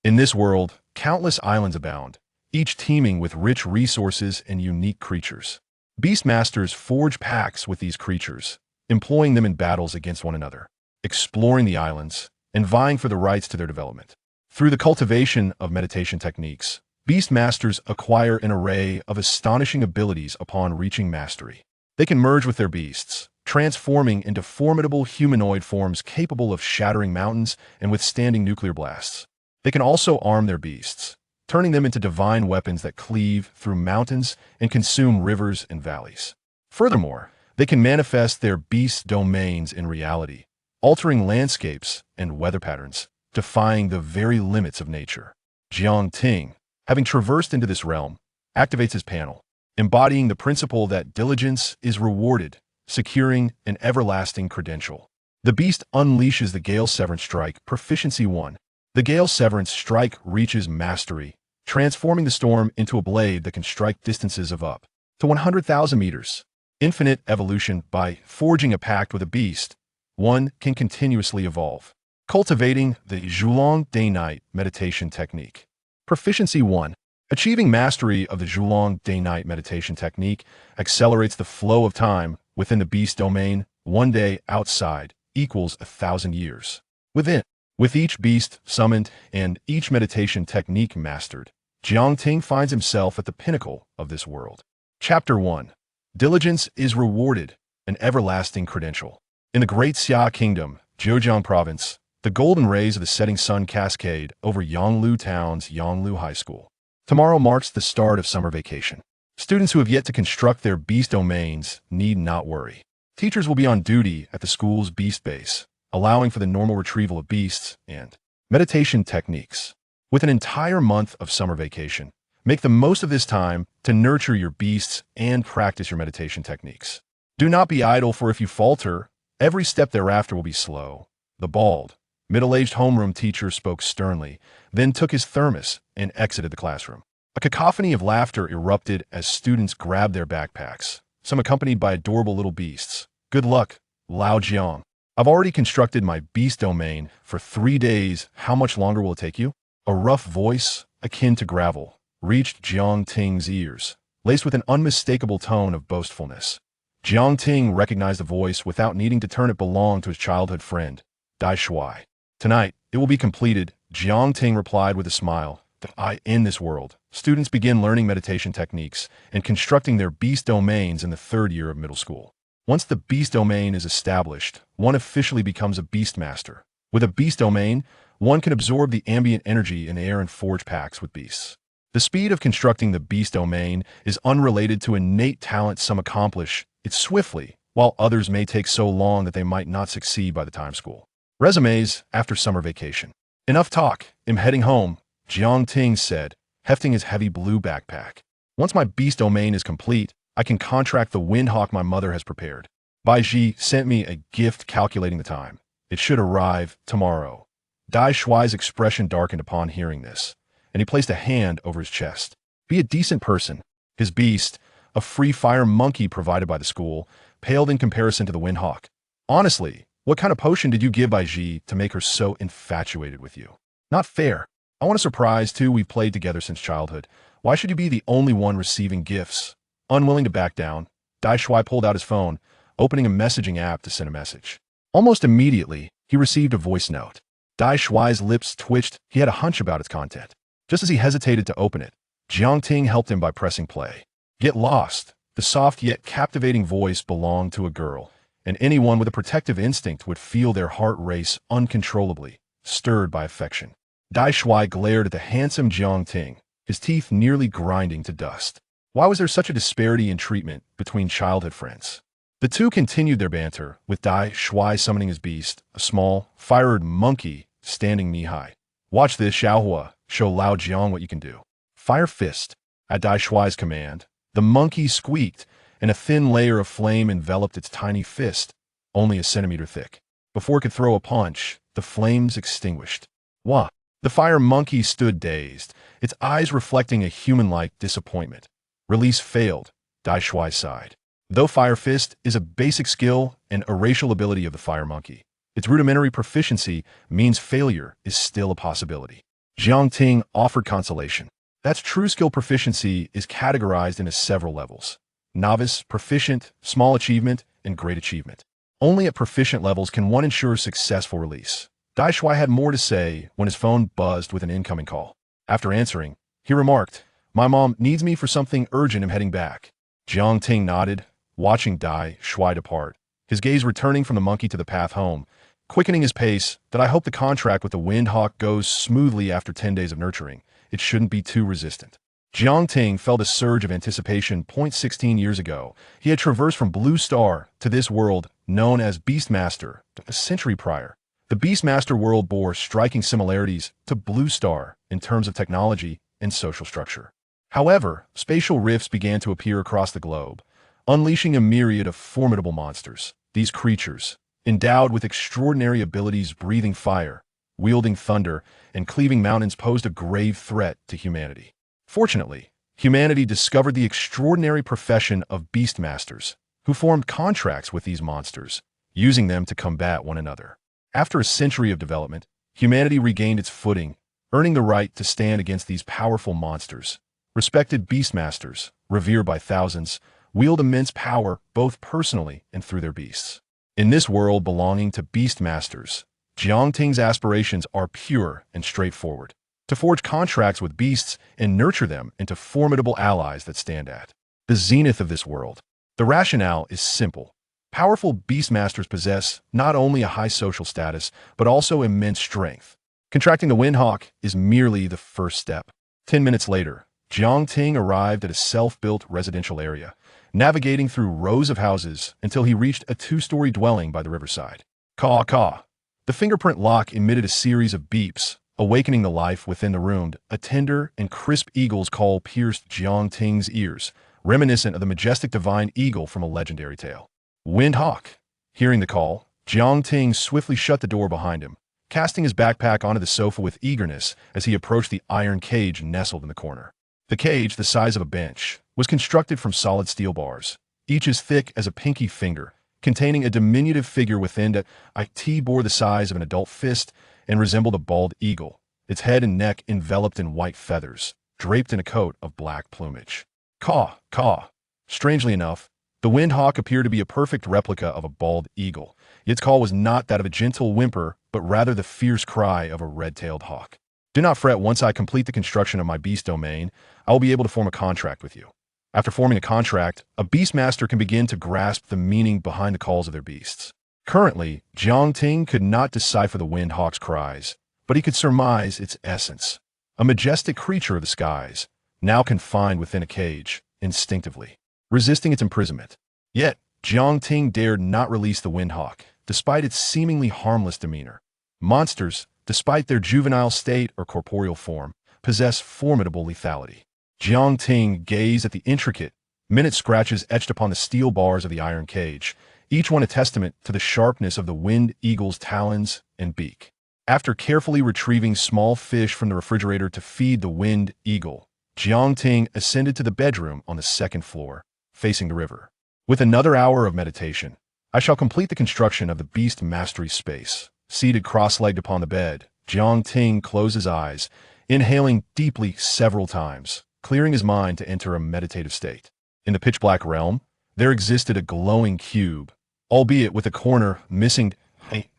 In this world, countless islands abound, each teeming with rich resources and unique creatures. Beastmasters forge pacts with these creatures, employing them in battles against one another, exploring the islands, and vying for the rights to their development. Through the cultivation of meditation techniques, Beastmasters acquire an array of astonishing abilities upon reaching mastery. They can merge with their beasts, transforming into formidable humanoid forms capable of shattering mountains and withstanding nuclear blasts. They can also arm their beasts, turning them into divine weapons that cleave through mountains and consume rivers and valleys. Furthermore, they can manifest their beast domains in reality, altering landscapes and weather patterns, defying the very limits of nature. Jiang Ting, having traversed into this realm, activates his panel, embodying the principle that diligence is rewarded, securing an everlasting credential. The beast unleashes the Gale Severance Strike, Proficiency 1. The Gale Severance Strike reaches mastery, transforming the storm into a blade that can strike distances of up to 100,000 meters. Infinite evolution. By forging a pact with a beast, one can continuously evolve. Cultivating the Zhulong Day-Night Meditation Technique. Proficiency 1. Achieving mastery of the Zhulong Day-Night Meditation Technique accelerates the flow of time within the beast domain. 1 day outside equals 1,000 years within. With each beast summoned and each meditation technique mastered, Jiang Ting finds himself at the pinnacle of this world. Chapter 1. Diligence is rewarded, an everlasting credential. In the Great Xia Kingdom, Zhejiang Province, the golden rays of the setting sun cascade over Yonglu Town's Yonglu High School. Tomorrow marks the start of summer vacation. Students who have yet to construct their beast domains need not worry. Teachers will be on duty at the school's beast base, allowing for the normal retrieval of beasts and meditation techniques. With an entire month of summer vacation, make the most of this time to nurture your beasts and practice your meditation techniques. Do not be idle, for if you falter, every step thereafter will be slow. The bald, middle-aged homeroom teacher spoke sternly, then took his thermos and exited the classroom. A cacophony of laughter erupted as students grabbed their backpacks, some accompanied by adorable little beasts. Good luck, Lao Jiang. I've already constructed my beast domain for 3 days. How much longer will it take you? A rough voice, akin to gravel, reached Jiang Ting's ears, laced with an unmistakable tone of boastfulness. Jiang Ting recognized the voice without needing to turn. It belonged to his childhood friend, Dai Shuai. Tonight, it will be completed, Jiang Ting replied with a smile. In this world, students begin learning meditation techniques and constructing their beast domains in the 3rd year of middle school. Once the beast domain is established, one officially becomes a beast master. With a beast domain, one can absorb the ambient energy in the air and forge pacts with beasts. The speed of constructing the beast domain is unrelated to innate talent. Some accomplish it swiftly, while others may take so long that they might not succeed by the time school. Resumes after summer vacation. Enough talk. I'm heading home, Jiang Ting said, hefting his heavy blue backpack. Once my beast domain is complete, I can contract the windhawk my mother has prepared. Bai Ji sent me a gift calculating the time. It should arrive tomorrow. Dai Shuai's expression darkened upon hearing this, and he placed a hand over his chest. Be a decent person. His beast, a free fire monkey provided by the school, paled in comparison to the windhawk. Honestly, what kind of potion did you give Bai Ji to make her so infatuated with you? Not fair. I want a surprise too. We've played together since childhood. Why should you be the only one receiving gifts? Unwilling to back down, Dai Shuai pulled out his phone, opening a messaging app to send a message. Almost immediately, he received a voice note. Dai Shuai's lips twitched. He had a hunch about its content. Just as he hesitated to open it, Jiang Ting helped him by pressing play. Get lost. The soft yet captivating voice belonged to a girl, and anyone with a protective instinct would feel their heart race uncontrollably, stirred by affection. Dai Shuai glared at the handsome Jiang Ting, his teeth nearly grinding to dust. Why was there such a disparity in treatment between childhood friends? The two continued their banter, with Dai Shuai summoning his beast, a small, fire-eared monkey standing knee-high. Watch this, Xiaohua. Show Lao Jiang what you can do. Fire fist. At Dai Shuai's command, the monkey squeaked, and a thin layer of flame enveloped its tiny fist, only a centimeter thick. Before it could throw a punch, the flames extinguished. Wah! The fire monkey stood dazed, its eyes reflecting a human-like disappointment. Release failed, Dai Shuai sighed. Though Fire Fist is a basic skill and a racial ability of the fire monkey, its rudimentary proficiency means failure is still a possibility. Jiang offered consolation. That's true skill proficiency is categorized into several levels. Novice, proficient, small achievement, and great achievement. Only at proficient levels can one ensure successful release. Dai Shui had more to say when his phone buzzed with an incoming call. After answering, he remarked, "My mom needs me for something urgent. I'm heading back." Jiang nodded, watching Dai Shui depart, his gaze returning from the monkey to the path home, quickening his pace. "That I hope the contract with the Windhawk goes smoothly after 10 days of nurturing. It shouldn't be too resistant." Jiang felt a surge of anticipation. 16 years ago, he had traversed from Blue Star to this world known as Beastmaster a century prior. The Beastmaster world bore striking similarities to Blue Star in terms of technology and social structure. However, spatial rifts began to appear across the globe, unleashing a myriad of formidable monsters. These creatures, endowed with extraordinary abilities, breathing fire, wielding thunder, and cleaving mountains, posed a grave threat to humanity. Fortunately, humanity discovered the extraordinary profession of Beastmasters, who formed contracts with these monsters, using them to combat one another. After a century of development, humanity regained its footing, earning the right to stand against these powerful monsters. Respected Beastmasters, revered by thousands, wield immense power both personally and through their beasts. In this world belonging to Beastmasters, Jiang's aspirations are pure and straightforward: to forge contracts with beasts and nurture them into formidable allies that stand at the zenith of this world. The rationale is simple. Powerful Beastmasters possess not only a high social status, but also immense strength. Contracting the Windhawk is merely the first step. 10 minutes later, Jiang arrived at a self-built residential area, navigating through rows of houses until he reached a 2-story dwelling by the riverside. Caw, caw. The fingerprint lock emitted a series of beeps, awakening the life within the room. A tender and crisp eagle's call pierced Jiang's ears, reminiscent of the majestic divine eagle from a legendary tale. Windhawk. Hearing the call, Jiang swiftly shut the door behind him, casting his backpack onto the sofa with eagerness as he approached the iron cage nestled in the corner. The cage, the size of a bench, was constructed from solid steel bars, each as thick as a pinky finger, containing a diminutive figure within that it bore the size of an adult fist and resembled a bald eagle, its head and neck enveloped in white feathers, draped in a coat of black plumage. Caw, caw. Strangely enough, the Windhawk appeared to be a perfect replica of a bald eagle. Its call was not that of a gentle whimper, but rather the fierce cry of a red-tailed hawk. "Do not fret. Once I complete the construction of my beast domain, I will be able to form a contract with you." After forming a contract, a Beastmaster can begin to grasp the meaning behind the calls of their beasts. Currently, Jiang could not decipher the Windhawk's cries, but he could surmise its essence. A majestic creature of the skies, now confined within a cage, instinctively resisting its imprisonment. Yet, Jiang dared not release the Windhawk, despite its seemingly harmless demeanor. Monsters, despite their juvenile state or corporeal form, possess formidable lethality. Jiang gazed at the intricate, minute scratches etched upon the steel bars of the iron cage, each one a testament to the sharpness of the wind eagle's talons and beak. After carefully retrieving small fish from the refrigerator to feed the wind eagle, Jiang ascended to the bedroom on the second floor, facing the river. With another hour of meditation, I shall complete the construction of the beast mastery space. Seated cross-legged upon the bed, Jiang closed his eyes, inhaling deeply several times, clearing his mind to enter a meditative state. In the pitch-black realm, there existed a glowing cube, albeit with a corner missing.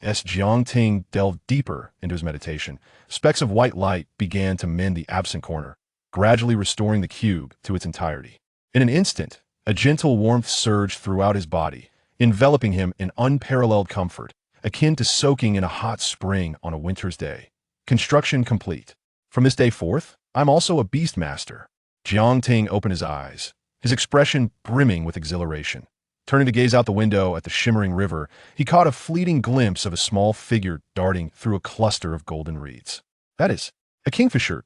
As Jiang delved deeper into his meditation, specks of white light began to mend the absent corner, gradually restoring the cube to its entirety. In an instant, a gentle warmth surged throughout his body, enveloping him in unparalleled comfort, akin to soaking in a hot spring on a winter's day. Construction complete. From this day forth, I'm also a Beastmaster. Jiang opened his eyes, his expression brimming with exhilaration. Turning to gaze out the window at the shimmering river, he caught a fleeting glimpse of a small figure darting through a cluster of golden reeds. That is, a kingfisher.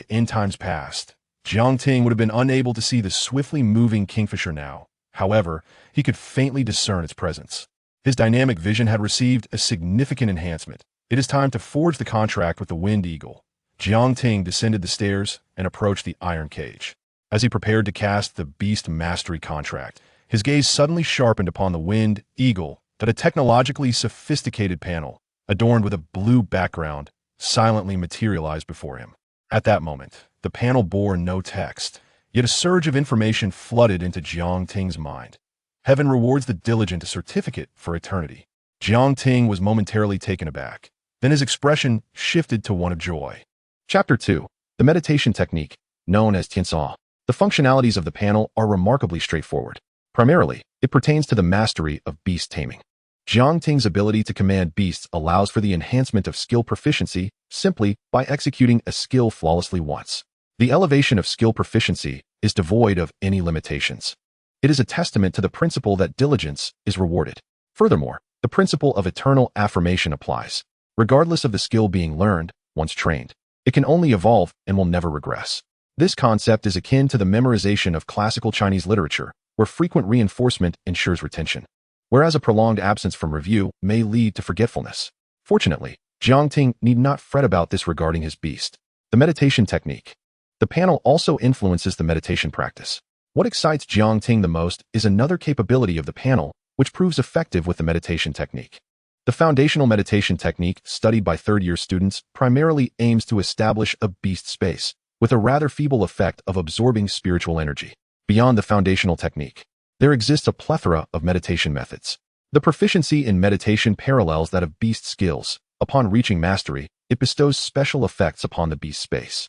In times past, Jiang would have been unable to see the swiftly moving kingfisher now. However, he could faintly discern its presence. His dynamic vision had received a significant enhancement. It is time to forge the contract with the wind eagle. Jiang descended the stairs and approached the iron cage. As he prepared to cast the beast mastery contract, his gaze suddenly sharpened upon the wind eagle, that a technologically sophisticated panel, adorned with a blue background, silently materialized before him. At that moment, the panel bore no text, yet a surge of information flooded into Jiang Ting's mind. Heaven rewards the diligent a certificate for eternity. Jiang Ting was momentarily taken aback. Then his expression shifted to one of joy. Chapter 2. The Meditation Technique, known as Tiansa. The functionalities of the panel are remarkably straightforward. Primarily, it pertains to the mastery of beast taming. Jiang Ting's ability to command beasts allows for the enhancement of skill proficiency simply by executing a skill flawlessly once. The elevation of skill proficiency is devoid of any limitations. It is a testament to the principle that diligence is rewarded. Furthermore, the principle of eternal affirmation applies. Regardless of the skill being learned, once trained, it can only evolve and will never regress. This concept is akin to the memorization of classical Chinese literature, where frequent reinforcement ensures retention, whereas a prolonged absence from review may lead to forgetfulness. Fortunately, Jiang Ting need not fret about this regarding his beast. The meditation technique. The panel also influences the meditation practice. What excites Jiang Ting the most is another capability of the panel, which proves effective with the meditation technique. The foundational meditation technique studied by third-year students primarily aims to establish a beast space, with a rather feeble effect of absorbing spiritual energy. Beyond the foundational technique, there exists a plethora of meditation methods. The proficiency in meditation parallels that of beast skills. Upon reaching mastery, it bestows special effects upon the beast space,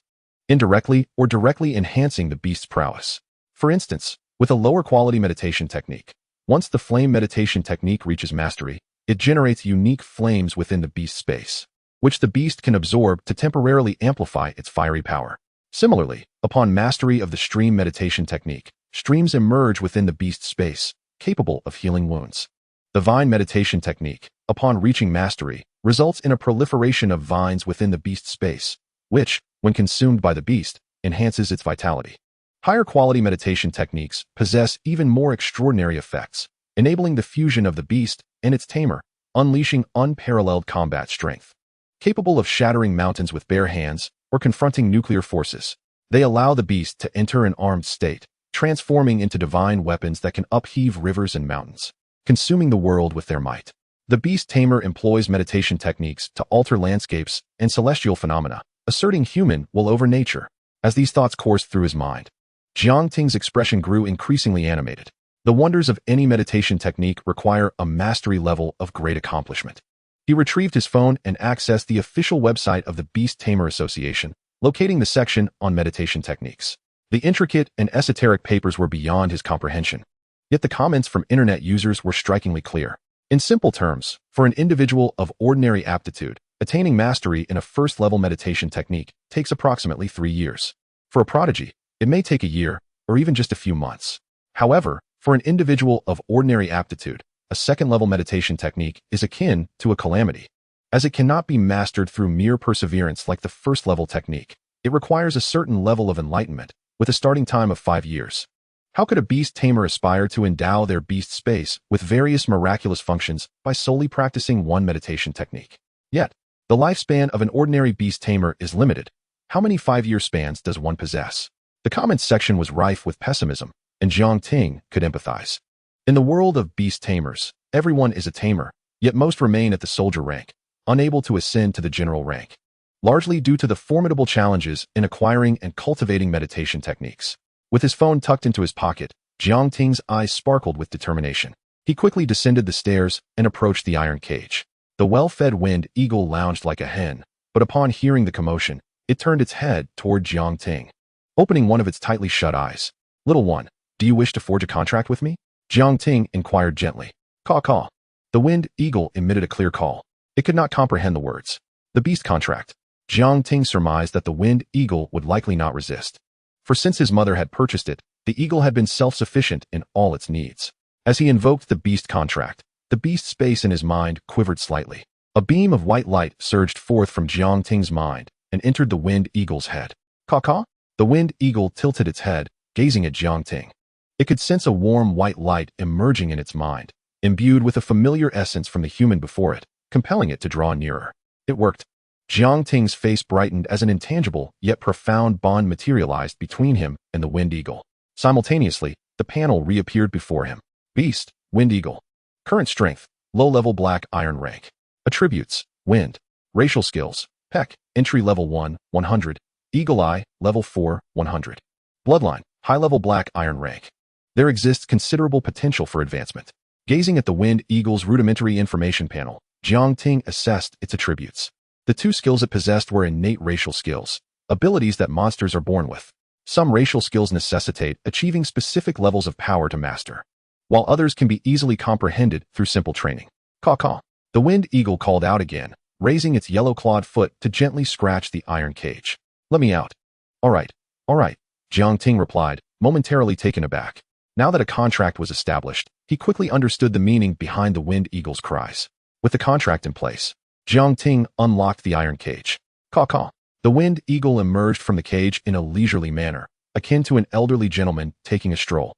indirectly or directly enhancing the beast's prowess. For instance, with a lower quality meditation technique, once the flame meditation technique reaches mastery, it generates unique flames within the beast space, which the beast can absorb to temporarily amplify its fiery power. Similarly, upon mastery of the stream meditation technique, streams emerge within the beast space, capable of healing wounds. The vine meditation technique, upon reaching mastery, results in a proliferation of vines within the beast space, which, when consumed by the beast, enhances its vitality. Higher quality meditation techniques possess even more extraordinary effects, enabling the fusion of the beast and its tamer, unleashing unparalleled combat strength. Capable of shattering mountains with bare hands or confronting nuclear forces, they allow the beast to enter an armed state, transforming into divine weapons that can upheave rivers and mountains, consuming the world with their might. The beast tamer employs meditation techniques to alter landscapes and celestial phenomena, asserting human will over nature. As these thoughts coursed through his mind, Jiang Ting's expression grew increasingly animated. The wonders of any meditation technique require a mastery level of great accomplishment. He retrieved his phone and accessed the official website of the Beast Tamer Association, locating the section on meditation techniques. The intricate and esoteric papers were beyond his comprehension, yet the comments from internet users were strikingly clear. In simple terms, for an individual of ordinary aptitude, attaining mastery in a first-level meditation technique takes approximately 3 years. For a prodigy, it may take a year, or even just a few months. However, for an individual of ordinary aptitude, a second-level meditation technique is akin to a calamity. As it cannot be mastered through mere perseverance like the first-level technique, it requires a certain level of enlightenment, with a starting time of 5 years. How could a beast tamer aspire to endow their beast space with various miraculous functions by solely practicing one meditation technique? Yet, the lifespan of an ordinary beast tamer is limited. How many 5-year spans does one possess? The comments section was rife with pessimism, and Jiang Ting could empathize. In the world of beast tamers, everyone is a tamer, yet most remain at the soldier rank, unable to ascend to the general rank, largely due to the formidable challenges in acquiring and cultivating meditation techniques. With his phone tucked into his pocket, Jiang Ting's eyes sparkled with determination. He quickly descended the stairs and approached the iron cage. The well-fed wind eagle lounged like a hen, but upon hearing the commotion, it turned its head toward Jiang Ting, opening one of its tightly shut eyes. "Little one, do you wish to forge a contract with me?" Jiang Ting inquired gently. "Caw-caw." The wind eagle emitted a clear call. It could not comprehend the words. The beast contract. Jiang Ting surmised that the wind eagle would likely not resist, for since his mother had purchased it, the eagle had been self-sufficient in all its needs. As he invoked the beast contract, the beast space in his mind quivered slightly. A beam of white light surged forth from Jiang Ting's mind and entered the wind eagle's head. "Caw-caw?" The wind eagle tilted its head, gazing at Jiang Ting. It could sense a warm white light emerging in its mind, imbued with a familiar essence from the human before it, compelling it to draw nearer. It worked. Jiang Ting's face brightened as an intangible yet profound bond materialized between him and the wind eagle. Simultaneously, the panel reappeared before him. Beast, wind eagle. Current strength, low-level black iron rank. Attributes, wind. Racial skills, Peck, entry level 1, 100. Eagle Eye, level 4, 100. Bloodline, high-level black iron rank. There exists considerable potential for advancement. Gazing at the Wind Eagle's rudimentary information panel, Jiang Ting assessed its attributes. The two skills it possessed were innate racial skills, abilities that monsters are born with. Some racial skills necessitate achieving specific levels of power to master, while others can be easily comprehended through simple training. Caw-caw. The Wind Eagle called out again, raising its yellow-clawed foot to gently scratch the iron cage. Let me out. All right, Jiang Ting replied, momentarily taken aback. Now that a contract was established, he quickly understood the meaning behind the Wind Eagle's cries. With the contract in place, Jiang Ting unlocked the iron cage. Caw-caw. The Wind Eagle emerged from the cage in a leisurely manner, akin to an elderly gentleman taking a stroll.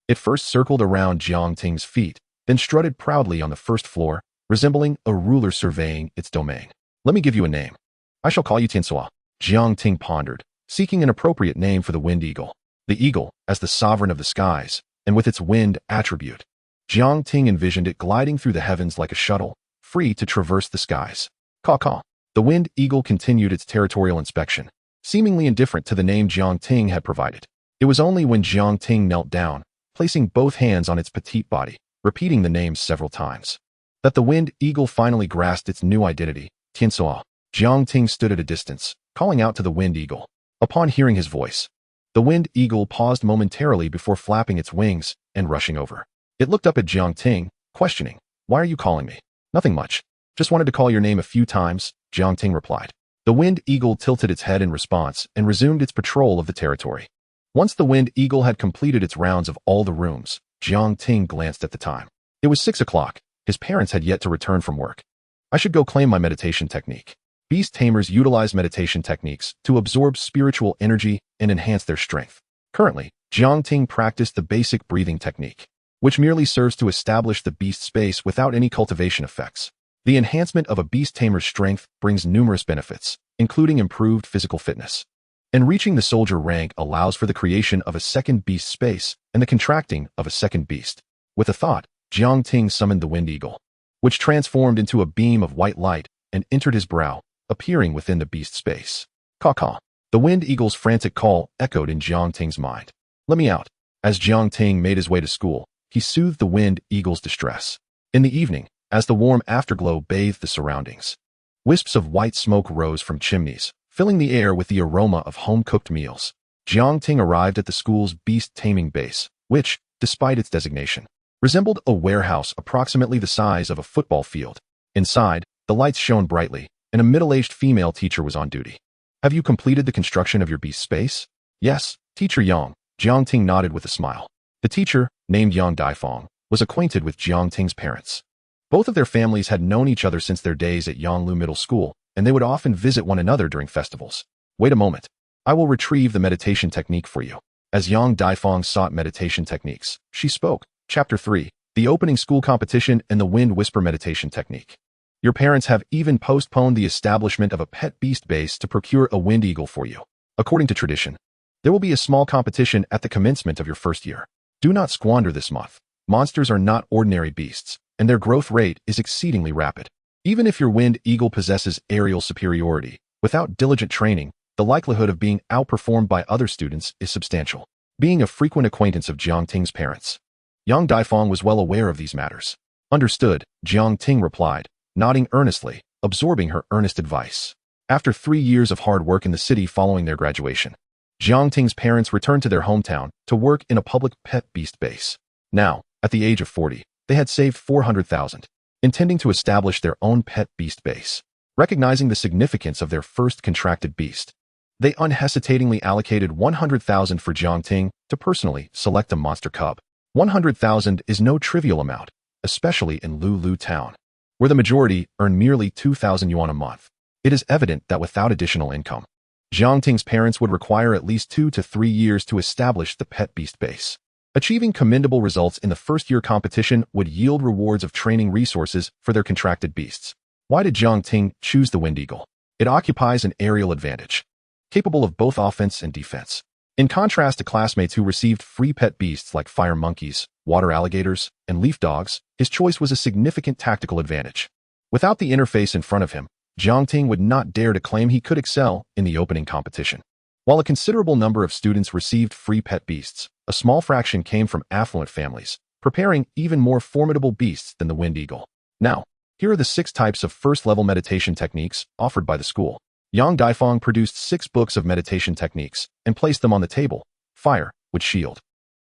It first circled around Jiang Ting's feet, then strutted proudly on the first floor, resembling a ruler surveying its domain. Let me give you a name. I shall call you Tiansuo. Jiang Ting pondered, seeking an appropriate name for the Wind Eagle. The eagle, as the sovereign of the skies, and with its wind attribute. Jiang Ting envisioned it gliding through the heavens like a shuttle, free to traverse the skies. Caw-caw. The Wind Eagle continued its territorial inspection, seemingly indifferent to the name Jiang Ting had provided. It was only when Jiang Ting knelt down, placing both hands on its petite body, repeating the name several times, that the Wind Eagle finally grasped its new identity, Tiansuo. Jiang Ting stood at a distance, calling out to the Wind Eagle. Upon hearing his voice, the Wind Eagle paused momentarily before flapping its wings and rushing over. It looked up at Jiang Ting, questioning, "Why are you calling me?" "Nothing much. Just wanted to call your name a few times," Jiang Ting replied. The Wind Eagle tilted its head in response and resumed its patrol of the territory. Once the Wind Eagle had completed its rounds of all the rooms, Jiang Ting glanced at the time. It was 6 o'clock. His parents had yet to return from work. I should go claim my meditation technique. Beast Tamers utilize meditation techniques to absorb spiritual energy and enhance their strength. Currently, Jiang Ting practiced the basic breathing technique, which merely serves to establish the beast space without any cultivation effects. The enhancement of a beast tamer's strength brings numerous benefits, including improved physical fitness. And reaching the soldier rank allows for the creation of a second beast space and the contracting of a second beast. With a thought, Jiang Ting summoned the Wind Eagle, which transformed into a beam of white light and entered his brow, appearing within the beast space. Caw-caw. The Wind Eagle's frantic call echoed in Jiang Ting's mind. Let me out. As Jiang Ting made his way to school, he soothed the Wind Eagle's distress. In the evening, as the warm afterglow bathed the surroundings, wisps of white smoke rose from chimneys, filling the air with the aroma of home-cooked meals. Jiang Ting arrived at the school's Beast Taming base, which, despite its designation, resembled a warehouse approximately the size of a football field. Inside, the lights shone brightly, and a middle-aged female teacher was on duty. Have you completed the construction of your beast space? Yes, Teacher Yang. Jiang Ting nodded with a smile. The teacher, named Yang Daifang, was acquainted with Jiang Ting's parents. Both of their families had known each other since their days at Yanglu Middle School, and they would often visit one another during festivals. Wait a moment. I will retrieve the meditation technique for you. As Yang Daifang sought meditation techniques, she spoke. Chapter 3, the opening school competition and the Wind Whisper meditation technique. Your parents have even postponed the establishment of a pet beast base to procure a Wind Eagle for you. According to tradition, there will be a small competition at the commencement of your first year. Do not squander this month. Monsters are not ordinary beasts, and their growth rate is exceedingly rapid. Even if your Wind Eagle possesses aerial superiority, without diligent training, the likelihood of being outperformed by other students is substantial. Being a frequent acquaintance of Jiang Ting's parents, Yang Daifang was well aware of these matters. Understood, Jiang Ting replied, nodding earnestly, absorbing her earnest advice. After 3 years of hard work in the city following their graduation, Jiang Ting's parents returned to their hometown to work in a public pet beast base. Now, at the age of 40, they had saved 400,000, intending to establish their own pet beast base. Recognizing the significance of their first contracted beast, they unhesitatingly allocated 100,000 for Jiang Ting to personally select a monster cub. 100,000 is no trivial amount, especially in Lulu Town, where the majority earn merely 2,000 yuan a month. It is evident that without additional income, Jiang Ting's parents would require at least 2 to 3 years to establish the pet beast base. Achieving commendable results in the first-year competition would yield rewards of training resources for their contracted beasts. Why did Jiang Ting choose the Wind Eagle? It occupies an aerial advantage, capable of both offense and defense. In contrast to classmates who received free pet beasts like fire monkeys, water alligators, and leaf dogs, his choice was a significant tactical advantage. Without the interface in front of him, Jiang Ting would not dare to claim he could excel in the opening competition. While a considerable number of students received free pet beasts, a small fraction came from affluent families, preparing even more formidable beasts than the Wind Eagle. Now, here are the 6 types of first-level meditation techniques offered by the school. Yang Daifang produced 6 books of meditation techniques and placed them on the table: Fire, with Shield,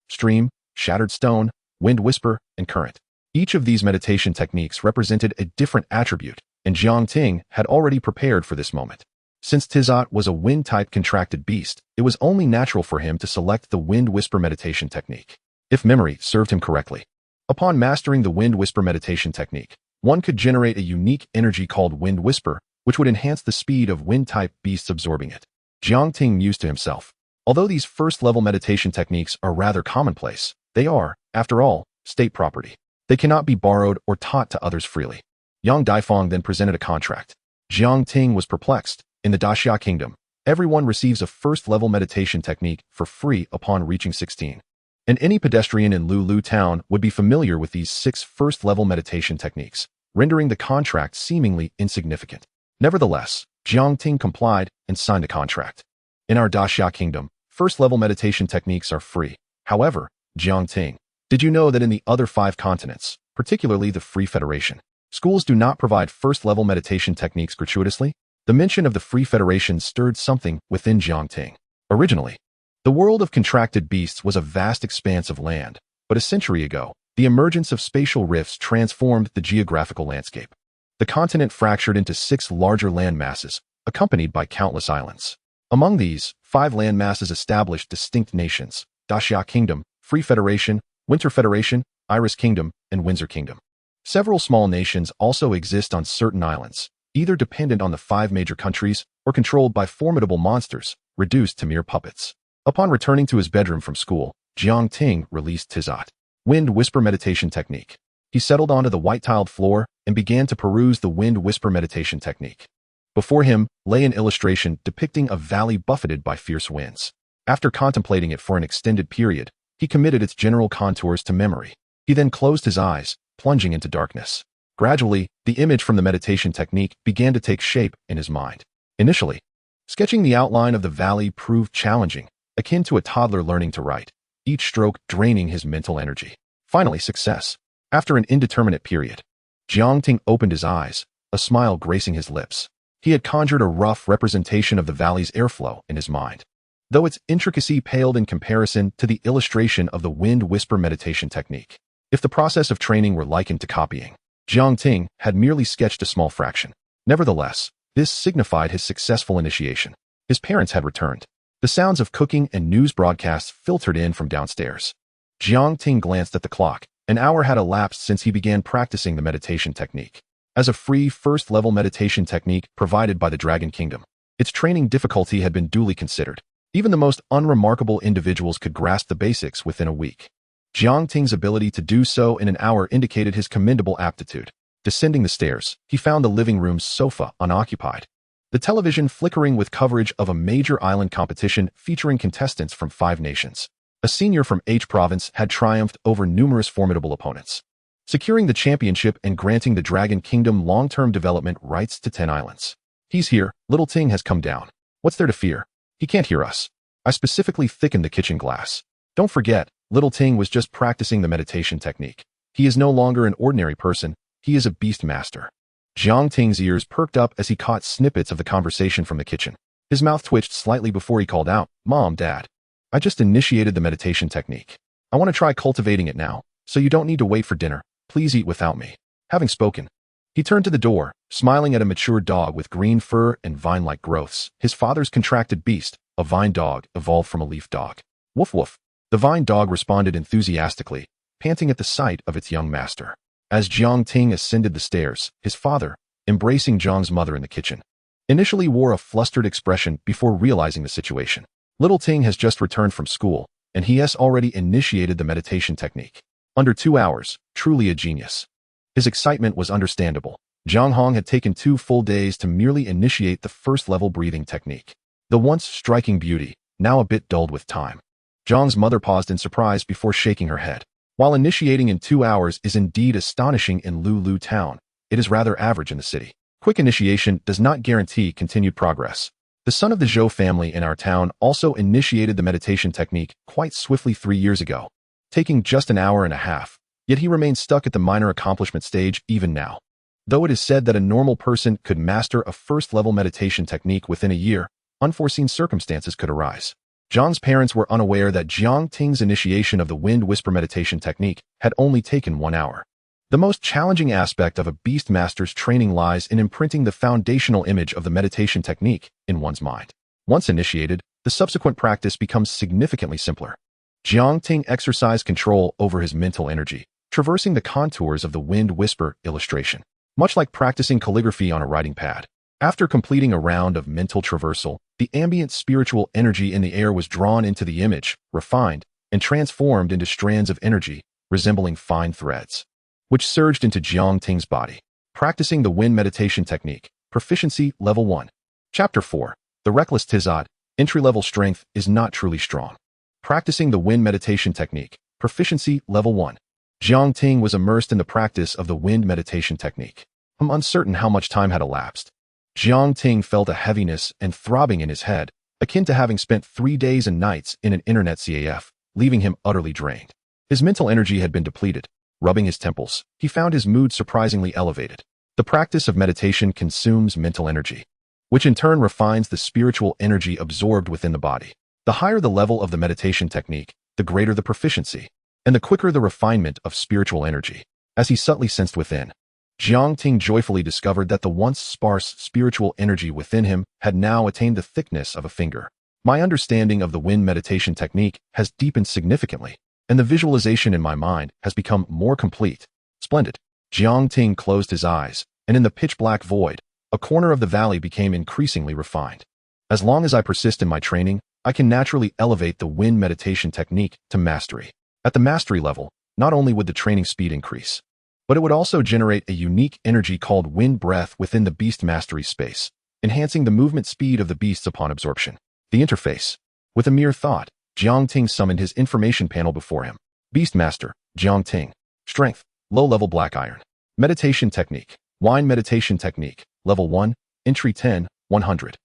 Stream, Shattered Stone, Wind Whisper, and Current. Each of these meditation techniques represented a different attribute, and Jiang Ting had already prepared for this moment. Since Tizot was a wind-type contracted beast, it was only natural for him to select the Wind Whisper meditation technique, if memory served him correctly. Upon mastering the Wind Whisper meditation technique, one could generate a unique energy called Wind Whisper, which would enhance the speed of wind-type beasts absorbing it. Jiang Ting mused to himself. Although these first-level meditation techniques are rather commonplace, they are, after all, state property. They cannot be borrowed or taught to others freely. Yang Daifang then presented a contract. Jiang Ting was perplexed. In the Daxia Kingdom, everyone receives a first-level meditation technique for free upon reaching 16. And any pedestrian in Lulu Town would be familiar with these 6 first-level meditation techniques, rendering the contract seemingly insignificant. Nevertheless, Jiang Ting complied and signed a contract. In our Daxia Kingdom, first-level meditation techniques are free. However, Jiang Ting, did you know that in the other 5 continents, particularly the Free Federation, schools do not provide first-level meditation techniques gratuitously? The mention of the Free Federation stirred something within Jiang Ting. Originally, the world of contracted beasts was a vast expanse of land, but a century ago, the emergence of spatial rifts transformed the geographical landscape. The continent fractured into 6 larger land masses, accompanied by countless islands. Among these, 5 land masses established distinct nations: Daxia Kingdom, Free Federation, Winter Federation, Iris Kingdom, and Windsor Kingdom. Several small nations also exist on certain islands, either dependent on the 5 major countries or controlled by formidable monsters, reduced to mere puppets. Upon returning to his bedroom from school, Jiang Ting released Tizot, Wind Whisper meditation technique. He settled onto the white-tiled floor and began to peruse the Wind Whisper meditation technique. Before him lay an illustration depicting a valley buffeted by fierce winds. After contemplating it for an extended period, he committed its general contours to memory. He then closed his eyes, plunging into darkness. Gradually, the image from the meditation technique began to take shape in his mind. Initially, sketching the outline of the valley proved challenging, akin to a toddler learning to write, each stroke draining his mental energy. Finally, success. After an indeterminate period, Jiang Ting opened his eyes, a smile gracing his lips. He had conjured a rough representation of the valley's airflow in his mind, though its intricacy paled in comparison to the illustration of the Wind Whisper meditation technique. If the process of training were likened to copying, Jiang Ting had merely sketched a small fraction. Nevertheless, this signified his successful initiation. His parents had returned. The sounds of cooking and news broadcasts filtered in from downstairs. Jiang Ting glanced at the clock. An hour had elapsed since he began practicing the meditation technique. As a free first-level meditation technique provided by the Dragon Kingdom, its training difficulty had been duly considered. Even the most unremarkable individuals could grasp the basics within a week. Jiang Ting's ability to do so in an hour indicated his commendable aptitude. Descending the stairs, he found the living room's sofa unoccupied. The television flickering with coverage of a major island competition featuring contestants from 5 nations. A senior from H province had triumphed over numerous formidable opponents, securing the championship and granting the Dragon Kingdom long-term development rights to 10 islands. He's here. Little Ting has come down. What's there to fear? He can't hear us. I specifically thickened the kitchen glass. Don't forget, Little Ting was just practicing the meditation technique. He is no longer an ordinary person. He is a beast master. Jiang Ting's ears perked up as he caught snippets of the conversation from the kitchen. His mouth twitched slightly before he called out, "Mom, Dad. I just initiated the meditation technique. I want to try cultivating it now, so you don't need to wait for dinner. Please eat without me." Having spoken, he turned to the door, smiling at a mature dog with green fur and vine-like growths. His father's contracted beast, a vine dog, evolved from a leaf dog. Woof woof. The vine dog responded enthusiastically, panting at the sight of its young master. As Jiang Ting ascended the stairs, his father, embracing Jiang's mother in the kitchen, initially wore a flustered expression before realizing the situation. Little Ting has just returned from school, and he has already initiated the meditation technique. Under 2 hours, truly a genius. His excitement was understandable. Zhang Hong had taken 2 full days to merely initiate the first-level breathing technique. The once striking beauty, now a bit dulled with time. Zhang's mother paused in surprise before shaking her head. While initiating in 2 hours is indeed astonishing in Lulu Town, it is rather average in the city. Quick initiation does not guarantee continued progress. The son of the Zhou family in our town also initiated the meditation technique quite swiftly 3 years ago, taking just an hour and a half, yet he remains stuck at the minor accomplishment stage even now. Though it is said that a normal person could master a first-level meditation technique within a year, unforeseen circumstances could arise. Zhang's parents were unaware that Jiang Ting's initiation of the Wind Whisper meditation technique had only taken 1 hour. The most challenging aspect of a beast master's training lies in imprinting the foundational image of the meditation technique in one's mind. Once initiated, the subsequent practice becomes significantly simpler. Jiang Ting exercised control over his mental energy, traversing the contours of the Wind Whisper illustration, much like practicing calligraphy on a writing pad. After completing a round of mental traversal, the ambient spiritual energy in the air was drawn into the image, refined, and transformed into strands of energy, resembling fine threads, which surged into Jiang Ting's body. Practicing the Wind Meditation Technique. Proficiency Level 1. Chapter 4. The Reckless Tizot. Entry-level strength is not truly strong. Practicing the Wind Meditation Technique. Proficiency Level 1. Jiang Ting was immersed in the practice of the Wind Meditation Technique. I'm uncertain how much time had elapsed. Jiang Ting felt a heaviness and throbbing in his head, akin to having spent 3 days and nights in an internet CAF, leaving him utterly drained. His mental energy had been depleted. Rubbing his temples, he found his mood surprisingly elevated. The practice of meditation consumes mental energy, which in turn refines the spiritual energy absorbed within the body. The higher the level of the meditation technique, the greater the proficiency, and the quicker the refinement of spiritual energy. As he subtly sensed within, Jiang Ting joyfully discovered that the once sparse spiritual energy within him had now attained the thickness of a finger. My understanding of the Wind Meditation Technique has deepened significantly, and the visualization in my mind has become more complete. Splendid. Jiang Ting closed his eyes, and in the pitch-black void, a corner of the valley became increasingly refined. As long as I persist in my training, I can naturally elevate the Wind Meditation Technique to mastery. At the mastery level, not only would the training speed increase, but it would also generate a unique energy called wind breath within the beast mastery space, enhancing the movement speed of the beasts upon absorption. The interface. With a mere thought, Jiang Ting summoned his information panel before him. Beastmaster, Jiang Ting. Strength, low-level black iron. Meditation technique. Wine meditation technique. Level 1, entry 10, 100.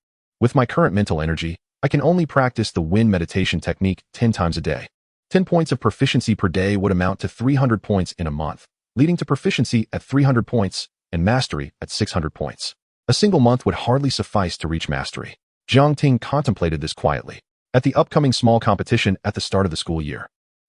With my current mental energy, I can only practice the Wind meditation technique 10 times a day. 10 points of proficiency per day would amount to 300 points in a month, leading to proficiency at 300 points and mastery at 600 points. A single month would hardly suffice to reach mastery. Jiang Ting contemplated this quietly. At the upcoming small competition at the start of the school year,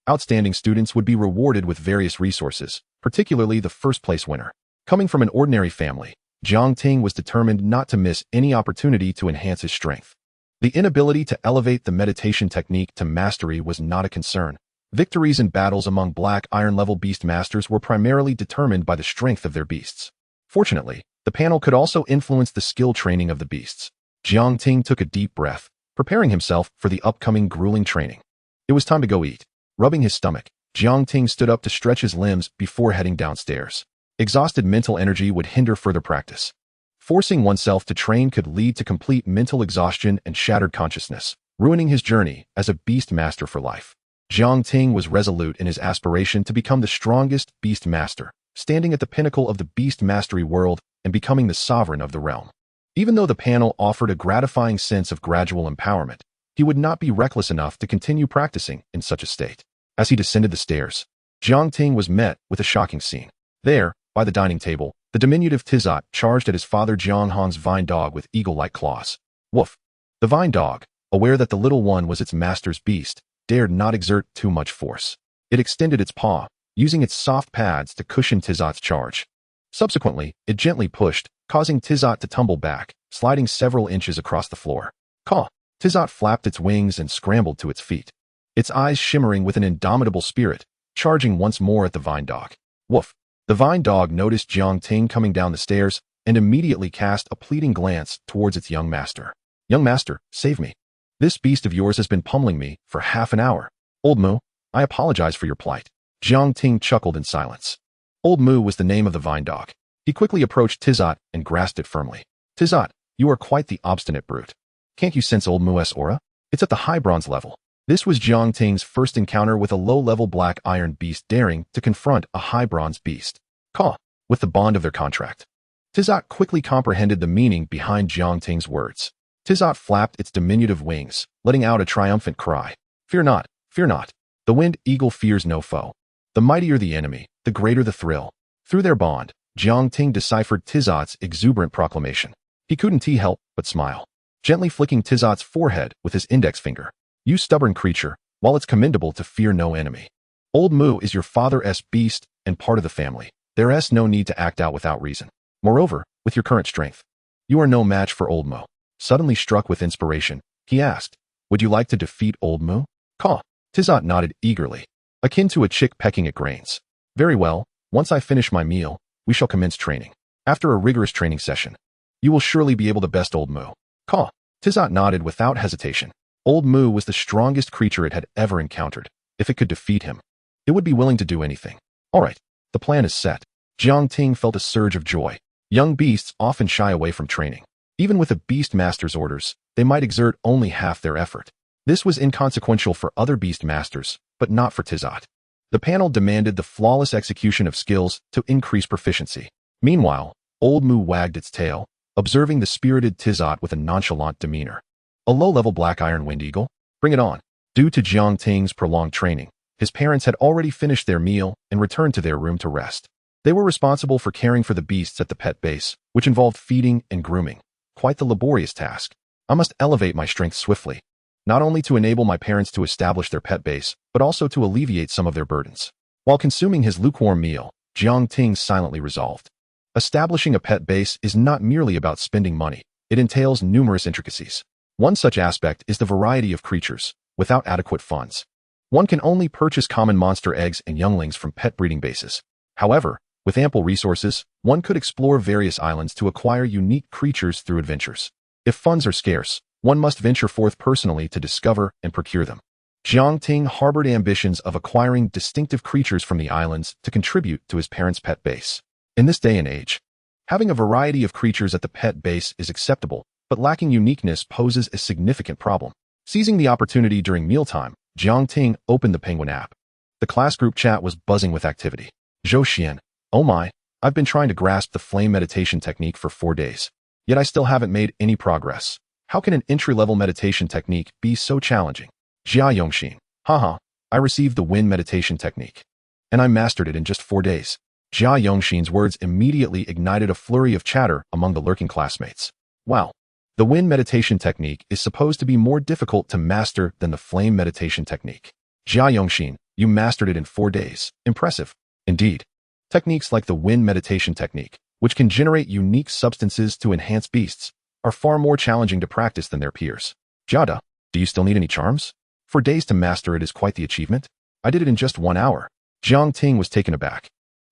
outstanding students would be rewarded with various resources, particularly the first-place winner. Coming from an ordinary family, Jiang Ting was determined not to miss any opportunity to enhance his strength. The inability to elevate the meditation technique to mastery was not a concern. Victories in battles among black iron-level beast masters were primarily determined by the strength of their beasts. Fortunately, the panel could also influence the skill training of the beasts. Jiang Ting took a deep breath, preparing himself for the upcoming grueling training. It was time to go eat. Rubbing his stomach, Jiang Ting stood up to stretch his limbs before heading downstairs. Exhausted mental energy would hinder further practice. Forcing oneself to train could lead to complete mental exhaustion and shattered consciousness, ruining his journey as a beast master for life. Jiang Ting was resolute in his aspiration to become the strongest beast master, standing at the pinnacle of the beast mastery world and becoming the sovereign of the realm. Even though the panel offered a gratifying sense of gradual empowerment, he would not be reckless enough to continue practicing in such a state. As he descended the stairs, Jiang Ting was met with a shocking scene. There, by the dining table, the diminutive Tizot charged at his father Jiang Han's vine dog with eagle-like claws. Woof! The vine dog, aware that the little one was its master's beast, dared not exert too much force. It extended its paw, using its soft pads to cushion Tizot's charge. Subsequently, it gently pushed, causing Tizot to tumble back, sliding several inches across the floor. Caw! Tizot flapped its wings and scrambled to its feet, its eyes shimmering with an indomitable spirit, charging once more at the vine dog. Woof! The vine dog noticed Jiang Ting coming down the stairs and immediately cast a pleading glance towards its young master. Young master, save me. This beast of yours has been pummeling me for half an hour. Old Moo, I apologize for your plight. Jiang Ting chuckled in silence. Old Moo was the name of the vine dog. He quickly approached Tizot and grasped it firmly. Tizot, you are quite the obstinate brute. Can't you sense Old Moo's aura? It's at the high bronze level. This was Jiang Ting's first encounter with a low-level black iron beast daring to confront a high bronze beast. Caw! With the bond of their contract. Tizot quickly comprehended the meaning behind Jiang Ting's words. Tizot flapped its diminutive wings, letting out a triumphant cry. Fear not, fear not. The wind eagle fears no foe. The mightier the enemy, the greater the thrill. Through their bond, Jiang Ting deciphered Tizot's exuberant proclamation. He couldn't help but smile, gently flicking Tizot's forehead with his index finger. You stubborn creature, while it's commendable to fear no enemy. Old Moo is your father's beast and part of the family. There's no need to act out without reason. Moreover, with your current strength, you are no match for Old Moo. Suddenly struck with inspiration, he asked, would you like to defeat Old Moo? Caw. Tizot nodded eagerly, akin to a chick pecking at grains. Very well, once I finish my meal, we shall commence training. After a rigorous training session, you will surely be able to best Old Moo. Caw. Tizot nodded without hesitation. Old Moo was the strongest creature it had ever encountered. If it could defeat him, it would be willing to do anything. All right, the plan is set. Jiang Ting felt a surge of joy. Young beasts often shy away from training. Even with a beast master's orders, they might exert only half their effort. This was inconsequential for other beast masters, but not for Tizot. The panel demanded the flawless execution of skills to increase proficiency. Meanwhile, Old Moo wagged its tail, observing the spirited Tizot with a nonchalant demeanor. A low-level black iron wind eagle? Bring it on. Due to Jiang Ting's prolonged training, his parents had already finished their meal and returned to their room to rest. They were responsible for caring for the beasts at the pet base, which involved feeding and grooming. Quite the laborious task. I must elevate my strength swiftly, not only to enable my parents to establish their pet base, but also to alleviate some of their burdens. While consuming his lukewarm meal, Jiang Ting silently resolved. Establishing a pet base is not merely about spending money. It entails numerous intricacies. One such aspect is the variety of creatures. Without adequate funds, one can only purchase common monster eggs and younglings from pet breeding bases. However, with ample resources, one could explore various islands to acquire unique creatures through adventures. If funds are scarce, one must venture forth personally to discover and procure them. Jiang Ting harbored ambitions of acquiring distinctive creatures from the islands to contribute to his parents' pet base. In this day and age, having a variety of creatures at the pet base is acceptable, but lacking uniqueness poses a significant problem. Seizing the opportunity during mealtime, Jiang Ting opened the Penguin app. The class group chat was buzzing with activity. Zhou Xian, oh my, I've been trying to grasp the flame meditation technique for 4 days. Yet I still haven't made any progress. How can an entry-level meditation technique be so challenging? Jia Yongxin, haha, I received the wind meditation technique, and I mastered it in just 4 days. Jia Yongxin's words immediately ignited a flurry of chatter among the lurking classmates. Wow, the wind meditation technique is supposed to be more difficult to master than the flame meditation technique. Jia Yongxin, you mastered it in 4 days. Impressive. Indeed. Techniques like the wind meditation technique, which can generate unique substances to enhance beasts, are far more challenging to practice than their peers. Jada, do you still need any charms? 4 days to master it is quite the achievement. I did it in just 1 hour. Jiang Ting was taken aback.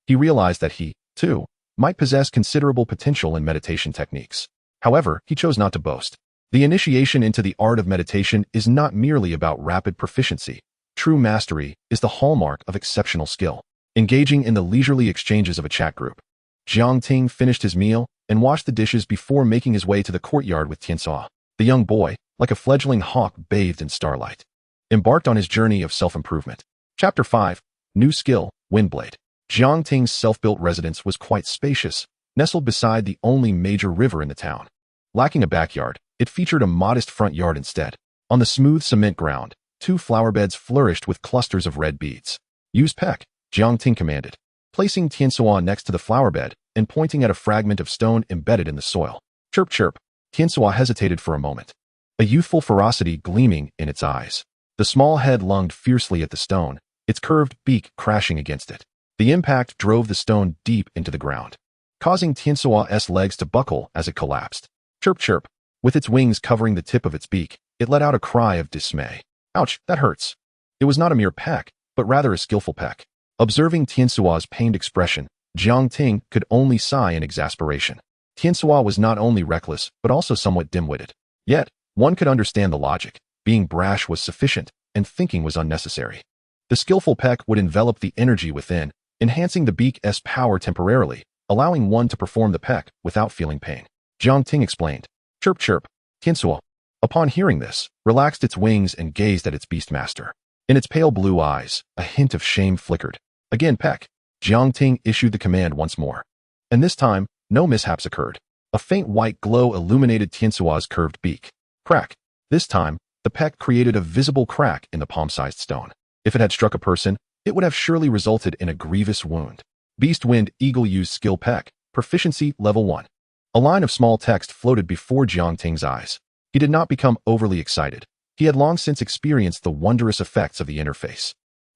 He realized that he, too, might possess considerable potential in meditation techniques. However, he chose not to boast. The initiation into the art of meditation is not merely about rapid proficiency. True mastery is the hallmark of exceptional skill. Engaging in the leisurely exchanges of a chat group, Jiang Ting finished his meal and washed the dishes before making his way to the courtyard with Tianxia. The young boy, like a fledgling hawk bathed in starlight, embarked on his journey of self-improvement. Chapter 5, New Skill, Windblade. Jiang Ting's self-built residence was quite spacious, nestled beside the only major river in the town. Lacking a backyard, it featured a modest front yard instead. On the smooth cement ground, 2 flower beds flourished with clusters of red beads. Use peck, Jiang Ting commanded, placing Tianxia next to the flower bed and pointing at a fragment of stone embedded in the soil. Chirp chirp, Tianxia hesitated for a moment, a youthful ferocity gleaming in its eyes. The small head lunged fiercely at the stone, its curved beak crashing against it. The impact drove the stone deep into the ground, causing Tianxia's legs to buckle as it collapsed. Chirp chirp, with its wings covering the tip of its beak, it let out a cry of dismay. Ouch, that hurts. It was not a mere peck, but rather a skillful peck. Observing Tianxia's pained expression, Jiang Ting could only sigh in exasperation. Tianxia was not only reckless, but also somewhat dim-witted. Yet, one could understand the logic. Being brash was sufficient, and thinking was unnecessary. The skillful peck would envelop the energy within, enhancing the beak's power temporarily, allowing one to perform the peck without feeling pain. Jiang Ting explained. Chirp chirp, Tianxia, upon hearing this, relaxed its wings and gazed at its beastmaster. In its pale blue eyes, a hint of shame flickered. Again peck. Jiang Ting issued the command once more. And this time, no mishaps occurred. A faint white glow illuminated Tiansua's curved beak. Crack. This time, the peck created a visible crack in the palm-sized stone. If it had struck a person, it would have surely resulted in a grievous wound. Beast Wind Eagle used skill peck, proficiency level 1. A line of small text floated before Jiang Ting's eyes. He did not become overly excited. He had long since experienced the wondrous effects of the interface.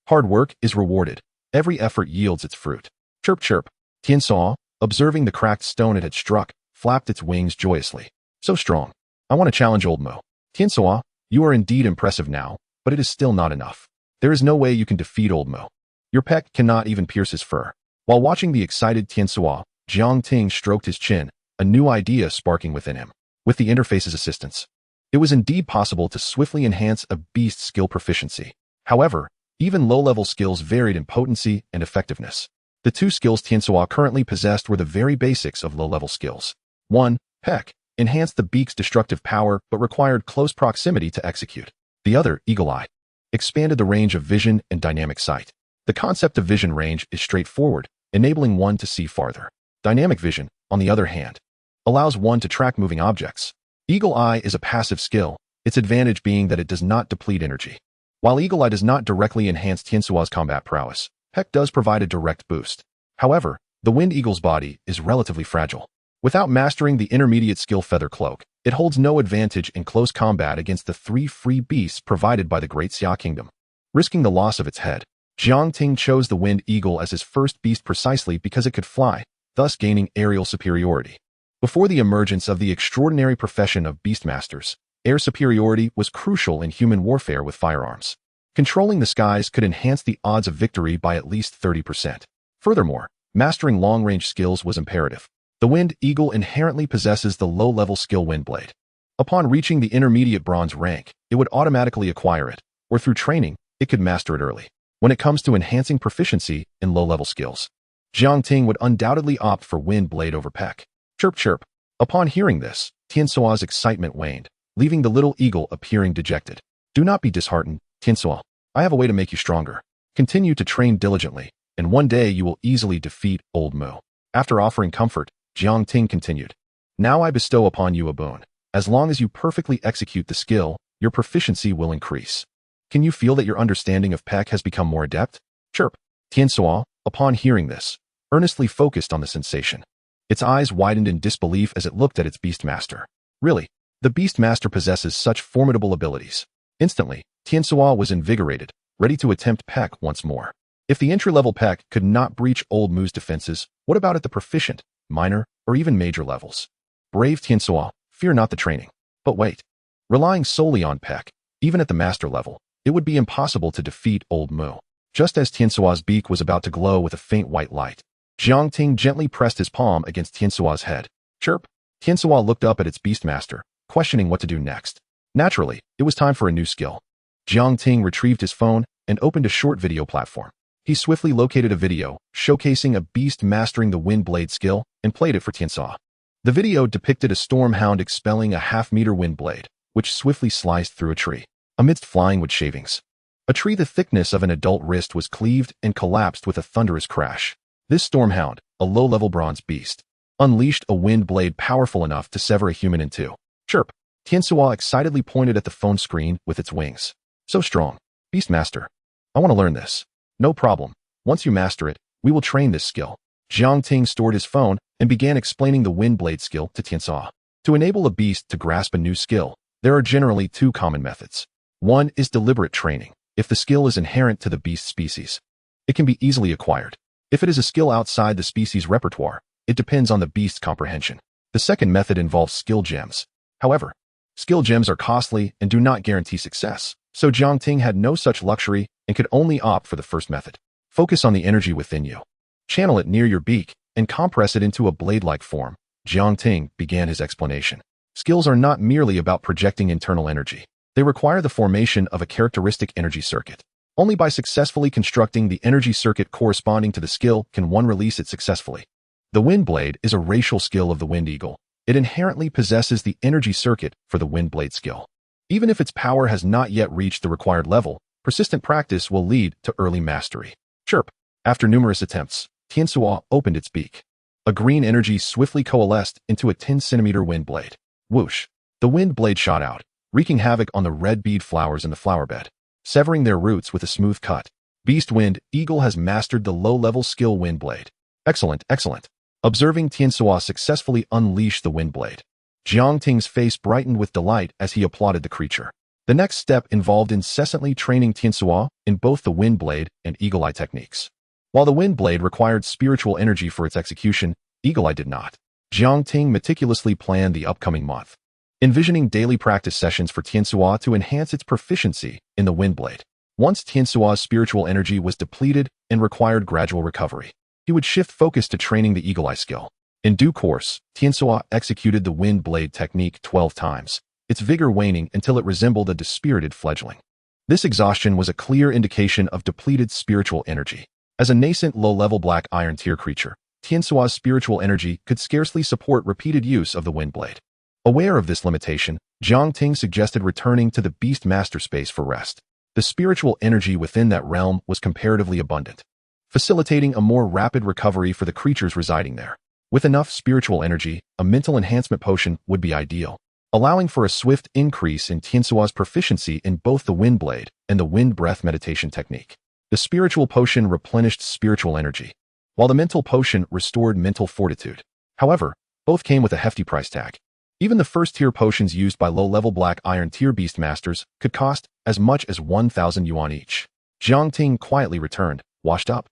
Hard work is rewarded. Every effort yields its fruit. Chirp chirp. Tiansua, observing the cracked stone it had struck, flapped its wings joyously. So strong. I want to challenge old Mo. Tiansua, you are indeed impressive now, but it is still not enough. There is no way you can defeat old Mo. Your peck cannot even pierce his fur. While watching the excited Tiansua, Jiang Ting stroked his chin, a new idea sparking within him. With the interface's assistance, it was indeed possible to swiftly enhance a beast's skill proficiency. However, even low-level skills varied in potency and effectiveness. The two skills Tiansua currently possessed were the very basics of low-level skills. 1. Peck enhanced the beak's destructive power but required close proximity to execute. The other, Eagle Eye, expanded the range of vision and dynamic sight. The concept of vision range is straightforward, enabling one to see farther. Dynamic vision, on the other hand, allows one to track moving objects. Eagle Eye is a passive skill, its advantage being that it does not deplete energy. While Eagle Eye does not directly enhance Tiansua's combat prowess, Peck does provide a direct boost. However, the Wind Eagle's body is relatively fragile. Without mastering the intermediate skill Feather Cloak, it holds no advantage in close combat against the 3 free beasts provided by the Great Xia Kingdom. Risking the loss of its head, Jiang Ting chose the Wind Eagle as his first beast precisely because it could fly, thus gaining aerial superiority. Before the emergence of the extraordinary profession of Beastmasters, air superiority was crucial in human warfare with firearms. Controlling the skies could enhance the odds of victory by at least 30%. Furthermore, mastering long-range skills was imperative. The Wind Eagle inherently possesses the low-level skill Windblade. Upon reaching the intermediate bronze rank, it would automatically acquire it, or through training, it could master it early. When it comes to enhancing proficiency in low-level skills, Jiang Ting would undoubtedly opt for Windblade over Peck. Chirp chirp. Upon hearing this, Tiansua's excitement waned, leaving the little eagle appearing dejected. Do not be disheartened, Tiansua. I have a way to make you stronger. Continue to train diligently, and one day you will easily defeat old Mu. After offering comfort, Jiang Ting continued. Now I bestow upon you a boon. As long as you perfectly execute the skill, your proficiency will increase. Can you feel that your understanding of Peck has become more adept? Chirp. Tiansua, upon hearing this, earnestly focused on the sensation. Its eyes widened in disbelief as it looked at its Beastmaster. Really, the Beastmaster possesses such formidable abilities. Instantly, Tiansua was invigorated, ready to attempt Peck once more. If the entry-level Peck could not breach old Mu's defenses, what about at the proficient, minor, or even major levels? Brave Tiansua, fear not the training. But wait. Relying solely on Peck, even at the master level, it would be impossible to defeat old Mu. Just as Tiansua's beak was about to glow with a faint white light, Jiang Ting gently pressed his palm against Tiansua's head. Chirp. Tiansua looked up at its Beastmaster, questioning what to do next. Naturally, it was time for a new skill. Jiang Ting retrieved his phone and opened a short video platform. He swiftly located a video, showcasing a beast mastering the Windblade skill, and played it for Tiansua. The video depicted a storm hound expelling a half-meter Windblade, which swiftly sliced through a tree. Amidst flying wood shavings, a tree the thickness of an adult wrist was cleaved and collapsed with a thunderous crash. This stormhound, a low-level bronze beast, unleashed a wind blade powerful enough to sever a human in two. Chirp. Tiansua excitedly pointed at the phone screen with its wings. So strong. Beastmaster. I want to learn this. No problem. Once you master it, we will train this skill. Jiang Ting stored his phone and began explaining the wind blade skill to Tiansua. To enable a beast to grasp a new skill, there are generally 2 common methods. One is deliberate training. If the skill is inherent to the beast species, it can be easily acquired. If it is a skill outside the species' repertoire, it depends on the beast's comprehension. The second method involves skill gems. However, skill gems are costly and do not guarantee success, so Jiang Ting had no such luxury and could only opt for the first method. Focus on the energy within you. Channel it near your beak and compress it into a blade-like form. Jiang Ting began his explanation. Skills are not merely about projecting internal energy. They require the formation of a characteristic energy circuit. Only by successfully constructing the energy circuit corresponding to the skill can one release it successfully. The Wind Blade is a racial skill of the Wind Eagle. It inherently possesses the energy circuit for the Wind Blade skill. Even if its power has not yet reached the required level, persistent practice will lead to early mastery. Chirp. After numerous attempts, Tiansua opened its beak. A green energy swiftly coalesced into a 10-centimeter wind blade. Whoosh! The wind blade shot out, wreaking havoc on the red bead flowers in the flower bed, severing their roots with a smooth cut. Beast Wind Eagle has mastered the low-level skill wind blade. Excellent, excellent. Observing Tianxua successfully unleash the wind blade, Jiang Ting's face brightened with delight as he applauded the creature. The next step involved incessantly training Tianxua in both the wind blade and eagle eye techniques. While the wind blade required spiritual energy for its execution, eagle eye did not. Jiang Ting meticulously planned the upcoming month, envisioning daily practice sessions for Tianxua to enhance its proficiency in the wind blade. Once Tianxua's spiritual energy was depleted and required gradual recovery, he would shift focus to training the eagle eye skill. In due course, Tianxua executed the wind blade technique 12 times, its vigor waning until it resembled a dispirited fledgling. This exhaustion was a clear indication of depleted spiritual energy. As a nascent low-level black iron tier creature, Tianxua's spiritual energy could scarcely support repeated use of the wind blade. Aware of this limitation, Jiang Ting suggested returning to the Beast Master space for rest. The spiritual energy within that realm was comparatively abundant, facilitating a more rapid recovery for the creatures residing there. With enough spiritual energy, a mental enhancement potion would be ideal, allowing for a swift increase in Tianxua's proficiency in both the wind blade and the wind breath meditation technique. The spiritual potion replenished spiritual energy, while the mental potion restored mental fortitude. However, both came with a hefty price tag. Even the first-tier potions used by low-level black iron tier beast masters could cost as much as 1,000 yuan each. Jiang Ting quietly returned, washed up,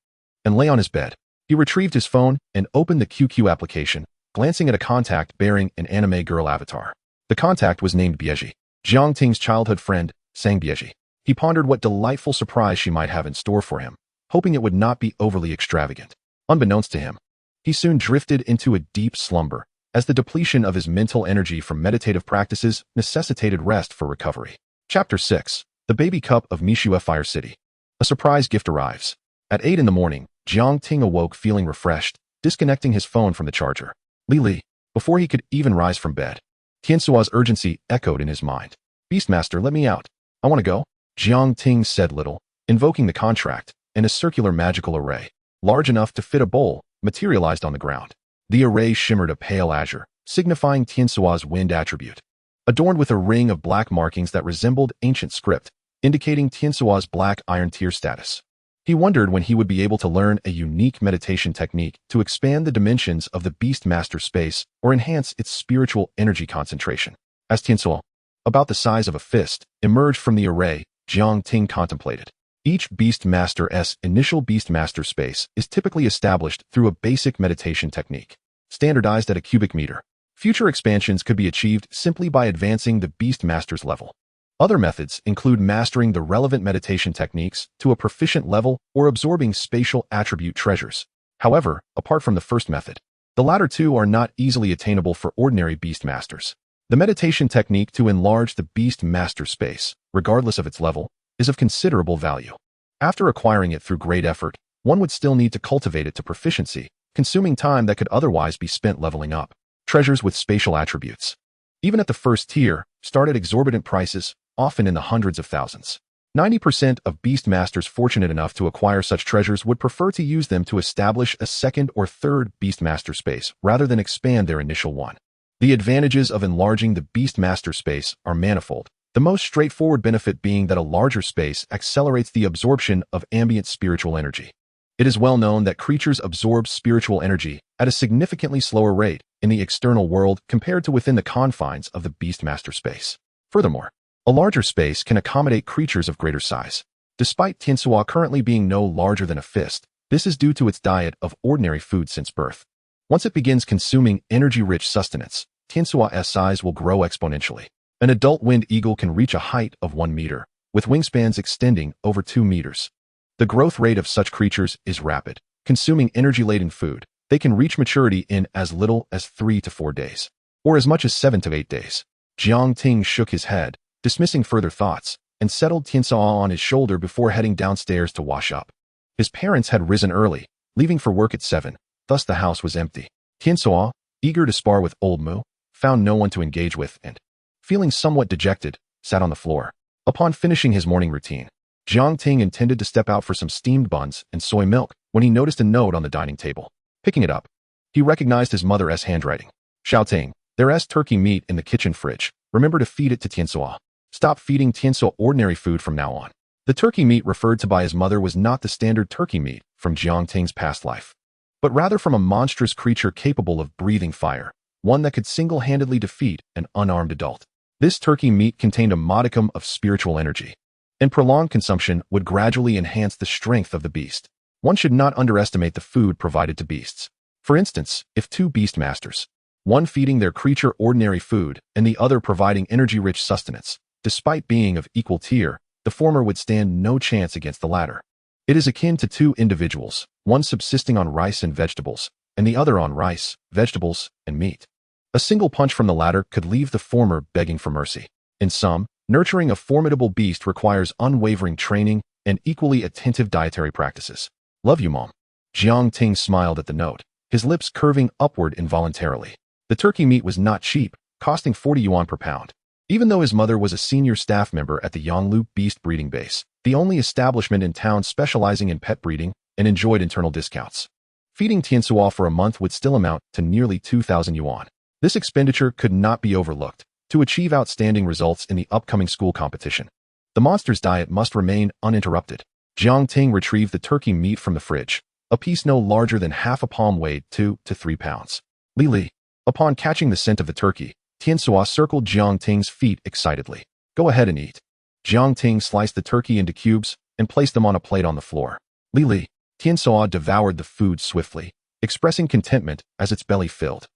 and lay on his bed. He retrieved his phone and opened the QQ application, glancing at a contact bearing an anime girl avatar. The contact was named Bieji, Jiang Ting's childhood friend, Sang Bieji. He pondered what delightful surprise she might have in store for him, hoping it would not be overly extravagant. Unbeknownst to him, he soon drifted into a deep slumber, as the depletion of his mental energy from meditative practices necessitated rest for recovery. Chapter 6. The Baby Cup of Mishua Fire City. A surprise gift arrives. At 8 in the morning, Jiang Ting awoke feeling refreshed, disconnecting his phone from the charger. Li. Before he could even rise from bed, Tianxua's urgency echoed in his mind. Beastmaster, let me out. I want to go. Jiang Ting said little, invoking the contract, and a circular magical array, large enough to fit a bowl, materialized on the ground. The array shimmered a pale azure, signifying Tianxua's wind attribute, adorned with a ring of black markings that resembled ancient script, indicating Tianxua's black iron tier status. He wondered when he would be able to learn a unique meditation technique to expand the dimensions of the Beast Master space or enhance its spiritual energy concentration. As Tianxua, about the size of a fist, emerged from the array, Jiang Ting contemplated. Each Beast Master's initial Beast Master space is typically established through a basic meditation technique, standardized at a cubic meter. Future expansions could be achieved simply by advancing the Beast Master's level. Other methods include mastering the relevant meditation techniques to a proficient level or absorbing spatial attribute treasures. However, apart from the first method, the latter two are not easily attainable for ordinary Beast Masters. The meditation technique to enlarge the Beast Master space, regardless of its level, is of considerable value. After acquiring it through great effort, one would still need to cultivate it to proficiency, consuming time that could otherwise be spent leveling up. Treasures with spatial attributes, even at the first tier, start at exorbitant prices, often in the hundreds of thousands. 90% of Beast Masters fortunate enough to acquire such treasures would prefer to use them to establish a second or third Beast Master space rather than expand their initial one. The advantages of enlarging the Beast Master space are manifold, the most straightforward benefit being that a larger space accelerates the absorption of ambient spiritual energy. It is well known that creatures absorb spiritual energy at a significantly slower rate in the external world compared to within the confines of the Beast Master space. Furthermore, a larger space can accommodate creatures of greater size. Despite Tianxua currently being no larger than a fist, this is due to its diet of ordinary food since birth. Once it begins consuming energy-rich sustenance, Tianxua's size will grow exponentially. An adult wind eagle can reach a height of 1 meter, with wingspans extending over 2 meters. The growth rate of such creatures is rapid. Consuming energy-laden food, they can reach maturity in as little as 3 to 4 days, or as much as 7 to 8 days. Jiang Ting shook his head, dismissing further thoughts, and settled Tianxua on his shoulder before heading downstairs to wash up. His parents had risen early, leaving for work at 7, thus the house was empty. Tianxua, eager to spar with old Mu, found no one to engage with and, feeling somewhat dejected, sat on the floor. Upon finishing his morning routine, Jiang Ting intended to step out for some steamed buns and soy milk when he noticed a note on the dining table. Picking it up, He recognized his mother's handwriting. Shouting, "There's turkey meat in the kitchen fridge. Remember to feed it to Tiansuo. Stop feeding Tiansuo ordinary food from now on." The turkey meat referred to by his mother was not the standard turkey meat from Jiang Ting's past life, but rather from a monstrous creature capable of breathing fire, one that could single-handedly defeat an unarmed adult. This turkey meat contained a modicum of spiritual energy, and prolonged consumption would gradually enhance the strength of the beast. One should not underestimate the food provided to beasts. For instance, if two beast masters, one feeding their creature ordinary food and the other providing energy-rich sustenance, despite being of equal tier, the former would stand no chance against the latter. It is akin to two individuals, one subsisting on rice and vegetables, and the other on rice, vegetables, and meat. A single punch from the latter could leave the former begging for mercy. In sum, nurturing a formidable beast requires unwavering training and equally attentive dietary practices. Love you, Mom. Jiang Ting smiled at the note, his lips curving upward involuntarily. The turkey meat was not cheap, costing 40 yuan per pound. Even though his mother was a senior staff member at the Yonglu Beast Breeding Base, the only establishment in town specializing in pet breeding, and enjoyed internal discounts. Feeding Tiansuo for a month would still amount to nearly 2,000 yuan. This expenditure could not be overlooked to achieve outstanding results in the upcoming school competition. The monster's diet must remain uninterrupted. Jiang Ting retrieved the turkey meat from the fridge. A piece no larger than half a palm weighed 2 to 3 pounds. Li. Upon catching the scent of the turkey, Tiansuo circled Jiang Ting's feet excitedly. Go ahead and eat. Jiang Ting sliced the turkey into cubes and placed them on a plate on the floor. Li. Tiansuo devoured the food swiftly, expressing contentment as its belly filled.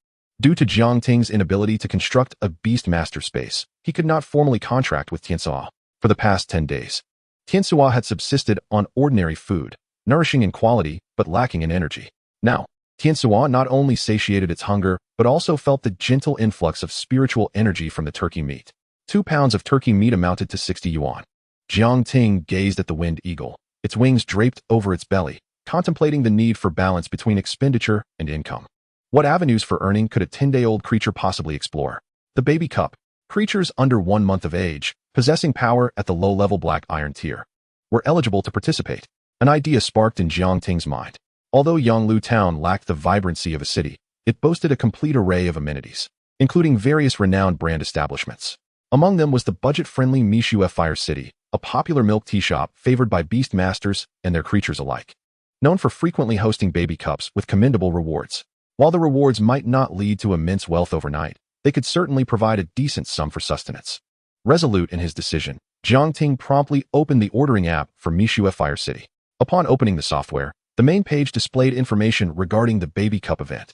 Due to Jiang Ting's inability to construct a beast master space, he could not formally contract with Tiansuo. For the past 10 days, Tiansuo had subsisted on ordinary food, nourishing in quality but lacking in energy. Now, Tiansuo not only satiated its hunger, but also felt the gentle influx of spiritual energy from the turkey meat. 2 pounds of turkey meat amounted to 60 yuan. Jiang Ting gazed at the winged eagle, its wings draped over its belly, contemplating the need for balance between expenditure and income. What avenues for earning could a 10-day-old creature possibly explore? The baby cup. Creatures under 1 month of age, possessing power at the low-level black iron tier, were eligible to participate. An idea sparked in Jiang Ting's mind. Although Yonglu Town lacked the vibrancy of a city, it boasted a complete array of amenities, including various renowned brand establishments. Among them was the budget-friendly Mishue Fire City, a popular milk tea shop favored by beast masters and their creatures alike. Known for frequently hosting baby cups with commendable rewards. While the rewards might not lead to immense wealth overnight, they could certainly provide a decent sum for sustenance. Resolute in his decision, Jiang Ting promptly opened the ordering app for Mishue Fire City. Upon opening the software, the main page displayed information regarding the baby cup event.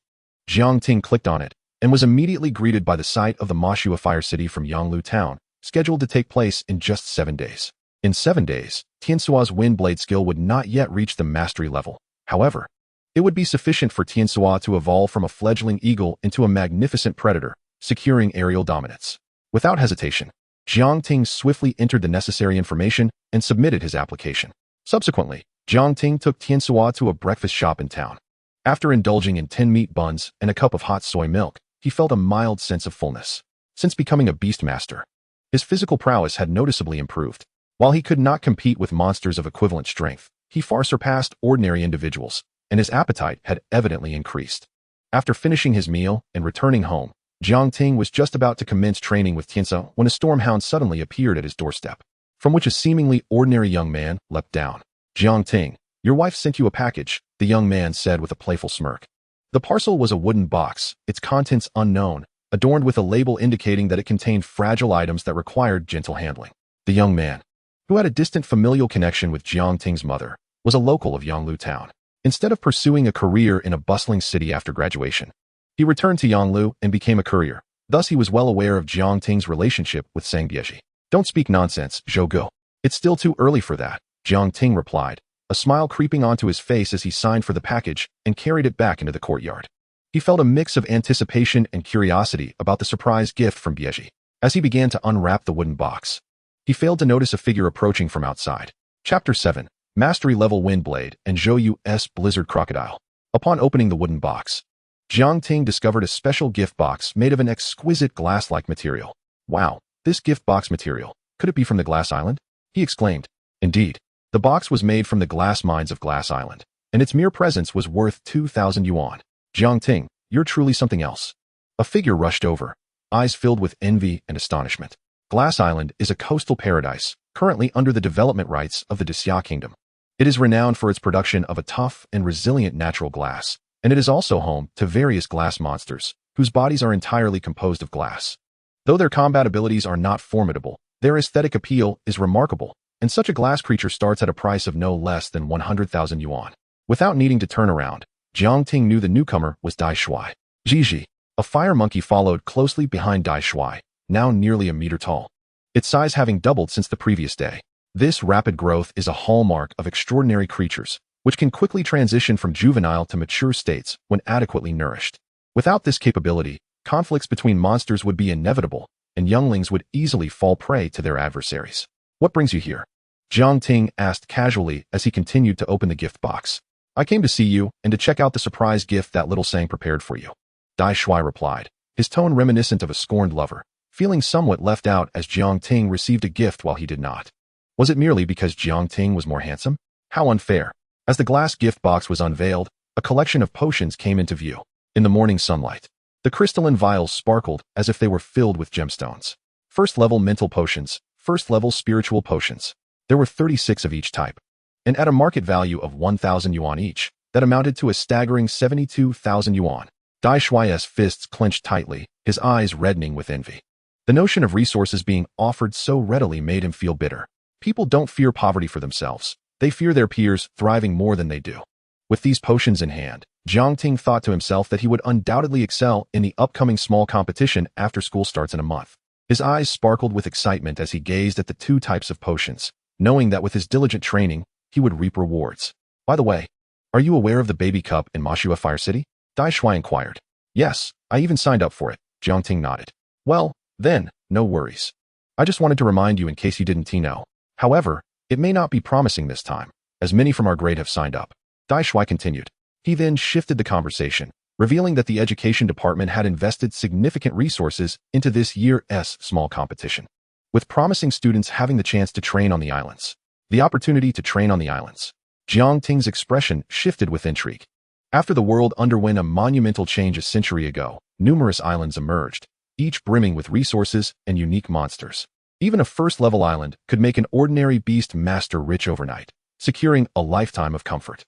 Jiang Ting clicked on it and was immediately greeted by the sight of the Mishue Fire City from Yonglu Town, scheduled to take place in just 7 days. In 7 days, Tiansuo's wind blade skill would not yet reach the mastery level. However, it would be sufficient for Tiansuo to evolve from a fledgling eagle into a magnificent predator, securing aerial dominance. Without hesitation, Jiang Ting swiftly entered the necessary information and submitted his application. Subsequently, Jiang Ting took Tiansuo to a breakfast shop in town. After indulging in 10 meat buns and a cup of hot soy milk, he felt a mild sense of fullness. Since becoming a beast master, his physical prowess had noticeably improved. While he could not compete with monsters of equivalent strength, he far surpassed ordinary individuals, and his appetite had evidently increased. After finishing his meal and returning home, Jiang Ting was just about to commence training with Tiansuo when a stormhound suddenly appeared at his doorstep, from which a seemingly ordinary young man leapt down. Jiang Ting, your wife sent you a package, the young man said with a playful smirk. The parcel was a wooden box, its contents unknown, adorned with a label indicating that it contained fragile items that required gentle handling. The young man, who had a distant familial connection with Jiang Ting's mother, was a local of Yonglu Town. Instead of pursuing a career in a bustling city after graduation, he returned to Yonglu and became a courier. Thus he was well aware of Jiang Ting's relationship with Sang Bieji. Don't speak nonsense, Zhou Gu. It's still too early for that, Jiang Ting replied, a smile creeping onto his face as he signed for the package and carried it back into the courtyard. He felt a mix of anticipation and curiosity about the surprise gift from Bieji. As he began to unwrap the wooden box, he failed to notice a figure approaching from outside. Chapter 7. Mastery Level Wind Blade and Zhou Yu's Blizzard Crocodile. Upon opening the wooden box, Jiang Ting discovered a special gift box made of an exquisite glass-like material. Wow, this gift box material, could it be from the Glass Island? He exclaimed. Indeed, the box was made from the glass mines of Glass Island, and its mere presence was worth 2,000 yuan. Jiang Ting, You're truly something else. A figure rushed over, eyes filled with envy and astonishment. Glass Island is a coastal paradise, currently under the development rights of the Xia Kingdom. It is renowned for its production of a tough and resilient natural glass, and it is also home to various glass monsters, whose bodies are entirely composed of glass. Though their combat abilities are not formidable, their aesthetic appeal is remarkable, and such a glass creature starts at a price of no less than 100,000 yuan. Without needing to turn around, Jiang Ting knew the newcomer was Dai Shui. Jiji, a fire monkey, followed closely behind Dai Shui, now nearly a meter tall, its size having doubled since the previous day. This rapid growth is a hallmark of extraordinary creatures, which can quickly transition from juvenile to mature states when adequately nourished. Without this capability, conflicts between monsters would be inevitable, and younglings would easily fall prey to their adversaries. What brings you here? Jiang Ting asked casually as he continued to open the gift box. I came to see you and to check out the surprise gift that little Sang prepared for you. Dai Shui replied, his tone reminiscent of a scorned lover, feeling somewhat left out as Jiang Ting received a gift while he did not. Was it merely because Jiang Ting was more handsome? How unfair. As the glass gift box was unveiled, a collection of potions came into view. In the morning sunlight, the crystalline vials sparkled as if they were filled with gemstones. First-level mental potions, first-level spiritual potions. There were 36 of each type, and at a market value of 1,000 yuan each, that amounted to a staggering 72,000 yuan. Dai Shui's fists clenched tightly, his eyes reddening with envy. The notion of resources being offered so readily made him feel bitter. People don't fear poverty for themselves. They fear their peers thriving more than they do. With these potions in hand, Jiang Ting thought to himself that he would undoubtedly excel in the upcoming small competition after school starts in a month. His eyes sparkled with excitement as he gazed at the two types of potions, knowing that with his diligent training, he would reap rewards. By the way, are you aware of the baby cup in Mashua Fire City? Dai Shui inquired. Yes, I even signed up for it. Jiang Ting nodded. Well, then, no worries. I just wanted to remind you in case you didn't know. However, it may not be promising this time, as many from our grade have signed up. Dai Shui continued. He then shifted the conversation, revealing that the education department had invested significant resources into this year's small competition, with promising students having the chance to train on the islands. The opportunity to train on the islands. Jiang Ting's expression shifted with intrigue. After the world underwent a monumental change a century ago, numerous islands emerged, each brimming with resources and unique monsters. Even a first-level island could make an ordinary beast master rich overnight, securing a lifetime of comfort.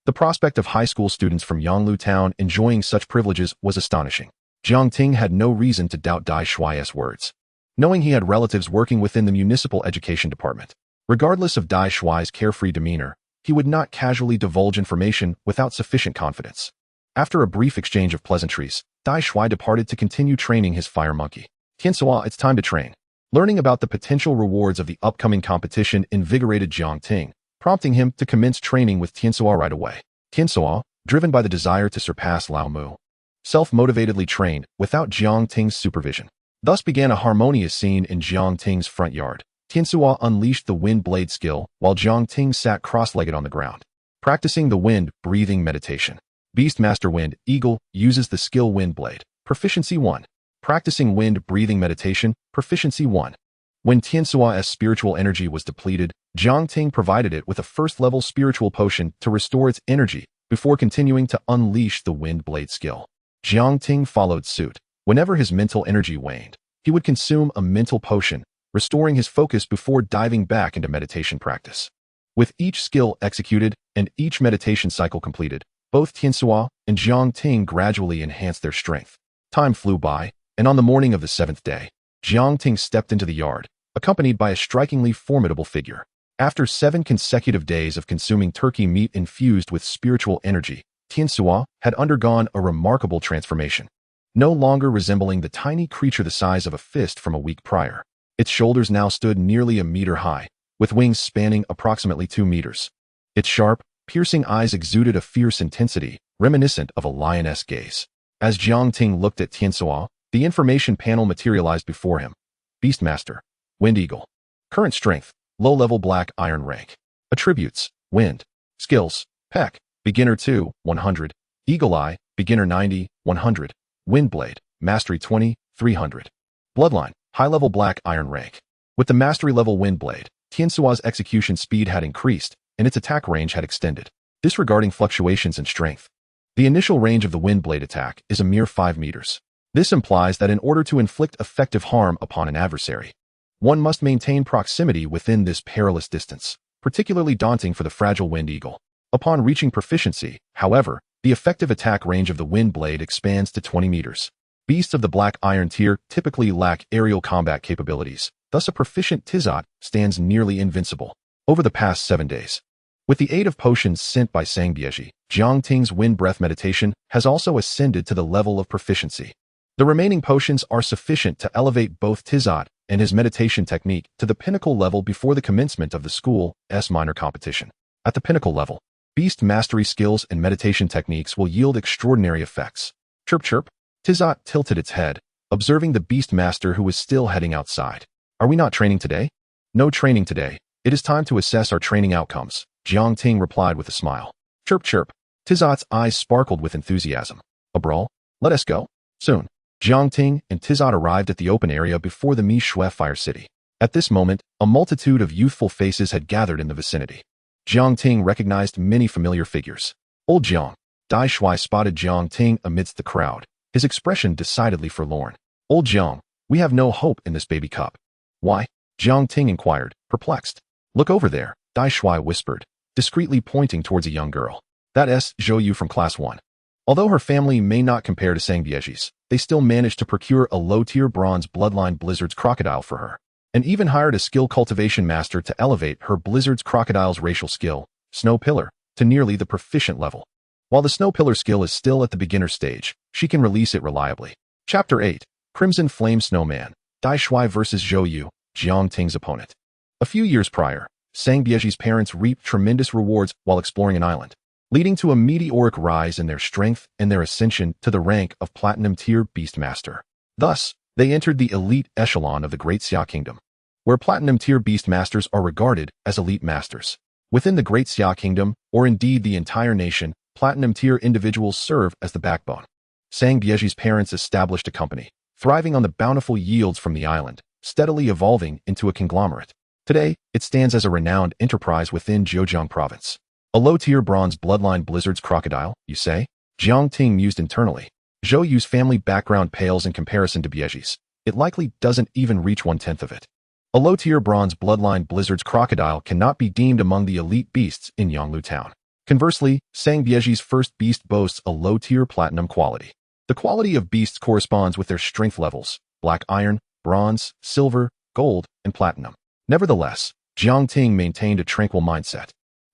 The prospect of high school students from Yanglu Town enjoying such privileges was astonishing. Jiang Ting had no reason to doubt Dai Shui's words, knowing he had relatives working within the municipal education department. Regardless of Dai Shui's carefree demeanor, he would not casually divulge information without sufficient confidence. After a brief exchange of pleasantries, Dai Shui departed to continue training his fire monkey. Tiansuo, it's time to train. Learning about the potential rewards of the upcoming competition invigorated Jiang Ting, prompting him to commence training with Tiansuo right away. Tiansuo, driven by the desire to surpass Lao Mu, self-motivatedly trained without Jiang Ting's supervision. Thus began a harmonious scene in Jiang Ting's front yard. Tiansuo unleashed the wind blade skill while Jiang Ting sat cross-legged on the ground, practicing the wind breathing meditation. Beastmaster Wind Eagle uses the skill Wind Blade. Proficiency 1. Practicing wind breathing meditation. Proficiency 1. When Tiansuo's spiritual energy was depleted, Jiang Ting provided it with a first-level spiritual potion to restore its energy before continuing to unleash the Wind Blade skill. Jiang Ting followed suit. Whenever his mental energy waned, he would consume a mental potion, restoring his focus before diving back into meditation practice. With each skill executed and each meditation cycle completed, both Tiansuo and Jiang Ting gradually enhanced their strength. Time flew by, and on the morning of the 7th day, Jiang Ting stepped into the yard, accompanied by a strikingly formidable figure. After 7 consecutive days of consuming turkey meat infused with spiritual energy, Tiansuo had undergone a remarkable transformation. No longer resembling the tiny creature the size of a fist from a week prior, its shoulders now stood nearly a meter high, with wings spanning approximately 2 meters. Its sharp, piercing eyes exuded a fierce intensity, reminiscent of a lioness gaze. As Jiang Ting looked at Tiansuo, the information panel materialized before him. Beastmaster, Wind Eagle. Current strength, low-level black iron rank. Attributes, Wind. Skills, Peck, Beginner 2, 100. Eagle Eye, Beginner 90, 100. Windblade, Mastery 20, 300. Bloodline, high-level black iron rank. With the mastery-level Windblade, Tiansuo's execution speed had increased, and its attack range had extended, disregarding fluctuations in strength. The initial range of the wind blade attack is a mere 5 meters. This implies that in order to inflict effective harm upon an adversary, one must maintain proximity within this perilous distance, particularly daunting for the fragile wind eagle. Upon reaching proficiency, however, the effective attack range of the wind blade expands to 20 meters. Beasts of the Black Iron tier typically lack aerial combat capabilities, thus a proficient Tizot stands nearly invincible. Over the past 7 days, with the aid of potions sent by Sangbyeji, Jiang Ting's wind breath meditation has also ascended to the level of proficiency. The remaining potions are sufficient to elevate both Tizot and his meditation technique to the pinnacle level before the commencement of the school's minor competition. At the pinnacle level, beast mastery skills and meditation techniques will yield extraordinary effects. Chirp chirp. Tizot tilted its head, observing the beast master who was still heading outside. Are we not training today? No training today. It is time to assess our training outcomes, Jiang Ting replied with a smile. Chirp chirp. Tizot's eyes sparkled with enthusiasm. A brawl? Let us go. Soon, Jiang Ting and Tizot arrived at the open area before the Mi Shui Fire City. At this moment, a multitude of youthful faces had gathered in the vicinity. Jiang Ting recognized many familiar figures. Old Jiang. Dai Shui spotted Jiang Ting amidst the crowd, his expression decidedly forlorn. Old Jiang, we have no hope in this baby cup. Why? Jiang Ting inquired, perplexed. Look over there, Dai Shui whispered, discreetly pointing towards a young girl. That's Zhou Yu from Class 1. Although her family may not compare to Sangbyeji's, they still managed to procure a low-tier bronze bloodline Blizzard's crocodile for her, and even hired a skill cultivation master to elevate her Blizzard's crocodile's racial skill, Snow Pillar, to nearly the proficient level. While the Snow Pillar skill is still at the beginner stage, she can release it reliably. Chapter 8. Crimson Flame Snowman, Dai Shui vs. Zhou Yu, Jiang Ting's opponent. A few years prior, Sangbyeji's parents reaped tremendous rewards while exploring an island, leading to a meteoric rise in their strength and their ascension to the rank of Platinum-tier Beastmaster. Thus, they entered the elite echelon of the Great Xia Kingdom, where Platinum-tier Beastmasters are regarded as elite masters. Within the Great Xia Kingdom, or indeed the entire nation, Platinum-tier individuals serve as the backbone. Sangbyeji's parents established a company, thriving on the bountiful yields from the island, steadily evolving into a conglomerate. Today, it stands as a renowned enterprise within Zhejiang province. A low-tier bronze bloodline Blizzard's crocodile, you say? Jiang Ting mused internally. Zhou Yu's family background pales in comparison to Bieji's. It likely doesn't even reach 1/10 of it. A low-tier bronze bloodline Blizzard's crocodile cannot be deemed among the elite beasts in Yonglu Town. Conversely, Sangbyeji's first beast boasts a low-tier platinum quality. The quality of beasts corresponds with their strength levels: black iron, bronze, silver, gold, and platinum. Nevertheless, Jiang Ting maintained a tranquil mindset.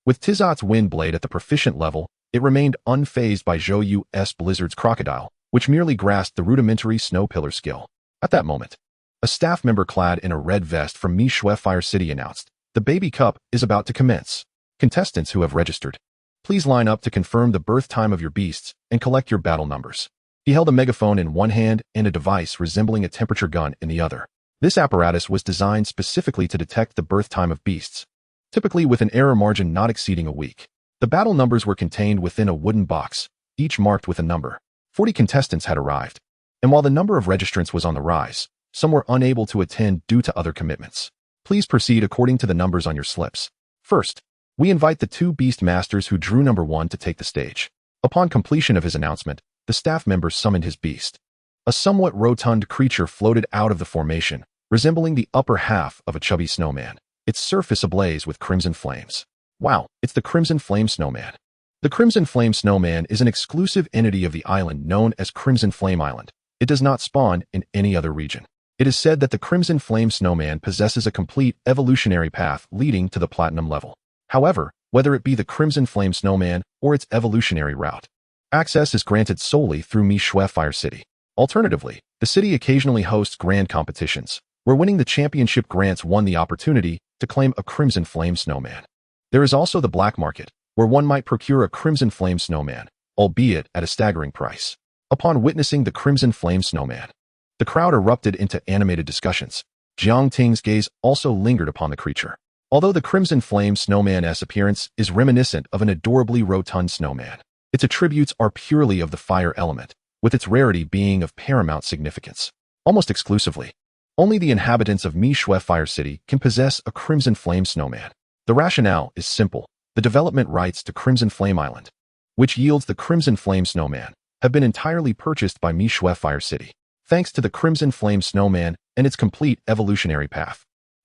With Tizot's wind blade at the proficient level, it remained unfazed by Zhou Yu's Blizzard's crocodile, which merely grasped the rudimentary Snow Pillar skill. At that moment, a staff member clad in a red vest from Mi Shui Fire City announced, "The Baby Cup is about to commence. Contestants who have registered, please line up to confirm the birth time of your beasts and collect your battle numbers." He held a megaphone in one hand and a device resembling a temperature gun in the other. This apparatus was designed specifically to detect the birth time of beasts, typically with an error margin not exceeding a week. The battle numbers were contained within a wooden box, each marked with a number. 40 contestants had arrived, and while the number of registrants was on the rise, some were unable to attend due to other commitments. Please proceed according to the numbers on your slips. First, we invite the 2 beast masters who drew number 1 to take the stage. Upon completion of his announcement, the staff member summoned his beast. A somewhat rotund creature floated out of the formation, resembling the upper half of a chubby snowman, its surface ablaze with crimson flames. Wow, it's the Crimson Flame Snowman. The Crimson Flame Snowman is an exclusive entity of the island known as Crimson Flame Island. It does not spawn in any other region. It is said that the Crimson Flame Snowman possesses a complete evolutionary path leading to the platinum level. However, whether it be the Crimson Flame Snowman or its evolutionary route, access is granted solely through Mi Shui Fire City. Alternatively, the city occasionally hosts grand competitions, where winning the championship grants one the opportunity to claim a Crimson Flame Snowman. There is also the black market, where one might procure a Crimson Flame Snowman, albeit at a staggering price. Upon witnessing the Crimson Flame Snowman, the crowd erupted into animated discussions. Jiang Ting's gaze also lingered upon the creature. Although the Crimson Flame Snowman's appearance is reminiscent of an adorably rotund snowman, its attributes are purely of the fire element, with its rarity being of paramount significance. Almost exclusively, only the inhabitants of Mi Shui Fire City can possess a Crimson Flame Snowman. The rationale is simple: the development rights to Crimson Flame Island, which yields the Crimson Flame Snowman, have been entirely purchased by Mishwe Fire City. Thanks to the Crimson Flame Snowman and its complete evolutionary path,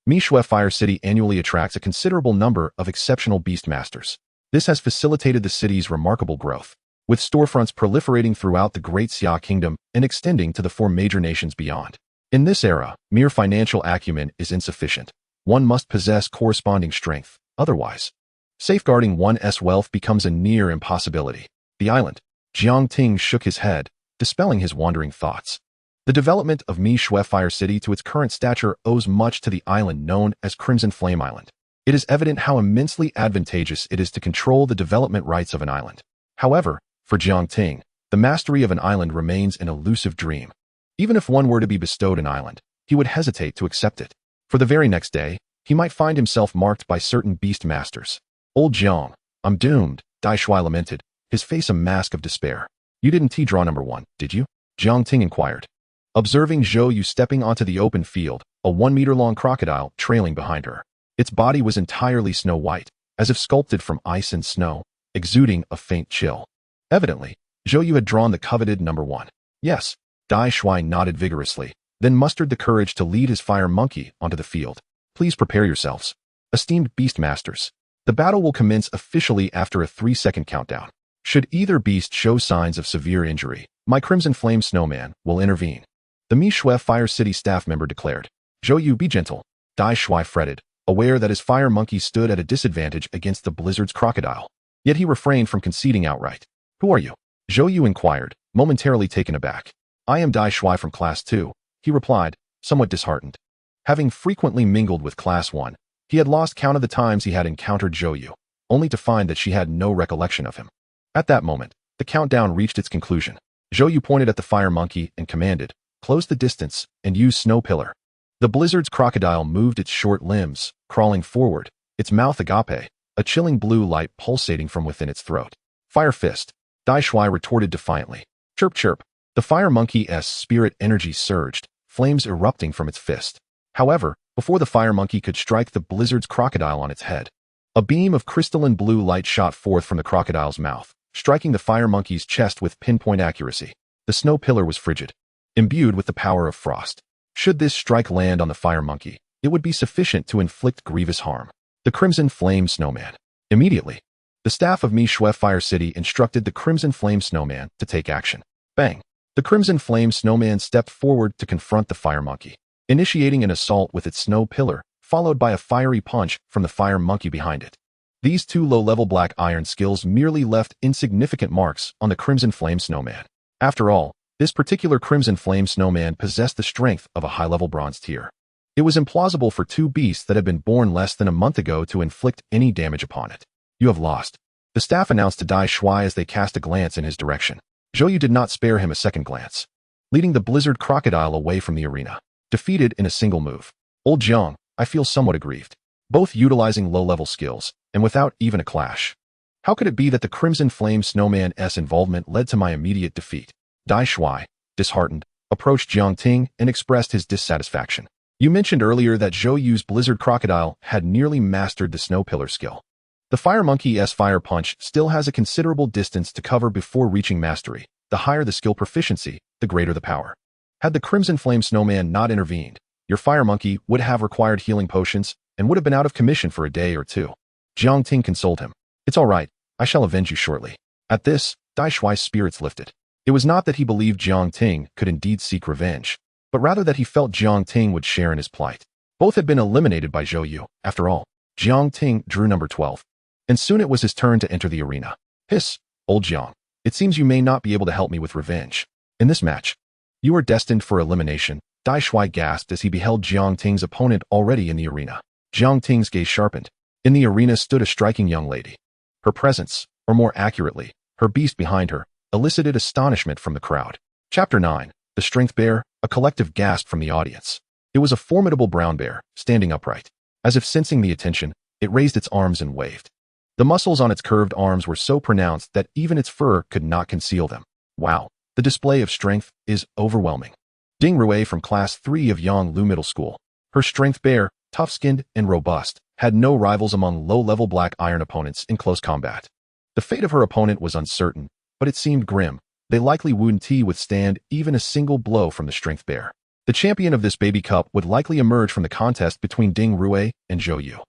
Mishwe Fire City annually attracts a considerable number of exceptional beastmasters. This has facilitated the city's remarkable growth, with storefronts proliferating throughout the Great Xia Kingdom and extending to the 4 major nations beyond. In this era, mere financial acumen is insufficient. One must possess corresponding strength, otherwise, safeguarding one's wealth becomes a near impossibility. The island. Jiang Ting shook his head, dispelling his wandering thoughts. The development of Mishwe Fire City to its current stature owes much to the island known as Crimson Flame Island. It is evident how immensely advantageous it is to control the development rights of an island. However, for Jiang Ting, the mastery of an island remains an elusive dream. Even if one were to be bestowed an island, he would hesitate to accept it. For the very next day, he might find himself marked by certain beast masters. Old Jiang, I'm doomed, Dai Shui lamented, his face a mask of despair. You didn't draw number 1, did you? Jiang Ting inquired. Observing Zhou Yu stepping onto the open field, a 1-meter-long crocodile trailing behind her. Its body was entirely snow-white, as if sculpted from ice and snow, exuding a faint chill. Evidently, Zhou Yu had drawn the coveted number 1. Yes. Dai Shui nodded vigorously, then mustered the courage to lead his fire monkey onto the field. Please prepare yourselves. Esteemed beastmasters, the battle will commence officially after a 3-second countdown. Should either beast show signs of severe injury, my Crimson Flame Snowman will intervene. The Mishwe Fire City staff member declared. Zhou Yu, be gentle. Dai Shui fretted, aware that his fire monkey stood at a disadvantage against the blizzard's crocodile. Yet he refrained from conceding outright. Who are you? Zhou Yu inquired, momentarily taken aback. I am Dai Shui from Class 2, he replied, somewhat disheartened. Having frequently mingled with Class 1, he had lost count of the times he had encountered Zhou Yu, only to find that she had no recollection of him. At that moment, the countdown reached its conclusion. Zhou Yu pointed at the fire monkey and commanded, close the distance and use snow pillar. The blizzard's crocodile moved its short limbs, crawling forward, its mouth agape, a chilling blue light pulsating from within its throat. Fire fist, Dai Shui retorted defiantly. Chirp chirp. The fire monkey's spirit energy surged, flames erupting from its fist. However, before the fire monkey could strike the blizzard's crocodile on its head, a beam of crystalline blue light shot forth from the crocodile's mouth, striking the fire monkey's chest with pinpoint accuracy. The snow pillar was frigid, imbued with the power of frost. Should this strike land on the fire monkey, it would be sufficient to inflict grievous harm. The Crimson Flame Snowman. Immediately, the staff of Mishwe Fire City instructed the Crimson Flame Snowman to take action. Bang! The Crimson Flame Snowman stepped forward to confront the fire monkey, initiating an assault with its snow pillar, followed by a fiery punch from the fire monkey behind it. These 2 low-level black iron skills merely left insignificant marks on the Crimson Flame Snowman. After all, this particular Crimson Flame Snowman possessed the strength of a high-level bronze tier. It was implausible for 2 beasts that had been born less than a month ago to inflict any damage upon it. You have lost, the staff announced to Dai Shui as they cast a glance in his direction. Zhou Yu did not spare him a second glance, leading the blizzard crocodile away from the arena, defeated in a single move. Old Jiang, I feel somewhat aggrieved. Both utilizing low-level skills, and without even a clash. How could it be that the Crimson Flame Snowman's involvement led to my immediate defeat? Dai Shui, disheartened, approached Jiang Ting and expressed his dissatisfaction. You mentioned earlier that Zhou Yu's blizzard crocodile had nearly mastered the snow pillar skill. The fire monkey's fire punch still has a considerable distance to cover before reaching mastery. The higher the skill proficiency, the greater the power. Had the Crimson Flame Snowman not intervened, your fire monkey would have required healing potions and would have been out of commission for a day or 2. Jiang Ting consoled him. It's all right, I shall avenge you shortly. At this, Dai Shui's spirits lifted. It was not that he believed Jiang Ting could indeed seek revenge, but rather that he felt Jiang Ting would share in his plight. Both had been eliminated by Zhou Yu, after all. Jiang Ting drew number 12. And soon it was his turn to enter the arena. Hiss, old Jiang. It seems you may not be able to help me with revenge. In this match, you are destined for elimination, Dai Shui gasped as he beheld Jiang Ting's opponent already in the arena. Jiang Ting's gaze sharpened. In the arena stood a striking young lady. Her presence, or more accurately, her beast behind her, elicited astonishment from the crowd. Chapter 9. The Strength Bear, a collective gasp from the audience. It was a formidable brown bear, standing upright. As if sensing the attention, it raised its arms and waved. The muscles on its curved arms were so pronounced that even its fur could not conceal them. Wow, the display of strength is overwhelming. Ding Rui from Class 3 of Yonglu Middle School. Her strength bear, tough-skinned and robust, had no rivals among low-level black iron opponents in close combat. The fate of her opponent was uncertain, but it seemed grim. They likely wouldn't withstand even a single blow from the strength bear. The champion of this baby cup would likely emerge from the contest between Ding Rue and Zhou Yu.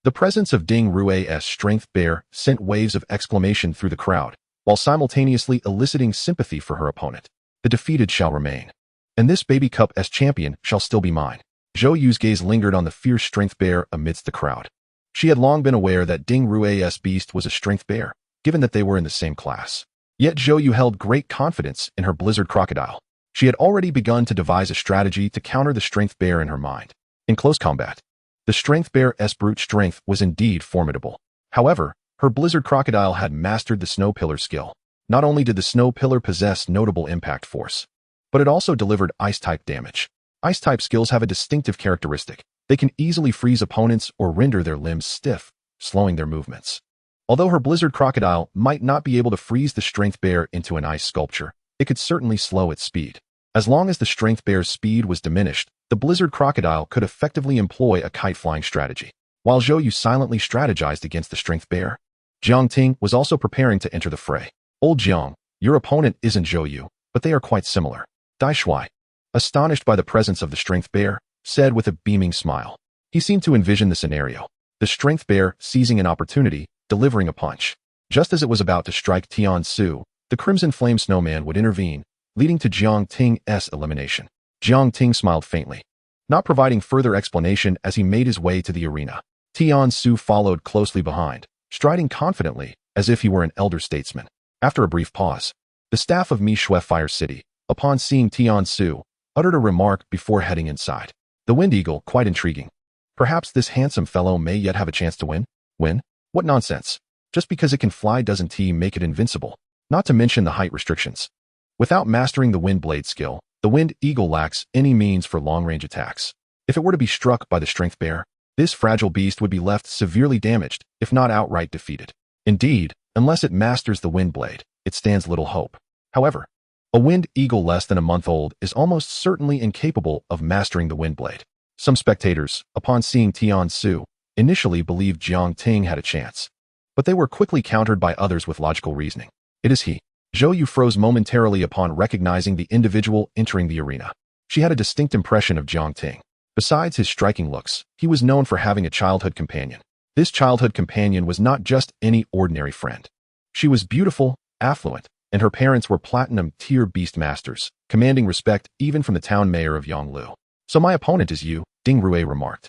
The presence of Ding Rue's strength bear sent waves of exclamation through the crowd, while simultaneously eliciting sympathy for her opponent. The defeated shall remain, and this baby cup's champion shall still be mine. Zhou Yu's gaze lingered on the fierce strength bear amidst the crowd. She had long been aware that Ding Rue's beast was a strength bear, given that they were in the same class. Yet Zhou Yu held great confidence in her blizzard crocodile. She had already begun to devise a strategy to counter the strength bear in her mind. In close combat, the strength bear's brute strength was indeed formidable. However, her blizzard crocodile had mastered the snow pillar skill. Not only did the snow pillar possess notable impact force, but it also delivered ice-type damage. Ice-type skills have a distinctive characteristic. They can easily freeze opponents or render their limbs stiff, slowing their movements. Although her blizzard crocodile might not be able to freeze the strength bear into an ice sculpture, it could certainly slow its speed. As long as the strength bear's speed was diminished, the blizzard crocodile could effectively employ a kite-flying strategy. While Zhou Yu silently strategized against the strength bear, Jiang Ting was also preparing to enter the fray. Old Jiang, your opponent isn't Zhou Yu, but they are quite similar. Dai Shuai, astonished by the presence of the strength bear, said with a beaming smile. He seemed to envision the scenario. The strength bear seizing an opportunity, delivering a punch. Just as it was about to strike Tian Su, the Crimson Flame Snowman would intervene, leading to Jiang Ting's elimination. Jiang Ting smiled faintly, not providing further explanation as he made his way to the arena. Tian Su followed closely behind, striding confidently, as if he were an elder statesman. After a brief pause, the staff of Mishue Fire City, upon seeing Tian Su, uttered a remark before heading inside. The Wind Eagle, quite intriguing. Perhaps this handsome fellow may yet have a chance to win? Win? What nonsense. Just because it can fly doesn't make it invincible. Not to mention the height restrictions. Without mastering the Wind Blade skill, the Wind Eagle lacks any means for long-range attacks. If it were to be struck by the strength bear, this fragile beast would be left severely damaged, if not outright defeated. Indeed, unless it masters the Wind Blade, it stands little hope. However, a Wind Eagle less than a month old is almost certainly incapable of mastering the Wind Blade. Some spectators, upon seeing Tian Su, initially believed Jiang Ting had a chance, but they were quickly countered by others with logical reasoning. It is he. Zhou Yu froze momentarily upon recognizing the individual entering the arena. She had a distinct impression of Jiang Ting. Besides his striking looks, he was known for having a childhood companion. This childhood companion was not just any ordinary friend. She was beautiful, affluent, and her parents were platinum-tier beast masters, commanding respect even from the town mayor of Yonglu. So my opponent is you, Ding Rue remarked,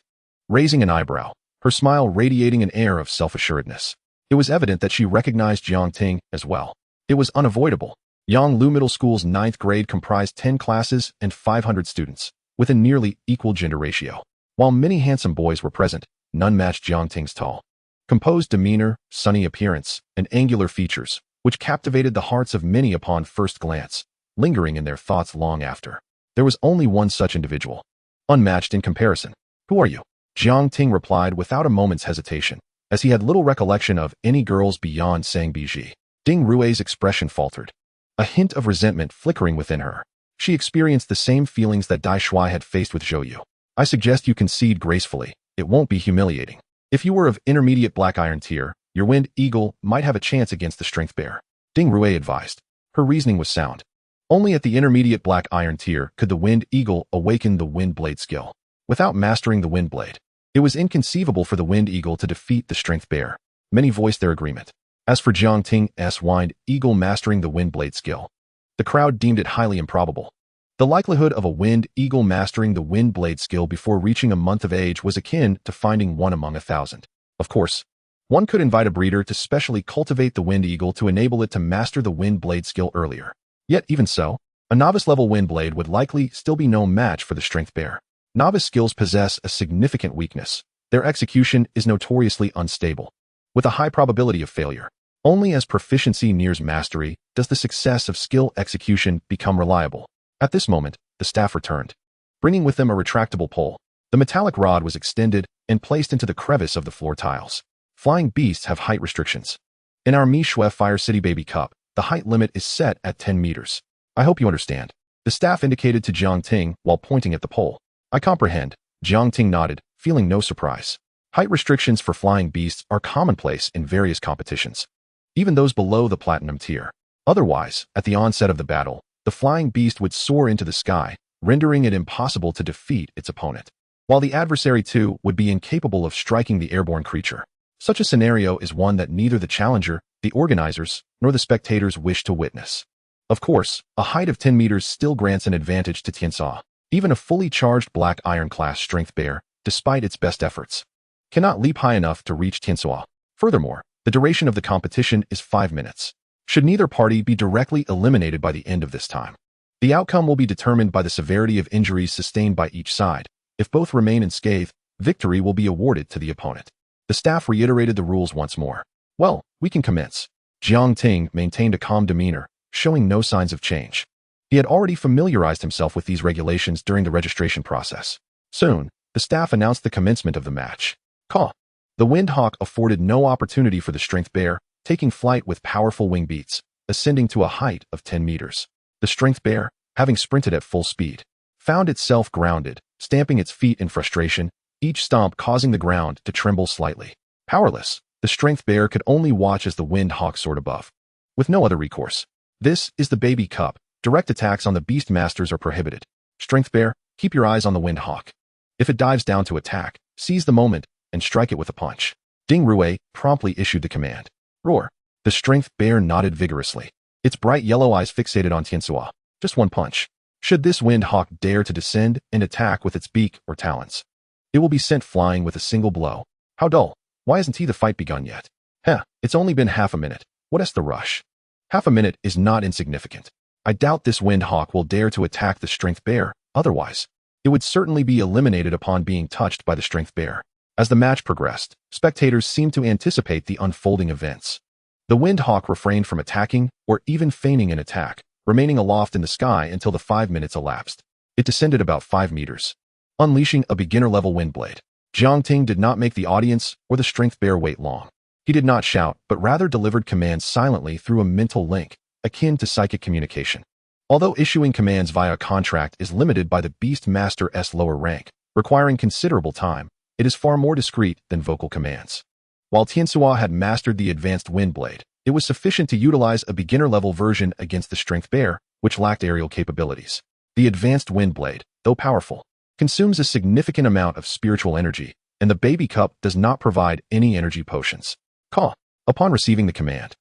raising an eyebrow, her smile radiating an air of self-assuredness. It was evident that she recognized Jiang Ting as well. It was unavoidable. Yonglu Middle School's 9th grade comprised 10 classes and 500 students, with a nearly equal gender ratio. While many handsome boys were present, none matched Jiang Ting's tall, composed demeanor, sunny appearance, and angular features, which captivated the hearts of many upon first glance, lingering in their thoughts long after. There was only one such individual, unmatched in comparison. Who are you? Jiang Ting replied without a moment's hesitation, as he had little recollection of any girls beyond Sang Biji. Ding Rue's expression faltered, a hint of resentment flickering within her. She experienced the same feelings that Dai Shuai had faced with Zhou Yu. I suggest you concede gracefully. It won't be humiliating. If you were of intermediate black iron tier, your Wind Eagle might have a chance against the strength bear. Ding Rue advised. Her reasoning was sound. Only at the intermediate black iron tier could the Wind Eagle awaken the Wind Blade skill. Without mastering the Wind Blade, it was inconceivable for the Wind Eagle to defeat the strength bear. Many voiced their agreement. As for Jiang Ting's Wind Eagle mastering the Wind Blade skill, the crowd deemed it highly improbable. The likelihood of a Wind Eagle mastering the Wind Blade skill before reaching a month of age was akin to finding one among 1,000. Of course, one could invite a breeder to specially cultivate the Wind Eagle to enable it to master the Wind Blade skill earlier. Yet even so, a novice-level Wind Blade would likely still be no match for the strength bear. Novice skills possess a significant weakness. Their execution is notoriously unstable, with a high probability of failure. Only as proficiency nears mastery does the success of skill execution become reliable. At this moment, the staff returned, bringing with them a retractable pole. The metallic rod was extended and placed into the crevice of the floor tiles. Flying beasts have height restrictions. In our Mishue Fire City Baby Cup, the height limit is set at 10 meters. I hope you understand. The staff indicated to Jiang Ting while pointing at the pole. I comprehend. Jiang Ting nodded, feeling no surprise. Height restrictions for flying beasts are commonplace in various competitions. even those below the platinum tier. Otherwise, at the onset of the battle, the flying beast would soar into the sky, rendering it impossible to defeat its opponent, while the adversary too would be incapable of striking the airborne creature. Such a scenario is one that neither the challenger, the organizers, nor the spectators wish to witness. Of course, a height of 10 meters still grants an advantage to Tianxia. Even a fully charged black iron class strength bear, despite its best efforts, cannot leap high enough to reach Tianxia. Furthermore, the duration of the competition is 5 minutes. Should neither party be directly eliminated by the end of this time, the outcome will be determined by the severity of injuries sustained by each side. If both remain unscathed, victory will be awarded to the opponent. The staff reiterated the rules once more. Well, we can commence. Jiang Ting maintained a calm demeanor, showing no signs of change. He had already familiarized himself with these regulations during the registration process. Soon, the staff announced the commencement of the match. Caw. The Wind Hawk afforded no opportunity for the strength bear, taking flight with powerful wing beats, ascending to a height of 10 meters. The strength bear, having sprinted at full speed, found itself grounded, stamping its feet in frustration, each stomp causing the ground to tremble slightly. Powerless, the strength bear could only watch as the Wind Hawk soared above, with no other recourse. This is the baby cup. Direct attacks on the beast masters are prohibited. Strength bear, keep your eyes on the Wind Hawk. If it dives down to attack, seize the moment and strike it with a punch. Ding Rue promptly issued the command. Roar. The strength bear nodded vigorously, its bright yellow eyes fixated on Tianxia. Just one punch. Should this Wind Hawk dare to descend and attack with its beak or talons, it will be sent flying with a single blow. How dull. Why hasn't the fight begun yet? It's only been half a minute. What is the rush? Half a minute is not insignificant. I doubt this Wind Hawk will dare to attack the strength bear, otherwise, it would certainly be eliminated upon being touched by the strength bear. As the match progressed, spectators seemed to anticipate the unfolding events. The Wind Hawk refrained from attacking or even feigning an attack, remaining aloft in the sky until the 5 minutes elapsed. It descended about 5 meters, unleashing a beginner-level wind blade. Jiang Ting did not make the audience or the strength bear wait long. He did not shout, but rather delivered commands silently through a mental link, akin to psychic communication. Although issuing commands via contract is limited by the Beast Master's lower rank, requiring considerable time, it is far more discreet than vocal commands. While Tianxia had mastered the advanced wind blade, it was sufficient to utilize a beginner-level version against the strength bear, which lacked aerial capabilities. The advanced wind blade, though powerful, consumes a significant amount of spiritual energy, and the baby cup does not provide any energy potions. Caw. Upon receiving the command,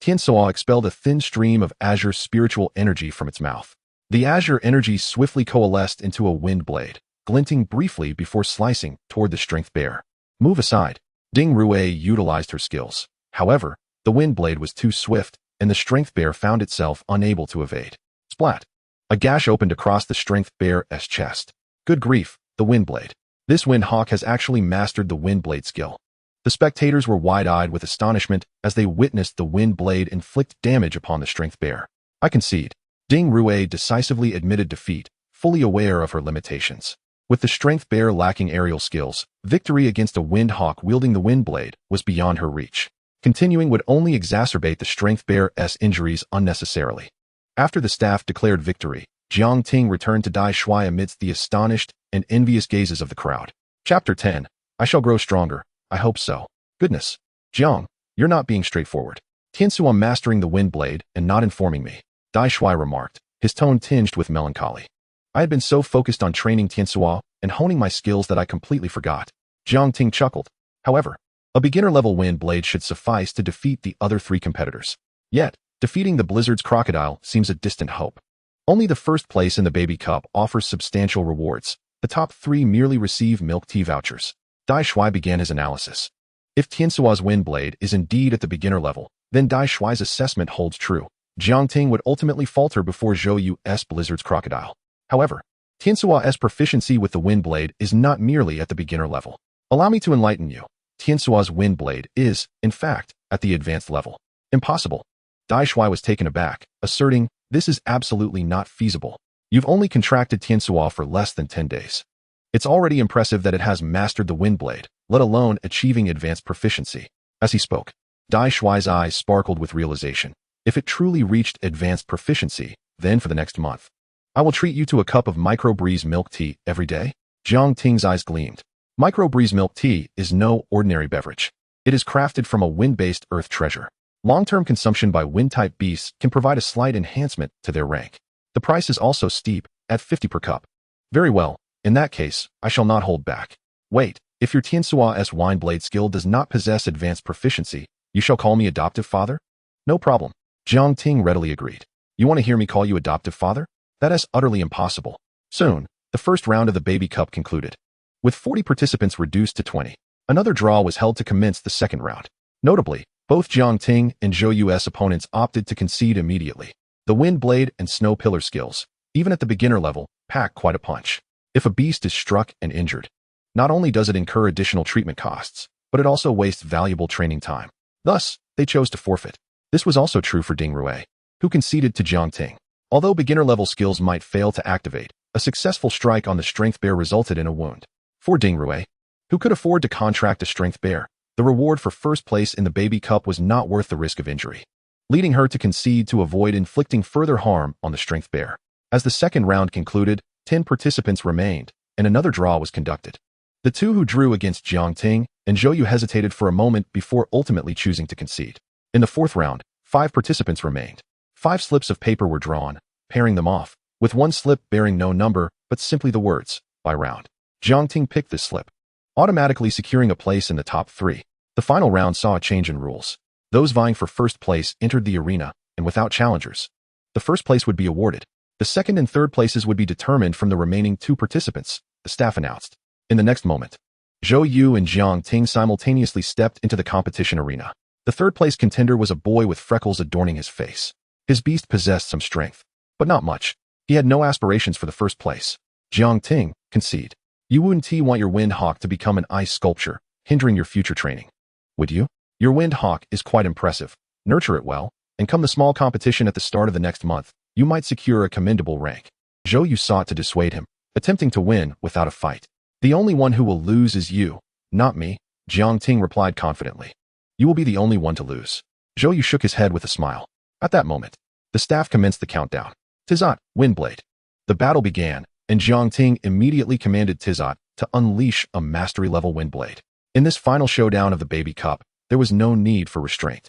Tianxia expelled a thin stream of azure spiritual energy from its mouth. The azure energy swiftly coalesced into a wind blade, glinting briefly before slicing toward the strength bear. Move aside. Ding Rue utilized her skills. However, the wind blade was too swift, and the strength bear found itself unable to evade. Splat. A gash opened across the strength bear's chest. Good grief, the wind blade. This Wind Hawk has actually mastered the wind blade skill. The spectators were wide-eyed with astonishment as they witnessed the wind blade inflict damage upon the strength bear. I concede. Ding Rue decisively admitted defeat, fully aware of her limitations. With the strength bear lacking aerial skills, victory against a Wind Hawk wielding the wind blade was beyond her reach. Continuing would only exacerbate the strength bear's injuries unnecessarily. After the staff declared victory, Jiang Ting returned to Dai Shui amidst the astonished and envious gazes of the crowd. Chapter 10. I shall grow stronger. I hope so. Goodness. Jiang, you're not being straightforward. Tianxia mastering the wind blade and not informing me, Dai Shui remarked, his tone tinged with melancholy. I had been so focused on training Tianxia and honing my skills that I completely forgot. Jiang Ting chuckled. However, a beginner-level wind blade should suffice to defeat the other 3 competitors. Yet, defeating the Blizzard's crocodile seems a distant hope. Only the first place in the baby cup offers substantial rewards. The top 3 merely receive milk tea vouchers. Dai Shui began his analysis. If Tianxia's wind blade is indeed at the beginner level, then Dai Shui's assessment holds true. Jiang Ting would ultimately falter before Zhou Yu's Blizzard's crocodile. However, Tianxia's proficiency with the wind blade is not merely at the beginner level. Allow me to enlighten you. Tianxia's wind blade is, in fact, at the advanced level. Impossible. Dai Shui was taken aback, asserting, this is absolutely not feasible. You've only contracted Tianxia for less than 10 days. It's already impressive that it has mastered the wind blade, let alone achieving advanced proficiency. As he spoke, Dai Shui's eyes sparkled with realization. If it truly reached advanced proficiency, then for the next month, I will treat you to a cup of micro-breeze milk tea every day. Jiang Ting's eyes gleamed. Micro-breeze milk tea is no ordinary beverage. It is crafted from a wind-based earth treasure. Long-term consumption by wind-type beasts can provide a slight enhancement to their rank. The price is also steep, at 50 per cup. Very well, in that case, I shall not hold back. Wait, if your Tiansua's wine blade skill does not possess advanced proficiency, you shall call me adoptive father? No problem. Jiang Ting readily agreed. You want to hear me call you adoptive father? That is utterly impossible. Soon, the first round of the baby cup concluded. With 40 participants reduced to 20, another draw was held to commence the second round. Notably, both Jiang Ting and Zhou Yu's opponents opted to concede immediately. The wind blade and snow pillar skills, even at the beginner level, pack quite a punch. If a beast is struck and injured, not only does it incur additional treatment costs, but it also wastes valuable training time. Thus, they chose to forfeit. This was also true for Ding Rui, who conceded to Jiang Ting. Although beginner-level skills might fail to activate, a successful strike on the strength bear resulted in a wound. For Ding Rui, who could afford to contract a strength bear, the reward for first place in the baby cup was not worth the risk of injury, leading her to concede to avoid inflicting further harm on the strength bear. As the second round concluded, 10 participants remained, and another draw was conducted. The two who drew against Jiang Ting and Zhou Yu hesitated for a moment before ultimately choosing to concede. In the fourth round, 5 participants remained. 5 slips of paper were drawn, pairing them off, with one slip bearing no number, but simply the words, by round. Jiang Ting picked this slip, automatically securing a place in the top 3. The final round saw a change in rules. Those vying for first place entered the arena, and without challengers. The first place would be awarded. The second and third places would be determined from the remaining 2 participants, the staff announced. In the next moment, Zhou Yu and Jiang Ting simultaneously stepped into the competition arena. The third place contender was a boy with freckles adorning his face. His beast possessed some strength, but not much. He had no aspirations for the first place. Jiang Ting, concede. You wouldn't want your wind hawk to become an ice sculpture, hindering your future training. Would you? Your wind hawk is quite impressive. Nurture it well, and come the small competition at the start of the next month, you might secure a commendable rank. Zhou Yu sought to dissuade him, attempting to win without a fight. The only one who will lose is you, not me, Jiang Ting replied confidently. You will be the only one to lose. Zhou Yu shook his head with a smile. At that moment, the staff commenced the countdown. Tizot, Windblade. The battle began, and Jiang Ting immediately commanded Tizot to unleash a mastery-level Windblade. In this final showdown of the baby cup, there was no need for restraint.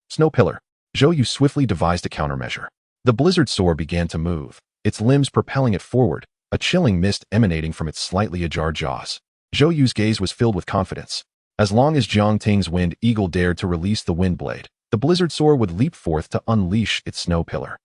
Snow Pillar. Zhou Yu swiftly devised a countermeasure. The blizzard soar began to move, its limbs propelling it forward, a chilling mist emanating from its slightly ajar jaws. Zhou Yu's gaze was filled with confidence. As long as Jiang Ting's wind eagle dared to release the wind blade, the blizzard soar would leap forth to unleash its snow pillar.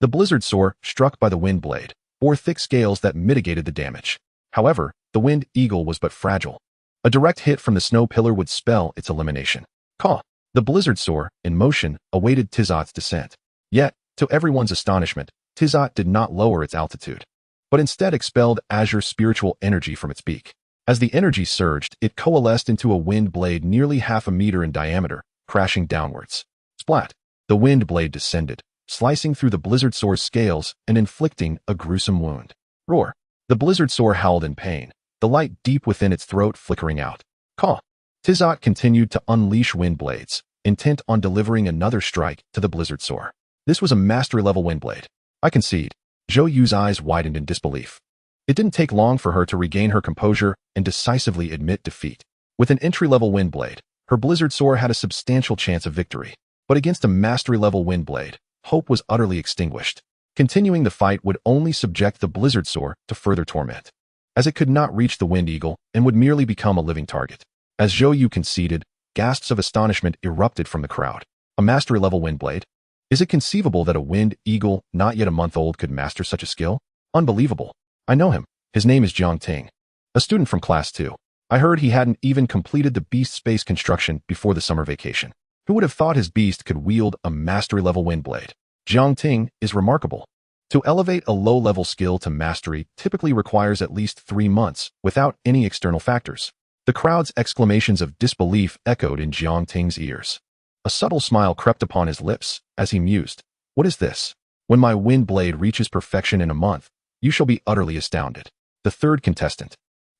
The blizzard soar, struck by the wind blade, bore thick scales that mitigated the damage. However, the wind eagle was but fragile. A direct hit from the snow pillar would spell its elimination. Caw! The blizzard soar, in motion, awaited Tizot's descent. Yet, to everyone's astonishment, Tizot did not lower its altitude, but instead expelled azure spiritual energy from its beak. As the energy surged, it coalesced into a wind blade nearly half a meter in diameter, crashing downwards. Splat! The wind blade descended, slicing through the blizzard soar's scales and inflicting a gruesome wound. Roar! The blizzard soar howled in pain, the light deep within its throat flickering out. Caw! Tizot continued to unleash wind blades, intent on delivering another strike to the blizzard soar. This was a mastery-level wind blade. I concede. Zhou Yu's eyes widened in disbelief. It didn't take long for her to regain her composure and decisively admit defeat. With an entry-level wind blade, her blizzard soar had a substantial chance of victory. But against a mastery-level wind blade, hope was utterly extinguished. Continuing the fight would only subject the blizzard soar to further torment, as it could not reach the wind eagle and would merely become a living target. As Zhou Yu conceded, gasps of astonishment erupted from the crowd. A mastery-level wind blade? Is it conceivable that a wind eagle, not yet a month old, could master such a skill? Unbelievable. I know him. His name is Jiang Ting, a student from Class 2. I heard he hadn't even completed the beast space construction before the summer vacation. Who would have thought his beast could wield a mastery-level wind blade? Jiang Ting is remarkable. To elevate a low-level skill to mastery typically requires at least 3 months without any external factors. The crowd's exclamations of disbelief echoed in Jiang Ting's ears. A subtle smile crept upon his lips as he mused. What is this? When my wind blade reaches perfection in a month, you shall be utterly astounded. The third contestant,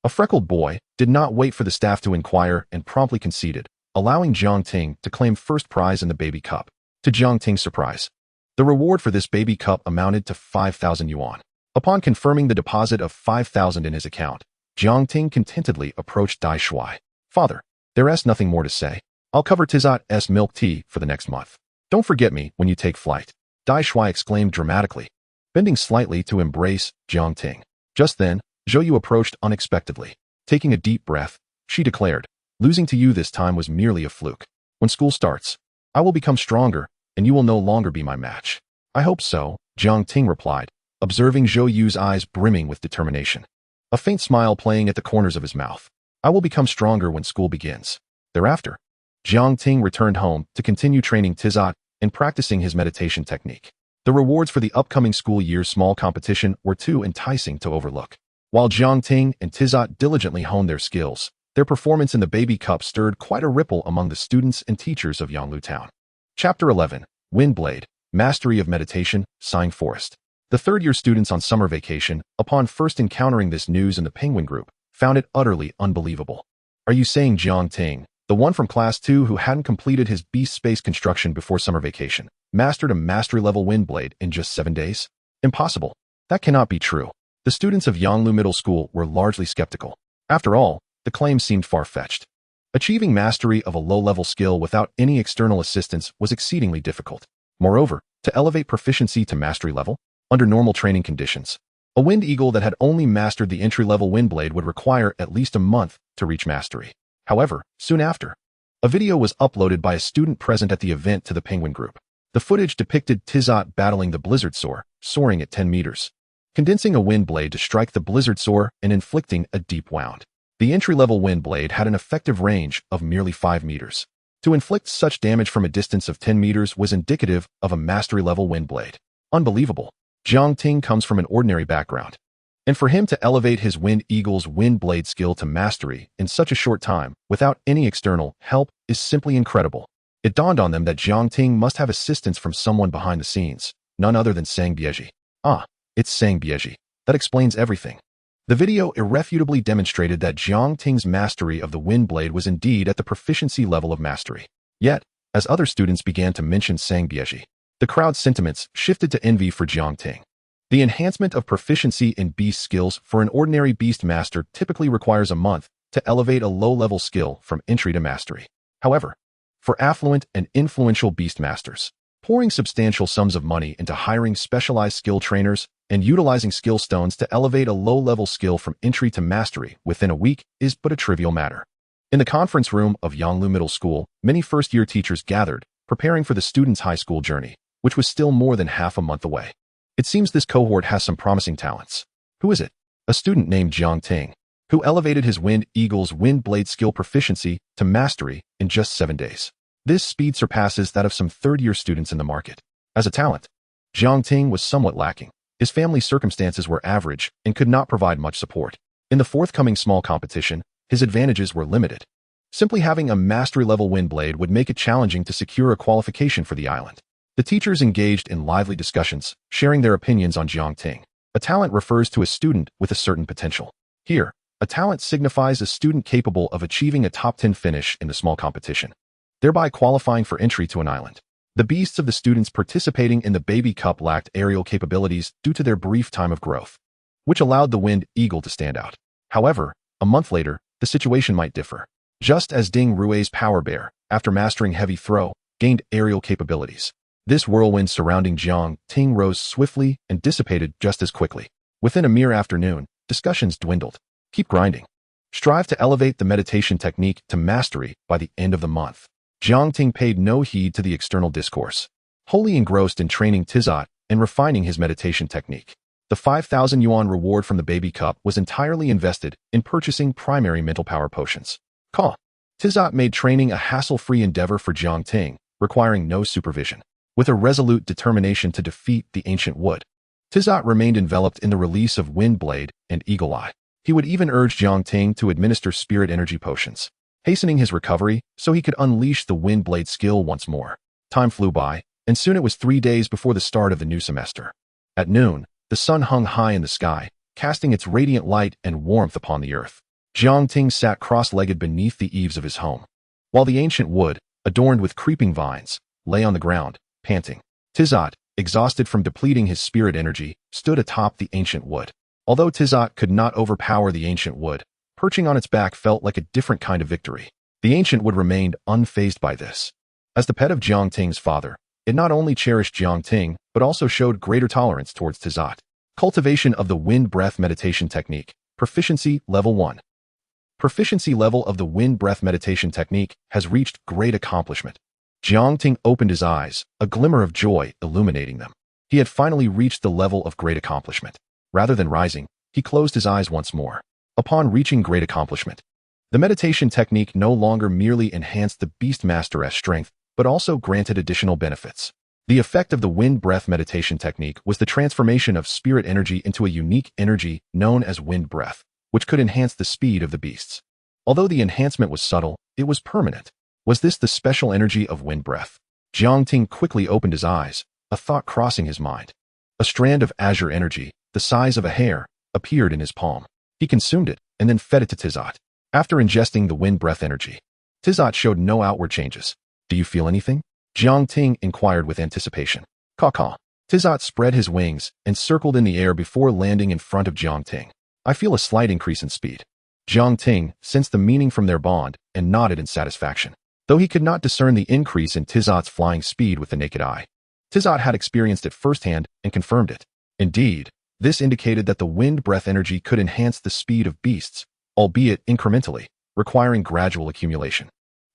a freckled boy, did not wait for the staff to inquire and promptly conceded, allowing Jiang Ting to claim first prize in the baby cup. To Jiang Ting's surprise, the reward for this baby cup amounted to 5,000 yuan. Upon confirming the deposit of 5,000 in his account, Jiang Ting contentedly approached Dai Shui. Father, there's nothing more to say. I'll cover Tizot's milk tea for the next month. Don't forget me when you take flight, Dai Shui exclaimed dramatically, bending slightly to embrace Jiang Ting. Just then, Zhou Yu approached unexpectedly. Taking a deep breath, she declared, losing to you this time was merely a fluke. When school starts, I will become stronger, and you will no longer be my match. I hope so, Jiang Ting replied, observing Zhou Yu's eyes brimming with determination. A faint smile playing at the corners of his mouth. I will become stronger when school begins. Thereafter, Jiang Ting returned home to continue training Tizot and practicing his meditation technique. The rewards for the upcoming school year's small competition were too enticing to overlook. While Jiang Ting and Tizot diligently honed their skills, their performance in the Baby Cup stirred quite a ripple among the students and teachers of Yanglu Town. Chapter 11. Windblade, Mastery of Meditation, Sighing Forest. The third-year students on summer vacation, upon first encountering this news in the Penguin Group, found it utterly unbelievable. Are you saying Jiang Ting, the one from Class 2 who hadn't completed his beast space construction before summer vacation, mastered a mastery-level Windblade in just 7 days? Impossible. That cannot be true. The students of Yanglu Middle School were largely skeptical. After all, the claim seemed far-fetched. Achieving mastery of a low-level skill without any external assistance was exceedingly difficult. Moreover, to elevate proficiency to mastery level, under normal training conditions, a Wind Eagle that had only mastered the entry-level Windblade would require at least a month to reach mastery. However, soon after, a video was uploaded by a student present at the event to the Penguin Group. The footage depicted Tizot battling the Blizzard Soar, soaring at 10 meters, condensing a Windblade to strike the Blizzard Soar and inflicting a deep wound. The entry-level Windblade had an effective range of merely 5 meters. To inflict such damage from a distance of 10 meters was indicative of a mastery-level Windblade. Unbelievable. Jiang Ting comes from an ordinary background, and for him to elevate his Wind Eagle's Windblade skill to mastery in such a short time without any external help is simply incredible. It dawned on them that Jiang Ting must have assistance from someone behind the scenes, none other than Sang Bieji. Ah, it's Sang Bieji. That explains everything. The video irrefutably demonstrated that Jiang Ting's mastery of the Windblade was indeed at the proficiency level of mastery. Yet, as other students began to mention Sang Bieji, the crowd's sentiments shifted to envy for Jiang Ting. The enhancement of proficiency in beast skills for an ordinary beast master typically requires a month to elevate a low-level skill from entry to mastery. However, for affluent and influential beast masters, pouring substantial sums of money into hiring specialized skill trainers and utilizing skill stones to elevate a low-level skill from entry to mastery within a week is but a trivial matter. In the conference room of Yanglu Middle School, many first-year teachers gathered, preparing for the students' high school journey, which was still more than half a month away. It seems this cohort has some promising talents. Who is it? A student named Jiang Ting, who elevated his Wind Eagle's Windblade skill proficiency to mastery in just 7 days. This speed surpasses that of some third-year students in the market. As a talent, Jiang Ting was somewhat lacking. His family circumstances were average and could not provide much support. In the forthcoming small competition, his advantages were limited. Simply having a mastery-level Windblade would make it challenging to secure a qualification for the island. The teachers engaged in lively discussions, sharing their opinions on Jiang Ting. A talent refers to a student with a certain potential. Here, a talent signifies a student capable of achieving a top 10 finish in the small competition, thereby qualifying for entry to an island. The beasts of the students participating in the Baby Cup lacked aerial capabilities due to their brief time of growth, which allowed the Wind Eagle to stand out. However, a month later, the situation might differ. Just as Ding Rui's Power Bear, after mastering Heavy Throw, gained aerial capabilities, this whirlwind surrounding Jiang Ting rose swiftly and dissipated just as quickly. Within a mere afternoon, discussions dwindled. Keep grinding. Strive to elevate the meditation technique to mastery by the end of the month. Jiang Ting paid no heed to the external discourse, wholly engrossed in training Tizot and refining his meditation technique. The 5,000 yuan reward from the Baby Cup was entirely invested in purchasing primary mental power potions. Tizot made training a hassle-free endeavor for Jiang Ting, requiring no supervision. With a resolute determination to defeat the ancient wood, Tizot remained enveloped in the release of Windblade and Eagle Eye. He would even urge Jiang Ting to administer spirit energy potions, hastening his recovery so he could unleash the Windblade skill once more. Time flew by, and soon it was 3 days before the start of the new semester. At noon, the sun hung high in the sky, casting its radiant light and warmth upon the earth. Jiang Ting sat cross-legged beneath the eaves of his home, while the ancient wood, adorned with creeping vines, lay on the ground, panting. Tizot, exhausted from depleting his spirit energy, stood atop the ancient wood. Although Tizot could not overpower the ancient wood, perching on its back felt like a different kind of victory. The ancient wood remained unfazed by this. As the pet of Jiang Ting's father, It not only cherished Jiang Ting, but also showed greater tolerance towards Tizat. Cultivation of the wind breath meditation technique. Proficiency level 1. Proficiency level of the wind breath meditation technique has reached great accomplishment. Jiang Ting opened his eyes, a glimmer of joy illuminating them. He had finally reached the level of great accomplishment. Rather than rising, he closed his eyes once more. Upon reaching great accomplishment, the meditation technique no longer merely enhanced the Beastmaster's strength, but also granted additional benefits. The effect of the wind breath meditation technique was the transformation of spirit energy into a unique energy known as wind breath, which could enhance the speed of the beasts. Although the enhancement was subtle, it was permanent. Was this the special energy of wind breath? Jiang Ting quickly opened his eyes, a thought crossing his mind. A strand of azure energy, the size of a hair, appeared in his palm. He consumed it, and then fed it to Tizat. After ingesting the wind breath energy, Tizat showed no outward changes. Do you feel anything? Jiang Ting inquired with anticipation. Caw-caw. Tizat spread his wings and circled in the air before landing in front of Jiang Ting. I feel a slight increase in speed. Jiang Ting sensed the meaning from their bond and nodded in satisfaction. Though he could not discern the increase in Tizat's flying speed with the naked eye, Tizat had experienced it firsthand and confirmed it. Indeed, this indicated that the wind breath energy could enhance the speed of beasts, albeit incrementally, requiring gradual accumulation.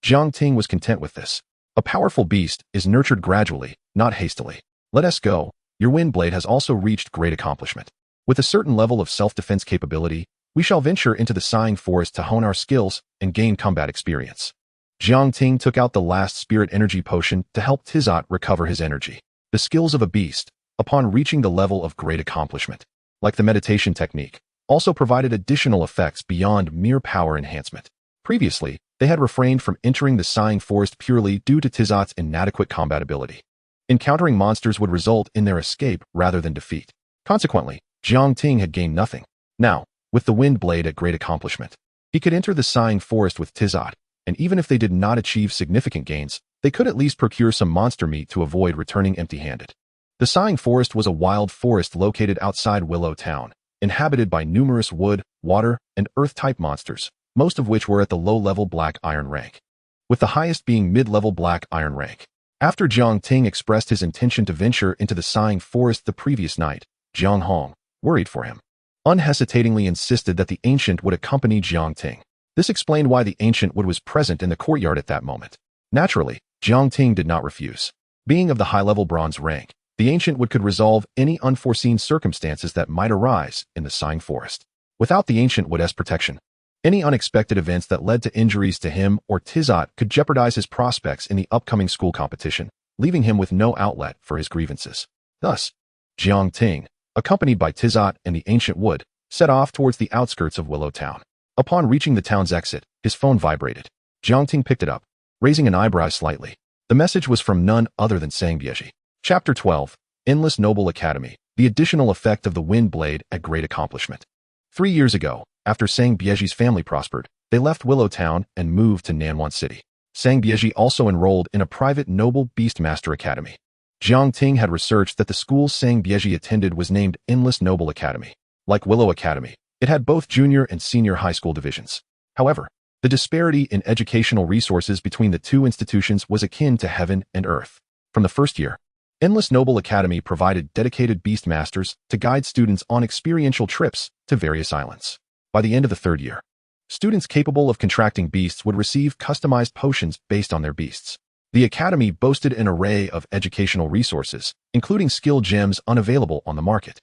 Jiang Ting was content with this. A powerful beast is nurtured gradually, not hastily. Let us go. Your wind blade has also reached great accomplishment. With a certain level of self-defense capability, we shall venture into the sighing forest to hone our skills and gain combat experience. Jiang Ting took out the last spirit energy potion to help Tizat recover his energy. The skills of a beast, upon reaching the level of great accomplishment, like the meditation technique, also provided additional effects beyond mere power enhancement. Previously, they had refrained from entering the sighing forest purely due to Tizat's inadequate combat ability. Encountering monsters would result in their escape rather than defeat. Consequently, Jiang Ting had gained nothing. Now, with the wind blade at great accomplishment, he could enter the sighing forest with Tizat, and even if they did not achieve significant gains, they could at least procure some monster meat to avoid returning empty-handed. The sighing forest was a wild forest located outside Willow Town, inhabited by numerous wood, water, and earth-type monsters, most of which were at the low-level black iron rank, with the highest being mid-level black iron rank. After Jiang Ting expressed his intention to venture into the sighing forest the previous night, Jiang Hong, worried for him, unhesitatingly insisted that the ancient would accompany Jiang Ting. This explained why the ancient wood was present in the courtyard at that moment. Naturally, Jiang Ting did not refuse. Being of the high-level bronze rank, the ancient wood could resolve any unforeseen circumstances that might arise in the sighing forest. Without the ancient wood's protection, any unexpected events that led to injuries to him or Tizat could jeopardize his prospects in the upcoming school competition, leaving him with no outlet for his grievances. Thus, Jiang Ting, accompanied by Tizat and the ancient wood, set off towards the outskirts of Willow Town. Upon reaching the town's exit, his phone vibrated. Jiang Ting picked it up, raising an eyebrow slightly. The message was from none other than Sang Bieji. Chapter 12, Endless Noble Academy, the additional effect of the wind blade at great accomplishment. 3 years ago, after Sang Bieji's family prospered, they left Willow Town and moved to Nanwan City. Sang Bieji also enrolled in a private noble Beastmaster Academy. Jiang Ting had researched that the school Sang Bieji attended was named Endless Noble Academy. Like Willow Academy, it had both junior and senior high school divisions. However, the disparity in educational resources between the two institutions was akin to heaven and earth. From the first year, Endless Noble Academy provided dedicated Beastmasters to guide students on experiential trips to various islands. By the end of the third year, students capable of contracting beasts would receive customized potions based on their beasts. The academy boasted an array of educational resources, including skill gems unavailable on the market.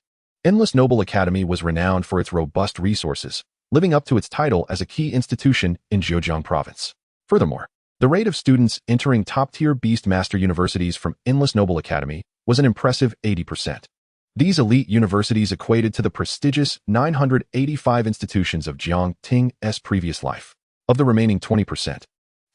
Endless Noble Academy was renowned for its robust resources, living up to its title as a key institution in Zhejiang Province. Furthermore, the rate of students entering top-tier Beastmaster universities from Endless Noble Academy was an impressive 80%. These elite universities equated to the prestigious 985 institutions of Jiang Ting's previous life. Of the remaining 20%,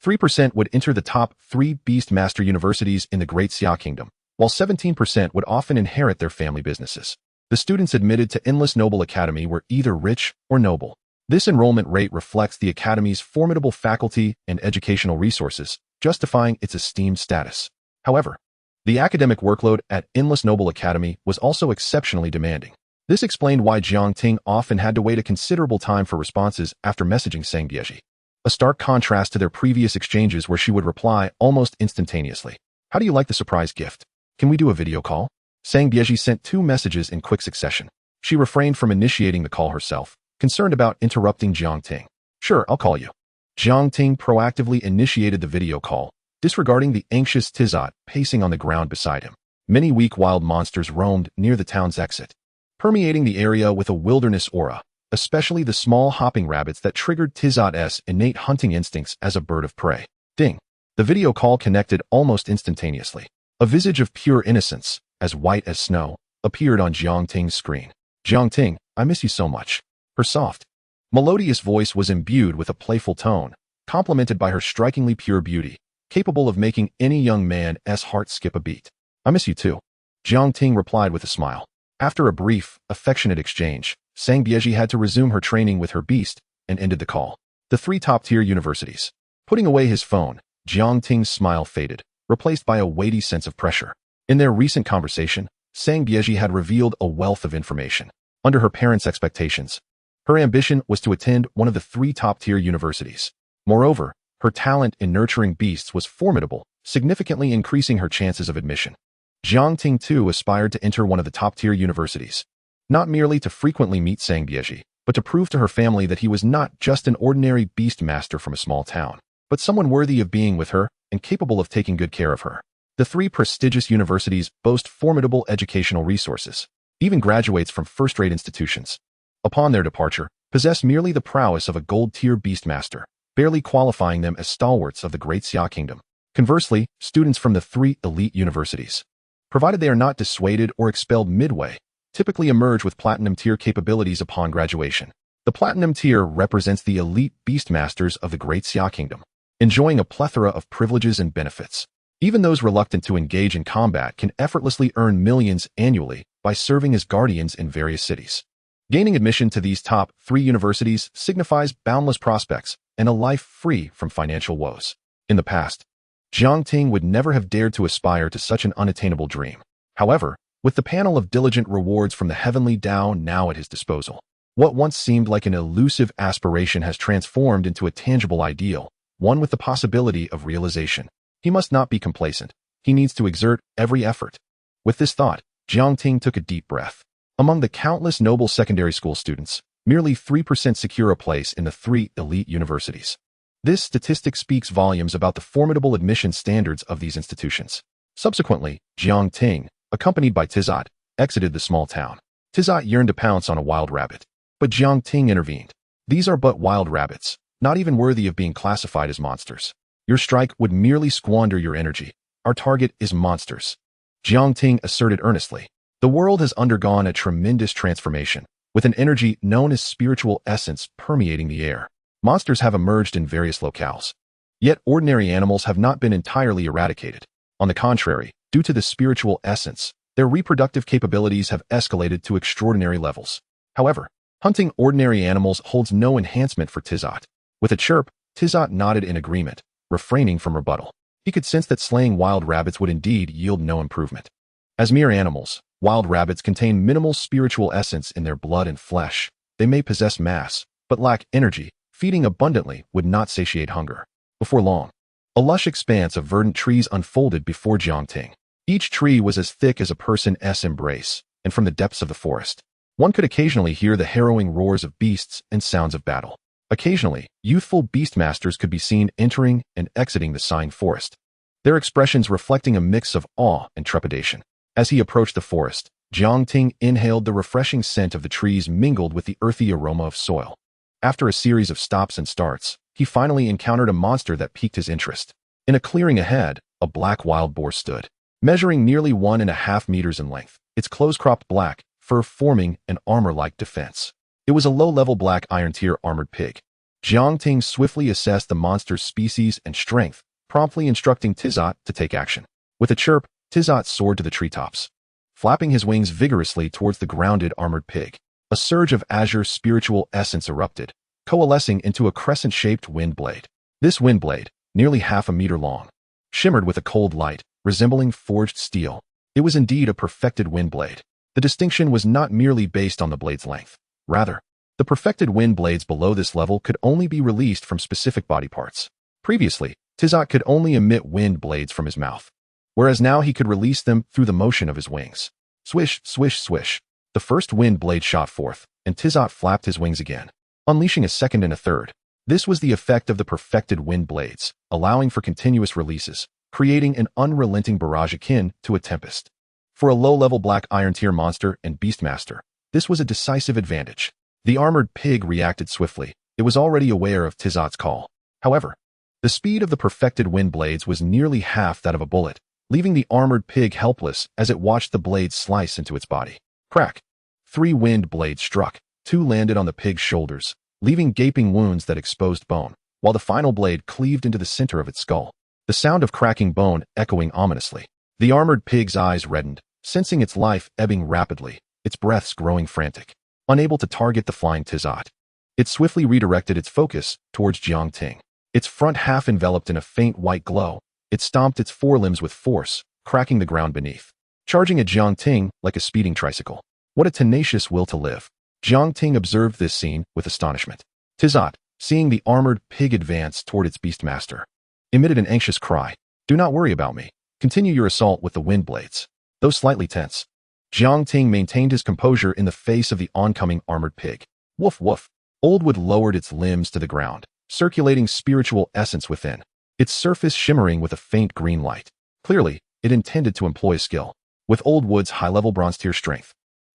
3% would enter the top 3 Beastmaster universities in the Great Xia Kingdom, while 17% would often inherit their family businesses. The students admitted to Endless Noble Academy were either rich or noble. This enrollment rate reflects the Academy's formidable faculty and educational resources, justifying its esteemed status. However, the academic workload at Endless Noble Academy was also exceptionally demanding. This explained why Jiang Ting often had to wait a considerable time for responses after messaging Sang Bieji, a stark contrast to their previous exchanges where she would reply almost instantaneously. How do you like the surprise gift? Can we do a video call? Sang Bieji sent 2 messages in quick succession. She refrained from initiating the call herself, concerned about interrupting Jiang Ting. Sure, I'll call you. Jiang Ting proactively initiated the video call, disregarding the anxious Tizot pacing on the ground beside him. Many weak wild monsters roamed near the town's exit, permeating the area with a wilderness aura, especially the small hopping rabbits that triggered Tizot's innate hunting instincts as a bird of prey. Ding! The video call connected almost instantaneously. A visage of pure innocence, as white as snow, appeared on Jiang Ting's screen. Jiang Ting, I miss you so much. Her soft, melodious voice was imbued with a playful tone, complemented by her strikingly pure beauty, capable of making any young man's heart skip a beat. I miss you too. Jiang Ting replied with a smile. After a brief, affectionate exchange, Sang Bieji had to resume her training with her beast and ended the call. The 3 top-tier universities. Putting away his phone, Jiang Ting's smile faded, replaced by a weighty sense of pressure. In their recent conversation, Sang Bieji had revealed a wealth of information. Under her parents' expectations, her ambition was to attend one of the 3 top-tier universities. Moreover, her talent in nurturing beasts was formidable, significantly increasing her chances of admission. Jiang Ting too aspired to enter one of the top-tier universities, not merely to frequently meet Sang Bieji, but to prove to her family that he was not just an ordinary beast master from a small town, but someone worthy of being with her and capable of taking good care of her. The 3 prestigious universities boast formidable educational resources. Even graduates from first-rate institutions, upon their departure, possess merely the prowess of a gold-tier beastmaster, barely qualifying them as stalwarts of the great Xia kingdom. Conversely, students from the 3 elite universities, provided they are not dissuaded or expelled midway, typically emerge with platinum-tier capabilities upon graduation. The platinum tier represents the elite beastmasters of the great Xia kingdom, enjoying a plethora of privileges and benefits. Even those reluctant to engage in combat can effortlessly earn millions annually by serving as guardians in various cities. Gaining admission to these top 3 universities signifies boundless prospects and a life free from financial woes. In the past, Jiang Ting would never have dared to aspire to such an unattainable dream. However, with the panel of diligent rewards from the heavenly Tao now at his disposal, what once seemed like an elusive aspiration has transformed into a tangible ideal, one with the possibility of realization. He must not be complacent. He needs to exert every effort. With this thought, Jiang Ting took a deep breath. Among the countless noble secondary school students, merely 3% secure a place in the 3 elite universities. This statistic speaks volumes about the formidable admission standards of these institutions. Subsequently, Jiang Ting, accompanied by Tizot, exited the small town. Tizot yearned to pounce on a wild rabbit, but Jiang Ting intervened. These are but wild rabbits, not even worthy of being classified as monsters. Your strike would merely squander your energy. Our target is monsters. Jiang Ting asserted earnestly. The world has undergone a tremendous transformation, with an energy known as spiritual essence permeating the air. Monsters have emerged in various locales. Yet ordinary animals have not been entirely eradicated. On the contrary, due to the spiritual essence, their reproductive capabilities have escalated to extraordinary levels. However, hunting ordinary animals holds no enhancement for Tizot. With a chirp, Tizot nodded in agreement, refraining from rebuttal. He could sense that slaying wild rabbits would indeed yield no improvement. As mere animals, wild rabbits contain minimal spiritual essence in their blood and flesh. They may possess mass, but lack energy. Feeding abundantly would not satiate hunger. Before long, a lush expanse of verdant trees unfolded before Jiang Ting. Each tree was as thick as a person's embrace, and from the depths of the forest, one could occasionally hear the harrowing roars of beasts and sounds of battle. Occasionally, youthful beastmasters could be seen entering and exiting the signed forest, their expressions reflecting a mix of awe and trepidation. As he approached the forest, Jiang Ting inhaled the refreshing scent of the trees mingled with the earthy aroma of soil. After a series of stops and starts, he finally encountered a monster that piqued his interest. In a clearing ahead, a black wild boar stood, measuring nearly 1.5 meters in length, its close-cropped black fur forming an armor-like defense. It was a low-level black iron-tier armored pig. Jiang Ting swiftly assessed the monster's species and strength, promptly instructing Tizot to take action. With a chirp, Tizot soared to the treetops, flapping his wings vigorously towards the grounded armored pig. A surge of azure spiritual essence erupted, coalescing into a crescent-shaped wind blade. This wind blade, nearly 1/2 meter long, shimmered with a cold light, resembling forged steel. It was indeed a perfected wind blade. The distinction was not merely based on the blade's length. Rather, the perfected wind blades below this level could only be released from specific body parts. Previously, Tizot could only emit wind blades from his mouth. whereas now he could release them through the motion of his wings. Swish, swish, swish. The first wind blade shot forth, and Tizot flapped his wings again, unleashing a second and a third. This was the effect of the perfected wind blades, allowing for continuous releases, creating an unrelenting barrage akin to a tempest. For a low-level Black Iron Tier monster and Beastmaster, this was a decisive advantage. The armored pig reacted swiftly. It was already aware of Tizot's call. However, the speed of the perfected wind blades was nearly half that of a bullet, leaving the armored pig helpless as it watched the blades slice into its body. Crack! 3 wind blades struck. 2 landed on the pig's shoulders, leaving gaping wounds that exposed bone, while the final blade cleaved into the center of its skull. The sound of cracking bone echoing ominously. The armored pig's eyes reddened, sensing its life ebbing rapidly, its breaths growing frantic. Unable to target the flying Tizot, it swiftly redirected its focus towards Jiangting. Its front half enveloped in a faint white glow, it stomped its forelimbs with force, cracking the ground beneath, charging at Jiangting like a speeding tricycle. What a tenacious will to live. Jiangting observed this scene with astonishment. Tizot, seeing the armored pig advance toward its beastmaster, emitted an anxious cry. Do not worry about me. Continue your assault with the wind blades. Though slightly tense, Jiangting maintained his composure in the face of the oncoming armored pig. Woof woof. Oldwood lowered its limbs to the ground, circulating spiritual essence within, its surface shimmering with a faint green light. Clearly, it intended to employ skill. With Oldwood's high-level bronze tier strength,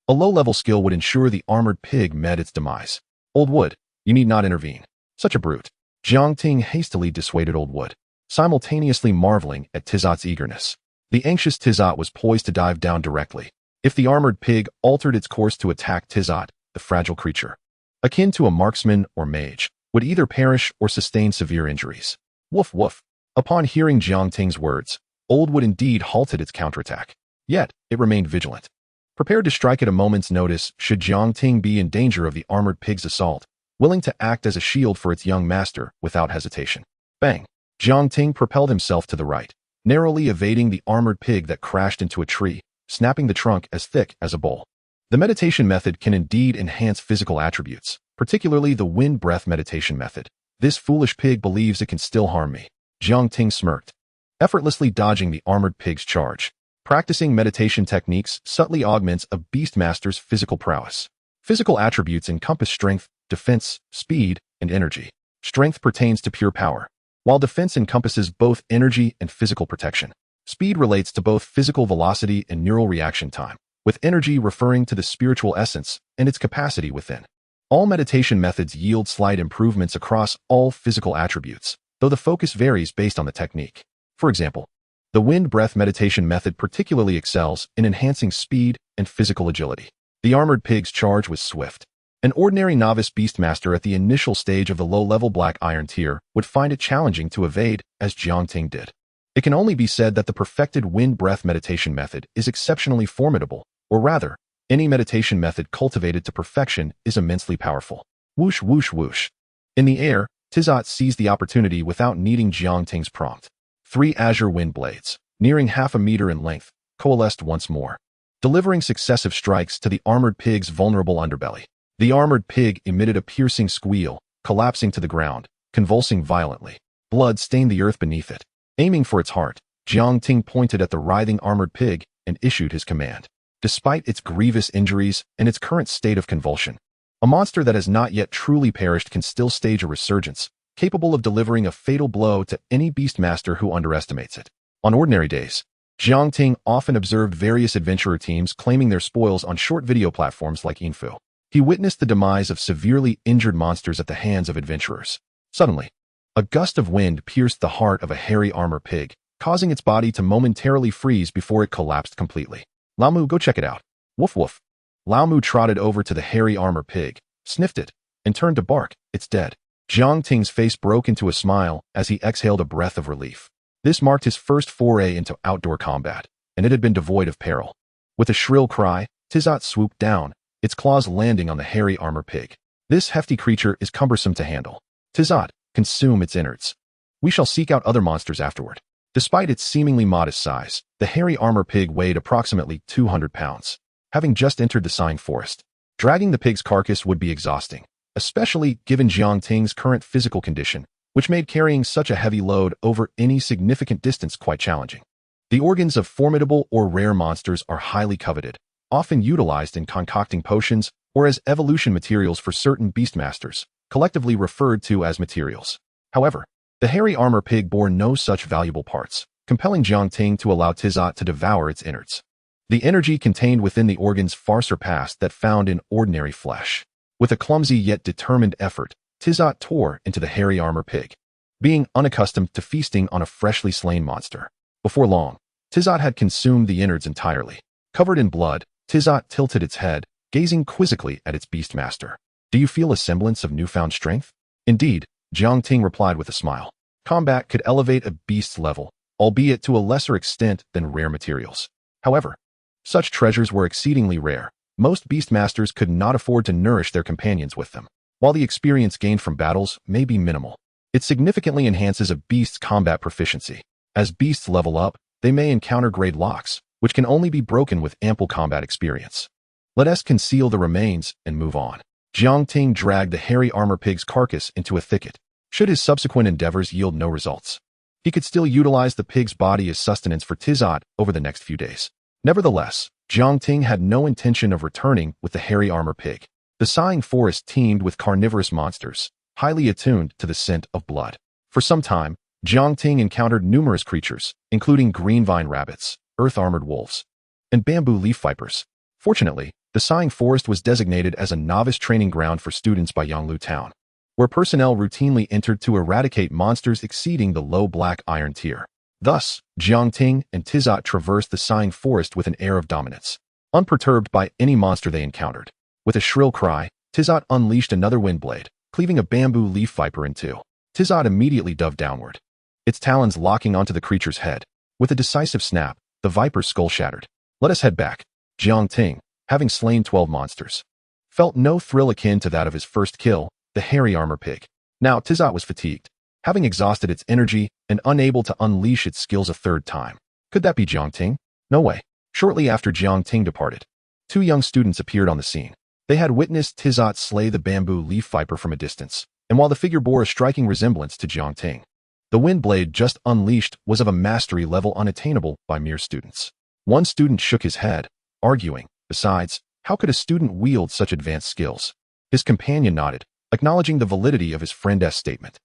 a low-level skill would ensure the armored pig met its demise. Oldwood, you need not intervene. Such a brute. Jiangting hastily dissuaded Oldwood, simultaneously marveling at Tizot's eagerness. The anxious Tizot was poised to dive down directly. If the armored pig altered its course to attack Tizot, the fragile creature, akin to a marksman or mage, would either perish or sustain severe injuries. Woof woof. Upon hearing Jiangting's words, Oldwood indeed halted its counterattack. Yet, it remained vigilant, prepared to strike at a moment's notice should Jiangting be in danger of the armored pig's assault, willing to act as a shield for its young master without hesitation. Bang! Jiangting propelled himself to the right, narrowly evading the armored pig that crashed into a tree, snapping the trunk as thick as a bowl. The meditation method can indeed enhance physical attributes, particularly the wind breath meditation method. This foolish pig believes it can still harm me. Jiangting smirked, effortlessly dodging the armored pig's charge. Practicing meditation techniques subtly augments a beastmaster's physical prowess. Physical attributes encompass strength, defense, speed, and energy. Strength pertains to pure power, while defense encompasses both energy and physical protection. Speed relates to both physical velocity and neural reaction time, with energy referring to the spiritual essence and its capacity within. All meditation methods yield slight improvements across all physical attributes, though the focus varies based on the technique. For example, the wind breath meditation method particularly excels in enhancing speed and physical agility. The armored pig's charge was swift. An ordinary novice beastmaster at the initial stage of the low-level Black Iron tier would find it challenging to evade, as Jiangting did. It can only be said that the perfected wind breath meditation method is exceptionally formidable, or rather, any meditation method cultivated to perfection is immensely powerful. Whoosh whoosh whoosh. In the air, Tizot seized the opportunity without needing Jiangting's prompt. 3 azure wind blades, nearing half a meter in length, coalesced once more, delivering successive strikes to the armored pig's vulnerable underbelly. The armored pig emitted a piercing squeal, collapsing to the ground, convulsing violently. Blood stained the earth beneath it. Aiming for its heart, Jiangting pointed at the writhing armored pig and issued his command. Despite its grievous injuries and its current state of convulsion, a monster that has not yet truly perished can still stage a resurgence, capable of delivering a fatal blow to any beastmaster who underestimates it. On ordinary days, Jiangting often observed various adventurer teams claiming their spoils on short video platforms like Info. He witnessed the demise of severely injured monsters at the hands of adventurers. Suddenly, a gust of wind pierced the heart of a hairy armor pig, causing its body to momentarily freeze before it collapsed completely. Laomu, go check it out. Woof woof. Laomu trotted over to the hairy armor pig, sniffed it, and turned to bark. It's dead. Jiangting's face broke into a smile as he exhaled a breath of relief. This marked his first foray into outdoor combat, and it had been devoid of peril. With a shrill cry, Tizot swooped down, its claws landing on the hairy armor pig. This hefty creature is cumbersome to handle. Tizot, consume its innards. We shall seek out other monsters afterward. Despite its seemingly modest size, the hairy armor pig weighed approximately 200 pounds. Having just entered the Sighing Forest, dragging the pig's carcass would be exhausting, especially given Jiangting's current physical condition, which made carrying such a heavy load over any significant distance quite challenging. The organs of formidable or rare monsters are highly coveted, often utilized in concocting potions or as evolution materials for certain beastmasters, collectively referred to as materials. However, the hairy armor pig bore no such valuable parts, compelling Jiang Ting to allow Tizot to devour its innards. The energy contained within the organs far surpassed that found in ordinary flesh. With a clumsy yet determined effort, Tizot tore into the hairy armor pig. Being unaccustomed to feasting on a freshly slain monster, before long, Tizot had consumed the innards entirely. Covered in blood, Tizot tilted its head, gazing quizzically at its beastmaster. Do you feel a semblance of newfound strength? Indeed, Jiang Ting replied with a smile. Combat could elevate a beast's level, albeit to a lesser extent than rare materials. However, such treasures were exceedingly rare. Most beastmasters could not afford to nourish their companions with them. While the experience gained from battles may be minimal, it significantly enhances a beast's combat proficiency. As beasts level up, they may encounter grade locks, which can only be broken with ample combat experience. Let us conceal the remains and move on. Jiang Ting dragged the hairy armor pig's carcass into a thicket. Should his subsequent endeavors yield no results, he could still utilize the pig's body as sustenance for Tizot over the next few days. Nevertheless, Jiang Ting had no intention of returning with the hairy armor pig. The sighing forest teemed with carnivorous monsters, highly attuned to the scent of blood. For some time, Jiang Ting encountered numerous creatures, including green vine rabbits, earth-armored wolves, and bamboo leaf vipers. Fortunately, the sighing forest was designated as a novice training ground for students by Yanglu Town, where personnel routinely entered to eradicate monsters exceeding the low black iron tier. Thus, Jiang Ting and Tizot traversed the sighing forest with an air of dominance, unperturbed by any monster they encountered. With a shrill cry, Tizot unleashed another wind blade, cleaving a bamboo leaf viper in two. Tizot immediately dove downward, its talons locking onto the creature's head. With a decisive snap, the viper's skull shattered. Let us head back. Jiang Ting, having slain 12 monsters, felt no thrill akin to that of his first kill, the hairy armor pig. Now Tizot was fatigued, having exhausted its energy and unable to unleash its skills a third time. Could that be Jiang Ting? No way. Shortly after Jiang Ting departed, 2 young students appeared on the scene. They had witnessed Tizot slay the bamboo leaf viper from a distance, and while the figure bore a striking resemblance to Jiang Ting, the wind blade just unleashed was of a mastery level unattainable by mere students. One student shook his head, arguing, besides, how could a student wield such advanced skills? His companion nodded, acknowledging the validity of his friend's statement.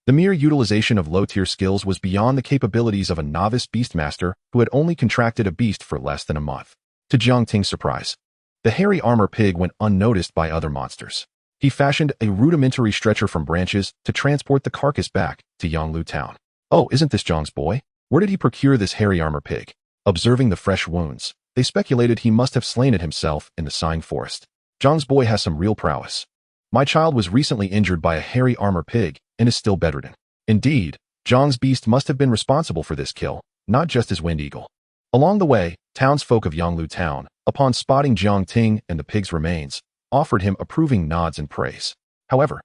The mere utilization of low-tier skills was beyond the capabilities of a novice beastmaster who had only contracted a beast for less than a month. To Jiang Ting's surprise, the hairy armor pig went unnoticed by other monsters. He fashioned a rudimentary stretcher from branches to transport the carcass back to Yanglu Town. Oh, isn't this Jiang's boy? Where did he procure this hairy armor pig? Observing the fresh wounds, they speculated he must have slain it himself in the sighing forest. Jiang's boy has some real prowess. My child was recently injured by a hairy armor pig and is still bedridden. Indeed, Jiang's beast must have been responsible for this kill, not just his wind eagle. Along the way, townsfolk of Yanglu Town, upon spotting Jiang Ting and the pig's remains, offered him approving nods and praise. However,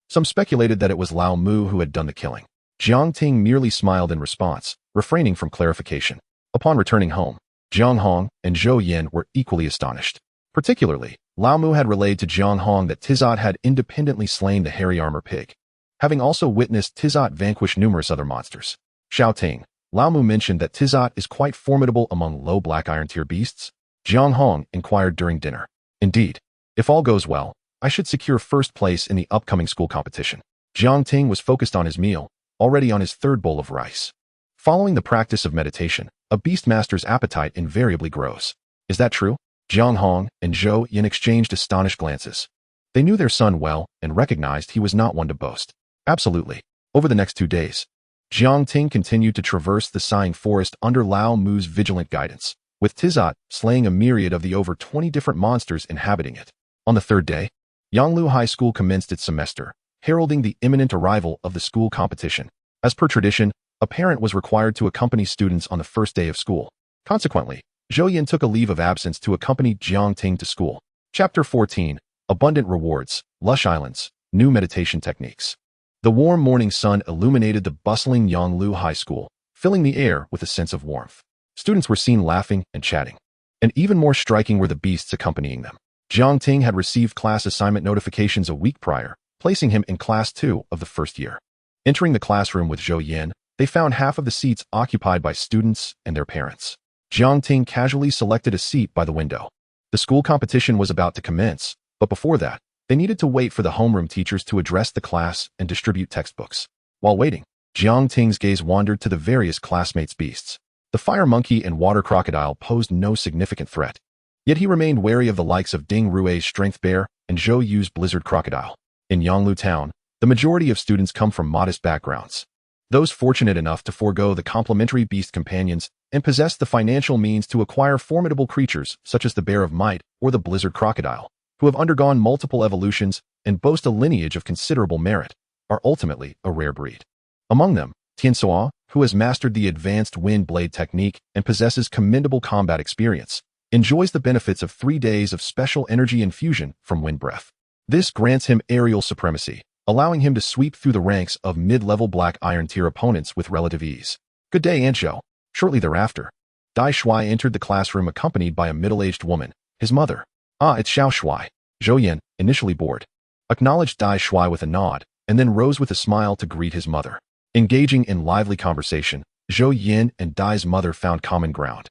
some speculated that it was Lao Mu who had done the killing. Jiang Ting merely smiled in response, refraining from clarification. Upon returning home, Jiang Hong and Zhou Yin were equally astonished. Particularly, Lao Mu had relayed to Jiang Hong that Tizot had independently slain the hairy armor pig, having also witnessed Tizot vanquish numerous other monsters. Xiao Ting, Lao Mu mentioned that Tizot is quite formidable among low black iron tier beasts. Jiang Hong inquired during dinner. Indeed, if all goes well, I should secure first place in the upcoming school competition. Jiang Ting was focused on his meal, already on his 3rd bowl of rice. Following the practice of meditation, a beastmaster's appetite invariably grows. Is that true? Jiang Hong and Zhou Yin exchanged astonished glances. They knew their son well and recognized he was not one to boast. Absolutely. Over the next 2 days, Jiang Ting continued to traverse the sighing forest under Lao Mu's vigilant guidance, with Tizot slaying a myriad of the over 20 different monsters inhabiting it. On the 3rd day, Yanglu High School commenced its semester, heralding the imminent arrival of the school competition. As per tradition, a parent was required to accompany students on the first day of school. Consequently, Zhou Yin took a leave of absence to accompany Jiang Ting to school. Chapter 14. Abundant Rewards, Lush Islands, New Meditation Techniques. The warm morning sun illuminated the bustling Yanglu High School, filling the air with a sense of warmth. Students were seen laughing and chatting, and even more striking were the beasts accompanying them. Jiang Ting had received class assignment notifications a week prior, placing him in Class 2 of the first year. Entering the classroom with Zhou Yin, They found half of the seats occupied by students and their parents. Jiang Ting casually selected a seat by the window. The school competition was about to commence, but before that, they needed to wait for the homeroom teachers to address the class and distribute textbooks. While waiting, Jiang Ting's gaze wandered to the various classmates' beasts. The fire monkey and water crocodile posed no significant threat. Yet he remained wary of the likes of Ding Rui's strength bear and Zhou Yu's blizzard crocodile. In Yanglu Town, the majority of students come from modest backgrounds. Those fortunate enough to forego the complementary beast companions and possess the financial means to acquire formidable creatures such as the bear of might or the blizzard crocodile, who have undergone multiple evolutions and boast a lineage of considerable merit, are ultimately a rare breed. Among them, Tianxua, who has mastered the advanced wind blade technique and possesses commendable combat experience, enjoys the benefits of 3 days of special energy infusion from wind breath. This grants him aerial supremacy, allowing him to sweep through the ranks of mid-level black iron tier opponents with relative ease. Good day, Anzhou. Shortly thereafter, Dai Shuai entered the classroom accompanied by a middle-aged woman, his mother. Ah, it's Xiao Shuai. Zhou Yan, initially bored, acknowledged Dai Shuai with a nod, and then rose with a smile to greet his mother. Engaging in lively conversation, Zhou Yan and Dai's mother found common ground.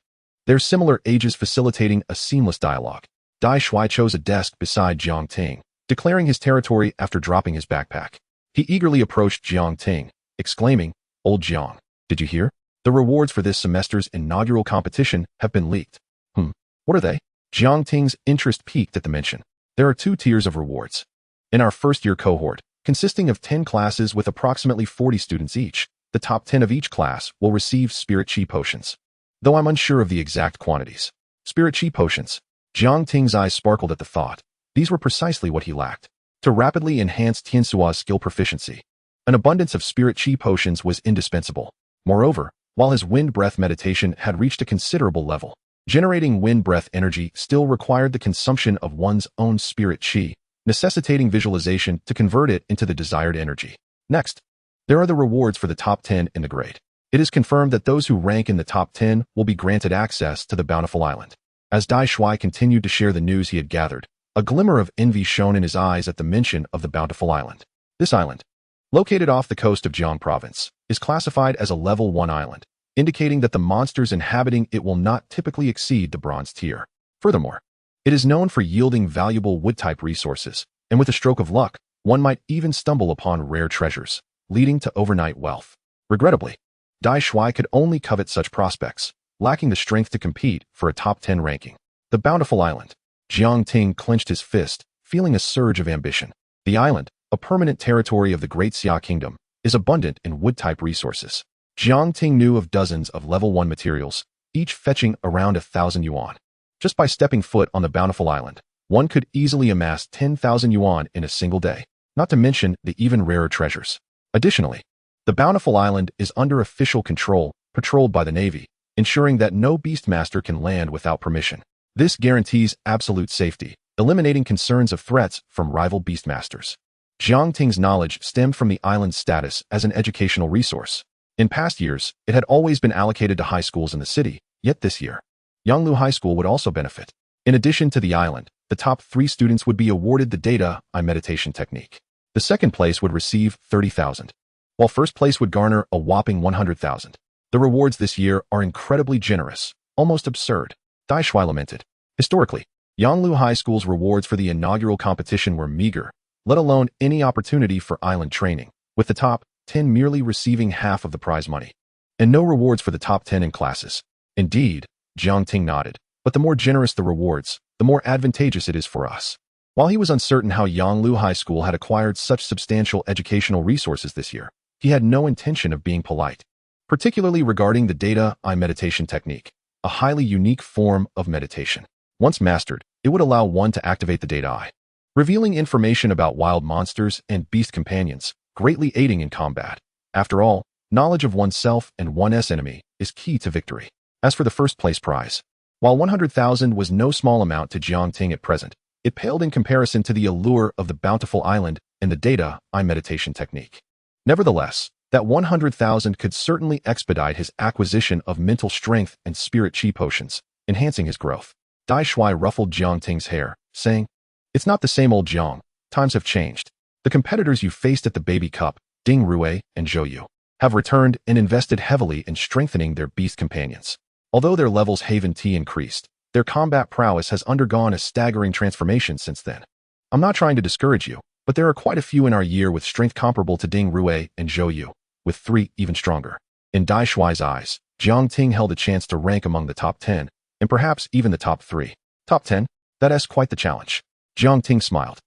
Their similar ages facilitating a seamless dialogue. Dai Shuai chose a desk beside Jiang Ting, declaring his territory after dropping his backpack. He eagerly approached Jiang Ting, exclaiming, "Old Jiang, did you hear? The rewards for this semester's inaugural competition have been leaked." What are they? Jiang Ting's interest peaked at the mention. There are 2 tiers of rewards. In our first-year cohort, consisting of 10 classes with approximately 40 students each, the top 10 of each class will receive Spirit Chi potions. Though I'm unsure of the exact quantities. Spirit Chi potions. Jiang Ting's eyes sparkled at the thought. These were precisely what he lacked. To rapidly enhance Tianxua's skill proficiency, an abundance of Spirit Chi potions was indispensable. Moreover, while his wind breath meditation had reached a considerable level, generating wind breath energy still required the consumption of one's own Spirit Chi, necessitating visualization to convert it into the desired energy. Next, there are the rewards for the top 10 in the grade. It is confirmed that those who rank in the top 10 will be granted access to the Bountiful Island. As Dai Shuai continued to share the news he had gathered, a glimmer of envy shone in his eyes at the mention of the Bountiful Island. This island, located off the coast of Jiang Province, is classified as a level 1 island, indicating that the monsters inhabiting it will not typically exceed the bronze tier. Furthermore, it is known for yielding valuable wood-type resources, and with a stroke of luck, one might even stumble upon rare treasures, leading to overnight wealth. Regrettably, Dai Shuai could only covet such prospects, lacking the strength to compete for a top 10 ranking. The Bountiful Island. Jiang Ting clenched his fist, feeling a surge of ambition. The island, a permanent territory of the Great Xia Kingdom, is abundant in wood-type resources. Jiang Ting knew of dozens of level 1 materials, each fetching around 1,000 yuan. Just by stepping foot on the Bountiful Island, one could easily amass 10,000 yuan in a single day, not to mention the even rarer treasures. Additionally, the Bountiful Island is under official control, patrolled by the Navy, ensuring that no Beastmaster can land without permission. This guarantees absolute safety, eliminating concerns of threats from rival Beastmasters. Jiang Ting's knowledge stemmed from the island's status as an educational resource. In past years, it had always been allocated to high schools in the city, yet this year, Yanglu High School would also benefit. In addition to the island, the top 3 students would be awarded the data meditation technique. The second place would receive 30,000, while first place would garner a whopping 100,000. The rewards this year are incredibly generous, almost absurd. Dai Shuai lamented. Historically, Yanglu High School's rewards for the inaugural competition were meager, let alone any opportunity for island training, with the top 10 merely receiving half of the prize money, and no rewards for the top 10 in classes. Indeed, Jiang Ting nodded, but the more generous the rewards, the more advantageous it is for us. While he was uncertain how Yanglu High School had acquired such substantial educational resources this year, he had no intention of being polite, particularly regarding the data meditation technique, a highly unique form of meditation. Once mastered, it would allow one to activate the data eye, revealing information about wild monsters and beast companions, greatly aiding in combat. After all, knowledge of oneself and one's enemy is key to victory. As for the first place prize, while 100,000 was no small amount to Jiang Ting at present, it paled in comparison to the allure of the Bountiful Island and the data meditation technique. Nevertheless, that 100,000 could certainly expedite his acquisition of mental strength and Spirit Chi potions, enhancing his growth. Dai Shuai ruffled Jiang Ting's hair, saying, "It's not the same old Jiang. Times have changed. The competitors you faced at the Baby Cup, Ding Rue and Zhou Yu, have returned and invested heavily in strengthening their beast companions. Although their levels Haven T increased, their combat prowess has undergone a staggering transformation since then. I'm not trying to discourage you, but there are quite a few in our year with strength comparable to Ding Rue and Zhou Yu, with 3 even stronger. In Dai Shuai's eyes, Jiang Ting held a chance to rank among the top 10, and perhaps even the top 3. Top 10? That's quite the challenge. Jiang Ting smiled.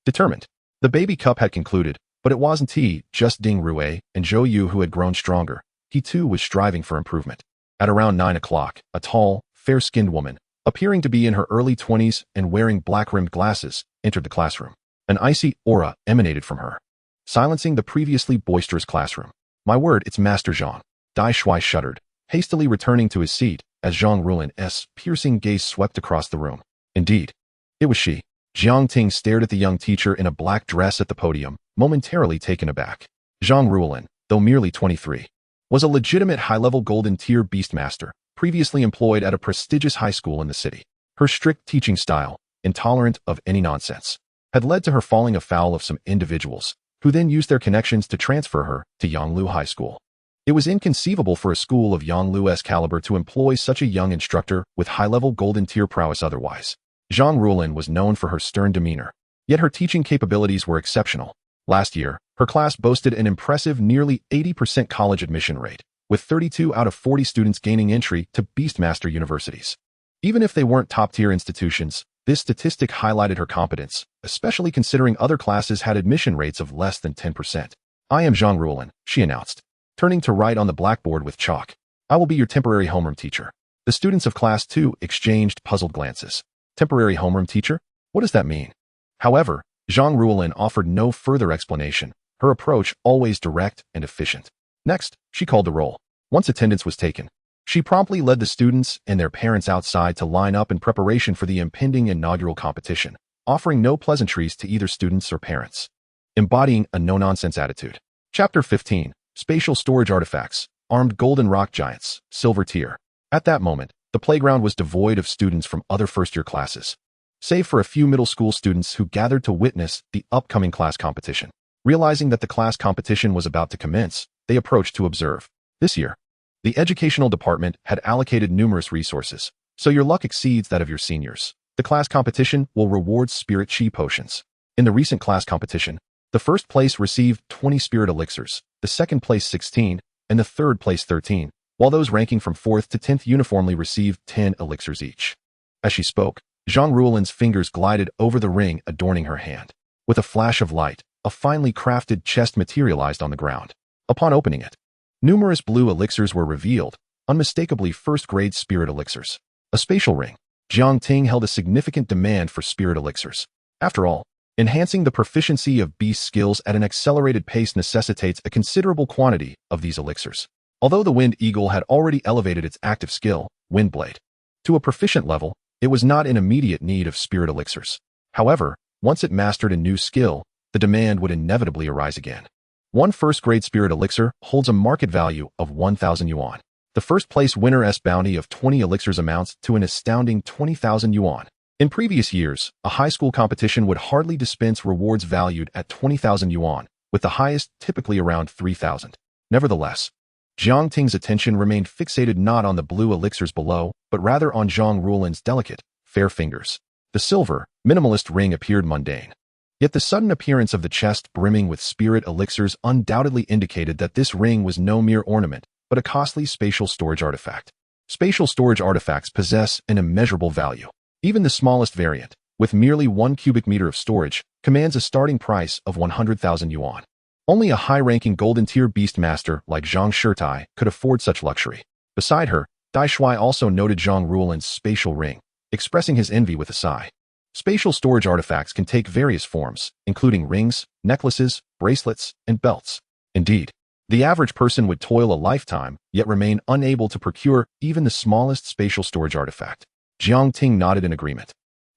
Determined. The baby cup had concluded, but it wasn't just Ding Rue and Zhou Yu who had grown stronger. He too was striving for improvement. At around 9 o'clock, a tall, fair-skinned woman, appearing to be in her early 20s and wearing black-rimmed glasses, entered the classroom. An icy aura emanated from her, silencing the previously boisterous classroom. My word, it's Master Zhang. Dai Shuai shuddered, hastily returning to his seat as Zhang Rulin's piercing gaze swept across the room. Indeed, it was she. Jiang Ting stared at the young teacher in a black dress at the podium, momentarily taken aback. Zhang Rulin, though merely 23, was a legitimate high-level golden-tier beastmaster, previously employed at a prestigious high school in the city. Her strict teaching style, intolerant of any nonsense, had led to her falling afoul of some individuals, who then used their connections to transfer her to Yanglu High School. It was inconceivable for a school of Yanglu's caliber to employ such a young instructor with high-level golden-tier prowess otherwise. Zhang Rulin was known for her stern demeanor, yet her teaching capabilities were exceptional. Last year, her class boasted an impressive nearly 80% college admission rate, with 32 out of 40 students gaining entry to Beastmaster universities. Even if they weren't top-tier institutions, this statistic highlighted her competence, especially considering other classes had admission rates of less than 10%. I am Zhang Rulin, she announced, turning to write on the blackboard with chalk. I will be your temporary homeroom teacher. The students of Class 2 exchanged puzzled glances. Temporary homeroom teacher? What does that mean? However, Zhang Rulin offered no further explanation, her approach always direct and efficient. Next, she called the roll. Once attendance was taken, she promptly led the students and their parents outside to line up in preparation for the impending inaugural competition, offering no pleasantries to either students or parents. Embodying a no-nonsense attitude. Chapter 15. Spatial Storage Artifacts. Armed Golden Rock Giants. Silver Tier. At that moment, the playground was devoid of students from other first-year classes, save for a few middle school students who gathered to witness the upcoming class competition. Realizing that the class competition was about to commence, they approached to observe. This year, the educational department had allocated numerous resources, so your luck exceeds that of your seniors. The class competition will reward spirit chi potions. In the recent class competition, the first place received 20 spirit elixirs, the second place 16, and the third place 13, while those ranking from 4th to 10th uniformly received 10 elixirs each. As she spoke, Zhang Rulin's fingers glided over the ring adorning her hand. With a flash of light, a finely crafted chest materialized on the ground. Upon opening it, numerous blue elixirs were revealed, unmistakably first-grade spirit elixirs. A spatial ring. Jiang Ting held a significant demand for spirit elixirs. After all, enhancing the proficiency of beast skills at an accelerated pace necessitates a considerable quantity of these elixirs. Although the Wind Eagle had already elevated its active skill, Windblade, to a proficient level, it was not in immediate need of spirit elixirs. However, once it mastered a new skill, the demand would inevitably arise again. One first-grade spirit elixir holds a market value of 1,000 yuan. The first-place winner's bounty of 20 elixirs amounts to an astounding 20,000 yuan. In previous years, a high school competition would hardly dispense rewards valued at 20,000 yuan, with the highest typically around 3,000. Nevertheless, Jiang Ting's attention remained fixated not on the blue elixirs below, but rather on Zhang Rulin's delicate, fair fingers. The silver, minimalist ring appeared mundane. Yet the sudden appearance of the chest brimming with spirit elixirs undoubtedly indicated that this ring was no mere ornament, but a costly spatial storage artifact. Spatial storage artifacts possess an immeasurable value. Even the smallest variant, with merely 1 cubic meter of storage, commands a starting price of 100,000 yuan. Only a high-ranking golden-tier beastmaster like Zhang Shirtai could afford such luxury. Beside her, Dai Shuai also noted Zhang Rulin's spatial ring, expressing his envy with a sigh. Spatial storage artifacts can take various forms, including rings, necklaces, bracelets, and belts. Indeed, the average person would toil a lifetime, yet remain unable to procure even the smallest spatial storage artifact. Jiang Ting nodded in agreement.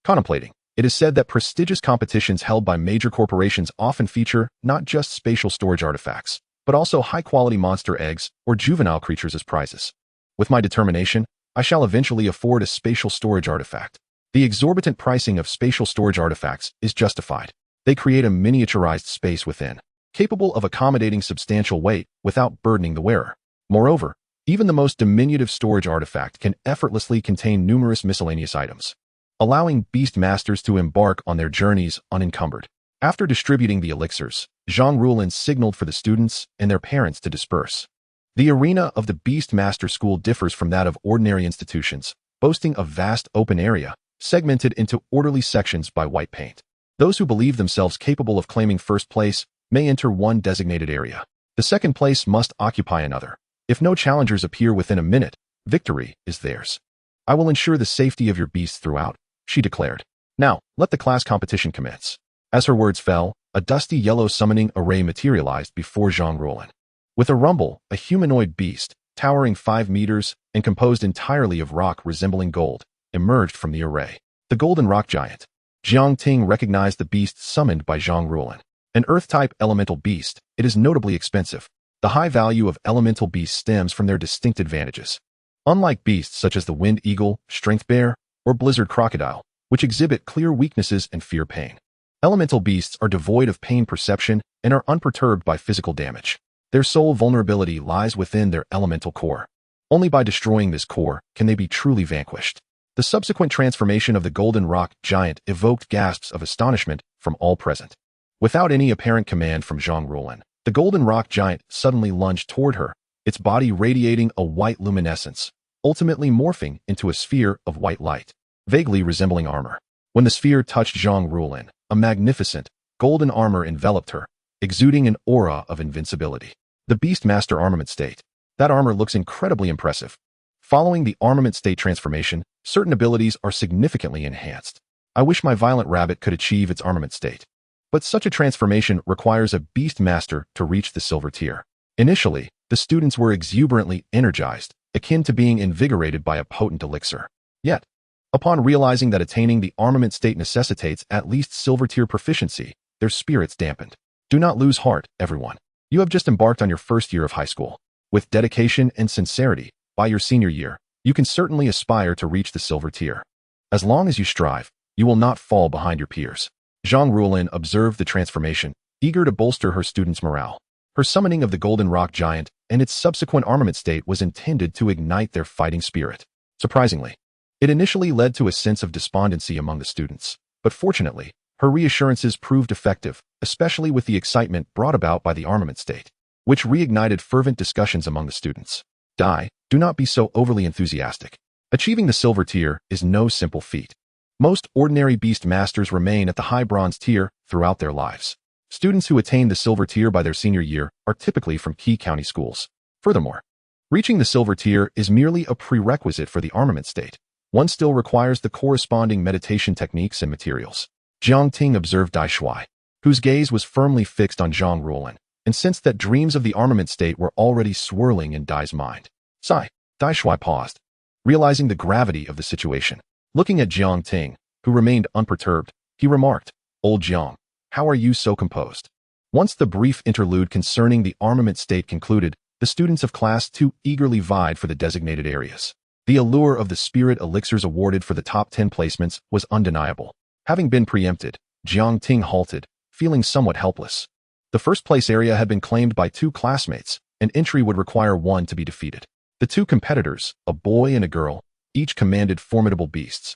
Contemplating, it is said that prestigious competitions held by major corporations often feature not just spatial storage artifacts, but also high-quality monster eggs or juvenile creatures as prizes. With my determination, I shall eventually afford a spatial storage artifact. The exorbitant pricing of spatial storage artifacts is justified. They create a miniaturized space within. capable of accommodating substantial weight without burdening the wearer. Moreover, even the most diminutive storage artifact can effortlessly contain numerous miscellaneous items, allowing beast masters to embark on their journeys unencumbered. After distributing the elixirs, Zhang Rulin signaled for the students and their parents to disperse. The arena of the Beast Master School differs from that of ordinary institutions, boasting a vast open area, segmented into orderly sections by white paint. Those who believe themselves capable of claiming first place may enter one designated area. The second place must occupy another. If no challengers appear within a minute, victory is theirs. I will ensure the safety of your beasts throughout, she declared. Now, let the class competition commence. As her words fell, a dusty yellow summoning array materialized before Zhang Rulin. With a rumble, a humanoid beast, towering 5 meters and composed entirely of rock resembling gold, emerged from the array. The golden rock giant. Jiang Ting recognized the beast summoned by Zhang Rulin. An earth-type elemental beast, it is notably expensive. The high value of elemental beasts stems from their distinct advantages. Unlike beasts such as the wind eagle, strength bear, or blizzard crocodile, which exhibit clear weaknesses and fear pain, elemental beasts are devoid of pain perception and are unperturbed by physical damage. Their sole vulnerability lies within their elemental core. Only by destroying this core can they be truly vanquished. The subsequent transformation of the golden rock giant evoked gasps of astonishment from all present. Without any apparent command from Zhang Rulin, the golden rock giant suddenly lunged toward her, its body radiating a white luminescence, ultimately morphing into a sphere of white light, vaguely resembling armor. When the sphere touched Zhang Rulin, a magnificent, golden armor enveloped her, exuding an aura of invincibility. The Beastmaster Armament State. That armor looks incredibly impressive. Following the armament state transformation, certain abilities are significantly enhanced. I wish my violent rabbit could achieve its armament state. But such a transformation requires a Beastmaster to reach the silver tier. Initially, the students were exuberantly energized, akin to being invigorated by a potent elixir. Yet, upon realizing that attaining the armament state necessitates at least silver tier proficiency, their spirits dampened. Do not lose heart, everyone. You have just embarked on your first year of high school. With dedication and sincerity, by your senior year, you can certainly aspire to reach the silver tier. As long as you strive, you will not fall behind your peers. Zhang Rulin observed the transformation, eager to bolster her students' morale. Her summoning of the golden rock giant and its subsequent armament state was intended to ignite their fighting spirit. Surprisingly, it initially led to a sense of despondency among the students, but fortunately, her reassurances proved effective, especially with the excitement brought about by the armament state, which reignited fervent discussions among the students. Do not be so overly enthusiastic. Achieving the silver tier is no simple feat. Most ordinary beast masters remain at the high bronze tier throughout their lives. Students who attain the silver tier by their senior year are typically from key county schools. Furthermore, reaching the silver tier is merely a prerequisite for the armament state. One still requires the corresponding meditation techniques and materials. Jiang Ting observed Dai Shuai, whose gaze was firmly fixed on Zhang Rulin, and sensed that dreams of the armament state were already swirling in Dai's mind. Sigh. Dai Shuai paused, realizing the gravity of the situation. Looking at Jiang Ting, who remained unperturbed, he remarked, "Old Jiang, how are you so composed?" Once the brief interlude concerning the armament state concluded, the students of Class 2 eagerly vied for the designated areas. The allure of the spirit elixirs awarded for the top 10 placements was undeniable. Having been preempted, Jiang Ting halted, feeling somewhat helpless. The first place area had been claimed by 2 classmates, and entry would require one to be defeated. The 2 competitors, a boy and a girl, each commanded formidable beasts.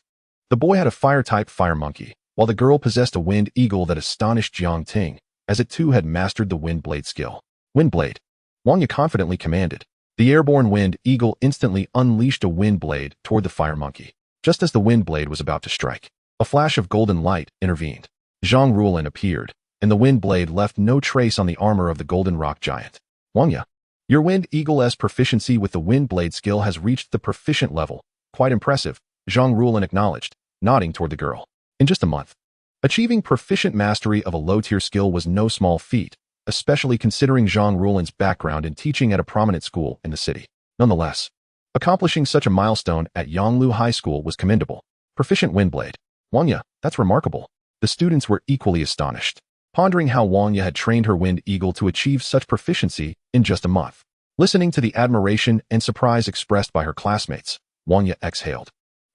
The boy had a fire-type fire monkey, while the girl possessed a wind eagle that astonished Jiang Ting, as it too had mastered the wind blade skill. Wind blade, Wang Yi confidently commanded. The airborne wind eagle instantly unleashed a wind blade toward the fire monkey. Just as the wind blade was about to strike, a flash of golden light intervened. Zhang Rulin appeared, and the wind blade left no trace on the armor of the golden rock giant. Wang Yi, your wind eagle's proficiency with the wind blade skill has reached the proficient level. Quite impressive, Zhang Rulin acknowledged, nodding toward the girl. In just a month, achieving proficient mastery of a low-tier skill was no small feat, especially considering Zhang Rulin's background in teaching at a prominent school in the city. Nonetheless, accomplishing such a milestone at Yonglu High School was commendable. Proficient wind blade. Wang Yi, that's remarkable. The students were equally astonished, pondering how Wang Yi had trained her wind eagle to achieve such proficiency in just a month. Listening to the admiration and surprise expressed by her classmates, Wang Yi exhaled,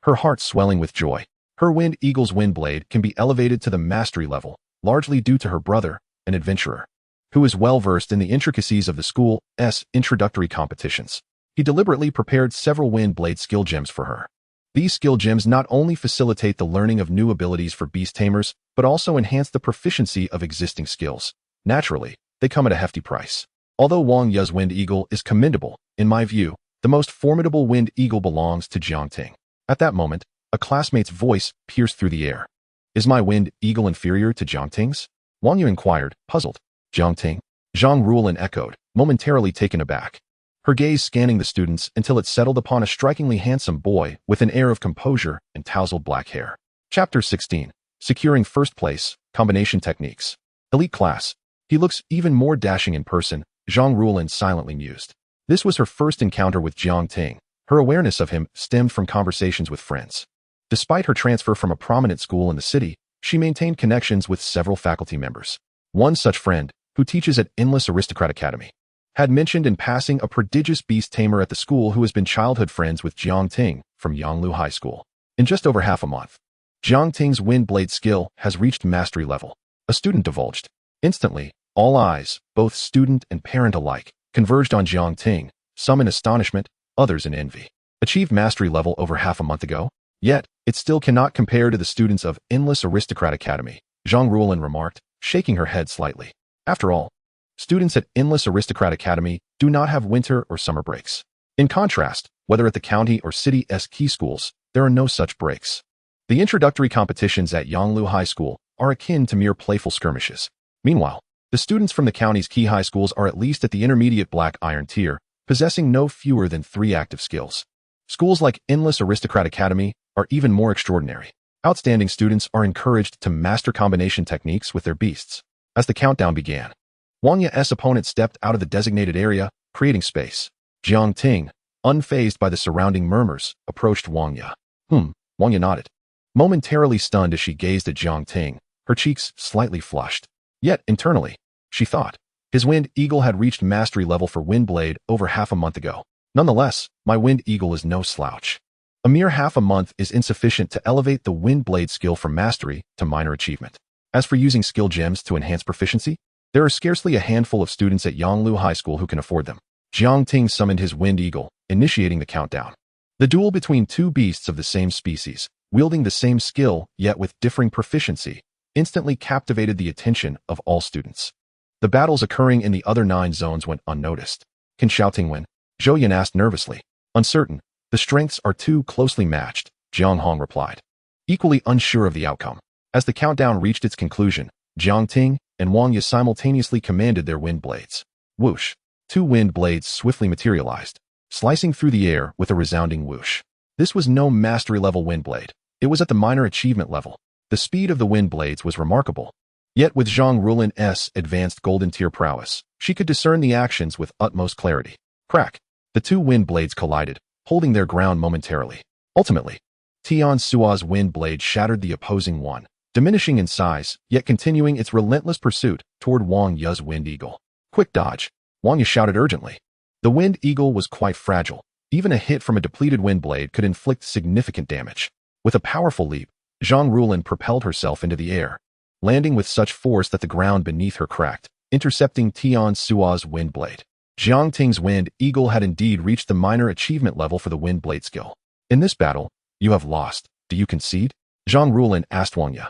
her heart swelling with joy. Her wind eagle's wind blade can be elevated to the mastery level, largely due to her brother, an adventurer. who is well-versed in the intricacies of the school's introductory competitions. He deliberately prepared several wind blade skill gems for her. These skill gems not only facilitate the learning of new abilities for beast tamers, but also enhance the proficiency of existing skills. Naturally, they come at a hefty price. Although Wang Ye's Wind Eagle is commendable, in my view, the most formidable Wind Eagle belongs to Jiang Ting. At that moment, a classmate's voice pierced through the air. Is my Wind Eagle inferior to Jiang Ting's? Wang Yu inquired, puzzled. Jiang Ting? Zhang Ruolin echoed, momentarily taken aback. Her gaze scanning the students until it settled upon a strikingly handsome boy with an air of composure and tousled black hair. Chapter 16. Securing First Place, Combination Techniques. Elite Class. He looks even more dashing in person, Zhang Ruolin silently mused. This was her first encounter with Jiang Ting. Her awareness of him stemmed from conversations with friends. Despite her transfer from a prominent school in the city, she maintained connections with several faculty members. One such friend, who teaches at Endless Aristocrat Academy, had mentioned in passing a prodigious beast tamer at the school who has been childhood friends with Jiang Ting from Yanglu High School. In just over half a month, Jiang Ting's wind blade skill has reached mastery level, a student divulged. Instantly, all eyes, both student and parent alike, converged on Jiang Ting, some in astonishment, others in envy. Achieved mastery level over half a month ago? Yet, it still cannot compare to the students of Endless Aristocrat Academy, Zhang Ruolin remarked, shaking her head slightly. After all, students at Endless Aristocrat Academy do not have winter or summer breaks. In contrast, whether at the county or city's key schools, there are no such breaks. The introductory competitions at Yanglu High School are akin to mere playful skirmishes. Meanwhile, the students from the county's key high schools are at least at the intermediate black iron tier, possessing no fewer than 3 active skills. Schools like Endless Aristocrat Academy are even more extraordinary. Outstanding students are encouraged to master combination techniques with their beasts. As the countdown began, Wang Ye's opponent stepped out of the designated area, creating space. Jiang Ting, unfazed by the surrounding murmurs, approached Wang Ye. Wang Ye nodded. Momentarily stunned as she gazed at Jiang Ting, her cheeks slightly flushed. Yet, internally, she thought, his Wind Eagle had reached mastery level for Wind Blade over half a month ago. Nonetheless, my Wind Eagle is no slouch. A mere half a month is insufficient to elevate the Wind Blade skill from mastery to minor achievement. As for using skill gems to enhance proficiency, there are scarcely a handful of students at Yanglu High School who can afford them. Jiang Ting summoned his Wind Eagle, initiating the countdown. The duel between 2 beasts of the same species, wielding the same skill yet with differing proficiency, instantly captivated the attention of all students. The battles occurring in the other 9 zones went unnoticed. Can Xiaoting win? Zhou Yan asked nervously. Uncertain. The strengths are too closely matched, Jiang Hong replied. Equally unsure of the outcome. As the countdown reached its conclusion, Jiang Ting and Wang Ye simultaneously commanded their wind blades. Whoosh! 2 wind blades swiftly materialized, slicing through the air with a resounding whoosh. This was no mastery-level wind blade. It was at the minor achievement level. The speed of the wind blades was remarkable. Yet with Zhang Ruolin's advanced golden tier prowess, she could discern the actions with utmost clarity. Crack! The 2 wind blades collided, holding their ground momentarily. Ultimately, Tian Sua's wind blade shattered the opposing one, diminishing in size, yet continuing its relentless pursuit toward Wang Ye's Wind Eagle. Quick dodge! Wang Ye shouted urgently. The Wind Eagle was quite fragile. Even a hit from a depleted wind blade could inflict significant damage. With a powerful leap, Zhang Ruolin propelled herself into the air, landing with such force that the ground beneath her cracked, intercepting Tian Sua's wind blade. Jiang Ting's Wind Eagle had indeed reached the minor achievement level for the wind blade skill. In this battle, you have lost. Do you concede? Zhang Ruolin asked Wang Ye.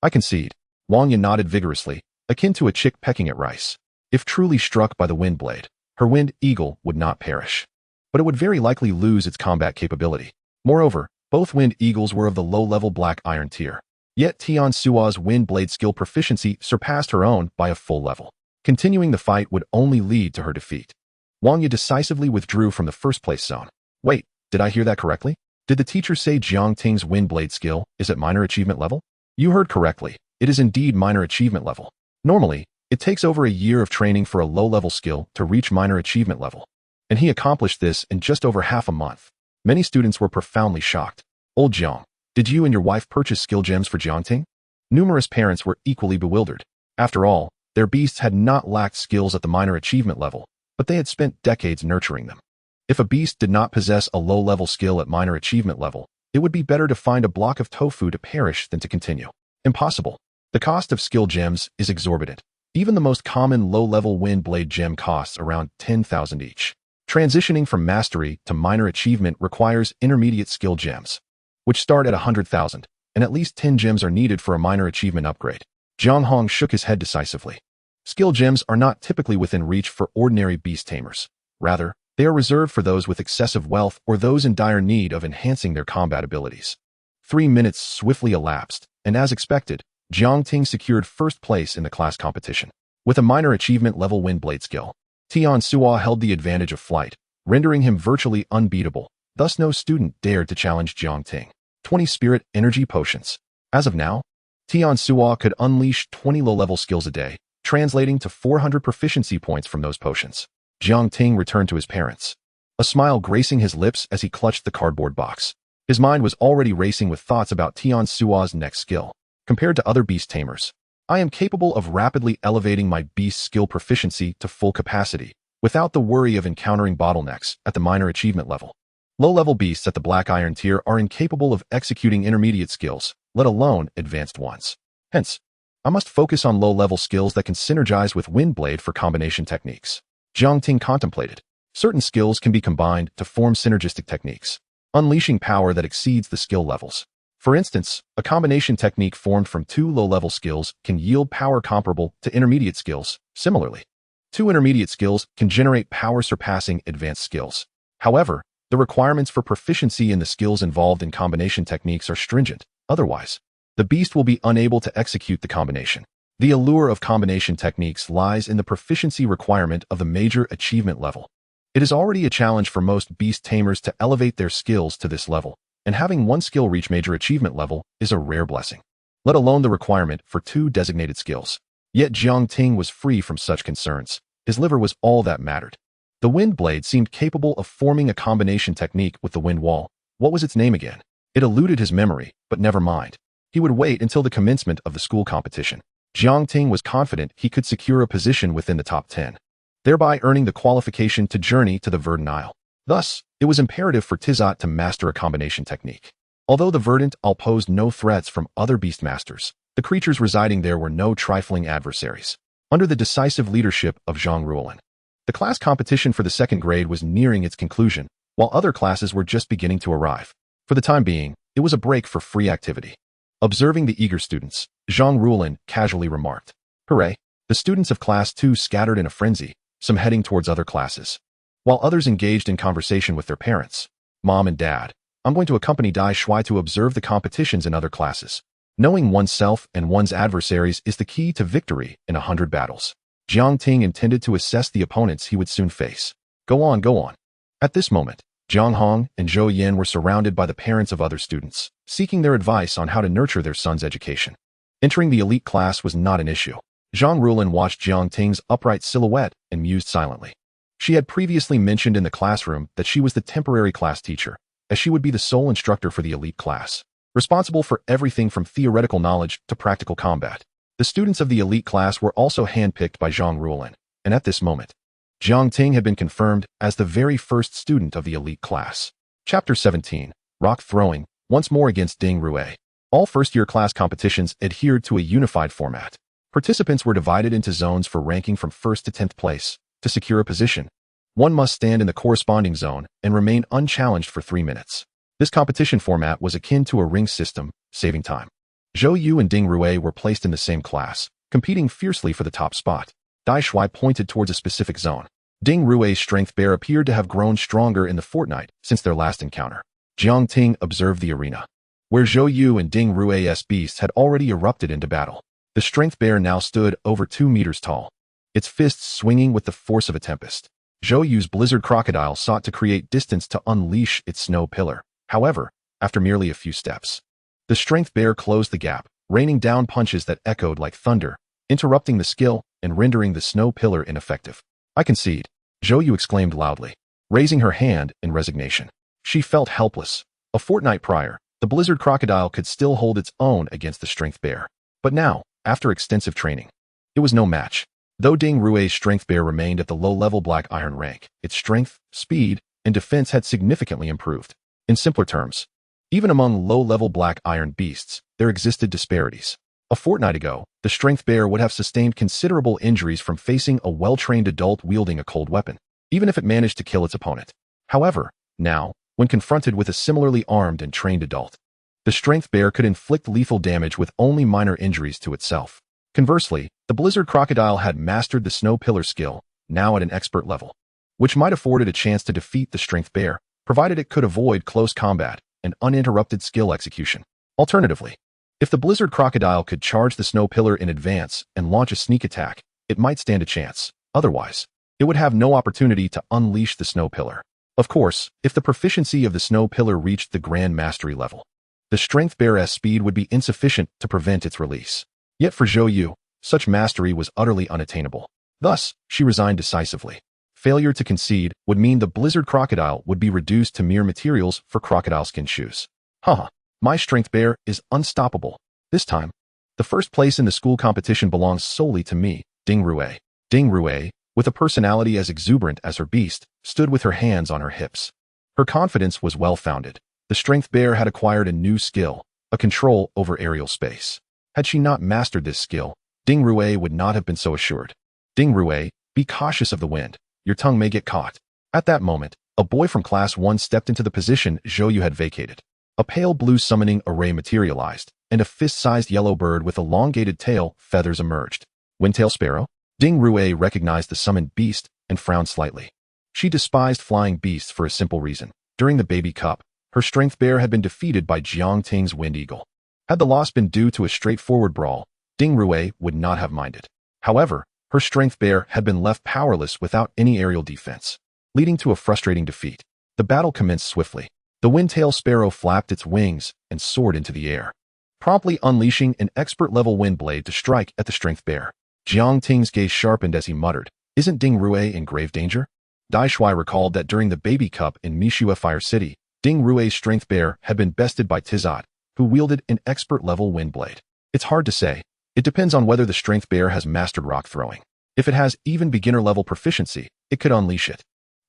I concede. Wang Ye nodded vigorously, akin to a chick pecking at rice. If truly struck by the wind blade, her Wind Eagle would not perish, but it would very likely lose its combat capability. Moreover, both Wind Eagles were of the low-level black iron tier. Yet Tian Sua's wind blade skill proficiency surpassed her own by a full level. Continuing the fight would only lead to her defeat. Wang Ye decisively withdrew from the first-place zone. Wait, did I hear that correctly? Did the teacher say Jiang Ting's wind blade skill is at minor achievement level? You heard correctly. It is indeed minor achievement level. Normally, it takes over a year of training for a low-level skill to reach minor achievement level. And he accomplished this in just over half a month. Many students were profoundly shocked. Old Jiang, did you and your wife purchase skill gems for Jiang Ting? Numerous parents were equally bewildered. After all, their beasts had not lacked skills at the minor achievement level, but they had spent decades nurturing them. If a beast did not possess a low-level skill at minor achievement level, it would be better to find a block of tofu to perish than to continue. Impossible. The cost of skill gems is exorbitant. Even the most common low-level wind blade gem costs around 10,000 each. Transitioning from mastery to minor achievement requires intermediate skill gems, which start at 100,000, and at least 10 gems are needed for a minor achievement upgrade. Jiang Hong shook his head decisively. Skill gems are not typically within reach for ordinary beast tamers. Rather, they are reserved for those with excessive wealth or those in dire need of enhancing their combat abilities. 3 minutes swiftly elapsed, and as expected, Jiang Ting secured first place in the class competition. With a minor achievement level wind blade skill, Tian Sua held the advantage of flight, rendering him virtually unbeatable. Thus no student dared to challenge Jiang Ting. 20 spirit energy potions. As of now, Tian Sua could unleash 20 low-level skills a day, translating to 400 proficiency points from those potions. Jiang Ting returned to his parents, a smile gracing his lips as he clutched the cardboard box. His mind was already racing with thoughts about Tian Sua's next skill. Compared to other beast tamers, I am capable of rapidly elevating my beast skill proficiency to full capacity, without the worry of encountering bottlenecks at the minor achievement level. Low-level beasts at the Black Iron tier are incapable of executing intermediate skills, let alone advanced ones. Hence, I must focus on low-level skills that can synergize with Wind Blade for combination techniques. Jiang Ting contemplated. Certain skills can be combined to form synergistic techniques, unleashing power that exceeds the skill levels. For instance, a combination technique formed from 2 low-level skills can yield power comparable to intermediate skills. Similarly, 2 intermediate skills can generate power surpassing advanced skills. However, the requirements for proficiency in the skills involved in combination techniques are stringent. Otherwise, the beast will be unable to execute the combination. The allure of combination techniques lies in the proficiency requirement of the major achievement level. It is already a challenge for most beast tamers to elevate their skills to this level, and having one skill reach major achievement level is a rare blessing, let alone the requirement for 2 designated skills. Yet Jiang Ting was free from such concerns. His liver was all that mattered. The wind blade seemed capable of forming a combination technique with the wind wall. What was its name again? It eluded his memory, but never mind. He would wait until the commencement of the school competition. Jiang Ting was confident he could secure a position within the top 10, thereby earning the qualification to journey to the Verdant Isle. Thus, it was imperative for Tizot to master a combination technique. Although the Verdant Isle posed no threats from other beastmasters, the creatures residing there were no trifling adversaries. Under the decisive leadership of Zhang Ruolin, the class competition for the 2nd grade was nearing its conclusion, while other classes were just beginning to arrive. For the time being, it was a break for free activity. Observing the eager students, Zhang Ruolin casually remarked, "Hooray!" The students of Class 2 scattered in a frenzy, some heading towards other classes, while others engaged in conversation with their parents. "Mom and Dad, I'm going to accompany Dai Shui to observe the competitions in other classes. Knowing oneself and one's adversaries is the key to victory in 100 battles." Jiang Ting intended to assess the opponents he would soon face. Go on, go on. At this moment, Jiang Hong and Zhou Yin were surrounded by the parents of other students, seeking their advice on how to nurture their son's education. Entering the elite class was not an issue. Zhang Ruolin watched Jiang Ting's upright silhouette and mused silently. She had previously mentioned in the classroom that she was the temporary class teacher, as she would be the sole instructor for the elite class, responsible for everything from theoretical knowledge to practical combat. The students of the elite class were also handpicked by Zhang Ruolin, and at this moment, Jiang Ting had been confirmed as the very first student of the elite class. Chapter 17, Rock Throwing, once more against Ding Rue. All first-year class competitions adhered to a unified format. Participants were divided into zones for ranking from 1st to 10th place. To secure a position, one must stand in the corresponding zone and remain unchallenged for 3 minutes. This competition format was akin to a ring system, saving time. Zhou Yu and Ding Rue were placed in the same class, competing fiercely for the top spot. Dai Shui pointed towards a specific zone. Ding Rue's strength bear appeared to have grown stronger in the fortnight since their last encounter. Jiang Ting observed the arena, where Zhou Yu and Ding Rue's beasts had already erupted into battle. The strength bear now stood over 2 meters tall, its fists swinging with the force of a tempest. Zhou Yu's blizzard crocodile sought to create distance to unleash its snow pillar. However, after merely a few steps, the strength bear closed the gap, raining down punches that echoed like thunder, interrupting the skill and rendering the snow pillar ineffective. "I concede," Zhou Yu exclaimed loudly, raising her hand in resignation. She felt helpless. A fortnight prior, the blizzard crocodile could still hold its own against the strength bear. But now, after extensive training, it was no match. Though Ding Rue's strength bear remained at the low-level black iron rank, its strength, speed, and defense had significantly improved. In simpler terms, even among low-level black iron beasts, there existed disparities. A fortnight ago, the strength bear would have sustained considerable injuries from facing a well-trained adult wielding a cold weapon, even if it managed to kill its opponent. However, now, when confronted with a similarly armed and trained adult, the strength bear could inflict lethal damage with only minor injuries to itself. Conversely, the blizzard crocodile had mastered the snow pillar skill, now at an expert level, which might afford it a chance to defeat the strength bear, provided it could avoid close combat and uninterrupted skill execution. Alternatively, if the blizzard crocodile could charge the snow pillar in advance and launch a sneak attack, it might stand a chance. Otherwise, it would have no opportunity to unleash the snow pillar. Of course, if the proficiency of the snow pillar reached the grand mastery level, the strength bear's speed would be insufficient to prevent its release. Yet for Zhou Yu, such mastery was utterly unattainable. Thus, she resigned decisively. Failure to concede would mean the blizzard crocodile would be reduced to mere materials for crocodile skin shoes. Haha. My strength bear is unstoppable. This time, the first place in the school competition belongs solely to me, Ding Rue. Ding Rue, with a personality as exuberant as her beast, stood with her hands on her hips. Her confidence was well-founded. The strength bear had acquired a new skill, a control over aerial space. Had she not mastered this skill, Ding Rue would not have been so assured. Ding Rue, be cautious of the wind. Your tongue may get caught. At that moment, a boy from Class 1 stepped into the position Zhou Yu had vacated. A pale blue summoning array materialized, and a fist-sized yellow bird with elongated tail feathers emerged. Windtail Sparrow? Ding Rue recognized the summoned beast and frowned slightly. She despised flying beasts for a simple reason. During the baby cup, her strength bear had been defeated by Jiang Ting's wind eagle. Had the loss been due to a straightforward brawl, Ding Rue would not have minded. However, her strength bear had been left powerless without any aerial defense, leading to a frustrating defeat. The battle commenced swiftly. The windtail sparrow flapped its wings and soared into the air, promptly unleashing an expert-level wind blade to strike at the strength bear. Jiang Ting's gaze sharpened as he muttered, "Isn't Ding Rue in grave danger?" Dai Shui recalled that during the baby cup in Mishua Fire City, Ding Rue's strength bear had been bested by Tizot, who wielded an expert-level wind blade. It's hard to say. It depends on whether the strength bear has mastered rock throwing. If it has even beginner-level proficiency, it could unleash it.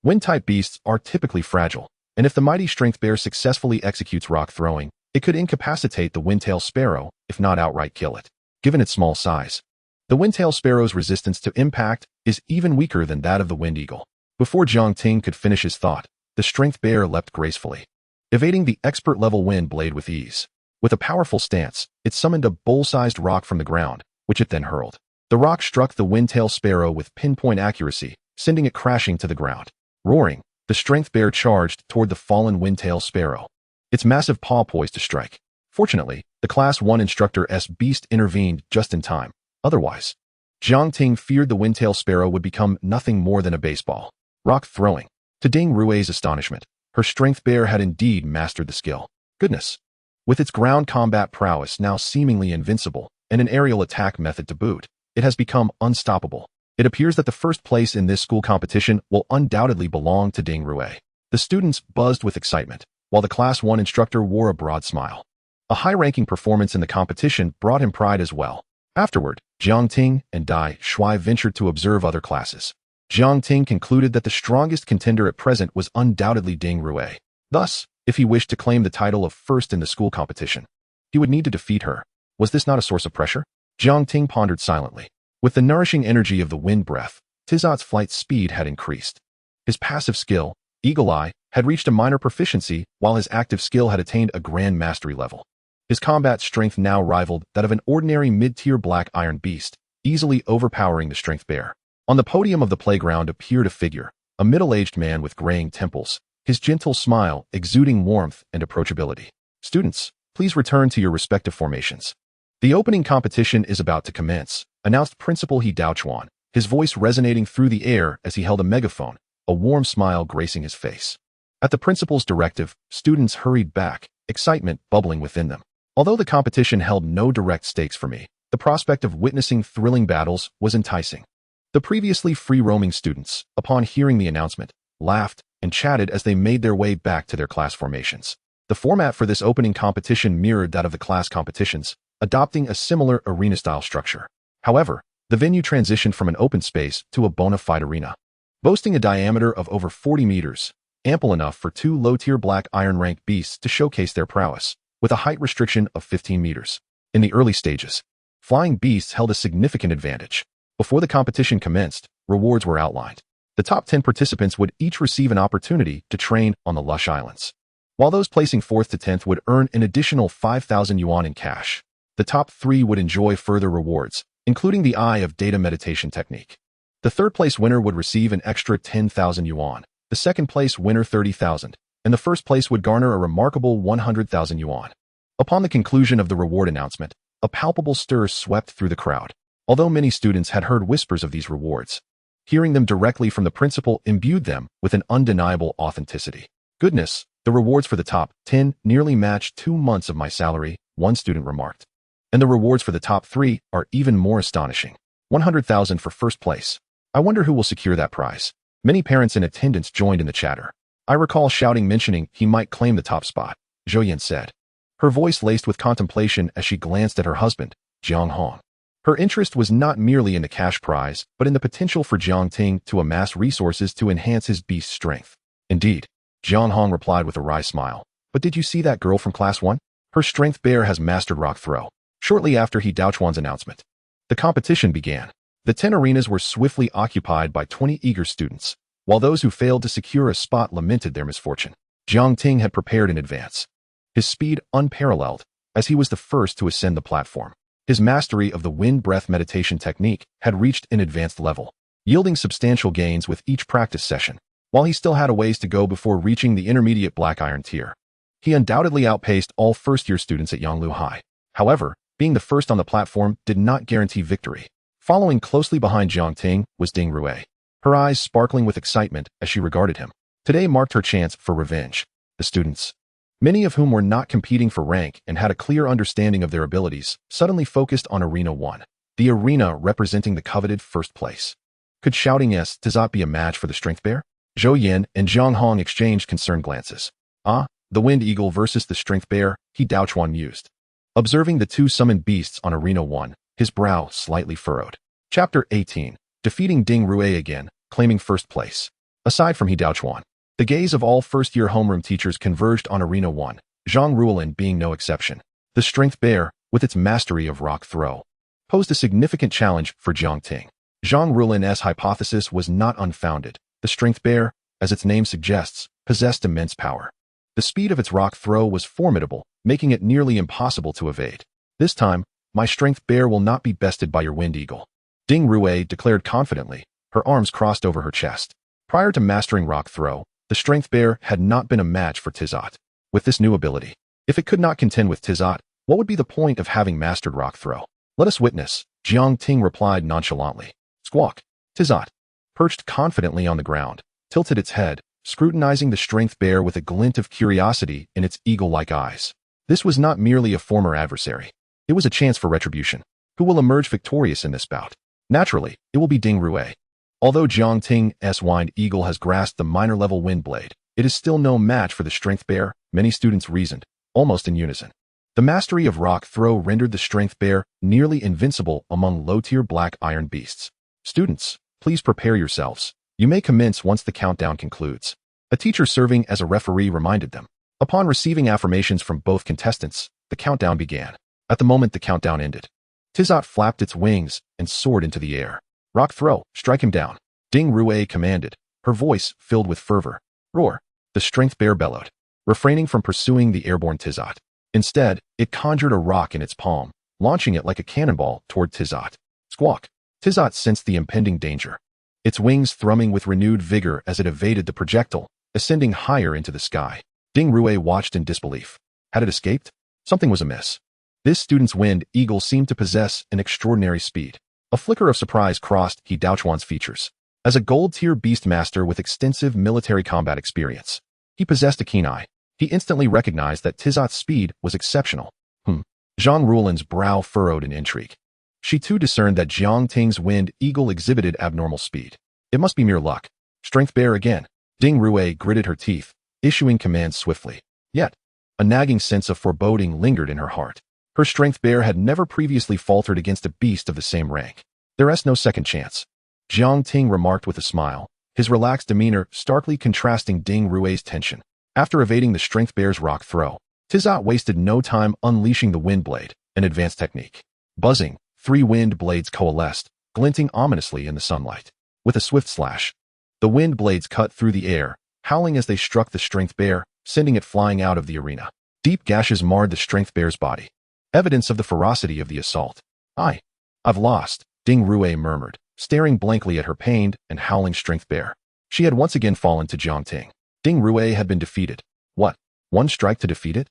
Wind-type beasts are typically fragile, and if the mighty strength bear successfully executes rock throwing, it could incapacitate the windtail sparrow, if not outright kill it. Given its small size, the windtail sparrow's resistance to impact is even weaker than that of the wind eagle. Before Jiang Ting could finish his thought, the strength bear leapt gracefully, evading the expert-level wind blade with ease. With a powerful stance, it summoned a bowl-sized rock from the ground, which it then hurled. The rock struck the windtail sparrow with pinpoint accuracy, sending it crashing to the ground. Roaring, the strength bear charged toward the fallen windtail sparrow, its massive paw poised to strike. Fortunately, the Class 1 instructor's beast intervened just in time. Otherwise, Jiang Ting feared the windtail sparrow would become nothing more than a baseball. Rock throwing. To Ding Rue's astonishment, her strength bear had indeed mastered the skill. Goodness! With its ground combat prowess now seemingly invincible, and an aerial attack method to boot, it has become unstoppable. It appears that the first place in this school competition will undoubtedly belong to Ding Rue. The students buzzed with excitement, while the Class 1 instructor wore a broad smile. A high-ranking performance in the competition brought him pride as well. Afterward, Jiang Ting and Dai Shui ventured to observe other classes. Jiang Ting concluded that the strongest contender at present was undoubtedly Ding Rue. Thus, if he wished to claim the title of first in the school competition, he would need to defeat her. Was this not a source of pressure? Jiang Ting pondered silently. With the nourishing energy of the wind breath, Tizot's flight speed had increased. His passive skill, Eagle Eye, had reached a minor proficiency, while his active skill had attained a grand mastery level. His combat strength now rivaled that of an ordinary mid-tier black iron beast, easily overpowering the strength bear. On the podium of the playground appeared a figure, a middle-aged man with graying temples, his gentle smile exuding warmth and approachability. "Students, please return to your respective formations. The opening competition is about to commence," announced Principal He Daochuan, his voice resonating through the air as he held a megaphone, a warm smile gracing his face. At the principal's directive, students hurried back, excitement bubbling within them. Although the competition held no direct stakes for me, the prospect of witnessing thrilling battles was enticing. The previously free-roaming students, upon hearing the announcement, laughed and chatted as they made their way back to their class formations. The format for this opening competition mirrored that of the class competitions, adopting a similar arena-style structure. However, the venue transitioned from an open space to a bona fide arena, boasting a diameter of over 40 meters, ample enough for two low-tier black iron-ranked beasts to showcase their prowess, with a height restriction of 15 meters. In the early stages, Flying beasts held a significant advantage. Before the competition commenced, rewards were outlined. The top 10 participants would each receive an opportunity to train on the Lush Islands, while those placing 4th to 10th would earn an additional 5,000 yuan in cash. The top 3 would enjoy further rewards, including the Eye of Data meditation technique. The 3rd place winner would receive an extra 10,000 yuan, the 2nd place winner 30,000, and the 1st place would garner a remarkable 100,000 yuan. Upon the conclusion of the reward announcement, a palpable stir swept through the crowd. Although many students had heard whispers of these rewards, hearing them directly from the principal imbued them with an undeniable authenticity. Goodness, the rewards for the top 10 nearly matched 2 months of my salary, one student remarked. And the rewards for the top 3 are even more astonishing. 100,000 for 1st place. I wonder who will secure that prize. Many parents in attendance joined in the chatter. I recall shouting mentioning he might claim the top spot, Zhou Yan said, her voice laced with contemplation as she glanced at her husband, Jiang Hong. Her interest was not merely in the cash prize, but in the potential for Jiang Ting to amass resources to enhance his beast strength. Indeed, Jiang Hong replied with a wry smile. But did you see that girl from class 1? Her strength bear has mastered rock throw. Shortly after He Daochuan's announcement, the competition began. The 10 arenas were swiftly occupied by 20 eager students, while those who failed to secure a spot lamented their misfortune. Jiang Ting had prepared in advance, his speed unparalleled, as he was the first to ascend the platform. His mastery of the wind breath meditation technique had reached an advanced level, yielding substantial gains with each practice session. While he still had a ways to go before reaching the intermediate black iron tier, he undoubtedly outpaced all first-year students at Yanglu High. However, being the first on the platform did not guarantee victory. Following closely behind Jiang Ting was Ding Rui, her eyes sparkling with excitement as she regarded him. Today marked her chance for revenge. The students, many of whom were not competing for rank and had a clear understanding of their abilities, suddenly focused on Arena 1, the arena representing the coveted 1st place. Could Shouting S Tizot be a match for the Strength Bear? Zhou Yan and Jiang Hong exchanged concerned glances. Ah, the Wind Eagle versus the Strength Bear, He Daochuan mused. Observing the 2 summoned beasts on Arena 1, his brow slightly furrowed. Chapter 18. Defeating Ding Rui again, claiming 1st place. Aside from He Daochuan, the gaze of all first-year homeroom teachers converged on Arena 1, Zhang Ruolin being no exception. The Strength Bear, with its mastery of rock throw, posed a significant challenge for Jiang Ting. Zhang Ruolin's hypothesis was not unfounded. The Strength Bear, as its name suggests, possessed immense power. The speed of its rock throw was formidable, making it nearly impossible to evade. This time, my Strength Bear will not be bested by your Wind Eagle, Ding Rui declared confidently, her arms crossed over her chest. Prior to mastering rock throw, the Strength Bear had not been a match for Tizot. With this new ability, if it could not contend with Tizot, what would be the point of having mastered rock throw? Let us witness, Jiang Ting replied nonchalantly. Squawk. Tizot, perched confidently on the ground, tilted its head, scrutinizing the Strength Bear with a glint of curiosity in its eagle-like eyes. This was not merely a former adversary. It was a chance for retribution. Who will emerge victorious in this bout? Naturally, it will be Ding Rui. Although Jiang Ting's Wind Eagle has grasped the minor-level wind blade, it is still no match for the Strength Bear, many students reasoned, almost in unison. The mastery of rock throw rendered the Strength Bear nearly invincible among low-tier black iron beasts. Students, please prepare yourselves. You may commence once the countdown concludes. A teacher serving as a referee reminded them. Upon receiving affirmations from both contestants, the countdown began. At the moment the countdown ended, Tizot flapped its wings and soared into the air. Rock throw, strike him down, Ding Rui commanded, her voice filled with fervor. Roar, the Strength Bear bellowed, refraining from pursuing the airborne Tizot. Instead, it conjured a rock in its palm, launching it like a cannonball toward Tizot. Squawk. Tizot sensed the impending danger, its wings thrumming with renewed vigor as it evaded the projectile, ascending higher into the sky. Ding Rui watched in disbelief. Had it escaped? Something was amiss. This student's Wind Eagle seemed to possess an extraordinary speed. A flicker of surprise crossed He Daochuan's features. As a gold-tier beastmaster with extensive military combat experience, he possessed a keen eye. He instantly recognized that Tizot's speed was exceptional. Zhang Ruolin's brow furrowed in intrigue. She too discerned that Jiang Ting's Wind Eagle exhibited abnormal speed. It must be mere luck. Strength Bear again. Ding Rui gritted her teeth, issuing commands swiftly. Yet, a nagging sense of foreboding lingered in her heart. Her Strength Bear had never previously faltered against a beast of the same rank. There is no second chance, Jiang Ting remarked with a smile, his relaxed demeanor starkly contrasting Ding Rui's tension. After evading the Strength Bear's rock throw, Tizot wasted no time unleashing the Wind Blade, an advanced technique. Buzzing, 3 wind blades coalesced, glinting ominously in the sunlight. With a swift slash, the wind blades cut through the air, howling as they struck the strength bear, sending it flying out of the arena. Deep gashes marred the strength bear's body, evidence of the ferocity of the assault. I've lost, Ding Rue murmured, staring blankly at her pained and howling strength bear. She had once again fallen to Jiang Ting. Ding Rue had been defeated. What? One strike to defeat it?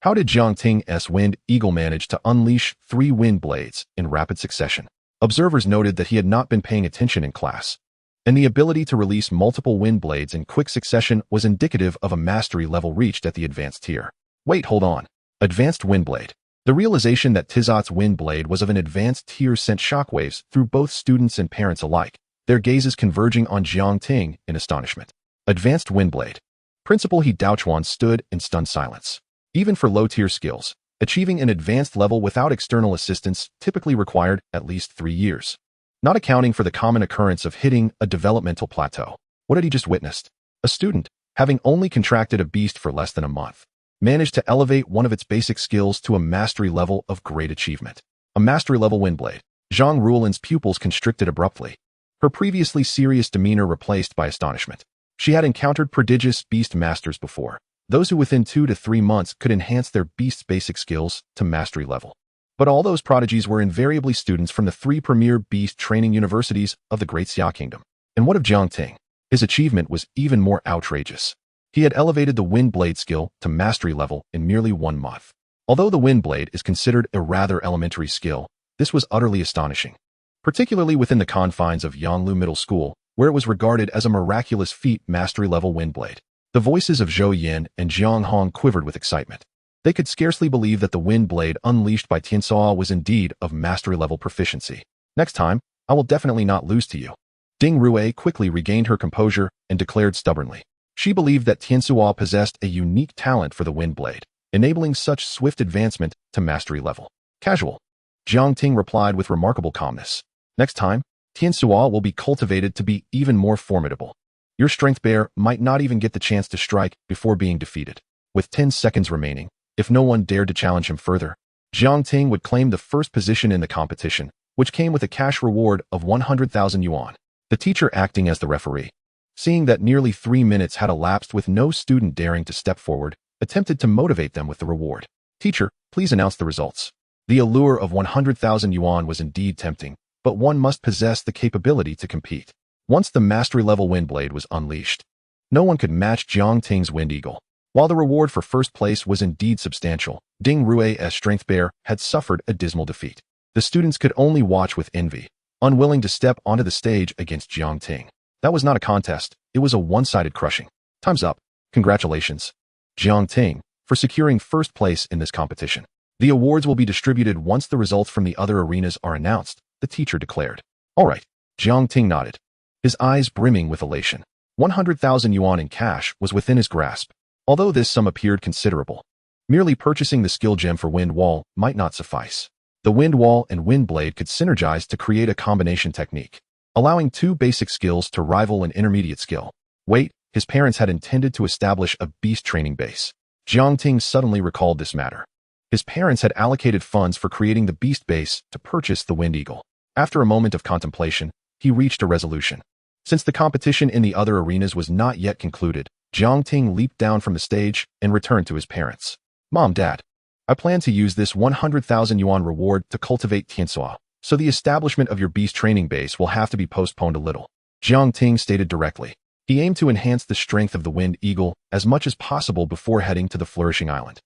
How did Jiang Ting's wind eagle manage to unleash 3 wind blades in rapid succession? Observers noted that he had not been paying attention in class, and the ability to release multiple wind blades in quick succession was indicative of a mastery level reached at the advanced tier. Wait, hold on. Advanced wind blade. The realization that Tizot's wind blade was of an advanced tier sent shockwaves through both students and parents alike, their gazes converging on Jiang Ting in astonishment. Advanced wind blade. Principal He Daochuan stood in stunned silence. Even for low-tier skills, achieving an advanced level without external assistance typically required at least 3 years, not accounting for the common occurrence of hitting a developmental plateau. What had he just witnessed? A student, having only contracted a beast for less than a month, managed to elevate one of its basic skills to a mastery level of great achievement. A mastery level windblade. Zhang Ruolin's pupils constricted abruptly, her previously serious demeanor replaced by astonishment. She had encountered prodigious beast masters before, those who within 2 to 3 months could enhance their beast's basic skills to mastery level. But all those prodigies were invariably students from the 3 premier beast training universities of the Great Xia Kingdom. And what of Jiang Ting? His achievement was even more outrageous. He had elevated the wind blade skill to mastery level in merely 1 month. Although the wind blade is considered a rather elementary skill, this was utterly astonishing, particularly within the confines of Yanglu Middle School, where it was regarded as a miraculous feat mastery level wind blade. The voices of Zhou Yin and Jiang Hong quivered with excitement. They could scarcely believe that the wind blade unleashed by Tiansuo was indeed of mastery level proficiency. Next time, I will definitely not lose to you. Ding Rue quickly regained her composure and declared stubbornly. She believed that Tiansuo possessed a unique talent for the wind blade, enabling such swift advancement to mastery level. Casual. Jiang Ting replied with remarkable calmness. Next time, Tiansuo will be cultivated to be even more formidable. Your strength bear might not even get the chance to strike before being defeated. With 10 seconds remaining, if no one dared to challenge him further, Jiang Ting would claim the first position in the competition, which came with a cash reward of 100,000 yuan. The teacher acting as the referee, seeing that nearly 3 minutes had elapsed with no student daring to step forward, attempted to motivate them with the reward. Teacher, please announce the results. The allure of 100,000 yuan was indeed tempting, but one must possess the capability to compete. Once the mastery level wind blade was unleashed, no one could match Jiang Ting's wind eagle. While the reward for first place was indeed substantial, Ding Rue's strength bear had suffered a dismal defeat. The students could only watch with envy, unwilling to step onto the stage against Jiang Ting. That was not a contest, it was a one-sided crushing. Time's up. Congratulations, Jiang Ting, for securing first place in this competition. The awards will be distributed once the results from the other arenas are announced, the teacher declared. All right, Jiang Ting nodded, his eyes brimming with elation. 100,000 yuan in cash was within his grasp. Although this sum appeared considerable, merely purchasing the skill gem for Wind Wall might not suffice. The Wind Wall and Wind Blade could synergize to create a combination technique, allowing 2 basic skills to rival an intermediate skill. Wait, his parents had intended to establish a beast training base. Jiang Ting suddenly recalled this matter. His parents had allocated funds for creating the beast base to purchase the Wind Eagle. After a moment of contemplation, he reached a resolution. Since the competition in the other arenas was not yet concluded, Jiang Ting leaped down from the stage and returned to his parents. Mom, Dad, I plan to use this 100,000 yuan reward to cultivate Tiansuo, so the establishment of your beast training base will have to be postponed a little. Jiang Ting stated directly. He aimed to enhance the strength of the Wind Eagle as much as possible before heading to the Flourishing Island,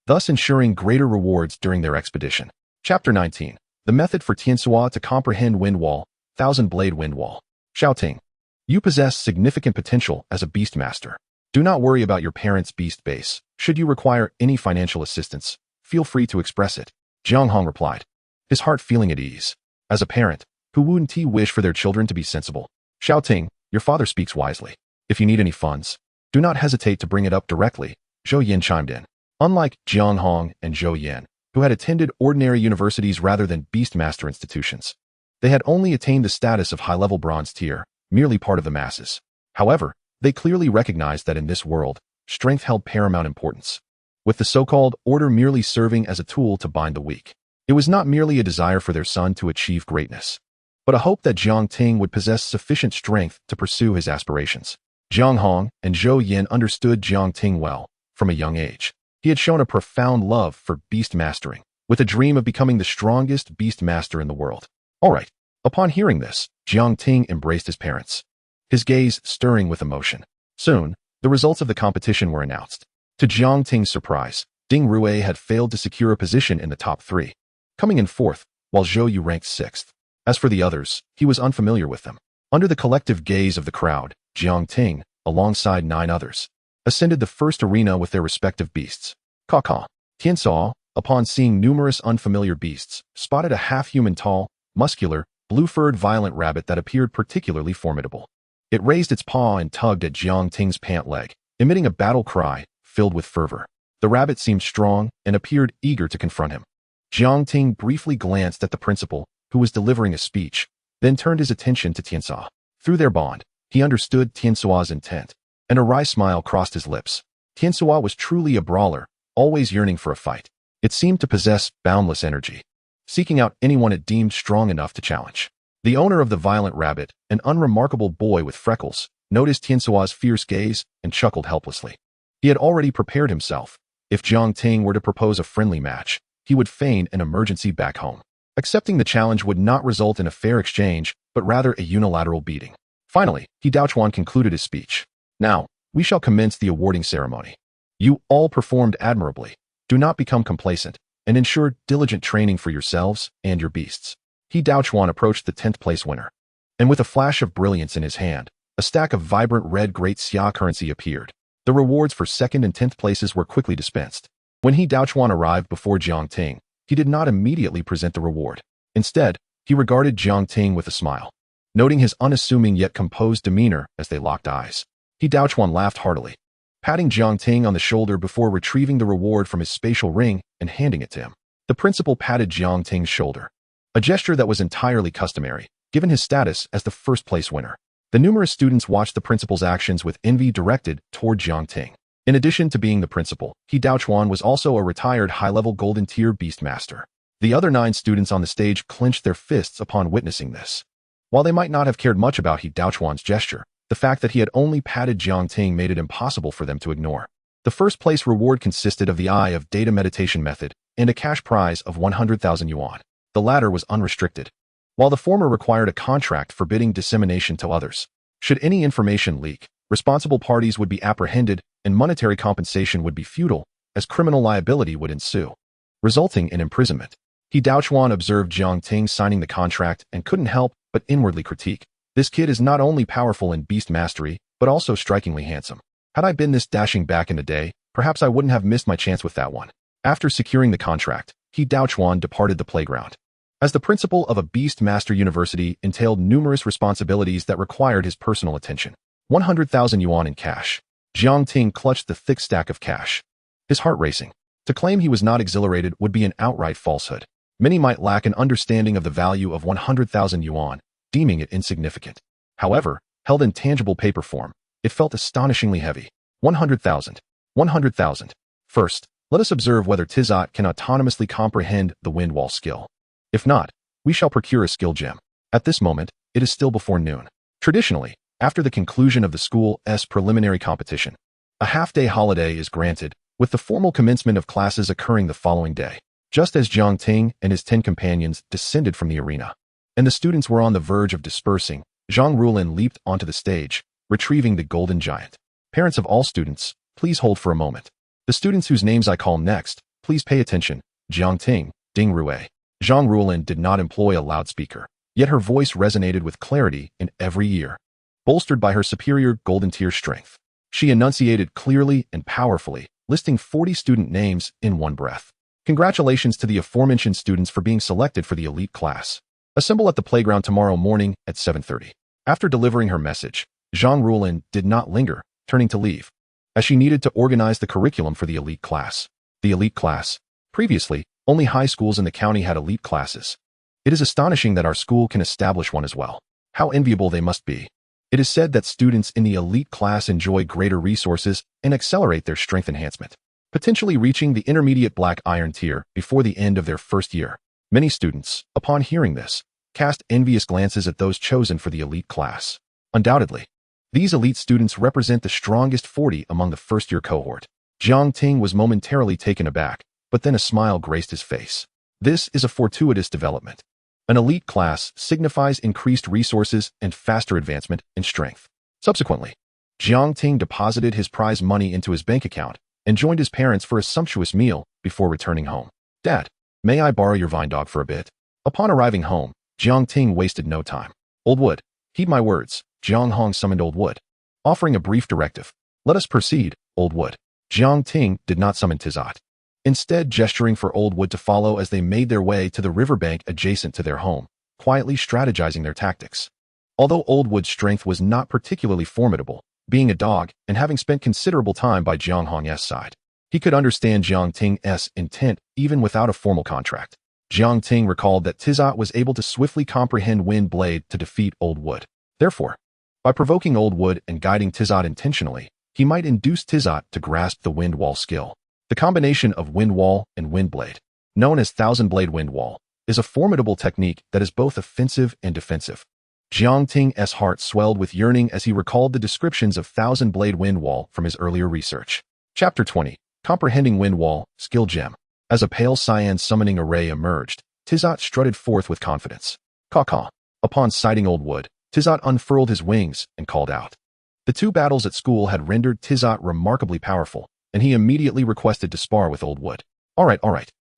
thus ensuring greater rewards during their expedition. Chapter 19. The method for Tiansuo to comprehend Wind Wall, Thousand Blade Wind Wall. Xiaoting, you possess significant potential as a beast master. Do not worry about your parents' beast base. Should you require any financial assistance, feel free to express it. Jiang Hong replied, his heart feeling at ease. As a parent, who wouldn't he wish for their children to be sensible? Xiaoting, your father speaks wisely. If you need any funds, do not hesitate to bring it up directly, Zhou Yin chimed in. Unlike Jiang Hong and Zhou Yin, who had attended ordinary universities rather than beastmaster institutions, they had only attained the status of high-level bronze tier, merely part of the masses. However, they clearly recognized that in this world, strength held paramount importance, with the so-called order merely serving as a tool to bind the weak. It was not merely a desire for their son to achieve greatness, but a hope that Jiang Ting would possess sufficient strength to pursue his aspirations. Jiang Hong and Zhou Yin understood Jiang Ting well from a young age. He had shown a profound love for beast mastering, with a dream of becoming the strongest beast master in the world. All right. Upon hearing this, Jiang Ting embraced his parents, his gaze stirring with emotion. Soon, the results of the competition were announced. To Jiang Ting's surprise, Ding Rui had failed to secure a position in the top 3, coming in 4th, while Zhou Yu ranked 6th. As for the others, he was unfamiliar with them. Under the collective gaze of the crowd, Jiang Ting, alongside 9 others, ascended the first arena with their respective beasts. Caw-caw. Tianxia, upon seeing numerous unfamiliar beasts, spotted a half-human tall, muscular, blue-furred violent rabbit that appeared particularly formidable. It raised its paw and tugged at Jiang Ting's pant leg, emitting a battle cry filled with fervor. The rabbit seemed strong and appeared eager to confront him. Jiang Ting briefly glanced at the principal, who was delivering a speech, then turned his attention to Tianxia. Through their bond, he understood Tianxia's intent, and a wry smile crossed his lips. Tianxia was truly a brawler, always yearning for a fight. It seemed to possess boundless energy, seeking out anyone it deemed strong enough to challenge. The owner of the violent rabbit, an unremarkable boy with freckles, noticed Tianxia's fierce gaze and chuckled helplessly. He had already prepared himself. If Jiang Ting were to propose a friendly match, he would feign an emergency back home. Accepting the challenge would not result in a fair exchange, but rather a unilateral beating. Finally, He Daochuan concluded his speech. Now, we shall commence the awarding ceremony. You all performed admirably. Do not become complacent, and ensure diligent training for yourselves and your beasts. He Daochuan approached the 10th place winner, and with a flash of brilliance in his hand, a stack of vibrant red Great Xia currency appeared. The rewards for 2nd and 10th places were quickly dispensed. When He Daochuan arrived before Jiang Ting, he did not immediately present the reward. Instead, he regarded Jiang Ting with a smile. Noting his unassuming yet composed demeanor as they locked eyes, He Daochuan laughed heartily, patting Jiang Ting on the shoulder before retrieving the reward from his spatial ring and handing it to him. The principal patted Jiang Ting's shoulder, a gesture that was entirely customary, given his status as the first-place winner. The numerous students watched the principal's actions with envy directed toward Jiang Ting. In addition to being the principal, He Daochuan was also a retired high-level golden-tier beastmaster. The other 9 students on the stage clenched their fists upon witnessing this. While they might not have cared much about He Daochuan's gesture, the fact that he had only patted Jiang Ting made it impossible for them to ignore. The first-place reward consisted of the Eye of Data Meditation method and a cash prize of 100,000 yuan. The latter was unrestricted, while the former required a contract forbidding dissemination to others. Should any information leak, responsible parties would be apprehended and monetary compensation would be futile, as criminal liability would ensue, resulting in imprisonment. He Daochuan observed Jiang Ting signing the contract and couldn't help but inwardly critique. This kid is not only powerful in beast mastery, but also strikingly handsome. Had I been this dashing back in the day, perhaps I wouldn't have missed my chance with that one. After securing the contract, He Daochuan departed the playground. As the principal of a Beast Master University entailed numerous responsibilities that required his personal attention. 100,000 yuan in cash. Jiang Ting clutched the thick stack of cash, his heart racing. To claim he was not exhilarated would be an outright falsehood. Many might lack an understanding of the value of 100,000 yuan, deeming it insignificant. However, held in tangible paper form, it felt astonishingly heavy. 100,000. 100,000. First, let us observe whether Tizot can autonomously comprehend the wind wall skill. If not, we shall procure a skill gem. At this moment, it is still before noon. Traditionally, after the conclusion of the school's preliminary competition, a half-day holiday is granted, with the formal commencement of classes occurring the following day. Just as Jiang Ting and his 10 companions descended from the arena, and the students were on the verge of dispersing, Zhang Rulin leaped onto the stage, retrieving the golden giant. Parents of all students, please hold for a moment. The students whose names I call next, please pay attention. Jiang Ting, Ding Rui. Zhang Rulin did not employ a loudspeaker, yet her voice resonated with clarity in every ear. Bolstered by her superior golden tier strength, she enunciated clearly and powerfully, listing 40 student names in one breath. Congratulations to the aforementioned students for being selected for the elite class. Assemble at the playground tomorrow morning at 7:30. After delivering her message, Zhang Rulin did not linger, turning to leave, as she needed to organize the curriculum for the elite class. The elite class. Previously, only high schools in the county had elite classes. It is astonishing that our school can establish one as well. How enviable they must be. It is said that students in the elite class enjoy greater resources and accelerate their strength enhancement, potentially reaching the intermediate black iron tier before the end of their first year. Many students, upon hearing this, cast envious glances at those chosen for the elite class. Undoubtedly, these elite students represent the strongest 40 among the first-year cohort. Jiang Ting was momentarily taken aback, but then a smile graced his face. This is a fortuitous development. An elite class signifies increased resources and faster advancement in strength. Subsequently, Jiang Ting deposited his prize money into his bank account and joined his parents for a sumptuous meal before returning home. "Dad, may I borrow your vine dog for a bit?" Upon arriving home, Jiang Ting wasted no time. "Old Wood, heed my words." Jiang Hong summoned Old Wood, offering a brief directive. "Let us proceed, Old Wood." Jiang Ting did not summon Tizot, instead gesturing for Old Wood to follow as they made their way to the riverbank adjacent to their home, quietly strategizing their tactics. Although Old Wood's strength was not particularly formidable, being a dog and having spent considerable time by Jiang Hong's side, he could understand Jiang Ting's intent even without a formal contract. Jiang Ting recalled that Tizot was able to swiftly comprehend Wind Blade to defeat Old Wood. Therefore, by provoking Old Wood and guiding Tizot intentionally, he might induce Tizot to grasp the Wind Wall skill. The combination of Wind Wall and Wind Blade, known as Thousand Blade Wind Wall, is a formidable technique that is both offensive and defensive. Jiang Ting's heart swelled with yearning as he recalled the descriptions of Thousand Blade Wind Wall from his earlier research. Chapter 20. Comprehending Wind Wall, Skill Gem. As a pale cyan summoning array emerged, Tizot strutted forth with confidence. "Caw-caw." Upon sighting Old Wood, Tizot unfurled his wings and called out. The 2 battles at school had rendered Tizot remarkably powerful, and he immediately requested to spar with Old Wood. All right.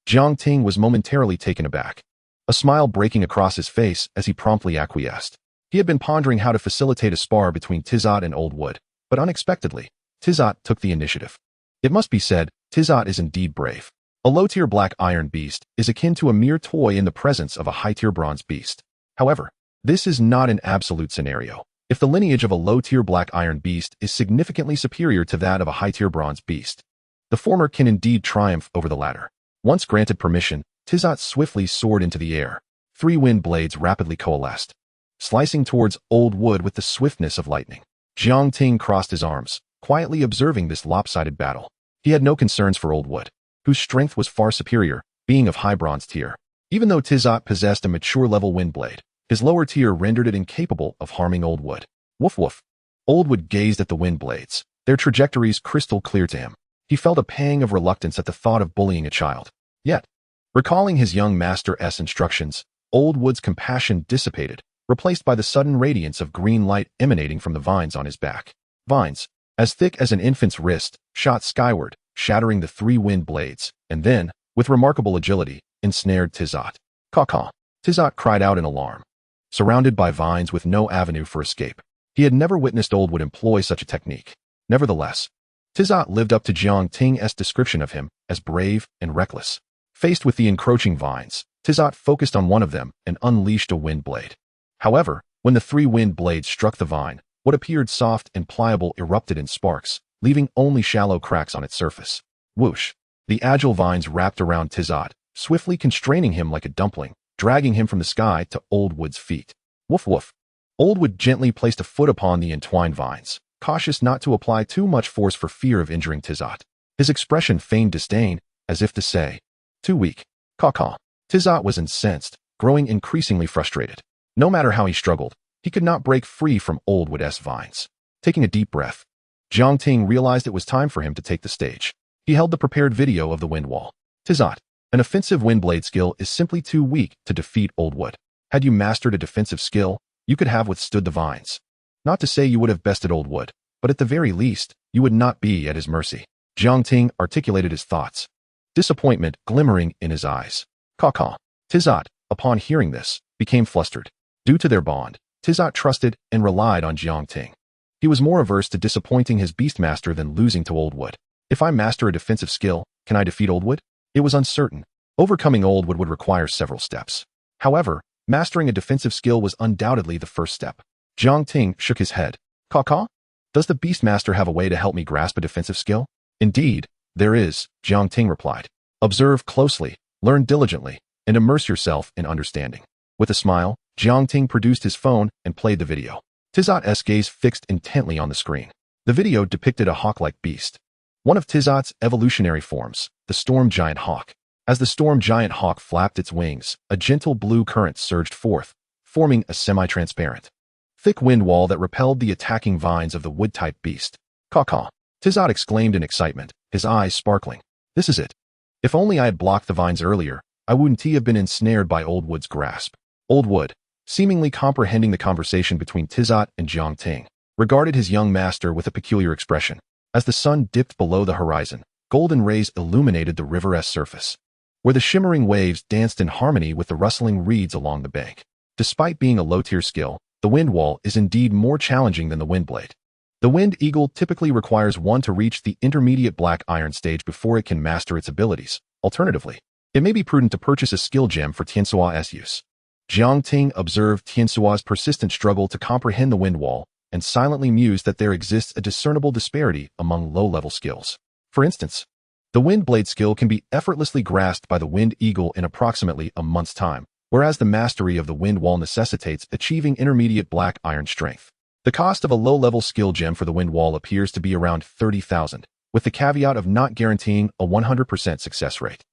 Jiang Ting was momentarily taken aback, a smile breaking across his face as he promptly acquiesced. He had been pondering how to facilitate a spar between Tizot and Old Wood, but unexpectedly, Tizot took the initiative. It must be said, Tizot is indeed brave. A low-tier black iron beast is akin to a mere toy in the presence of a high-tier bronze beast. However, this is not an absolute scenario. If the lineage of a low-tier black iron beast is significantly superior to that of a high-tier bronze beast, the former can indeed triumph over the latter. Once granted permission, Tizot swiftly soared into the air. 3 wind blades rapidly coalesced, slicing towards Old Wood with the swiftness of lightning. Jiang Ting crossed his arms, quietly observing this lopsided battle. He had no concerns for Old Wood, whose strength was far superior, being of high bronze tier. Even though Tizot possessed a mature-level wind blade, his lower tier rendered it incapable of harming Old Wood. Woof woof. Old Wood gazed at the wind blades, their trajectories crystal clear to him. He felt a pang of reluctance at the thought of bullying a child. Yet, recalling his young master's instructions, Old Wood's compassion dissipated, replaced by the sudden radiance of green light emanating from the vines on his back. Vines, as thick as an infant's wrist, shot skyward, shattering the 3 wind blades, and then, with remarkable agility, ensnared Tizot. "Caw-caw." Tizot cried out in alarm. Surrounded by vines with no avenue for escape, he had never witnessed Old Wood employ such a technique. Nevertheless, Tizot lived up to Jiang Ting's description of him as brave and reckless. Faced with the encroaching vines, Tizot focused on one of them and unleashed a wind blade. However, when the 3 wind blades struck the vine, what appeared soft and pliable erupted in sparks, leaving only shallow cracks on its surface. Whoosh! The agile vines wrapped around Tizot, swiftly constraining him like a dumpling, dragging him from the sky to Old Wood's feet. Woof woof. Old Wood gently placed a foot upon the entwined vines, cautious not to apply too much force for fear of injuring Tizot. His expression feigned disdain, as if to say, "Too weak." Caw-caw. Tizot was incensed, growing increasingly frustrated. No matter how he struggled, he could not break free from Old Wood's vines. Taking a deep breath, Jiang Ting realized it was time for him to take the stage. He held the prepared video of the wind wall. "Tizot, an offensive wind blade skill is simply too weak to defeat Old Wood. Had you mastered a defensive skill, you could have withstood the vines. Not to say you would have bested Old Wood, but at the very least, you would not be at his mercy." Jiang Ting articulated his thoughts, disappointment glimmering in his eyes. Caw-caw. Tizot, upon hearing this, became flustered. Due to their bond, Tizot trusted and relied on Jiang Ting. He was more averse to disappointing his beastmaster than losing to Old Wood. "If I master a defensive skill, can I defeat Old Wood?" It was uncertain. Overcoming Old Wood would require several steps. However, mastering a defensive skill was undoubtedly the first step. Jiang Ting shook his head. "Caw-caw? Does the beastmaster have a way to help me grasp a defensive skill?" "Indeed, there is," Jiang Ting replied. "Observe closely, learn diligently, and immerse yourself in understanding." With a smile, Jiang Ting produced his phone and played the video. Tizot's gaze fixed intently on the screen. The video depicted a hawk-like beast, one of Tizot's evolutionary forms, the storm giant hawk. As the storm giant hawk flapped its wings, a gentle blue current surged forth, forming a semi-transparent, thick wind wall that repelled the attacking vines of the wood-type beast. Caw-caw! Tizot exclaimed in excitement, his eyes sparkling. This is it. If only I had blocked the vines earlier, I wouldn't have been ensnared by Old Wood's grasp. Old Wood, seemingly comprehending the conversation between Tizot and Jiang Ting, regarded his young master with a peculiar expression. As the sun dipped below the horizon, golden rays illuminated the river's surface, where the shimmering waves danced in harmony with the rustling reeds along the bank. Despite being a low-tier skill, the wind wall is indeed more challenging than the wind blade. The wind eagle typically requires one to reach the intermediate black iron stage before it can master its abilities. Alternatively, it may be prudent to purchase a skill gem for Tiansua's use. Jiang Ting observed Tiansua's persistent struggle to comprehend the wind wall and silently mused that there exists a discernible disparity among low-level skills. For instance, the wind blade skill can be effortlessly grasped by the wind eagle in approximately a month's time, whereas the mastery of the wind wall necessitates achieving intermediate black iron strength. The cost of a low-level skill gem for the wind wall appears to be around 30,000, with the caveat of not guaranteeing a 100% success rate.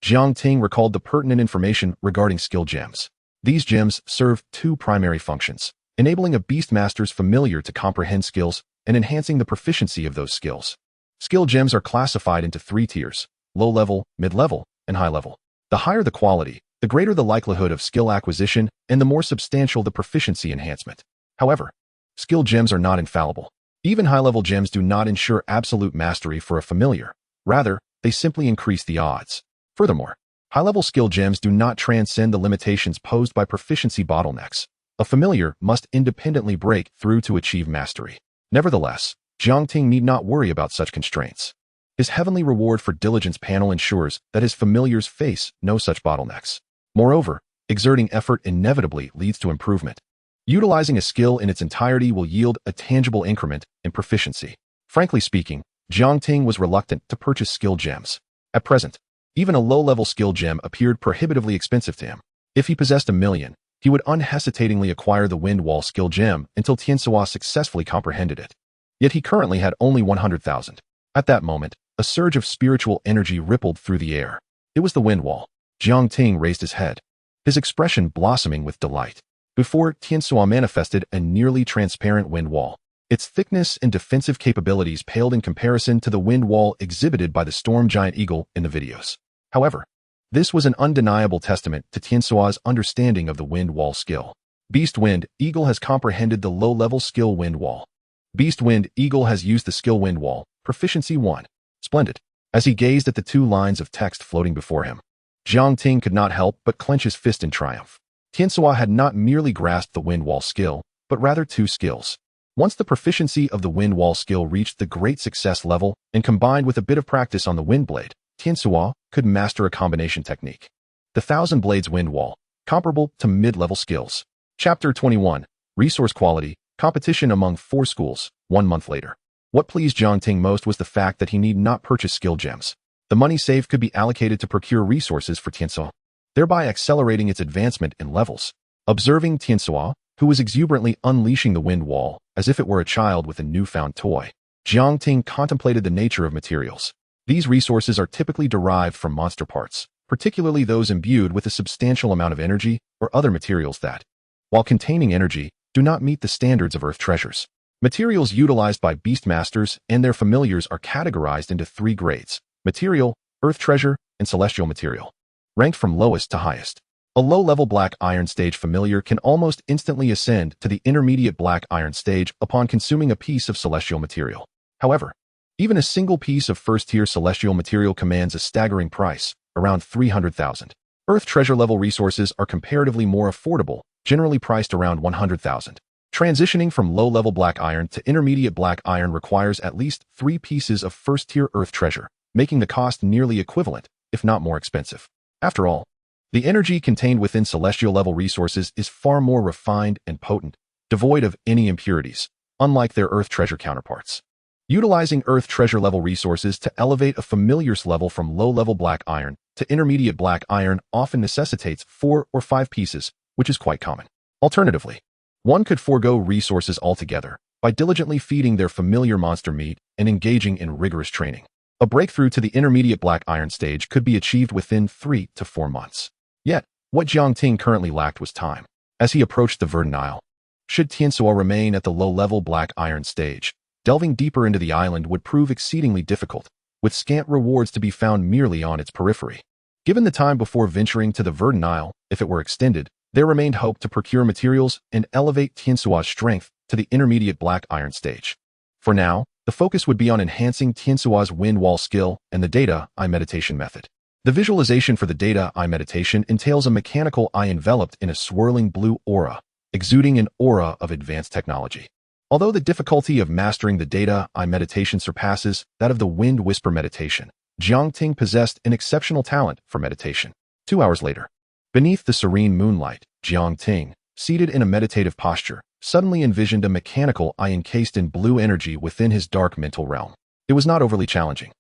Jiang Ting recalled the pertinent information regarding skill gems. These gems serve two primary functions, enabling a beastmaster's familiar to comprehend skills and enhancing the proficiency of those skills. Skill gems are classified into three tiers: low-level, mid-level, and high-level. The higher the quality, the greater the likelihood of skill acquisition and the more substantial the proficiency enhancement. However, skill gems are not infallible. Even high-level gems do not ensure absolute mastery for a familiar. Rather, they simply increase the odds. Furthermore, high-level skill gems do not transcend the limitations posed by proficiency bottlenecks. A familiar must independently break through to achieve mastery. Nevertheless, Jiang Ting need not worry about such constraints. His heavenly reward for diligence panel ensures that his familiars face no such bottlenecks. Moreover, exerting effort inevitably leads to improvement. Utilizing a skill in its entirety will yield a tangible increment in proficiency. Frankly speaking, Jiang Ting was reluctant to purchase skill gems. At present, even a low-level skill gem appeared prohibitively expensive to him. If he possessed 1,000,000, he would unhesitatingly acquire the wind wall skill gem until Tiansua successfully comprehended it. Yet he currently had only 100,000. At that moment, a surge of spiritual energy rippled through the air. It was the wind wall. Jiang Ting raised his head, his expression blossoming with delight. Before Tiansua manifested a nearly transparent wind wall. Its thickness and defensive capabilities paled in comparison to the wind wall exhibited by the storm giant eagle in the videos. However, this was an undeniable testament to Tiansua's understanding of the wind wall skill. Beast Wind Eagle has comprehended the low-level skill wind wall. Beast Wind Eagle has used the skill wind wall, proficiency 1. Splendid. As he gazed at the two lines of text floating before him, Jiang Ting could not help but clench his fist in triumph. Tiansua had not merely grasped the wind wall skill, but rather two skills. Once the proficiency of the wind wall skill reached the great success level and combined with a bit of practice on the wind blade, Tiansua could master a combination technique. The Thousand Blades Wind Wall, comparable to mid-level skills. Chapter 21, Resource Quality, Competition among 4 schools, 1 month later. What pleased Jiang Ting most was the fact that he need not purchase skill gems. The money saved could be allocated to procure resources for Tiansua, thereby accelerating its advancement in levels. Observing Tiansua, who was exuberantly unleashing the wind wall as if it were a child with a newfound toy, Jiang Ting contemplated the nature of materials. These resources are typically derived from monster parts, particularly those imbued with a substantial amount of energy or other materials that, while containing energy, do not meet the standards of Earth treasures. Materials utilized by beastmasters and their familiars are categorized into 3 grades: material, earth treasure, and celestial material, ranked from lowest to highest. A low-level black iron stage familiar can almost instantly ascend to the intermediate black iron stage upon consuming a piece of celestial material. However, even a single piece of first-tier celestial material commands a staggering price, around 300,000. Earth treasure-level resources are comparatively more affordable, generally priced around 100,000. Transitioning from low-level black iron to intermediate black iron requires at least 3 pieces of first-tier earth treasure, making the cost nearly equivalent, if not more expensive. After all, the energy contained within celestial-level resources is far more refined and potent, devoid of any impurities, unlike their earth treasure counterparts. Utilizing earth treasure-level resources to elevate a familiar's level from low-level black iron to intermediate black iron often necessitates 4 or 5 pieces, which is quite common. Alternatively, one could forego resources altogether by diligently feeding their familiar monster meat and engaging in rigorous training. A breakthrough to the intermediate black iron stage could be achieved within 3 to 4 months. Yet, what Jiang Ting currently lacked was time. As he approached the Verdant Isle, should Tianxua remain at the low-level black iron stage, delving deeper into the island would prove exceedingly difficult, with scant rewards to be found merely on its periphery. Given the time before venturing to the Verdant Isle, if it were extended, there remained hope to procure materials and elevate Tianxua's strength to the intermediate black iron stage. For now, the focus would be on enhancing Tianxua's wind wall skill and the data eye meditation method. The visualization for the data eye meditation entails a mechanical eye enveloped in a swirling blue aura, exuding an aura of advanced technology. Although the difficulty of mastering the data eye meditation surpasses that of the wind whisper meditation, Jiang Ting possessed an exceptional talent for meditation. 2 hours later, beneath the serene moonlight, Jiang Ting, seated in a meditative posture, suddenly envisioned a mechanical eye encased in blue energy within his dark mental realm. It was not overly challenging.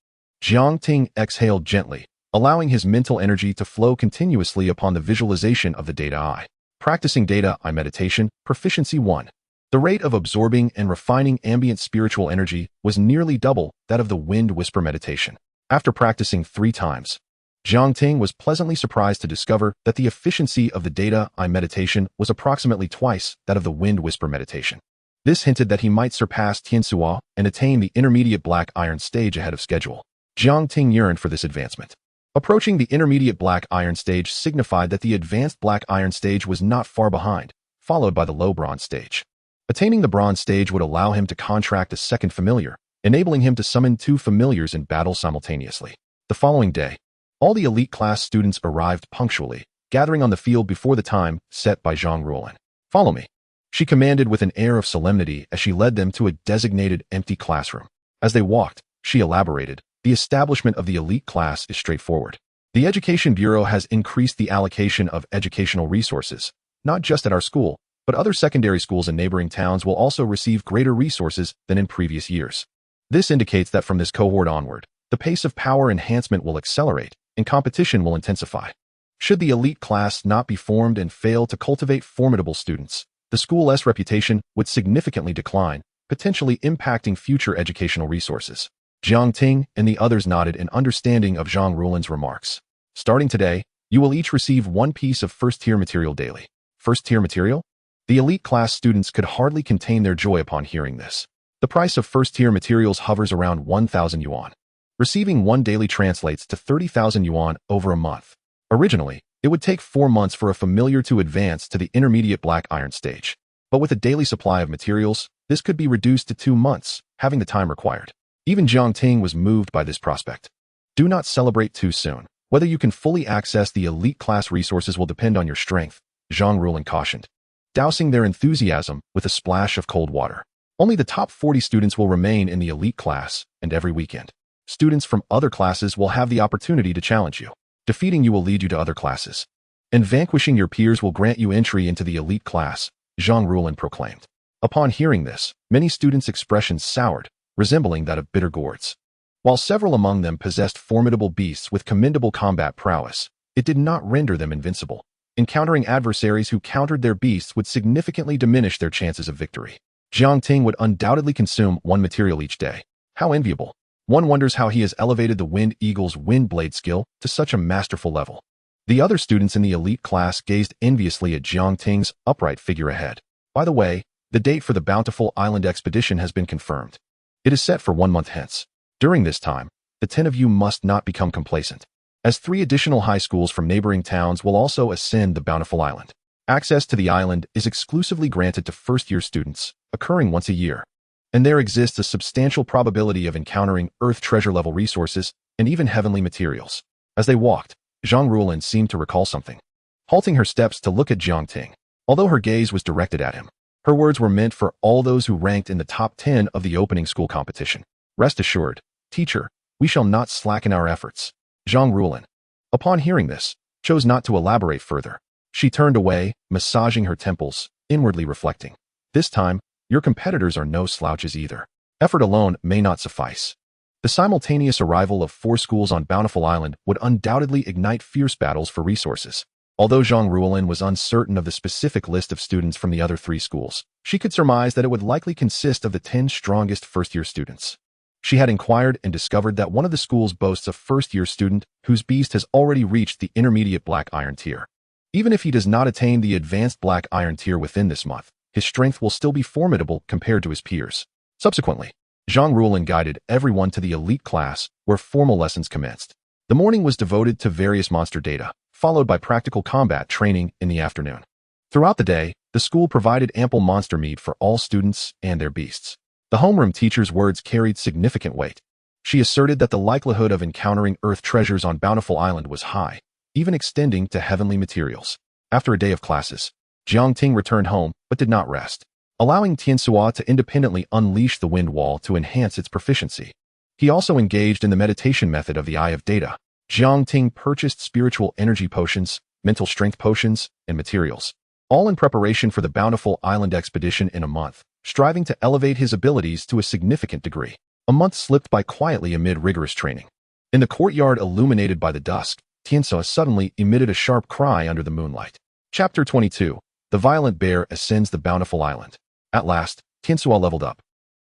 Jiang Ting exhaled gently, allowing his mental energy to flow continuously upon the visualization of the data eye. Practicing data eye meditation, proficiency 1. The rate of absorbing and refining ambient spiritual energy was nearly double that of the wind whisper meditation. After practicing 3 times, Jiang Ting was pleasantly surprised to discover that the efficiency of the data eye meditation was approximately twice that of the wind whisper meditation. This hinted that he might surpass Tianxua and attain the intermediate black iron stage ahead of schedule. Jiang Ting yearned for this advancement. Approaching the intermediate black iron stage signified that the advanced black iron stage was not far behind, followed by the low bronze stage. Attaining the bronze stage would allow him to contract a second familiar, enabling him to summon 2 familiars in battle simultaneously. The following day, all the elite class students arrived punctually, gathering on the field before the time set by Zhang Ruolin. "Follow me," she commanded with an air of solemnity as she led them to a designated empty classroom. As they walked, she elaborated, "The establishment of the elite class is straightforward. The Education Bureau has increased the allocation of educational resources, not just at our school, but other secondary schools in neighboring towns will also receive greater resources than in previous years. This indicates that from this cohort onward, the pace of power enhancement will accelerate, and competition will intensify. Should the elite class not be formed and fail to cultivate formidable students, the school's reputation would significantly decline, potentially impacting future educational resources." Jiang Ting and the others nodded in understanding of Zhang Ruolin's remarks. "Starting today, you will each receive 1 piece of first-tier material daily." First-tier material? The elite class students could hardly contain their joy upon hearing this. The price of first-tier materials hovers around 1,000 yuan. Receiving 1 daily translates to 30,000 yuan over a month. Originally, it would take 4 months for a familiar to advance to the intermediate black iron stage. But with a daily supply of materials, this could be reduced to 2 months, having the time required. Even Jiang Ting was moved by this prospect. "Do not celebrate too soon. Whether you can fully access the elite class resources will depend on your strength," Zhang Ruolin cautioned, dousing their enthusiasm with a splash of cold water. "Only the top 40 students will remain in the elite class, and every weekend, students from other classes will have the opportunity to challenge you. Defeating you will lead you to other classes, and vanquishing your peers will grant you entry into the elite class," Zhang Ruolin proclaimed. Upon hearing this, many students' expressions soured, resembling that of bitter gourds. While several among them possessed formidable beasts with commendable combat prowess, it did not render them invincible. Encountering adversaries who countered their beasts would significantly diminish their chances of victory. Jiang Ting would undoubtedly consume 1 material each day. How enviable. One wonders how he has elevated the Wind Eagle's wind blade skill to such a masterful level. The other students in the elite class gazed enviously at Jiang Ting's upright figure ahead. "By the way, the date for the Bountiful Island expedition has been confirmed. It is set for 1 month hence. During this time, the 10 of you must not become complacent, as 3 additional high schools from neighboring towns will also ascend the Bountiful Island. Access to the island is exclusively granted to first-year students, occurring once a year, and there exists a substantial probability of encountering Earth treasure-level resources and even heavenly materials." As they walked, Zhang Ruolin seemed to recall something, halting her steps to look at Jiang Ting. Although her gaze was directed at him, her words were meant for all those who ranked in the top 10 of the opening school competition. "Rest assured, teacher, we shall not slacken our efforts." Zhang Ruolin, upon hearing this, chose not to elaborate further. She turned away, massaging her temples, inwardly reflecting, "This time, your competitors are no slouches either. Effort alone may not suffice." The simultaneous arrival of 4 schools on Bountiful Island would undoubtedly ignite fierce battles for resources. Although Zhang Ruolin was uncertain of the specific list of students from the other 3 schools, she could surmise that it would likely consist of the 10 strongest first-year students. She had inquired and discovered that one of the schools boasts a first-year student whose beast has already reached the intermediate Black Iron tier. Even if he does not attain the advanced Black Iron tier within this month, his strength will still be formidable compared to his peers. Subsequently, Zhang Ruolin guided everyone to the elite class where formal lessons commenced. The morning was devoted to various monster data, followed by practical combat training in the afternoon. Throughout the day, the school provided ample monster meat for all students and their beasts. The homeroom teacher's words carried significant weight. She asserted that the likelihood of encountering Earth treasures on Bountiful Island was high, even extending to heavenly materials. After a day of classes, Jiang Ting returned home but did not rest, allowing Tianxua to independently unleash the wind wall to enhance its proficiency. He also engaged in the meditation method of the Eye of Data. Jiang Ting purchased spiritual energy potions, mental strength potions, and materials, all in preparation for the Bountiful Island expedition in a month, striving to elevate his abilities to a significant degree. A month slipped by quietly amid rigorous training. In the courtyard illuminated by the dusk, Tianxua suddenly emitted a sharp cry under the moonlight. Chapter 22. The Violent Bear Ascends the Bountiful Island. At last, Tianxua leveled up.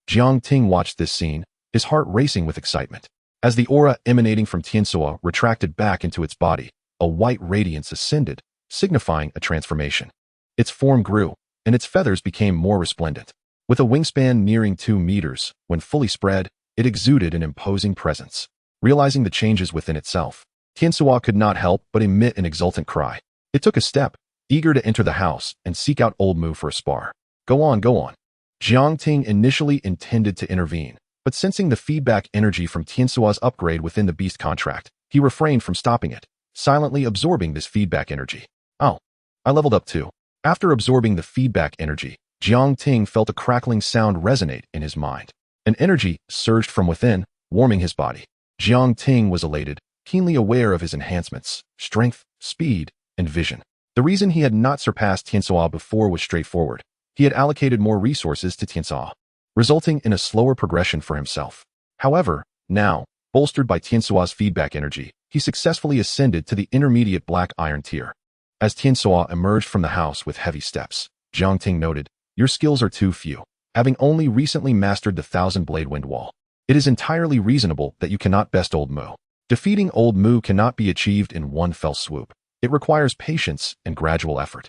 Jiang Ting watched this scene, his heart racing with excitement. As the aura emanating from Tianxua retracted back into its body, a white radiance ascended, signifying a transformation. Its form grew, and its feathers became more resplendent. With a wingspan nearing 2 meters, when fully spread, it exuded an imposing presence. Realizing the changes within itself, Tianxua could not help but emit an exultant cry. It took a step, eager to enter the house and seek out Old Mu for a spar. Go on, go on. Jiang Ting initially intended to intervene, but sensing the feedback energy from Tianxua's upgrade within the beast contract, he refrained from stopping it, silently absorbing this feedback energy. Oh, I leveled up too. After absorbing the feedback energy, Jiang Ting felt a crackling sound resonate in his mind. An energy surged from within, warming his body. Jiang Ting was elated, keenly aware of his enhancements, strength, speed, and vision. The reason he had not surpassed Tianxua before was straightforward. He had allocated more resources to Tianxua, resulting in a slower progression for himself. However, now, bolstered by Tianxua's feedback energy, he successfully ascended to the intermediate Black Iron tier. As Tianxua emerged from the house with heavy steps, Jiang Ting noted, "Your skills are too few, having only recently mastered the 1,000-blade wind wall. It is entirely reasonable that you cannot best Old Mu. Defeating Old Mu cannot be achieved in one fell swoop. It requires patience and gradual effort."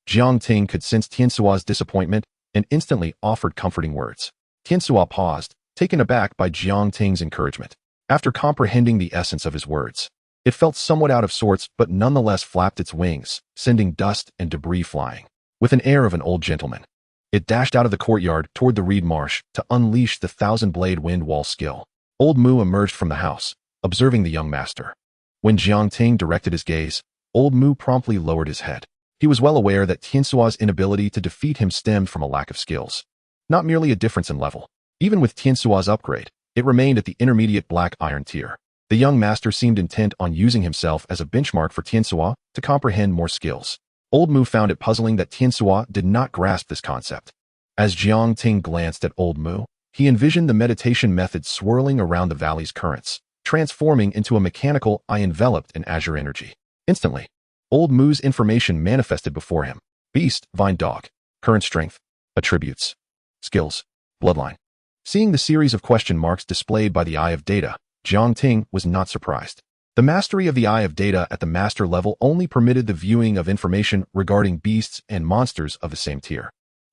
Jiang Ting could sense Tianxua's disappointment and instantly offered comforting words. Tianxua paused, taken aback by Jiang Ting's encouragement. After comprehending the essence of his words, it felt somewhat out of sorts but nonetheless flapped its wings, sending dust and debris flying. With an air of an old gentleman, it dashed out of the courtyard toward the reed marsh to unleash the 1,000-blade wind wall skill. Old Mu emerged from the house, observing the young master. When Jiang Ting directed his gaze, Old Mu promptly lowered his head. He was well aware that Tianxua's inability to defeat him stemmed from a lack of skills, not merely a difference in level. Even with Tianxua's upgrade, it remained at the intermediate Black Iron tier. The young master seemed intent on using himself as a benchmark for Tianxua to comprehend more skills. Old Mu found it puzzling that Tianxua did not grasp this concept. As Jiang Ting glanced at Old Mu, he envisioned the meditation method swirling around the valley's currents, transforming into a mechanical eye enveloped in azure energy. Instantly, Old Mu's information manifested before him. Beast, Vine Dog. Current strength. Attributes. Skills. Bloodline. Seeing the series of question marks displayed by the Eye of Data, Jiang Ting was not surprised. The mastery of the Eye of Data at the master level only permitted the viewing of information regarding beasts and monsters of the same tier.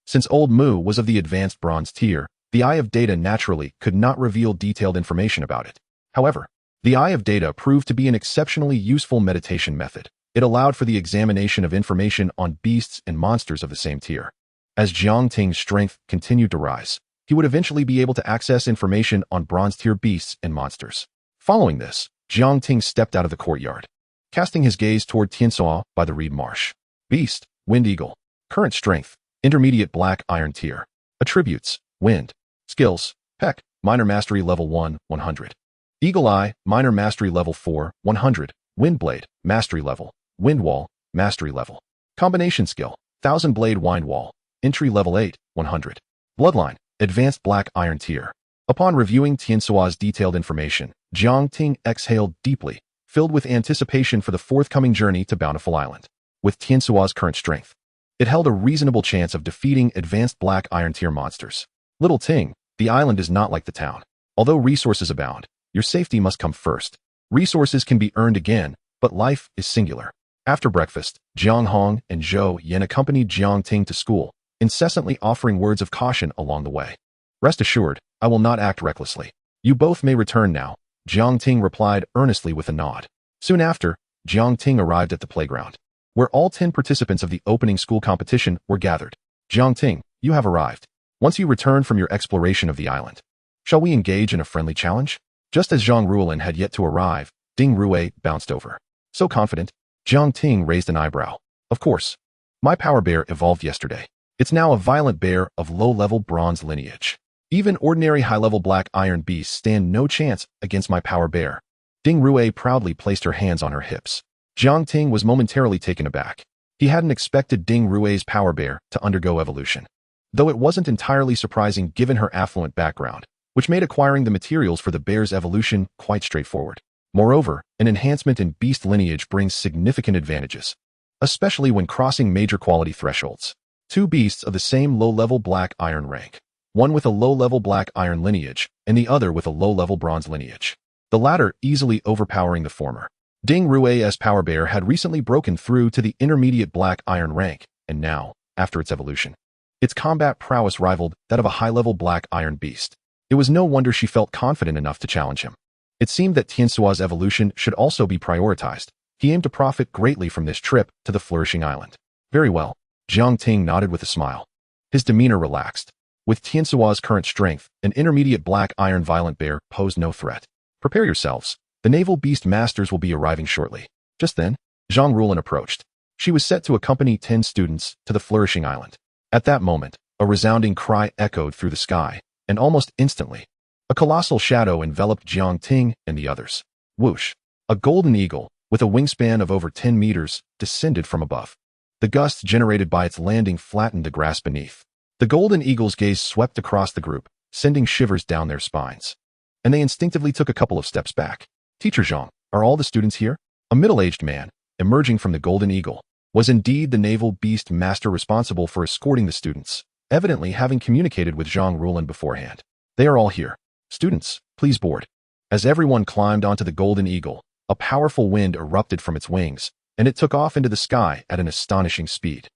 Since Old Mu was of the advanced bronze tier, the Eye of Data naturally could not reveal detailed information about it. However, the Eye of Data proved to be an exceptionally useful meditation method. It allowed for the examination of information on beasts and monsters of the same tier. As Jiang Ting's strength continued to rise, he would eventually be able to access information on bronze-tier beasts and monsters. Following this, Jiang Ting stepped out of the courtyard, casting his gaze toward Tianxua by the reed marsh. Beast, Wind Eagle. Current strength, intermediate Black Iron tier. Attributes, Wind. Skills, Peck, Minor Mastery Level 1, 100. Eagle Eye, Minor Mastery Level 4, 100. Windblade, Mastery Level. Wind Wall, Mastery Level. Combination Skill, 1,000-blade Wind Wall. Entry Level 8, 100. Bloodline, Advanced Black Iron tier. Upon reviewing Tianxua's detailed information, Jiang Ting exhaled deeply, filled with anticipation for the forthcoming journey to Bountiful Island. With Tianxua's current strength, it held a reasonable chance of defeating advanced Black Iron tier monsters. Little Ting, the island is not like the town. Although resources abound, your safety must come first. Resources can be earned again, but life is singular. After breakfast, Jiang Hong and Zhou Yan accompanied Jiang Ting to school, incessantly offering words of caution along the way. Rest assured, I will not act recklessly. You both may return now, Jiang Ting replied earnestly with a nod. Soon after, Jiang Ting arrived at the playground, where all 10 participants of the opening school competition were gathered. Jiang Ting, you have arrived. Once you return from your exploration of the island, shall we engage in a friendly challenge? Just as Zhang Ruolin had yet to arrive, Ding Rue bounced over. So confident, Jiang Ting raised an eyebrow. Of course. My power bear evolved yesterday. It's now a violent bear of low-level bronze lineage. Even ordinary high-level black iron beasts stand no chance against my power bear. Ding Rue proudly placed her hands on her hips. Jiang Ting was momentarily taken aback. He hadn't expected Ding Rue's power bear to undergo evolution, though it wasn't entirely surprising given her affluent background, which made acquiring the materials for the bear's evolution quite straightforward. Moreover, an enhancement in beast lineage brings significant advantages, especially when crossing major quality thresholds. Two beasts of the same low-level black iron rank, one with a low-level black iron lineage and the other with a low-level bronze lineage, the latter easily overpowering the former. Ding Rue's power bear had recently broken through to the intermediate black iron rank, and now, after its evolution, its combat prowess rivaled that of a high-level black iron beast. It was no wonder she felt confident enough to challenge him. It seemed that Tiansua's evolution should also be prioritized. He aimed to profit greatly from this trip to the Flourishing Island. Very well, Jiang Ting nodded with a smile. His demeanor relaxed. With Tiansua's current strength, an intermediate black iron violent bear posed no threat. Prepare yourselves. The naval beast masters will be arriving shortly. Just then, Zhang Ruolin approached. She was set to accompany 10 students to the Flourishing Island. At that moment, a resounding cry echoed through the sky, and almost instantly, a colossal shadow enveloped Jiang Ting and the others. Whoosh! A golden eagle, with a wingspan of over 10 meters, descended from above. The gusts generated by its landing flattened the grass beneath. The golden eagle's gaze swept across the group, sending shivers down their spines. And they instinctively took a couple of steps back. Teacher Zhang, are all the students here? A middle-aged man, emerging from the golden eagle, was indeed the naval beast master responsible for escorting the students, evidently having communicated with Zhang Ruolin beforehand. They are all here. Students, please board. As everyone climbed onto the golden eagle, a powerful wind erupted from its wings, and it took off into the sky at an astonishing speed.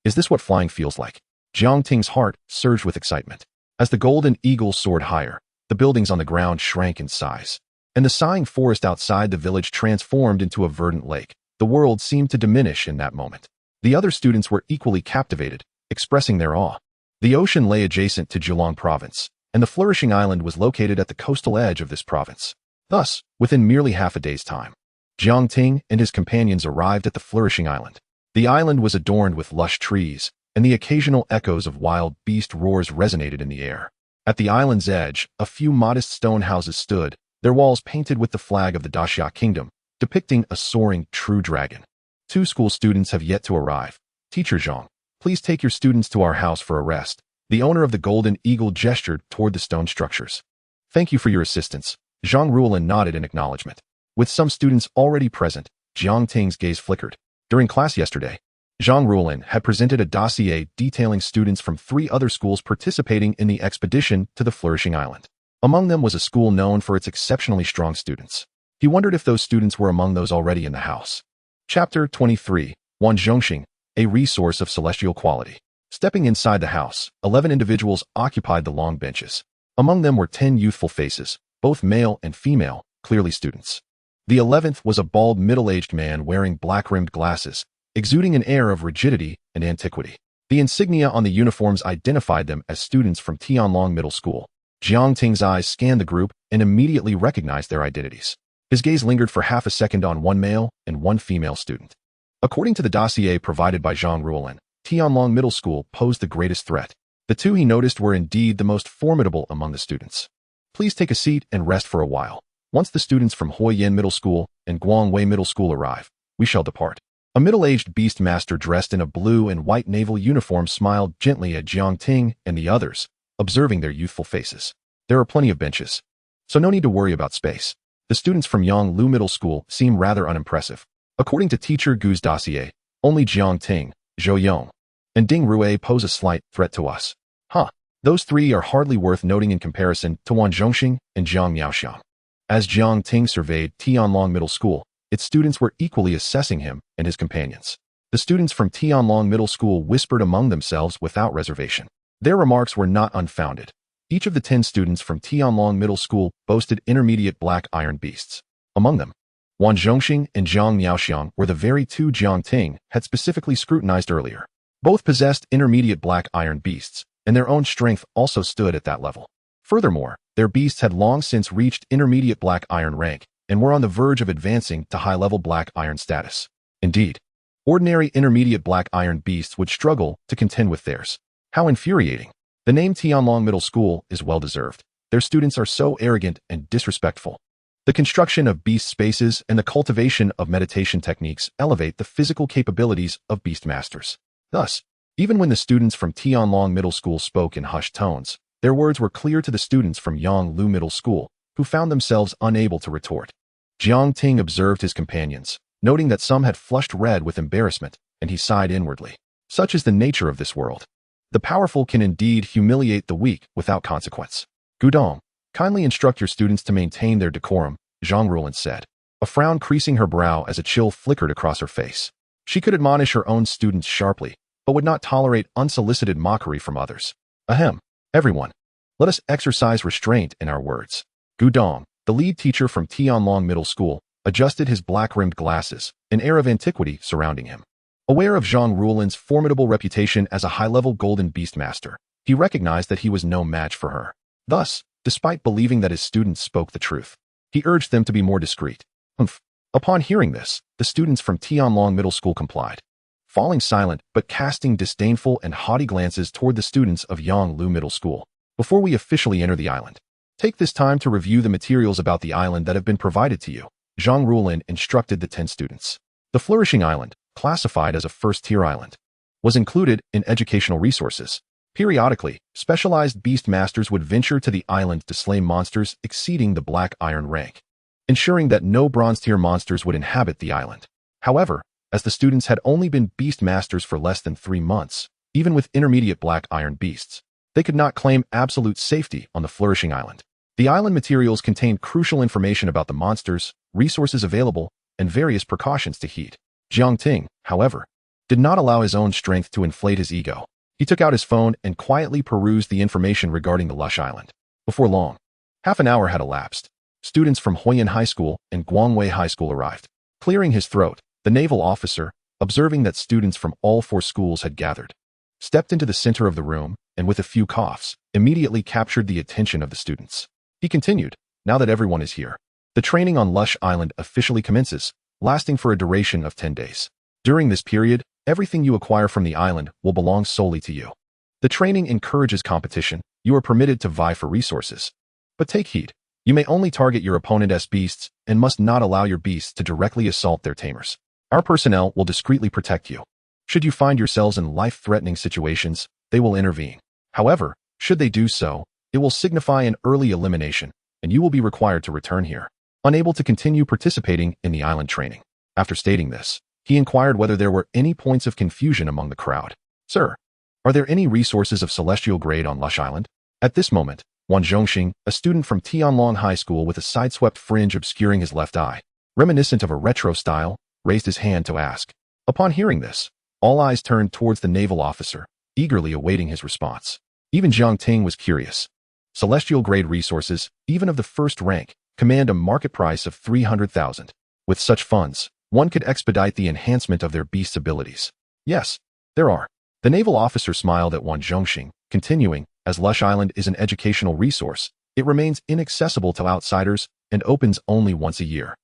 Is this what flying feels like? Jiang Ting's heart surged with excitement. As the golden eagle soared higher, the buildings on the ground shrank in size, and the sighing forest outside the village transformed into a verdant lake. The world seemed to diminish in that moment. The other students were equally captivated, expressing their awe. The ocean lay adjacent to Zhejiang province, and the Flourishing Island was located at the coastal edge of this province. Thus, within merely half a day's time, Jiang Ting and his companions arrived at the Flourishing Island. The island was adorned with lush trees, and the occasional echoes of wild beast roars resonated in the air. At the island's edge, a few modest stone houses stood, their walls painted with the flag of the Daxia Kingdom, depicting a soaring true dragon. 2 school students have yet to arrive. Teacher Zhang, please take your students to our house for a rest. The owner of the Golden Eagle gestured toward the stone structures. Thank you for your assistance. Zhang Ruolin nodded in acknowledgement. With some students already present, Jiang Ting's gaze flickered. During class yesterday, Zhang Ruolin had presented a dossier detailing students from 3 other schools participating in the expedition to the Flourishing Island. Among them was a school known for its exceptionally strong students. He wondered if those students were among those already in the house. Chapter 23, Wan Zhongxing, a resource of celestial quality. Stepping inside the house, 11 individuals occupied the long benches. Among them were 10 youthful faces, both male and female, clearly students. The 11th was a bald middle-aged man wearing black-rimmed glasses, exuding an air of rigidity and antiquity. The insignia on the uniforms identified them as students from Tianlong Middle School. Jiang Ting's eyes scanned the group and immediately recognized their identities. His gaze lingered for half a second on one male and one female student. According to the dossier provided by Zhang Ruolin, Tianlong Middle School posed the greatest threat. The 2 he noticed were indeed the most formidable among the students. Please take a seat and rest for a while. Once the students from Huoyan Middle School and Guangwei Middle School arrive, we shall depart. A middle-aged beast master dressed in a blue and white naval uniform smiled gently at Jiang Ting and the others, observing their youthful faces. There are plenty of benches, so no need to worry about space. The students from Yonglu Middle School seem rather unimpressive. According to Teacher Gu's dossier, only Jiang Ting, Zhou Yong, and Ding Rue pose a slight threat to us. Huh. Those three are hardly worth noting in comparison to Wan Zhongxing and Jiang Miaoxiang. As Jiang Ting surveyed Tianlong Middle School, its students were equally assessing him and his companions. The students from Tianlong Middle School whispered among themselves without reservation. Their remarks were not unfounded. Each of the 10 students from Tianlong Middle School boasted intermediate black iron beasts. Among them, Wan Zhongxing and Jiang Miaoxiang were the very two Jiang Ting had specifically scrutinized earlier. Both possessed intermediate black iron beasts, and their own strength also stood at that level. Furthermore, their beasts had long since reached intermediate black iron rank and were on the verge of advancing to high-level black iron status. Indeed, ordinary intermediate black iron beasts would struggle to contend with theirs. How infuriating. The name Tianlong Middle School is well-deserved. Their students are so arrogant and disrespectful. The construction of beast spaces and the cultivation of meditation techniques elevate the physical capabilities of beast masters. Thus, even when the students from Tianlong Middle School spoke in hushed tones, their words were clear to the students from Yonglu Middle School, who found themselves unable to retort. Jiang Ting observed his companions, noting that some had flushed red with embarrassment, and he sighed inwardly. Such is the nature of this world. The powerful can indeed humiliate the weak without consequence. Gudong, kindly instruct your students to maintain their decorum, Zhang Rulan said, a frown creasing her brow as a chill flickered across her face. She could admonish her own students sharply, but would not tolerate unsolicited mockery from others. Ahem, everyone, let us exercise restraint in our words. Gudong, the lead teacher from Tianlong Middle School, adjusted his black-rimmed glasses, an air of antiquity surrounding him. Aware of Zhang Rulan's formidable reputation as a high-level golden beast master, he recognized that he was no match for her. Thus, despite believing that his students spoke the truth, he urged them to be more discreet. Upon hearing this, the students from Tianlong Middle School complied, falling silent but casting disdainful and haughty glances toward the students of Yonglu Middle School. Before we officially enter the island, take this time to review the materials about the island that have been provided to you, Zhang Rulan instructed the 10 students. The Flourishing Island, classified as a first-tier island, was included in educational resources. Periodically, specialized beast masters would venture to the island to slay monsters exceeding the black iron rank, ensuring that no bronze-tier monsters would inhabit the island. However, as the students had only been beast masters for less than 3 months, even with intermediate black iron beasts, they could not claim absolute safety on the Flourishing Island. The island materials contained crucial information about the monsters, resources available, and various precautions to heed. Jiang Ting, however, did not allow his own strength to inflate his ego. He took out his phone and quietly perused the information regarding the lush island. Before long, half an hour had elapsed. Students from Huiyan High School and Guangwei High School arrived. Clearing his throat, the naval officer, observing that students from all 4 schools had gathered, stepped into the center of the room and with a few coughs, immediately captured the attention of the students. He continued, now that everyone is here, the training on Lush Island officially commences, lasting for a duration of 10 days. During this period, everything you acquire from the island will belong solely to you. The training encourages competition. You are permitted to vie for resources. But take heed. You may only target your opponent's beasts and must not allow your beasts to directly assault their tamers. Our personnel will discreetly protect you. Should you find yourselves in life-threatening situations, they will intervene. However, should they do so, it will signify an early elimination, and you will be required to return here, unable to continue participating in the island training. After stating this, he inquired whether there were any points of confusion among the crowd. Sir, are there any resources of celestial grade on Lush Island? At this moment, Wan Zhongxing, a student from Tianlong High School with a sideswept fringe obscuring his left eye, reminiscent of a retro style, raised his hand to ask. Upon hearing this, all eyes turned towards the naval officer, eagerly awaiting his response. Even Jiang Ting was curious. Celestial grade resources, even of the first rank, command a market price of 300,000. With such funds, one could expedite the enhancement of their beast's abilities. Yes, there are. The naval officer smiled at Wan Zhongxing, continuing, as Lush Island is an educational resource, it remains inaccessible to outsiders and opens only once a year.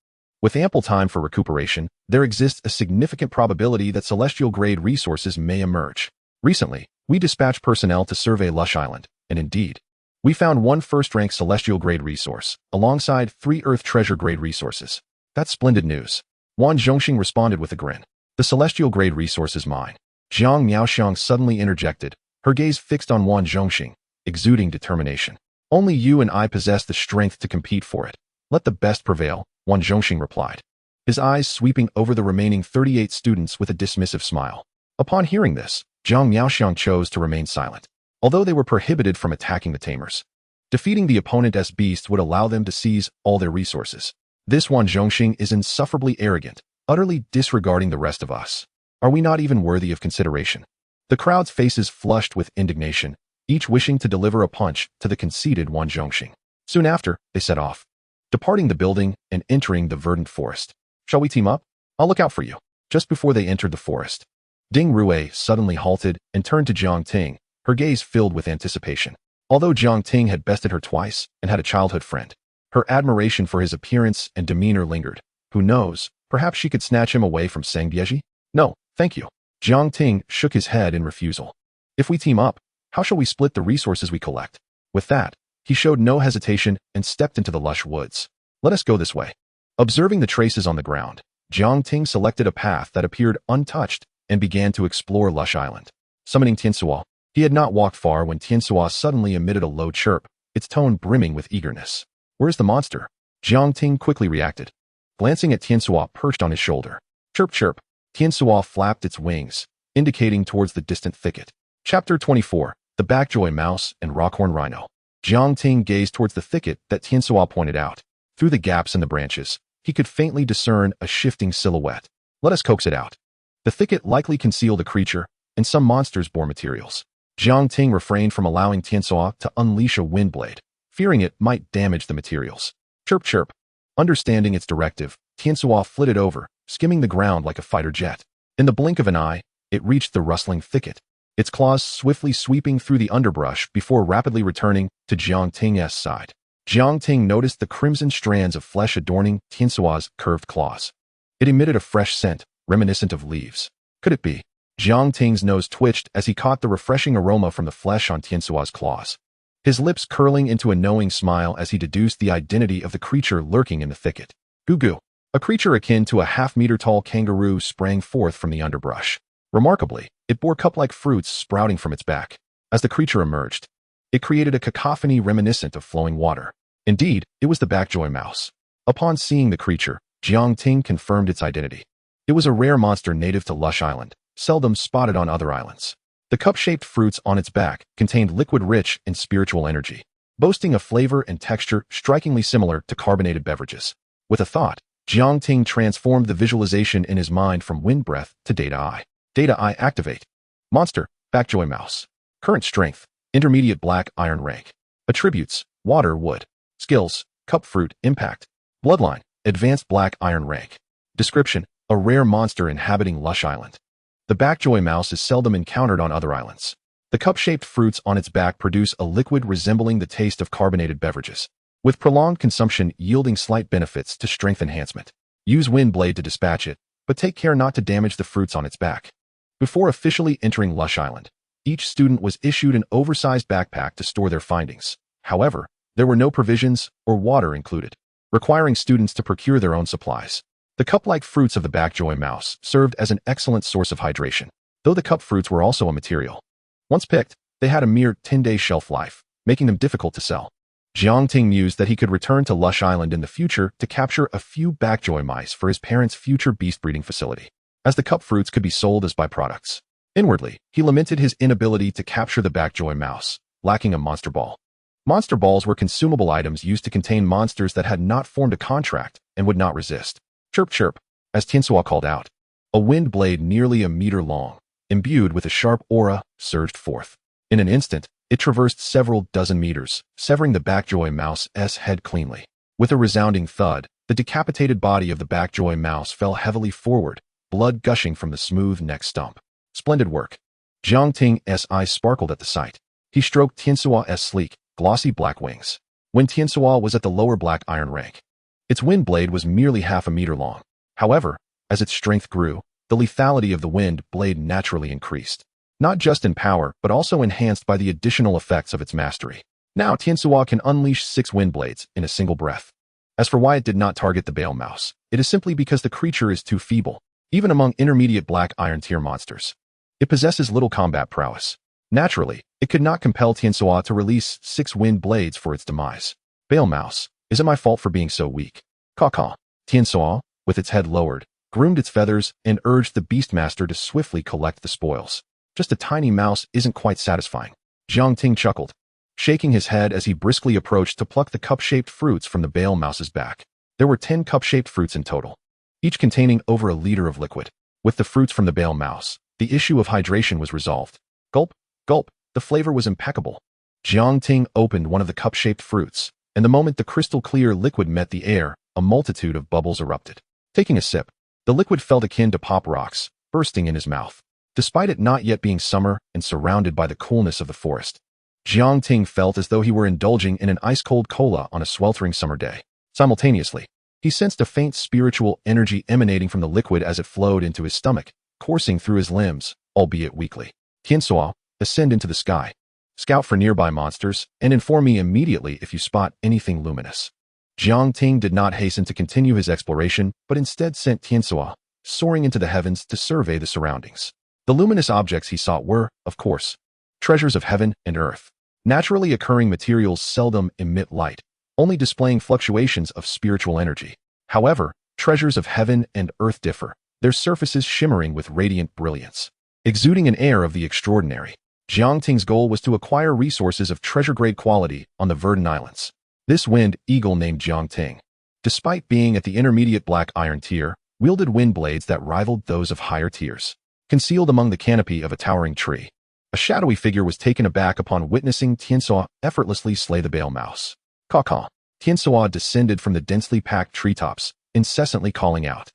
With ample time for recuperation, there exists a significant probability that celestial grade resources may emerge. Recently, we dispatched personnel to survey Lush Island, and indeed, we found 1 first-rank celestial grade resource, alongside 3 earth treasure grade resources. That's splendid news. Wan Zhongxing responded with a grin. The celestial grade resource is mine. Jiang Miaoxiang suddenly interjected, her gaze fixed on Wan Zhongxing, exuding determination. Only you and I possess the strength to compete for it. Let the best prevail, Wan Zhongxing replied, his eyes sweeping over the remaining 38 students with a dismissive smile. Upon hearing this, Jiang Miaoxiang chose to remain silent. although they were prohibited from attacking the Tamers. Defeating the opponent's beast would allow them to seize all their resources. This Wan Zhongxing is insufferably arrogant, utterly disregarding the rest of us. Are we not even worthy of consideration? The crowd's faces flushed with indignation, each wishing to deliver a punch to the conceited Wan Zhongxing. Soon after, they set off, departing the building and entering the verdant forest. Shall we team up? I'll look out for you. Just before they entered the forest, Ding Rue suddenly halted and turned to Jiang Ting, her gaze filled with anticipation. Although Jiang Ting had bested her twice and had a childhood friend, her admiration for his appearance and demeanor lingered. Who knows, perhaps she could snatch him away from Sang Bieji? No, thank you. Jiang Ting shook his head in refusal. If we team up, how shall we split the resources we collect? With that, he showed no hesitation and stepped into the lush woods. Let us go this way. Observing the traces on the ground, Jiang Ting selected a path that appeared untouched and began to explore Lush Island. Summoning Tiansuo, he had not walked far when Tiansuo suddenly emitted a low chirp, its tone brimming with eagerness. Where's the monster? Jiang Ting quickly reacted, glancing at Tiansuo perched on his shoulder. Chirp chirp. Tiansuo flapped its wings, indicating towards the distant thicket. Chapter 24, The Backjoy Mouse and Rockhorn Rhino. Jiang Ting gazed towards the thicket that Tiansuo pointed out. Through the gaps in the branches, he could faintly discern a shifting silhouette. Let us coax it out. The thicket likely concealed a creature, and some monsters bore materials. Jiang Ting refrained from allowing Tiansuo to unleash a wind blade, fearing it might damage the materials. Chirp chirp. Understanding its directive, Tiansuo flitted over, skimming the ground like a fighter jet. In the blink of an eye, it reached the rustling thicket, its claws swiftly sweeping through the underbrush before rapidly returning to Jiang Ting's side. Jiang Ting noticed the crimson strands of flesh adorning Tiansuo's curved claws. It emitted a fresh scent, reminiscent of leaves. Could it be? Jiang Ting's nose twitched as he caught the refreshing aroma from the flesh on Tiansuo's claws, his lips curling into a knowing smile as he deduced the identity of the creature lurking in the thicket. Goo goo. A creature akin to a half-meter-tall kangaroo sprang forth from the underbrush. Remarkably, it bore cup-like fruits sprouting from its back. As the creature emerged, it created a cacophony reminiscent of flowing water. Indeed, it was the Backjoy Mouse. Upon seeing the creature, Jiang Ting confirmed its identity. It was a rare monster native to Lush Island, seldom spotted on other islands. The cup-shaped fruits on its back contained liquid rich in spiritual energy, boasting a flavor and texture strikingly similar to carbonated beverages. With a thought, Jiang Ting transformed the visualization in his mind from wind breath to data eye. Data eye activate. Monster, Backjoy Mouse. Current strength, intermediate black iron rank. Attributes, water, wood. Skills, cup fruit, impact. Bloodline, advanced black iron rank. Description, a rare monster inhabiting Lush Island. The Backjoy Mouse is seldom encountered on other islands. The cup-shaped fruits on its back produce a liquid resembling the taste of carbonated beverages, with prolonged consumption yielding slight benefits to strength enhancement. Use wind blade to dispatch it, but take care not to damage the fruits on its back. Before officially entering Lush Island, each student was issued an oversized backpack to store their findings. However, there were no provisions or water included, requiring students to procure their own supplies. The cup-like fruits of the Backjoy Mouse served as an excellent source of hydration, though the cup fruits were also a material. Once picked, they had a mere 10-day shelf life, making them difficult to sell. Jiang Ting mused that he could return to Lush Island in the future to capture a few Backjoy mice for his parents' future beast breeding facility, as the cup fruits could be sold as byproducts. Inwardly, he lamented his inability to capture the Backjoy Mouse, lacking a monster ball. Monster balls were consumable items used to contain monsters that had not formed a contract and would not resist. Chirp chirp, as Tiansuo called out. A wind blade nearly a meter long, imbued with a sharp aura, surged forth. In an instant, it traversed several dozen meters, severing the Backjoy Mouse's head cleanly. With a resounding thud, the decapitated body of the Backjoy Mouse fell heavily forward, blood gushing from the smooth neck stump. Splendid work. Jiang Ting's eyes sparkled at the sight. He stroked Tiansuo's sleek, glossy black wings. When Tiansuo was at the lower black iron rank, its wind blade was merely half a meter long. However, as its strength grew, the lethality of the wind blade naturally increased, not just in power but also enhanced by the additional effects of its mastery. Now Tiansuo can unleash 6 wind blades in a single breath. As for why it did not target the Bale Mouse, it is simply because the creature is too feeble, even among intermediate black iron tier monsters. It possesses little combat prowess. Naturally, it could not compel Tiansuo to release 6 wind blades for its demise. Bale Mouse, is it my fault for being so weak? Caw-caw. Tiansuo, with its head lowered, groomed its feathers and urged the Beastmaster to swiftly collect the spoils. Just a tiny mouse isn't quite satisfying. Jiang Ting chuckled, shaking his head as he briskly approached to pluck the cup-shaped fruits from the bale mouse's back. There were 10 cup-shaped fruits in total, each containing over a liter of liquid. With the fruits from the bale mouse, the issue of hydration was resolved. Gulp, gulp, the flavor was impeccable. Jiang Ting opened one of the cup-shaped fruits, and the moment the crystal-clear liquid met the air, a multitude of bubbles erupted. Taking a sip, the liquid felt akin to pop rocks, bursting in his mouth. Despite it not yet being summer and surrounded by the coolness of the forest, Jiang Ting felt as though he were indulging in an ice-cold cola on a sweltering summer day. Simultaneously, he sensed a faint spiritual energy emanating from the liquid as it flowed into his stomach, coursing through his limbs, albeit weakly. Tiansuo, ascend into the sky. Scout for nearby monsters, and inform me immediately if you spot anything luminous. Jiang Ting did not hasten to continue his exploration, but instead sent Tiansuo, soaring into the heavens to survey the surroundings. The luminous objects he sought were, of course, treasures of heaven and earth. Naturally occurring materials seldom emit light, only displaying fluctuations of spiritual energy. However, treasures of heaven and earth differ, their surfaces shimmering with radiant brilliance, exuding an air of the extraordinary. Jiang Ting's goal was to acquire resources of treasure-grade quality on the Verdant Islands. This wind eagle named Jiang Ting, despite being at the intermediate black iron tier, wielded wind blades that rivaled those of higher tiers. Concealed among the canopy of a towering tree, a shadowy figure was taken aback upon witnessing Tiansuo effortlessly slay the bale mouse. Caw-caw. Tiansuo descended from the densely packed treetops, incessantly calling out,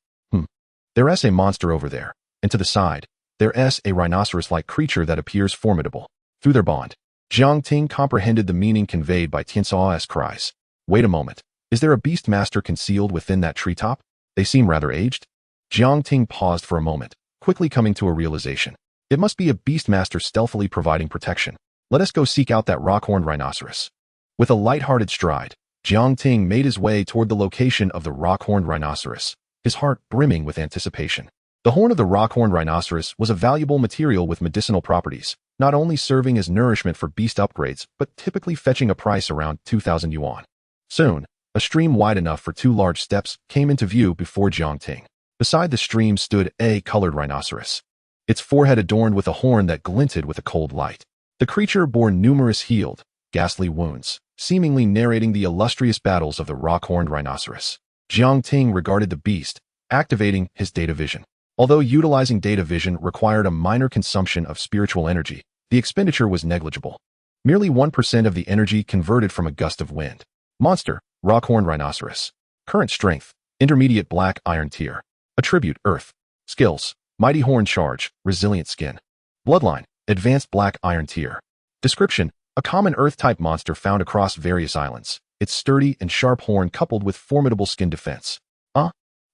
There's a monster over there, and to the side, there's a rhinoceros-like creature that appears formidable. Through their bond, Jiang Ting comprehended the meaning conveyed by Tiansuo's cries. Wait a moment, is there a beast master concealed within that treetop? They seem rather aged. Jiang Ting paused for a moment, quickly coming to a realization. It must be a beastmaster stealthily providing protection. Let us go seek out that rock-horned rhinoceros. With a light-hearted stride, Jiang Ting made his way toward the location of the rock-horned rhinoceros, his heart brimming with anticipation. The horn of the rock-horned rhinoceros was a valuable material with medicinal properties, not only serving as nourishment for beast upgrades, but typically fetching a price around 2,000 yuan. Soon, a stream wide enough for 2 large steps came into view before Jiang Ting. Beside the stream stood a colored rhinoceros, its forehead adorned with a horn that glinted with a cold light. The creature bore numerous healed, ghastly wounds, seemingly narrating the illustrious battles of the rock-horned rhinoceros. Jiang Ting regarded the beast, activating his data vision. Although utilizing data vision required a minor consumption of spiritual energy, the expenditure was negligible. Merely 1% of the energy converted from a gust of wind. Monster, rock-horned rhinoceros. Current strength, intermediate black iron tier. Attribute, earth. Skills, mighty horn charge, resilient skin. Bloodline, advanced black iron tier. Description, a common earth-type monster found across various islands. Its sturdy and sharp horn coupled with formidable skin defense.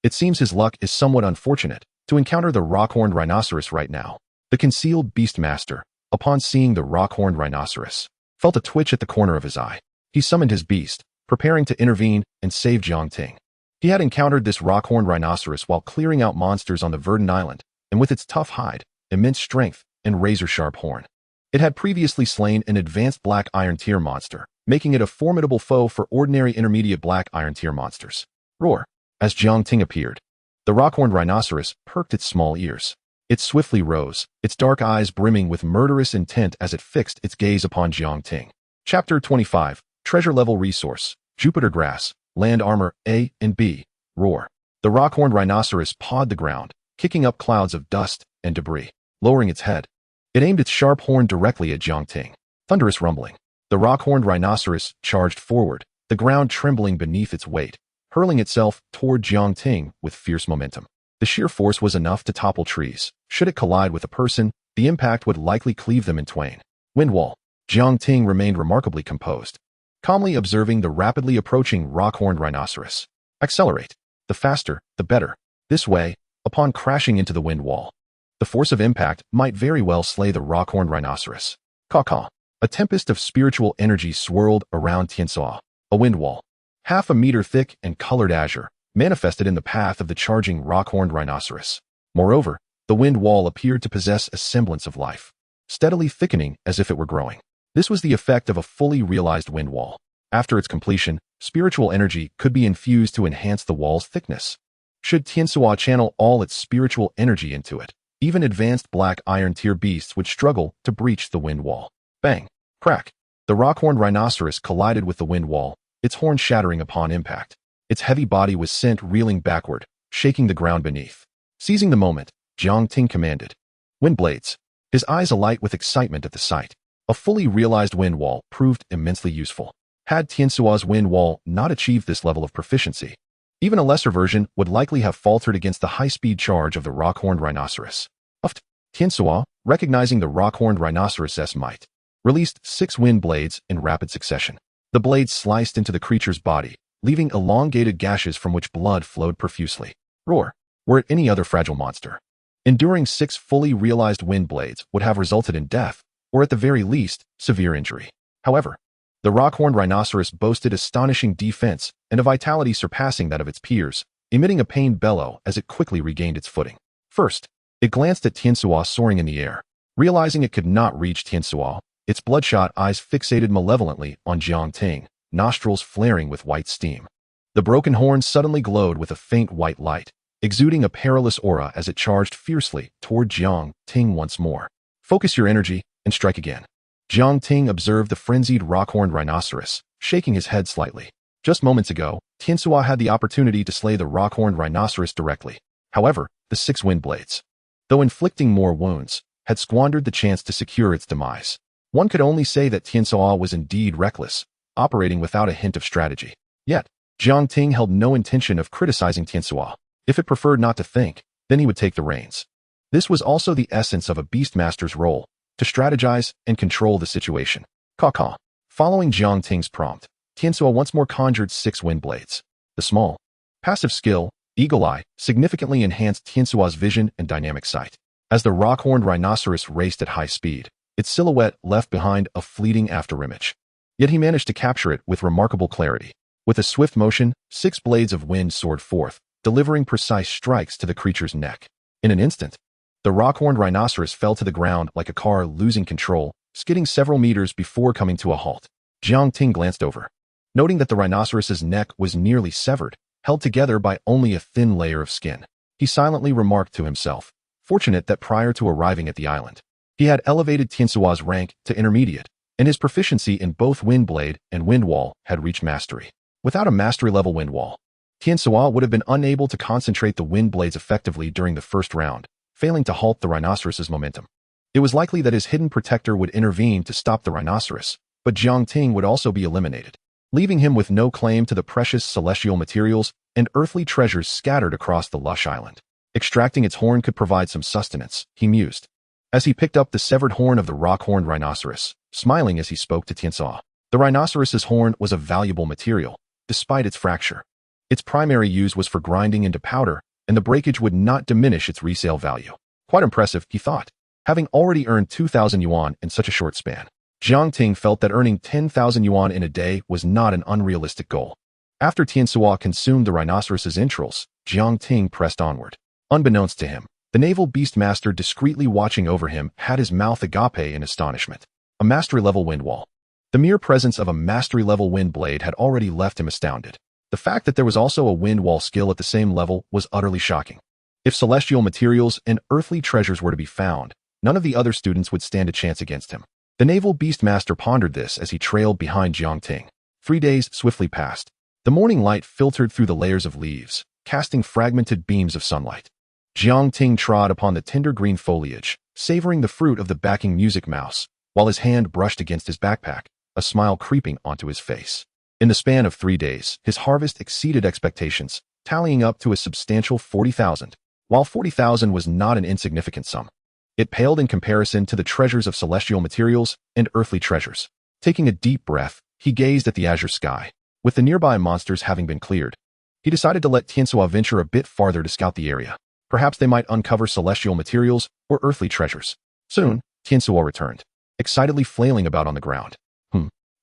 It seems his luck is somewhat unfortunate to encounter the rock-horned rhinoceros right now. The concealed beastmaster, upon seeing the rock-horned rhinoceros, felt a twitch at the corner of his eye. He summoned his beast, preparing to intervene and save Jiang Ting. He had encountered this rock-horned rhinoceros while clearing out monsters on the Verdant Island, and with its tough hide, immense strength, and razor-sharp horn, it had previously slain an advanced black iron tier monster, making it a formidable foe for ordinary intermediate black iron tier monsters. Roar. As Jiang Ting appeared, the rock-horned rhinoceros perked its small ears. It swiftly rose, its dark eyes brimming with murderous intent as it fixed its gaze upon Jiang Ting. Chapter 25, Treasure Level Resource, Jupiter Grass, Land Armor A and B, Roar. The rock-horned rhinoceros pawed the ground, kicking up clouds of dust and debris. Lowering its head, it aimed its sharp horn directly at Jiang Ting. Thunderous rumbling. The rock-horned rhinoceros charged forward, the ground trembling beneath its weight, hurling itself toward Jiang Ting with fierce momentum. The sheer force was enough to topple trees. Should it collide with a person, the impact would likely cleave them in twain. Wind wall. Jiang Ting remained remarkably composed, calmly observing the rapidly approaching rock-horned rhinoceros. Accelerate. The faster, the better. This way, upon crashing into the wind wall, the force of impact might very well slay the rock-horned rhinoceros. Caw-caw. A tempest of spiritual energy swirled around Tiansuo. A wind wall, half a meter thick and colored azure, manifested in the path of the charging rock-horned rhinoceros. Moreover, the wind wall appeared to possess a semblance of life, steadily thickening as if it were growing. This was the effect of a fully realized wind wall. After its completion, spiritual energy could be infused to enhance the wall's thickness. Should Tiansuo channel all its spiritual energy into it, even advanced black iron tier beasts would struggle to breach the wind wall. Bang! Crack! The rock-horned rhinoceros collided with the wind wall, its horn shattering upon impact. Its heavy body was sent reeling backward, shaking the ground beneath. Seizing the moment, Jiang Ting commanded, "Wind blades!" His eyes alight with excitement at the sight. A fully realized wind wall proved immensely useful. Had Tiansua's wind wall not achieved this level of proficiency, even a lesser version would likely have faltered against the high-speed charge of the rock-horned rhinoceros. Uft! Tiansua, recognizing the rock-horned rhinoceros's might, released 6 wind blades in rapid succession. The blades sliced into the creature's body, leaving elongated gashes from which blood flowed profusely. Roar! Were it any other fragile monster, enduring 6 fully realized wind blades would have resulted in death, or at the very least, severe injury. However, the rock-horned rhinoceros boasted astonishing defense and a vitality surpassing that of its peers, emitting a pained bellow as it quickly regained its footing. First, it glanced at Tiansua soaring in the air. Realizing it could not reach Tiansua, its bloodshot eyes fixated malevolently on Jiang Ting, nostrils flaring with white steam. The broken horn suddenly glowed with a faint white light, exuding a perilous aura as it charged fiercely toward Jiang Ting once more. Focus your energy and strike again. Jiang Ting observed the frenzied rock-horned rhinoceros, shaking his head slightly. Just moments ago, Tiansua had the opportunity to slay the rock-horned rhinoceros directly. However, the 6 wind blades, though inflicting more wounds, had squandered the chance to secure its demise. One could only say that Tiansua was indeed reckless, operating without a hint of strategy. Yet, Jiang Ting held no intention of criticizing Tiansua. If it preferred not to think, then he would take the reins. This was also the essence of a beastmaster's role, to strategize and control the situation. Caw-caw. Following Jiang Ting's prompt, Tiansua once more conjured 6 wind blades. The small, passive skill, Eagle Eye, significantly enhanced Tiansua's vision and dynamic sight. As the rock-horned rhinoceros raced at high speed, its silhouette left behind a fleeting afterimage. Yet he managed to capture it with remarkable clarity. With a swift motion, 6 blades of wind soared forth, delivering precise strikes to the creature's neck. In an instant, the rock-horned rhinoceros fell to the ground like a car losing control, skidding several meters before coming to a halt. Jiang Ting glanced over, noting that the rhinoceros's neck was nearly severed, held together by only a thin layer of skin. He silently remarked to himself, fortunate that prior to arriving at the island, he had elevated Tiansua's rank to intermediate, and his proficiency in both wind blade and wind wall had reached mastery. Without a mastery-level wind wall, Tiansua would have been unable to concentrate the wind blades effectively during the first round, failing to halt the rhinoceros's momentum. It was likely that his hidden protector would intervene to stop the rhinoceros, but Jiang Ting would also be eliminated, leaving him with no claim to the precious celestial materials and earthly treasures scattered across the lush island. Extracting its horn could provide some sustenance, he mused, as he picked up the severed horn of the rock-horned rhinoceros, smiling as he spoke to Tiansua. The rhinoceros's horn was a valuable material, despite its fracture. Its primary use was for grinding into powder, and the breakage would not diminish its resale value. Quite impressive, he thought, having already earned 2,000 yuan in such a short span. Jiang Ting felt that earning 10,000 yuan in a day was not an unrealistic goal. After Tiansua consumed the rhinoceros's entrails, Jiang Ting pressed onward. Unbeknownst to him, the naval beastmaster discreetly watching over him had his mouth agape in astonishment. A mastery-level wind wall. The mere presence of a mastery-level wind blade had already left him astounded. The fact that there was also a wind wall skill at the same level was utterly shocking. If celestial materials and earthly treasures were to be found, none of the other students would stand a chance against him. The naval beastmaster pondered this as he trailed behind Jiang Ting. 3 days swiftly passed. The morning light filtered through the layers of leaves, casting fragmented beams of sunlight. Jiang Ting trod upon the tender green foliage, savoring the fruit of the backing music mouse, while his hand brushed against his backpack, a smile creeping onto his face. In the span of 3 days, his harvest exceeded expectations, tallying up to a substantial 40,000. While 40,000 was not an insignificant sum, it paled in comparison to the treasures of celestial materials and earthly treasures. Taking a deep breath, he gazed at the azure sky. With the nearby monsters having been cleared, he decided to let Tiansua venture a bit farther to scout the area. Perhaps they might uncover celestial materials or earthly treasures. Soon, Tiansua returned, excitedly flailing about on the ground.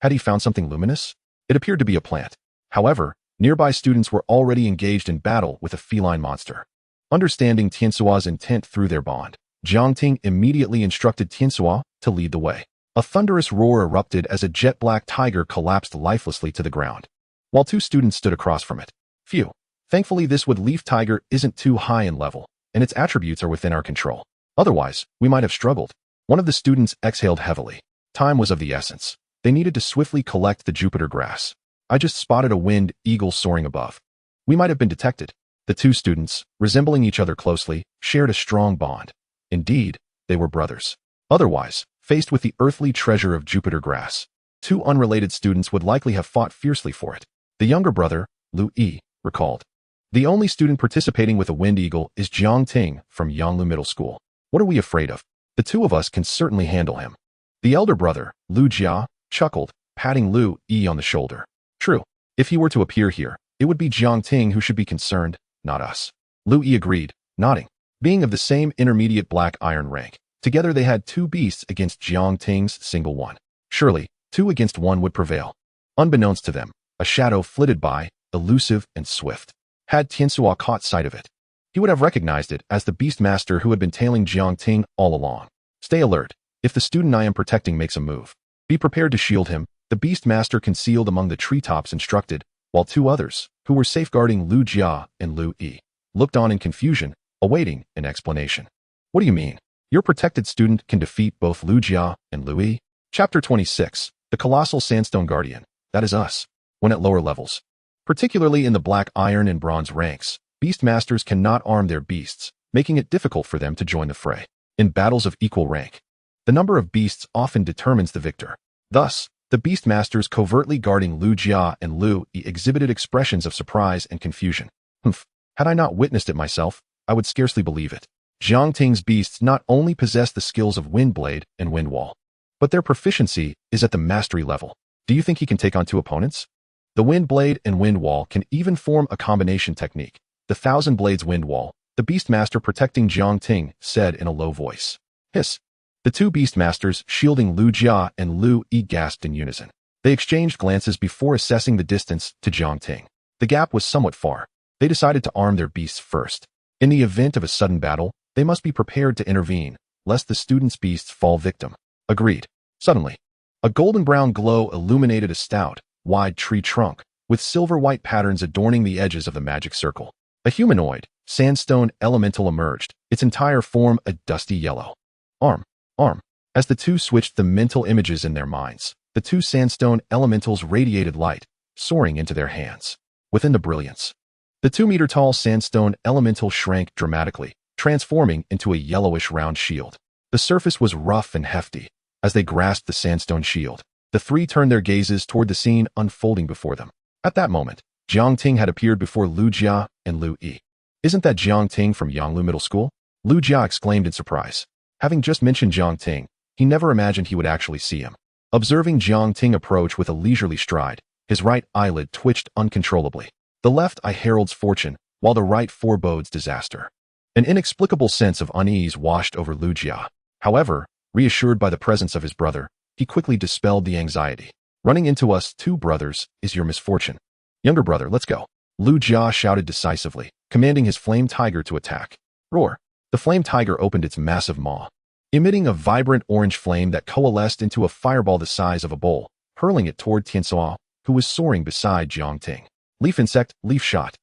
Had he found something luminous? It appeared to be a plant. However, nearby students were already engaged in battle with a feline monster. Understanding Tiansua's intent through their bond, Jiang Ting immediately instructed Tiansua to lead the way. A thunderous roar erupted as a jet-black tiger collapsed lifelessly to the ground, while 2 students stood across from it. Phew. Thankfully, this wood-leaf tiger isn't too high in level, and its attributes are within our control. Otherwise, we might have struggled. One of the students exhaled heavily. Time was of the essence. They needed to swiftly collect the Jupiter grass. I just spotted a wind eagle soaring above. We might have been detected. The two students, resembling each other closely, shared a strong bond. Indeed, they were brothers. Otherwise, faced with the earthly treasure of Jupiter grass, two unrelated students would likely have fought fiercely for it. The younger brother, Lu Yi, recalled. The only student participating with a wind eagle is Jiang Ting from Yanglu Middle School. What are we afraid of? The two of us can certainly handle him. The elder brother, Lu Jia, chuckled, patting Lu Yi on the shoulder. True. If he were to appear here, it would be Jiang Ting who should be concerned, not us. Lu Yi agreed, nodding. Being of the same intermediate black iron rank, together they had two beasts against Jiang Ting's single one. Surely, 2 against 1 would prevail. Unbeknownst to them, a shadow flitted by, elusive and swift. Had Tianxua caught sight of it, he would have recognized it as the Beastmaster who had been tailing Jiang Ting all along. Stay alert. If the student I am protecting makes a move, be prepared to shield him, the Beastmaster concealed among the treetops instructed, while 2 others, who were safeguarding Lu Jia and Lu Yi, looked on in confusion, awaiting an explanation. What do you mean? Your protected student can defeat both Lu Jia and Lu Yi? Chapter 26, The Colossal Sandstone Guardian. That is us. When at lower levels, particularly in the black iron and bronze ranks, Beastmasters cannot arm their beasts, making it difficult for them to join the fray. In battles of equal rank, the number of beasts often determines the victor. Thus, the Beastmasters covertly guarding Lu Jia and Lu Yi exhibited expressions of surprise and confusion. Had I not witnessed it myself, I would scarcely believe it. Jiang Ting's beasts not only possess the skills of Windblade and Windwall, but their proficiency is at the mastery level. Do you think he can take on 2 opponents? The Windblade and Windwall can even form a combination technique. The Thousand Blades Windwall, the Beastmaster protecting Jiang Ting said in a low voice. Hiss. The 2 Beastmasters shielding Lu Jia and Lu Yi gasped in unison. They exchanged glances before assessing the distance to Jiang Ting. The gap was somewhat far. They decided to arm their beasts first. In the event of a sudden battle, they must be prepared to intervene, lest the students' beasts fall victim. Agreed. Suddenly, a golden-brown glow illuminated a stout, wide tree trunk, with silver-white patterns adorning the edges of the magic circle. A humanoid, sandstone elemental emerged, its entire form a dusty yellow. Arm. As the two switched the mental images in their minds, the 2 sandstone elementals radiated light, soaring into their hands. Within the brilliance, the 2-meter-tall sandstone elemental shrank dramatically, transforming into a yellowish round shield. The surface was rough and hefty. As they grasped the sandstone shield, the 3 turned their gazes toward the scene unfolding before them. At that moment, Jiang Ting had appeared before Lu Jia and Lu Yi. Isn't that Jiang Ting from Yanglu Middle School? Lu Jia exclaimed in surprise. Having just mentioned Jiang Ting, he never imagined he would actually see him. Observing Jiang Ting approach with a leisurely stride, his right eyelid twitched uncontrollably. The left eye heralds fortune, while the right forebodes disaster. An inexplicable sense of unease washed over Lu Jia. However, reassured by the presence of his brother, he quickly dispelled the anxiety. Running into us 2 brothers is your misfortune. Younger brother, let's go. Lu Jia shouted decisively, commanding his flame tiger to attack. Roar. The flame tiger opened its massive maw, emitting a vibrant orange flame that coalesced into a fireball the size of a bowl, hurling it toward Tianxua, who was soaring beside Jiang Ting. Leaf insect, leaf shot.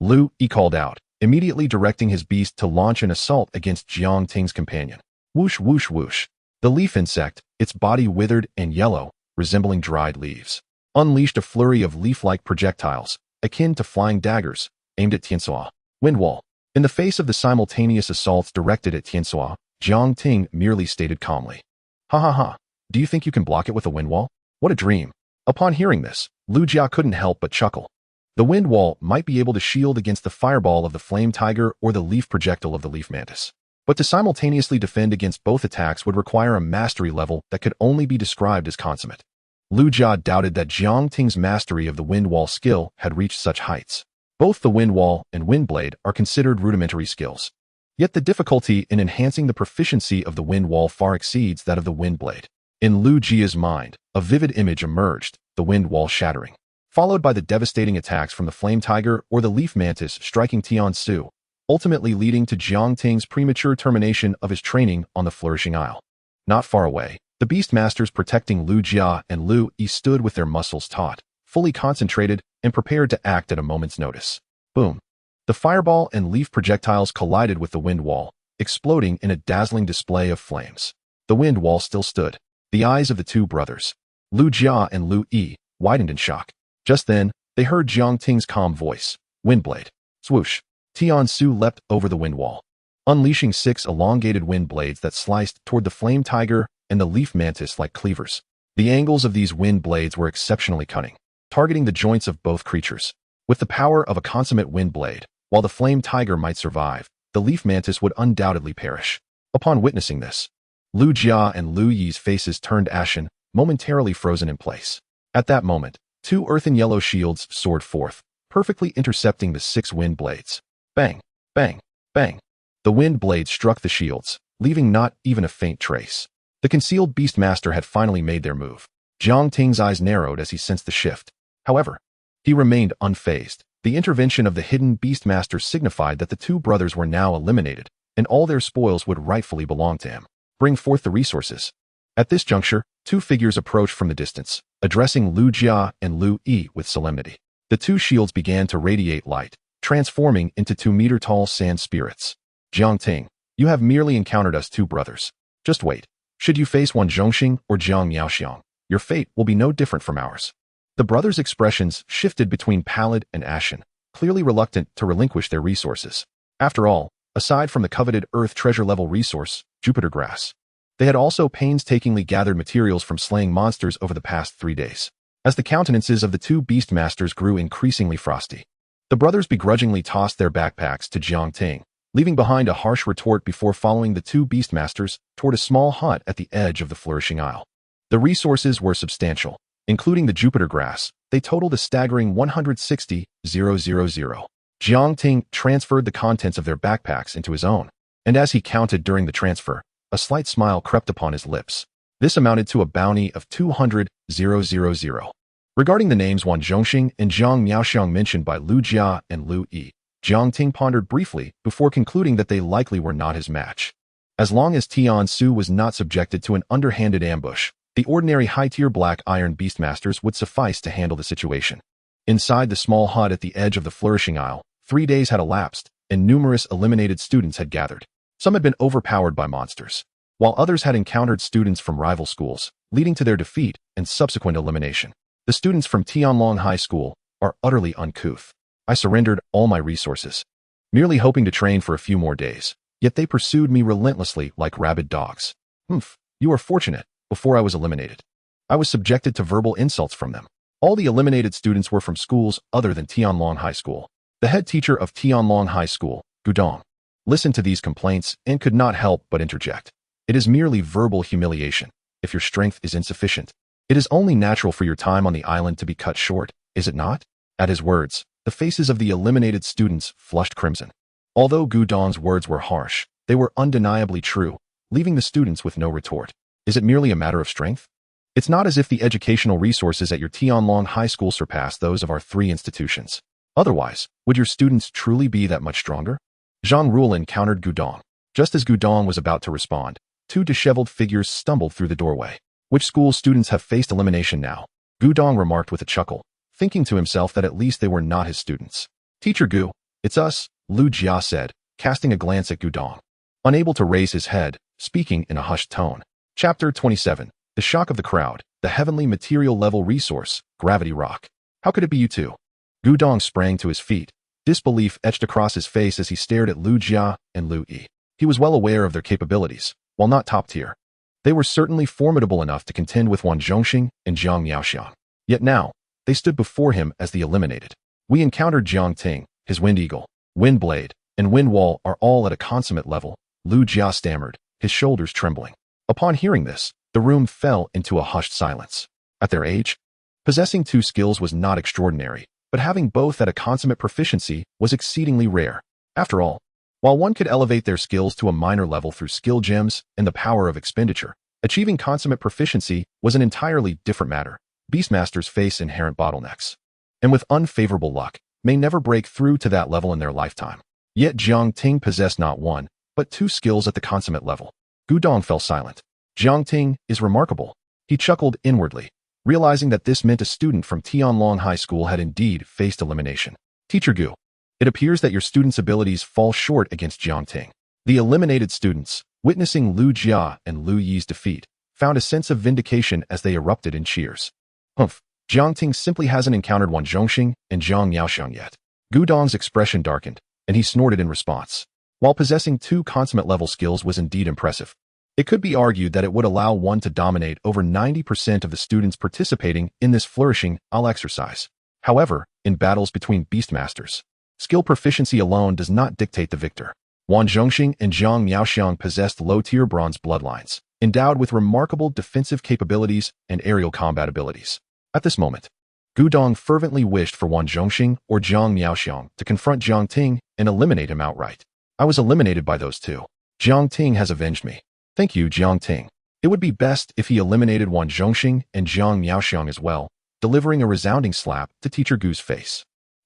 Lu Yi called out, immediately directing his beast to launch an assault against Jiang Ting's companion. Whoosh, whoosh, whoosh. The leaf insect, its body withered and yellow, resembling dried leaves, unleashed a flurry of leaf-like projectiles, akin to flying daggers, aimed at Tianxua. Windwall. In the face of the simultaneous assaults directed at Tianxua, Jiang Ting merely stated calmly. Ha ha ha. Do you think you can block it with a windwall? What a dream. Upon hearing this, Lu Jia couldn't help but chuckle. The windwall might be able to shield against the fireball of the flame tiger or the leaf projectile of the leaf mantis. But to simultaneously defend against both attacks would require a mastery level that could only be described as consummate. Lu Jia doubted that Jiang Ting's mastery of the windwall skill had reached such heights. Both the windwall and windblade are considered rudimentary skills. Yet the difficulty in enhancing the proficiency of the windwall far exceeds that of the windblade. In Lu Jia's mind, a vivid image emerged, the windwall shattering, followed by the devastating attacks from the flame tiger or the leaf mantis striking Tianxu, ultimately leading to Jiang Ting's premature termination of his training on the Flourishing Isle. Not far away, the Beastmasters protecting Lu Jia and Lu Yi stood with their muscles taut, fully concentrated and prepared to act at a moment's notice. Boom. The fireball and leaf projectiles collided with the wind wall, exploding in a dazzling display of flames. The wind wall still stood. The eyes of the two brothers, Lu Jia and Lu Yi, widened in shock. Just then, they heard Jiang Ting's calm voice. Windblade. Swoosh. Tian-Su leapt over the wind wall, unleashing 6 elongated wind blades that sliced toward the flame tiger and the leaf mantis like cleavers. The angles of these wind blades were exceptionally cunning, targeting the joints of both creatures. With the power of a consummate wind blade, while the flame tiger might survive, the leaf mantis would undoubtedly perish. Upon witnessing this, Lu Jia and Lu Yi's faces turned ashen, momentarily frozen in place. At that moment, 2 earthen yellow shields soared forth, perfectly intercepting the 6 wind blades. Bang, bang, bang. The wind blades struck the shields, leaving not even a faint trace. The concealed Beastmaster had finally made their move. Jiang Ting's eyes narrowed as he sensed the shift. However, he remained unfazed. The intervention of the hidden Beastmaster signified that the two brothers were now eliminated, and all their spoils would rightfully belong to him. Bring forth the resources. At this juncture, 2 figures approached from the distance, addressing Lu Jia and Lu Yi with solemnity. The 2 shields began to radiate light, transforming into 2-meter-tall sand spirits. Jiang Ting, you have merely encountered us 2 brothers. Just wait. Should you face Wan Zhongxing or Jiang Miaoxiang, your fate will be no different from ours. The brothers' expressions shifted between pallid and ashen, clearly reluctant to relinquish their resources. After all, aside from the coveted Earth treasure-level resource, Jupiter grass, they had also painstakingly gathered materials from slaying monsters over the past 3 days. As the countenances of the 2 Beastmasters grew increasingly frosty, the brothers begrudgingly tossed their backpacks to Jiang Ting, leaving behind a harsh retort before following the 2 Beastmasters toward a small hut at the edge of the Flourishing Isle. The resources were substantial, including the Jupiter grass. They totaled a staggering 160,000. Jiang Ting transferred the contents of their backpacks into his own, and as he counted during the transfer, a slight smile crept upon his lips. This amounted to a bounty of 200,000. Regarding the names Wan Zhongxing and Jiang Miaoxiang mentioned by Lu Jia and Lu Yi, Jiang Ting pondered briefly before concluding that they likely were not his match. As long as Tian-Su was not subjected to an underhanded ambush, the ordinary high-tier black iron beastmasters would suffice to handle the situation. Inside the small hut at the edge of the Flourishing Isle, 3 days had elapsed, and numerous eliminated students had gathered. Some had been overpowered by monsters, while others had encountered students from rival schools, leading to their defeat and subsequent elimination. The students from Tianlong High School are utterly uncouth. I surrendered all my resources, merely hoping to train for a few more days, yet they pursued me relentlessly like rabid dogs. You are fortunate. Before I was eliminated, I was subjected to verbal insults from them. All the eliminated students were from schools other than Tianlong High School. The head teacher of Tianlong High School, Gudong, listened to these complaints and could not help but interject. It is merely verbal humiliation. If your strength is insufficient, it is only natural for your time on the island to be cut short, is it not? At his words, the faces of the eliminated students flushed crimson. Although Gudong's words were harsh, they were undeniably true, leaving the students with no retort. Is it merely a matter of strength? It's not as if the educational resources at your Tianlong High School surpass those of our 3 institutions. Otherwise, would your students truly be that much stronger? Zhang Ruolin countered Gudong. Just as Gudong was about to respond, 2 disheveled figures stumbled through the doorway. Which school students have faced elimination now? Gudong remarked with a chuckle, thinking to himself that at least they were not his students. Teacher Gu, it's us, Lu Jia said, casting a glance at Gudong. Unable to raise his head, speaking in a hushed tone. Chapter 27. The Shock of the Crowd, the Heavenly Material Level Resource, Gravity Rock. How could it be you 2? Gudong sprang to his feet. Disbelief etched across his face as he stared at Lu Jia and Lu Yi. He was well aware of their capabilities, while not top tier. They were certainly formidable enough to contend with Wan Zhongxing and Jiang Miaoxiang. Yet now, they stood before him as the eliminated. We encountered Jiang Ting, his Wind Eagle, Wind Blade, and Wind Wall are all at a consummate level, Lu Jia stammered, his shoulders trembling. Upon hearing this, the room fell into a hushed silence. At their age, possessing 2 skills was not extraordinary, but having both at a consummate proficiency was exceedingly rare. After all, while one could elevate their skills to a minor level through skill gems and the power of expenditure, achieving consummate proficiency was an entirely different matter. Beastmasters face inherent bottlenecks, and with unfavorable luck, may never break through to that level in their lifetime. Yet Jiang Ting possessed not 1, but 2 skills at the consummate level. Gudong fell silent. Jiang Ting is remarkable. He chuckled inwardly, realizing that this meant a student from Tianlong High School had indeed faced elimination. Teacher Gu, it appears that your student's abilities fall short against Jiang Ting. The eliminated students, witnessing Lu Jia and Lu Yi's defeat, found a sense of vindication as they erupted in cheers. Humph, Jiang Ting simply hasn't encountered Wan Zhongxing and Zhang Yaoxiang yet. Gu Dong's expression darkened, and he snorted in response. While possessing 2 consummate-level skills was indeed impressive, it could be argued that it would allow one to dominate over 90% of the students participating in this flourishing exercise. However, in battles between beastmasters, skill proficiency alone does not dictate the victor. Wan Zhongxing and Zhang Yaoxiang possessed low-tier bronze bloodlines, endowed with remarkable defensive capabilities and aerial combat abilities. At this moment, Gu Dong fervently wished for Wan Zhongxing or Zhang Yaoxiang to confront Jiang Ting and eliminate him outright. I was eliminated by those two. Jiang Ting has avenged me. Thank you, Jiang Ting. It would be best if he eliminated Wan Zhongxing and Zhang Yaoxiang as well, delivering a resounding slap to Teacher Gu's face.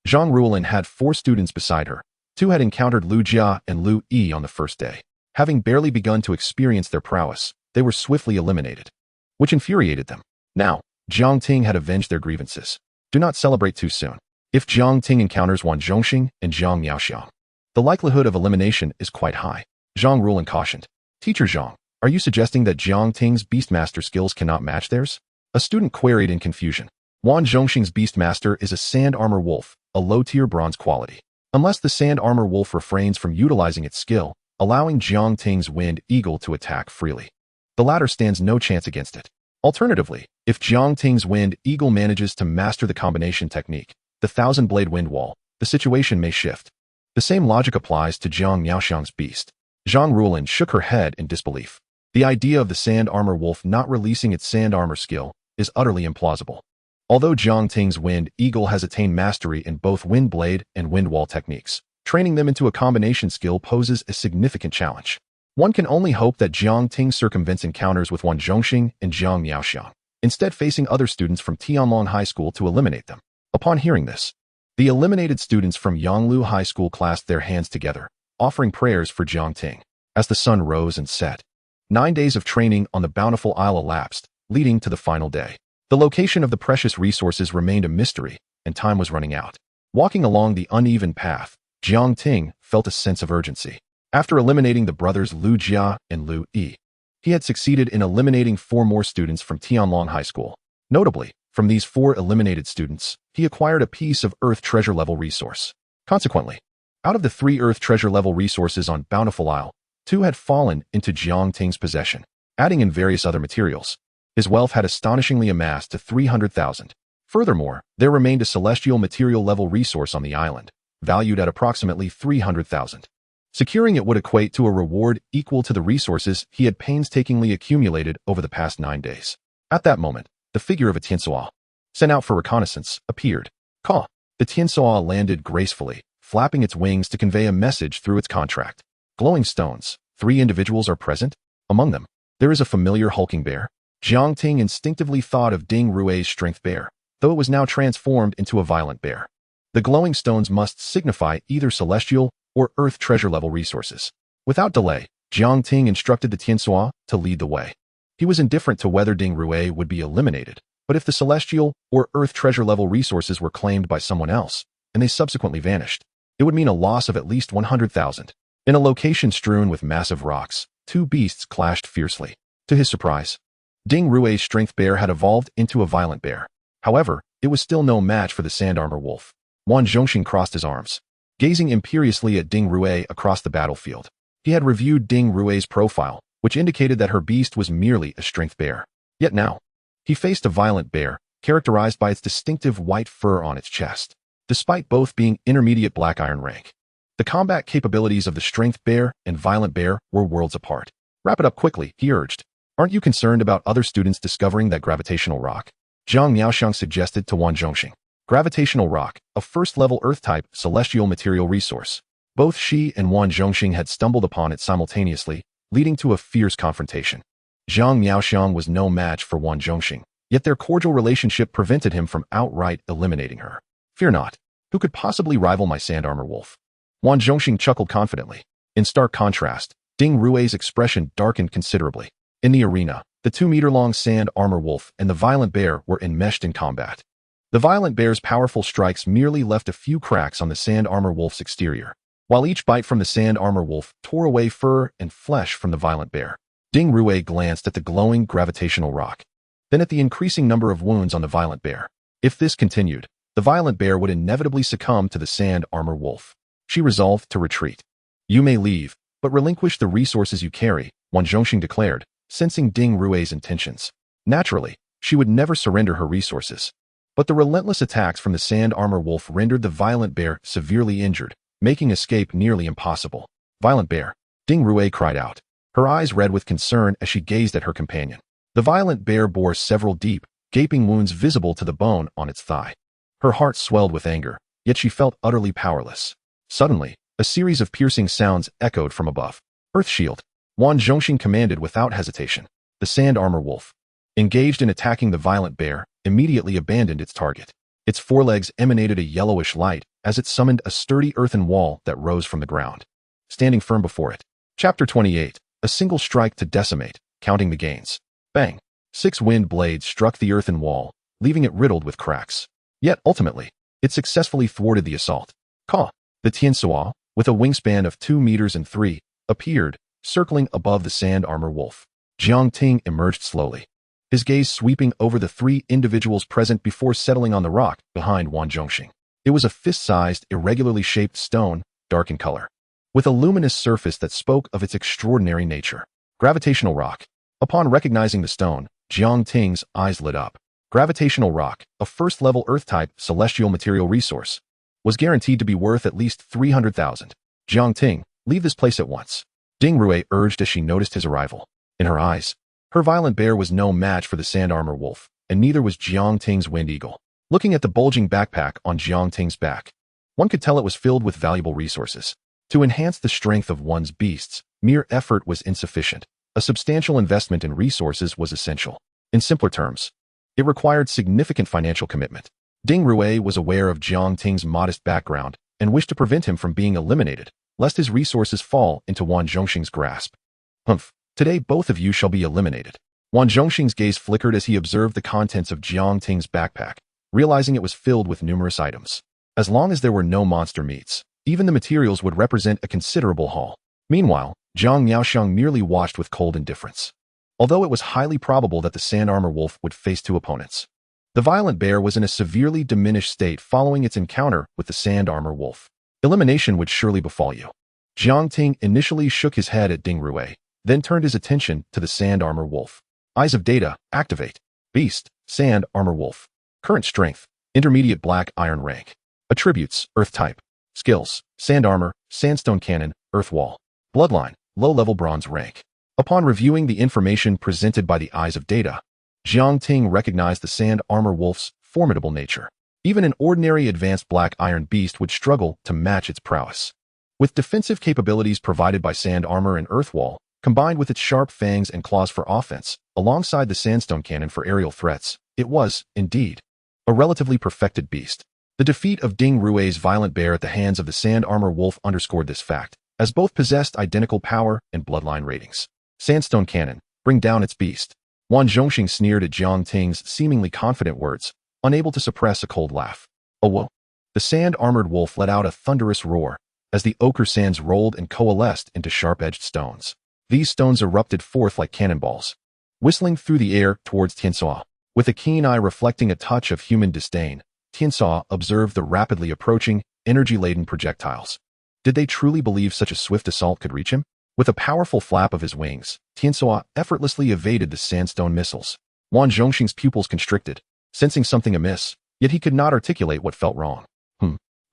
Zhang Ruolin had 4 students beside her. 2 had encountered Lu Jia and Lu Yi on the first day. Having barely begun to experience their prowess, they were swiftly eliminated, which infuriated them. Now, Jiang Ting had avenged their grievances. Do not celebrate too soon. If Jiang Ting encounters Wan Zhongxing and Zhang Yaoxiang, the likelihood of elimination is quite high. Zhang Ruolin cautioned. Teacher Zhang, are you suggesting that Jiang Ting's Beastmaster skills cannot match theirs? A student queried in confusion. Wan Zhongxing's Beastmaster is a Sand Armor Wolf, a low-tier bronze quality. Unless the Sand Armor Wolf refrains from utilizing its skill, allowing Jiang Ting's Wind Eagle to attack freely, the latter stands no chance against it. Alternatively, if Jiang Ting's Wind Eagle manages to master the combination technique, the Thousand-Blade Wind Wall, the situation may shift. The same logic applies to Zhang Yaoxiang's Beast. Zhang Ruolin shook her head in disbelief. The idea of the Sand Armor Wolf not releasing its Sand Armor skill is utterly implausible. Although Jiang Ting's Wind Eagle has attained mastery in both Wind Blade and Wind Wall techniques, training them into a combination skill poses a significant challenge. One can only hope that Jiang Ting circumvents encounters with Wan Zhongxing and Zhang Yaoxiang, instead facing other students from Tianlong High School to eliminate them. Upon hearing this, the eliminated students from Yanglu High School clasped their hands together, offering prayers for Jiang Ting. As the sun rose and set, 9 days of training on the Bountiful Isle elapsed, leading to the final day. The location of the precious resources remained a mystery, and time was running out. Walking along the uneven path, Jiang Ting felt a sense of urgency. After eliminating the brothers Lu Jia and Lu Yi, he had succeeded in eliminating 4 more students from Tianlong High School. Notably, from these 4 eliminated students, he acquired a piece of Earth Treasure level resource. Consequently, out of the 3 Earth Treasure level resources on Bountiful Isle, 2 had fallen into Jiang Ting's possession, adding in various other materials. His wealth had astonishingly amassed to 300,000. Furthermore, there remained a celestial material level resource on the island, valued at approximately 300,000. Securing it would equate to a reward equal to the resources he had painstakingly accumulated over the past 9 days. At that moment, the figure of a Tiansuo, sent out for reconnaissance, appeared. Caw! The Tiansuo landed gracefully, flapping its wings to convey a message through its contract. Glowing stones. 3 individuals are present. Among them, there is a familiar hulking bear. Jiang Ting instinctively thought of Ding Rui's strength bear, though it was now transformed into a violent bear. The glowing stones must signify either celestial or earth treasure level resources. Without delay, Jiang Ting instructed the Tiansuo to lead the way. He was indifferent to whether Ding Rui would be eliminated, but if the celestial or earth treasure level resources were claimed by someone else, and they subsequently vanished, it would mean a loss of at least 100,000. In a location strewn with massive rocks, 2 beasts clashed fiercely. To his surprise, Ding Rui's strength bear had evolved into a violent bear. However, it was still no match for the Sand Armor Wolf. Wan Zhongxing crossed his arms, gazing imperiously at Ding Rui across the battlefield. He had reviewed Ding Rui's profile, which indicated that her beast was merely a strength bear. Yet now, he faced a violent bear, characterized by its distinctive white fur on its chest. Despite both being intermediate black iron rank, the combat capabilities of the strength bear and violent bear were worlds apart. Wrap it up quickly, he urged. Aren't you concerned about other students discovering that gravitational rock? Zhang Yaoxiang suggested to Wan Zhongxing. Gravitational rock, a first-level Earth-type celestial material resource. Both she and Wan Zhongxing had stumbled upon it simultaneously, leading to a fierce confrontation. Zhang Yaoxiang was no match for Wan Zhongxing, yet their cordial relationship prevented him from outright eliminating her. Fear not. Who could possibly rival my Sand Armor Wolf? Wan Zhongxing chuckled confidently. In stark contrast, Ding Rui's expression darkened considerably. In the arena, the 2-meter-long Sand Armor Wolf and the violent bear were enmeshed in combat. The violent bear's powerful strikes merely left a few cracks on the Sand Armor Wolf's exterior, while each bite from the Sand Armor Wolf tore away fur and flesh from the violent bear. Ding Rue glanced at the glowing gravitational rock, then at the increasing number of wounds on the violent bear. If this continued, the violent bear would inevitably succumb to the sand armor wolf. She resolved to retreat. You may leave, but relinquish the resources you carry, Wang Zhongxing declared, sensing Ding Rue's intentions. Naturally, she would never surrender her resources. But the relentless attacks from the sand armor wolf rendered the violent bear severely injured, making escape nearly impossible. Violent bear, Ding Rue cried out, her eyes red with concern as she gazed at her companion. The violent bear bore several deep, gaping wounds visible to the bone on its thigh. Her heart swelled with anger, yet she felt utterly powerless. Suddenly, a series of piercing sounds echoed from above. Earth Shield, Wang Zhongxing commanded without hesitation. The sand armor wolf, engaged in attacking the violent bear, immediately abandoned its target. Its forelegs emanated a yellowish light as it summoned a sturdy earthen wall that rose from the ground, standing firm before it. Chapter 28. A single strike to decimate, counting the gains. Bang! 6 wind blades struck the earthen wall, leaving it riddled with cracks. Yet, ultimately, it successfully thwarted the assault. Ka! The Tianxua, with a wingspan of 2 meters and 3, appeared, circling above the sand armor wolf. Jiang Ting emerged slowly, his gaze sweeping over the 3 individuals present before settling on the rock behind Wang Zhongxing. It was a fist-sized, irregularly shaped stone, dark in color, with a luminous surface that spoke of its extraordinary nature. Gravitational rock. Upon recognizing the stone, Jiang Ting's eyes lit up. Gravitational rock, a first-level Earth-type celestial material resource, was guaranteed to be worth at least 300,000. Jiang Ting, leave this place at once, Ding Rue urged as she noticed his arrival. In her eyes, her violent bear was no match for the sand armor wolf, and neither was Jiang Ting's wind eagle. Looking at the bulging backpack on Jiang Ting's back, one could tell it was filled with valuable resources. To enhance the strength of one's beasts, mere effort was insufficient. A substantial investment in resources was essential. In simpler terms, it required significant financial commitment. Ding Rue was aware of Jiang Ting's modest background and wished to prevent him from being eliminated, lest his resources fall into Wang Zhongxing's grasp. Humph, today both of you shall be eliminated. Wang Zhongxing's gaze flickered as he observed the contents of Jiang Ting's backpack, realizing it was filled with numerous items. As long as there were no monster meats, even the materials would represent a considerable haul. Meanwhile, Zhang Miaoxiang merely watched with cold indifference. Although it was highly probable that the sand armor wolf would face 2 opponents, the violent bear was in a severely diminished state following its encounter with the sand armor wolf. Elimination would surely befall you. Jiang Ting initially shook his head at Ding Rue, then turned his attention to the sand armor wolf. Eyes of data, activate. Beast, sand armor wolf. Current strength, intermediate black iron rank. Attributes, earth type. Skills, sand armor, sandstone cannon, earth wall. Bloodline, low-level bronze rank. Upon reviewing the information presented by the eyes of data, Jiang Ting recognized the sand armor wolf's formidable nature. Even an ordinary advanced black iron beast would struggle to match its prowess. With defensive capabilities provided by sand armor and earth wall, combined with its sharp fangs and claws for offense, alongside the sandstone cannon for aerial threats, it was, indeed, a relatively perfected beast. The defeat of Ding Rue's violent bear at the hands of the sand armor wolf underscored this fact, as both possessed identical power and bloodline ratings. Sandstone cannon, bring down its beast. Wang Zhongxing sneered at Jiang Ting's seemingly confident words, unable to suppress a cold laugh. Oh whoa! The sand-armored wolf let out a thunderous roar as the ochre sands rolled and coalesced into sharp-edged stones. These stones erupted forth like cannonballs, whistling through the air towards Tianxua. With a keen eye reflecting a touch of human disdain, Tianxua observed the rapidly approaching, energy-laden projectiles. Did they truly believe such a swift assault could reach him? With a powerful flap of his wings, Tianxua effortlessly evaded the sandstone missiles. Wang Zhongxing's pupils constricted, sensing something amiss, yet he could not articulate what felt wrong.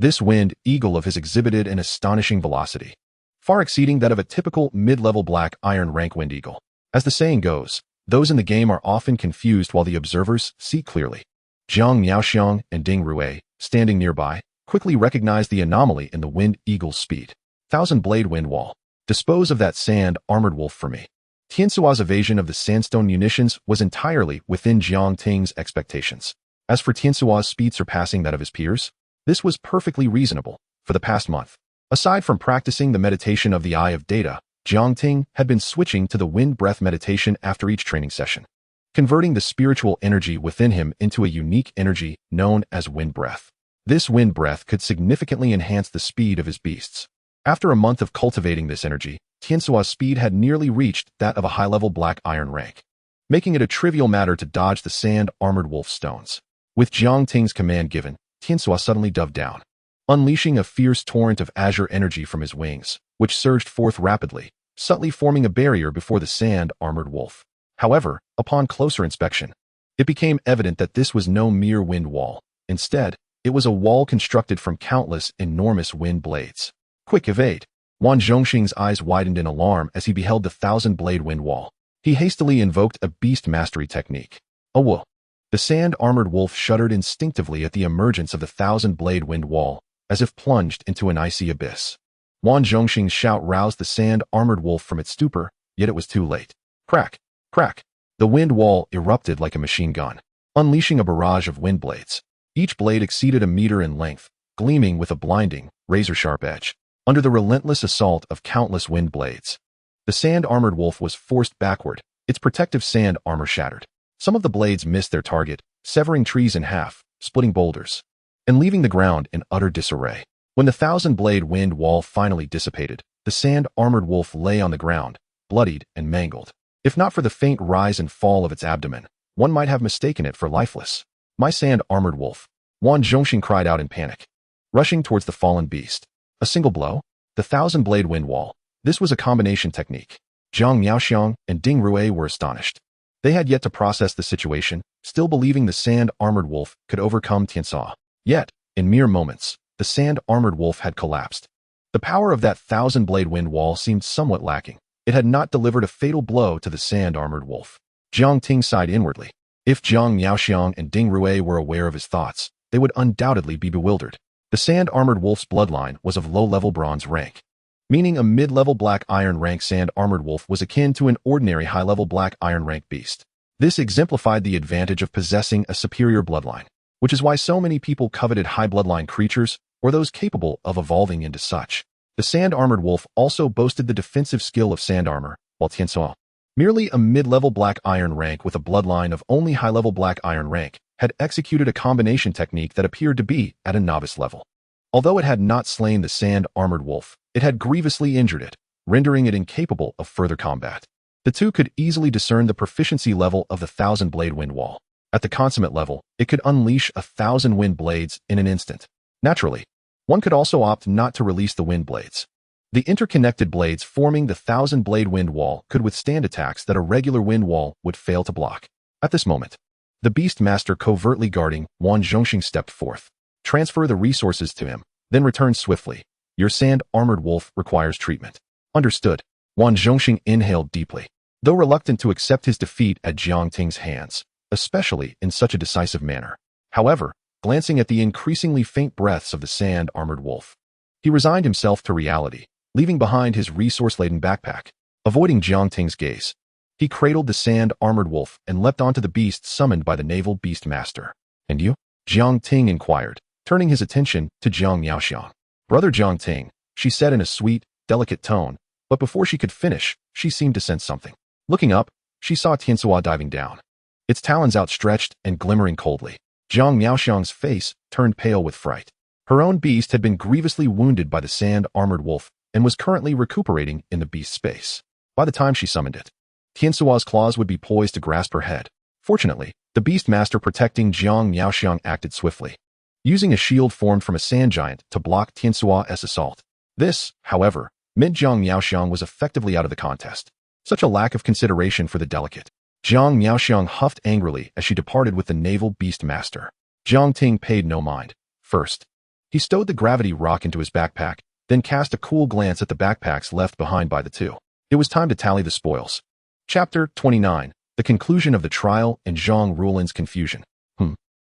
This wind eagle of his exhibited an astonishing velocity, far exceeding that of a typical mid-level black iron rank wind eagle. As the saying goes, those in the game are often confused while the observers see clearly. Zhang Miaoxiang and Ding Rue, standing nearby, quickly recognized the anomaly in the wind eagle's speed. 1,000-blade wind wall. Dispose of that sand-armored wolf for me. Tianxua's evasion of the sandstone munitions was entirely within Jiang Ting's expectations. As for Tianxua's speed surpassing that of his peers, this was perfectly reasonable. For the past month, aside from practicing the meditation of the Eye of Data, Jiang Ting had been switching to the wind breath meditation after each training session, converting the spiritual energy within him into a unique energy known as wind breath. This wind breath could significantly enhance the speed of his beasts. After a month of cultivating this energy, Tiansua's speed had nearly reached that of a high-level black iron rank, making it a trivial matter to dodge the sand-armored wolf stones. With Jiang Ting's command given, Tiansua suddenly dove down, unleashing a fierce torrent of azure energy from his wings, which surged forth rapidly, subtly forming a barrier before the sand-armored wolf. However, upon closer inspection, it became evident that this was no mere wind wall. Instead, it was a wall constructed from countless enormous wind blades. Quick evade! Wan Zhongxing's eyes widened in alarm as he beheld the thousand-blade wind wall. He hastily invoked a beast mastery technique. Whoa! The sand-armored wolf shuddered instinctively at the emergence of the thousand-blade wind wall, as if plunged into an icy abyss. Wan Zhongxing's shout roused the sand-armored wolf from its stupor, yet it was too late. Crack! Crack! The wind wall erupted like a machine gun, unleashing a barrage of wind blades. Each blade exceeded a meter in length, gleaming with a blinding, razor-sharp edge. Under the relentless assault of countless wind blades, the sand-armored wolf was forced backward, its protective sand armor shattered. Some of the blades missed their target, severing trees in half, splitting boulders, and leaving the ground in utter disarray. When the thousand-blade wind wall finally dissipated, the sand-armored wolf lay on the ground, bloodied and mangled. If not for the faint rise and fall of its abdomen, one might have mistaken it for lifeless. My sand-armored wolf! Wan Zhongxing cried out in panic, rushing towards the fallen beast. A single blow? The thousand-blade wind wall. This was a combination technique. Zhang Miaoxiang and Ding Rue were astonished. They had yet to process the situation, still believing the sand-armored wolf could overcome Tiansua. Yet, in mere moments, the sand-armored wolf had collapsed. The power of that thousand-blade wind wall seemed somewhat lacking. It had not delivered a fatal blow to the sand-armored wolf. Jiang Ting sighed inwardly. If Zhang Miaoxiang and Ding Rue were aware of his thoughts, they would undoubtedly be bewildered. The sand-armored wolf's bloodline was of low-level bronze rank, meaning a mid-level black iron rank sand-armored wolf was akin to an ordinary high-level black iron rank beast. This exemplified the advantage of possessing a superior bloodline, which is why so many people coveted high bloodline creatures or those capable of evolving into such. The sand-armored wolf also boasted the defensive skill of sand armor, while Tiansua, merely a mid-level black iron rank with a bloodline of only high-level black iron rank, had executed a combination technique that appeared to be at a novice level. Although it had not slain the sand-armored wolf, it had grievously injured it, rendering it incapable of further combat. The two could easily discern the proficiency level of the thousand-blade wind wall. At the consummate level, it could unleash 1,000 wind blades in an instant. Naturally, one could also opt not to release the wind blades. The interconnected blades forming the thousand-blade wind wall could withstand attacks that a regular wind wall would fail to block. At this moment, the beast master covertly guarding Wan Zhongxing stepped forth. Transfer the resources to him, then return swiftly. Your sand-armored wolf requires treatment. Understood. Wan Zhongxing inhaled deeply, though reluctant to accept his defeat at Jiang Ting's hands, especially in such a decisive manner. However, glancing at the increasingly faint breaths of the sand-armored wolf, he resigned himself to reality, leaving behind his resource-laden backpack. Avoiding Jiang Ting's gaze, he cradled the sand-armored wolf and leapt onto the beast summoned by the naval beast master. And you? Jiang Ting inquired, turning his attention to Zhang Miaoxiang. Brother Jiang Ting, she said in a sweet, delicate tone, but before she could finish, she seemed to sense something. Looking up, she saw Tiansua diving down, its talons outstretched and glimmering coldly. Zhang Miaoxiang's face turned pale with fright. Her own beast had been grievously wounded by the sand-armored wolf and was currently recuperating in the beast's space. By the time she summoned it, Tiansua's claws would be poised to grasp her head. Fortunately, the beast master protecting Zhang Miaoxiang acted swiftly, using a shield formed from a sand giant to block Tiansua's assault. This, however, meant Zhang Miaoxiang was effectively out of the contest. Such a lack of consideration for the delicate. Zhang Miaoxiang huffed angrily as she departed with the naval beast master. Jiang Ting paid no mind. First, he stowed the gravity rock into his backpack, then cast a cool glance at the backpacks left behind by the two. It was time to tally the spoils. Chapter 29. The conclusion of the trial and Zhang Rulin's confusion.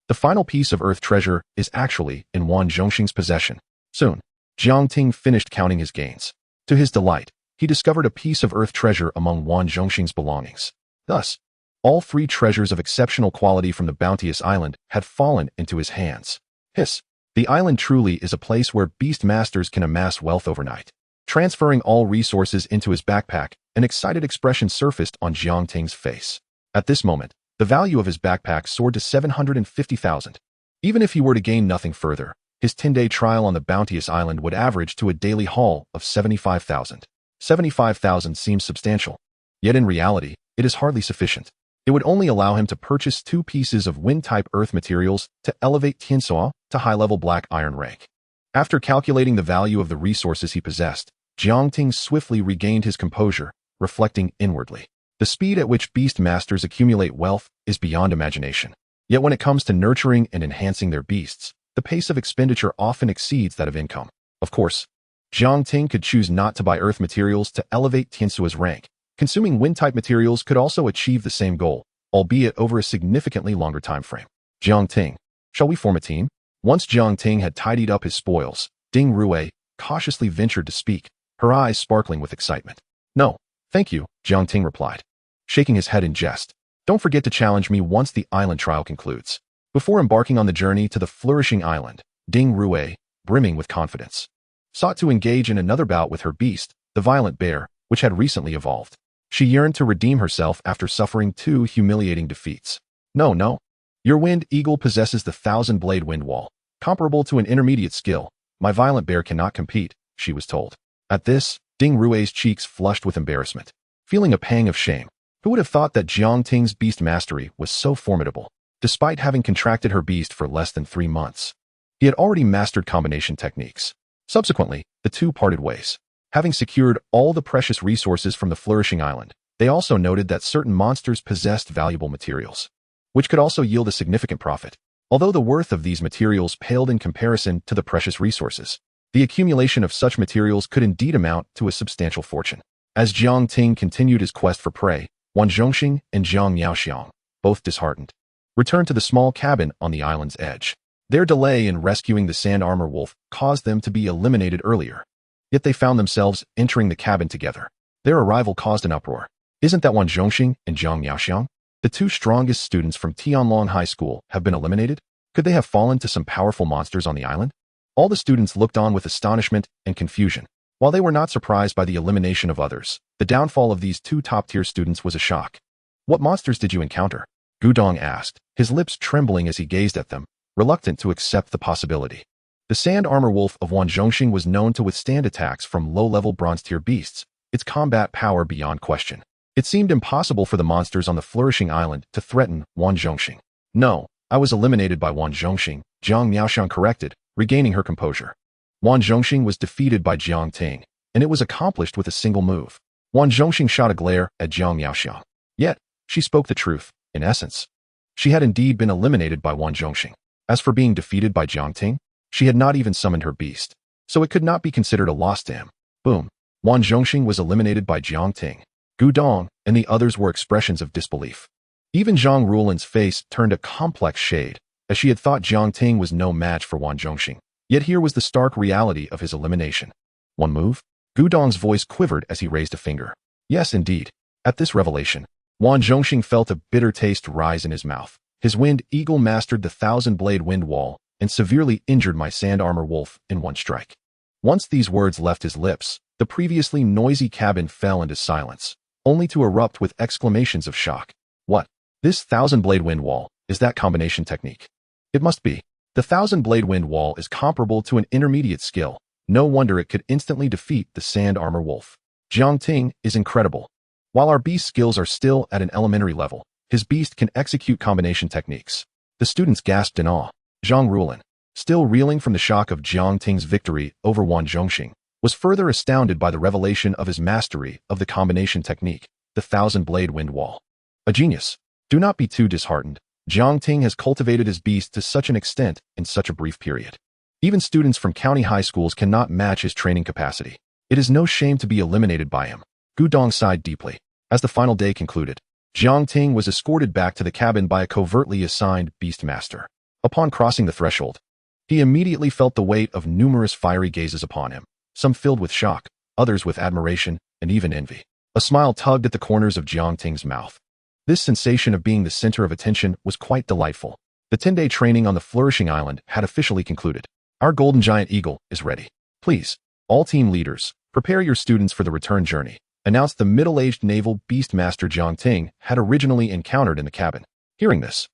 The final piece of earth treasure is actually in Wan Zhongxing's possession. Soon, Jiang Ting finished counting his gains. To his delight, he discovered a piece of earth treasure among Wan Zhongxing's belongings. Thus, all three treasures of exceptional quality from the bounteous island had fallen into his hands. Hiss! The island truly is a place where beast masters can amass wealth overnight. Transferring all resources into his backpack, an excited expression surfaced on Jiang Ting's face. At this moment, the value of his backpack soared to 750,000. Even if he were to gain nothing further, his 10-day trial on the bounteous island would average to a daily haul of 75,000. 75,000 seems substantial. Yet in reality, it is hardly sufficient. It would only allow him to purchase 2 pieces of wind-type earth materials to elevate Tiansuo to high-level black iron rank. After calculating the value of the resources he possessed, Jiang Ting swiftly regained his composure, reflecting inwardly. The speed at which beast masters accumulate wealth is beyond imagination. Yet when it comes to nurturing and enhancing their beasts, the pace of expenditure often exceeds that of income. Of course, Jiang Ting could choose not to buy earth materials to elevate Tiansuo's rank. Consuming wind-type materials could also achieve the same goal, albeit over a significantly longer time frame. Jiang Ting, shall we form a team? Once Jiang Ting had tidied up his spoils, Ding Rui cautiously ventured to speak, her eyes sparkling with excitement. No, thank you, Jiang Ting replied, shaking his head in jest. Don't forget to challenge me once the island trial concludes. Before embarking on the journey to the flourishing island, Ding Rui, brimming with confidence, sought to engage in another bout with her beast, the violent bear, which had recently evolved. She yearned to redeem herself after suffering 2 humiliating defeats. No. Your wind eagle possesses the 1,000-blade wind wall, comparable to an intermediate skill. My violent bear cannot compete, she was told. At this, Ding Rui's cheeks flushed with embarrassment. Feeling a pang of shame, who would have thought that Jiang Ting's beast mastery was so formidable, despite having contracted her beast for less than 3 months? He had already mastered combination techniques. Subsequently, the two parted ways. Having secured all the precious resources from the flourishing island, they also noted that certain monsters possessed valuable materials, which could also yield a significant profit. Although the worth of these materials paled in comparison to the precious resources, the accumulation of such materials could indeed amount to a substantial fortune. As Jiang Ting continued his quest for prey, Wang Zhongxing and Zhang Yaoxiang, both disheartened, returned to the small cabin on the island's edge. Their delay in rescuing the sand armor wolf caused them to be eliminated earlier. Yet they found themselves entering the cabin together. Their arrival caused an uproar. Isn't that Wang Zhongxing and Zhang Yaoxiang? The 2 strongest students from Tianlong High School have been eliminated? Could they have fallen to some powerful monsters on the island? All the students looked on with astonishment and confusion. While they were not surprised by the elimination of others, the downfall of these 2 top-tier students was a shock. What monsters did you encounter? Gudong asked, his lips trembling as he gazed at them, reluctant to accept the possibility. The sand armor wolf of Wang Zhongxing was known to withstand attacks from low-level bronze-tier beasts, its combat power beyond question. It seemed impossible for the monsters on the flourishing island to threaten Wang Zhongxing. No, I was eliminated by Wang Zhongxing, Zhang Miaoxiang corrected, regaining her composure. Wang Zhongxing was defeated by Jiang Ting, and it was accomplished with a single move. Wang Zhongxing shot a glare at Zhang Miaoxiang. Yet, she spoke the truth, in essence. She had indeed been eliminated by Wang Zhongxing. As for being defeated by Jiang Ting, she had not even summoned her beast, so it could not be considered a loss to him. Boom. Wang Zhongxing was eliminated by Jiang Ting. Gudong and the others were expressions of disbelief. Even Zhang Ruolin's face turned a complex shade, as she had thought Jiang Ting was no match for Wang Zhongxing. Yet here was the stark reality of his elimination. One move? Gudong's voice quivered as he raised a finger. Yes, indeed. At this revelation, Wang Zhongxing felt a bitter taste rise in his mouth. His wind eagle mastered the 1,000-blade wind wall and severely injured my sand armor wolf in one strike. Once these words left his lips, the previously noisy cabin fell into silence, only to erupt with exclamations of shock. What? This 1,000-blade wind wall, is that combination technique? It must be. The 1,000-blade wind wall is comparable to an intermediate skill. No wonder it could instantly defeat the sand armor wolf. Jiang Ting is incredible. While our beast skills are still at an elementary level, his beast can execute combination techniques. The students gasped in awe. Zhang Ruolin, still reeling from the shock of Jiang Ting's victory over Wang Zhongxing, was further astounded by the revelation of his mastery of the combination technique, the 1,000-blade wind wall. A genius. Do not be too disheartened. Jiang Ting has cultivated his beast to such an extent in such a brief period. Even students from county high schools cannot match his training capacity. It is no shame to be eliminated by him. Gudong sighed deeply. As the final day concluded, Jiang Ting was escorted back to the cabin by a covertly assigned beast master. Upon crossing the threshold, he immediately felt the weight of numerous fiery gazes upon him, some filled with shock, others with admiration, and even envy. A smile tugged at the corners of Jiang Ting's mouth. This sensation of being the center of attention was quite delightful. The 10-day training on the flourishing island had officially concluded. Our golden giant eagle is ready. Please, all team leaders, prepare your students for the return journey, announced the middle-aged naval beast master Jiang Ting had originally encountered in the cabin. Hearing this,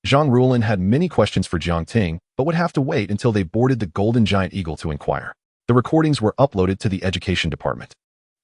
Zhang Ruolin had many questions for Jiang Ting, but would have to wait until they boarded the golden giant eagle to inquire. The recordings were uploaded to the education department.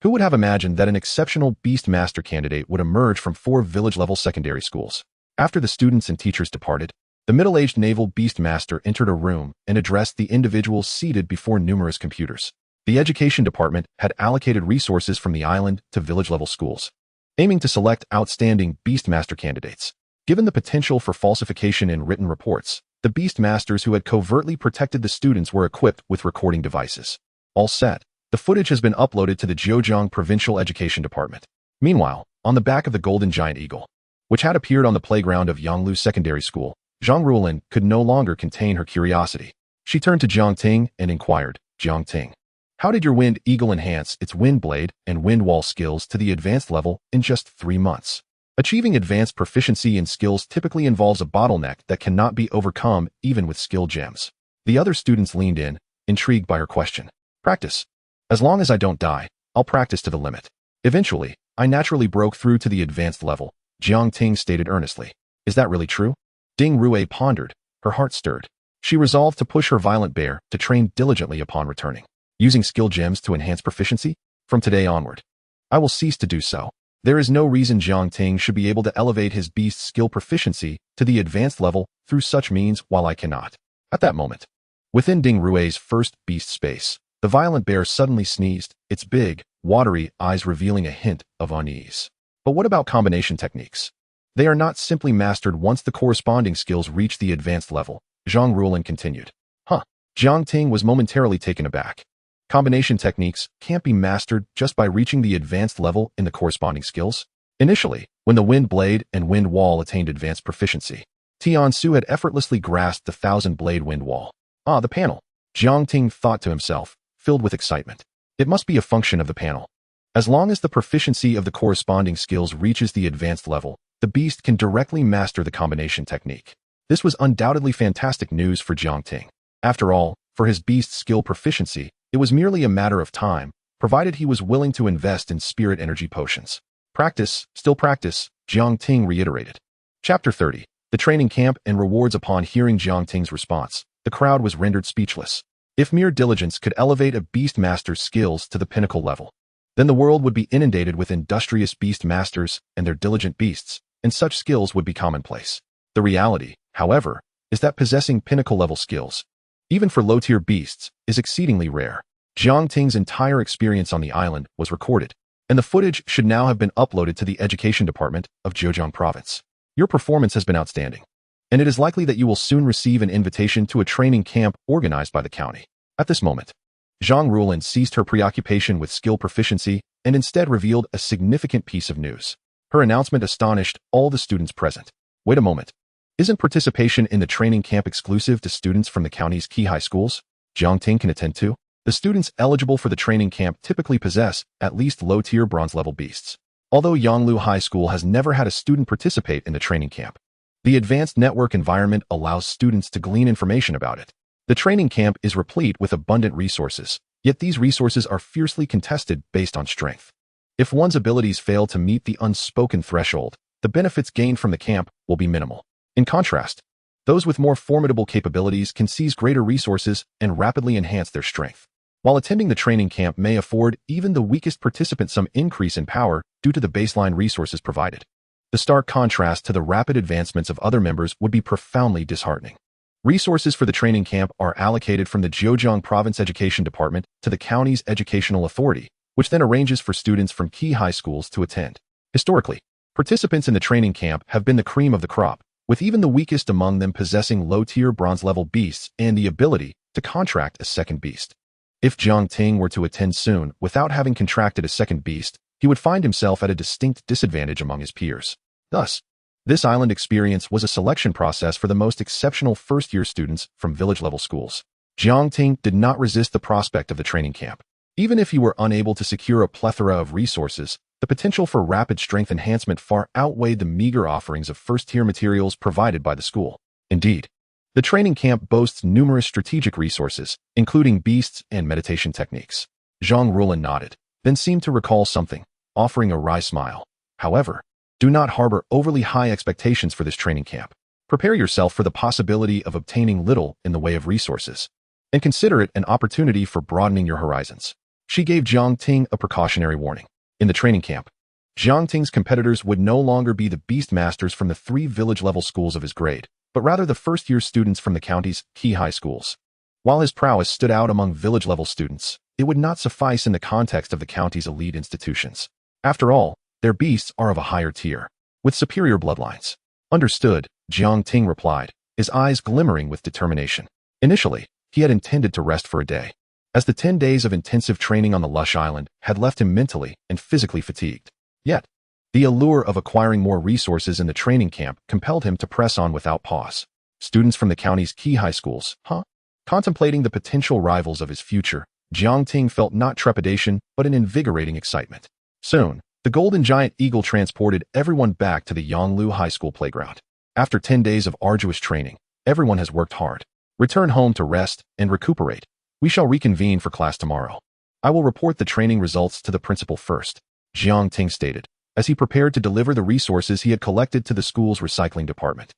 Who would have imagined that an exceptional Beast Master candidate would emerge from 4 village-level secondary schools? After the students and teachers departed, the middle-aged naval Beast Master entered a room and addressed the individuals seated before numerous computers. The education department had allocated resources from the island to village-level schools, aiming to select outstanding Beast Master candidates. Given the potential for falsification in written reports, the Beast Masters who had covertly protected the students were equipped with recording devices. All set, the footage has been uploaded to the Zhejiang Provincial Education Department. Meanwhile, on the back of the golden giant eagle, which had appeared on the playground of Yanglu Secondary School, Zhang Ruolin could no longer contain her curiosity. She turned to Jiang Ting and inquired, Jiang Ting, how did your wind eagle enhance its wind blade and wind wall skills to the advanced level in just 3 months? Achieving advanced proficiency in skills typically involves a bottleneck that cannot be overcome even with skill gems. The other students leaned in, intrigued by her question. Practice. As long as I don't die, I'll practice to the limit. Eventually, I naturally broke through to the advanced level, Jiang Ting stated earnestly. Is that really true? Ding Rue pondered, her heart stirred. She resolved to push her violent bear to train diligently upon returning. Using skill gems to enhance proficiency? From today onward, I will cease to do so. There is no reason Jiang Ting should be able to elevate his beast's skill proficiency to the advanced level through such means while I cannot. At that moment, within Ding Rue's first beast space, the violent bear suddenly sneezed, its big, watery eyes revealing a hint of unease. But what about combination techniques? They are not simply mastered once the corresponding skills reach the advanced level, Zhang Ruolin continued. Jiang Ting was momentarily taken aback. Combination techniques can't be mastered just by reaching the advanced level in the corresponding skills. Initially, when the wind blade and wind wall attained advanced proficiency, Tian Su had effortlessly grasped the 1,000-blade wind wall. The panel, Jiang Ting thought to himself, filled with excitement. It must be a function of the panel. As long as the proficiency of the corresponding skills reaches the advanced level, the beast can directly master the combination technique. This was undoubtedly fantastic news for Jiang Ting. After all, for his beast's skill proficiency, it was merely a matter of time, provided he was willing to invest in spirit energy potions. Practice, still practice, Jiang Ting reiterated. Chapter 30. The Training Camp and Rewards. Upon hearing Jiang Ting's response, the crowd was rendered speechless. If mere diligence could elevate a beast master's skills to the pinnacle level, then the world would be inundated with industrious beast masters and their diligent beasts, and such skills would be commonplace. The reality, however, is that possessing pinnacle-level skills, even for low-tier beasts, is exceedingly rare. Jiang Ting's entire experience on the island was recorded, and the footage should now have been uploaded to the Education Department of Zhejiang Province. Your performance has been outstanding, and it is likely that you will soon receive an invitation to a training camp organized by the county. At this moment, Zhang Ruolin ceased her preoccupation with skill proficiency and instead revealed a significant piece of news. Her announcement astonished all the students present. Wait a moment. Isn't participation in the training camp exclusive to students from the county's key high schools? Jiang Ting can attend to. The students eligible for the training camp typically possess at least low-tier bronze-level beasts. Although Yanglu High School has never had a student participate in the training camp, the advanced network environment allows students to glean information about it. The training camp is replete with abundant resources, yet these resources are fiercely contested based on strength. If one's abilities fail to meet the unspoken threshold, the benefits gained from the camp will be minimal. In contrast, those with more formidable capabilities can seize greater resources and rapidly enhance their strength. While attending the training camp may afford even the weakest participant some increase in power due to the baseline resources provided, the stark contrast to the rapid advancements of other members would be profoundly disheartening. Resources for the training camp are allocated from the Zhejiang Province Education Department to the county's educational authority, which then arranges for students from key high schools to attend. Historically, participants in the training camp have been the cream of the crop, with even the weakest among them possessing low-tier bronze-level beasts and the ability to contract a second beast. If Jiang Ting were to attend soon without having contracted a second beast, he would find himself at a distinct disadvantage among his peers. Thus, this island experience was a selection process for the most exceptional first-year students from village-level schools. Jiang Ting did not resist the prospect of the training camp. Even if he were unable to secure a plethora of resources, the potential for rapid strength enhancement far outweighed the meager offerings of first-tier materials provided by the school. Indeed, the training camp boasts numerous strategic resources, including beasts and meditation techniques. Zhang Ruolin nodded, then seemed to recall something, offering a wry smile. However, do not harbor overly high expectations for this training camp. Prepare yourself for the possibility of obtaining little in the way of resources, and consider it an opportunity for broadening your horizons. She gave Jiang Ting a precautionary warning. In the training camp, Jiang Ting's competitors would no longer be the Beast Masters from the 3 village-level schools of his grade, but rather the first-year students from the county's key high schools. While his prowess stood out among village-level students, it would not suffice in the context of the county's elite institutions. After all, their beasts are of a higher tier, with superior bloodlines. Understood, Jiang Ting replied, his eyes glimmering with determination. Initially, he had intended to rest for a day, as the 10 days of intensive training on the lush island had left him mentally and physically fatigued. Yet, the allure of acquiring more resources in the training camp compelled him to press on without pause. Students from the county's key high schools, Contemplating the potential rivals of his future, Jiang Ting felt not trepidation, but an invigorating excitement. Soon, the golden giant eagle transported everyone back to the Yonglu High School playground. After 10 days of arduous training, everyone has worked hard. Return home to rest and recuperate. We shall reconvene for class tomorrow. I will report the training results to the principal first, Jiang Ting stated, as he prepared to deliver the resources he had collected to the school's recycling department.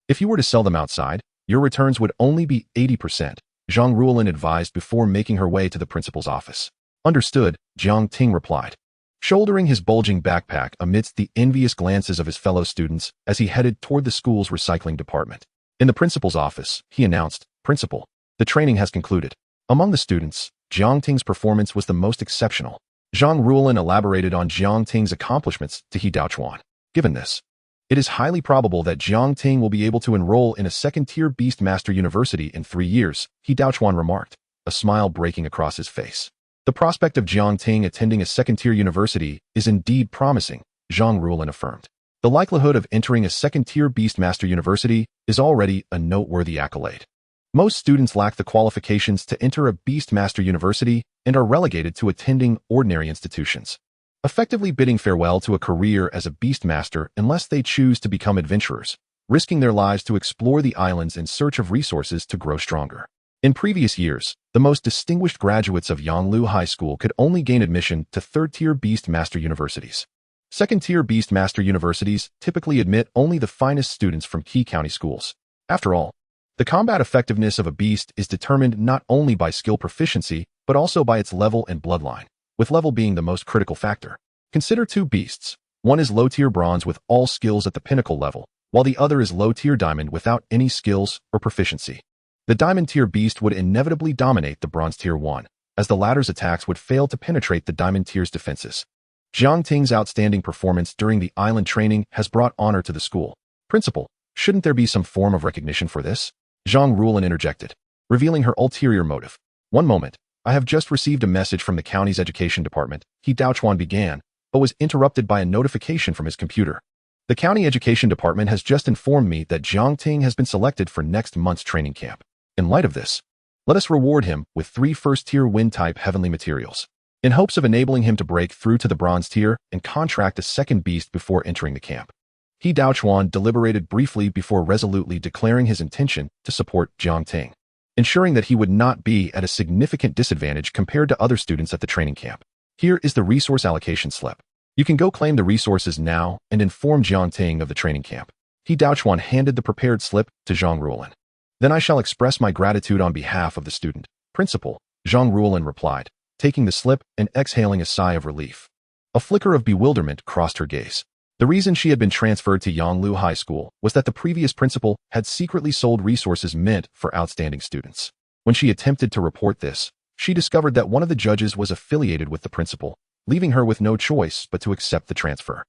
If you were to sell them outside, your returns would only be 80%, Zhang Ruolin advised before making her way to the principal's office. Understood, Jiang Ting replied, shouldering his bulging backpack amidst the envious glances of his fellow students as he headed toward the school's recycling department. In the principal's office, he announced, Principal, the training has concluded. Among the students, Jiang Ting's performance was the most exceptional. Zhang Ruolin elaborated on Jiang Ting's accomplishments to He Daochuan. Given this, it is highly probable that Jiang Ting will be able to enroll in a second-tier Beast Master University in 3 years, He Daochuan remarked, a smile breaking across his face. The prospect of Jiang Ting attending a second-tier university is indeed promising, Zhang Ruolin affirmed. The likelihood of entering a second-tier Beast Master University is already a noteworthy accolade. Most students lack the qualifications to enter a Beast Master University and are relegated to attending ordinary institutions, effectively bidding farewell to a career as a Beast Master unless they choose to become adventurers, risking their lives to explore the islands in search of resources to grow stronger. In previous years, the most distinguished graduates of Yonglu High School could only gain admission to third-tier Beast Master Universities. Second-tier Beast Master Universities typically admit only the finest students from key county schools. After all, the combat effectiveness of a beast is determined not only by skill proficiency, but also by its level and bloodline, with level being the most critical factor. Consider 2 beasts. One is low-tier bronze with all skills at the pinnacle level, while the other is low-tier diamond without any skills or proficiency. The diamond-tier beast would inevitably dominate the bronze-tier one, as the latter's attacks would fail to penetrate the diamond-tier's defenses. Jiang Ting's outstanding performance during the island training has brought honor to the school. Principal, shouldn't there be some form of recognition for this? Zhang Ruolin interjected, revealing her ulterior motive. One moment, I have just received a message from the county's education department, He Daochuan began, but was interrupted by a notification from his computer. The county education department has just informed me that Jiang Ting has been selected for next month's training camp. In light of this, let us reward him with 3 first-tier wind-type heavenly materials, in hopes of enabling him to break through to the bronze tier and contract a second beast before entering the camp. He Daochuan deliberated briefly before resolutely declaring his intention to support Jiang Ting, ensuring that he would not be at a significant disadvantage compared to other students at the training camp. Here is the resource allocation slip. You can go claim the resources now and inform Jiang Ting of the training camp. He Daochuan handed the prepared slip to Zhang Ruolin. Then I shall express my gratitude on behalf of the student. Principal, Zhang Ruolin replied, taking the slip and exhaling a sigh of relief. A flicker of bewilderment crossed her gaze. The reason she had been transferred to Yonglu High School was that the previous principal had secretly sold resources meant for outstanding students. When she attempted to report this, she discovered that one of the judges was affiliated with the principal, leaving her with no choice but to accept the transfer.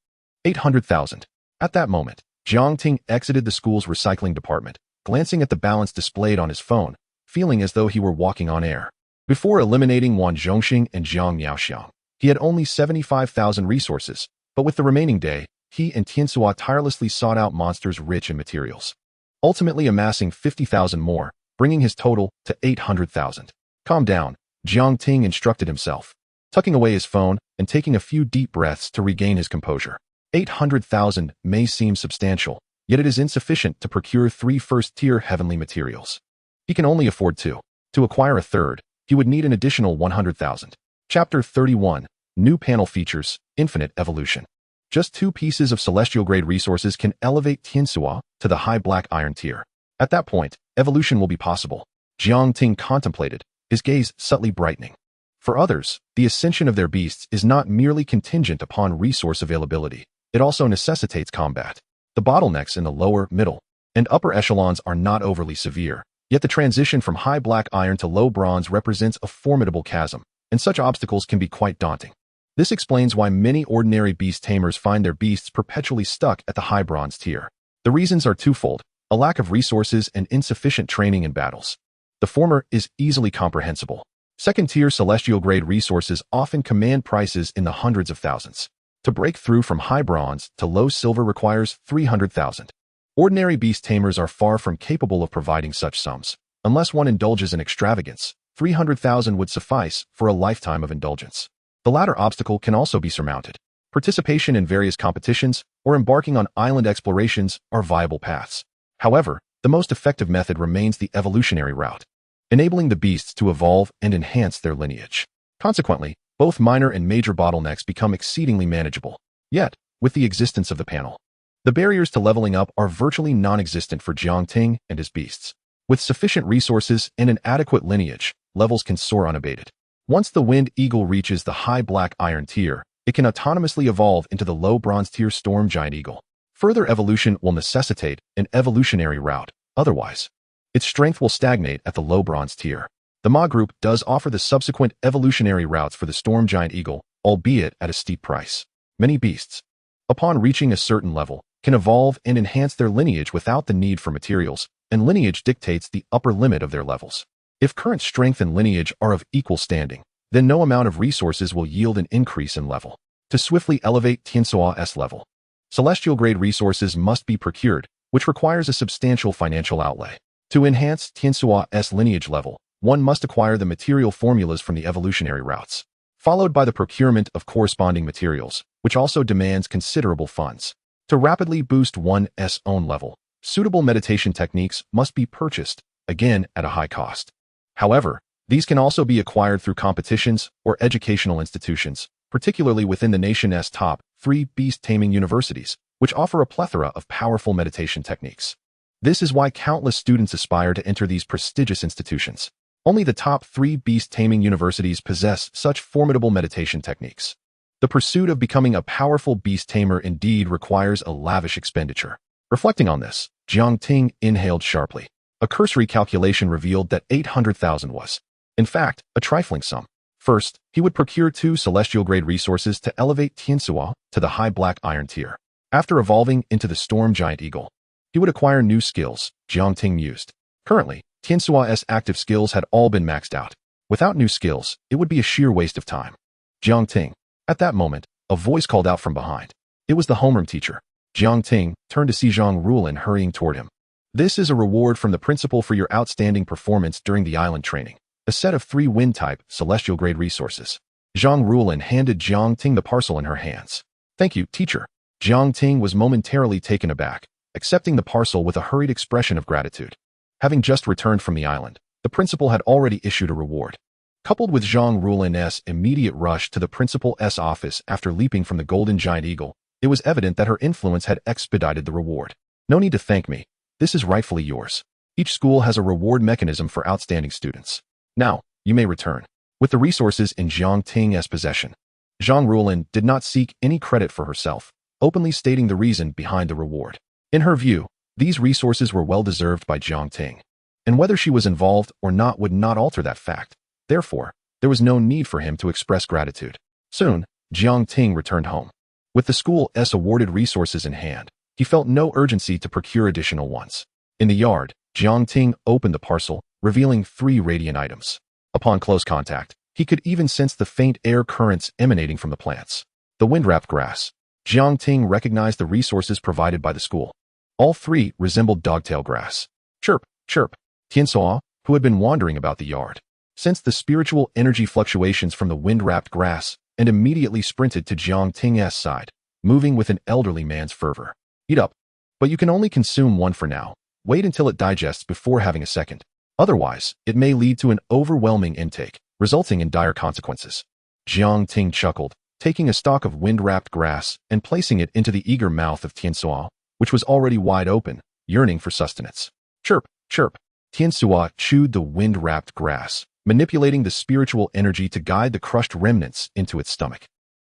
800,000. At that moment, Jiang Ting exited the school's recycling department, glancing at the balance displayed on his phone, feeling as though he were walking on air. Before eliminating Wan Zhongxing and Jiang Miaoxiang, he had only 75,000 resources, but with the remaining day, he and Tianxua tirelessly sought out monsters rich in materials, ultimately amassing 50,000 more, bringing his total to 800,000. Calm down, Jiang Ting instructed himself, tucking away his phone and taking a few deep breaths to regain his composure. 800,000 may seem substantial, yet it is insufficient to procure 3 first-tier heavenly materials. He can only afford 2. To acquire a third, he would need an additional 100,000. Chapter 31, New Panel Features, Infinite Evolution. Just 2 pieces of celestial-grade resources can elevate Tianxua to the high black iron tier. At that point, evolution will be possible. Jiang Ting contemplated, his gaze subtly brightening. For others, the ascension of their beasts is not merely contingent upon resource availability. It also necessitates combat. The bottlenecks in the lower, middle, and upper echelons are not overly severe, yet the transition from high black iron to low bronze represents a formidable chasm, and such obstacles can be quite daunting. This explains why many ordinary beast tamers find their beasts perpetually stuck at the high bronze tier. The reasons are twofold: a lack of resources and insufficient training in battles. The former is easily comprehensible. Second-tier celestial-grade resources often command prices in the hundreds of thousands. To break through from high bronze to low silver requires 300,000. Ordinary beast tamers are far from capable of providing such sums. Unless one indulges in extravagance, 300,000 would suffice for a lifetime of indulgence. The latter obstacle can also be surmounted. Participation in various competitions or embarking on island explorations are viable paths. However, the most effective method remains the evolutionary route, enabling the beasts to evolve and enhance their lineage. Consequently, both minor and major bottlenecks become exceedingly manageable. Yet, with the existence of the panel, the barriers to leveling up are virtually non-existent for Jiangting and his beasts. With sufficient resources and an adequate lineage, levels can soar unabated. Once the Wind Eagle reaches the high black iron tier, it can autonomously evolve into the low bronze tier Storm Giant Eagle. Further evolution will necessitate an evolutionary route. Otherwise, its strength will stagnate at the low bronze tier. The Ma group does offer the subsequent evolutionary routes for the Storm Giant Eagle, albeit at a steep price. Many beasts, upon reaching a certain level, can evolve and enhance their lineage without the need for materials, and lineage dictates the upper limit of their levels. If current strength and lineage are of equal standing, then no amount of resources will yield an increase in level. To swiftly elevate Tiansua's level, celestial-grade resources must be procured, which requires a substantial financial outlay. To enhance Tiansua's lineage level, one must acquire the material formulas from the evolutionary routes, followed by the procurement of corresponding materials, which also demands considerable funds. To rapidly boost one's own level, suitable meditation techniques must be purchased, again at a high cost. However, these can also be acquired through competitions or educational institutions, particularly within the nation's top 3 beast taming universities, which offer a plethora of powerful meditation techniques. This is why countless students aspire to enter these prestigious institutions. Only the top 3 beast taming universities possess such formidable meditation techniques. The pursuit of becoming a powerful beast tamer indeed requires a lavish expenditure. Reflecting on this, Jiangting inhaled sharply. A cursory calculation revealed that 800,000 was, in fact, a trifling sum. First, he would procure 2 celestial-grade resources to elevate Tiansua to the high black iron tier. After evolving into the Storm Giant Eagle, he would acquire new skills, Jiangting mused. Currently, Tiansua's active skills had all been maxed out. Without new skills, it would be a sheer waste of time. Jiangting. At that moment, a voice called out from behind. It was the homeroom teacher. Jiangting turned to see Zhang Rulin hurrying toward him. This is a reward from the principal for your outstanding performance during the island training. A set of 3 wind-type, celestial-grade resources. Zhang Rulin handed Jiangting the parcel in her hands. Thank you, teacher. Jiangting was momentarily taken aback, accepting the parcel with a hurried expression of gratitude. Having just returned from the island, the principal had already issued a reward. Coupled with Zhang Rulin's immediate rush to the principal's office after leaping from the Golden Giant Eagle, it was evident that her influence had expedited the reward. No need to thank me. This is rightfully yours. Each school has a reward mechanism for outstanding students. Now, you may return. With the resources in Jiangting's possession, Zhang Rulin did not seek any credit for herself, openly stating the reason behind the reward. In her view, these resources were well deserved by Jiangting, and whether she was involved or not would not alter that fact. Therefore, there was no need for him to express gratitude. Soon, Jiangting returned home. With the school's awarded resources in hand, he felt no urgency to procure additional ones. In the yard, Jiangting opened the parcel, revealing 3 radiant items. Upon close contact, he could even sense the faint air currents emanating from the plants. The wind-wrapped grass. Jiangting recognized the resources provided by the school. All 3 resembled dogtail grass. Chirp, chirp. Tiansua, who had been wandering about the yard, sensed the spiritual energy fluctuations from the wind-wrapped grass and immediately sprinted to Jiangting's side, moving with an elderly man's fervor. Eat up. But you can only consume 1 for now. Wait until it digests before having a second. Otherwise, it may lead to an overwhelming intake, resulting in dire consequences. Jiangting chuckled, taking a stalk of wind-wrapped grass and placing it into the eager mouth of Tiansua, which was already wide open, yearning for sustenance. Chirp, chirp. Tiansua chewed the wind-wrapped grass, manipulating the spiritual energy to guide the crushed remnants into its stomach.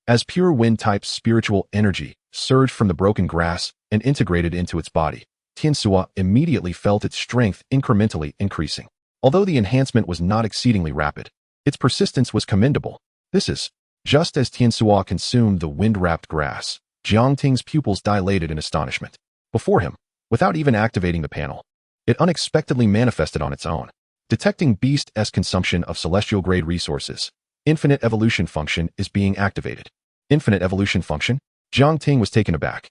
As pure wind-type spiritual energy surged from the broken grass and integrated into its body, Tianxua immediately felt its strength incrementally increasing. Although the enhancement was not exceedingly rapid, its persistence was commendable. This is, just as Tianxua consumed the wind-wrapped grass, Jiang Ting's pupils dilated in astonishment. Before him, without even activating the panel, it unexpectedly manifested on its own. Detecting Beast's consumption of celestial-grade resources, Infinite Evolution function is being activated. Infinite Evolution function? Jiang Ting was taken aback.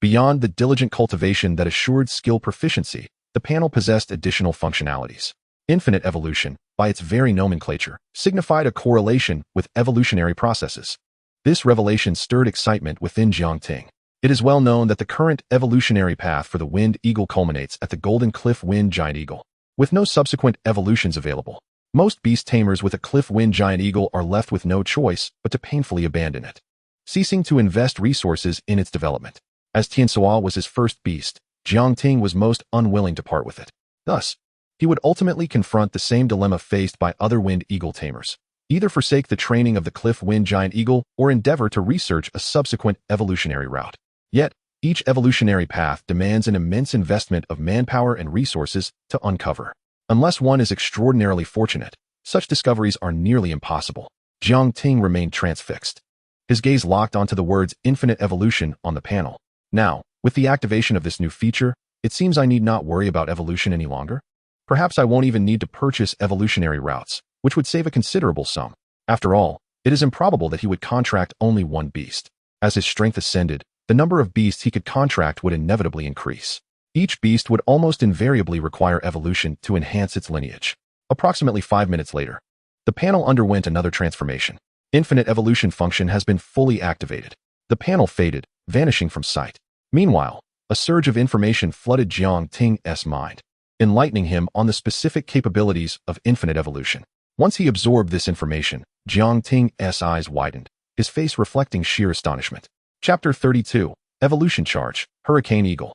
Beyond the diligent cultivation that assured skill proficiency, the panel possessed additional functionalities. Infinite evolution, by its very nomenclature, signified a correlation with evolutionary processes. This revelation stirred excitement within Jiang Ting. It is well known that the current evolutionary path for the Wind Eagle culminates at the Golden Cliff Wind Giant Eagle. With no subsequent evolutions available, most beast tamers with a Cliff Wind Giant Eagle are left with no choice but to painfully abandon it, ceasing to invest resources in its development. As Tianxua was his first beast, Jiang Ting was most unwilling to part with it. Thus, he would ultimately confront the same dilemma faced by other Wind Eagle tamers. Either forsake the training of the Cliff Wind Giant Eagle or endeavor to research a subsequent evolutionary route. Yet, each evolutionary path demands an immense investment of manpower and resources to uncover. Unless one is extraordinarily fortunate, such discoveries are nearly impossible. Jiang Ting remained transfixed. His gaze locked onto the words infinite evolution on the panel. Now, with the activation of this new feature, it seems I need not worry about evolution any longer. Perhaps I won't even need to purchase evolutionary routes, which would save a considerable sum. After all, it is improbable that he would contract only one beast. As his strength ascended, the number of beasts he could contract would inevitably increase. Each beast would almost invariably require evolution to enhance its lineage. Approximately 5 minutes later, the panel underwent another transformation. Infinite evolution function has been fully activated. The panel faded, vanishing from sight. Meanwhile, a surge of information flooded Jiang Ting's mind, enlightening him on the specific capabilities of infinite evolution. Once he absorbed this information, Jiang Ting's eyes widened, his face reflecting sheer astonishment. Chapter 32, Evolution Charge, Hurricane Eagle.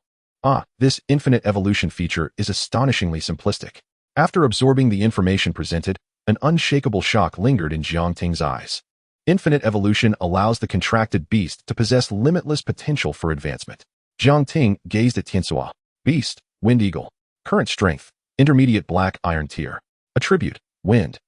This infinite evolution feature is astonishingly simplistic. After absorbing the information presented, an unshakable shock lingered in Jiang Ting's eyes. Infinite evolution allows the contracted beast to possess limitless potential for advancement. Jiang Ting gazed at Tianxua. Beast, Wind Eagle. Current strength, intermediate black iron tier. Attribute, wind.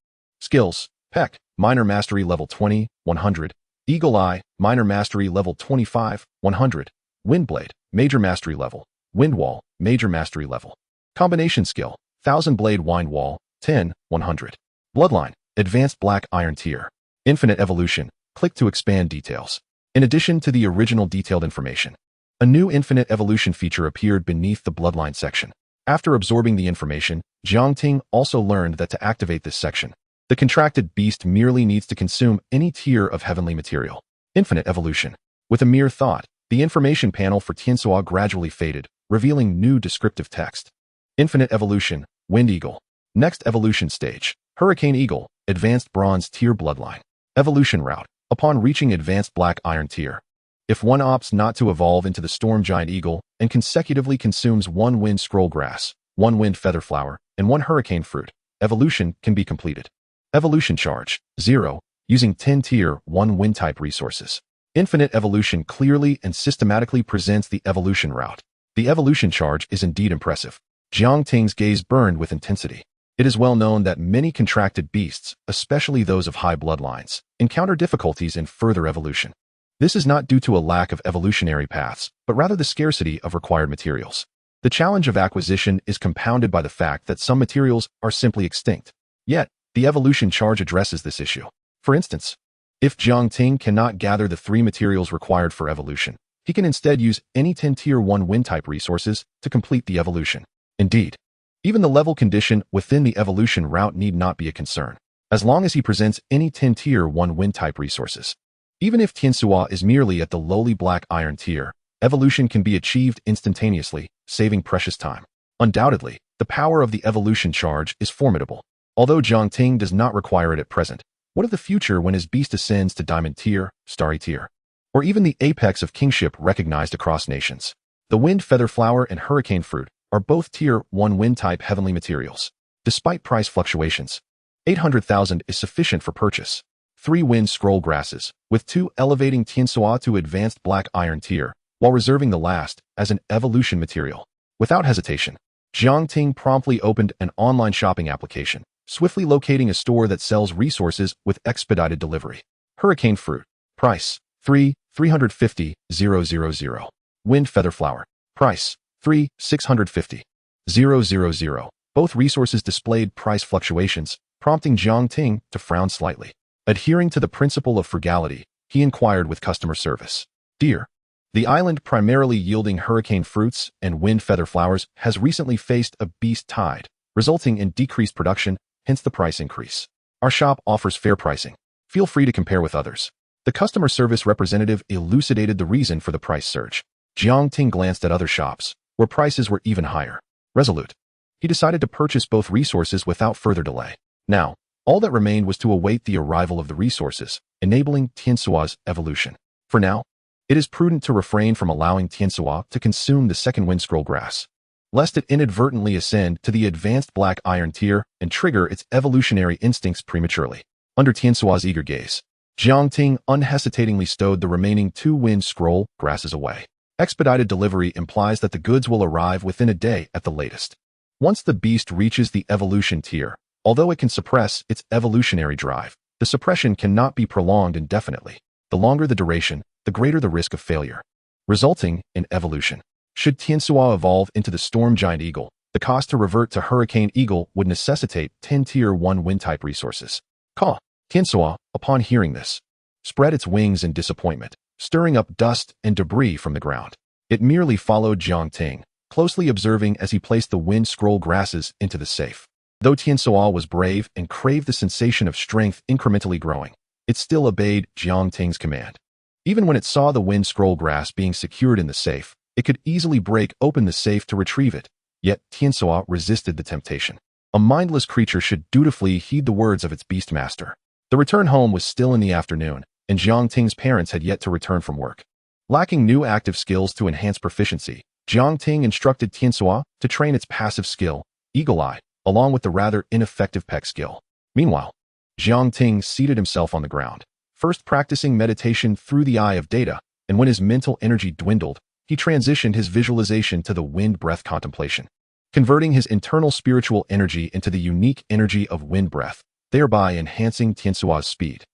Skills, Peck, minor mastery level 20, 100. Eagle Eye, minor mastery level 25, 100. Windblade, major mastery level. Windwall, major mastery level. Combination skill, Thousand Blade Wind Wall, 10, 100. Bloodline, advanced black iron tier. Infinite evolution, click to expand details. In addition to the original detailed information, a new infinite evolution feature appeared beneath the bloodline section. After absorbing the information, Jiang Ting also learned that to activate this section, the contracted beast merely needs to consume any tier of heavenly material. Infinite evolution. With a mere thought, the information panel for Tianxua gradually faded, revealing new descriptive text. Infinite evolution, Wind Eagle. Next evolution stage, Hurricane Eagle, advanced bronze tier bloodline. Evolution route. Upon reaching advanced black iron tier, if one opts not to evolve into the storm giant eagle and consecutively consumes one wind scroll grass, one wind feather flower, and one hurricane fruit, evolution can be completed. Evolution charge, 0, using 10 tier 1 wind type resources. Infinite evolution clearly and systematically presents the evolution route. The evolution charge is indeed impressive. Jiang Ting's gaze burned with intensity. It is well known that many contracted beasts, especially those of high bloodlines, encounter difficulties in further evolution. This is not due to a lack of evolutionary paths, but rather the scarcity of required materials. The challenge of acquisition is compounded by the fact that some materials are simply extinct. Yet, the evolution charge addresses this issue. For instance, if Jiang Ting cannot gather the 3 materials required for evolution, he can instead use any 10 tier 1 wind type resources to complete the evolution. Indeed, even the level condition within the evolution route need not be a concern, as long as he presents any 10 tier 1 wind type resources. Even if Tianxua is merely at the lowly black iron tier, evolution can be achieved instantaneously, saving precious time. Undoubtedly, the power of the evolution charge is formidable. Although Jiang Ting does not require it at present, what of the future when his beast ascends to diamond tier, starry tier, or even the apex of kingship recognized across nations? The wind feather flower and hurricane fruit are both tier 1 wind type heavenly materials. Despite price fluctuations, 800,000 is sufficient for purchase. 3 wind scroll grasses, with 2 elevating Tianxua to advanced black iron tier, while reserving the last as an evolution material. Without hesitation, Jiang Ting promptly opened an online shopping application, swiftly locating a store that sells resources with expedited delivery. Hurricane fruit. Price, 3,350,000. Wind feather flower. Price, 3,650,000. Both resources displayed price fluctuations, prompting Jiang Ting to frown slightly. Adhering to the principle of frugality, he inquired with customer service. Dear, the island primarily yielding hurricane fruits and wind feather flowers has recently faced a beast tide, resulting in decreased production, hence the price increase. Our shop offers fair pricing. Feel free to compare with others. The customer service representative elucidated the reason for the price surge. Jiang Ting glanced at other shops, where prices were even higher. Resolute, he decided to purchase both resources without further delay. Now, all that remained was to await the arrival of the resources, enabling Tianxua's evolution. For now, it is prudent to refrain from allowing Tianxua to consume the second wind scroll grass, lest it inadvertently ascend to the advanced black iron tier and trigger its evolutionary instincts prematurely. Under Tianxua's eager gaze, Jiang Ting unhesitatingly stowed the remaining 2 wind scroll grasses away. Expedited delivery implies that the goods will arrive within a day at the latest. Once the beast reaches the evolution tier, although it can suppress its evolutionary drive, the suppression cannot be prolonged indefinitely. The longer the duration, the greater the risk of failure, resulting in evolution. Should Tianxua evolve into the storm giant eagle, the cost to revert to hurricane eagle would necessitate 10 tier 1 wind type resources. Tianxua, upon hearing this, spread its wings in disappointment, stirring up dust and debris from the ground. It merely followed Jiang Ting, closely observing as he placed the wind scroll grasses into the safe. Though Tianxua was brave and craved the sensation of strength incrementally growing, it still obeyed Jiang Ting's command. Even when it saw the wind scroll grass being secured in the safe, it could easily break open the safe to retrieve it. Yet Tianxua resisted the temptation. A mindless creature should dutifully heed the words of its beast master. The return home was still in the afternoon, and Jiang Ting's parents had yet to return from work. Lacking new active skills to enhance proficiency, Jiang Ting instructed Tianxua to train its passive skill, Eagle Eye, along with the rather ineffective peck skill. Meanwhile, Jiang Ting seated himself on the ground, first practicing meditation through the eye of data, and when his mental energy dwindled, he transitioned his visualization to the wind breath contemplation, converting his internal spiritual energy into the unique energy of wind breath, thereby enhancing Tianxua's speed.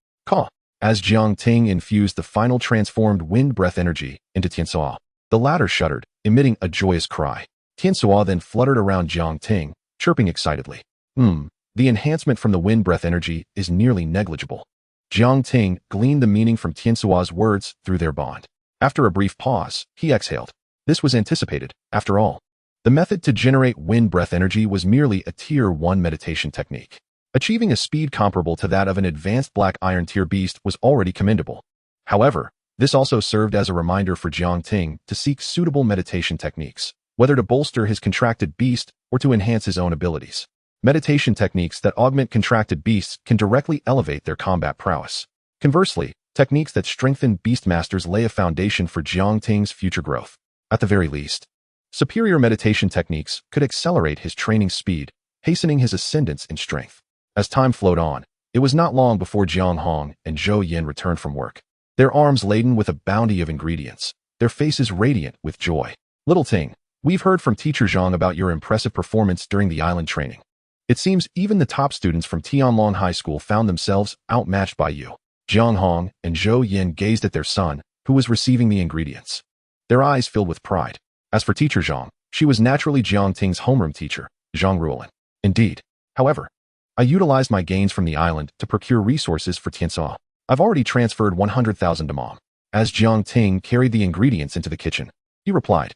As Jiang Ting infused the final transformed wind breath energy into Tianxua, the latter shuddered, emitting a joyous cry. Tianxua then fluttered around Jiang Ting, chirping excitedly. The enhancement from the wind breath energy is nearly negligible. Jiang Ting gleaned the meaning from Tianxua's words through their bond. After a brief pause, he exhaled. This was anticipated, after all. The method to generate wind breath energy was merely a tier 1 meditation technique. Achieving a speed comparable to that of an advanced black iron tier beast was already commendable. However, this also served as a reminder for Jiang Ting to seek suitable meditation techniques, whether to bolster his contracted beast or to enhance his own abilities. Meditation techniques that augment contracted beasts can directly elevate their combat prowess. Conversely, techniques that strengthen beastmasters lay a foundation for Jiang Ting's future growth. At the very least, superior meditation techniques could accelerate his training speed, hastening his ascendance in strength. As time flowed on, it was not long before Jiang Hong and Zhou Yin returned from work, their arms laden with a bounty of ingredients, their faces radiant with joy. Little Ting, we've heard from Teacher Zhang about your impressive performance during the island training. It seems even the top students from Tianlong High School found themselves outmatched by you. Jiang Hong and Zhou Yin gazed at their son, who was receiving the ingredients. Their eyes filled with pride. As for Teacher Zhang, she was naturally Jiang Ting's homeroom teacher, Zhang Ruolin. Indeed, however, I utilized my gains from the island to procure resources for Tianxua. I've already transferred 100,000 to Mom. As Jiang Ting carried the ingredients into the kitchen, he replied,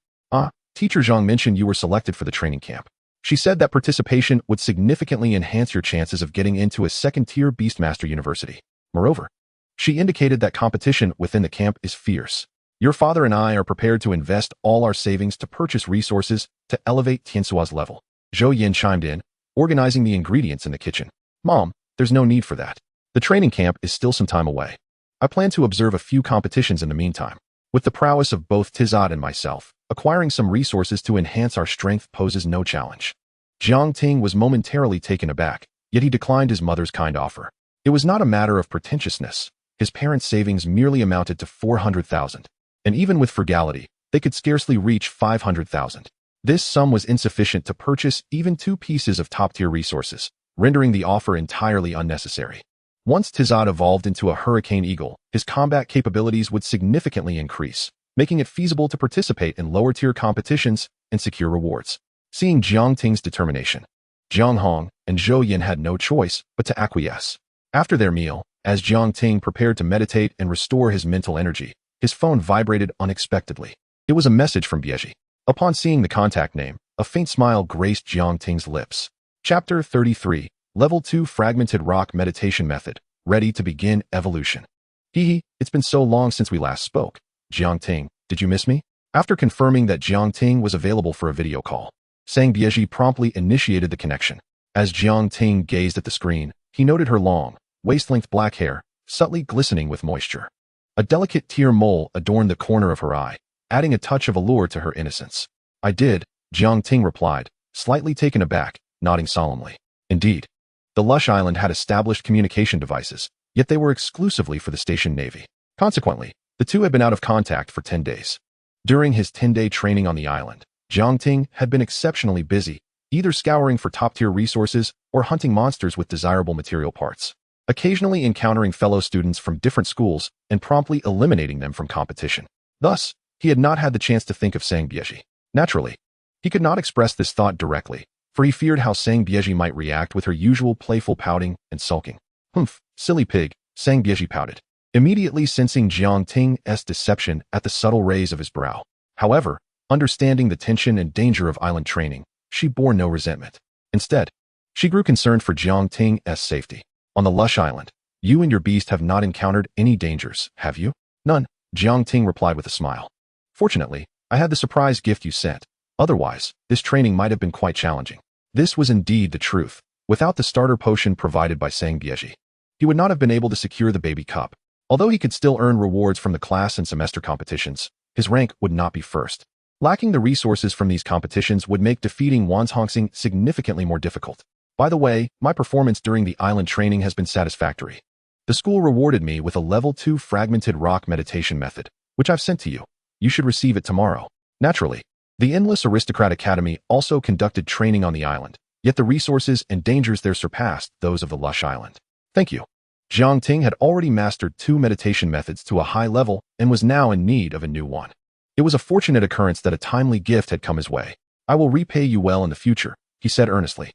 Teacher Zhang mentioned you were selected for the training camp. She said that participation would significantly enhance your chances of getting into a second-tier Beastmaster University. Moreover, she indicated that competition within the camp is fierce. Your father and I are prepared to invest all our savings to purchase resources to elevate Tianxua's level. Zhou Yin chimed in, organizing the ingredients in the kitchen. Mom, there's no need for that. The training camp is still some time away. I plan to observe a few competitions in the meantime. With the prowess of both Tizad and myself, acquiring some resources to enhance our strength poses no challenge. Jiang Ting was momentarily taken aback, yet he declined his mother's kind offer. It was not a matter of pretentiousness. His parents' savings merely amounted to 400,000, and even with frugality, they could scarcely reach 500,000. This sum was insufficient to purchase even 2 pieces of top-tier resources, rendering the offer entirely unnecessary. Once Tizad evolved into a Hurricane Eagle, his combat capabilities would significantly increase, making it feasible to participate in lower-tier competitions and secure rewards. Seeing Jiang Ting's determination, Jiang Hong and Zhou Yin had no choice but to acquiesce. After their meal, as Jiang Ting prepared to meditate and restore his mental energy, his phone vibrated unexpectedly. It was a message from Bieji. Upon seeing the contact name, a faint smile graced Jiang Ting's lips. Chapter 33, Level 2 Fragmented Rock Meditation Method, Ready to Begin Evolution. Hee, it's been so long since we last spoke. Jiang Ting, did you miss me? After confirming that Jiang Ting was available for a video call, Sang Bieji promptly initiated the connection. As Jiang Ting gazed at the screen, he noted her long, waist-length black hair, subtly glistening with moisture. A delicate tear mole adorned the corner of her eye, adding a touch of allure to her innocence. I did, Jiang Ting replied, slightly taken aback, nodding solemnly. Indeed. The lush island had established communication devices, yet they were exclusively for the station navy. Consequently, the two had been out of contact for 10 days. During his 10-day training on the island, Jiang Ting had been exceptionally busy, either scouring for top-tier resources or hunting monsters with desirable material parts, occasionally encountering fellow students from different schools and promptly eliminating them from competition. Thus, he had not had the chance to think of Sang Bieji. Naturally, he could not express this thought directly, for he feared how Sang Bieji might react with her usual playful pouting and sulking. Humph, silly pig, Sang Bieji pouted, immediately sensing Jiang Ting's deception at the subtle raise of his brow. However, understanding the tension and danger of island training, she bore no resentment. Instead, she grew concerned for Jiang Ting's safety. On the lush island, you and your beast have not encountered any dangers, have you? None, Jiang Ting replied with a smile. Fortunately, I had the surprise gift you sent. Otherwise, this training might have been quite challenging. This was indeed the truth. Without the starter potion provided by Sang Bieji, he would not have been able to secure the baby cup. Although he could still earn rewards from the class and semester competitions, his rank would not be first. Lacking the resources from these competitions would make defeating Wanzhongxing significantly more difficult. By the way, my performance during the island training has been satisfactory. The school rewarded me with a level 2 fragmented rock meditation method, which I've sent to you. You should receive it tomorrow. Naturally, the Endless Aristocrat Academy also conducted training on the island, yet the resources and dangers there surpassed those of the lush island. Thank you. Jiang Ting had already mastered 2 meditation methods to a high level and was now in need of a new one. It was a fortunate occurrence that a timely gift had come his way. I will repay you well in the future, he said earnestly.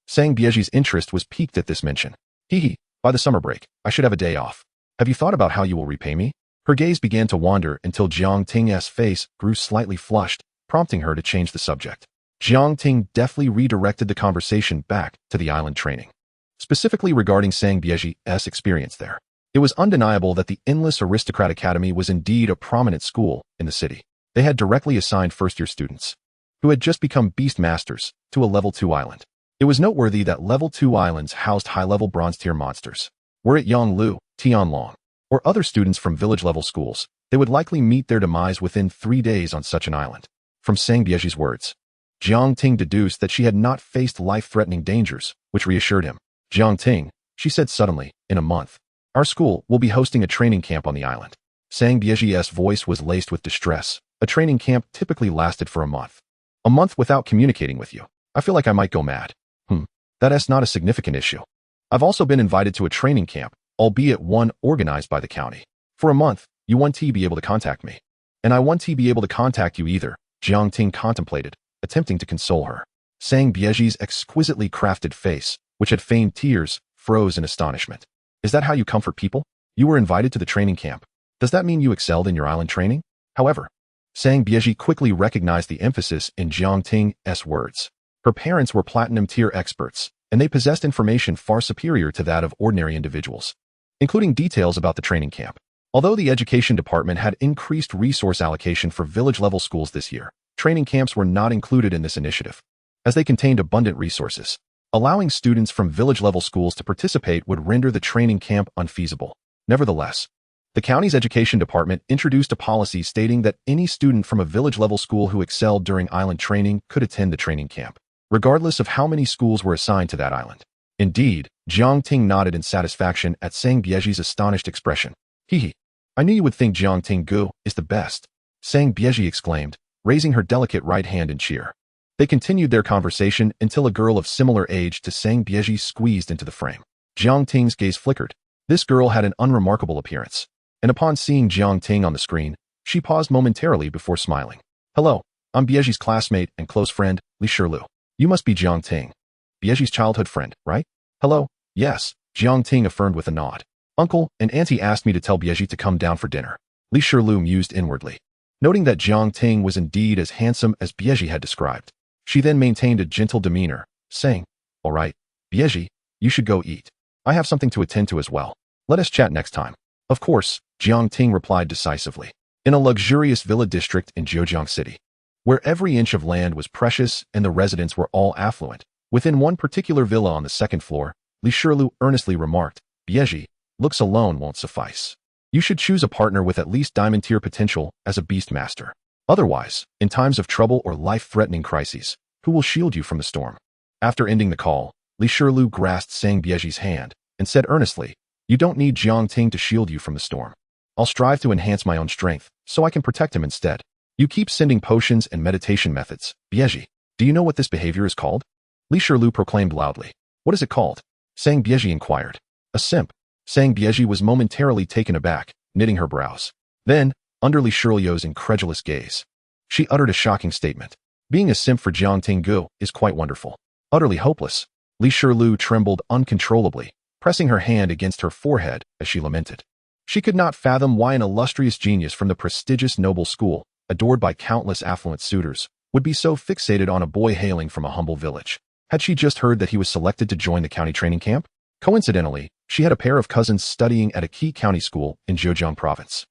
Sang Bieji's interest was piqued at this mention. By the summer break, I should have a day off. Have you thought about how you will repay me? Her gaze began to wander until Jiang Ting's face grew slightly flushed, prompting her to change the subject. Jiang Ting deftly redirected the conversation back to the island training, specifically regarding Sang Bieji's experience there. It was undeniable that the Endless Aristocrat Academy was indeed a prominent school in the city. They had directly assigned first-year students, who had just become beast masters, to a level 2 island. It was noteworthy that level 2 islands housed high-level bronze-tier monsters. Were it Yonglu, Tianlong, or other students from village-level schools, they would likely meet their demise within 3 days on such an island. From Sang Bieji's words, Jiang Ting deduced that she had not faced life-threatening dangers, which reassured him. Jiang Ting, she said suddenly, in a month, our school will be hosting a training camp on the island. Sang Bieji's voice was laced with distress. A training camp typically lasted for a month. A month without communicating with you. I feel like I might go mad. That's not a significant issue. I've also been invited to a training camp, albeit one organized by the county. For a month, you won't be able to contact me. And I won't be able to contact you either, Jiang Ting contemplated, attempting to console her. Sang Bieji's exquisitely crafted face, which had feigned tears, froze in astonishment. Is that how you comfort people? You were invited to the training camp. Does that mean you excelled in your island training? However, Sang Bieji quickly recognized the emphasis in Jiang Ting's words. Her parents were platinum-tier experts, and they possessed information far superior to that of ordinary individuals, including details about the training camp. Although the education department had increased resource allocation for village-level schools this year, training camps were not included in this initiative, as they contained abundant resources. Allowing students from village-level schools to participate would render the training camp unfeasible. Nevertheless, the county's education department introduced a policy stating that any student from a village-level school who excelled during island training could attend the training camp, regardless of how many schools were assigned to that island. Indeed, Jiang Ting nodded in satisfaction at Sang Bieji's astonished expression. Hee. I knew you would think Jiang Ting Gu is the best, Sang Bieji exclaimed, raising her delicate right hand in cheer. They continued their conversation until a girl of similar age to Sang Bieji squeezed into the frame. Jiang Ting's gaze flickered. This girl had an unremarkable appearance, and upon seeing Jiang Ting on the screen, she paused momentarily before smiling. Hello, I'm Bieji's classmate and close friend, Li Shirlu. You must be Jiang Ting, Bieji's childhood friend, right? Hello? Yes, Jiang Ting affirmed with a nod. Uncle and Auntie asked me to tell Bieji to come down for dinner. Li Shirlu mused inwardly, noting that Jiang Ting was indeed as handsome as Bieji had described. She then maintained a gentle demeanor, saying, All right, Bieji, you should go eat. I have something to attend to as well. Let us chat next time. Of course, Jiang Ting replied decisively. In a luxurious villa district in Zhejiang City, where every inch of land was precious and the residents were all affluent, within one particular villa on the second floor, Li Shirlu earnestly remarked, Bieji, looks alone won't suffice. You should choose a partner with at least diamond tier potential as a beast master. Otherwise, in times of trouble or life-threatening crises, who will shield you from the storm? After ending the call, Li Shirlu grasped Sang Bieji's hand and said earnestly, You don't need Jiang Ting to shield you from the storm. I'll strive to enhance my own strength, so I can protect him instead. You keep sending potions and meditation methods, Bieji. Do you know what this behavior is called? Li Shirlu proclaimed loudly. What is it called? Sang Bieji inquired. A simp. Sang Bieji was momentarily taken aback, knitting her brows. Then, under Li Shirlu's incredulous gaze, she uttered a shocking statement. Being a simp for Jiang Ting Gu is quite wonderful. Utterly hopeless. Li Shirlu trembled uncontrollably, pressing her hand against her forehead as she lamented. She could not fathom why an illustrious genius from the prestigious noble school, adored by countless affluent suitors, would be so fixated on a boy hailing from a humble village. Had she just heard that he was selected to join the county training camp? Coincidentally, she had a pair of cousins studying at a key county school in Zhejiang province.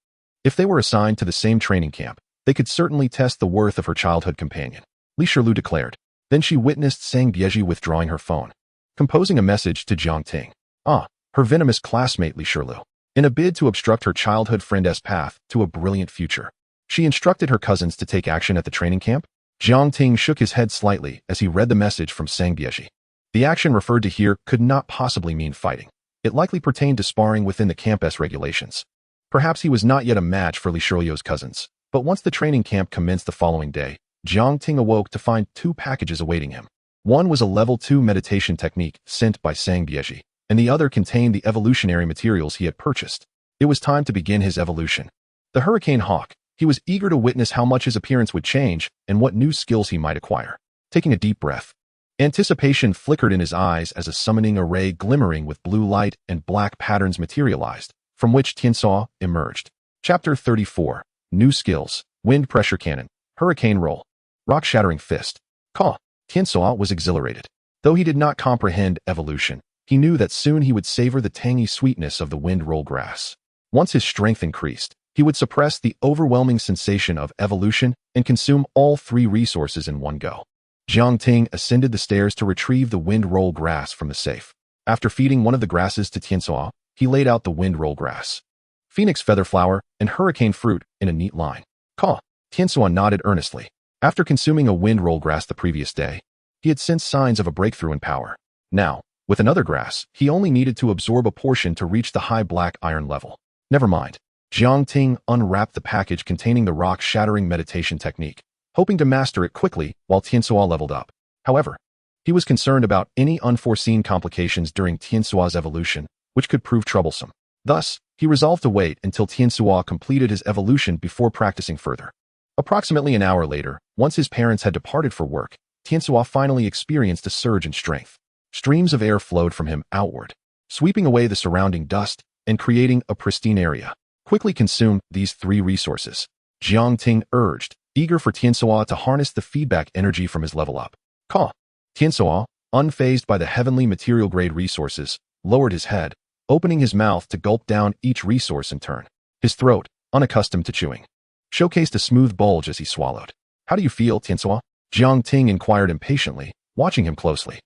If they were assigned to the same training camp, they could certainly test the worth of her childhood companion, Li Shirlu declared. Then she witnessed Sang Bieji withdrawing her phone, composing a message to Jiang Ting. Her venomous classmate Li Shirlu. In a bid to obstruct her childhood friend's path to a brilliant future, she instructed her cousins to take action at the training camp. Jiang Ting shook his head slightly as he read the message from Sang Bieji. The action referred to here could not possibly mean fighting. It likely pertained to sparring within the campus regulations. Perhaps he was not yet a match for Li Shirlu's cousins, but once the training camp commenced the following day, Jiang Ting awoke to find 2 packages awaiting him. One was a level 2 meditation technique sent by Sang Bieji, and the other contained the evolutionary materials he had purchased. It was time to begin his evolution. The Hurricane Hawk, he was eager to witness how much his appearance would change and what new skills he might acquire. Taking a deep breath, anticipation flickered in his eyes as a summoning array glimmering with blue light and black patterns materialized, from which Tiansaw emerged. Chapter 34. New Skills. Wind Pressure Cannon. Hurricane Roll. Rock-Shattering Fist. Tiansaw was exhilarated. Though he did not comprehend evolution, he knew that soon he would savor the tangy sweetness of the wind roll grass. Once his strength increased, he would suppress the overwhelming sensation of evolution and consume all 3 resources in one go. Jiang Ting ascended the stairs to retrieve the wind roll grass from the safe. After feeding one of the grasses to Tiansaw, he laid out the wind roll grass, phoenix feather flower, and hurricane fruit in a neat line. Tiansaw nodded earnestly. After consuming a wind roll grass the previous day, he had sensed signs of a breakthrough in power. Now, with another grass, he only needed to absorb a portion to reach the high black iron level. Never mind. Jiang Ting unwrapped the package containing the rock-shattering meditation technique, hoping to master it quickly while Tiansaw leveled up. However, he was concerned about any unforeseen complications during Tiansaw's evolution, which could prove troublesome. Thus, he resolved to wait until Tiansaw completed his evolution before practicing further. Approximately an hour later, once his parents had departed for work, Tiansaw finally experienced a surge in strength. Streams of air flowed from him outward, sweeping away the surrounding dust and creating a pristine area. Quickly consume these 3 resources, Jiang Ting urged, eager for Tiansaw to harness the feedback energy from his level up. Tiansaw, unfazed by the heavenly material-grade resources, lowered his head, opening his mouth to gulp down each resource in turn. His throat, unaccustomed to chewing, showcased a smooth bulge as he swallowed. How do you feel, Tiansaw? Jiang Ting inquired impatiently, watching him closely.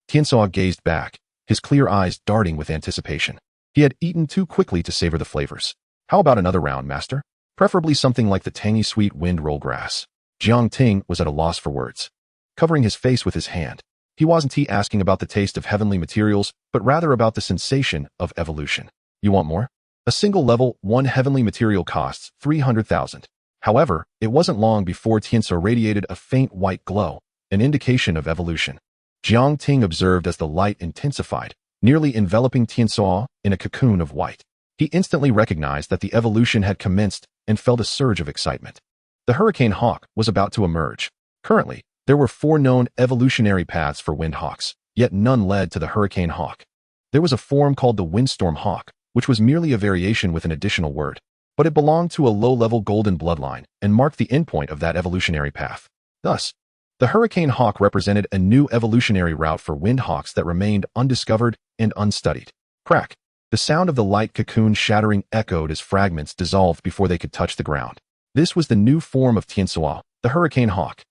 Tiansaw gazed back, his clear eyes darting with anticipation. He had eaten too quickly to savor the flavors. How about another round, master? Preferably something like the tangy sweet wind roll grass. Jiang Ting was at a loss for words. Covering his face with his hand, He wasn't asking about the taste of heavenly materials, but rather about the sensation of evolution. You want more? A single level 1 heavenly material costs 300,000. However, it wasn't long before Tianso radiated a faint white glow, an indication of evolution. Jiang Ting observed as the light intensified, nearly enveloping Tianso in a cocoon of white. He instantly recognized that the evolution had commenced and felt a surge of excitement. The Hurricane Hawk was about to emerge. Currently, there were 4 known evolutionary paths for wind hawks, yet none led to the Hurricane Hawk. There was a form called the Windstorm Hawk, which was merely a variation with an additional word, but it belonged to a low-level golden bloodline and marked the endpoint of that evolutionary path. Thus, the Hurricane Hawk represented a new evolutionary route for wind hawks that remained undiscovered and unstudied. Crack! The sound of the light cocoon shattering echoed as fragments dissolved before they could touch the ground. This was the new form of Tianso, the Hurricane Hawk.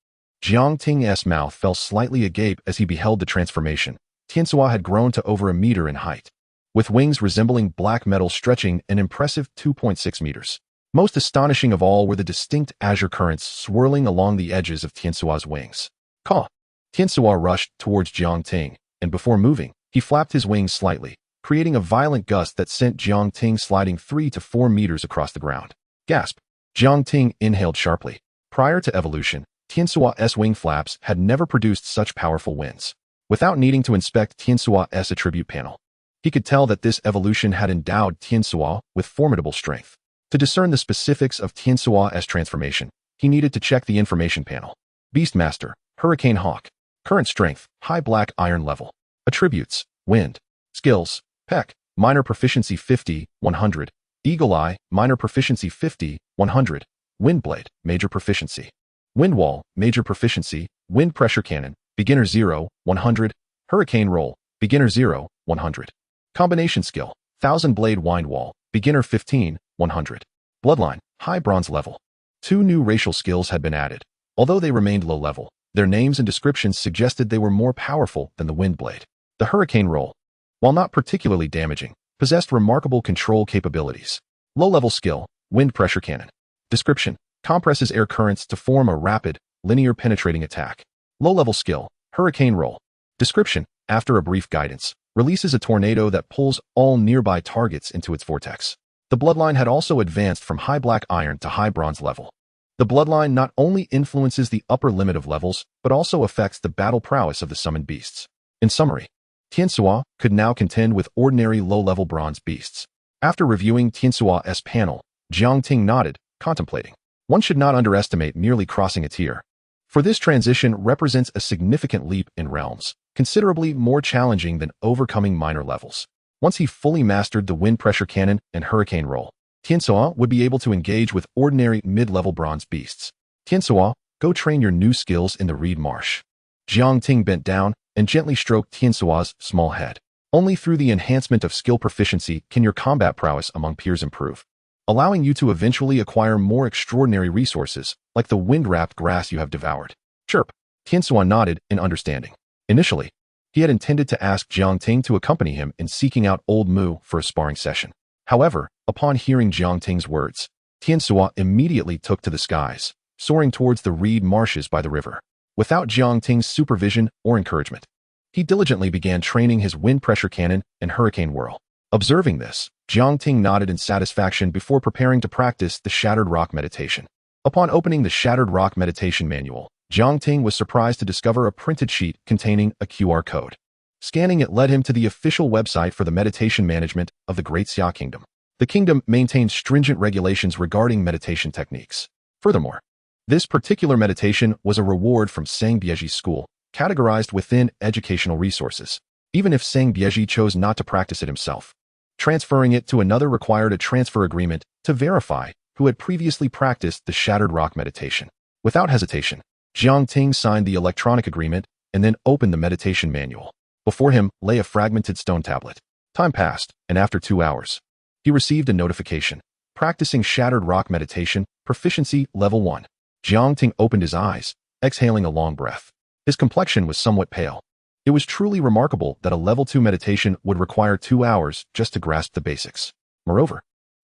Jiang Ting's mouth fell slightly agape as he beheld the transformation. Tianso had grown to over a meter in height, with wings resembling black metal stretching an impressive 2.6 meters. Most astonishing of all were the distinct azure currents swirling along the edges of Tianso's wings. Caw! Tianso rushed towards Jiang Ting, and before moving, he flapped his wings slightly, creating a violent gust that sent Jiang Ting sliding 3 to 4 meters across the ground. Gasp! Jiang Ting inhaled sharply. Prior to evolution, Tianso's wing flaps had never produced such powerful winds. Without needing to inspect Tianso's attribute panel, he could tell that this evolution had endowed Tianso with formidable strength. To discern the specifics of Tianso's transformation, he needed to check the information panel. Beastmaster, Hurricane Hawk. Current strength, high black iron level. Attributes, wind. Skills, Peck, minor proficiency 50, 100. Eagle Eye, minor proficiency 50, 100. Windblade, major proficiency. Windwall, major proficiency. Wind pressure cannon, beginner 0, 100. Hurricane roll, beginner 0, 100. Combination skill, Thousand Blade Windwall, beginner 15, 100. Bloodline, high bronze level. 2 new racial skills had been added. Although they remained low level, their names and descriptions suggested they were more powerful than the Windblade. The Hurricane roll, while not particularly damaging, possessed remarkable control capabilities. Low-level skill, Wind pressure cannon. Description, compresses air currents to form a rapid, linear penetrating attack. Low-level skill, Hurricane roll. Description, after a brief guidance, releases a tornado that pulls all nearby targets into its vortex. The bloodline had also advanced from high black iron to high bronze level. The bloodline not only influences the upper limit of levels, but also affects the battle prowess of the summoned beasts. In summary, Tianso could now contend with ordinary low-level bronze beasts. After reviewing Tianso's panel, Jiang Ting nodded, contemplating. One should not underestimate merely crossing a tier, for this transition represents a significant leap in realms, considerably more challenging than overcoming minor levels. Once he fully mastered the wind pressure cannon and hurricane roll, Tianso would be able to engage with ordinary mid-level bronze beasts. Tianso, go train your new skills in the reed marsh. Jiang Ting bent down and gently stroked Tianso's small head. Only through the enhancement of skill proficiency can your combat prowess among peers improve, allowing you to eventually acquire more extraordinary resources, like the wind-wrapped grass you have devoured. Chirp. Tianso nodded in understanding. Initially, he had intended to ask Jiang Ting to accompany him in seeking out Old Mu for a sparring session. However, upon hearing Jiang Ting's words, Tianso immediately took to the skies, soaring towards the reed marshes by the river. Without Jiang Ting's supervision or encouragement, he diligently began training his wind pressure cannon and hurricane whirl. Observing this, Jiang Ting nodded in satisfaction before preparing to practice the Shattered Rock meditation. Upon opening the Shattered Rock meditation manual, Jiang Ting was surprised to discover a printed sheet containing a QR code. Scanning it led him to the official website for the meditation management of the Great Xia Kingdom. The kingdom maintains stringent regulations regarding meditation techniques. Furthermore, this particular meditation was a reward from Sang Bieji's school, categorized within educational resources, even if Sang Bieji chose not to practice it himself. Transferring it to another required a transfer agreement to verify who had previously practiced the Shattered Rock meditation. Without hesitation, Jiang Ting signed the electronic agreement and then opened the meditation manual. Before him lay a fragmented stone tablet. Time passed, and after 2 hours, he received a notification. Practicing Shattered Rock meditation, proficiency level 1. Jiang Ting opened his eyes, exhaling a long breath. His complexion was somewhat pale. It was truly remarkable that a level 2 meditation would require 2 hours just to grasp the basics. Moreover,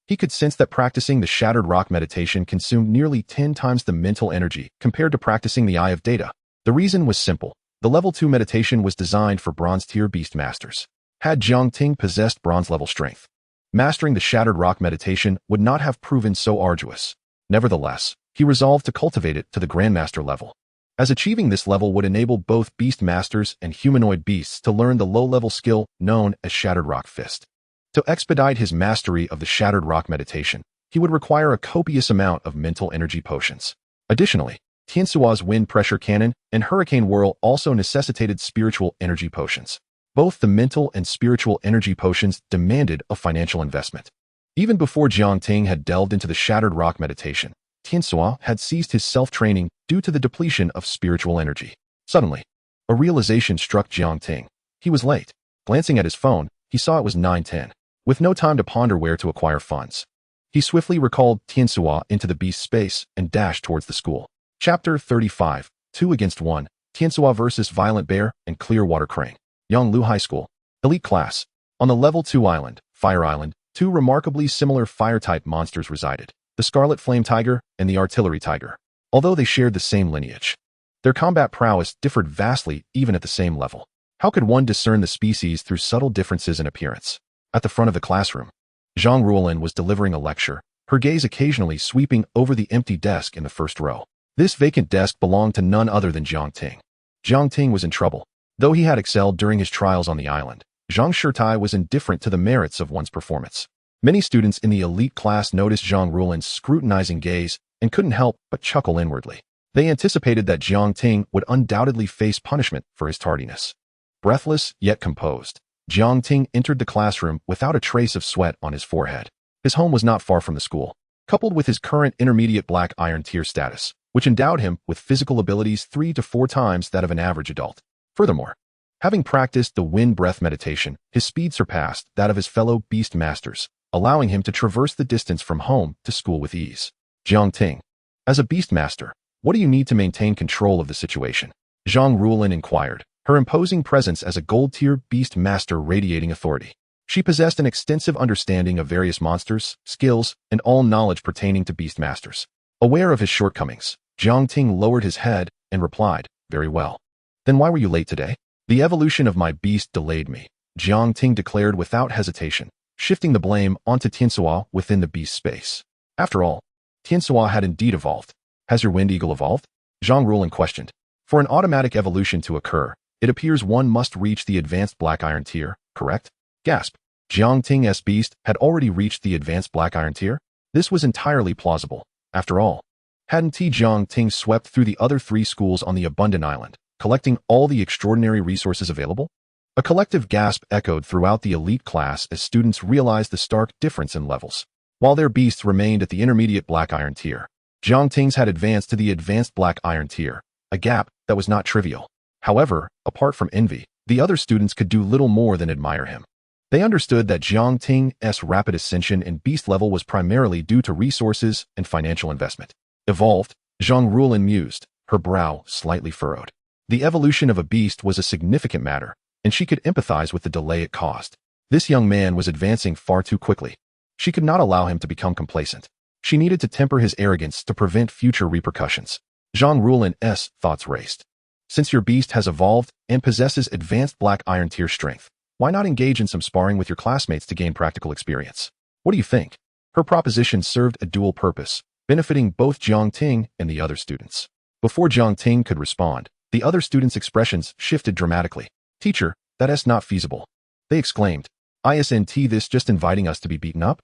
he could sense that practicing the Shattered Rock meditation consumed nearly 10 times the mental energy compared to practicing the Eye of Data. The reason was simple. The level 2 meditation was designed for bronze-tier beast masters. Had Jiang Ting possessed bronze-level strength, mastering the Shattered Rock meditation would not have proven so arduous. Nevertheless, he resolved to cultivate it to the Grandmaster level, as achieving this level would enable both beast masters and humanoid beasts to learn the low-level skill known as Shattered Rock Fist. To expedite his mastery of the Shattered Rock meditation, he would require a copious amount of mental energy potions. Additionally, Tiansua's Wind Pressure Cannon and Hurricane Whirl also necessitated spiritual energy potions. Both the mental and spiritual energy potions demanded a financial investment. Even before Jiang Ting had delved into the Shattered Rock meditation, Tiansua had ceased his self-training due to the depletion of spiritual energy. Suddenly, a realization struck Jiang Ting. He was late. Glancing at his phone, he saw it was 9:10. With no time to ponder where to acquire funds, he swiftly recalled Tiansua into the beast space and dashed towards the school. Chapter 35, 2 against 1, Tiansua versus Violent Bear and Clearwater Crane. Yonglu High School. Elite Class. On the Level 2 island, Fire Island, two remarkably similar fire-type monsters resided, the Scarlet Flame Tiger and the Artillery Tiger. Although they shared the same lineage, their combat prowess differed vastly even at the same level. How could one discern the species through subtle differences in appearance? At the front of the classroom, Zhang Ruolin was delivering a lecture, her gaze occasionally sweeping over the empty desk in the first row. This vacant desk belonged to none other than Jiang Ting. Jiang Ting was in trouble. Though he had excelled during his trials on the island, Zhang Shirtai was indifferent to the merits of one's performance. Many students in the elite class noticed Zhang Ruolin's scrutinizing gaze and couldn't help but chuckle inwardly. They anticipated that Jiang Ting would undoubtedly face punishment for his tardiness. Breathless yet composed, Jiang Ting entered the classroom without a trace of sweat on his forehead. His home was not far from the school. Coupled with his current intermediate black iron tier status, which endowed him with physical abilities 3 to 4 times that of an average adult. Furthermore, having practiced the wind breath meditation, his speed surpassed that of his fellow beast masters, allowing him to traverse the distance from home to school with ease. Jiang Ting. As a beast master, what do you need to maintain control of the situation? Zhang Ruolin inquired, her imposing presence as a gold-tier beast master radiating authority. She possessed an extensive understanding of various monsters, skills, and all knowledge pertaining to beast masters. Aware of his shortcomings, Jiang Ting lowered his head and replied, "Very well. Then why were you late today?" "The evolution of my beast delayed me," Jiang Ting declared without hesitation, shifting the blame onto Tiansua within the beast space. After all, Tiansua had indeed evolved. "Has your wind eagle evolved?" Zhang Ruolin questioned. "For an automatic evolution to occur, it appears one must reach the advanced black iron tier, correct?" Gasp. Jiang Ting's beast had already reached the advanced black iron tier? This was entirely plausible. After all, hadn't Jiang Ting swept through the other 3 schools on the Abundant Island, collecting all the extraordinary resources available? A collective gasp echoed throughout the elite class as students realized the stark difference in levels. While their beasts remained at the intermediate black iron tier, Jiang Ting's had advanced to the advanced black iron tier, a gap that was not trivial. However, apart from envy, the other students could do little more than admire him. They understood that Jiang Ting's rapid ascension in beast level was primarily due to resources and financial investment. Evolved, Zhang Ruolin mused, her brow slightly furrowed. The evolution of a beast was a significant matter, and she could empathize with the delay it caused. This young man was advancing far too quickly. She could not allow him to become complacent. She needed to temper his arrogance to prevent future repercussions. Zhang Ruolin's thoughts raced. Since your beast has evolved and possesses advanced black iron tier strength, why not engage in some sparring with your classmates to gain practical experience? What do you think? Her proposition served a dual purpose, benefiting both Jiang Ting and the other students. Before Jiang Ting could respond, the other students' expressions shifted dramatically. "Teacher, that's not feasible," they exclaimed. "Isn't this just inviting us to be beaten up?"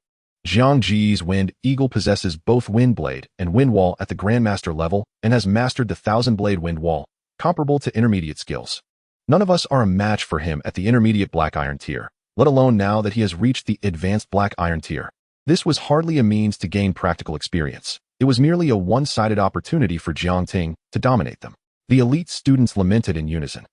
Jiang Ji's Wind Eagle possesses both Wind Blade and Wind Wall at the Grandmaster level and has mastered the 1000-blade Wind Wall, comparable to intermediate skills. None of us are a match for him at the intermediate black iron tier, let alone now that he has reached the advanced black iron tier. This was hardly a means to gain practical experience. It was merely a one-sided opportunity for Jiang Ting to dominate them. The elite students lamented in unison.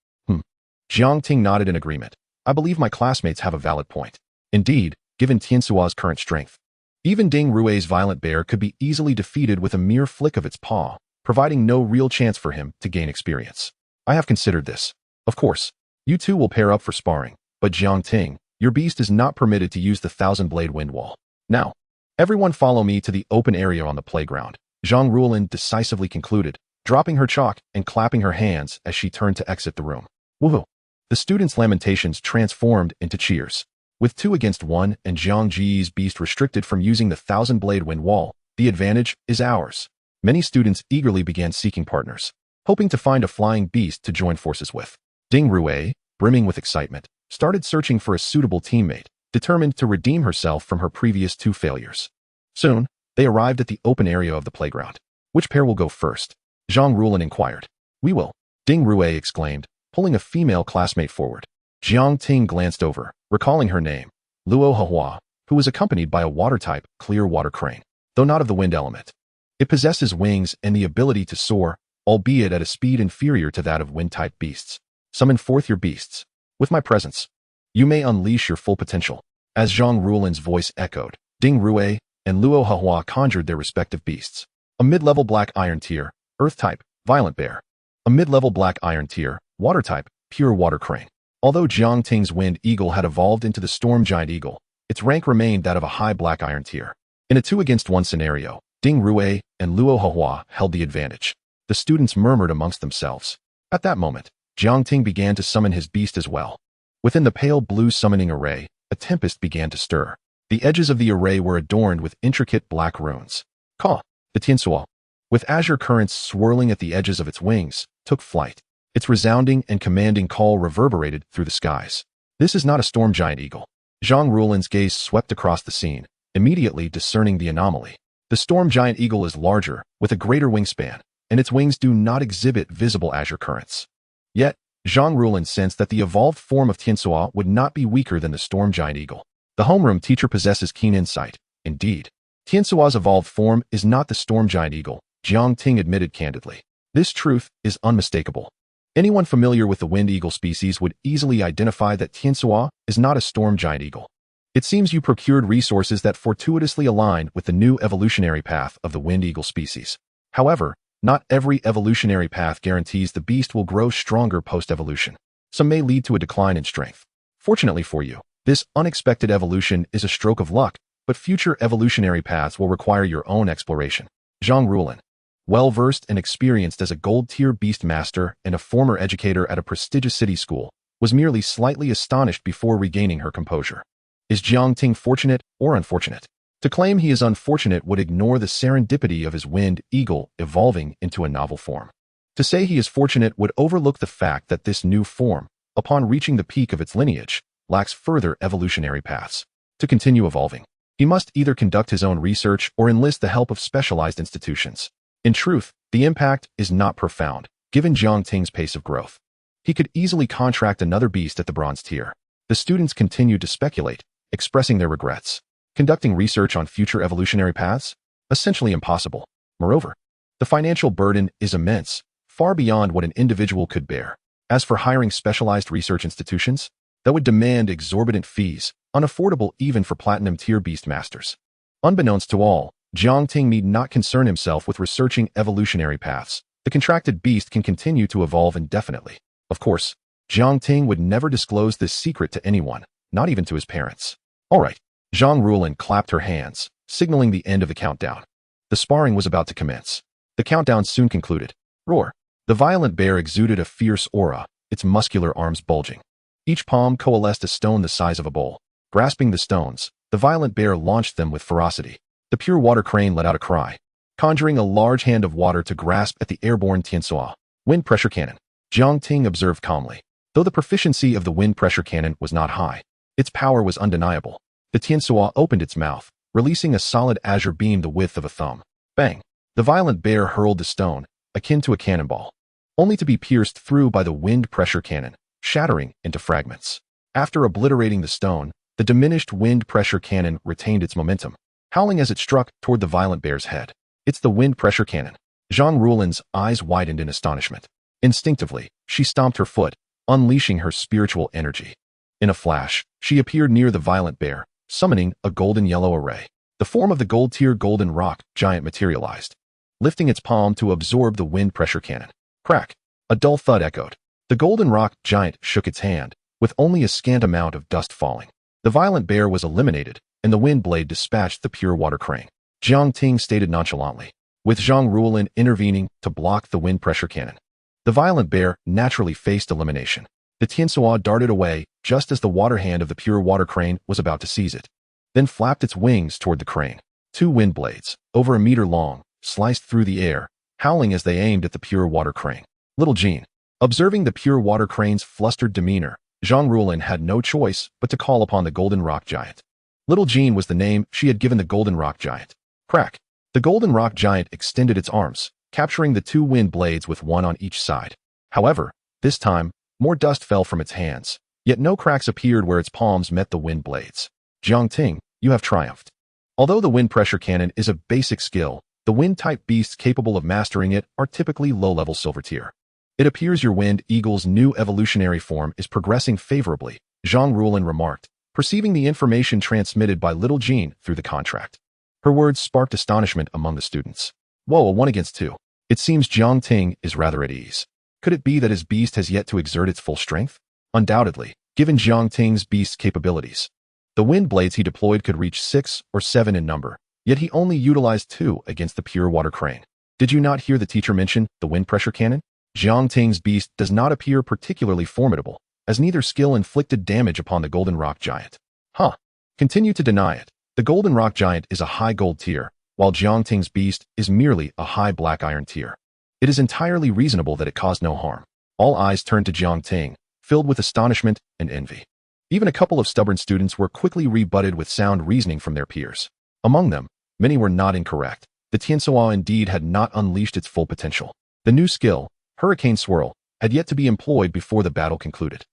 Jiang Ting nodded in agreement. "I believe my classmates have a valid point. Indeed, given Tiansua's current strength, even Ding Rui's Violent Bear could be easily defeated with a mere flick of its paw, providing no real chance for him to gain experience. I have considered this. Of course, you two will pair up for sparring, but Jiang Ting, your beast is not permitted to use the 1000-blade Wind Wall. Now, everyone follow me to the open area on the playground," Zhang Ruolin decisively concluded, dropping her chalk and clapping her hands as she turned to exit the room. Woohoo! The students' lamentations transformed into cheers. With 2 against 1 and Jiang Ji's beast restricted from using the 1,000-blade wind wall, the advantage is ours. Many students eagerly began seeking partners, hoping to find a flying beast to join forces with. Ding Rue, brimming with excitement, started searching for a suitable teammate, determined to redeem herself from her previous 2 failures. Soon, they arrived at the open area of the playground. Which pair will go first? Zhang Rulin inquired. We will, Ding Rue exclaimed, pulling a female classmate forward. Jiang Ting glanced over, recalling her name, Luo Hehua, who was accompanied by a water-type, clear water crane, though not of the wind element. It possesses wings and the ability to soar, albeit at a speed inferior to that of wind-type beasts. Summon forth your beasts. With my presence, you may unleash your full potential. As Zhang Rulin's voice echoed, Ding Rue and Luo Hehua conjured their respective beasts. A mid-level black iron tier, earth-type, violent bear. A mid-level black iron tier, water-type, pure water crane. Although Jiang Ting's wind eagle had evolved into the storm giant eagle, its rank remained that of a high black iron tier. In a 2 against 1 scenario, Ding Rue and Luo Hehua held the advantage. The students murmured amongst themselves. At that moment, Jiang Ting began to summon his beast as well. Within the pale blue summoning array, a tempest began to stir. The edges of the array were adorned with intricate black runes. Ka, the Tiansuo, with azure currents swirling at the edges of its wings, took flight. Its resounding and commanding call reverberated through the skies. This is not a storm giant eagle. Zhang Rulin's gaze swept across the scene, immediately discerning the anomaly. The storm giant eagle is larger, with a greater wingspan, and its wings do not exhibit visible azure currents. Yet, Zhang Rulin sensed that the evolved form of Tiansuo would not be weaker than the storm giant eagle. The homeroom teacher possesses keen insight. Indeed, Tiansuo's evolved form is not the storm giant eagle, Jiang Ting admitted candidly. This truth is unmistakable. Anyone familiar with the wind eagle species would easily identify that Tiansuo is not a storm giant eagle. It seems you procured resources that fortuitously align with the new evolutionary path of the wind eagle species. However, not every evolutionary path guarantees the beast will grow stronger post-evolution. Some may lead to a decline in strength. Fortunately for you, this unexpected evolution is a stroke of luck, but future evolutionary paths will require your own exploration. Zhang Rulin, well-versed and experienced as a gold-tier beast master and a former educator at a prestigious city school, was merely slightly astonished before regaining her composure. Is Jiang Ting fortunate or unfortunate? To claim he is unfortunate would ignore the serendipity of his wind eagle evolving into a novel form. To say he is fortunate would overlook the fact that this new form, upon reaching the peak of its lineage, lacks further evolutionary paths. To continue evolving, he must either conduct his own research or enlist the help of specialized institutions. In truth, the impact is not profound, given Jiang Ting's pace of growth. He could easily contract another beast at the bronze tier. The students continued to speculate, expressing their regrets. Conducting research on future evolutionary paths? Essentially impossible. Moreover, the financial burden is immense, far beyond what an individual could bear. As for hiring specialized research institutions, that would demand exorbitant fees, unaffordable even for platinum-tier beast masters. Unbeknownst to all, Jiang Ting need not concern himself with researching evolutionary paths. The contracted beast can continue to evolve indefinitely. Of course, Jiang Ting would never disclose this secret to anyone, not even to his parents. All right. Zhang Rulin clapped her hands, signaling the end of the countdown. The sparring was about to commence. The countdown soon concluded. Roar. The violent bear exuded a fierce aura, its muscular arms bulging. Each palm coalesced a stone the size of a bowl. Grasping the stones, the violent bear launched them with ferocity. The pure water crane let out a cry, conjuring a large hand of water to grasp at the airborne Tiansuo. Wind pressure cannon. Jiang Ting observed calmly. Though the proficiency of the wind pressure cannon was not high, its power was undeniable. The Tiansuo opened its mouth, releasing a solid azure beam the width of a thumb. Bang! The violent bear hurled the stone, akin to a cannonball, only to be pierced through by the wind pressure cannon, shattering into fragments. After obliterating the stone, the diminished wind pressure cannon retained its momentum, howling as it struck toward the violent bear's head. It's the wind pressure cannon. Zhang Rulin's eyes widened in astonishment. Instinctively, she stomped her foot, unleashing her spiritual energy. In a flash, she appeared near the violent bear, summoning a golden yellow array. The form of the gold-tier golden rock giant materialized, lifting its palm to absorb the wind pressure cannon. Crack! A dull thud echoed. The golden rock giant shook its hand, with only a scant amount of dust falling. The violent bear was eliminated, and the wind blade dispatched the pure water crane. Jiang Ting stated nonchalantly. with Zhang Ruolin intervening to block the wind pressure cannon. The violent bear naturally faced elimination. The Tiansuo darted away just as the water hand of the pure water crane was about to seize it, then flapped its wings toward the crane. Two wind blades, over a meter long, sliced through the air, howling as they aimed at the pure water crane. Little Jean. Observing the pure water crane's flustered demeanor, Zhang Ruolin had no choice but to call upon the golden rock giant. Little Jean was the name she had given the golden rock giant. Crack. The golden rock giant extended its arms, capturing the two wind blades with one on each side. However, this time, more dust fell from its hands, yet no cracks appeared where its palms met the wind blades. Jiang Ting, you have triumphed. Although the wind pressure cannon is a basic skill, the wind-type beasts capable of mastering it are typically low-level silver tier. It appears your wind eagle's new evolutionary form is progressing favorably, Zhang Ruolin remarked, perceiving the information transmitted by Little Jean through the contract. Her words sparked astonishment among the students. Whoa, a 1 against 2. It seems Jiang Ting is rather at ease. Could it be that his beast has yet to exert its full strength? Undoubtedly, given Jiang Ting's beast's capabilities. The wind blades he deployed could reach 6 or 7 in number, yet he only utilized 2 against the pure water crane. Did you not hear the teacher mention the wind pressure cannon? Jiang Ting's beast does not appear particularly formidable, as neither skill inflicted damage upon the golden rock giant. Huh. Continue to deny it. The golden rock giant is a high gold tier, while Jiang Ting's beast is merely a high black iron tier. It is entirely reasonable that it caused no harm. All eyes turned to Jiang Ting, filled with astonishment and envy. Even a couple of stubborn students were quickly rebutted with sound reasoning from their peers. Among them, many were not incorrect. The Tiansuo indeed had not unleashed its full potential. The new skill, Hurricane Swirl, had yet to be employed before the battle concluded.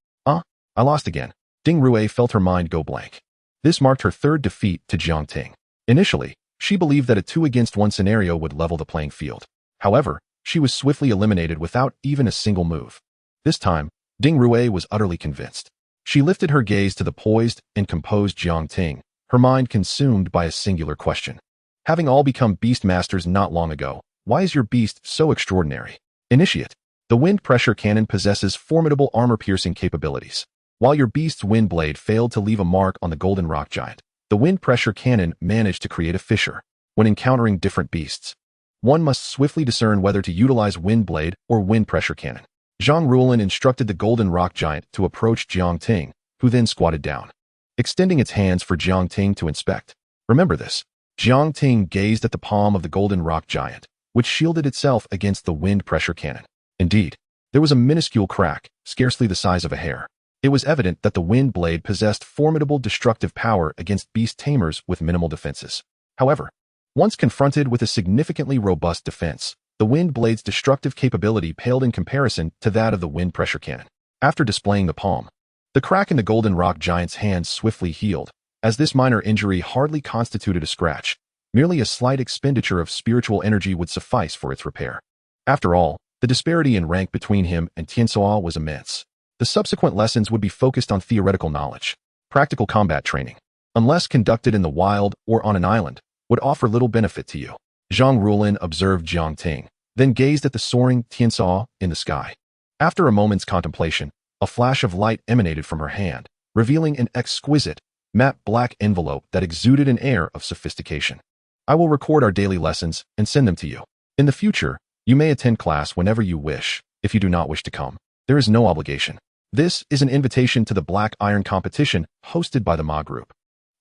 I lost again. Ding Rue felt her mind go blank. This marked her third defeat to Jiang Ting. Initially, she believed that a 2 against 1 scenario would level the playing field. However, she was swiftly eliminated without even a single move. This time, Ding Rue was utterly convinced. She lifted her gaze to the poised and composed Jiang Ting, her mind consumed by a singular question. Having all become beast masters not long ago, why is your beast so extraordinary? Initiate. The wind pressure cannon possesses formidable armor-piercing capabilities. While your beast's wind blade failed to leave a mark on the golden rock giant, the wind pressure cannon managed to create a fissure. When encountering different beasts, one must swiftly discern whether to utilize wind blade or wind pressure cannon. Zhang Ruolin instructed the golden rock giant to approach Jiang Ting, who then squatted down, extending its hands for Jiang Ting to inspect. Remember this. Jiang Ting gazed at the palm of the golden rock giant, which shielded itself against the wind pressure cannon. Indeed, there was a minuscule crack, scarcely the size of a hair. It was evident that the wind blade possessed formidable destructive power against beast tamers with minimal defenses. However, once confronted with a significantly robust defense, the wind blade's destructive capability paled in comparison to that of the wind pressure cannon. After displaying the palm, the crack in the golden rock giant's hand swiftly healed, as this minor injury hardly constituted a scratch. Merely a slight expenditure of spiritual energy would suffice for its repair. After all, the disparity in rank between him and Tiansuo was immense. The subsequent lessons would be focused on theoretical knowledge. Practical combat training, unless conducted in the wild or on an island, would offer little benefit to you. Zhang Ruolin observed Jiang Ting, then gazed at the soaring Tiansuo in the sky. After a moment's contemplation, a flash of light emanated from her hand, revealing an exquisite, matte black envelope that exuded an air of sophistication. I will record our daily lessons and send them to you. In the future, you may attend class whenever you wish. If you do not wish to come, there is no obligation. This is an invitation to the Black Iron competition hosted by the Ma Group,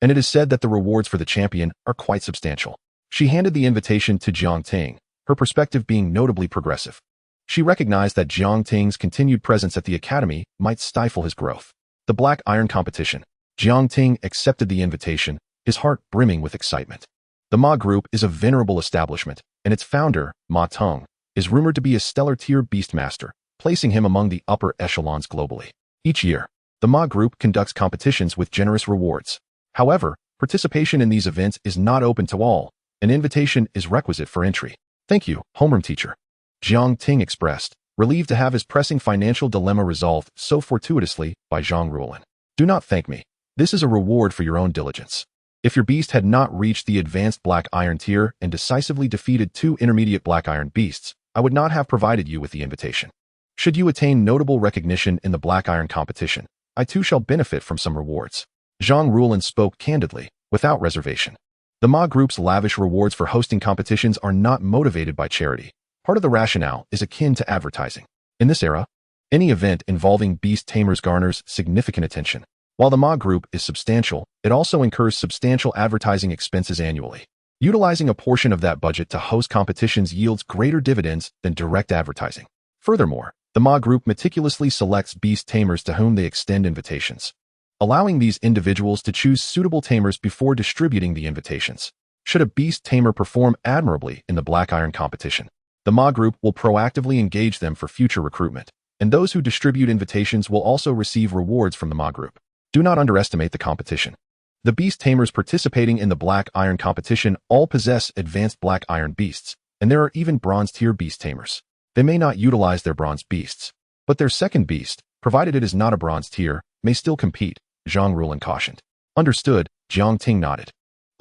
and it is said that the rewards for the champion are quite substantial. She handed the invitation to Jiang Ting, her perspective being notably progressive. She recognized that Jiang Ting's continued presence at the academy might stifle his growth. The Black Iron competition. Jiang Ting accepted the invitation, his heart brimming with excitement. The Ma Group is a venerable establishment, and its founder, Ma Teng, is rumored to be a stellar-tier beastmaster, placing him among the upper echelons globally. Each year, the Ma Group conducts competitions with generous rewards. However, participation in these events is not open to all. An invitation is requisite for entry. Thank you, homeroom teacher. Jiang Ting expressed, relieved to have his pressing financial dilemma resolved so fortuitously by Zhang Ruolin. Do not thank me. This is a reward for your own diligence. If your beast had not reached the advanced Black Iron tier and decisively defeated 2 intermediate Black Iron beasts, I would not have provided you with the invitation. Should you attain notable recognition in the Black Iron competition, I too shall benefit from some rewards. Zhang Ruolin spoke candidly, without reservation. The Ma Group's lavish rewards for hosting competitions are not motivated by charity. Part of the rationale is akin to advertising. In this era, any event involving Beast Tamers garners significant attention. While the Ma Group is substantial, it also incurs substantial advertising expenses annually. Utilizing a portion of that budget to host competitions yields greater dividends than direct advertising. Furthermore, the Ma Group meticulously selects Beast Tamers to whom they extend invitations, allowing these individuals to choose suitable tamers before distributing the invitations. Should a Beast Tamer perform admirably in the Black Iron competition, the Ma Group will proactively engage them for future recruitment, and those who distribute invitations will also receive rewards from the Ma Group. Do not underestimate the competition. The Beast Tamers participating in the Black Iron competition all possess advanced Black Iron beasts, and there are even bronze-tier Beast Tamers. They may not utilize their bronze beasts, but their second beast, provided it is not a bronze tier, may still compete, Zhang Rulin cautioned. Understood, Jiang Ting nodded.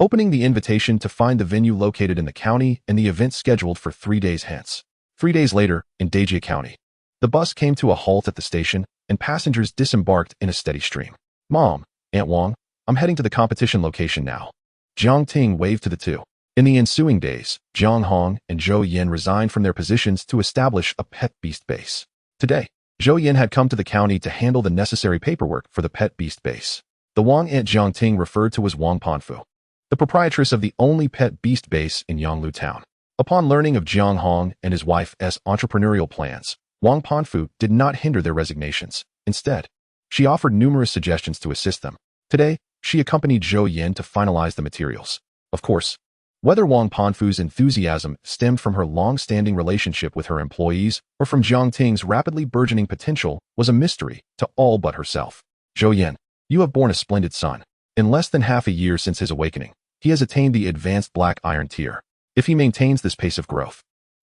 Opening the invitation to find the venue located in the county and the event scheduled for 3 days hence. 3 days later, in Dejia County, the bus came to a halt at the station, and passengers disembarked in a steady stream. Mom, Aunt Wang, I'm heading to the competition location now. Jiang Ting waved to the two. In the ensuing days, Jiang Hong and Zhou Yin resigned from their positions to establish a pet beast base. Today, Zhou Yin had come to the county to handle the necessary paperwork for the pet beast base. The Wang aunt Jiang Ting referred to as Wang Panfu, the proprietress of the only pet beast base in Yonglu town. Upon learning of Jiang Hong and his wife's entrepreneurial plans, Wang Panfu did not hinder their resignations. Instead, she offered numerous suggestions to assist them. Today, she accompanied Zhou Yin to finalize the materials. Of course, whether Wang Panfu's enthusiasm stemmed from her long-standing relationship with her employees or from Jiang Ting's rapidly burgeoning potential was a mystery to all but herself. Zhou Yin, you have borne a splendid son. In less than half a year since his awakening, he has attained the advanced Black Iron tier. If he maintains this pace of growth,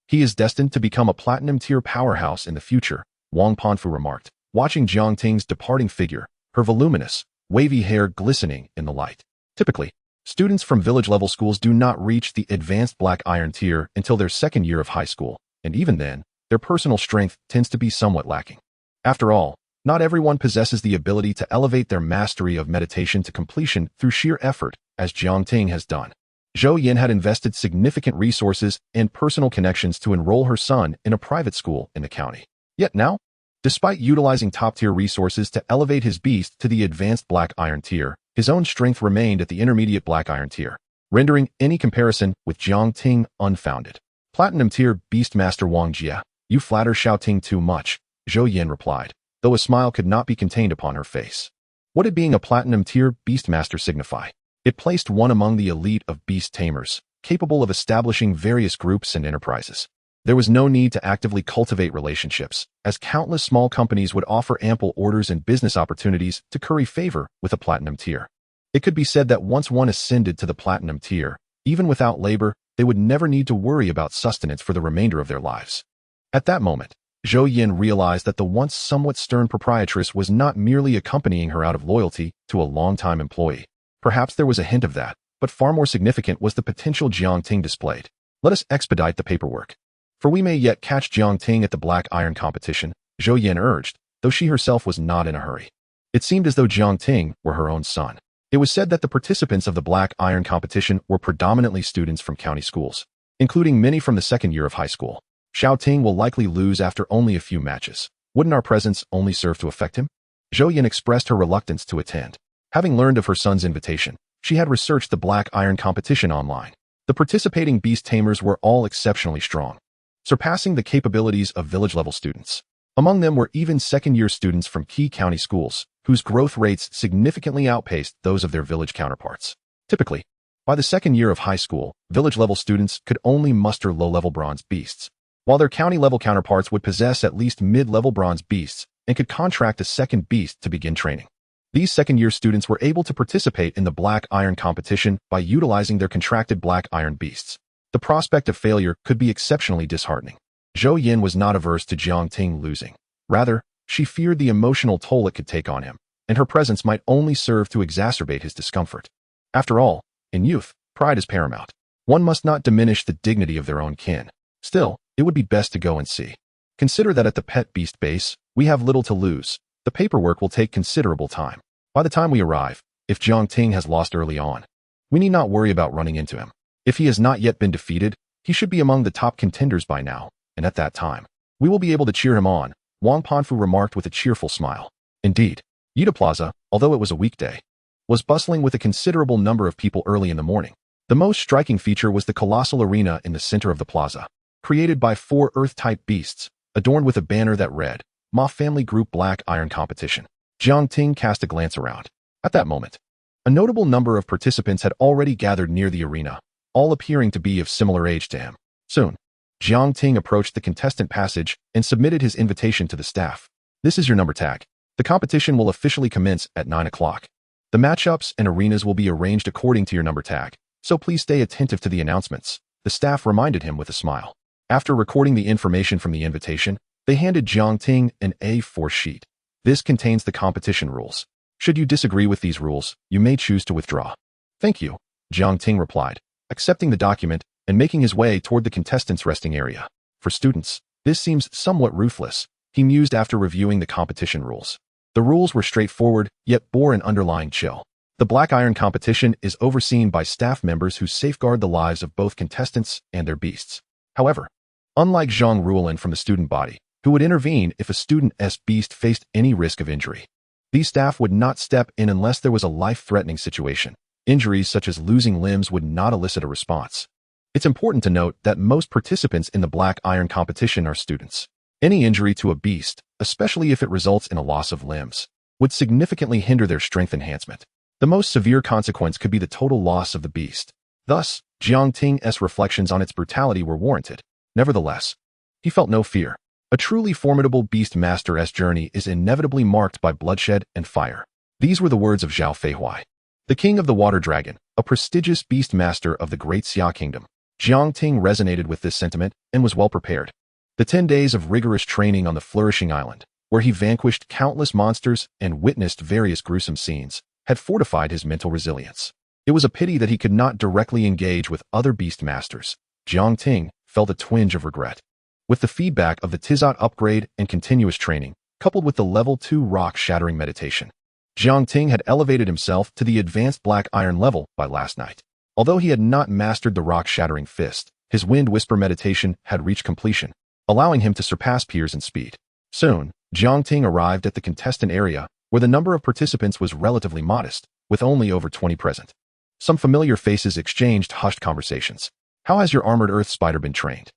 he is destined to become a platinum tier powerhouse in the future, Wang Panfu remarked, watching Jiang Ting's departing figure, her voluminous, wavy hair glistening in the light. Typically, students from village-level schools do not reach the advanced Black Iron tier until their second year of high school, and even then, their personal strength tends to be somewhat lacking. After all, not everyone possesses the ability to elevate their mastery of meditation to completion through sheer effort, as Jiang Ting has done. Zhou Yin had invested significant resources and personal connections to enroll her son in a private school in the county. Yet now, despite utilizing top-tier resources to elevate his beast to the advanced Black Iron tier, his own strength remained at the intermediate Black Iron tier, rendering any comparison with Jiang Ting unfounded. Platinum tier Beastmaster Wang Jia, you flatter Xiao Ting too much, Zhou Yin replied, though a smile could not be contained upon her face. What did being a platinum tier Beastmaster signify? It placed one among the elite of beast tamers, capable of establishing various groups and enterprises. There was no need to actively cultivate relationships, as countless small companies would offer ample orders and business opportunities to curry favor with a platinum tier. It could be said that once one ascended to the platinum tier, even without labor, they would never need to worry about sustenance for the remainder of their lives. At that moment, Zhou Yin realized that the once somewhat stern proprietress was not merely accompanying her out of loyalty to a longtime employee. Perhaps there was a hint of that, but far more significant was the potential Jiang Ting displayed. Let us expedite the paperwork, for we may yet catch Jiang Ting at the Black Iron competition, Zhou Yin urged, though she herself was not in a hurry. It seemed as though Jiang Ting were her own son. It was said that the participants of the Black Iron competition were predominantly students from county schools, including many from the second year of high school. Xiao Ting will likely lose after only a few matches. Wouldn't our presence only serve to affect him? Zhou Yin expressed her reluctance to attend. Having learned of her son's invitation, she had researched the Black Iron competition online. The participating beast tamers were all exceptionally strong, surpassing the capabilities of village-level students. Among them were even second-year students from key county schools, whose growth rates significantly outpaced those of their village counterparts. Typically, by the second year of high school, village-level students could only muster low-level bronze beasts, while their county-level counterparts would possess at least mid-level bronze beasts and could contract a second beast to begin training. These second-year students were able to participate in the Black Iron competition by utilizing their contracted Black Iron beasts. The prospect of failure could be exceptionally disheartening. Zhou Yin was not averse to Jiang Ting losing. Rather, she feared the emotional toll it could take on him, and her presence might only serve to exacerbate his discomfort. After all, in youth, pride is paramount. One must not diminish the dignity of their own kin. Still, it would be best to go and see. Consider that at the pet beast base, we have little to lose. The paperwork will take considerable time. By the time we arrive, if Jiang Ting has lost early on, We need not worry about running into him. If he has not yet been defeated, he should be among the top contenders by now, and at that time, we will be able to cheer him on, Wang Panfu remarked with a cheerful smile. Indeed, Yuta Plaza, although it was a weekday, was bustling with a considerable number of people early in the morning. The most striking feature was the colossal arena in the center of the plaza, created by 4 Earth-type beasts, adorned with a banner that read, Ma Family Group Black Iron Competition. Jiang Ting cast a glance around. At that moment, a notable number of participants had already gathered near the arena, all appearing to be of similar age to him. Soon, Jiang Ting approached the contestant passage and submitted his invitation to the staff. This is your number tag. The competition will officially commence at 9 o'clock. The matchups and arenas will be arranged according to your number tag, so please stay attentive to the announcements, the staff reminded him with a smile. After recording the information from the invitation, they handed Jiang Ting an A4 sheet. This contains the competition rules. Should you disagree with these rules, you may choose to withdraw. Thank you, Jiang Ting replied, accepting the document and making his way toward the contestants' resting area. For students, this seems somewhat ruthless, he mused after reviewing the competition rules. The rules were straightforward, yet bore an underlying chill. The Black Iron competition is overseen by staff members who safeguard the lives of both contestants and their beasts. However, unlike Zhang Ruolin from the student body, who would intervene if a student's beast faced any risk of injury, these staff would not step in unless there was a life-threatening situation. Injuries such as losing limbs would not elicit a response. It's important to note that most participants in the Black Iron competition are students. Any injury to a beast, especially if it results in a loss of limbs, would significantly hinder their strength enhancement. The most severe consequence could be the total loss of the beast. Thus, Jiang Ting's reflections on its brutality were warranted. Nevertheless, he felt no fear. A truly formidable beast master's journey is inevitably marked by bloodshed and fire. These were the words of Zhao Feihui, the king of the water dragon, a prestigious beast master of the great Xia kingdom. Jiang Ting resonated with this sentiment and was well prepared. The 10 days of rigorous training on the Flourishing Island, where he vanquished countless monsters and witnessed various gruesome scenes, had fortified his mental resilience. It was a pity that he could not directly engage with other beast masters. Jiang Ting felt a twinge of regret. With the feedback of the Tizot upgrade and continuous training, coupled with the level 2 rock-shattering meditation, Jiang Ting had elevated himself to the advanced Black Iron level by last night. Although he had not mastered the rock-shattering fist, his wind whisper meditation had reached completion, allowing him to surpass peers in speed. Soon, Jiang Ting arrived at the contestant area, where the number of participants was relatively modest, with only over 20 present. Some familiar faces exchanged hushed conversations. How has your armored earth spider been trained?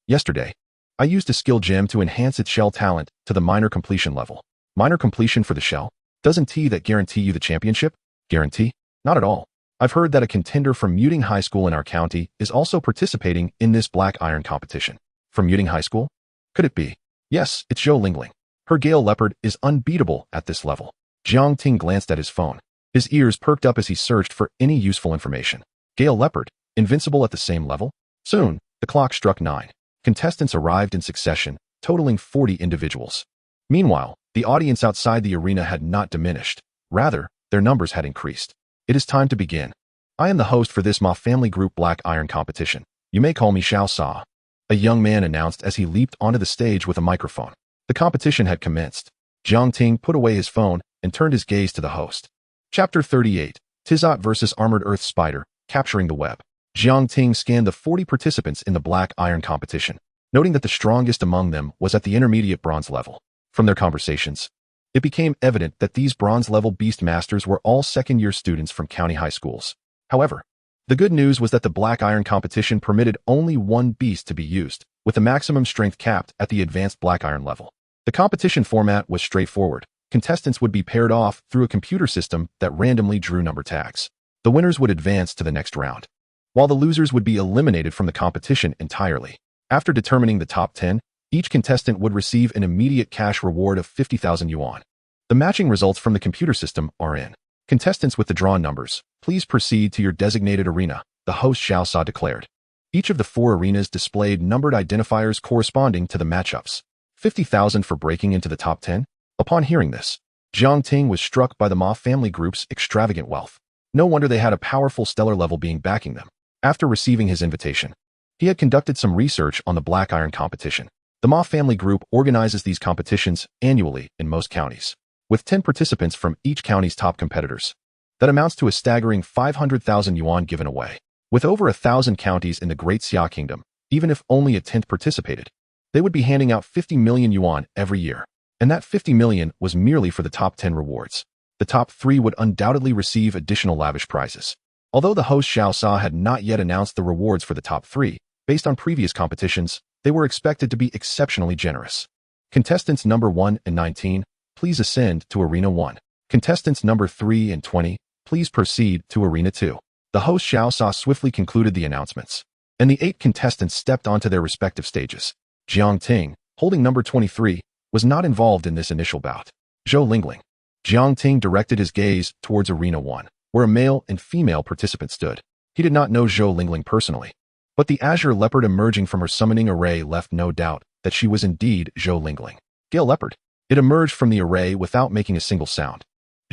Yesterday, I used a skill gem to enhance its shell talent to the minor completion level. Minor completion for the shell? Doesn't that guarantee you the championship? Guarantee? Not at all. I've heard that a contender from Muting High School in our county is also participating in this Black Iron competition. From Muting High School? Could it be? Yes, it's Zhou Lingling. Her Gale Leopard is unbeatable at this level. Jiang Ting glanced at his phone. His ears perked up as he searched for any useful information. Gale Leopard, invincible at the same level? Soon, the clock struck 9. Contestants arrived in succession, totaling 40 individuals. Meanwhile, the audience outside the arena had not diminished. Rather, their numbers had increased. It is time to begin. I am the host for this Ma Family Group Black Iron competition. You may call me Xiao Sa. A young man announced as he leaped onto the stage with a microphone. The competition had commenced. Jiang Ting put away his phone and turned his gaze to the host. Chapter 38, Tizot vs. Armored Earth Spider, Capturing the Web. Jiang Ting scanned the 40 participants in the Black Iron competition, noting that the strongest among them was at the intermediate bronze level. From their conversations, it became evident that these bronze-level beast masters were all second-year students from county high schools. However, the good news was that the Black Iron competition permitted only one beast to be used, with the maximum strength capped at the advanced Black Iron level. The competition format was straightforward. Contestants would be paired off through a computer system that randomly drew number tags. The winners would advance to the next round, while the losers would be eliminated from the competition entirely. After determining the top 10, each contestant would receive an immediate cash reward of 50,000 yuan. The matching results from the computer system are in. Contestants with the drawn numbers, please proceed to your designated arena, the host Xiao Sa declared. Each of the 4 arenas displayed numbered identifiers corresponding to the matchups. 50,000 for breaking into the top 10? Upon hearing this, Jiang Ting was struck by the Ma family group's extravagant wealth. No wonder they had a powerful stellar level being backing them. After receiving his invitation, he had conducted some research on the Black Iron competition. The Ma family group organizes these competitions annually in most counties, with 10 participants from each county's top competitors. That amounts to a staggering 500,000 yuan given away. With over 1,000 counties in the Great Xia Kingdom, even if only a tenth participated, they would be handing out 50 million yuan every year. And that 50 million was merely for the top 10 rewards. The top 3 would undoubtedly receive additional lavish prizes. Although the host Xiao Sa had not yet announced the rewards for the top 3, based on previous competitions, they were expected to be exceptionally generous. Contestants number 1 and 19, please ascend to Arena 1. Contestants number 3 and 20, please proceed to Arena 2. The host Xiao Sa swiftly concluded the announcements, and the 8 contestants stepped onto their respective stages. Jiang Ting, holding number 23, was not involved in this initial bout. Zhou Lingling. Jiang Ting directed his gaze towards Arena 1, where a male and female participant stood. He did not know Zhou Lingling personally, but the azure leopard emerging from her summoning array left no doubt that she was indeed Zhou Lingling. Gale Leopard. It emerged from the array without making a single sound.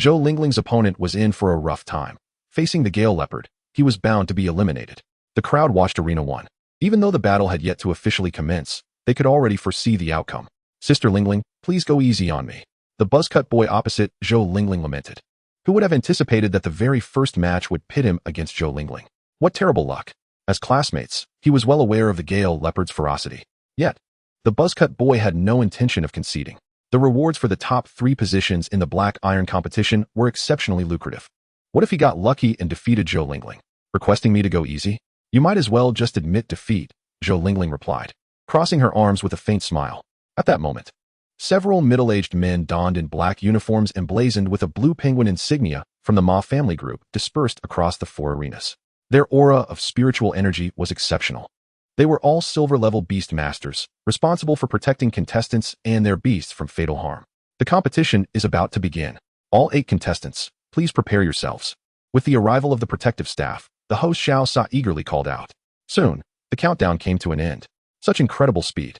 Zhou Lingling's opponent was in for a rough time. Facing the Gale Leopard, he was bound to be eliminated. The crowd watched Arena 1. Even though the battle had yet to officially commence, they could already foresee the outcome. Sister Lingling, please go easy on me. The buzzcut boy opposite Zhou Lingling lamented. Who would have anticipated that the very first match would pit him against Zhou Lingling? What terrible luck. As classmates, he was well aware of the Gale Leopard's ferocity. Yet, the buzzcut boy had no intention of conceding. The rewards for the top 3 positions in the Black Iron competition were exceptionally lucrative. What if he got lucky and defeated Zhou Lingling? Requesting me to go easy? You might as well just admit defeat, Zhou Lingling replied, crossing her arms with a faint smile. At that moment, several middle-aged men donned in black uniforms emblazoned with a blue penguin insignia from the Ma family group dispersed across the 4 arenas. Their aura of spiritual energy was exceptional. They were all silver-level beast masters, responsible for protecting contestants and their beasts from fatal harm. The competition is about to begin. All 8 contestants, please prepare yourselves. With the arrival of the protective staff, the host Xiao Sa eagerly called out. Soon, the countdown came to an end. Such incredible speed.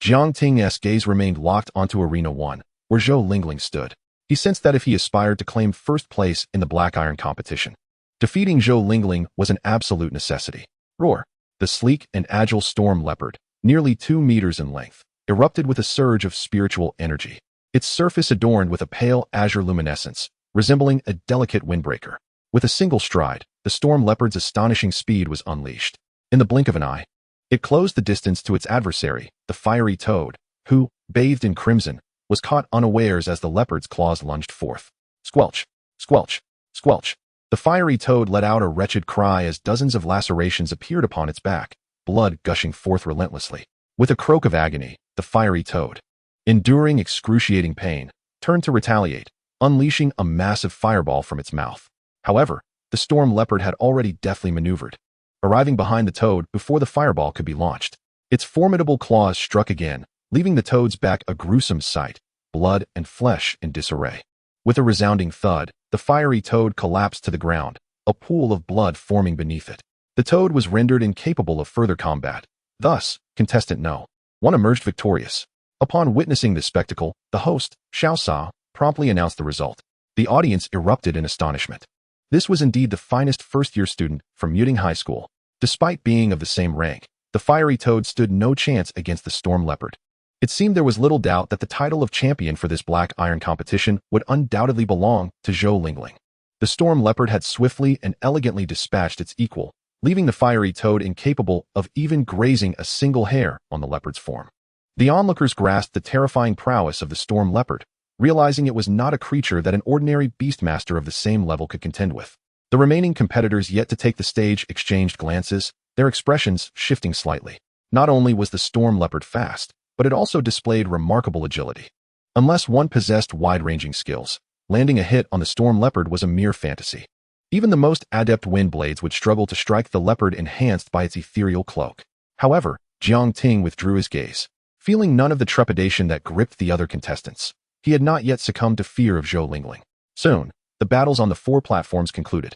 Jiang Ting's gaze remained locked onto Arena 1, where Zhou Lingling stood. He sensed that if he aspired to claim first place in the Black Iron competition, defeating Zhou Lingling was an absolute necessity. Roar. The sleek and agile storm leopard, nearly 2 meters in length, erupted with a surge of spiritual energy. Its surface adorned with a pale azure luminescence, resembling a delicate windbreaker. With a single stride, the storm leopard's astonishing speed was unleashed. In the blink of an eye, it closed the distance to its adversary, the fiery toad, who, bathed in crimson, was caught unawares as the leopard's claws lunged forth. Squelch, squelch, squelch. The fiery toad let out a wretched cry as dozens of lacerations appeared upon its back, blood gushing forth relentlessly. With a croak of agony, the fiery toad, enduring excruciating pain, turned to retaliate, unleashing a massive fireball from its mouth. However, the storm leopard had already deftly maneuvered, arriving behind the toad before the fireball could be launched. Its formidable claws struck again, leaving the toad's back a gruesome sight, blood and flesh in disarray. With a resounding thud, the fiery toad collapsed to the ground, a pool of blood forming beneath it. The toad was rendered incapable of further combat. Thus, contestant No. 1 emerged victorious. Upon witnessing this spectacle, the host, Xiao Sa, promptly announced the result. The audience erupted in astonishment. This was indeed the finest first-year student from Muting High School. Despite being of the same rank, the fiery toad stood no chance against the storm leopard. It seemed there was little doubt that the title of champion for this Black Iron competition would undoubtedly belong to Zhou Lingling. The storm leopard had swiftly and elegantly dispatched its equal, leaving the fiery toad incapable of even grazing a single hair on the leopard's form. The onlookers grasped the terrifying prowess of the storm leopard, realizing it was not a creature that an ordinary beastmaster of the same level could contend with. The remaining competitors yet to take the stage exchanged glances, their expressions shifting slightly. Not only was the storm leopard fast, but it also displayed remarkable agility. Unless one possessed wide-ranging skills, landing a hit on the storm leopard was a mere fantasy. Even the most adept wind blades would struggle to strike the leopard enhanced by its ethereal cloak. However, Jiang Ting withdrew his gaze, feeling none of the trepidation that gripped the other contestants. He had not yet succumbed to fear of Zhou Lingling. Soon, the battles on the 4 platforms concluded.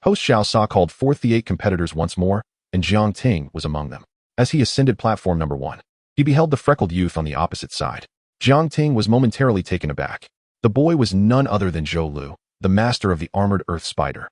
Host Xiao Sa called forth the 8 competitors once more, and Jiang Ting was among them. As he ascended platform number 1, he beheld the freckled youth on the opposite side. Jiang Ting was momentarily taken aback. The boy was none other than Zhou Lu, the master of the armored earth spider.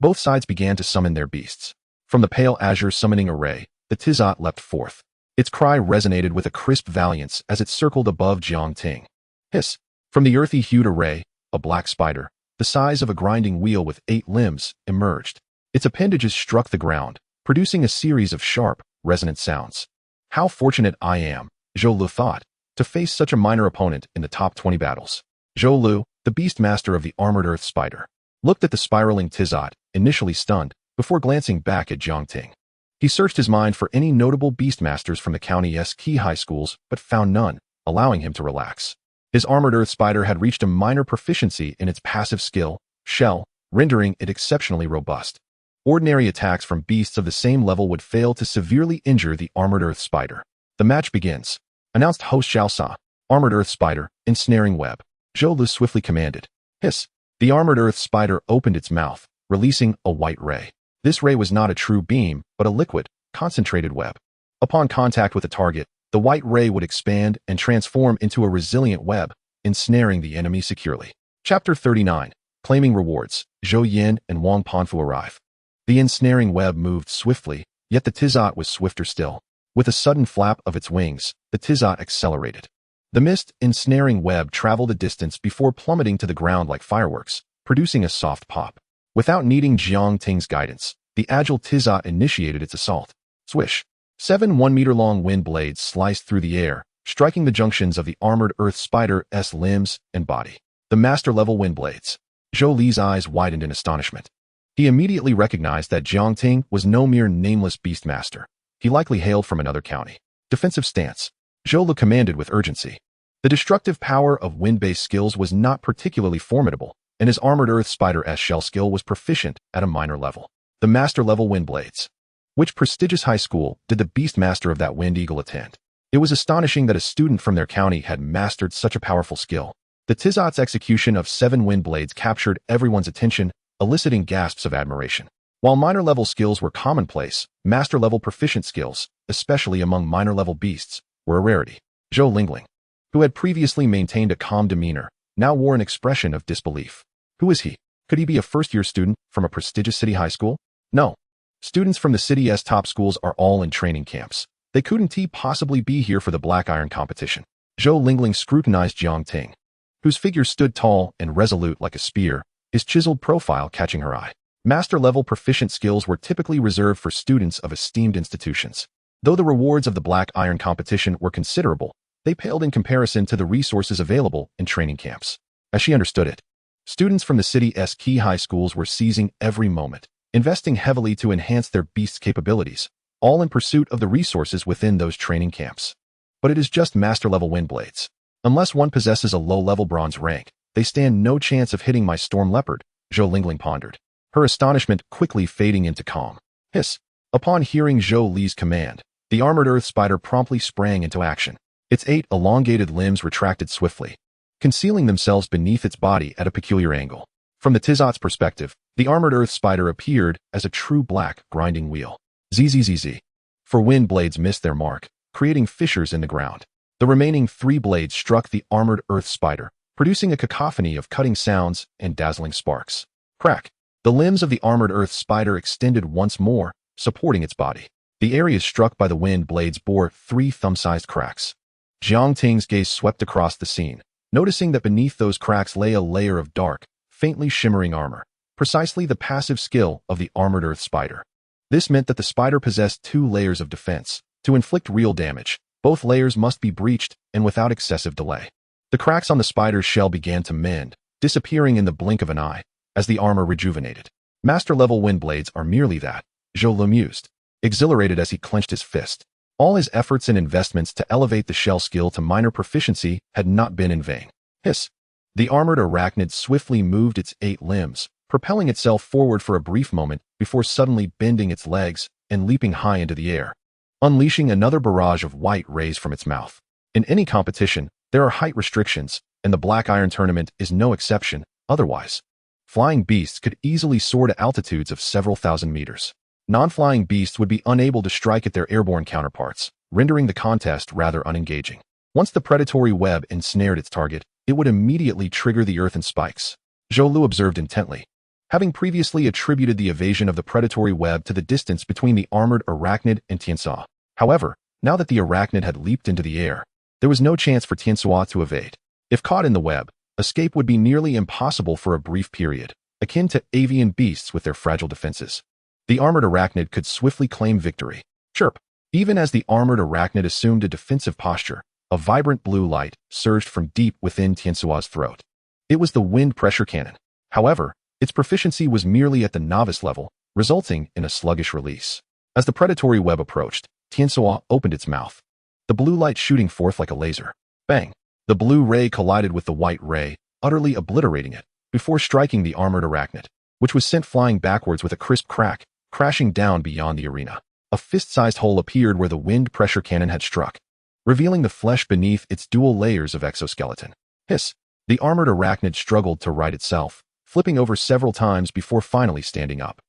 Both sides began to summon their beasts. From the pale azure summoning array, the Tizot leapt forth. Its cry resonated with a crisp valiance as it circled above Jiang Ting. Hiss! From the earthy-hued array, a black spider, the size of a grinding wheel with 8 limbs, emerged. Its appendages struck the ground, producing a series of sharp, resonant sounds. How fortunate I am, Zhou Lu thought, to face such a minor opponent in the top 20 battles. Zhou Lu, the beast master of the armored earth spider, looked at the spiraling Tizot, initially stunned, before glancing back at Jiang Ting. He searched his mind for any notable beastmasters from the county's key high schools, but found none, allowing him to relax. His armored earth spider had reached a minor proficiency in its passive skill, Shell, rendering it exceptionally robust. Ordinary attacks from beasts of the same level would fail to severely injure the armored earth spider. The match begins, announced host Xiao Sa. Armored earth spider, ensnaring web. Zhou Lu swiftly commanded. Hiss. The armored earth spider opened its mouth, releasing a white ray. This ray was not a true beam, but a liquid, concentrated web. Upon contact with the target, the white ray would expand and transform into a resilient web, ensnaring the enemy securely. Chapter 39. Claiming rewards. Zhou Yin and Wang Panfu arrive. The ensnaring web moved swiftly, yet the Tizot was swifter still. With a sudden flap of its wings, the Tizot accelerated. The mist ensnaring web traveled a distance before plummeting to the ground like fireworks, producing a soft pop. Without needing Jiang Ting's guidance, the agile Tizot initiated its assault. Swish. 7 1-meter-long wind blades sliced through the air, striking the junctions of the armored earth spider's limbs and body. The master-level wind blades. Zhou Li's eyes widened in astonishment. He immediately recognized that Jiang Ting was no mere nameless beastmaster. He likely hailed from another county. Defensive stance. Zhou Li commanded with urgency. The destructive power of wind-based skills was not particularly formidable, and his armored earth spider's shell skill was proficient at a minor level. The master-level wind blades. Which prestigious high school did the beastmaster of that wind eagle attend? It was astonishing that a student from their county had mastered such a powerful skill. The Tizot's execution of 7 wind blades captured everyone's attention, eliciting gasps of admiration. While minor-level skills were commonplace, master-level proficient skills, especially among minor-level beasts, were a rarity. Zhou Lingling, who had previously maintained a calm demeanor, now wore an expression of disbelief. Who is he? Could he be a first-year student from a prestigious city high school? No. Students from the city's top schools are all in training camps. They couldn't possibly be here for the black iron competition. Zhou Lingling scrutinized Jiang Ting, whose figure stood tall and resolute like a spear, his chiseled profile catching her eye. Master-level proficient skills were typically reserved for students of esteemed institutions. Though the rewards of the black iron competition were considerable, they paled in comparison to the resources available in training camps. As she understood it, students from the city's key high schools were seizing every moment, investing heavily to enhance their beast's capabilities, all in pursuit of the resources within those training camps. But it is just master-level wind blades. Unless one possesses a low-level bronze rank, they stand no chance of hitting my storm leopard, Zhou Lingling pondered, her astonishment quickly fading into calm. Hiss. Upon hearing Zhou Li's command, the armored earth spider promptly sprang into action. Its 8 elongated limbs retracted swiftly, concealing themselves beneath its body at a peculiar angle. From the Tizot's perspective, the armored earth spider appeared as a true black, grinding wheel. Zzz. 4 wind blades missed their mark, creating fissures in the ground. The remaining 3 blades struck the armored earth spider, producing a cacophony of cutting sounds and dazzling sparks. Crack. The limbs of the armored earth spider extended once more, supporting its body. The areas struck by the wind blades bore 3 thumb-sized cracks. Jiang Ting's gaze swept across the scene, noticing that beneath those cracks lay a layer of dark, faintly shimmering armor, precisely the passive skill of the armored earth spider. This meant that the spider possessed 2 layers of defense. To inflict real damage, both layers must be breached and without excessive delay. The cracks on the spider's shell began to mend, disappearing in the blink of an eye, as the armor rejuvenated. Master-level wind blades are merely that, Zhou Li mused, exhilarated as he clenched his fist. All his efforts and investments to elevate the shell skill to minor proficiency had not been in vain. Hiss. The armored arachnid swiftly moved its 8 limbs, propelling itself forward for a brief moment before suddenly bending its legs and leaping high into the air, unleashing another barrage of white rays from its mouth. In any competition, there are height restrictions, and the Black Iron Tournament is no exception. Otherwise, flying beasts could easily soar to altitudes of several thousand meters. Non-flying beasts would be unable to strike at their airborne counterparts, rendering the contest rather unengaging. Once the predatory web ensnared its target, it would immediately trigger the earthen spikes. Zhou Lu observed intently, having previously attributed the evasion of the predatory web to the distance between the armored arachnid and Tianxia. However, now that the arachnid had leaped into the air, there was no chance for Tianxia to evade. If caught in the web, escape would be nearly impossible for a brief period, akin to avian beasts with their fragile defenses. The armored arachnid could swiftly claim victory. Chirp! Even as the armored arachnid assumed a defensive posture, a vibrant blue light surged from deep within Tiansua's throat. It was the wind pressure cannon. However, its proficiency was merely at the novice level, resulting in a sluggish release. As the predatory web approached, Tiansua opened its mouth, the blue light shooting forth like a laser. Bang! The blue ray collided with the white ray, utterly obliterating it, before striking the armored arachnid, which was sent flying backwards with a crisp crack, crashing down beyond the arena. A fist-sized hole appeared where the wind pressure cannon had struck, revealing the flesh beneath its dual layers of exoskeleton. Hiss! The armored arachnid struggled to right itself, flipping over several times before finally standing up.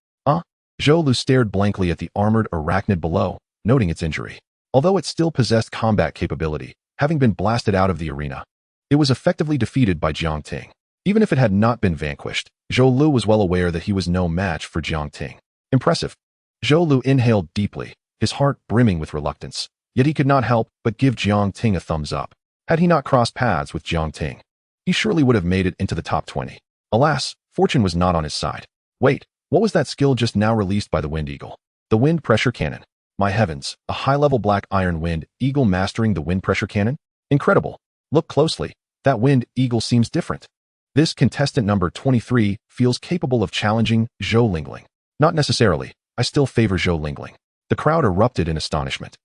Zhou Lu stared blankly at the armored arachnid below, noting its injury. Although it still possessed combat capability, having been blasted out of the arena, it was effectively defeated by Jiang Ting. Even if it had not been vanquished, Zhou Lu was well aware that he was no match for Jiang Ting. Impressive. Zhou Lu inhaled deeply, his heart brimming with reluctance, yet he could not help but give Jiang Ting a thumbs up. Had he not crossed paths with Jiang Ting, he surely would have made it into the top 20. Alas, fortune was not on his side. Wait, what was that skill just now released by the Wind Eagle? The Wind Pressure Cannon. My heavens, a high-level black iron Wind Eagle mastering the Wind Pressure Cannon? Incredible. Look closely. That Wind Eagle seems different. This contestant number 23 feels capable of challenging Zhou Lingling. Not necessarily. I still favor Zhou Lingling. The crowd erupted in astonishment.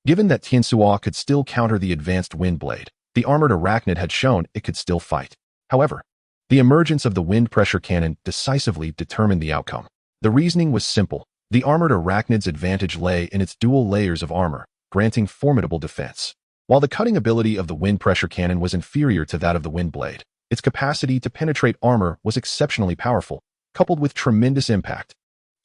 Given that Tiansua could still counter the advanced Wind Blade, the armored arachnid had shown it could still fight. However, the emergence of the Wind Pressure Cannon decisively determined the outcome. The reasoning was simple. The armored arachnid's advantage lay in its dual layers of armor, granting formidable defense. While the cutting ability of the Wind Pressure Cannon was inferior to that of the Wind Blade, its capacity to penetrate armor was exceptionally powerful, coupled with tremendous impact.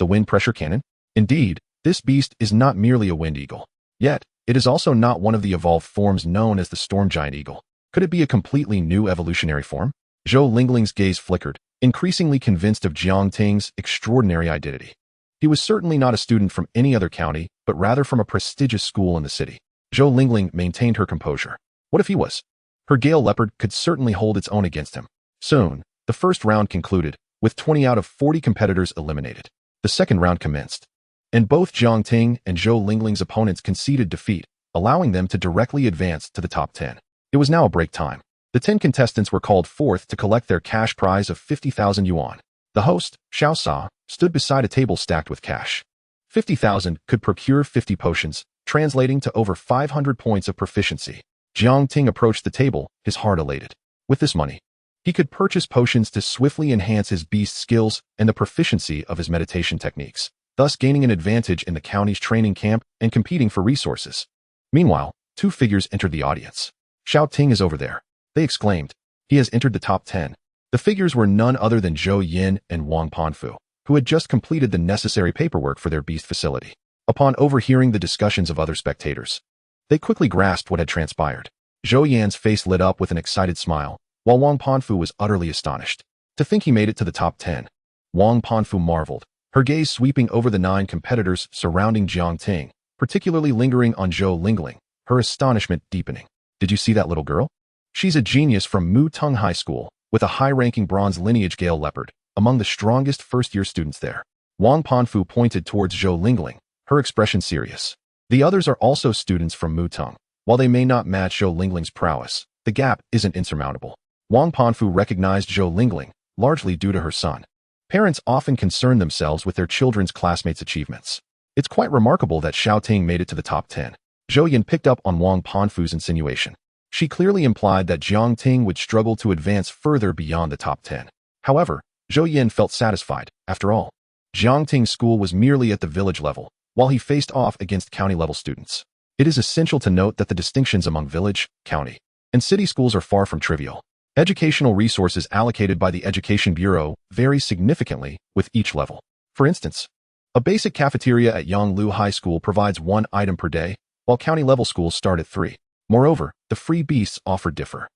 The Wind Pressure Cannon? Indeed, this beast is not merely a Wind Eagle. Yet, it is also not one of the evolved forms known as the Storm Giant Eagle. Could it be a completely new evolutionary form? Zhou Lingling's gaze flickered, increasingly convinced of Jiang Ting's extraordinary identity. He was certainly not a student from any other county, but rather from a prestigious school in the city. Zhou Lingling maintained her composure. What if he was? Her Gale Leopard could certainly hold its own against him. Soon, the first round concluded, with 20 out of 40 competitors eliminated. The second round commenced, and both Jiang Ting and Zhou Lingling's opponents conceded defeat, allowing them to directly advance to the top 10. It was now a break time. The 10 contestants were called forth to collect their cash prize of 50,000 yuan. The host, Xiao Sa, stood beside a table stacked with cash. 50,000 could procure 50 potions, translating to over 500 points of proficiency. Jiang Ting approached the table, his heart elated. With this money, he could purchase potions to swiftly enhance his beast skills and the proficiency of his meditation techniques, thus gaining an advantage in the county's training camp and competing for resources. Meanwhile, two figures entered the audience. Xiao Ting is over there, they exclaimed. He has entered the top 10. The figures were none other than Zhou Yin and Wang Panfu, who had just completed the necessary paperwork for their beast facility. Upon overhearing the discussions of other spectators, they quickly grasped what had transpired. Zhou Yan's face lit up with an excited smile, while Wang Panfu was utterly astonished. To think he made it to the top 10. Wang Panfu marveled, her gaze sweeping over the 9 competitors surrounding Jiang Ting, particularly lingering on Zhou Lingling, her astonishment deepening. Did you see that little girl? She's a genius from Mutung High School, with a high-ranking bronze lineage Gale Leopard, among the strongest first-year students there. Wang Panfu pointed towards Zhou Lingling, her expression serious. The others are also students from Mutung. While they may not match Zhou Lingling's prowess, the gap isn't insurmountable. Wang Panfu recognized Zhou Lingling, largely due to her son. Parents often concern themselves with their children's classmates' achievements. It's quite remarkable that Xiao Ting made it to the top 10. Zhou Yin picked up on Wang Panfu's insinuation. She clearly implied that Jiang Ting would struggle to advance further beyond the top 10. However, Zhou Yin felt satisfied. After all, Jiang Ting's school was merely at the village level, while he faced off against county-level students. It is essential to note that the distinctions among village, county, and city schools are far from trivial. Educational resources allocated by the Education Bureau vary significantly with each level. For instance, a basic cafeteria at Yonglu High School provides 1 item per day, while county-level schools start at 3. Moreover, the free beasts offered differ.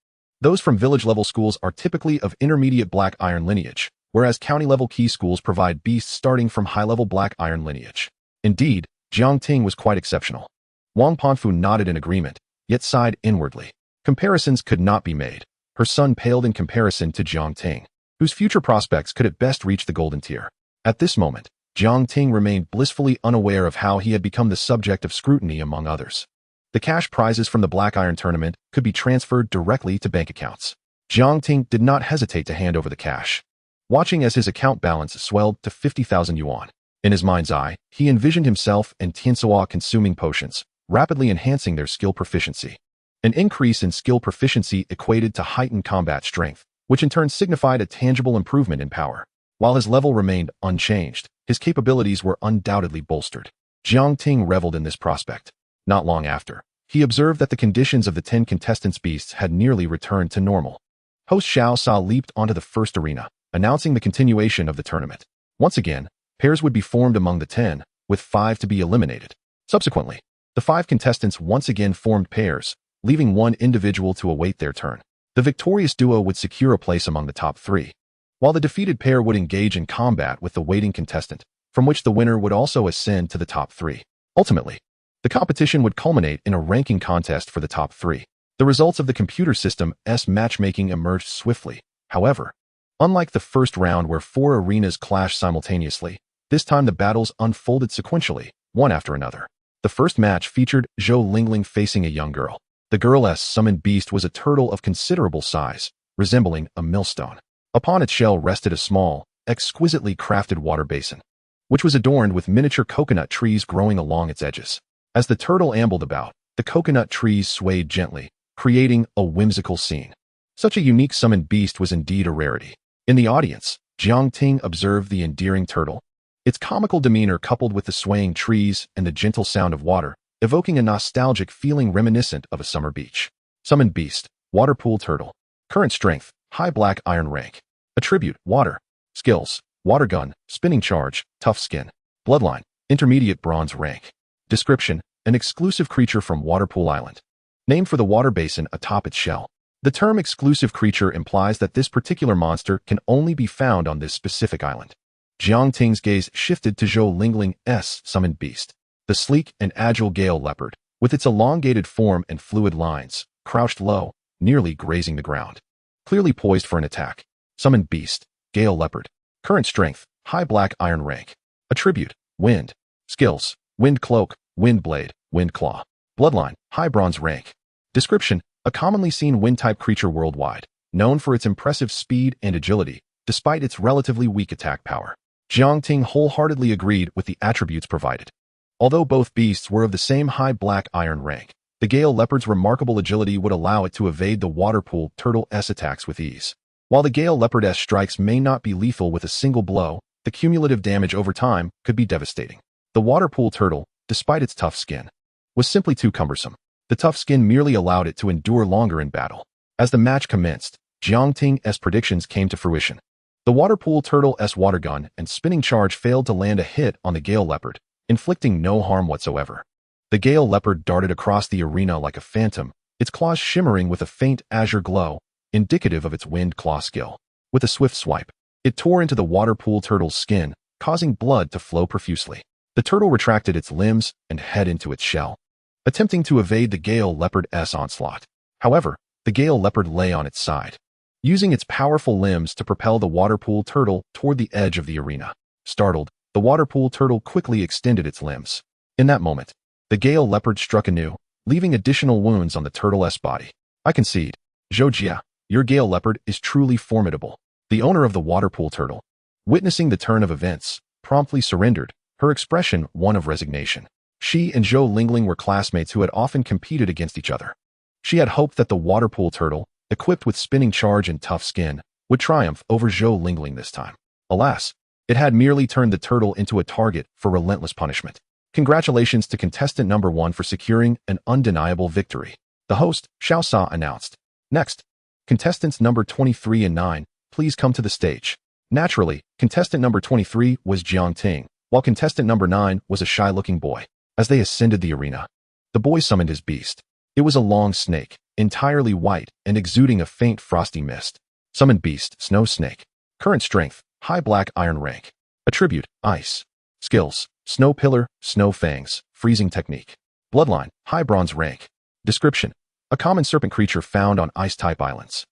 Those from village-level schools are typically of intermediate black iron lineage, whereas county-level key schools provide beasts starting from high-level black iron lineage. Indeed, Jiang Ting was quite exceptional. Wang Panfu nodded in agreement, yet sighed inwardly. Comparisons could not be made. Her sun paled in comparison to Jiang Ting, whose future prospects could at best reach the golden tier. At this moment, Jiang Ting remained blissfully unaware of how he had become the subject of scrutiny among others. The cash prizes from the Black Iron tournament could be transferred directly to bank accounts. Jiang Ting did not hesitate to hand over the cash, watching as his account balance swelled to 50,000 yuan. In his mind's eye, he envisioned himself and Tiansuo consuming potions, rapidly enhancing their skill proficiency. An increase in skill proficiency equated to heightened combat strength, which in turn signified a tangible improvement in power. While his level remained unchanged, his capabilities were undoubtedly bolstered. Jiang Ting reveled in this prospect. Not long after, he observed that the conditions of the 10 contestants' beasts had nearly returned to normal. Host Xiao Sa leaped onto the first arena, announcing the continuation of the tournament. Once again, pairs would be formed among the 10, with 5 to be eliminated. Subsequently, the 5 contestants once again formed pairs, leaving one individual to await their turn. The victorious duo would secure a place among the top 3, while the defeated pair would engage in combat with the waiting contestant, from which the winner would also ascend to the top 3. Ultimately, the competition would culminate in a ranking contest for the top 3. The results of the computer system's matchmaking emerged swiftly. However, unlike the first round where 4 arenas clashed simultaneously, this time the battles unfolded sequentially, one after another. The first match featured Zhou Lingling facing a young girl. The girl's summoned beast was a turtle of considerable size, resembling a millstone. Upon its shell rested a small, exquisitely crafted water basin, which was adorned with miniature coconut trees growing along its edges. As the turtle ambled about, the coconut trees swayed gently, creating a whimsical scene. Such a unique summoned beast was indeed a rarity. In the audience, Jiang Ting observed the endearing turtle, its comical demeanor coupled with the swaying trees and the gentle sound of water, evoking a nostalgic feeling reminiscent of a summer beach. Summoned beast, water pool turtle. Current strength, high black iron rank. Attribute, water. Skills, water gun, spinning charge, tough skin. Bloodline, intermediate bronze rank. Description, an exclusive creature from Waterpool Island. Named for the water basin atop its shell. The term exclusive creature implies that this particular monster can only be found on this specific island. Jiang Ting's gaze shifted to Zhou Lingling's summoned beast. The sleek and agile Gale leopard, with its elongated form and fluid lines, crouched low, nearly grazing the ground. Clearly poised for an attack. Summoned beast, Gale leopard. Current strength, high black iron rank. Attribute, wind. Skills, wind cloak, wind blade, wind claw. Bloodline, high bronze rank. Description, a commonly seen wind-type creature worldwide, known for its impressive speed and agility, despite its relatively weak attack power. Jiang Ting wholeheartedly agreed with the attributes provided. Although both beasts were of the same high black iron rank, the Gale leopard's remarkable agility would allow it to evade the waterpool turtle's attacks with ease. While the Gale leopard's strikes may not be lethal with a single blow, the cumulative damage over time could be devastating. The waterpool turtle, despite its tough skin, was simply too cumbersome. The tough skin merely allowed it to endure longer in battle. As the match commenced, Jiang Ting's predictions came to fruition. The waterpool turtle's water gun and spinning charge failed to land a hit on the Gale leopard, inflicting no harm whatsoever. The Gale leopard darted across the arena like a phantom, its claws shimmering with a faint azure glow, indicative of its wind claw skill. With a swift swipe, it tore into the waterpool turtle's skin, causing blood to flow profusely. The turtle retracted its limbs and head into its shell, attempting to evade the Gale leopard's onslaught. However, the Gale leopard lay on its side, using its powerful limbs to propel the waterpool turtle toward the edge of the arena. Startled, the waterpool turtle quickly extended its limbs. In that moment, the Gale leopard struck anew, leaving additional wounds on the turtle's body. I concede. Zhou Jia, your Gale leopard is truly formidable. The owner of the waterpool turtle, witnessing the turn of events, promptly surrendered, her expression one of resignation. She and Zhou Lingling were classmates who had often competed against each other. She had hoped that the waterpool turtle, equipped with spinning charge and tough skin, would triumph over Zhou Lingling this time. Alas, it had merely turned the turtle into a target for relentless punishment. Congratulations to contestant number 1 for securing an undeniable victory, the host, Xiao Sa, announced. Next, contestants number 23 and 9, please come to the stage. Naturally, contestant number 23 was Jiang Ting, while contestant number 9 was a shy-looking boy. As they ascended the arena, the boy summoned his beast. It was a long snake, entirely white and exuding a faint frosty mist. Summoned beast, snow snake. Current strength, high black iron rank. Attribute, ice. Skills, snow pillar, snow fangs, freezing technique. Bloodline, high bronze rank. Description, a common serpent creature found on ice-type islands.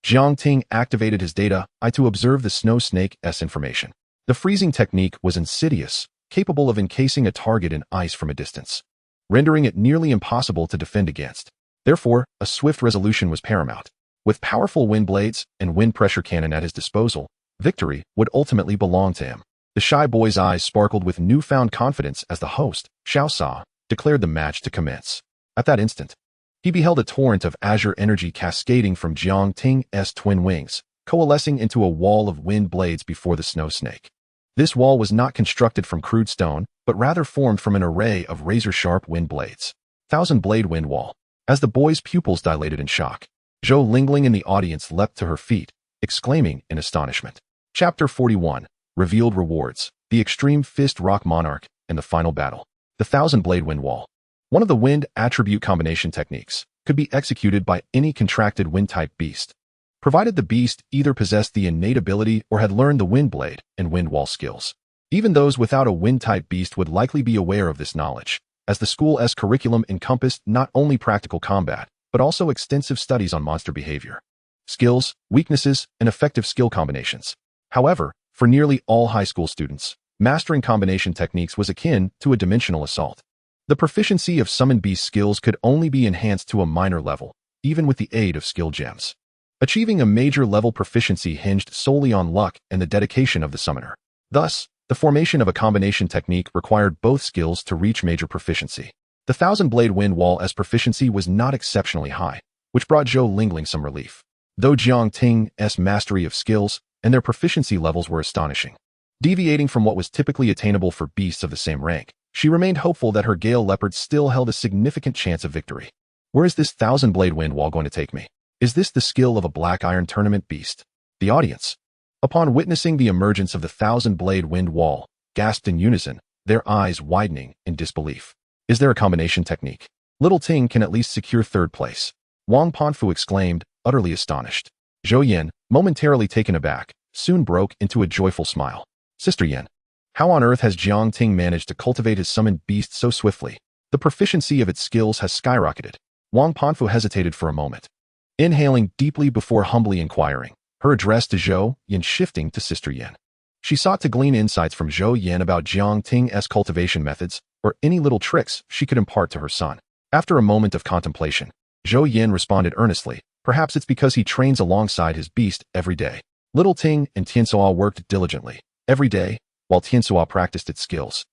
Jiang Ting activated his data eye to observe the snow snake's information. The freezing technique was insidious, capable of encasing a target in ice from a distance, rendering it nearly impossible to defend against. Therefore, a swift resolution was paramount. With powerful wind blades and wind pressure cannon at his disposal, victory would ultimately belong to him. The shy boy's eyes sparkled with newfound confidence as the host, Xiao Sa, declared the match to commence. At that instant, he beheld a torrent of azure energy cascading from Jiang Ting's twin wings, coalescing into a wall of wind blades before the snow snake. This wall was not constructed from crude stone, but rather formed from an array of razor-sharp wind blades. Thousand-blade wind wall. As the boy's pupils dilated in shock, Zhou Lingling in the audience leapt to her feet, exclaiming in astonishment. Chapter 41. Revealed Rewards. The Extreme Fist Rock Monarch and the Final Battle. The Thousand-Blade Wind Wall. One of the wind attribute combination techniques could be executed by any contracted wind-type beast, provided the beast either possessed the innate ability or had learned the wind blade and wind wall skills. Even those without a wind-type beast would likely be aware of this knowledge, as the school's curriculum encompassed not only practical combat, but also extensive studies on monster behavior, skills, weaknesses, and effective skill combinations. However, for nearly all high school students, mastering combination techniques was akin to a dimensional assault. The proficiency of summoned beast skills could only be enhanced to a minor level, even with the aid of skill gems. Achieving a major level proficiency hinged solely on luck and the dedication of the summoner. Thus, the formation of a combination technique required both skills to reach major proficiency. The Thousand-Blade Wind Wall's proficiency was not exceptionally high, which brought Zhou Lingling some relief, though Jiang Ting's mastery of skills and their proficiency levels were astonishing. Deviating from what was typically attainable for beasts of the same rank, she remained hopeful that her Gale Leopard still held a significant chance of victory. Where is this Thousand-Blade Wind Wall going to take me? Is this the skill of a Black Iron tournament beast? The audience, upon witnessing the emergence of the Thousand-Blade Wind Wall, gasped in unison, their eyes widening in disbelief. Is there a combination technique? Little Ting can at least secure third place. Wang Panfu exclaimed, utterly astonished. Zhou Yan, momentarily taken aback, soon broke into a joyful smile. Sister Yan, how on earth has Jiang Ting managed to cultivate his summoned beast so swiftly? The proficiency of its skills has skyrocketed. Wang Panfu hesitated for a moment, inhaling deeply before humbly inquiring, her address to Zhou Yan shifting to Sister Yan. She sought to glean insights from Zhou Yan about Jiang Ting's cultivation methods or any little tricks she could impart to her son. After a moment of contemplation, Zhou Yan responded earnestly, perhaps it's because he trains alongside his beast every day. Little Ting and Tianxua worked diligently, every day, while Tianxua practiced its skills.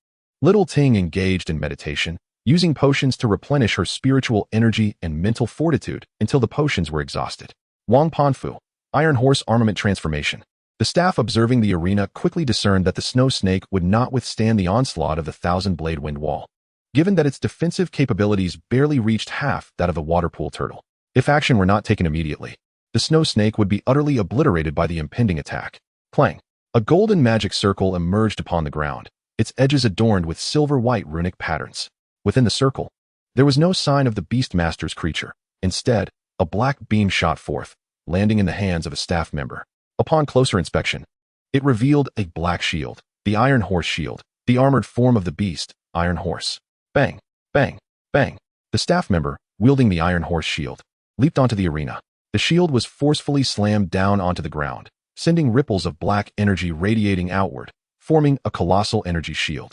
Little Ting engaged in meditation, using potions to replenish her spiritual energy and mental fortitude until the potions were exhausted. Wang Panfu, Iron Horse Armament Transformation. The staff observing the arena quickly discerned that the snow snake would not withstand the onslaught of the Thousand-Blade Wind Wall, given that its defensive capabilities barely reached half that of a water pool turtle. If action were not taken immediately, the snow snake would be utterly obliterated by the impending attack. Clang! A golden magic circle emerged upon the ground, its edges adorned with silver-white runic patterns. Within the circle, there was no sign of the Beastmaster's creature. Instead, a black beam shot forth, landing in the hands of a staff member. Upon closer inspection, it revealed a black shield, the Iron Horse shield, the armored form of the beast, Iron Horse. Bang! Bang! Bang! The staff member, wielding the Iron Horse shield, leaped onto the arena. The shield was forcefully slammed down onto the ground, sending ripples of black energy radiating outward, forming a colossal energy shield.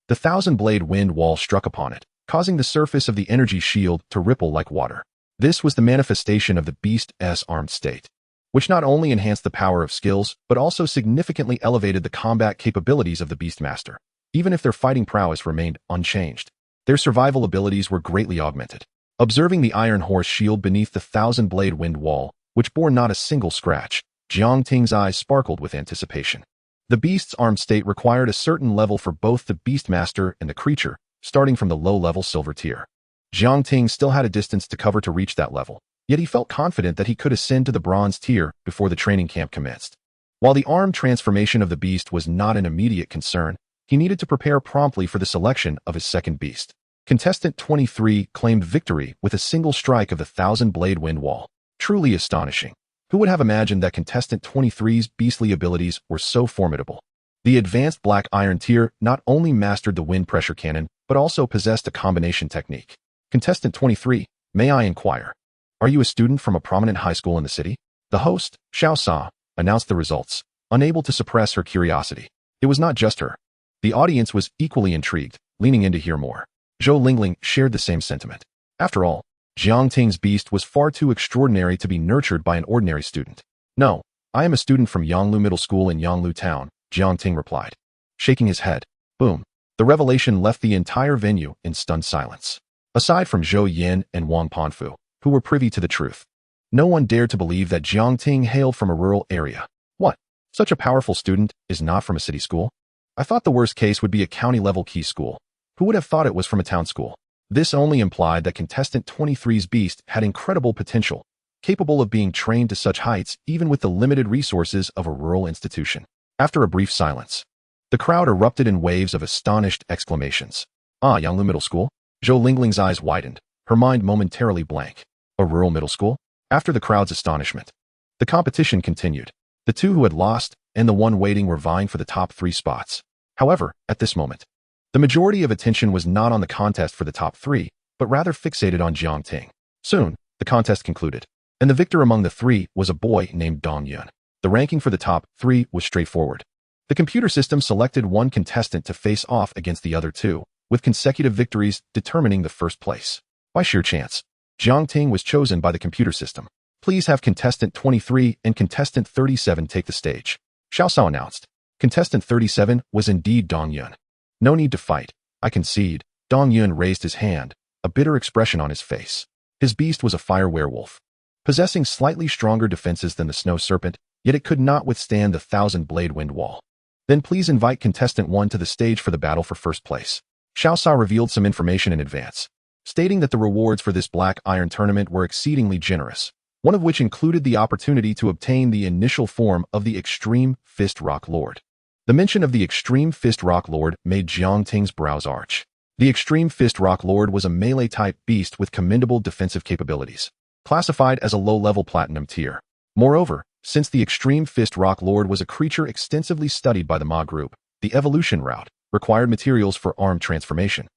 The Thousand-Blade Wind Wall struck upon it, causing the surface of the energy shield to ripple like water. This was the manifestation of the beast's armed state, which not only enhanced the power of skills, but also significantly elevated the combat capabilities of the Beastmaster. Even if their fighting prowess remained unchanged, their survival abilities were greatly augmented. Observing the Iron Horse shield beneath the Thousand-Blade Wind Wall, which bore not a single scratch, Jiang Ting's eyes sparkled with anticipation. The beast's armed state required a certain level for both the Beastmaster and the creature, starting from the low-level silver tier. Jiang Ting still had a distance to cover to reach that level, yet he felt confident that he could ascend to the bronze tier before the training camp commenced. While the arm transformation of the beast was not an immediate concern, he needed to prepare promptly for the selection of his second beast. Contestant 23 claimed victory with a single strike of the Thousand-Blade Wind Wall. Truly astonishing. Who would have imagined that Contestant 23's beastly abilities were so formidable? The advanced Black Iron tier not only mastered the wind pressure cannon, but also possessed a combination technique. Contestant 23, may I inquire, are you a student from a prominent high school in the city? The host, Xiao Sa, announced the results, unable to suppress her curiosity. It was not just her. The audience was equally intrigued, leaning in to hear more. Zhou Lingling shared the same sentiment. After all, Jiang Ting's beast was far too extraordinary to be nurtured by an ordinary student. No, I am a student from Yanglu Middle School in Yanglu Town, Jiang Ting replied. Shaking his head. Boom. The revelation left the entire venue in stunned silence. Aside from Zhou Yin and Wang Panfu, who were privy to the truth, no one dared to believe that Jiang Ting hailed from a rural area. What? Such a powerful student is not from a city school? I thought the worst case would be a county-level key school. Who would have thought it was from a town school? This only implied that contestant 23's beast had incredible potential, capable of being trained to such heights even with the limited resources of a rural institution. After a brief silence, the crowd erupted in waves of astonished exclamations. Ah, Yanglu Middle School? Zhou Lingling's eyes widened, her mind momentarily blank. A rural middle school? After the crowd's astonishment, the competition continued. The two who had lost and the one waiting were vying for the top 3 spots. However, at this moment, the majority of attention was not on the contest for the top 3, but rather fixated on Jiang Ting. Soon, the contest concluded, and the victor among the 3 was a boy named Dong Yun. The ranking for the top 3 was straightforward. The computer system selected one contestant to face off against the other 2, with consecutive victories determining the first place. By sheer chance, Jiang Ting was chosen by the computer system. Please have contestant 23 and contestant 37 take the stage. Xiao Sao announced. Contestant 37 was indeed Dong Yun. No need to fight. I concede. Dong Yun raised his hand, a bitter expression on his face. His beast was a fire werewolf, possessing slightly stronger defenses than the snow serpent, yet it could not withstand the 1,000-blade wind wall. Then please invite contestant 1 to the stage for the battle for first place. Xiao Sa revealed some information in advance, stating that the rewards for this black iron tournament were exceedingly generous, one of which included the opportunity to obtain the initial form of the Extreme Fist Rock Lord. The mention of the Extreme Fist Rock Lord made Jiang Ting's brows arch. The Extreme Fist Rock Lord was a melee-type beast with commendable defensive capabilities, classified as a low-level platinum tier. Moreover, since the Extreme Fist Rock Lord was a creature extensively studied by the Ma group, the evolution route required materials for arm transformation,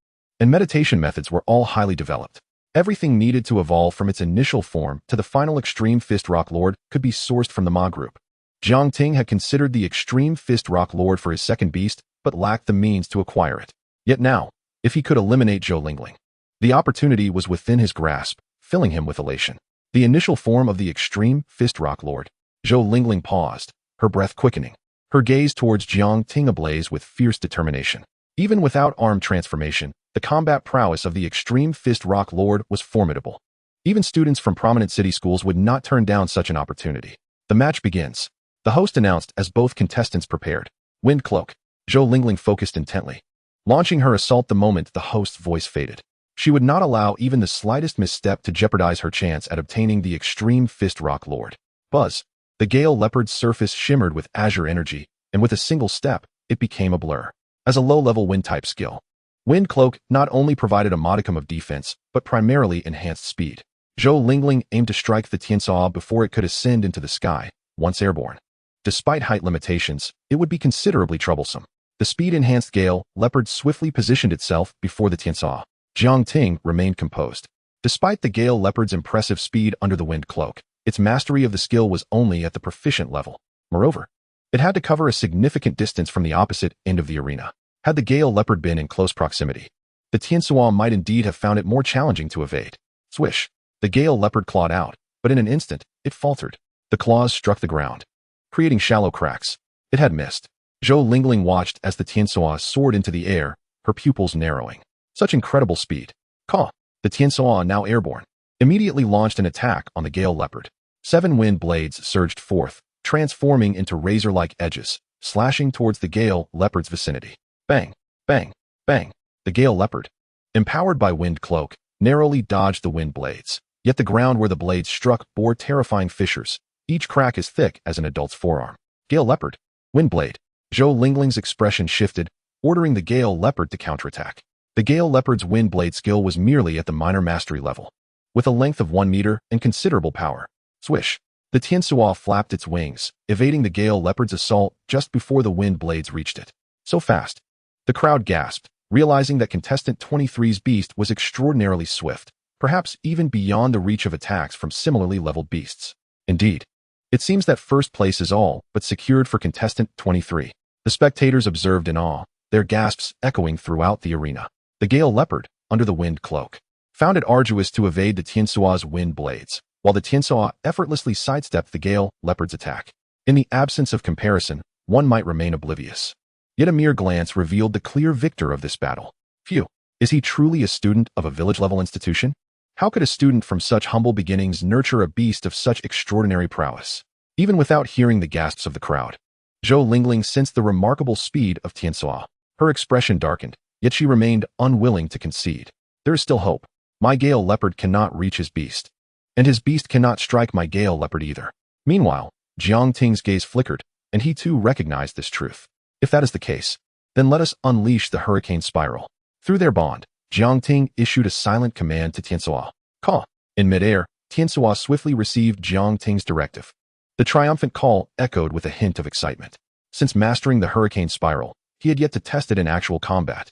and meditation methods were all highly developed. Everything needed to evolve from its initial form to the final Extreme Fist Rock Lord could be sourced from the Ma group. Jiang Ting had considered the Extreme Fist Rock Lord for his second beast, but lacked the means to acquire it. Yet now, if he could eliminate Zhou Lingling, the opportunity was within his grasp, filling him with elation. The initial form of the Extreme Fist Rock Lord. Zhou Lingling paused, her breath quickening, her gaze towards Jiang Ting ablaze with fierce determination. Even without arm transformation, the combat prowess of the Extreme Fist Rock Lord was formidable. Even students from prominent city schools would not turn down such an opportunity. The match begins. The host announced as both contestants prepared. Wind Cloak. Zhou Lingling focused intently. Launching her assault the moment the host's voice faded. She would not allow even the slightest misstep to jeopardize her chance at obtaining the Extreme Fist Rock Lord. Buzz. The Gale Leopard's surface shimmered with azure energy, and with a single step, it became a blur. As a low-level wind-type skill, Wind Cloak not only provided a modicum of defense, but primarily enhanced speed. Zhou Lingling aimed to strike the Tiansaw before it could ascend into the sky, once airborne. Despite height limitations, it would be considerably troublesome. The speed-enhanced Gale Leopard swiftly positioned itself before the Tiansaw. Jiang Ting remained composed. Despite the Gale Leopard's impressive speed under the Wind Cloak, its mastery of the skill was only at the proficient level. Moreover, it had to cover a significant distance from the opposite end of the arena. Had the Gale Leopard been in close proximity, the Tiansaw might indeed have found it more challenging to evade. Swish! The Gale Leopard clawed out, but in an instant, it faltered. The claws struck the ground, creating shallow cracks. It had missed. Zhou Lingling watched as the Tiansaw soared into the air, her pupils narrowing. Such incredible speed. Caw! The Tiansaw, now airborne, immediately launched an attack on the Gale Leopard. 7 wind blades surged forth, transforming into razor-like edges, slashing towards the Gale Leopard's vicinity. Bang! Bang! Bang! The Gale Leopard, empowered by Wind Cloak, narrowly dodged the wind blades. Yet the ground where the blades struck bore terrifying fissures, each crack as thick as an adult's forearm. Gale Leopard. Wind Blade. Zhou Lingling's expression shifted, ordering the Gale Leopard to counterattack. The Gale Leopard's Wind Blade skill was merely at the minor mastery level, with a length of 1 meter and considerable power. Swish! The Tiansaw flapped its wings, evading the Gale Leopard's assault just before the wind blades reached it. So fast. The crowd gasped, realizing that contestant 23's beast was extraordinarily swift, perhaps even beyond the reach of attacks from similarly leveled beasts. Indeed, It seems that first place is all but secured for contestant 23. The spectators observed in awe, their gasps echoing throughout the arena. The Gale Leopard, under the wind cloak, found it arduous to evade the Tiansua's wind blades, while the Tiansua effortlessly sidestepped the Gale Leopard's attack. In the absence of comparison, one might remain oblivious. Yet a mere glance revealed the clear victor of this battle. Phew, is he truly a student of a village-level institution? How could a student from such humble beginnings nurture a beast of such extraordinary prowess? Even without hearing the gasps of the crowd, Zhou Lingling sensed the remarkable speed of Tiansua. Her expression darkened, yet she remained unwilling to concede. There is still hope. My Gale Leopard cannot reach his beast, and his beast cannot strike my Gale Leopard either. Meanwhile, Jiang Ting's gaze flickered, and he too recognized this truth. If that is the case, then let us unleash the hurricane spiral. Through their bond, Jiang Ting issued a silent command to Tiansua. Call. In midair, Tiansua swiftly received Jiang Ting's directive. The triumphant call echoed with a hint of excitement. Since mastering the hurricane spiral, he had yet to test it in actual combat,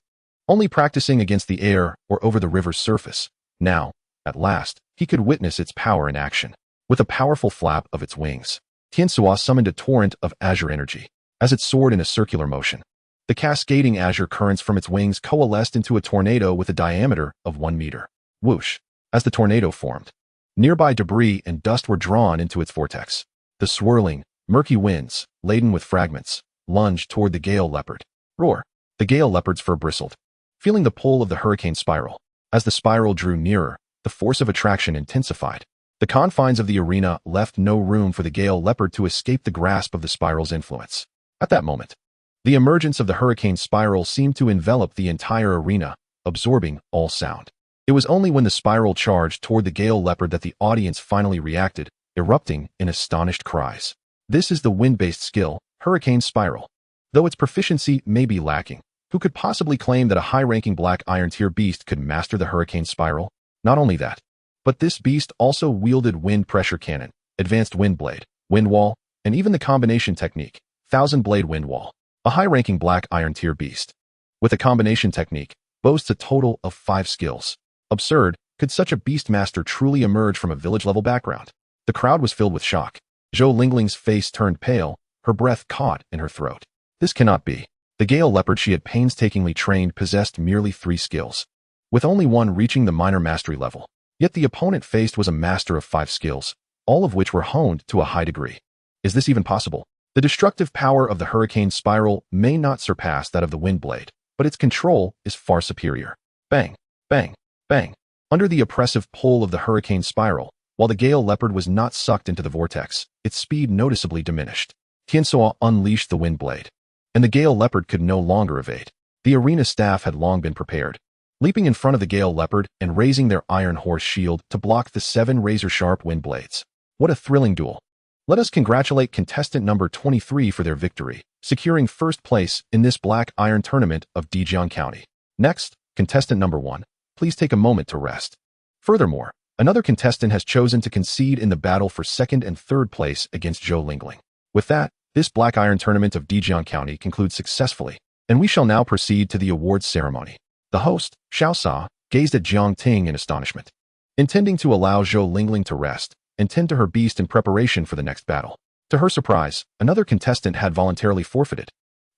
only practicing against the air or over the river's surface. Now, at last, he could witness its power in action. With a powerful flap of its wings, Tiansua summoned a torrent of azure energy. As it soared in a circular motion, the cascading azure currents from its wings coalesced into a tornado with a diameter of 1 meter. Whoosh! As the tornado formed, nearby debris and dust were drawn into its vortex. The swirling, murky winds, laden with fragments, lunged toward the Gale Leopard. Roar! The Gale Leopard's fur bristled, feeling the pull of the hurricane spiral. As the spiral drew nearer, the force of attraction intensified. The confines of the arena left no room for the Gale Leopard to escape the grasp of the spiral's influence. At that moment, the emergence of the hurricane spiral seemed to envelop the entire arena, absorbing all sound. It was only when the spiral charged toward the Gale Leopard that the audience finally reacted, erupting in astonished cries. This is the wind-based skill, Hurricane Spiral. Though its proficiency may be lacking, who could possibly claim that a high-ranking Black Iron Tier beast could master the Hurricane Spiral? Not only that, but this beast also wielded wind pressure cannon, advanced wind blade, wind wall, and even the combination technique, Thousand Blade Wind Wall. A high-ranking Black Iron Tier beast, with a combination technique, boasts a total of 5 skills. Absurd, could such a beastmaster truly emerge from a village-level background? The crowd was filled with shock. Zhou Lingling's face turned pale, her breath caught in her throat. This cannot be. The Gale Leopard she had painstakingly trained possessed merely 3 skills, with only one reaching the minor mastery level. Yet the opponent faced was a master of 5 skills, all of which were honed to a high degree. Is this even possible? The destructive power of the Hurricane Spiral may not surpass that of the Wind Blade, but its control is far superior. Bang, bang, bang. Under the oppressive pull of the Hurricane Spiral, while the Gale Leopard was not sucked into the vortex, its speed noticeably diminished. Tiansua unleashed the Wind Blade, and the Gale Leopard could no longer evade. The arena staff had long been prepared, leaping in front of the Gale Leopard and raising their iron horse shield to block the 7 razor-sharp wind blades. What a thrilling duel. Let us congratulate contestant number 23 for their victory, securing first place in this Black Iron tournament of Digimon County. Next, contestant number 1, please take a moment to rest. Furthermore, another contestant has chosen to concede in the battle for 2nd and 3rd place against Zhou Lingling. With that, this Black Iron tournament of Digimon County concludes successfully, and we shall now proceed to the awards ceremony. The host, Xiao Sa, gazed at Jiang Ting in astonishment, intending to allow Zhou Lingling to rest and tend to her beast in preparation for the next battle. To her surprise, another contestant had voluntarily forfeited,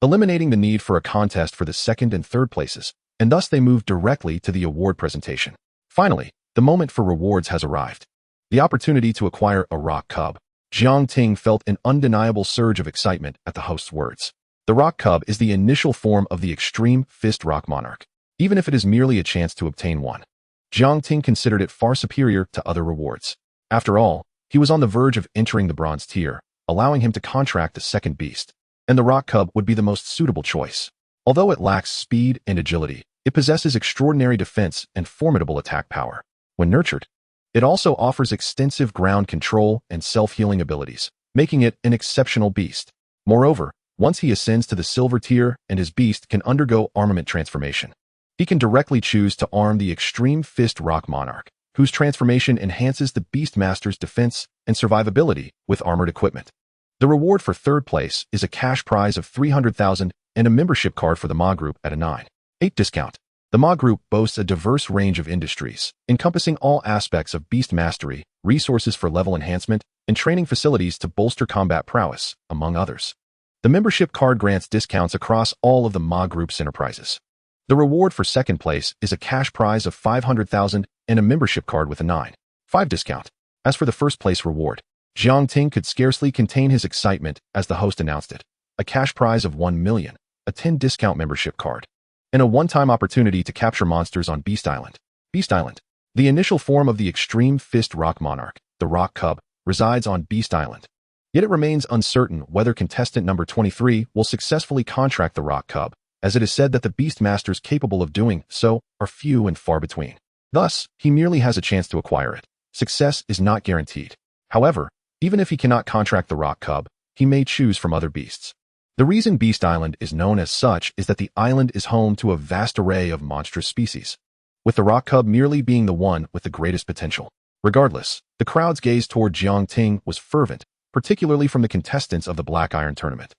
eliminating the need for a contest for the 2nd and 3rd places, and thus they moved directly to the award presentation. Finally, the moment for rewards has arrived. The opportunity to acquire a rock cub. Jiang Ting felt an undeniable surge of excitement at the host's words. The rock cub is the initial form of the extreme fist rock monarch, even if it is merely a chance to obtain one. Jiang Ting considered it far superior to other rewards. After all, he was on the verge of entering the bronze tier, allowing him to contract a 2nd beast, and the rock cub would be the most suitable choice. Although it lacks speed and agility, it possesses extraordinary defense and formidable attack power. When nurtured, it also offers extensive ground control and self-healing abilities, making it an exceptional beast. Moreover, once he ascends to the silver tier and his beast can undergo armament transformation, he can directly choose to arm the Extreme Fist Rock Monarch, whose transformation enhances the Beastmaster's defense and survivability with armored equipment. The reward for 3rd place is a cash prize of 300,000 and a membership card for the Ma Group at a 9.8 discount. The Ma Group boasts a diverse range of industries, encompassing all aspects of beast mastery, resources for level enhancement, and training facilities to bolster combat prowess, among others. The membership card grants discounts across all of the Ma Group's enterprises. The reward for second place is a cash prize of 500,000 and a membership card with a 9.5 discount. As for the first place reward, Jiang Ting could scarcely contain his excitement as the host announced it. A cash prize of 1 million, a 10 discount membership card, and a one-time opportunity to capture monsters on Beast Island. Beast Island, the initial form of the extreme fist rock monarch, the rock cub, resides on Beast Island. Yet it remains uncertain whether contestant number 23 will successfully contract the rock cub, as it is said that the beast masters capable of doing so are few and far between. Thus, he merely has a chance to acquire it. Success is not guaranteed. However, even if he cannot contract the rock cub, he may choose from other beasts. The reason Beast Island is known as such is that the island is home to a vast array of monstrous species, with the rock cub merely being the one with the greatest potential. Regardless, the crowd's gaze toward Jiang Ting was fervent, particularly from the contestants of the Black Iron Tournament,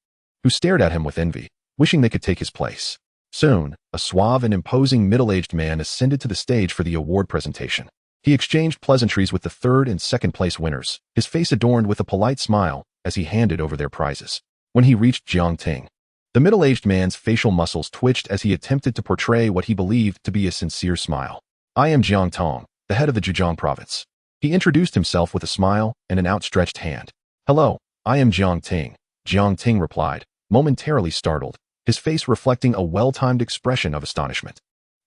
who stared at him with envy, wishing they could take his place. Soon, a suave and imposing middle-aged man ascended to the stage for the award presentation. He exchanged pleasantries with the third and second place winners, his face adorned with a polite smile as he handed over their prizes. When he reached Jiang Ting, the middle-aged man's facial muscles twitched as he attempted to portray what he believed to be a sincere smile. "I am Jiang Tong, the head of the Zhejiang province." He introduced himself with a smile and an outstretched hand. "Hello, I am Jiang Ting," Jiang Ting replied, momentarily startled, his face reflecting a well-timed expression of astonishment.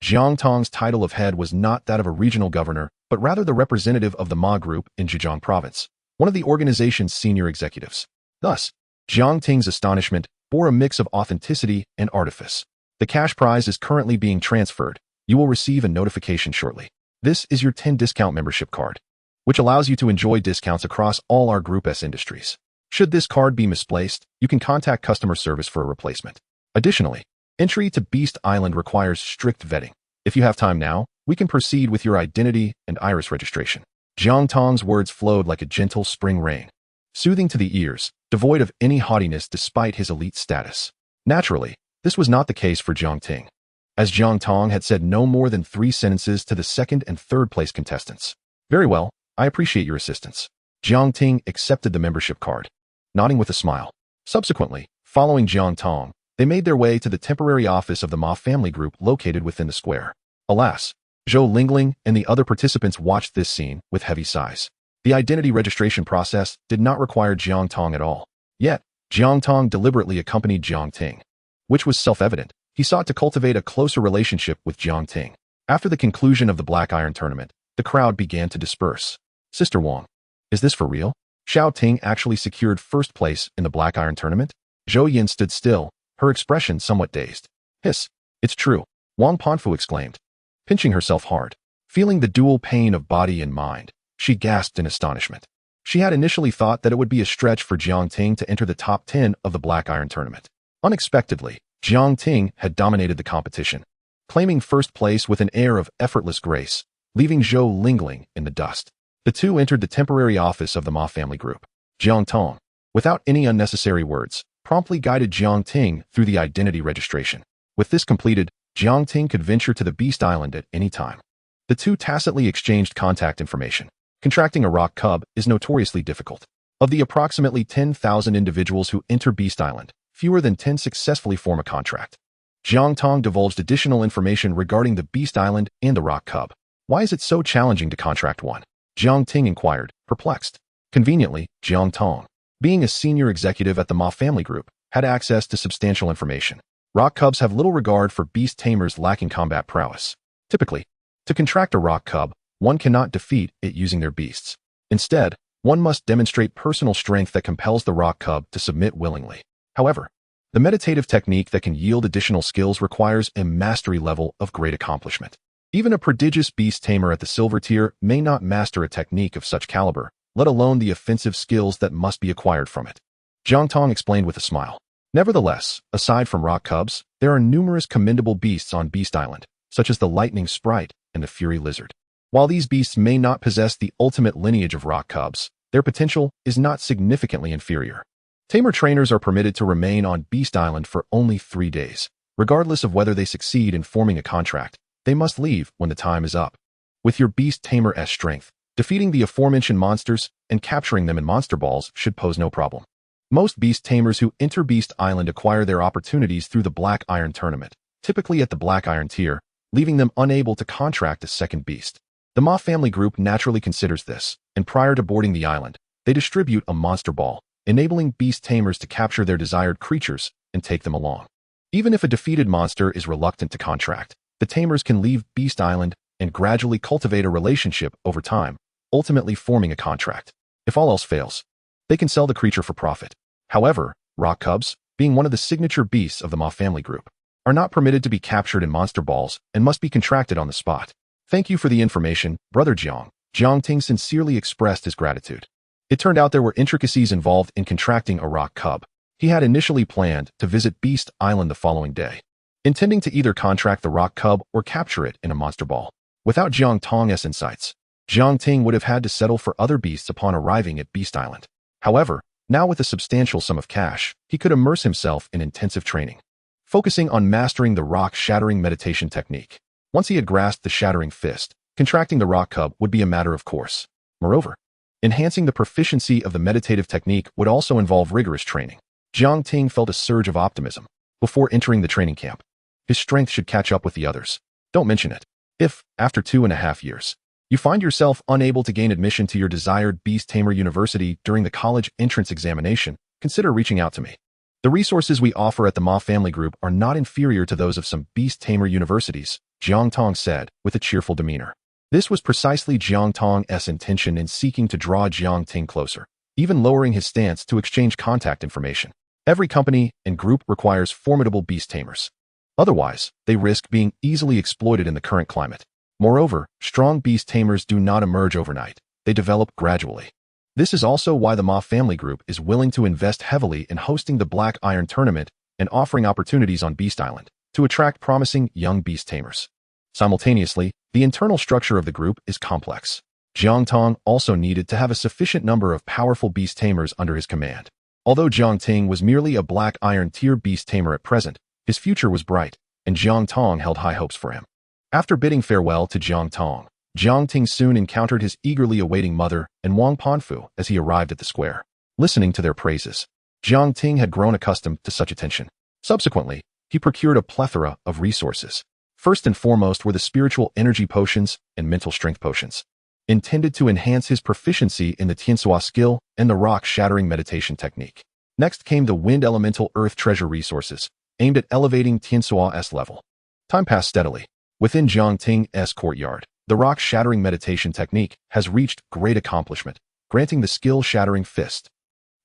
Jiang Tong's title of head was not that of a regional governor, but rather the representative of the Ma Group in Zhejiang province, one of the organization's senior executives. Thus, Jiang Ting's astonishment bore a mix of authenticity and artifice. "The cash prize is currently being transferred. You will receive a notification shortly. This is your 10 discount membership card, which allows you to enjoy discounts across all our Group S industries. Should this card be misplaced, you can contact customer service for a replacement. Additionally, entry to Beast Island requires strict vetting. If you have time now, we can proceed with your identity and iris registration." Jiang Tong's words flowed like a gentle spring rain, soothing to the ears, devoid of any haughtiness despite his elite status. Naturally, this was not the case for Jiang Ting, as Jiang Tong had said no more than 3 sentences to the second and third place contestants. "Very well, I appreciate your assistance." Jiang Ting accepted the membership card, nodding with a smile. Subsequently, following Jiang Tong, they made their way to the temporary office of the Ma family group located within the square. Alas, Zhou Lingling and the other participants watched this scene with heavy sighs. The identity registration process did not require Jiang Tong at all. Yet, Jiang Tong deliberately accompanied Jiang Ting, which was self-evident. He sought to cultivate a closer relationship with Jiang Ting. After the conclusion of the Black Iron Tournament, the crowd began to disperse. "Sister Wang, is this for real? Xiao Ting actually secured first place in the Black Iron Tournament?" Zhou Yin stood still, her expression somewhat dazed. "Hiss, it's true," Wang Panfu exclaimed, pinching herself hard. Feeling the dual pain of body and mind, she gasped in astonishment. She had initially thought that it would be a stretch for Jiang Ting to enter the top 10 of the Black Iron Tournament. Unexpectedly, Jiang Ting had dominated the competition, claiming first place with an air of effortless grace, leaving Zhou Lingling in the dust. The two entered the temporary office of the Ma family group. Jiang Tong, without any unnecessary words, promptly guided Jiang Ting through the identity registration. With this completed, Jiang Ting could venture to the Beast Island at any time. The two tacitly exchanged contact information. Contracting a rock cub is notoriously difficult. Of the approximately 10,000 individuals who enter Beast Island, fewer than 10 successfully form a contract. Jiang Tong divulged additional information regarding the Beast Island and the rock cub. "Why is it so challenging to contract one?" Jiang Ting inquired, perplexed. Conveniently, Jiang Tong, being a senior executive at the Ma family group, had access to substantial information. Rock cubs have little regard for beast tamers lacking combat prowess. Typically, to contract a rock cub, one cannot defeat it using their beasts. Instead, one must demonstrate personal strength that compels the rock cub to submit willingly. However, the meditative technique that can yield additional skills requires a mastery level of great accomplishment. Even a prodigious beast tamer at the silver tier may not master a technique of such caliber, let alone the offensive skills that must be acquired from it. Jiang Tong explained with a smile. Nevertheless, aside from rock cubs, there are numerous commendable beasts on Beast Island, such as the lightning sprite and the fury lizard. While these beasts may not possess the ultimate lineage of rock cubs, their potential is not significantly inferior. Tamer trainers are permitted to remain on Beast Island for only 3 days. Regardless of whether they succeed in forming a contract, they must leave when the time is up. With your Beast Tamer-esque strength, Defeating the aforementioned monsters and capturing them in monster balls should pose no problem. Most beast tamers who enter Beast Island acquire their opportunities through the Black Iron tournament, typically at the Black Iron tier, leaving them unable to contract a second beast. The Ma family group naturally considers this, and prior to boarding the island, they distribute a monster ball, enabling beast tamers to capture their desired creatures and take them along. Even if a defeated monster is reluctant to contract, the tamers can leave Beast Island and gradually cultivate a relationship over time, ultimately forming a contract. If all else fails, they can sell the creature for profit. However, rock cubs, being one of the signature beasts of the Ma family group, are not permitted to be captured in monster balls and must be contracted on the spot. Thank you for the information, Brother Jiang. Jiang Ting sincerely expressed his gratitude. It turned out there were intricacies involved in contracting a rock cub. He had initially planned to visit Beast Island the following day, intending to either contract the rock cub or capture it in a monster ball. Without Jiang Tong's insights, Jiang Ting would have had to settle for other beasts upon arriving at Beast Island. However, now with a substantial sum of cash, he could immerse himself in intensive training, focusing on mastering the rock-shattering meditation technique. Once he had grasped the shattering fist, contracting the rock cub would be a matter of course. Moreover, enhancing the proficiency of the meditative technique would also involve rigorous training. Jiang Ting felt a surge of optimism before entering the training camp. His strength should catch up with the others. Don't mention it. If, after 2.5 years, you find yourself unable to gain admission to your desired Beast Tamer University during the college entrance examination, consider reaching out to me. The resources we offer at the Ma family group are not inferior to those of some Beast Tamer universities, Jiang Tong said with a cheerful demeanor. This was precisely Jiang Tong's intention in seeking to draw Jiang Ting closer, even lowering his stance to exchange contact information. Every company and group requires formidable beast tamers. Otherwise, they risk being easily exploited in the current climate. Moreover, strong beast tamers do not emerge overnight. They develop gradually. This is also why the Ma family group is willing to invest heavily in hosting the Black Iron tournament and offering opportunities on Beast Island to attract promising young beast tamers. Simultaneously, the internal structure of the group is complex. Jiang Tong also needed to have a sufficient number of powerful beast tamers under his command. Although Jiang Ting was merely a Black Iron tier beast tamer at present, his future was bright, and Jiang Tong held high hopes for him. After bidding farewell to Jiang Tong, Jiang Ting soon encountered his eagerly awaiting mother and Wang Panfu as he arrived at the square. Listening to their praises, Jiang Ting had grown accustomed to such attention. Subsequently, he procured a plethora of resources. First and foremost were the spiritual energy potions and mental strength potions, intended to enhance his proficiency in the Tiansua skill and the rock-shattering meditation technique. Next came the wind elemental earth treasure resources, aimed at elevating Tiansua's level. Time passed steadily. Within Jiang Ting's courtyard, the rock-shattering meditation technique has reached great accomplishment, granting the skill-shattering fist.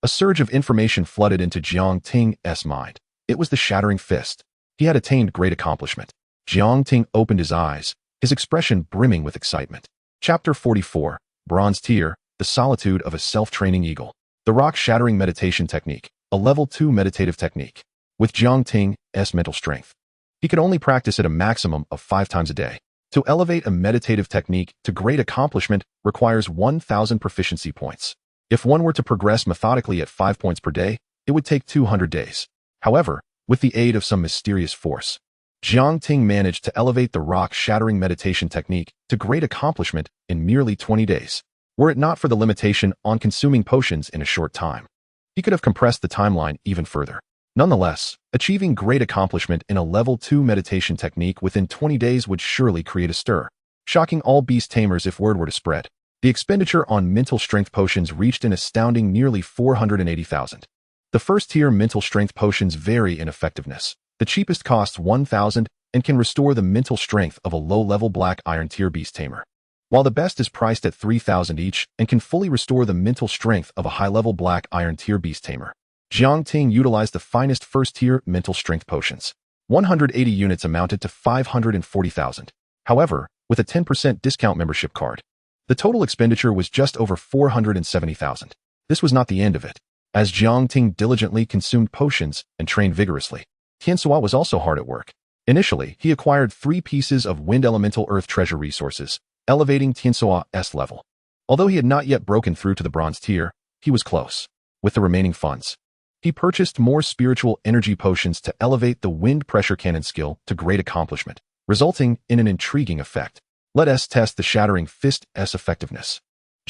A surge of information flooded into Jiang Ting's mind. It was the shattering fist. He had attained great accomplishment. Jiang Ting opened his eyes, his expression brimming with excitement. Chapter 44, Bronze Tier, The Solitude of a Self-Training Eagle. The rock-shattering meditation technique, a level 2 meditative technique. With Jiang Ting's mental strength, he could only practice at a maximum of 5 times a day. To elevate a meditative technique to great accomplishment requires 1,000 proficiency points. If one were to progress methodically at 5 points per day, it would take 200 days. However, with the aid of some mysterious force, Jiang Ting managed to elevate the rock-shattering meditation technique to great accomplishment in merely 20 days. Were it not for the limitation on consuming potions in a short time, he could have compressed the timeline even further. Nonetheless, achieving great accomplishment in a level 2 meditation technique within 20 days would surely create a stir, shocking all beast tamers if word were to spread. The expenditure on mental strength potions reached an astounding nearly 480,000. The first-tier mental strength potions vary in effectiveness. The cheapest costs 1,000 and can restore the mental strength of a low-level Black Iron tier beast tamer, while the best is priced at 3,000 each and can fully restore the mental strength of a high-level Black Iron tier beast tamer. Jiang Ting utilized the finest first-tier mental strength potions. 180 units amounted to 540,000. However, with a 10% discount membership card, the total expenditure was just over 470,000. This was not the end of it. As Jiang Ting diligently consumed potions and trained vigorously, Tiansua was also hard at work. Initially, he acquired 3 pieces of wind elemental earth treasure resources, elevating Tiansua's level. Although he had not yet broken through to the bronze tier, he was close. With the remaining funds, he purchased more spiritual energy potions to elevate the wind pressure cannon skill to great accomplishment, resulting in an intriguing effect. Let us test the shattering fist's effectiveness.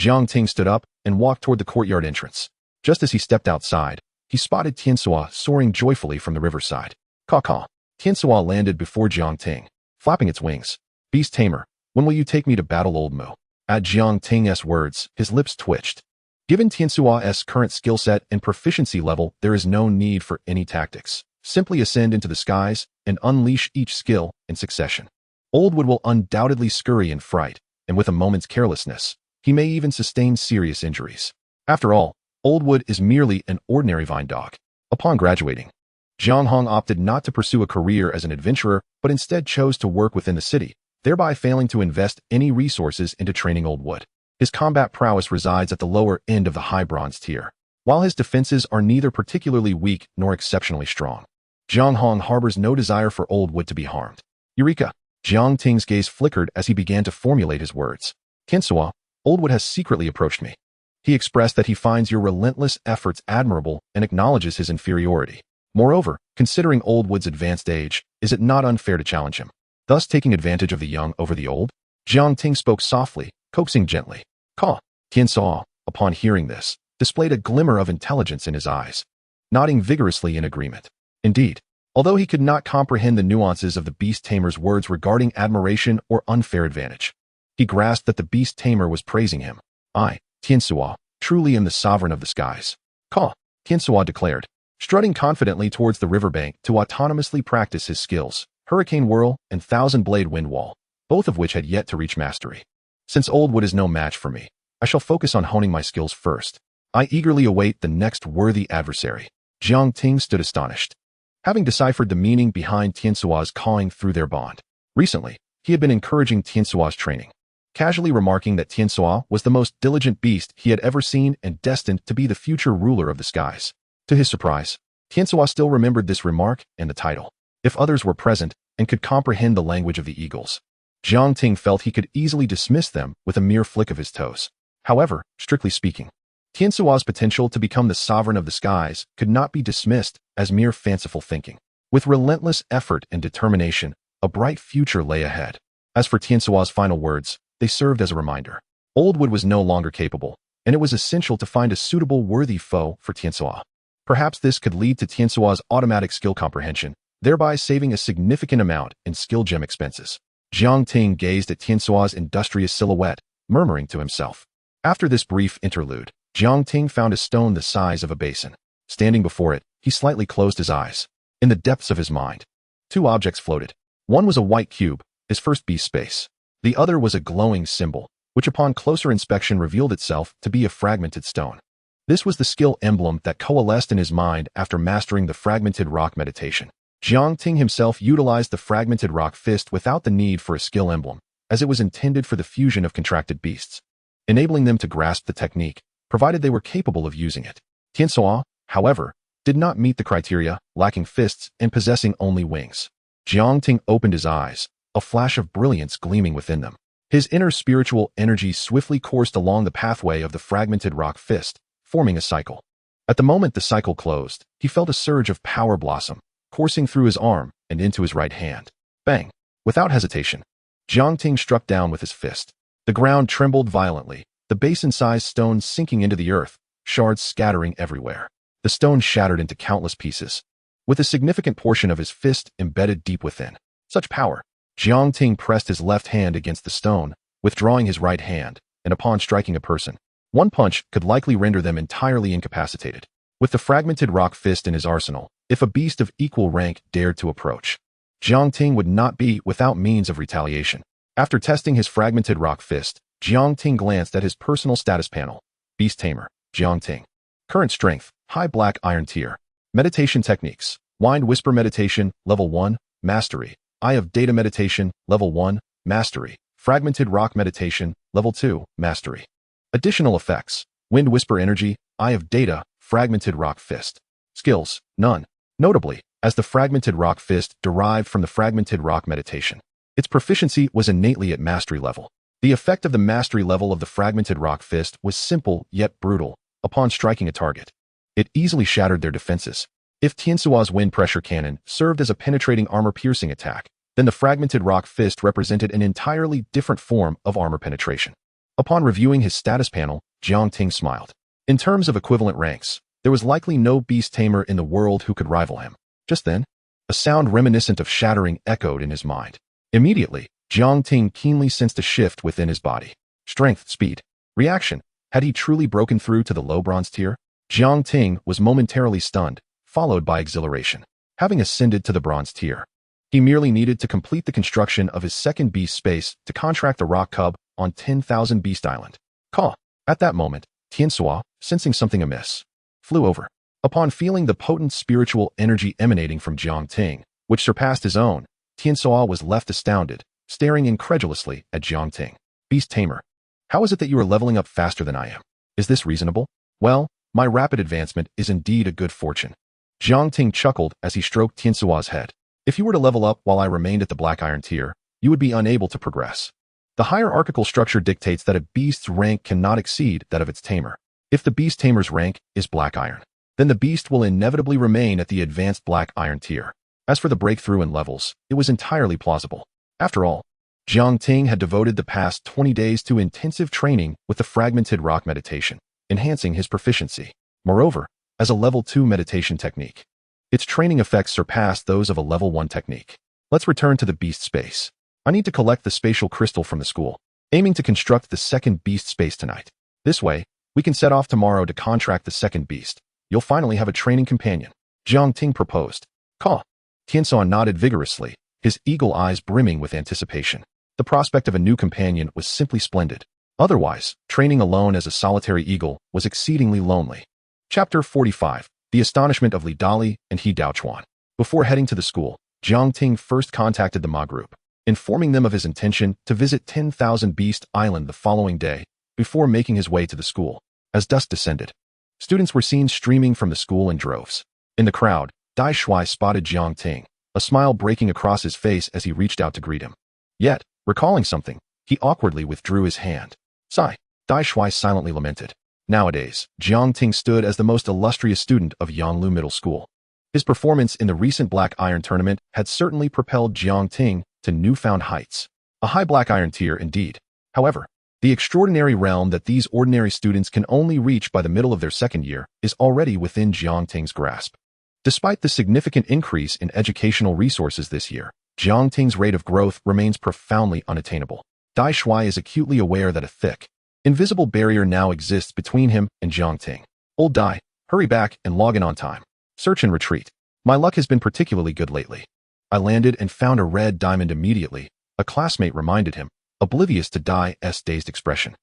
Jiang Ting stood up and walked toward the courtyard entrance. Just as he stepped outside, he spotted Tianxua soaring joyfully from the riverside. Caw-caw. Tianxua landed before Jiang Ting, flapping its wings. Beast Tamer, when will you take me to battle Old Mu? At Jiang Ting's words, his lips twitched. Given Tianxua's current skill set and proficiency level, there is no need for any tactics. Simply ascend into the skies and unleash each skill in succession. Old Wood will undoubtedly scurry in fright, and with a moment's carelessness, he may even sustain serious injuries. After all, Old Wood is merely an ordinary vine dog. Upon graduating, Jiang Hong opted not to pursue a career as an adventurer, but instead chose to work within the city, thereby failing to invest any resources into training Old Wood. His combat prowess resides at the lower end of the high bronze tier, while his defenses are neither particularly weak nor exceptionally strong. Jiang Hong harbors no desire for Old Wood to be harmed. Eureka! Jiang Ting's gaze flickered as he began to formulate his words. Tianxua, Old Wood has secretly approached me. He expressed that he finds your relentless efforts admirable and acknowledges his inferiority. Moreover, considering Old Wood's advanced age, is it not unfair to challenge him, thus taking advantage of the young over the old? Jiang Ting spoke softly, coaxing gently. Caw. Tianxua, upon hearing this, displayed a glimmer of intelligence in his eyes, nodding vigorously in agreement. Indeed, although he could not comprehend the nuances of the Beast Tamer's words regarding admiration or unfair advantage, he grasped that the Beast Tamer was praising him. I, Tianxua, truly am the sovereign of the skies. Caw. Tianxua declared, strutting confidently towards the riverbank to autonomously practice his skills, Hurricane Whirl and Thousand Blade Wind Wall, both of which had yet to reach mastery. Since Old Wood is no match for me, I shall focus on honing my skills first. I eagerly await the next worthy adversary. Jiang Ting stood astonished, having deciphered the meaning behind Tianxua's cawing through their bond. Recently, he had been encouraging Tianxua's training, casually remarking that Tianxua was the most diligent beast he had ever seen and destined to be the future ruler of the skies. To his surprise, Tianxua still remembered this remark and the title. If others were present and could comprehend the language of the eagles, Jiang Ting felt he could easily dismiss them with a mere flick of his toes. However, strictly speaking, Tianxua's potential to become the sovereign of the skies could not be dismissed as mere fanciful thinking. With relentless effort and determination, a bright future lay ahead. As for Tianxua's final words, they served as a reminder. Old Wood was no longer capable, and it was essential to find a suitable, worthy foe for Tianxua. Perhaps this could lead to Tianxua's automatic skill comprehension, thereby saving a significant amount in skill gem expenses. Jiang Ting gazed at Tianxua's industrious silhouette, murmuring to himself. After this brief interlude, Jiang Ting found a stone the size of a basin. Standing before it, he slightly closed his eyes. In the depths of his mind, two objects floated. One was a white cube, his first beast space. The other was a glowing symbol, which upon closer inspection revealed itself to be a fragmented stone. This was the skill emblem that coalesced in his mind after mastering the fragmented rock meditation. Jiang Ting himself utilized the fragmented rock fist without the need for a skill emblem, as it was intended for the fusion of contracted beasts, enabling them to grasp the technique, provided they were capable of using it. Tianxua, however, did not meet the criteria, lacking fists and possessing only wings. Jiang Ting opened his eyes, a flash of brilliance gleaming within them. His inner spiritual energy swiftly coursed along the pathway of the fragmented rock fist, forming a cycle. At the moment the cycle closed, he felt a surge of power blossom, coursing through his arm and into his right hand. Bang! Without hesitation, Jiang Ting struck down with his fist. The ground trembled violently, the basin-sized stone sinking into the earth, shards scattering everywhere. The stone shattered into countless pieces, with a significant portion of his fist embedded deep within. Such power! Jiang Ting pressed his left hand against the stone, withdrawing his right hand, and upon striking a person, one punch could likely render them entirely incapacitated. With the fragmented rock fist in his arsenal, if a beast of equal rank dared to approach, Jiang Ting would not be without means of retaliation. After testing his fragmented rock fist, Jiang Ting glanced at his personal status panel. Beast Tamer, Jiang Ting. Current strength, high black iron tier. Meditation techniques, Wind Whisper Meditation, Level 1, Mastery. Eye of Data Meditation, Level 1, Mastery. Fragmented Rock Meditation, Level 2, Mastery. Additional effects, Wind Whisper Energy, Eye of Data, Fragmented Rock Fist. Skills, none. Notably, as the Fragmented Rock Fist derived from the Fragmented Rock Meditation, its proficiency was innately at mastery level. The effect of the mastery level of the Fragmented Rock Fist was simple yet brutal. Upon striking a target, it easily shattered their defenses. If Tianxua's Wind Pressure Cannon served as a penetrating armor-piercing attack, then the Fragmented Rock Fist represented an entirely different form of armor penetration. Upon reviewing his status panel, Jiang Ting smiled. In terms of equivalent ranks, there was likely no beast tamer in the world who could rival him. Just then, a sound reminiscent of shattering echoed in his mind. Immediately, Jiang Ting keenly sensed a shift within his body. Strength, speed, reaction. Had he truly broken through to the low bronze tier? Jiang Ting was momentarily stunned, followed by exhilaration. Having ascended to the bronze tier, he merely needed to complete the construction of his second beast space to contract the rock cub on 10,000 Beast Island. Caw. At that moment, Tianxua, sensing something amiss, flew over. Upon feeling the potent spiritual energy emanating from Jiang Ting, which surpassed his own, Tianxua was left astounded, staring incredulously at Jiang Ting. Beast Tamer. How is it that you are leveling up faster than I am? Is this reasonable? Well, my rapid advancement is indeed a good fortune. Jiang Ting chuckled as he stroked Tianxua's head. If you were to level up while I remained at the Black Iron tier, you would be unable to progress. The hierarchical structure dictates that a beast's rank cannot exceed that of its tamer. If the beast tamer's rank is Black Iron, then the beast will inevitably remain at the advanced Black Iron tier. As for the breakthrough in levels, it was entirely plausible. After all, Jiang Ting had devoted the past 20 days to intensive training with the fragmented rock meditation, enhancing his proficiency. Moreover, as a level 2 meditation technique, its training effects surpassed those of a level 1 technique. Let's return to the beast space. I need to collect the spatial crystal from the school, aiming to construct the second beast space tonight. This way, we can set off tomorrow to contract the second beast. You'll finally have a training companion. Jiang Ting proposed. Caw. Tianxuan nodded vigorously, his eagle eyes brimming with anticipation. The prospect of a new companion was simply splendid. Otherwise, training alone as a solitary eagle was exceedingly lonely. Chapter 45. The Astonishment of Li Dali and He Daochuan. Before heading to the school, Jiang Ting first contacted the Ma group, informing them of his intention to visit 10,000 Beast Island the following day before making his way to the school. As dusk descended, students were seen streaming from the school in droves. In the crowd, Dai Shui spotted Jiang Ting, a smile breaking across his face as he reached out to greet him. Yet, recalling something, he awkwardly withdrew his hand. Sigh. Dai Shui silently lamented. Nowadays, Jiang Ting stood as the most illustrious student of Yanglu Middle School. His performance in the recent Black Iron tournament had certainly propelled Jiang Ting to newfound heights. A high Black Iron tier indeed. However, the extraordinary realm that these ordinary students can only reach by the middle of their second year is already within Jiang Ting's grasp. Despite the significant increase in educational resources this year, Jiang Ting's rate of growth remains profoundly unattainable. Dai Shui is acutely aware that a thick, invisible barrier now exists between him and Jiang Ting. Old Dai, hurry back and log in on time. Search and retreat. My luck has been particularly good lately. I landed and found a red diamond immediately, a classmate reminded him, oblivious to Dai's dazed expression.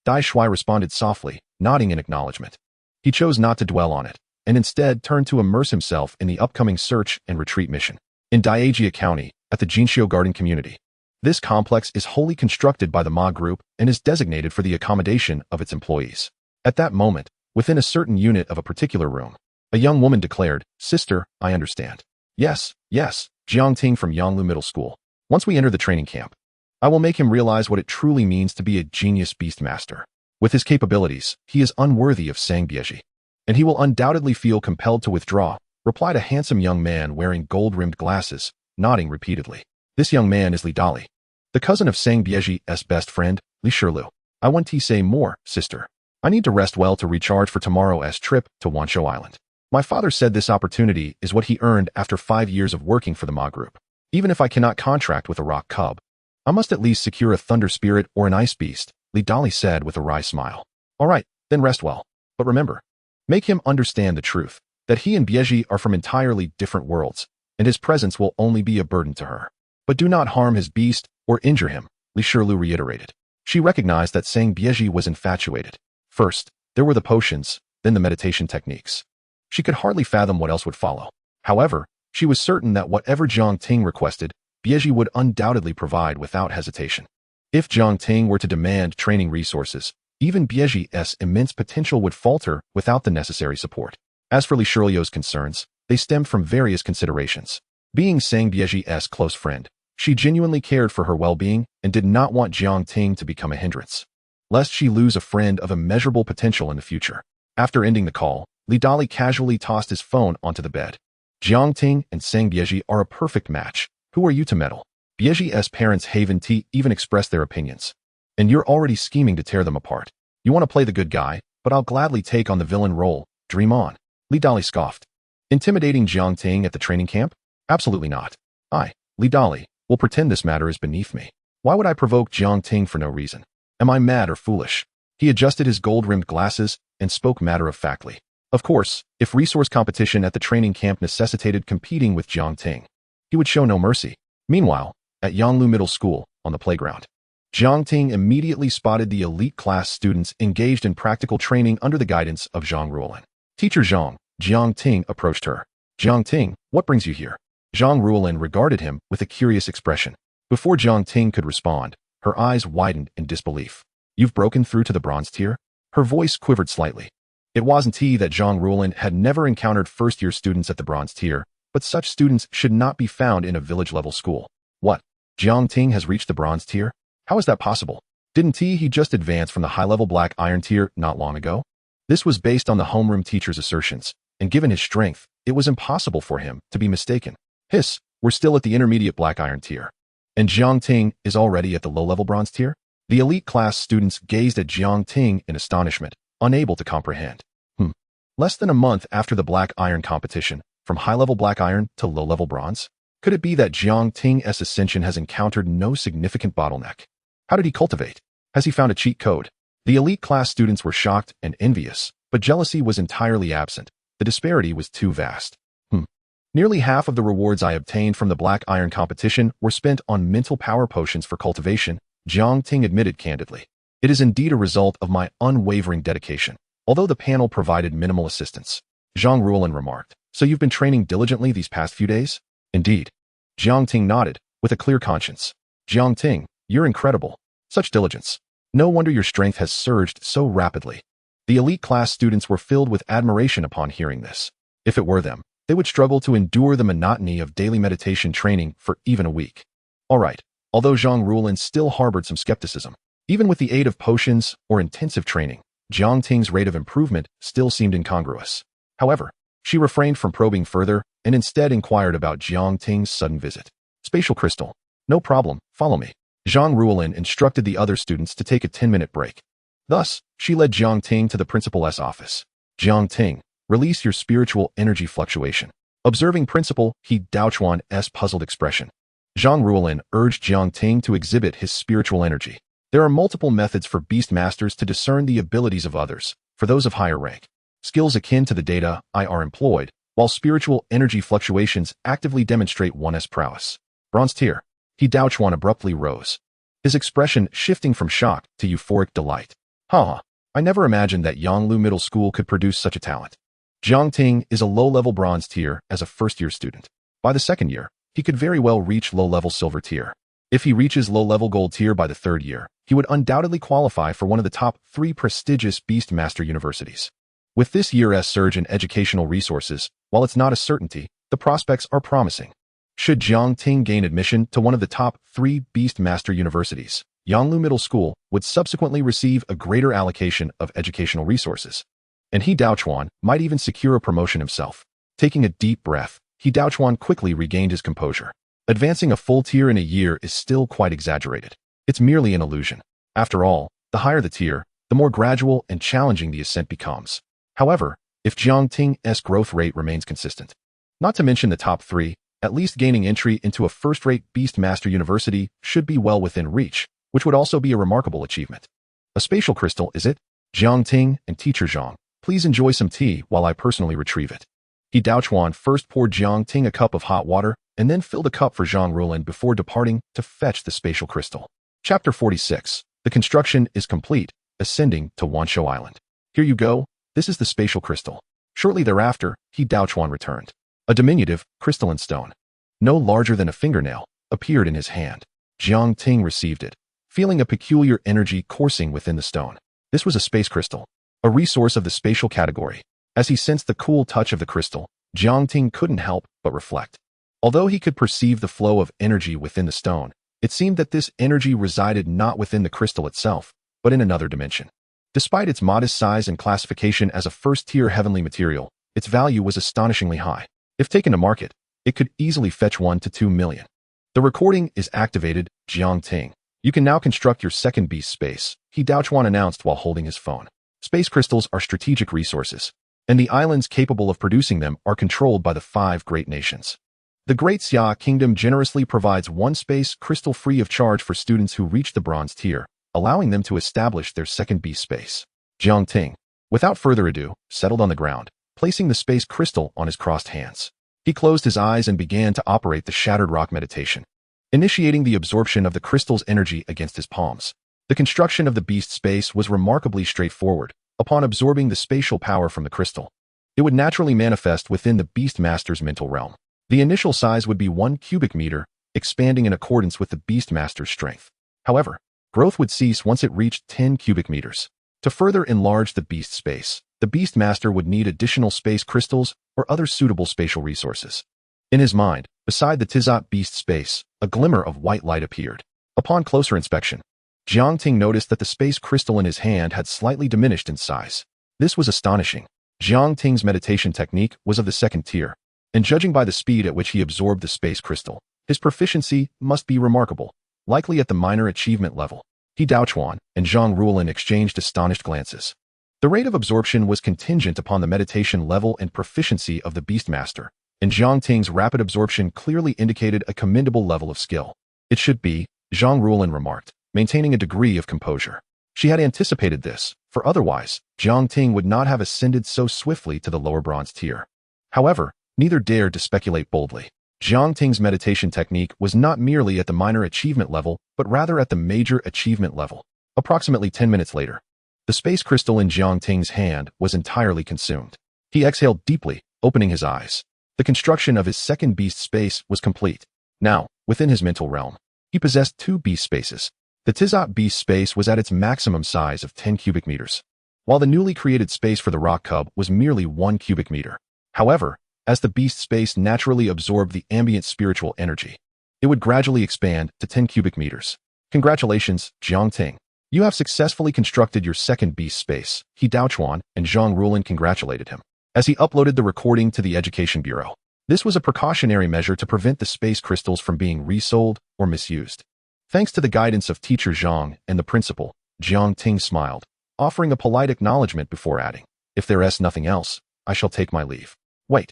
Dai Shui responded softly, nodding in acknowledgement. He chose not to dwell on it, and instead turned to immerse himself in the upcoming search and retreat mission. In Daijia County, at the Jinxiu Garden community. This complex is wholly constructed by the Ma group and is designated for the accommodation of its employees. At that moment, within a certain unit of a particular room, a young woman declared, Sister, I understand. Yes, Jiang Ting from Yanglu Middle School. Once we enter the training camp, I will make him realize what it truly means to be a genius beast master. With his capabilities, he is unworthy of Sang Bieji, and he will undoubtedly feel compelled to withdraw, replied a handsome young man wearing gold-rimmed glasses, nodding repeatedly. This young man is Li Dali, the cousin of Sang Bieji's best friend, Li Shilu. I want to say more, sister. I need to rest well to recharge for tomorrow's trip to Wanshou Island. My father said this opportunity is what he earned after 5 years of working for the Ma group. Even if I cannot contract with a rock cub, I must at least secure a thunder spirit or an ice beast, Li Dali said with a wry smile. All right, then rest well. But remember, make him understand the truth, that he and Bieji are from entirely different worlds, and his presence will only be a burden to her. But do not harm his beast or injure him, Li Shilu reiterated. She recognized that Sang Bieji was infatuated. First, there were the potions, then the meditation techniques. She could hardly fathom what else would follow. However, she was certain that whatever Jiang Ting requested, Bieji would undoubtedly provide without hesitation. If Jiang Ting were to demand training resources, even Bieji's immense potential would falter without the necessary support. As for Li Shilu's concerns, they stemmed from various considerations. Being Sang Bieji's close friend, she genuinely cared for her well-being and did not want Jiang Ting to become a hindrance, lest she lose a friend of immeasurable potential in the future. After ending the call, Li Dali casually tossed his phone onto the bed. Jiang Ting and Sang Bieji are a perfect match. Who are you to meddle? Bieji's parents Haven T even expressed their opinions. and you're already scheming to tear them apart. You want to play the good guy, but I'll gladly take on the villain role. Dream on. Li Dali scoffed. Intimidating Jiang Ting at the training camp? Absolutely not. Li Dali, will pretend this matter is beneath me. Why would I provoke Jiang Ting for no reason? Am I mad or foolish? He adjusted his gold-rimmed glasses and spoke matter-of-factly. Of course, if resource competition at the training camp necessitated competing with Jiang Ting, he would show no mercy. Meanwhile, at Yanglu Middle School, on the playground, Jiang Ting immediately spotted the elite class students engaged in practical training under the guidance of Zhang Ruolin. Teacher Zhang, Jiang Ting approached her. Jiang Ting, what brings you here? Zhang Ruolin regarded him with a curious expression. Before Jiang Ting could respond, her eyes widened in disbelief. You've broken through to the bronze tier? Her voice quivered slightly. It wasn't that Zhang Ruolin had never encountered first-year students at the bronze tier, but such students should not be found in a village-level school. What? Jiang Ting has reached the bronze tier? How is that possible? Didn't he just advance from the high-level black iron tier not long ago? This was based on the homeroom teacher's assertions, and given his strength, it was impossible for him to be mistaken. Hiss, we're still at the intermediate black iron tier. And Jiang Ting is already at the low-level bronze tier? The elite class students gazed at Jiang Ting in astonishment, unable to comprehend. Less than a month after the black iron competition, from high-level black iron to low-level bronze? Could it be that Jiang Ting's ascension has encountered no significant bottleneck? How did he cultivate? Has he found a cheat code? The elite class students were shocked and envious, but jealousy was entirely absent. The disparity was too vast. Nearly half of the rewards I obtained from the black iron competition were spent on mental power potions for cultivation, Jiang Ting admitted candidly. It is indeed a result of my unwavering dedication, although the panel provided minimal assistance. Zhang Ruolin remarked. So you've been training diligently these past few days? Indeed. Jiang Ting nodded, with a clear conscience. Jiang Ting, you're incredible. Such diligence. No wonder your strength has surged so rapidly. The elite class students were filled with admiration upon hearing this. If it were them, they would struggle to endure the monotony of daily meditation training for even a week. All right, although Zhang Ruolin still harbored some skepticism, even with the aid of potions or intensive training, Jiang Ting's rate of improvement still seemed incongruous. However, she refrained from probing further and instead inquired about Jiang Ting's sudden visit. Spatial crystal. No problem, follow me. Zhang Ruolin instructed the other students to take a 10-minute break. Thus, she led Jiang Ting to the principal's office. Jiang Ting, release your spiritual energy fluctuation. Observing Principal He Daochuan's puzzled expression, Zhang Ruolin urged Jiang Ting to exhibit his spiritual energy. There are multiple methods for beast masters to discern the abilities of others. For those of higher rank, skills akin to the data I are employed, while spiritual energy fluctuations actively demonstrate one's prowess. Bronze tier. He Daochuan abruptly rose, his expression shifting from shock to euphoric delight. I never imagined that Yanglu Middle School could produce such a talent. Jiang Ting is a low-level bronze tier as a first-year student. By the second year, he could very well reach low-level silver tier. If he reaches low-level gold tier by the third year, he would undoubtedly qualify for one of the top 3 prestigious Beast Master universities. With this year's surge in educational resources, while it's not a certainty, the prospects are promising. Should Jiang Ting gain admission to one of the top 3 Beast Master universities, Yanglu Middle School would subsequently receive a greater allocation of educational resources. And He Daochuan might even secure a promotion himself. Taking a deep breath, He Daochuan quickly regained his composure. Advancing a full tier in a year is still quite exaggerated. It's merely an illusion. After all, the higher the tier, the more gradual and challenging the ascent becomes. However, if Jiang Ting's growth rate remains consistent, not to mention the top 3, at least gaining entry into a first-rate Beast Master University should be well within reach, which would also be a remarkable achievement. A spatial crystal, is it? Jiang Ting and Teacher Zhang, please enjoy some tea while I personally retrieve it. He Daochuan first poured Jiang Ting a cup of hot water and then filled a cup for Zhang Ruolin before departing to fetch the spatial crystal. Chapter 46. The construction is complete, ascending to Wanshou Island. Here you go, this is the spatial crystal. Shortly thereafter, He Daochuan returned. A diminutive, crystalline stone, no larger than a fingernail, appeared in his hand. Jiang Ting received it, feeling a peculiar energy coursing within the stone. This was a space crystal, a resource of the spatial category. As he sensed the cool touch of the crystal, Jiang Ting couldn't help but reflect. Although he could perceive the flow of energy within the stone, it seemed that this energy resided not within the crystal itself, but in another dimension. Despite its modest size and classification as a first-tier heavenly material, its value was astonishingly high. If taken to market, it could easily fetch 1 to 2 million. The recording is activated. Jiang Ting, You can now construct your second beast space, He Daochuan announced while holding his phone. Space crystals are strategic resources, and the islands capable of producing them are controlled by the 5 great nations. The Great Xia Kingdom generously provides one space crystal free of charge for students who reach the bronze tier, allowing them to establish their second beast space. Jiang Ting, without further ado, settled on the ground, placing the space crystal on his crossed hands. He closed his eyes and began to operate the Shattered Rock meditation, initiating the absorption of the crystal's energy against his palms. The construction of the beast space was remarkably straightforward. Upon absorbing the spatial power from the crystal, it would naturally manifest within the Beast Master's mental realm. The initial size would be 1 cubic meter, expanding in accordance with the Beast Master's strength. However, growth would cease once it reached 10 cubic meters. To further enlarge the beast space, the Beast Master would need additional space crystals or other suitable spatial resources. In his mind, beside the Tizot beast space, a glimmer of white light appeared. Upon closer inspection, Jiang Ting noticed that the space crystal in his hand had slightly diminished in size. This was astonishing. Jiang Ting's meditation technique was of the 2nd tier, and judging by the speed at which he absorbed the space crystal, his proficiency must be remarkable, likely at the minor achievement level. He Daochuan and Zhang Ruolin exchanged astonished glances. The rate of absorption was contingent upon the meditation level and proficiency of the Beast Master, and Jiang Ting's rapid absorption clearly indicated a commendable level of skill. It should be, Zhang Ruolin remarked, maintaining a degree of composure. She had anticipated this, for otherwise, Jiang Ting would not have ascended so swiftly to the lower bronze tier. However, neither dared to speculate boldly. Jiang Ting's meditation technique was not merely at the minor achievement level, but rather at the major achievement level. Approximately 10 minutes later, the space crystal in Jiang Ting's hand was entirely consumed. He exhaled deeply, opening his eyes. The construction of his second beast space was complete. Now, within his mental realm, he possessed 2 beast spaces. The Tizot beast space was at its maximum size of 10 cubic meters, while the newly created space for the rock cub was merely 1 cubic meter. However, as the beast space naturally absorbed the ambient spiritual energy, it would gradually expand to 10 cubic meters. Congratulations, Jiang Ting. You have successfully constructed your second beast space. He Daochuan and Zhang Ruolin congratulated him as he uploaded the recording to the Education Bureau. This was a precautionary measure to prevent the space crystals from being resold or misused. Thanks to the guidance of Teacher Zhang and the principal, Jiang Ting smiled, offering a polite acknowledgement before adding, "If there is nothing else, I shall take my leave." Wait.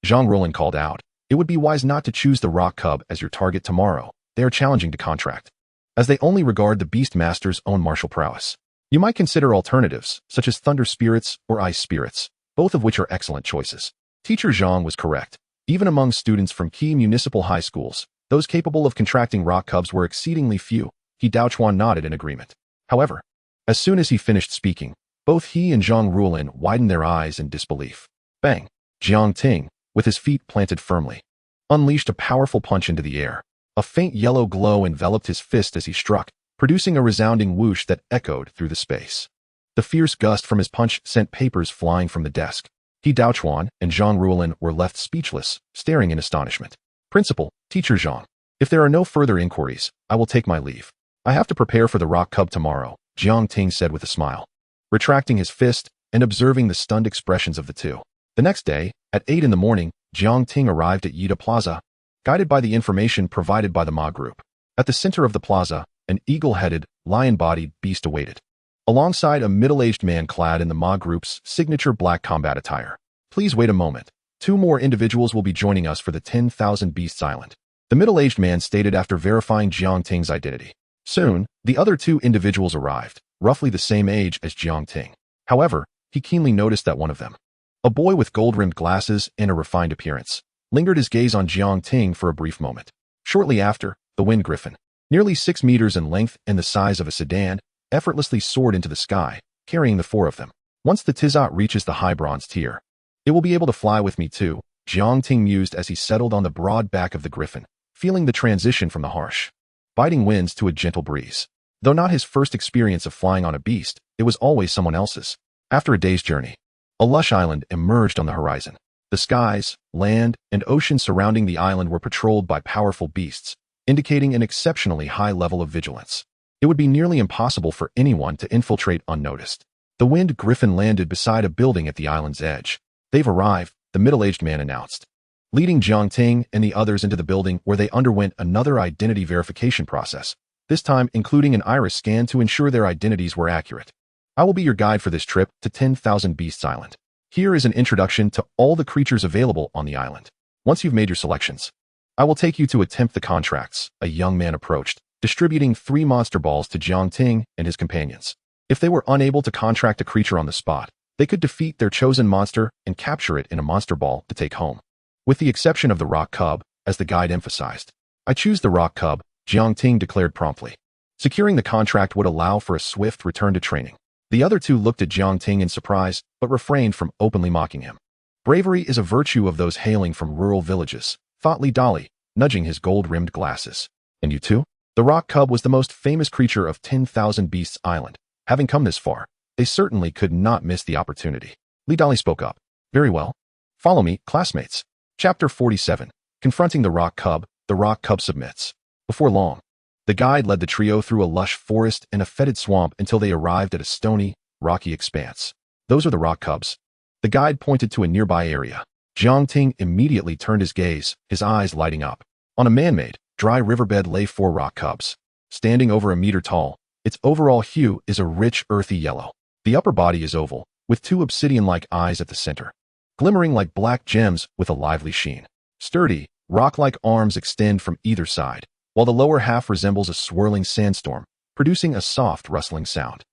Zhang Ruolin called out, "It would be wise not to choose the rock cub as your target tomorrow. They are challenging to contract, as they only regard the Beast Master's own martial prowess. You might consider alternatives, such as thunder spirits or ice spirits, both of which are excellent choices." Teacher Zhang was correct. Even among students from key municipal high schools, those capable of contracting rock cubs were exceedingly few. He Daochuan nodded in agreement. However, as soon as he finished speaking, both he and Zhang Ruolin widened their eyes in disbelief. Bang! Jiang Ting, with his feet planted firmly, unleashed a powerful punch into the air. A faint yellow glow enveloped his fist as he struck, producing a resounding whoosh that echoed through the space. The fierce gust from his punch sent papers flying from the desk. He Daochuan and Zhang Ruolin were left speechless, staring in astonishment. Principal, Teacher Zhang, if there are no further inquiries, I will take my leave. I have to prepare for the rock cub tomorrow, Jiang Ting said with a smile, retracting his fist and observing the stunned expressions of the two. The next day, at 8 in the morning, Jiang Ting arrived at Yida Plaza, guided by the information provided by the Ma Group. At the center of the plaza, an eagle-headed, lion-bodied beast awaited, alongside a middle-aged man clad in the Ma Group's signature black combat attire. Please wait a moment. 2 more individuals will be joining us for the 10,000 Beasts Island, the middle-aged man stated after verifying Jiang Ting's identity. Soon, the other 2 individuals arrived, roughly the same age as Jiang Ting. However, he keenly noticed that one of them, a boy with gold-rimmed glasses and a refined appearance, lingered his gaze on Jiang Ting for a brief moment. Shortly after, the Wind Griffin, nearly 6 meters in length and the size of a sedan, effortlessly soared into the sky, carrying the 4 of them. Once the Tizot reaches the high bronze tier, it will be able to fly with me too, Jiang Ting mused as he settled on the broad back of the griffin, feeling the transition from the harsh, biting winds to a gentle breeze. Though not his first experience of flying on a beast, it was always someone else's. After a day's journey, a lush island emerged on the horizon. The skies, land, and ocean surrounding the island were patrolled by powerful beasts, indicating an exceptionally high level of vigilance. It would be nearly impossible for anyone to infiltrate unnoticed. The Wind Griffin landed beside a building at the island's edge. They've arrived, the middle-aged man announced, leading Jiang Ting and the others into the building where they underwent another identity verification process. this time including an iris scan to ensure their identities were accurate. I will be your guide for this trip to 10,000 Beasts Island. Here is an introduction to all the creatures available on the island. Once you've made your selections, I will take you to attempt the contracts. A young man approached, distributing 3 monster balls to Jiang Ting and his companions. If they were unable to contract a creature on the spot, they could defeat their chosen monster and capture it in a monster ball to take home. With the exception of the rock cub, as the guide emphasized. I choose the rock cub, Jiang Ting declared promptly. Securing the contract would allow for a swift return to training. The other 2 looked at Jiang Ting in surprise, but refrained from openly mocking him. Bravery is a virtue of those hailing from rural villages, thought Li Dali, nudging his gold-rimmed glasses. And you too? The rock cub was the most famous creature of 10,000 Beasts Island. Having come this far, they certainly could not miss the opportunity. Li Dali spoke up. Very well. Follow me, classmates. Chapter 47. Confronting the rock cub submits. Before long, the guide led the trio through a lush forest and a fetid swamp until they arrived at a stony, rocky expanse. Those are the rock cubs. The guide pointed to a nearby area. Jiang Ting immediately turned his gaze, his eyes lighting up. On a man-made, dry riverbed lay 4 rock cubs. Standing over a meter tall, its overall hue is a rich, earthy yellow. The upper body is oval, with 2 obsidian-like eyes at the center, glimmering like black gems with a lively sheen. Sturdy, rock-like arms extend from either side, while the lower half resembles a swirling sandstorm, producing a soft, rustling sound.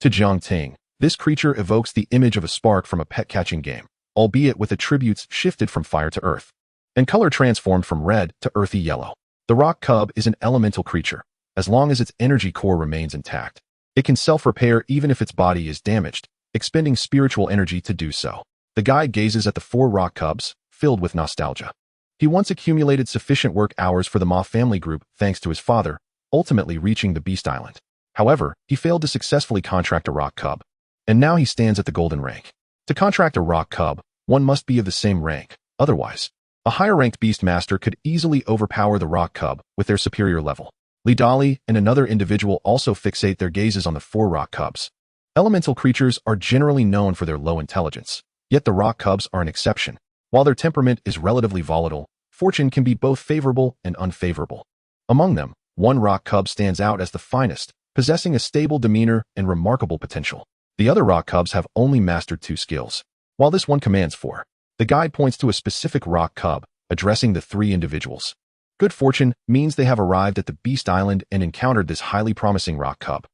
To Jiang Ting, this creature evokes the image of a spark from a pet-catching game, albeit with attributes shifted from fire to earth, and color transformed from red to earthy yellow. The rock cub is an elemental creature. As long as its energy core remains intact, it can self-repair even if its body is damaged, expending spiritual energy to do so. The guide gazes at the 4 rock cubs, filled with nostalgia. He once accumulated sufficient work hours for the Ma family group thanks to his father, ultimately reaching the Beast Island. However, he failed to successfully contract a rock cub, and now he stands at the golden rank. To contract a rock cub, one must be of the same rank. Otherwise, a higher-ranked beast master could easily overpower the rock cub with their superior level. Li Dali and another individual also fixate their gazes on the 4 rock cubs. Elemental creatures are generally known for their low intelligence, yet the rock cubs are an exception. While their temperament is relatively volatile, fortune can be both favorable and unfavorable. Among them, 1 rock cub stands out as the finest, possessing a stable demeanor and remarkable potential. The other rock cubs have only mastered 2 skills, while this one commands 4. The guide points to a specific rock cub, addressing the 3 individuals. Good fortune means they have arrived at the Beast Island and encountered this highly promising rock cub.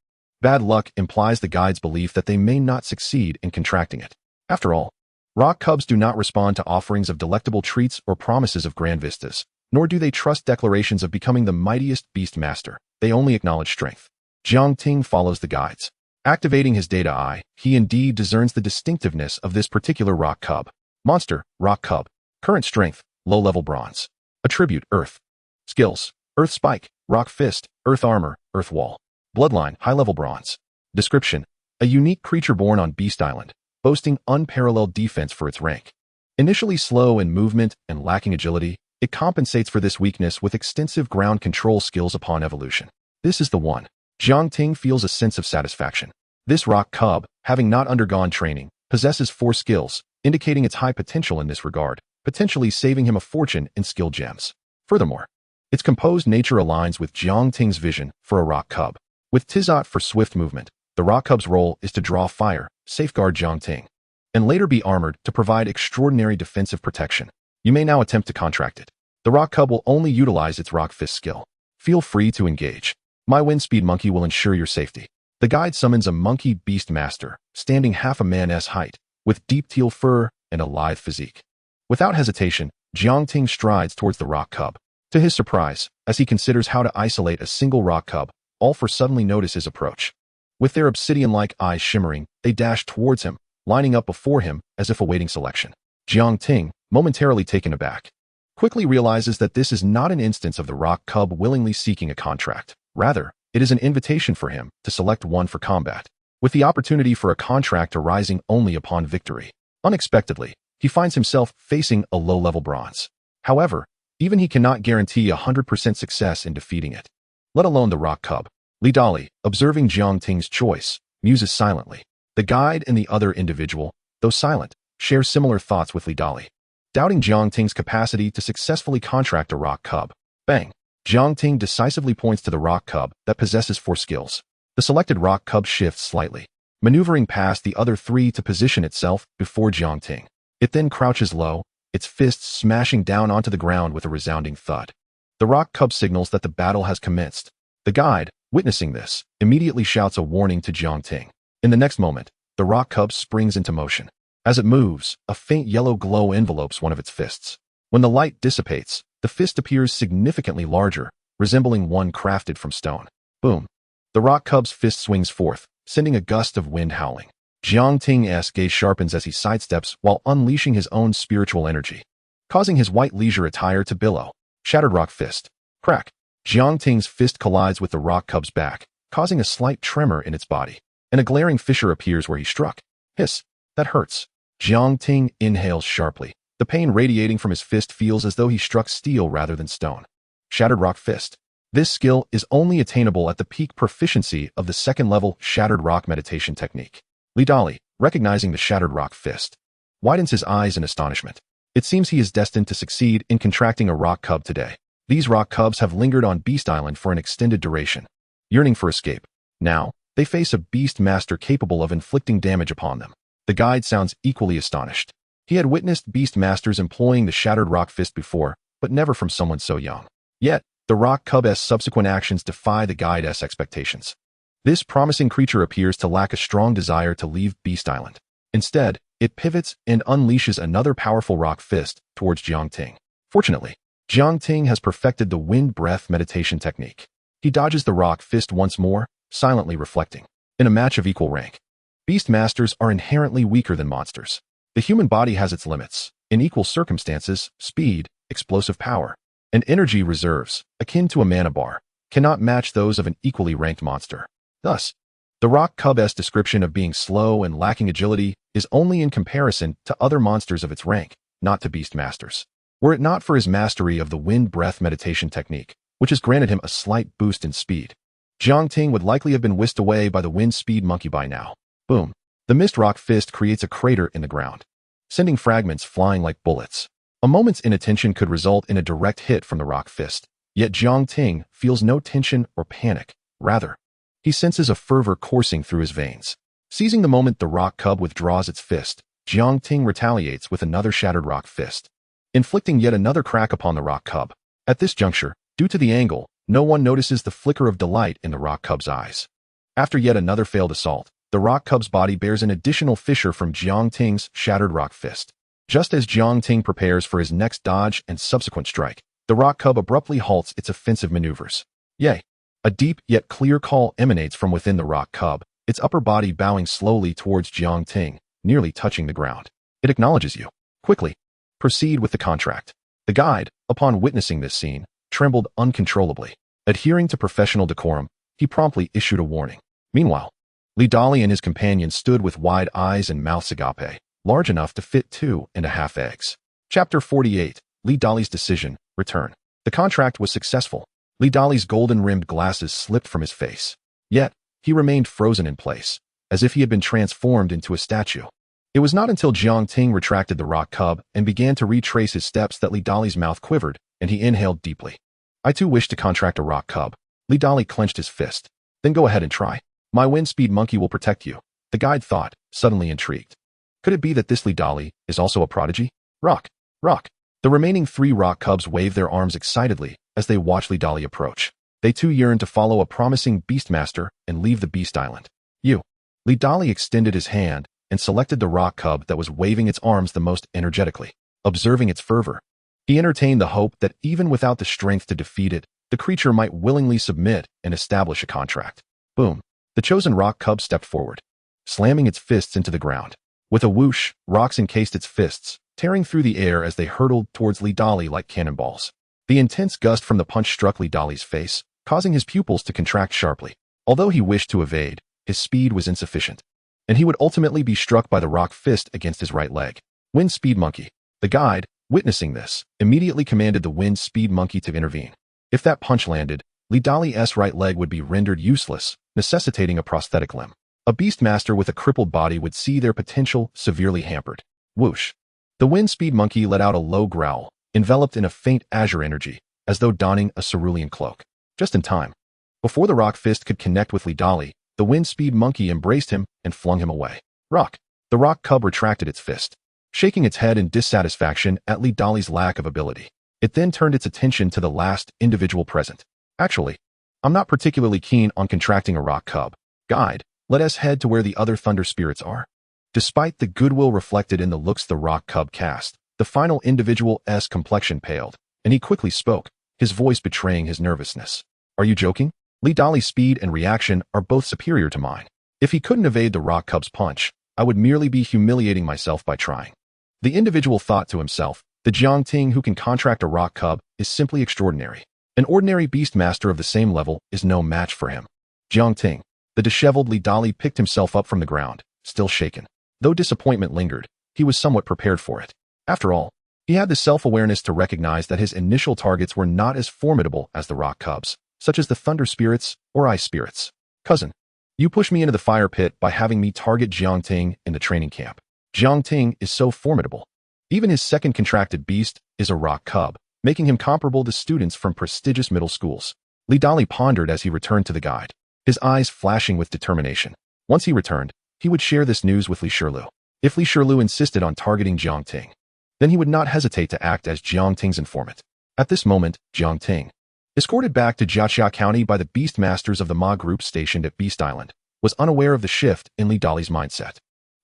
Bad luck implies the guide's belief that they may not succeed in contracting it. After all, rock cubs do not respond to offerings of delectable treats or promises of grand vistas, nor do they trust declarations of becoming the mightiest beast master. They only acknowledge strength. Jiang Ting follows the guides. Activating his data eye, he indeed discerns the distinctiveness of this particular rock cub. Monster, rock cub. Current strength, low-level bronze. Attribute, earth. Skills, earth spike, rock fist, earth armor, earth wall. Bloodline, high-level bronze. Description, a unique creature born on Beast Island, boasting unparalleled defense for its rank. Initially slow in movement and lacking agility, it compensates for this weakness with extensive ground control skills upon evolution. This is the one. Jiang Ting feels a sense of satisfaction. This rock cub, having not undergone training, possesses 4 skills, indicating its high potential in this regard, potentially saving him a fortune in skill gems. Furthermore, its composed nature aligns with Jiang Ting's vision for a rock cub. With Tizot for swift movement, the rock cub's role is to draw fire, safeguard Jiang Ting, and later be armored to provide extraordinary defensive protection. You may now attempt to contract it. The rock cub will only utilize its rock fist skill. Feel free to engage. My windspeed monkey will ensure your safety. The guide summons a monkey beast master, standing half a man's height, with deep teal fur and a lithe physique. Without hesitation, Jiang Ting strides towards the rock cub. To his surprise, as he considers how to isolate a single rock cub, all 4 suddenly notice his approach. With their obsidian-like eyes shimmering, they dash towards him, lining up before him as if awaiting selection. Jiang Ting, momentarily taken aback, quickly realizes that this is not an instance of the rock cub willingly seeking a contract. Rather, it is an invitation for him to select one for combat, with the opportunity for a contract arising only upon victory. Unexpectedly, he finds himself facing a low-level bronze. However, even he cannot guarantee 100% success in defeating it, let alone the rock cub. Li Dali, observing Jiang Ting's choice, muses silently. The guide and the other individual, though silent, share similar thoughts with Li Dali, doubting Jiang Ting's capacity to successfully contract a rock cub. Bang! Jiang Ting decisively points to the rock cub that possesses 4 skills. The selected rock cub shifts slightly, maneuvering past the other 3 to position itself before Jiang Ting. It then crouches low, its fists smashing down onto the ground with a resounding thud. The rock cub signals that the battle has commenced. The guide, witnessing this, immediately shouts a warning to Jiang Ting. In the next moment, the rock cub springs into motion. As it moves, a faint yellow glow envelopes one of its fists. When the light dissipates, the fist appears significantly larger, resembling one crafted from stone. Boom. The rock cub's fist swings forth, sending a gust of wind howling. Jiang Ting's gaze sharpens as he sidesteps while unleashing his own spiritual energy, causing his white leisure attire to billow. Shattered rock fist. Crack. Jiang Ting's fist collides with the rock cub's back, causing a slight tremor in its body, and a glaring fissure appears where he struck. Hiss. That hurts. Jiang Ting inhales sharply. The pain radiating from his fist feels as though he struck steel rather than stone. Shattered rock fist. This skill is only attainable at the peak proficiency of the 2nd level Shattered Rock meditation technique. Li Dali, recognizing the Shattered Rock fist, widens his eyes in astonishment. It seems he is destined to succeed in contracting a rock cub today. These rock cubs have lingered on Beast Island for an extended duration, yearning for escape. Now, they face a beast master capable of inflicting damage upon them. The guide sounds equally astonished. He had witnessed beast masters employing the Shattered Rock fist before, but never from someone so young. Yet, the rock cub's subsequent actions defy the guide's expectations. This promising creature appears to lack a strong desire to leave Beast Island. Instead, it pivots and unleashes another powerful rock fist towards Jiang Ting. Fortunately, Jiang Ting has perfected the wind breath meditation technique. He dodges the rock fist once more, silently reflecting. In a match of equal rank, beast masters are inherently weaker than monsters. The human body has its limits. In equal circumstances, speed, explosive power, and energy reserves, akin to a mana bar, cannot match those of an equally ranked monster. Thus, the rock cub's description of being slow and lacking agility is only in comparison to other monsters of its rank, not to beast masters. Were it not for his mastery of the wind breath meditation technique, which has granted him a slight boost in speed, Jiang Ting would likely have been whisked away by the wind speed monkey by now. Boom. The mist rock fist creates a crater in the ground, sending fragments flying like bullets. A moment's inattention could result in a direct hit from the rock fist, yet Jiang Ting feels no tension or panic. Rather, he senses a fervor coursing through his veins. Seizing the moment the rock cub withdraws its fist, Jiang Ting retaliates with another shattered rock fist, inflicting yet another crack upon the rock cub. At this juncture, due to the angle, no one notices the flicker of delight in the rock cub's eyes. After yet another failed assault, the rock cub's body bears an additional fissure from Jiang Ting's shattered rock fist. Just as Jiang Ting prepares for his next dodge and subsequent strike, the rock cub abruptly halts its offensive maneuvers. Yay! A deep yet clear call emanates from within the rock cub, its upper body bowing slowly towards Jiang Ting, nearly touching the ground. It acknowledges you. Quickly, proceed with the contract. The guide, upon witnessing this scene, trembled uncontrollably. Adhering to professional decorum, he promptly issued a warning. Meanwhile, Li Dali and his companion stood with wide eyes and mouths agape, large enough to fit 2.5 eggs. Chapter 48, Li Dali's Decision, Return. The contract was successful. Li Dali's golden-rimmed glasses slipped from his face. Yet, he remained frozen in place, as if he had been transformed into a statue. It was not until Jiang Ting retracted the rock cub and began to retrace his steps that Li Dali's mouth quivered, and he inhaled deeply. I too wish to contract a rock cub. Li Dali clenched his fist. Then go ahead and try. My wind speed monkey will protect you. The guide thought, suddenly intrigued. Could it be that this Li Dali is also a prodigy? Rock! Rock! The remaining 3 rock cubs waved their arms excitedly as they watched Li Dali approach. They too yearned to follow a promising beastmaster and leave the Beast Island. Li Dali extended his hand and selected the rock cub that was waving its arms the most energetically. Observing its fervor, he entertained the hope that even without the strength to defeat it, the creature might willingly submit and establish a contract. Boom. The chosen rock cub stepped forward, slamming its fists into the ground. With a whoosh, rocks encased its fists, tearing through the air as they hurtled towards Li Dali like cannonballs. The intense gust from the punch struck Li Dali's face, causing his pupils to contract sharply. Although he wished to evade, his speed was insufficient, and he would ultimately be struck by the rock fist against his right leg. Wind Speed Monkey. The guide, witnessing this, immediately commanded the Wind Speed Monkey to intervene. If that punch landed, Li Dali's right leg would be rendered useless, necessitating a prosthetic limb. A beastmaster with a crippled body would see their potential severely hampered. Whoosh. The Wind Speed Monkey let out a low growl, enveloped in a faint azure energy, as though donning a cerulean cloak. Just in time. Before the rock fist could connect with Lidali, the wind speed monkey embraced him and flung him away. Rock. The rock cub retracted its fist, shaking its head in dissatisfaction at Lidali's lack of ability. It then turned its attention to the last individual present. Actually, I'm not particularly keen on contracting a rock cub. Guide, let us head to where the other thunder spirits are. Despite the goodwill reflected in the looks the rock cub cast, the final individual's complexion paled, and he quickly spoke, his voice betraying his nervousness. Are you joking? Lidali's speed and reaction are both superior to mine. If he couldn't evade the rock cub's punch, I would merely be humiliating myself by trying. The individual thought to himself, the Jiang Ting who can contract a rock cub is simply extraordinary. An ordinary beast master of the same level is no match for him. Jiang Ting. The disheveled Lidali picked himself up from the ground, still shaken. Though disappointment lingered, he was somewhat prepared for it. After all, he had the self-awareness to recognize that his initial targets were not as formidable as the rock cubs, such as the thunder spirits or ice spirits. Cousin, you pushed me into the fire pit by having me target Jiang Ting in the training camp. Jiang Ting is so formidable. Even his second contracted beast is a rock cub, making him comparable to students from prestigious middle schools. Lidali pondered as he returned to the guide, his eyes flashing with determination. Once he returned, he would share this news with Li Shirlu. If Li Shirlu insisted on targeting Jiang Ting, then he would not hesitate to act as Jiang Ting's informant. At this moment, Jiang Ting, escorted back to Jiaxia County by the beast masters of the Ma group stationed at Beast Island, was unaware of the shift in Lidali's mindset.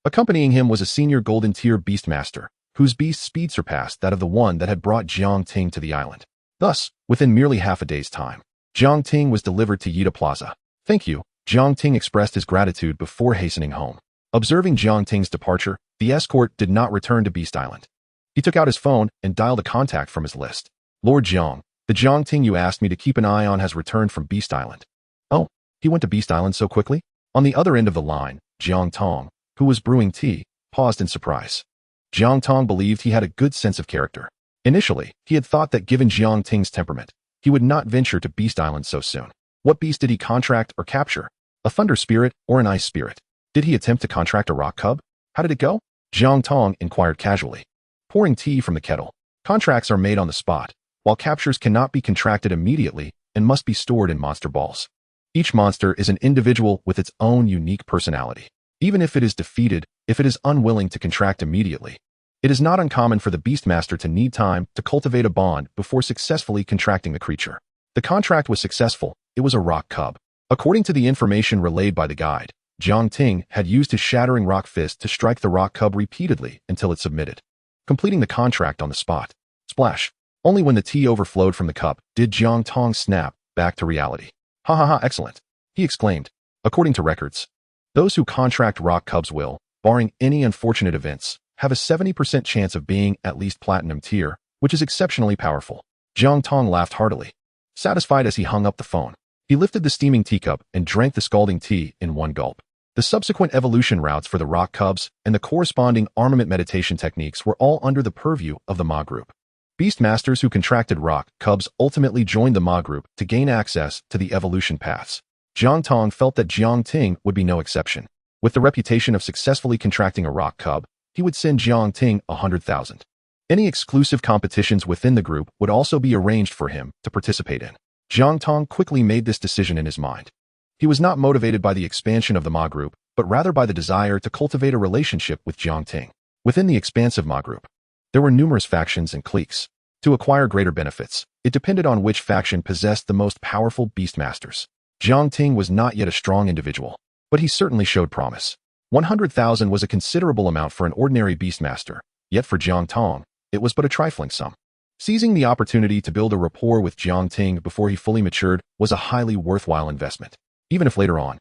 Accompanying him was a senior golden tier beast master, whose beast speed surpassed that of the one that had brought Jiang Ting to the island. Thus, within merely half a day's time, Jiang Ting was delivered to Yida Plaza. Thank you, Jiang Ting expressed his gratitude before hastening home. Observing Jiang Ting's departure, the escort did not return to Beast Island. He took out his phone and dialed a contact from his list. Lord Jiang, the Jiang Ting you asked me to keep an eye on has returned from Beast Island. Oh, he went to Beast Island so quickly? On the other end of the line, Jiang Tong, who was brewing tea, paused in surprise. Jiang Tong believed he had a good sense of character. Initially, he had thought that given Jiang Ting's temperament, he would not venture to Beast Island so soon. What beast did he contract or capture? A thunder spirit or an ice spirit? Did he attempt to contract a rock cub? How did it go? Jiang Tong inquired casually. Pouring tea from the kettle. Contracts are made on the spot, while captures cannot be contracted immediately and must be stored in monster balls. Each monster is an individual with its own unique personality. Even if it is defeated, if it is unwilling to contract immediately, it is not uncommon for the Beastmaster to need time to cultivate a bond before successfully contracting the creature. The contract was successful. It was a rock cub. According to the information relayed by the guide, Jiang Ting had used his shattering rock fist to strike the rock cub repeatedly until it submitted, completing the contract on the spot. Splash. Only when the tea overflowed from the cup did Jiang Tong snap back to reality. Ha ha ha, excellent, he exclaimed. According to records, those who contract rock cubs will, barring any unfortunate events, have a 70% chance of being at least platinum tier, which is exceptionally powerful. Jiang Tong laughed heartily. Satisfied as he hung up the phone, he lifted the steaming teacup and drank the scalding tea in one gulp. The subsequent evolution routes for the rock cubs and the corresponding armament meditation techniques were all under the purview of the Ma group. Beast masters who contracted rock cubs ultimately joined the Ma group to gain access to the evolution paths. Jiang Tong felt that Jiang Ting would be no exception. With the reputation of successfully contracting a rock cub, he would send Jiang Ting 100,000. Any exclusive competitions within the group would also be arranged for him to participate in. Jiang Tong quickly made this decision in his mind. He was not motivated by the expansion of the Ma group, but rather by the desire to cultivate a relationship with Jiang Ting. Within the expansive Ma group, there were numerous factions and cliques. To acquire greater benefits, it depended on which faction possessed the most powerful beastmasters. Jiang Ting was not yet a strong individual, but he certainly showed promise. 100,000 was a considerable amount for an ordinary beastmaster, yet for Jiang Tong, it was but a trifling sum. Seizing the opportunity to build a rapport with Jiang Ting before he fully matured was a highly worthwhile investment. Even if later on,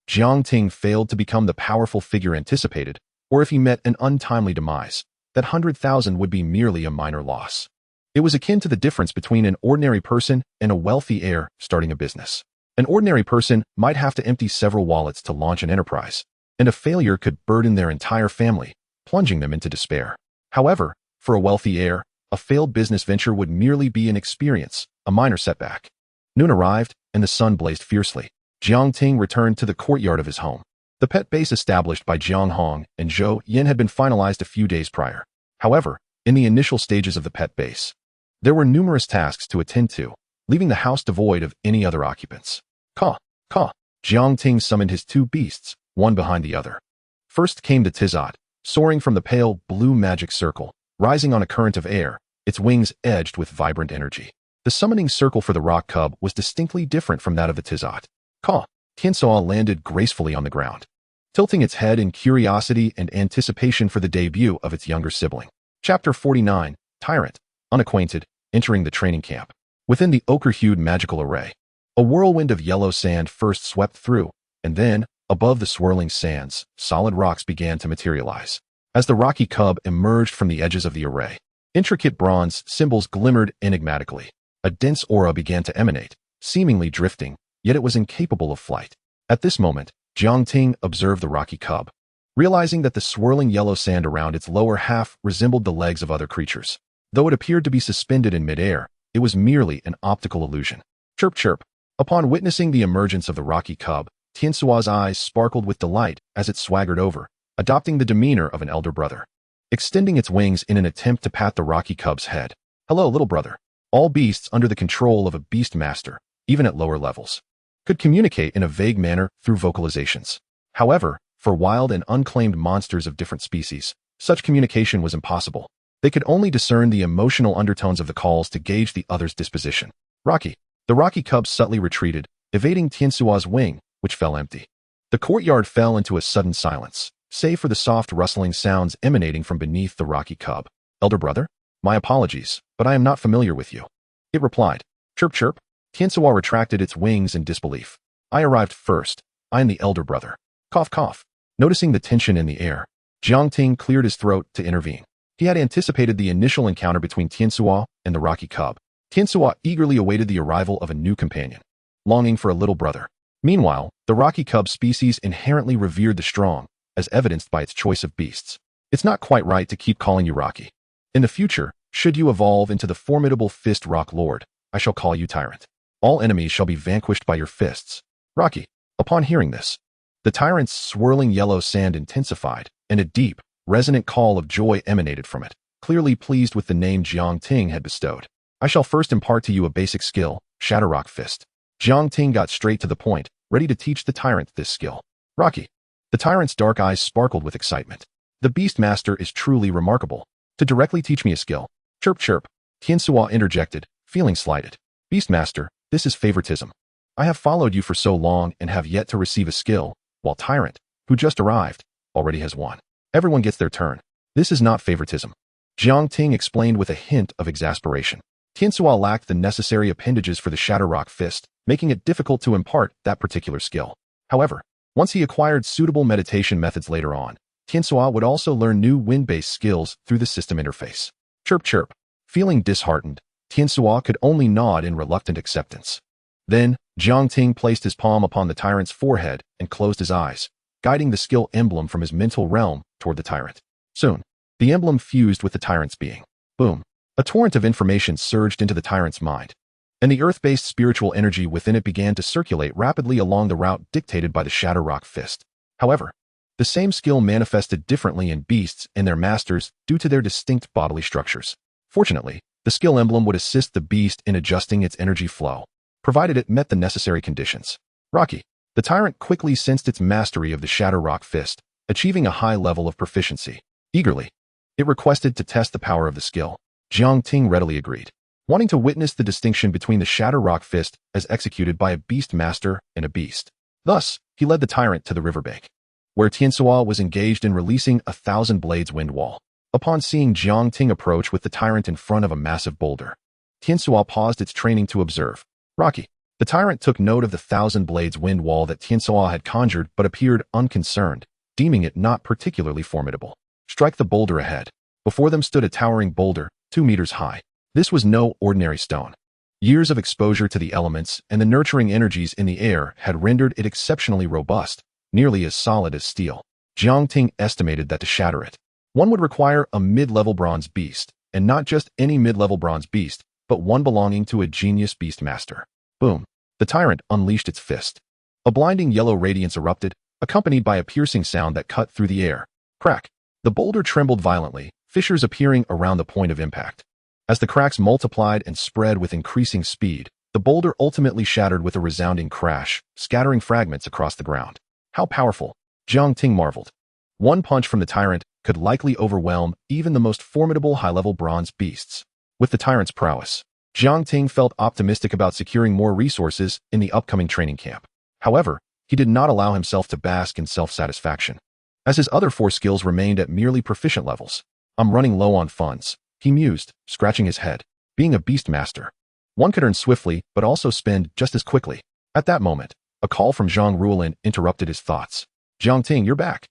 Jiang Ting failed to become the powerful figure anticipated, or if he met an untimely demise, that 100,000 would be merely a minor loss. It was akin to the difference between an ordinary person and a wealthy heir starting a business. An ordinary person might have to empty several wallets to launch an enterprise, and a failure could burden their entire family, plunging them into despair. However, for a wealthy heir, a failed business venture would merely be an experience, a minor setback. Noon arrived, and the sun blazed fiercely. Jiang Ting returned to the courtyard of his home. The pet base established by Jiang Hong and Zhou Yin had been finalized a few days prior. However, in the initial stages of the pet base, There were numerous tasks to attend to, leaving the house devoid of any other occupants. Caw, caw. Jiang Ting summoned his two beasts, one behind the other. First came the Tizot, soaring from the pale blue magic circle, rising on a current of air, its wings edged with vibrant energy. The summoning circle for the rock cub was distinctly different from that of the Tizot. Caw. Tiansuo landed gracefully on the ground, tilting its head in curiosity and anticipation for the debut of its younger sibling. Chapter 49, Tyrant, unacquainted, entering the training camp. Within the ochre-hued magical array, a whirlwind of yellow sand first swept through, and then, above the swirling sands, solid rocks began to materialize. As the rocky cub emerged from the edges of the array, intricate bronze symbols glimmered enigmatically. A dense aura began to emanate, seemingly drifting, yet it was incapable of flight. At this moment, Jiang Ting observed the rocky cub, realizing that the swirling yellow sand around its lower half resembled the legs of other creatures. Though it appeared to be suspended in midair, it was merely an optical illusion. Chirp chirp. Upon witnessing the emergence of the rocky cub, Tiansuo's eyes sparkled with delight as it swaggered over, adopting the demeanor of an elder brother, extending its wings in an attempt to pat the rocky cub's head. Hello, little brother. All beasts under the control of a beast master, even at lower levels, could communicate in a vague manner through vocalizations. However, for wild and unclaimed monsters of different species, such communication was impossible. They could only discern the emotional undertones of the calls to gauge the other's disposition. Rocky. The rocky cub subtly retreated, evading Tiansuo's wing, which fell empty. The courtyard fell into a sudden silence, save for the soft rustling sounds emanating from beneath the rocky cub. Elder brother? My apologies, but I am not familiar with you. It replied. Chirp chirp. Tiansuo retracted its wings in disbelief. I arrived first. I am the elder brother. Cough cough. Noticing the tension in the air, Jiang Ting cleared his throat to intervene. He had anticipated the initial encounter between Tiansuo and the rocky cub. Tiansuo eagerly awaited the arrival of a new companion, longing for a little brother. Meanwhile, the rocky cub species inherently revered the strong, as evidenced by its choice of beasts. It's not quite right to keep calling you Rocky. In the future, should you evolve into the formidable Fist Rock Lord, I shall call you Tyrant. All enemies shall be vanquished by your fists. Rocky. Upon hearing this, the tyrant's swirling yellow sand intensified, and a deep, resonant call of joy emanated from it, clearly pleased with the name Jiang Ting had bestowed. I shall first impart to you a basic skill, Shadow Rock Fist. Jiang Ting got straight to the point, ready to teach the tyrant this skill. Rocky. The tyrant's dark eyes sparkled with excitement. The Beast Master is truly remarkable. To directly teach me a skill. Chirp chirp. Tiansuo interjected, feeling slighted. Beastmaster, this is favoritism. I have followed you for so long and have yet to receive a skill, while Tyrant, who just arrived, already has one. Everyone gets their turn. This is not favoritism. Jiang Ting explained with a hint of exasperation. Tiansuo lacked the necessary appendages for the Shadow Rock Fist, making it difficult to impart that particular skill. However, once he acquired suitable meditation methods later on, Tiansuo would also learn new wind-based skills through the system interface. Chirp chirp. Feeling disheartened, Tiansuo could only nod in reluctant acceptance. Then, Jiang Ting placed his palm upon the tyrant's forehead and closed his eyes, guiding the skill emblem from his mental realm toward the tyrant. Soon, the emblem fused with the tyrant's being. Boom. A torrent of information surged into the tyrant's mind, and the earth-based spiritual energy within it began to circulate rapidly along the route dictated by the Shadow Rock Fist. However, the same skill manifested differently in beasts and their masters due to their distinct bodily structures. Fortunately, the skill emblem would assist the beast in adjusting its energy flow, provided it met the necessary conditions. Rocky. The tyrant quickly sensed its mastery of the Shadow Rock Fist, achieving a high level of proficiency. Eagerly, it requested to test the power of the skill. Jiang Ting readily agreed, wanting to witness the distinction between the Shadow Rock Fist as executed by a beast master and a beast. Thus, he led the tyrant to the riverbank, where Tiansuo was engaged in releasing 1,000 blades wind wall. Upon seeing Jiang Ting approach with the tyrant in front of a massive boulder, Tiansuo paused its training to observe. Rocky. The tyrant took note of the 1,000 blades wind wall that Tiansuo had conjured but appeared unconcerned, deeming it not particularly formidable. Strike the boulder ahead. Before them stood a towering boulder, 2 meters high. This was no ordinary stone. Years of exposure to the elements and the nurturing energies in the air had rendered it exceptionally robust, nearly as solid as steel. Jiang Ting estimated that to shatter it, one would require a mid-level bronze beast, and not just any mid-level bronze beast, but one belonging to a genius beast master. Boom. The tyrant unleashed its fist. A blinding yellow radiance erupted, accompanied by a piercing sound that cut through the air. Crack. The boulder trembled violently, fissures appearing around the point of impact. As the cracks multiplied and spread with increasing speed, the boulder ultimately shattered with a resounding crash, scattering fragments across the ground. How powerful! Jiang Ting marveled. One punch from the tyrant could likely overwhelm even the most formidable high-level bronze beasts. With the tyrant's prowess, Jiang Ting felt optimistic about securing more resources in the upcoming training camp. However, he did not allow himself to bask in self-satisfaction, as his other 4 skills remained at merely proficient levels. I'm running low on funds, he mused, scratching his head. Being a beast master, one could earn swiftly but also spend just as quickly. At that moment, a call from Zhang Ruolin interrupted his thoughts. Jiang Ting, you're back.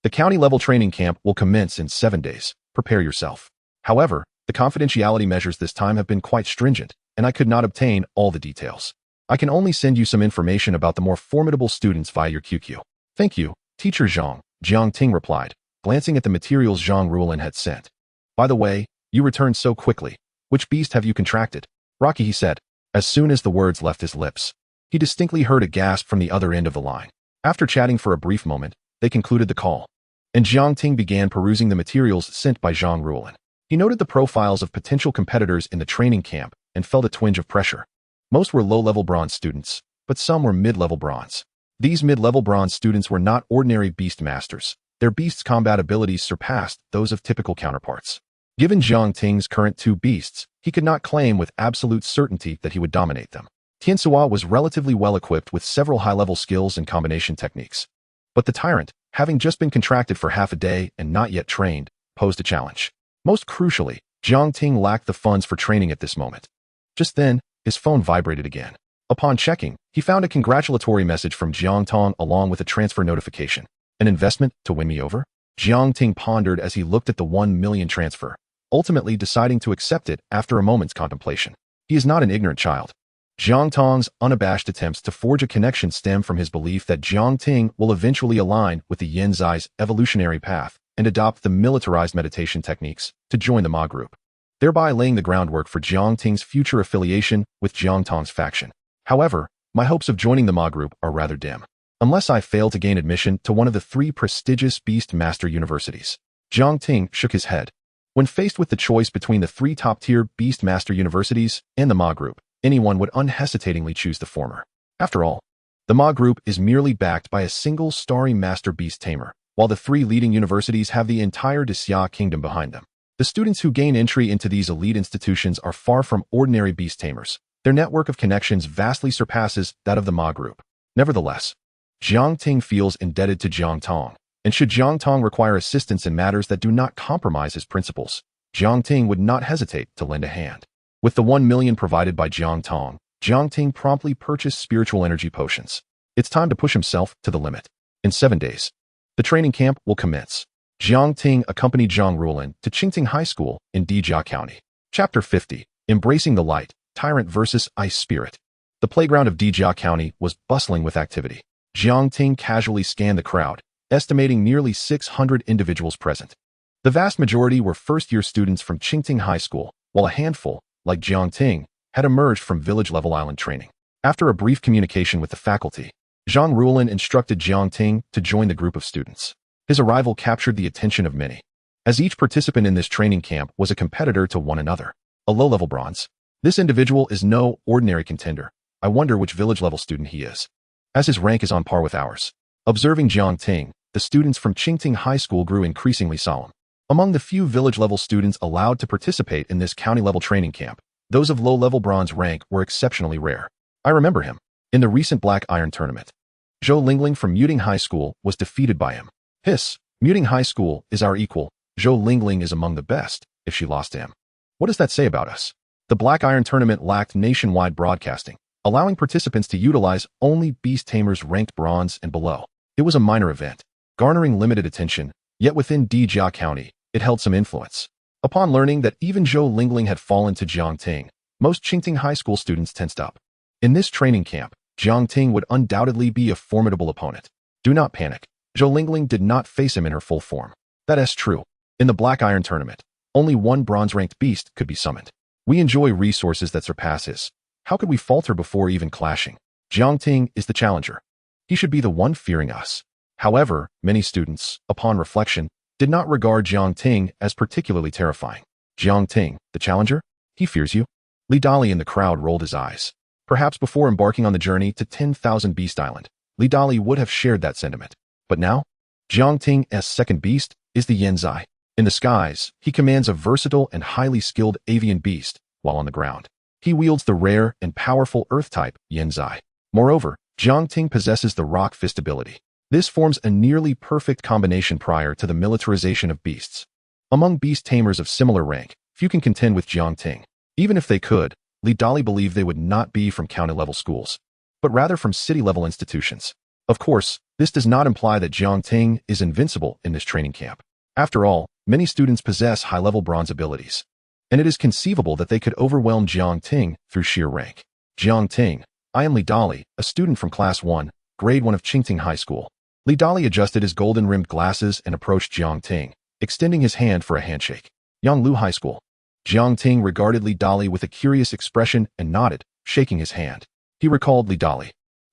The county-level training camp will commence in 7 days. Prepare yourself. However, the confidentiality measures this time have been quite stringent, and I could not obtain all the details. I can only send you some information about the more formidable students via your QQ. Thank you, Teacher Zhang, Jiang Ting replied, glancing at the materials Zhang Ruolin had sent. By the way, you returned so quickly. Which beast have you contracted? Rocky, he said. As soon as the words left his lips, he distinctly heard a gasp from the other end of the line. After chatting for a brief moment, they concluded the call, and Jiang Ting began perusing the materials sent by Zhang Ruolin. He noted the profiles of potential competitors in the training camp and felt a twinge of pressure. Most were low-level bronze students, but some were mid-level bronze. These mid-level bronze students were not ordinary beast masters. Their beasts' combat abilities surpassed those of typical counterparts. Given Jiang Ting's current 2 beasts, he could not claim with absolute certainty that he would dominate them. Tianxua was relatively well-equipped with several high-level skills and combination techniques. But the tyrant, having just been contracted for half a day and not yet trained, posed a challenge. Most crucially, Jiang Ting lacked the funds for training at this moment. Just then, his phone vibrated again. Upon checking, he found a congratulatory message from Jiang Tong along with a transfer notification. An investment to win me over? Jiang Ting pondered as he looked at the 1 million transfer, ultimately deciding to accept it after a moment's contemplation. He is not an ignorant child. Jiang Tong's unabashed attempts to forge a connection stem from his belief that Jiang Ting will eventually align with the Yin Zai's evolutionary path and adopt the militarized meditation techniques to join the Ma group, thereby laying the groundwork for Jiang Ting's future affiliation with Jiang Tong's faction. However, my hopes of joining the Ma group are rather dim, unless I fail to gain admission to one of the 3 prestigious Beast Master universities. Jiang Ting shook his head. When faced with the choice between the 3 top-tier Beast Master universities and the Ma group, anyone would unhesitatingly choose the former. After all, the Ma group is merely backed by a single starry master beast tamer, while the 3 leading universities have the entire Xia kingdom behind them. The students who gain entry into these elite institutions are far from ordinary beast tamers. Their network of connections vastly surpasses that of the Ma group. Nevertheless, Jiang Ting feels indebted to Jiang Tong, and should Jiang Tong require assistance in matters that do not compromise his principles, Jiang Ting would not hesitate to lend a hand. With the 1 million provided by Jiang Tong, Jiang Ting promptly purchased spiritual energy potions. It's time to push himself to the limit. In 7 days, the training camp will commence. Jiang Ting accompanied Zhang Ruolin to Qingting High School in Dijia County. Chapter 50, Embracing the Light, Tyrant vs. Ice Spirit. The playground of Dijia County was bustling with activity. Jiang Ting casually scanned the crowd, estimating nearly 600 individuals present. The vast majority were first-year students from Qingting High School, while a handful, like Jiang Ting, had emerged from village-level island training. After a brief communication with the faculty, Zhang Ruolin instructed Jiang Ting to join the group of students. His arrival captured the attention of many, as each participant in this training camp was a competitor to one another. A low-level bronze. This individual is no ordinary contender. I wonder which village-level student he is, as his rank is on par with ours. Observing Jiang Ting, the students from Qingting High School grew increasingly solemn. Among the few village-level students allowed to participate in this county-level training camp, those of low-level bronze rank were exceptionally rare. I remember him. In the recent Black Iron tournament, Zhou Lingling from Muting High School was defeated by him. Hiss, Muting High School is our equal. Zhou Lingling is among the best, if she lost to him. What does that say about us? The Black Iron tournament lacked nationwide broadcasting, allowing participants to utilize only beast tamers ranked bronze and below. It was a minor event, garnering limited attention, yet within Dijia County, it held some influence. Upon learning that even Zhou Lingling had fallen to Jiang Ting, most Qingting High School students tensed up. In this training camp, Jiang Ting would undoubtedly be a formidable opponent. Do not panic. Zhou Lingling did not face him in her full form. That is true. In the Black Iron tournament, only one bronze-ranked beast could be summoned. We enjoy resources that surpass his. How could we falter before even clashing? Jiang Ting is the challenger. He should be the one fearing us. However, many students, upon reflection, did not regard Jiang Ting as particularly terrifying. Jiang Ting, the challenger? He fears you? Li Dali in the crowd rolled his eyes. Perhaps before embarking on the journey to 10,000 Beast Island, Li Dali would have shared that sentiment. But now? Jiang Ting's second beast is the Yenzai. In the skies, he commands a versatile and highly skilled avian beast, while on the ground, he wields the rare and powerful Earth-type Yenzai. Moreover, Jiang Ting possesses the rock fist ability. This forms a nearly perfect combination prior to the militarization of beasts. Among beast tamers of similar rank, few can contend with Jiang Ting. Even if they could, Li Dali believed they would not be from county-level schools, but rather from city-level institutions. Of course, this does not imply that Jiang Ting is invincible in this training camp. After all, many students possess high-level bronze abilities, and it is conceivable that they could overwhelm Jiang Ting through sheer rank. Jiang Ting, I am Li Dali, a student from Class 1, Grade 1 of Qingting High School. Li Dali adjusted his golden-rimmed glasses and approached Jiang Ting, extending his hand for a handshake. Yanglu High School. Jiang Ting regarded Li Dali with a curious expression and nodded, shaking his hand. He recalled Li Dali,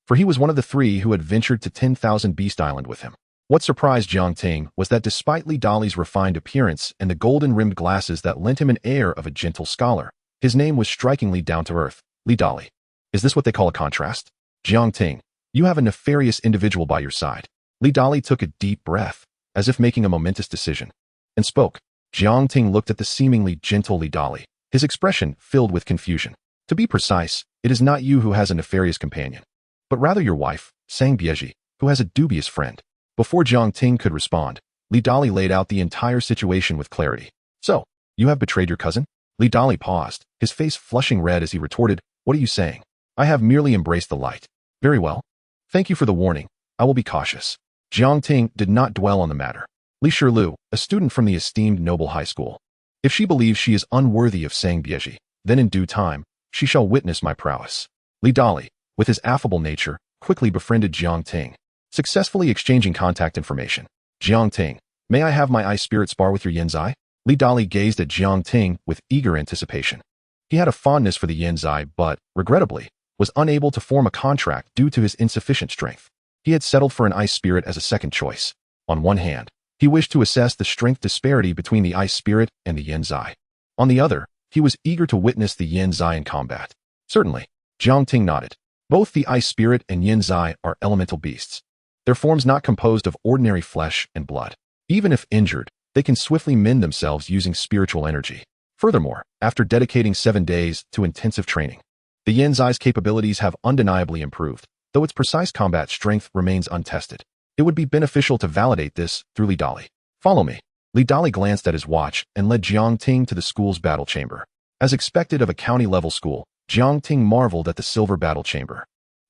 for he was one of the three who had ventured to 10,000 Beast Island with him. What surprised Jiang Ting was that despite Li Dali's refined appearance and the golden-rimmed glasses that lent him an air of a gentle scholar, his name was strikingly down-to-earth, Li Dali. Is this what they call a contrast? Jiang Ting, you have a nefarious individual by your side. Li Dali took a deep breath, as if making a momentous decision, and spoke. Jiang Ting looked at the seemingly gentle Li Dali, his expression filled with confusion. To be precise, it is not you who has a nefarious companion, but rather your wife, Sang Bieji, who has a dubious friend. Before Jiang Ting could respond, Li Dali laid out the entire situation with clarity. So, you have betrayed your cousin? Li Dali paused, his face flushing red as he retorted, what are you saying? I have merely embraced the light. Very well. Thank you for the warning. I will be cautious. Jiang Ting did not dwell on the matter. Li Shirlu, a student from the esteemed Noble High School. If she believes she is unworthy of Sang Bieji, then in due time, she shall witness my prowess. Li Dali, with his affable nature, quickly befriended Jiang Ting, successfully exchanging contact information. Jiang Ting, may I have my ice spirit spar with your Yenzai? Li Dali gazed at Jiang Ting with eager anticipation. He had a fondness for the Yenzai but, regrettably, was unable to form a contract due to his insufficient strength. He had settled for an ice spirit as a second choice. On one hand, he wished to assess the strength disparity between the ice spirit and the Yenzai. On the other, he was eager to witness the Yenzai in combat. Certainly, Jiang Ting nodded. Both the ice spirit and Yenzai are elemental beasts. Their forms not composed of ordinary flesh and blood. Even if injured, they can swiftly mend themselves using spiritual energy. Furthermore, after dedicating 7 days to intensive training, the Yenzai's capabilities have undeniably improved, though its precise combat strength remains untested. It would be beneficial to validate this through Li Dali. Follow me. Li Dali glanced at his watch and led Jiang Ting to the school's battle chamber. As expected of a county-level school, Jiang Ting marveled at the silver battle chamber.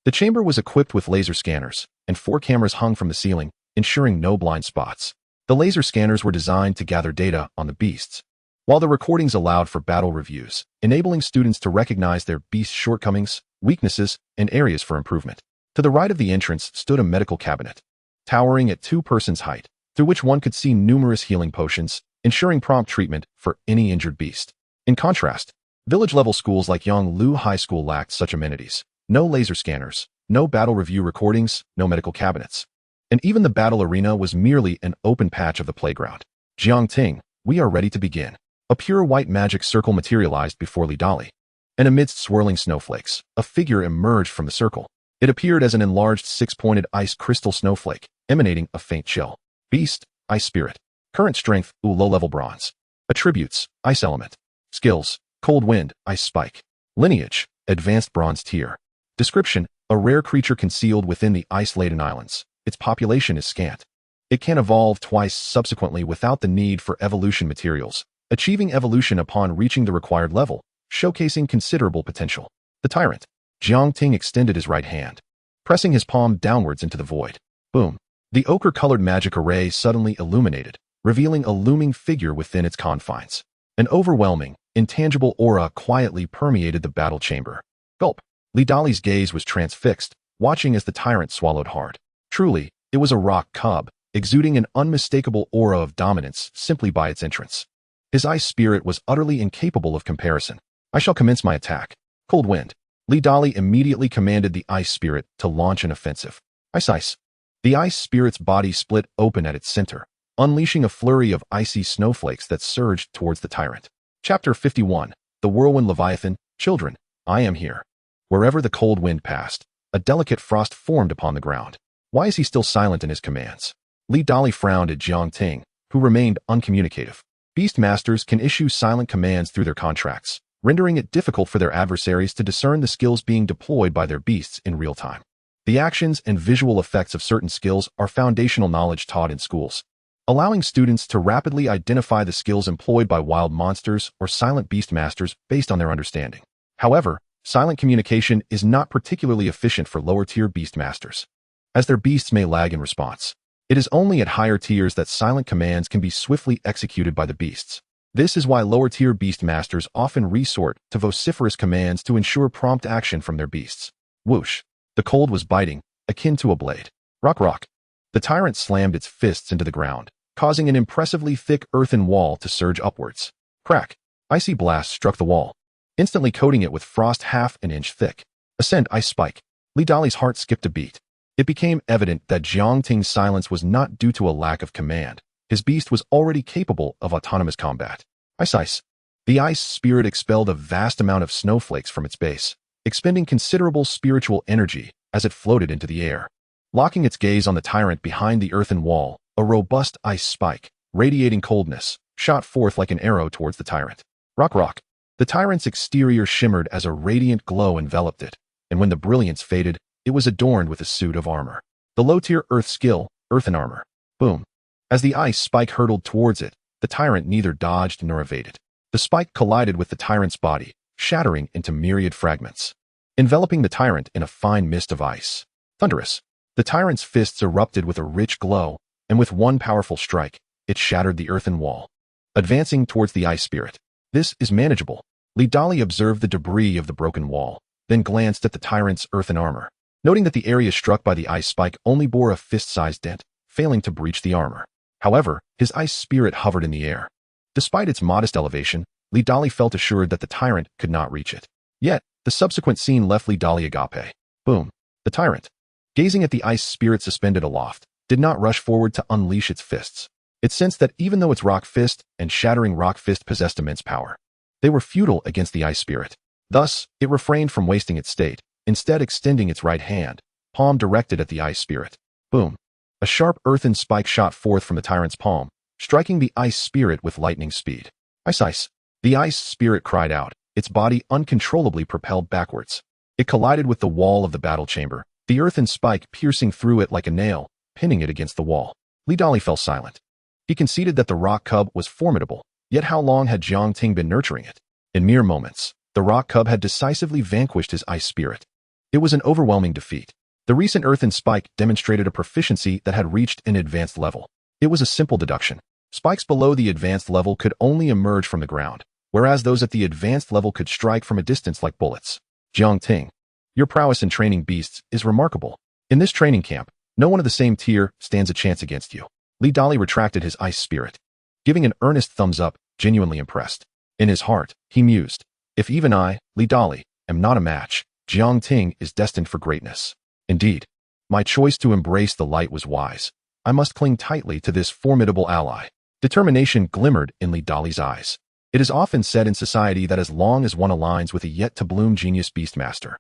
The chamber was equipped with laser scanners, and 4 cameras hung from the ceiling, ensuring no blind spots. The laser scanners were designed to gather data on the beasts, while the recordings allowed for battle reviews, enabling students to recognize their beast's shortcomings, weaknesses, and areas for improvement. To the right of the entrance stood a medical cabinet, towering at 2 persons' height, through which one could see numerous healing potions, ensuring prompt treatment for any injured beast. In contrast, village-level schools like Yanglu High School lacked such amenities. No laser scanners, no battle review recordings, no medical cabinets. And even the battle arena was merely an open patch of the playground. Jiang Ting, we are ready to begin. A pure white magic circle materialized before Li Dali, and amidst swirling snowflakes, a figure emerged from the circle. It appeared as an enlarged 6-pointed ice crystal snowflake, emanating a faint chill. Beast, Ice Spirit. Current strength, low-level bronze. Attributes, Ice Element. Skills, Cold Wind, Ice Spike. Lineage, Advanced Bronze Tier. Description, a rare creature concealed within the ice-laden islands. Its population is scant. It can evolve twice subsequently without the need for evolution materials, achieving evolution upon reaching the required level, showcasing considerable potential. The Tyrant. Jiang Ting extended his right hand, pressing his palm downwards into the void. Boom. The ochre-colored magic array suddenly illuminated, revealing a looming figure within its confines. An overwhelming, intangible aura quietly permeated the battle chamber. Gulp. Li Dali's gaze was transfixed, watching as the Tyrant swallowed hard. Truly, it was a rock cub, exuding an unmistakable aura of dominance simply by its entrance. His ice spirit was utterly incapable of comparison. I shall commence my attack. Cold Wind. Li Dali immediately commanded the ice spirit to launch an offensive. Ice. The ice spirit's body split open at its center, unleashing a flurry of icy snowflakes that surged towards the Tyrant. Chapter 51. the whirlwind Leviathan, children, I am here. Wherever the cold wind passed, a delicate frost formed upon the ground. Why is he still silent in his commands? Li Dali frowned at Jiang Ting, who remained uncommunicative. Beast masters can issue silent commands through their contracts, rendering it difficult for their adversaries to discern the skills being deployed by their beasts in real time. The actions and visual effects of certain skills are foundational knowledge taught in schools, allowing students to rapidly identify the skills employed by wild monsters or silent beast masters based on their understanding. However, silent communication is not particularly efficient for lower-tier beast masters, as their beasts may lag in response. It is only at higher tiers that silent commands can be swiftly executed by the beasts. This is why lower-tier beast masters often resort to vociferous commands to ensure prompt action from their beasts. Whoosh! The cold was biting, akin to a blade. Rock, rock. The tyrant slammed its fists into the ground, causing an impressively thick earthen wall to surge upwards. Crack! Icy blast struck the wall, instantly coating it with frost half an inch thick. Ascend, ice spike. Li Dali's heart skipped a beat. It became evident that Jiang Ting's silence was not due to a lack of command. His beast was already capable of autonomous combat. Ice, ice. The ice spirit expelled a vast amount of snowflakes from its base, expending considerable spiritual energy as it floated into the air. Locking its gaze on the tyrant behind the earthen wall, a robust ice spike, radiating coldness, shot forth like an arrow towards the tyrant. Rock, rock. The tyrant's exterior shimmered as a radiant glow enveloped it, and when the brilliance faded, it was adorned with a suit of armor. The low-tier earth skill, earthen armor. Boom. As the ice spike hurtled towards it, the tyrant neither dodged nor evaded. The spike collided with the tyrant's body, shattering into myriad fragments, enveloping the tyrant in a fine mist of ice. Thunderous. The tyrant's fists erupted with a rich glow, and with one powerful strike, it shattered the earthen wall, advancing towards the ice spirit. This is manageable. Li Dali observed the debris of the broken wall, then glanced at the tyrant's earthen armor, noting that the area struck by the ice spike only bore a fist-sized dent, failing to breach the armor. However, his ice spirit hovered in the air. Despite its modest elevation, Li Dali felt assured that the tyrant could not reach it. Yet, the subsequent scene left Li Dali agape. Boom. The tyrant, gazing at the ice spirit suspended aloft, did not rush forward to unleash its fists. It sensed that even though its rock fist and shattering rock fist possessed immense power, they were futile against the ice spirit. Thus, it refrained from wasting its state, instead extending its right hand, palm directed at the ice spirit. Boom. A sharp earthen spike shot forth from the tyrant's palm, striking the ice spirit with lightning speed. Ice, ice. The ice spirit cried out, its body uncontrollably propelled backwards. It collided with the wall of the battle chamber, the earthen spike piercing through it like a nail, pinning it against the wall. Li Dali fell silent. He conceded that the rock cub was formidable, yet how long had Jiang Ting been nurturing it? In mere moments, the rock cub had decisively vanquished his ice spirit. It was an overwhelming defeat. The recent earthen spike demonstrated a proficiency that had reached an advanced level. It was a simple deduction. Spikes below the advanced level could only emerge from the ground, whereas those at the advanced level could strike from a distance like bullets. Jiang Ting, your prowess in training beasts is remarkable. In this training camp, no one of the same tier stands a chance against you. Li Dali retracted his ice spirit, giving an earnest thumbs up, genuinely impressed. In his heart, he mused, if even I, Li Dali, am not a match, Jiang Ting is destined for greatness. Indeed, my choice to embrace the light was wise. I must cling tightly to this formidable ally. Determination glimmered in Li Dali's eyes. It is often said in society that as long as one aligns with a yet-to-bloom genius beastmaster,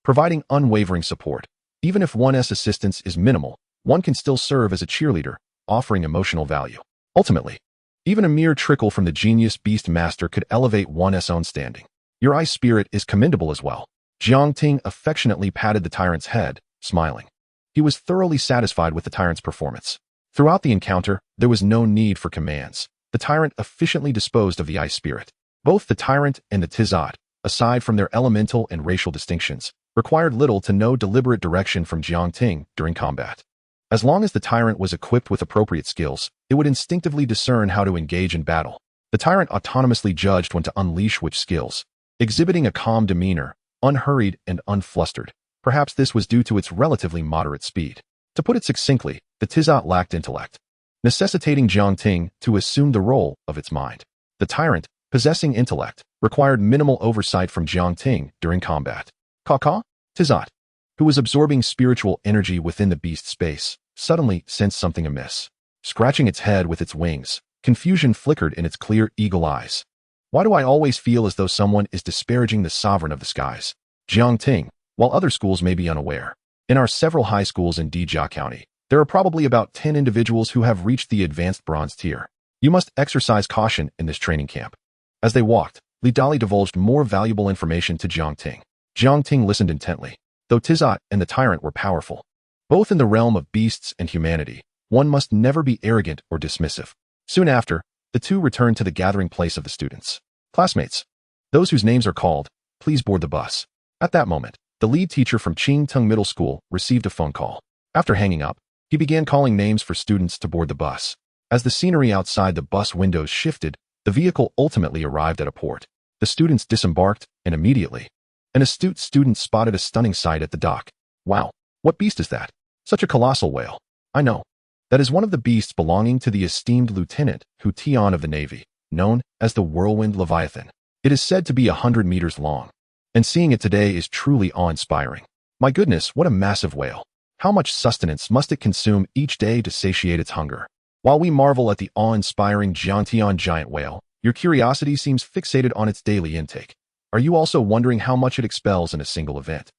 providing unwavering support, even if one's assistance is minimal, one can still serve as a cheerleader, offering emotional value. Ultimately, even a mere trickle from the genius beastmaster could elevate one's own standing. Your ice spirit is commendable as well. Jiang Ting affectionately patted the tyrant's head, smiling. He was thoroughly satisfied with the tyrant's performance. Throughout the encounter, there was no need for commands. The tyrant efficiently disposed of the ice spirit. Both the tyrant and the Tizot, aside from their elemental and racial distinctions, required little to no deliberate direction from Jiang Ting during combat. As long as the tyrant was equipped with appropriate skills, it would instinctively discern how to engage in battle. The tyrant autonomously judged when to unleash which skills, exhibiting a calm demeanor, unhurried and unflustered. Perhaps this was due to its relatively moderate speed. To put it succinctly, the Tizot lacked intellect, necessitating Jiang Ting to assume the role of its mind. The tyrant, possessing intellect, required minimal oversight from Jiang Ting during combat. Caw-caw? Tizot, who was absorbing spiritual energy within the beast space, suddenly sensed something amiss. Scratching its head with its wings, confusion flickered in its clear eagle eyes. Why do I always feel as though someone is disparaging the sovereign of the skies? Jiangting, while other schools may be unaware. In our several high schools in Dijia County, there are probably about 10 individuals who have reached the advanced bronze tier. You must exercise caution in this training camp. As they walked, Li Dali divulged more valuable information to Jiangting. Jiangting listened intently. Though Tizot and the tyrant were powerful, both in the realm of beasts and humanity, one must never be arrogant or dismissive. Soon after, the two returned to the gathering place of the students. Classmates, those whose names are called, please board the bus. At that moment, the lead teacher from Qingtung Middle School received a phone call. After hanging up, he began calling names for students to board the bus. As the scenery outside the bus windows shifted, the vehicle ultimately arrived at a port. The students disembarked, and immediately, an astute student spotted a stunning sight at the dock. Wow, what beast is that? Such a colossal whale. I know. That is one of the beasts belonging to the esteemed Lieutenant Hu Tian of the Navy, known as the Whirlwind Leviathan. It is said to be 100 meters long, and seeing it today is truly awe-inspiring. My goodness, what a massive whale. How much sustenance must it consume each day to satiate its hunger? While we marvel at the awe-inspiring Jiangtian giant whale, your curiosity seems fixated on its daily intake. Are you also wondering how much it expels in a single event?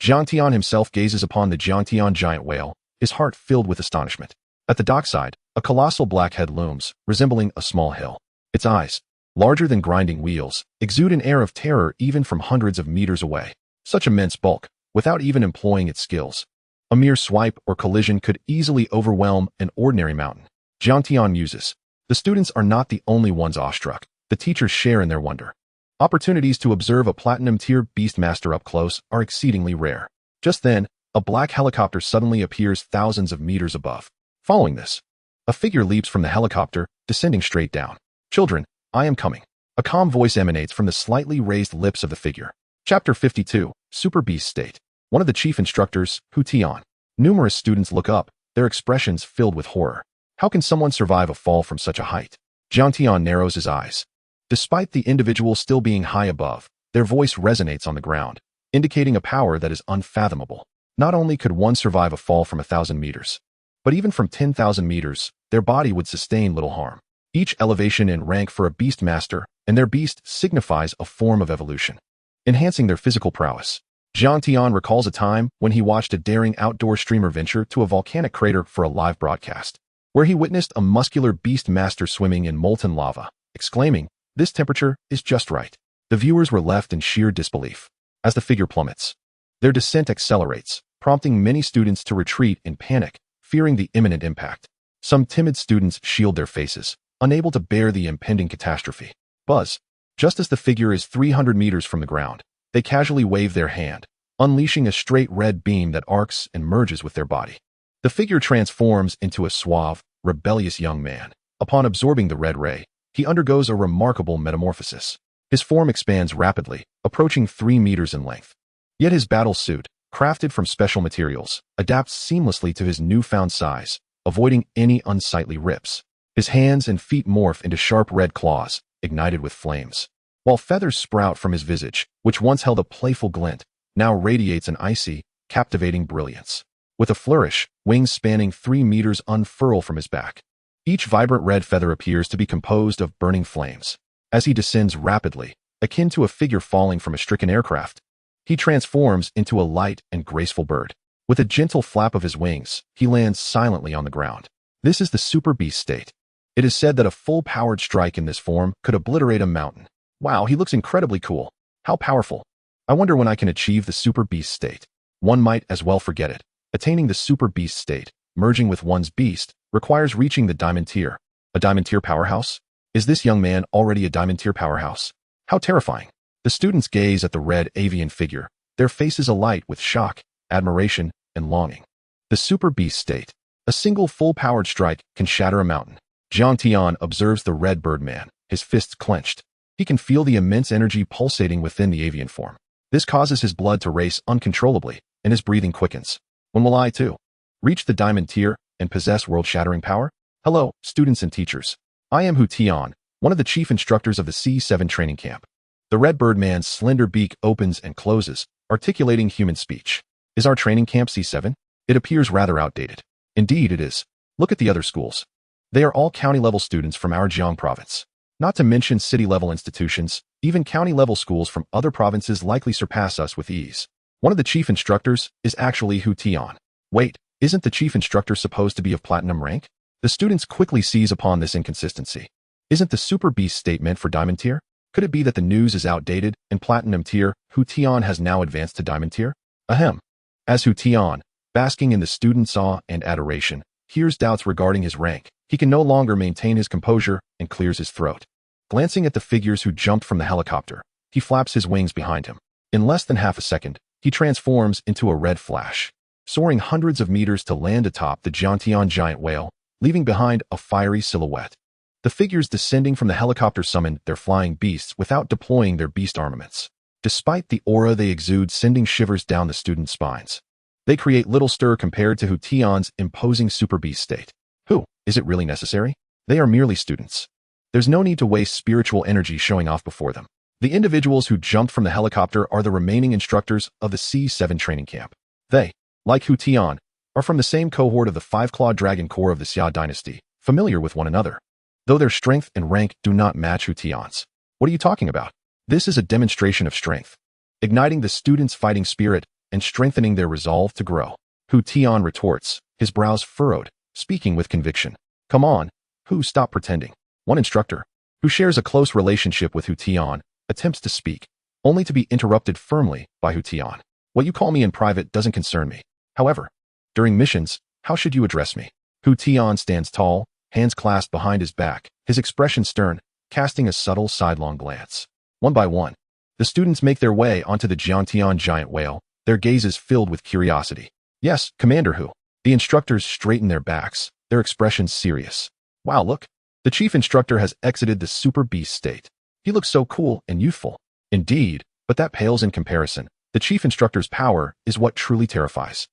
Jiangtian himself gazes upon the Jiangtian giant whale, his heart filled with astonishment. At the dockside, a colossal black head looms, resembling a small hill. Its eyes, larger than grinding wheels, exude an air of terror even from hundreds of meters away. Such immense bulk, without even employing its skills. A mere swipe or collision could easily overwhelm an ordinary mountain. Jiangtian muses. The students are not the only ones awestruck. The teachers share in their wonder. Opportunities to observe a platinum-tier beastmaster up close are exceedingly rare. Just then, a black helicopter suddenly appears thousands of meters above. Following this, a figure leaps from the helicopter, descending straight down. Children, I am coming. A calm voice emanates from the slightly raised lips of the figure. Chapter 52, Super Beast State. One of the chief instructors, Hu Tian. Numerous students look up, their expressions filled with horror. How can someone survive a fall from such a height? Jiangtian narrows his eyes. Despite the individual still being high above, their voice resonates on the ground, indicating a power that is unfathomable. Not only could one survive a fall from 1,000 meters, but even from 10,000 meters, their body would sustain little harm. Each elevation in rank for a beastmaster, and their beast signifies a form of evolution, enhancing their physical prowess. Jiangtian recalls a time when he watched a daring outdoor streamer venture to a volcanic crater for a live broadcast, where he witnessed a muscular beastmaster swimming in molten lava, exclaiming, "This temperature is just right." The viewers were left in sheer disbelief. As the figure plummets, their descent accelerates, prompting many students to retreat in panic, fearing the imminent impact. Some timid students shield their faces, unable to bear the impending catastrophe. Buzz. Just as the figure is 300 meters from the ground, they casually wave their hand, unleashing a straight red beam that arcs and merges with their body. The figure transforms into a suave, rebellious young man. Upon absorbing the red ray, he undergoes a remarkable metamorphosis. His form expands rapidly, approaching 3 meters in length. Yet his battle suit, crafted from special materials, adapts seamlessly to his newfound size, avoiding any unsightly rips. His hands and feet morph into sharp red claws, ignited with flames, while feathers sprout from his visage, which once held a playful glint, now radiates an icy, captivating brilliance. With a flourish, wings spanning 3 meters unfurl from his back. Each vibrant red feather appears to be composed of burning flames. As he descends rapidly, akin to a figure falling from a stricken aircraft, he transforms into a light and graceful bird. With a gentle flap of his wings, he lands silently on the ground. This is the Super Beast state. It is said that a full-powered strike in this form could obliterate a mountain. Wow, he looks incredibly cool. How powerful. I wonder when I can achieve the Super Beast state. One might as well forget it. Attaining the Super Beast state, merging with one's beast, requires reaching the Diamond Tier. A Diamond Tier powerhouse? Is this young man already a Diamond Tier powerhouse? How terrifying. The students gaze at the red avian figure, their faces alight with shock, admiration, and longing. The Super Beast state. A single full-powered strike can shatter a mountain. Jiangtian observes the red bird man, his fists clenched. He can feel the immense energy pulsating within the avian form. This causes his blood to race uncontrollably, and his breathing quickens. When will I, too, reach the Diamond Tier and possess world-shattering power? Hello, students and teachers. I am Hu Tian, one of the chief instructors of the C7 training camp. The red bird man's slender beak opens and closes, articulating human speech. Is our training camp C7? It appears rather outdated. Indeed it is. Look at the other schools. They are all county-level students from our Jiang province. Not to mention city-level institutions, even county-level schools from other provinces likely surpass us with ease. One of the chief instructors is actually Hu Tian. Wait, isn't the chief instructor supposed to be of platinum rank? The students quickly seize upon this inconsistency. Isn't the Super Beast state meant for diamond tier? Could it be that the news is outdated and platinum tier Hu Tian has now advanced to diamond tier? Ahem. As Hu Tian, basking in the students' awe and adoration, hears doubts regarding his rank, he can no longer maintain his composure and clears his throat. Glancing at the figures who jumped from the helicopter, he flaps his wings behind him. In less than half a second, he transforms into a red flash, soaring hundreds of meters to land atop the Jiangtian giant whale, leaving behind a fiery silhouette. The figures descending from the helicopter summon their flying beasts without deploying their beast armaments. Despite the aura they exude sending shivers down the students' spines, they create little stir compared to Hu Tian's imposing super beast state. Is it really necessary? They are merely students. There's no need to waste spiritual energy showing off before them. The individuals who jumped from the helicopter are the remaining instructors of the C7 training camp. They, like Hu Tian, are from the same cohort of the five-clawed dragon corps of the Xia dynasty, familiar with one another, though their strength and rank do not match Hu Tian's. What are you talking about? This is a demonstration of strength, igniting the students' fighting spirit and strengthening their resolve to grow. Hu Tian retorts, his brows furrowed, speaking with conviction. Come on, Hu, stop pretending. One instructor, who shares a close relationship with Hu Tian, attempts to speak, only to be interrupted firmly by Hu Tian. What you call me in private doesn't concern me. However, during missions, how should you address me? Hu Tian stands tall, hands clasped behind his back, his expression stern, casting a subtle sidelong glance. One by one, the students make their way onto the Jiangtian giant whale, their gazes filled with curiosity. Yes, Commander Hu. The instructors straighten their backs, their expressions serious. Wow, look. The chief instructor has exited the super beast state. He looks so cool and youthful. Indeed, but that pales in comparison. The chief instructor's power is what truly terrifies.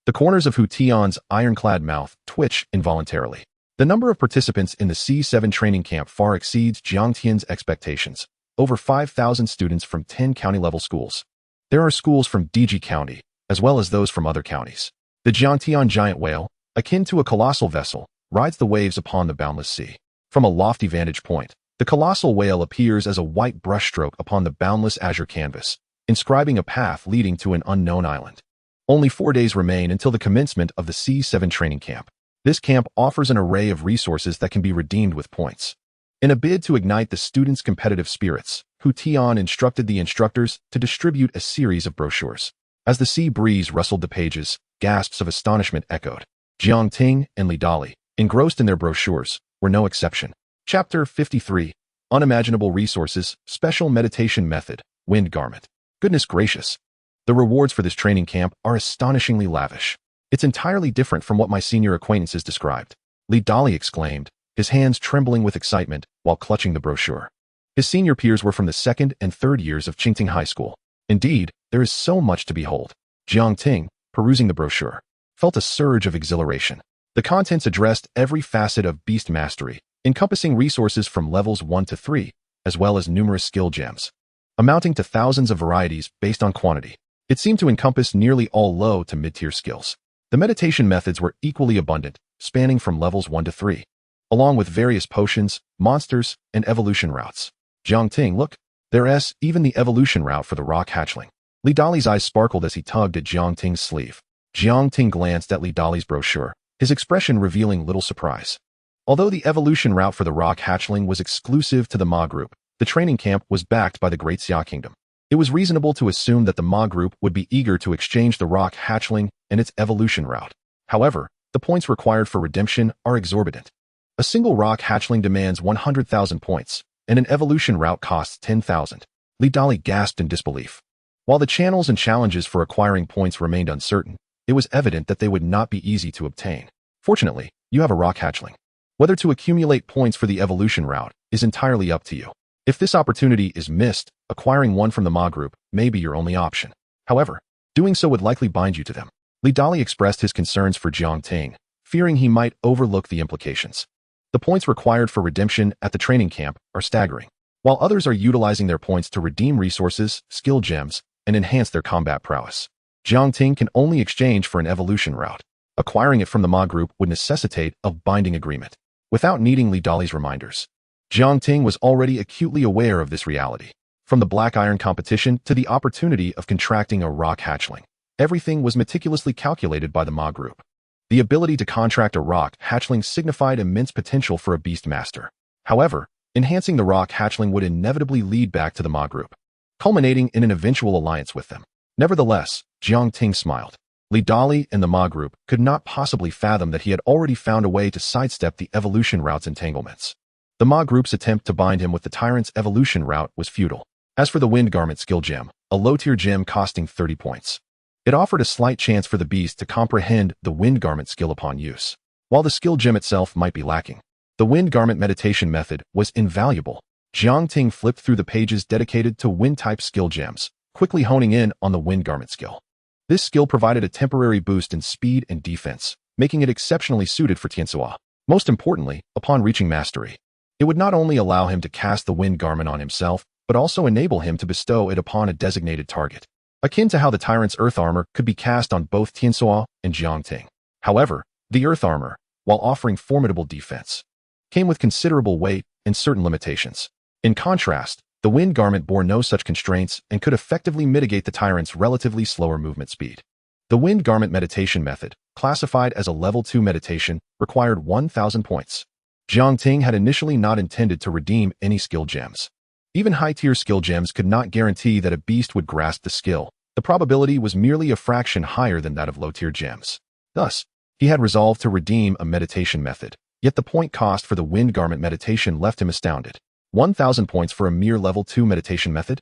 The corners of Hu Tian's ironclad mouth twitch involuntarily. The number of participants in the C7 training camp far exceeds Jiangtian's expectations. Over 5,000 students from 10 county-level schools. There are schools from Digi County, as well as those from other counties. The Jiangtian giant whale, akin to a colossal vessel, rides the waves upon the boundless sea. From a lofty vantage point, the colossal whale appears as a white brushstroke upon the boundless azure canvas, inscribing a path leading to an unknown island. Only 4 days remain until the commencement of the C7 training camp. This camp offers an array of resources that can be redeemed with points. In a bid to ignite the students' competitive spirits, Hu Tian instructed the instructors to distribute a series of brochures. As the sea breeze rustled the pages, gasps of astonishment echoed. Jiang Ting and Li Dali, engrossed in their brochures, were no exception. Chapter 53, Unimaginable Resources, Special Meditation Method, Wind Garment. Goodness gracious. The rewards for this training camp are astonishingly lavish. It's entirely different from what my senior acquaintances described. Li Dali exclaimed, his hands trembling with excitement while clutching the brochure. His senior peers were from the second and third years of Qingting High School. Indeed, there is so much to behold. Jiang Ting, perusing the brochure, felt a surge of exhilaration. The contents addressed every facet of beast mastery, encompassing resources from levels 1 to 3, as well as numerous skill gems, amounting to thousands of varieties based on quantity. It seemed to encompass nearly all low to mid-tier skills. The meditation methods were equally abundant, spanning from levels 1 to 3, along with various potions, monsters, and evolution routes. Jiang Ting, look, there's even the evolution route for the rock hatchling. Li Dali's eyes sparkled as he tugged at Jiang Ting's sleeve. Jiang Ting glanced at Li Dali's brochure, his expression revealing little surprise. Although the evolution route for the rock hatchling was exclusive to the Ma group, the training camp was backed by the Great Xia Kingdom. It was reasonable to assume that the Ma group would be eager to exchange the rock hatchling and its evolution route. However, the points required for redemption are exorbitant. A single rock hatchling demands 100,000 points, and an evolution route costs 10,000. Li Dali gasped in disbelief. While the channels and challenges for acquiring points remained uncertain, it was evident that they would not be easy to obtain. Fortunately, you have a rock hatchling. Whether to accumulate points for the evolution route is entirely up to you. If this opportunity is missed, acquiring one from the Ma group may be your only option. However, doing so would likely bind you to them. Li Dali expressed his concerns for Jiang Ting, fearing he might overlook the implications. The points required for redemption at the training camp are staggering. While others are utilizing their points to redeem resources, skill gems, and enhance their combat prowess, Jiang Ting can only exchange for an evolution route. Acquiring it from the Ma group would necessitate a binding agreement. Without needing Li Dali's reminders, Jiang Ting was already acutely aware of this reality. From the black iron competition to the opportunity of contracting a rock hatchling, everything was meticulously calculated by the Ma group. The ability to contract a rock hatchling signified immense potential for a beast master. However, enhancing the rock hatchling would inevitably lead back to the Ma group, culminating in an eventual alliance with them. Nevertheless, Jiang Ting smiled. Li Dali and the Ma group could not possibly fathom that he had already found a way to sidestep the evolution route's entanglements. The Ma group's attempt to bind him with the tyrant's evolution route was futile. As for the Wind Garment skill gem, a low-tier gem costing 30 points, it offered a slight chance for the beast to comprehend the Wind Garment skill upon use. While the skill gem itself might be lacking, the Wind Garment meditation method was invaluable. Jiang Ting flipped through the pages dedicated to Wind-type skill gems, quickly honing in on the Wind Garment skill. This skill provided a temporary boost in speed and defense, making it exceptionally suited for Tianxia. Most importantly, upon reaching mastery, it would not only allow him to cast the Wind Garment on himself, but also enable him to bestow it upon a designated target, akin to how the Tyrant's Earth Armor could be cast on both Tianxia and Jiang Ting. However, the Earth Armor, while offering formidable defense, came with considerable weight and certain limitations. In contrast, the Wind Garment bore no such constraints and could effectively mitigate the Tyrant's relatively slower movement speed. The Wind Garment meditation method, classified as a level 2 meditation, required 1,000 points. Jiang Ting had initially not intended to redeem any skill gems. Even high-tier skill gems could not guarantee that a beast would grasp the skill. The probability was merely a fraction higher than that of low-tier gems. Thus, he had resolved to redeem a meditation method, yet the point cost for the Wind Garment meditation left him astounded. 1,000 points for a mere level 2 meditation method?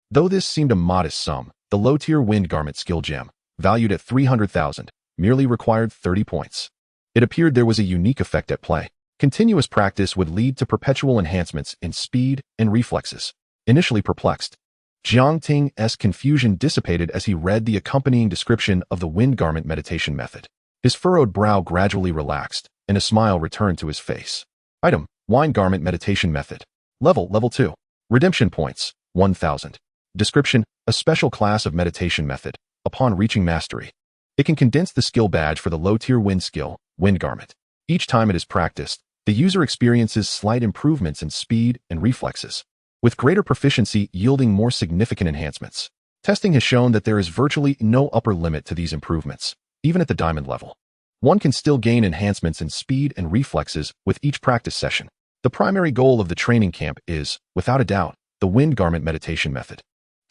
Though this seemed a modest sum, the low-tier Wind Garment skill gem, valued at 300,000, merely required 30 points. It appeared there was a unique effect at play. Continuous practice would lead to perpetual enhancements in speed and reflexes. Initially perplexed, Jiang Ting's confusion dissipated as he read the accompanying description of the Wind Garment meditation method. His furrowed brow gradually relaxed, and a smile returned to his face. Item: Wind Garment meditation method. Level 2. Redemption points, 1,000. Description: a special class of meditation method. Upon reaching mastery, it can condense the skill badge for the low-tier wind skill, Wind Garment. Each time it is practiced, the user experiences slight improvements in speed and reflexes, with greater proficiency yielding more significant enhancements. Testing has shown that there is virtually no upper limit to these improvements, even at the diamond level. One can still gain enhancements in speed and reflexes with each practice session. The primary goal of the training camp is, without a doubt, the Wind Garment meditation method.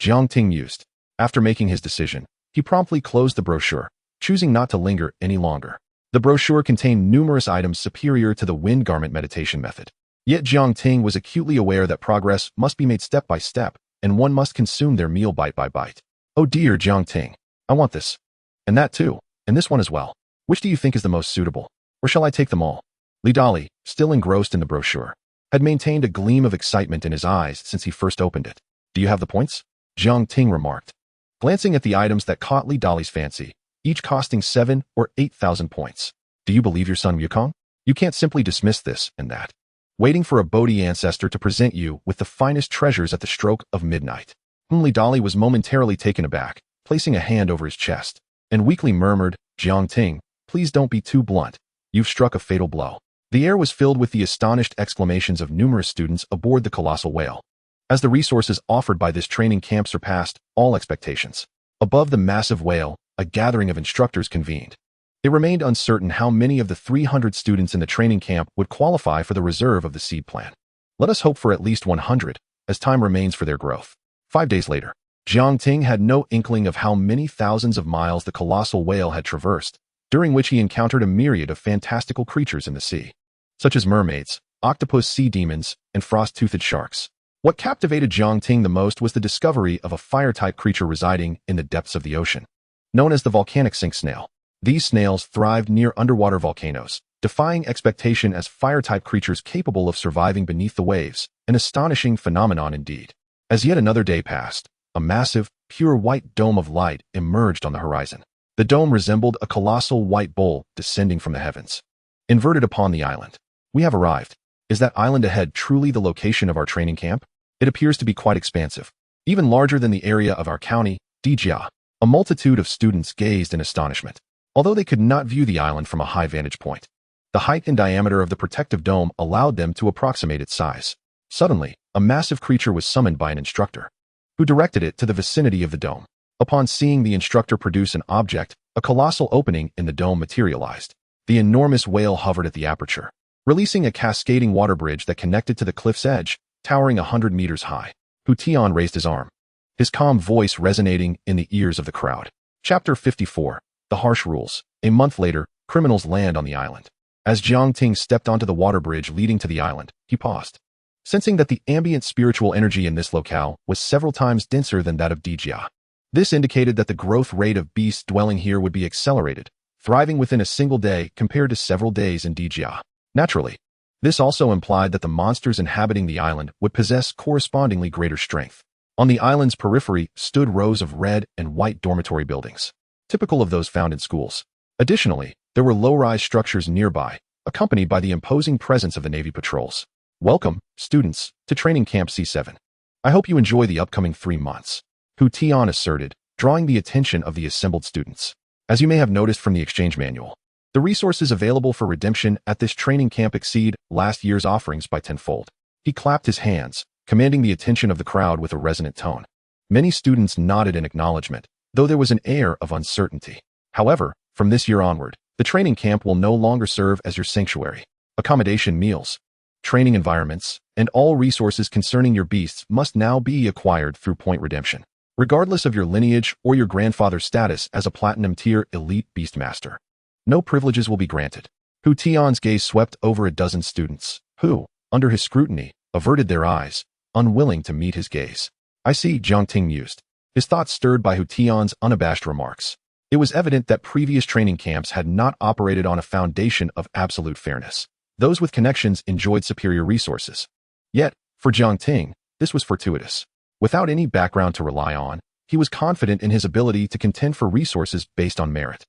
Jiang Ting mused. After making his decision, he promptly closed the brochure, choosing not to linger any longer. The brochure contained numerous items superior to the Wind Garment meditation method. Yet Jiang Ting was acutely aware that progress must be made step by step, and one must consume their meal bite by bite. Oh dear, Jiang Ting, I want this. And that too, and this one as well. Which do you think is the most suitable? Or shall I take them all? Li Dali, still engrossed in the brochure, had maintained a gleam of excitement in his eyes since he first opened it. Do you have the points? Jiang Ting remarked, glancing at the items that caught Li Dali's fancy, each costing 7 or 8,000 points. Do you believe your son Wukong? You can't simply dismiss this and that, waiting for a Bodhi ancestor to present you with the finest treasures at the stroke of midnight. Li Dali was momentarily taken aback, placing a hand over his chest, and weakly murmured, Jiang Ting, please don't be too blunt. You've struck a fatal blow. The air was filled with the astonished exclamations of numerous students aboard the colossal whale, as the resources offered by this training camp surpassed all expectations. Above the massive whale, a gathering of instructors convened. It remained uncertain how many of the 300 students in the training camp would qualify for the reserve of the seed plan. Let us hope for at least 100, as time remains for their growth. 5 days later, Jiang Ting had no inkling of how many thousands of miles the colossal whale had traversed, during which he encountered a myriad of fantastical creatures in the sea, such as mermaids, octopus sea demons, and frost-toothed sharks. What captivated Jiang Ting the most was the discovery of a fire-type creature residing in the depths of the ocean, known as the volcanic sink snail. These snails thrived near underwater volcanoes, defying expectation as fire-type creatures capable of surviving beneath the waves, an astonishing phenomenon indeed. As yet another day passed, a massive, pure white dome of light emerged on the horizon. The dome resembled a colossal white bowl descending from the heavens, inverted upon the island. We have arrived. Is that island ahead truly the location of our training camp? It appears to be quite expansive, even larger than the area of our county, Dijia. A multitude of students gazed in astonishment, although they could not view the island from a high vantage point. The height and diameter of the protective dome allowed them to approximate its size. Suddenly, a massive creature was summoned by an instructor, who directed it to the vicinity of the dome. Upon seeing the instructor produce an object, a colossal opening in the dome materialized. The enormous whale hovered at the aperture, releasing a cascading water bridge that connected to the cliff's edge, towering 100 meters high. Tian raised his arm, his calm voice resonating in the ears of the crowd. Chapter 54. The Harsh Rules. A month later, criminals land on the island. As Jiang Ting stepped onto the water bridge leading to the island, he paused, sensing that the ambient spiritual energy in this locale was several times denser than that of Dijia. This indicated that the growth rate of beasts dwelling here would be accelerated, thriving within a single day compared to several days in Dijia. Naturally, this also implied that the monsters inhabiting the island would possess correspondingly greater strength. On the island's periphery stood rows of red and white dormitory buildings, typical of those found in schools. Additionally, there were low-rise structures nearby, accompanied by the imposing presence of the Navy patrols. Welcome, students, to Training Camp C7. I hope you enjoy the upcoming 3 months, Tian asserted, drawing the attention of the assembled students. As you may have noticed from the exchange manual, the resources available for redemption at this training camp exceed last year's offerings by tenfold. He clapped his hands, commanding the attention of the crowd with a resonant tone. Many students nodded in acknowledgement, though there was an air of uncertainty. However, from this year onward, the training camp will no longer serve as your sanctuary. Accommodation, meals, training environments, and all resources concerning your beasts must now be acquired through point redemption, regardless of your lineage or your grandfather's status as a platinum-tier elite beastmaster. No privileges will be granted. Tian's gaze swept over a dozen students, who, under his scrutiny, averted their eyes, unwilling to meet his gaze. I see, Jiang Ting mused, his thoughts stirred by Tian's unabashed remarks. It was evident that previous training camps had not operated on a foundation of absolute fairness. Those with connections enjoyed superior resources. Yet, for Jiang Ting, this was fortuitous. Without any background to rely on, he was confident in his ability to contend for resources based on merit.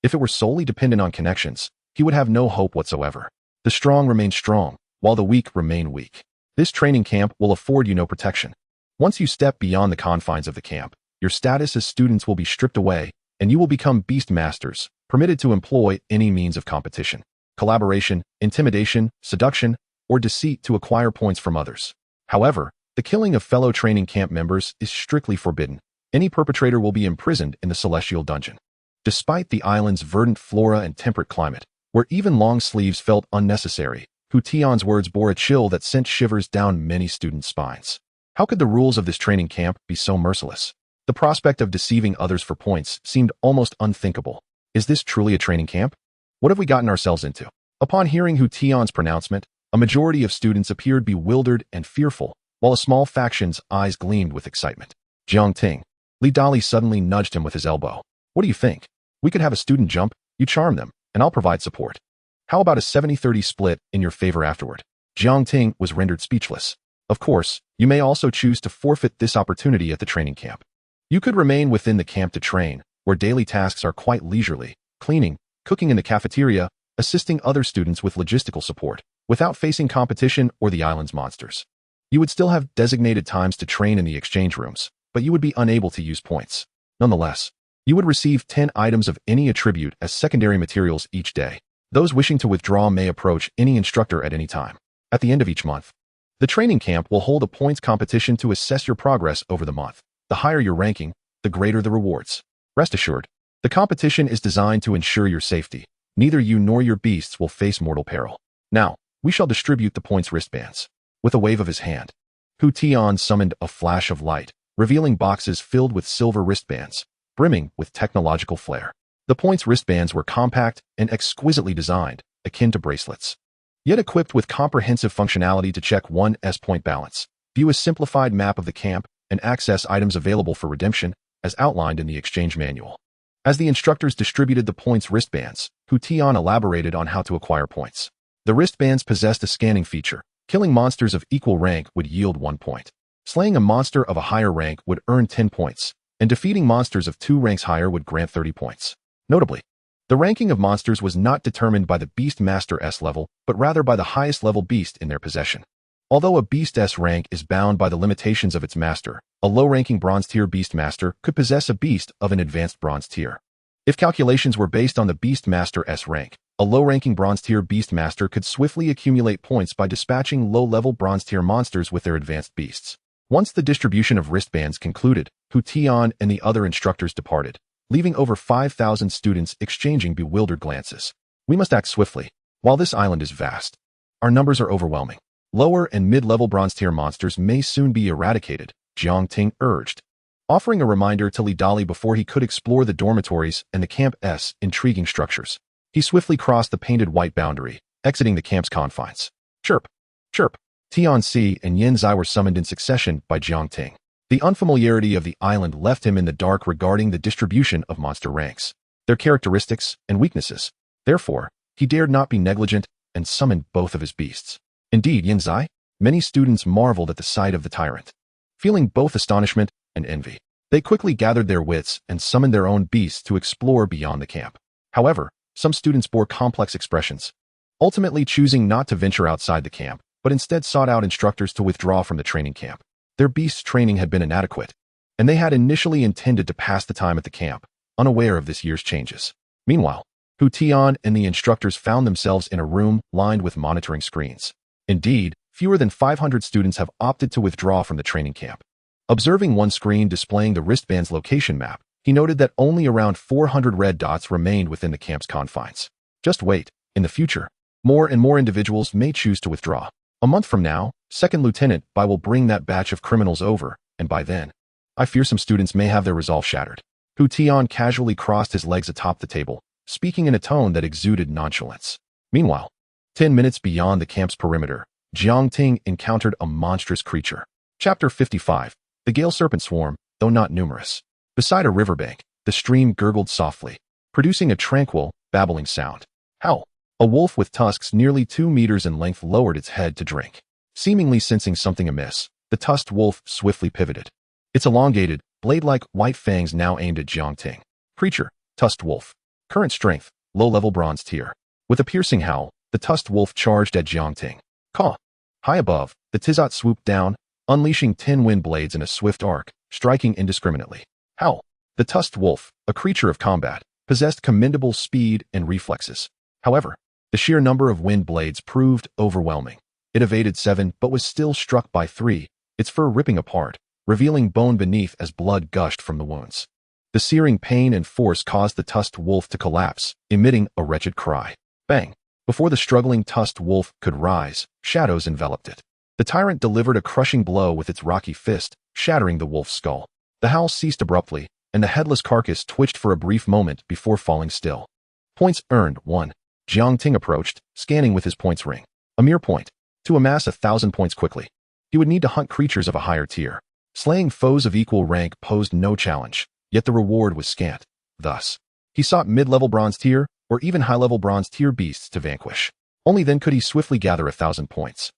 If it were solely dependent on connections, he would have no hope whatsoever. The strong remain strong, while the weak remain weak. This training camp will afford you no protection. Once you step beyond the confines of the camp, your status as students will be stripped away, and you will become beast masters, permitted to employ any means of competition, collaboration, intimidation, seduction, or deceit to acquire points from others. However, the killing of fellow training camp members is strictly forbidden. Any perpetrator will be imprisoned in the celestial dungeon. Despite the island's verdant flora and temperate climate, where even long sleeves felt unnecessary, Tian's words bore a chill that sent shivers down many students' spines. How could the rules of this training camp be so merciless? The prospect of deceiving others for points seemed almost unthinkable. Is this truly a training camp? What have we gotten ourselves into? Upon hearing Tian's pronouncement, a majority of students appeared bewildered and fearful, while a small faction's eyes gleamed with excitement. Jiang Ting. Li Dali suddenly nudged him with his elbow. What do you think? We could have a student jump, you charm them, and I'll provide support. How about a 70-30 split in your favor afterward? Jiang Ting was rendered speechless. Of course, you may also choose to forfeit this opportunity at the training camp. You could remain within the camp to train, where daily tasks are quite leisurely, cleaning, cooking in the cafeteria, assisting other students with logistical support, without facing competition or the island's monsters. You would still have designated times to train in the exchange rooms, but you would be unable to use points. Nonetheless, you would receive 10 items of any attribute as secondary materials each day. Those wishing to withdraw may approach any instructor at any time. At the end of each month, the training camp will hold a points competition to assess your progress over the month. The higher your ranking, the greater the rewards. Rest assured, the competition is designed to ensure your safety. Neither you nor your beasts will face mortal peril. Now, we shall distribute the points wristbands. With a wave of his hand, Tian summoned a flash of light, revealing boxes filled with silver wristbands, brimming with technological flair. The points wristbands were compact and exquisitely designed, akin to bracelets, yet equipped with comprehensive functionality to check one's point balance, view a simplified map of the camp, and access items available for redemption, as outlined in the exchange manual. As the instructors distributed the points wristbands, Tian elaborated on how to acquire points. The wristbands possessed a scanning feature. Killing monsters of equal rank would yield 1 point. Slaying a monster of a higher rank would earn 10 points, and defeating monsters of 2 ranks higher would grant 30 points. Notably, the ranking of monsters was not determined by the Beast Master S level, but rather by the highest level beast in their possession. Although a Beast S rank is bound by the limitations of its master, a low-ranking Bronze Tier Beast Master could possess a beast of an advanced Bronze Tier. If calculations were based on the Beast Master S rank, A low-ranking bronze-tier beast master could swiftly accumulate points by dispatching low-level bronze-tier monsters with their advanced beasts. Once the distribution of wristbands concluded, Hu and the other instructors departed, leaving over 5,000 students exchanging bewildered glances. We must act swiftly. While this island is vast, our numbers are overwhelming. Lower and mid-level bronze-tier monsters may soon be eradicated, Jiang urged, offering a reminder to Li Dali before he could explore the dormitories and the camp's intriguing structures. He swiftly crossed the painted white boundary, exiting the camp's confines. Chirp! Chirp! Tianxi and Yin Zai were summoned in succession by Jiang. The unfamiliarity of the island left him in the dark regarding the distribution of monster ranks, their characteristics and weaknesses. Therefore, he dared not be negligent and summoned both of his beasts. Indeed, Yin Zai, many students marveled at the sight of the tyrant. Feeling both astonishment and envy, they quickly gathered their wits and summoned their own beasts to explore beyond the camp. However, some students bore complex expressions, ultimately choosing not to venture outside the camp, but instead sought out instructors to withdraw from the training camp. Their beasts' training had been inadequate, and they had initially intended to pass the time at the camp, unaware of this year's changes. Meanwhile, Hu and the instructors found themselves in a room lined with monitoring screens. Indeed, fewer than 500 students have opted to withdraw from the training camp. Observing one screen displaying the wristband's location map, he noted that only around 400 red dots remained within the camp's confines. Just wait. In the future, more and more individuals may choose to withdraw. A month from now, Second Lieutenant Bai will bring that batch of criminals over, and by then, I fear some students may have their resolve shattered. Hu casually crossed his legs atop the table, speaking in a tone that exuded nonchalance. Meanwhile, 10 minutes beyond the camp's perimeter, Jiang encountered a monstrous creature. Chapter 55. The Gale Serpent Swarm, though not numerous. Beside a riverbank, the stream gurgled softly, producing a tranquil, babbling sound. Howl! A wolf with tusks nearly 2 meters in length lowered its head to drink. Seemingly sensing something amiss, the tusked wolf swiftly pivoted. Its elongated, blade-like white fangs now aimed at Jiang. Creature, tusked wolf. Current strength, low-level bronze tier. With a piercing howl, the tusked wolf charged at Jiang. Caw! High above, the Tizot swooped down, unleashing 10 wind blades in a swift arc, striking indiscriminately. Howl! The tusked wolf, a creature of combat, possessed commendable speed and reflexes. However, the sheer number of wind blades proved overwhelming. It evaded 7 but was still struck by 3, its fur ripping apart, revealing bone beneath as blood gushed from the wounds. The searing pain and force caused the tusked wolf to collapse, emitting a wretched cry. Bang! Before the struggling tusked wolf could rise, shadows enveloped it. The tyrant delivered a crushing blow with its rocky fist, shattering the wolf's skull. The howl ceased abruptly, and the headless carcass twitched for a brief moment before falling still. Points earned, 1. Jiang approached, scanning with his points ring. A mere point. To amass 1,000 points quickly, he would need to hunt creatures of a higher tier. Slaying foes of equal rank posed no challenge, yet the reward was scant. Thus, he sought mid-level bronze tier, or even high-level bronze tier beasts to vanquish. Only then could he swiftly gather 1,000 points.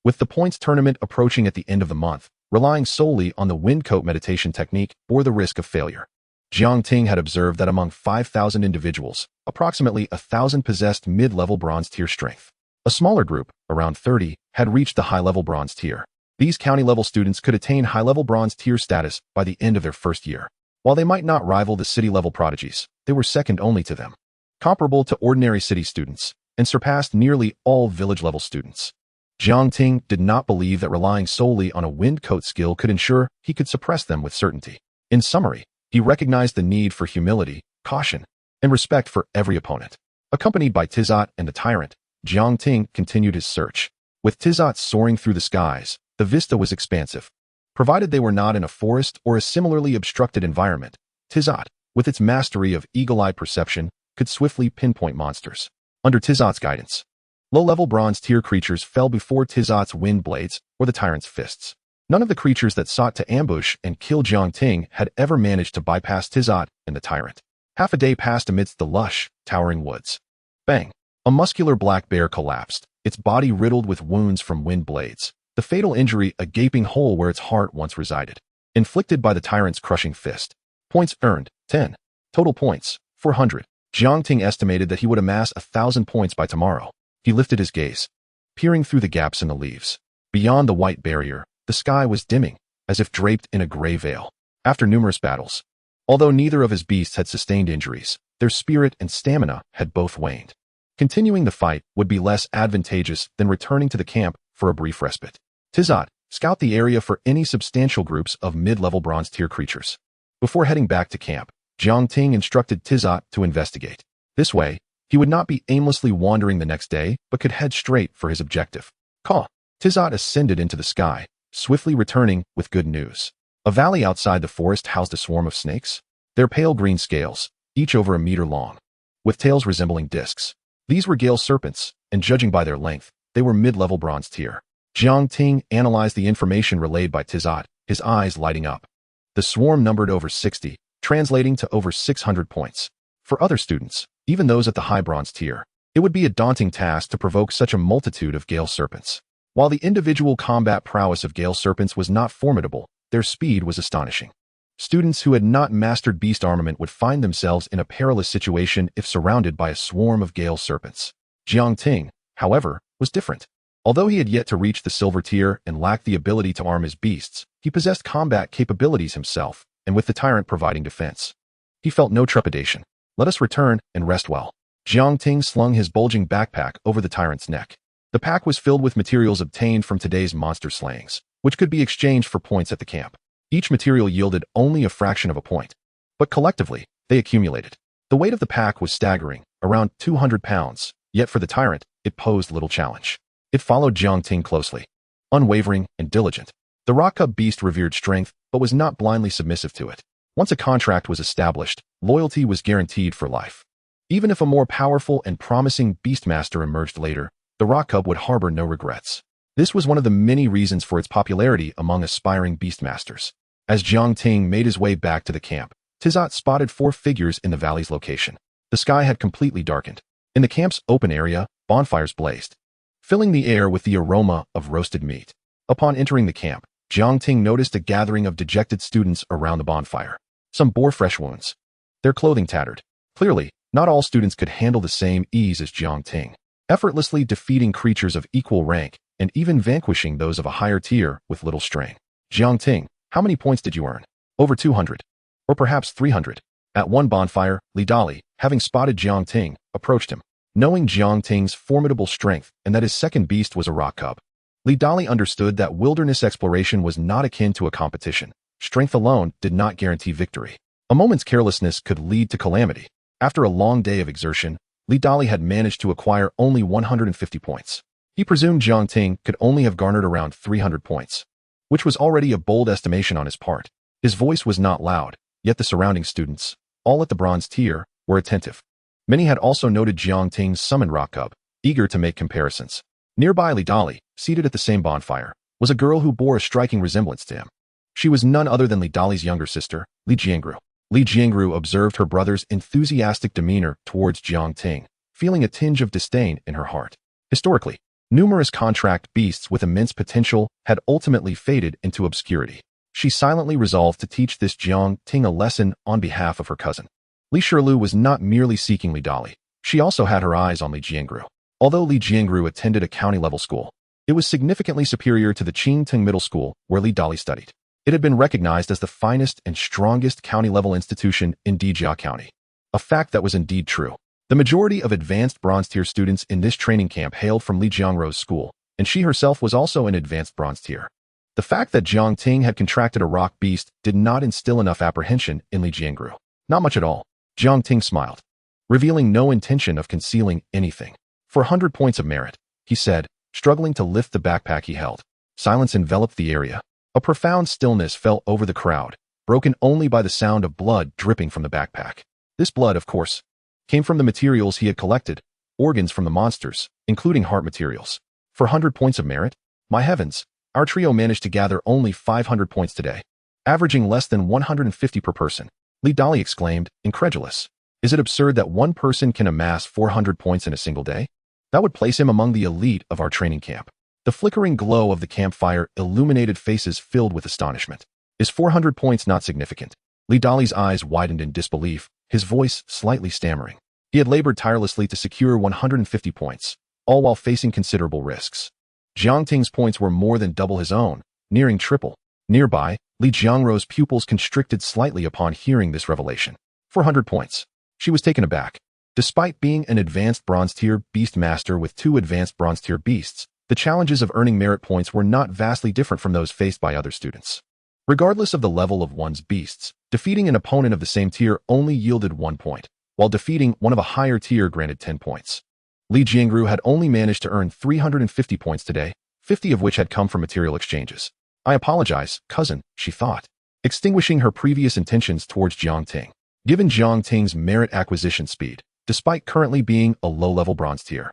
With the points tournament approaching at the end of the month, relying solely on the windcoat meditation technique bore the risk of failure. Jiang had observed that among 5,000 individuals, approximately 1,000 possessed mid-level bronze tier strength. A smaller group, around 30, had reached the high-level bronze tier. These county-level students could attain high-level bronze tier status by the end of their first year. While they might not rival the city-level prodigies, they were second only to them, comparable to ordinary city students, and surpassed nearly all village-level students. Jiang did not believe that relying solely on a windcoat skill could ensure he could suppress them with certainty. In summary, he recognized the need for humility, caution, and respect for every opponent. Accompanied by Tizot and the tyrant, Jiang continued his search. With Tizot soaring through the skies, the vista was expansive. Provided they were not in a forest or a similarly obstructed environment, Tizot, with its mastery of eagle-eye perception, could swiftly pinpoint monsters. Under Tizot's guidance, low-level bronze tier creatures fell before Tizot's wind blades or the tyrant's fists. None of the creatures that sought to ambush and kill Jiang had ever managed to bypass Tizot and the tyrant. Half a day passed amidst the lush, towering woods. Bang! A muscular black bear collapsed, its body riddled with wounds from wind blades, the fatal injury a gaping hole where its heart once resided. Inflicted by the tyrant's crushing fist. Points earned, 10. Total points, 400. Jiang estimated that he would amass 1,000 points by tomorrow. He lifted his gaze, peering through the gaps in the leaves. Beyond the white barrier, the sky was dimming, as if draped in a gray veil. After numerous battles, although neither of his beasts had sustained injuries, their spirit and stamina had both waned. Continuing the fight would be less advantageous than returning to the camp for a brief respite. Tizot, scout the area for any substantial groups of mid-level bronze tier creatures. Before heading back to camp, Jiang Ting instructed Tizot to investigate. This way, he would not be aimlessly wandering the next day, but could head straight for his objective. Caw! Tizot ascended into the sky, swiftly returning with good news. A valley outside the forest housed a swarm of snakes. Their pale green scales, each over a meter long, with tails resembling discs. These were gale serpents, and judging by their length, they were mid-level bronze tier. Jiang Ting analyzed the information relayed by Tizot, his eyes lighting up. The swarm numbered over 60, translating to over 600 points. For other students, even those at the high bronze tier, it would be a daunting task to provoke such a multitude of gale serpents. While the individual combat prowess of gale serpents was not formidable, their speed was astonishing. Students who had not mastered beast armament would find themselves in a perilous situation if surrounded by a swarm of gale serpents. Jiang Ting, however, was different. Although he had yet to reach the silver tier and lacked the ability to arm his beasts, he possessed combat capabilities himself, and with the tyrant providing defense, he felt no trepidation. Let us return and rest well. Jiang Ting slung his bulging backpack over the tyrant's neck. The pack was filled with materials obtained from today's monster slayings, which could be exchanged for points at the camp. Each material yielded only a fraction of a point, but collectively, they accumulated. The weight of the pack was staggering, around 200 pounds, yet for the tyrant, it posed little challenge. It followed Jiang Ting closely, unwavering and diligent. The rock cub beast revered strength, but was not blindly submissive to it. Once a contract was established, loyalty was guaranteed for life. Even if a more powerful and promising beastmaster emerged later, the rock cub would harbor no regrets. This was one of the many reasons for its popularity among aspiring beastmasters. As Jiang Ting made his way back to the camp, Tizot spotted 4 figures in the valley's location. The sky had completely darkened. In the camp's open area, bonfires blazed, filling the air with the aroma of roasted meat. Upon entering the camp, Jiang Ting noticed a gathering of dejected students around the bonfire. Some bore fresh wounds, their clothing tattered. Clearly, not all students could handle the same ease as Jiang Ting, effortlessly defeating creatures of equal rank and even vanquishing those of a higher tier with little strain. Jiang Ting, how many points did you earn? Over 200. Or perhaps 300. At one bonfire, Li Dali, having spotted Jiang Ting, approached him. Knowing Jiang Ting's formidable strength and that his second beast was a rock cub, Li Dali understood that wilderness exploration was not akin to a competition. Strength alone did not guarantee victory. A moment's carelessness could lead to calamity. After a long day of exertion, Li Dali had managed to acquire only 150 points. He presumed Jiang Ting could only have garnered around 300 points, which was already a bold estimation on his part. His voice was not loud, yet the surrounding students, all at the bronze tier, were attentive. Many had also noted Jiang Ting's summoned rock cub, eager to make comparisons. Nearby Li Dali, seated at the same bonfire, was a girl who bore a striking resemblance to him. She was none other than Li Dali's younger sister, Li Jiangru. Li Jiangru observed her brother's enthusiastic demeanor towards Jiang Ting, feeling a tinge of disdain in her heart. Historically, numerous contract beasts with immense potential had ultimately faded into obscurity. She silently resolved to teach this Jiang Ting a lesson on behalf of her cousin. Li Shirlu was not merely seeking Li Dali. She also had her eyes on Li Jiangru. Although Li Jiangru attended a county-level school, it was significantly superior to the Qingteng Middle School where Li Dali studied. It had been recognized as the finest and strongest county-level institution in Dijia County, a fact that was indeed true. The majority of advanced bronze-tier students in this training camp hailed from Li Jiangru's school, and she herself was also an advanced bronze tier. The fact that Jiang Ting had contracted a rock beast did not instill enough apprehension in Li Jiangru. Not much at all. Jiang Ting smiled, revealing no intention of concealing anything. For 100 points of merit, he said, struggling to lift the backpack he held. Silence enveloped the area. A profound stillness fell over the crowd, broken only by the sound of blood dripping from the backpack. This blood, of course, came from the materials he had collected, organs from the monsters, including heart materials. For 100 points of merit? My heavens, our trio managed to gather only 500 points today, averaging less than 150 per person. Li Dali exclaimed, incredulous. Is it absurd that one person can amass 400 points in a single day? That would place him among the elite of our training camp. The flickering glow of the campfire illuminated faces filled with astonishment. Is 400 points not significant? Li Dali's eyes widened in disbelief, his voice slightly stammering. He had labored tirelessly to secure 150 points, all while facing considerable risks. Jiang Ting's points were more than double his own, nearing triple. Nearby, Li Jiangru's pupils constricted slightly upon hearing this revelation. 400 points. She was taken aback. Despite being an advanced bronze-tier beast master with 2 advanced bronze-tier beasts, the challenges of earning merit points were not vastly different from those faced by other students. Regardless of the level of one's beasts, defeating an opponent of the same tier only yielded 1 point, while defeating one of a higher tier granted 10 points. Li Jiangru had only managed to earn 350 points today, 50 of which had come from material exchanges. I apologize, cousin, she thought, extinguishing her previous intentions towards Jiang Ting. Given Jiang Ting's merit acquisition speed, despite currently being a low-level bronze tier,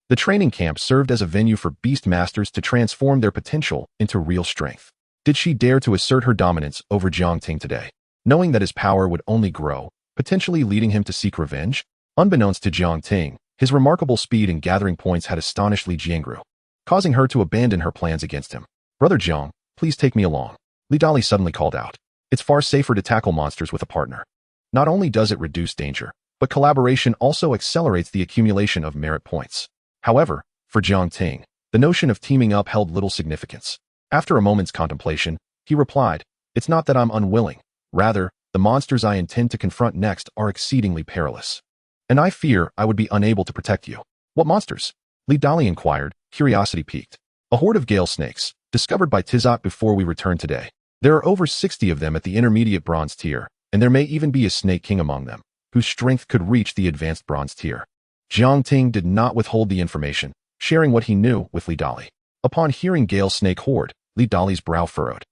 the training camp served as a venue for beast masters to transform their potential into real strength. Did she dare to assert her dominance over Jiang Ting today, knowing that his power would only grow, potentially leading him to seek revenge? Unbeknownst to Jiang Ting, his remarkable speed in gathering points had astonished Li Jiangru, causing her to abandon her plans against him. Brother Jiang, please take me along, Li Dali suddenly called out. It's far safer to tackle monsters with a partner. Not only does it reduce danger, but collaboration also accelerates the accumulation of merit points. However, for Jiang Ting, the notion of teaming up held little significance. After a moment's contemplation, he replied, "It's not that I'm unwilling. Rather, the monsters I intend to confront next are exceedingly perilous. And I fear I would be unable to protect you." "What monsters?" Li Dali inquired, curiosity piqued. "A horde of gale snakes, discovered by Tizot before we returned today. There are over 60 of them at the intermediate bronze tier, and there may even be a snake king among them, whose strength could reach the advanced bronze tier." Jiang Ting did not withhold the information, sharing what he knew with Li Dali. Upon hearing Gale Snake Horde, Li Dali's brow furrowed.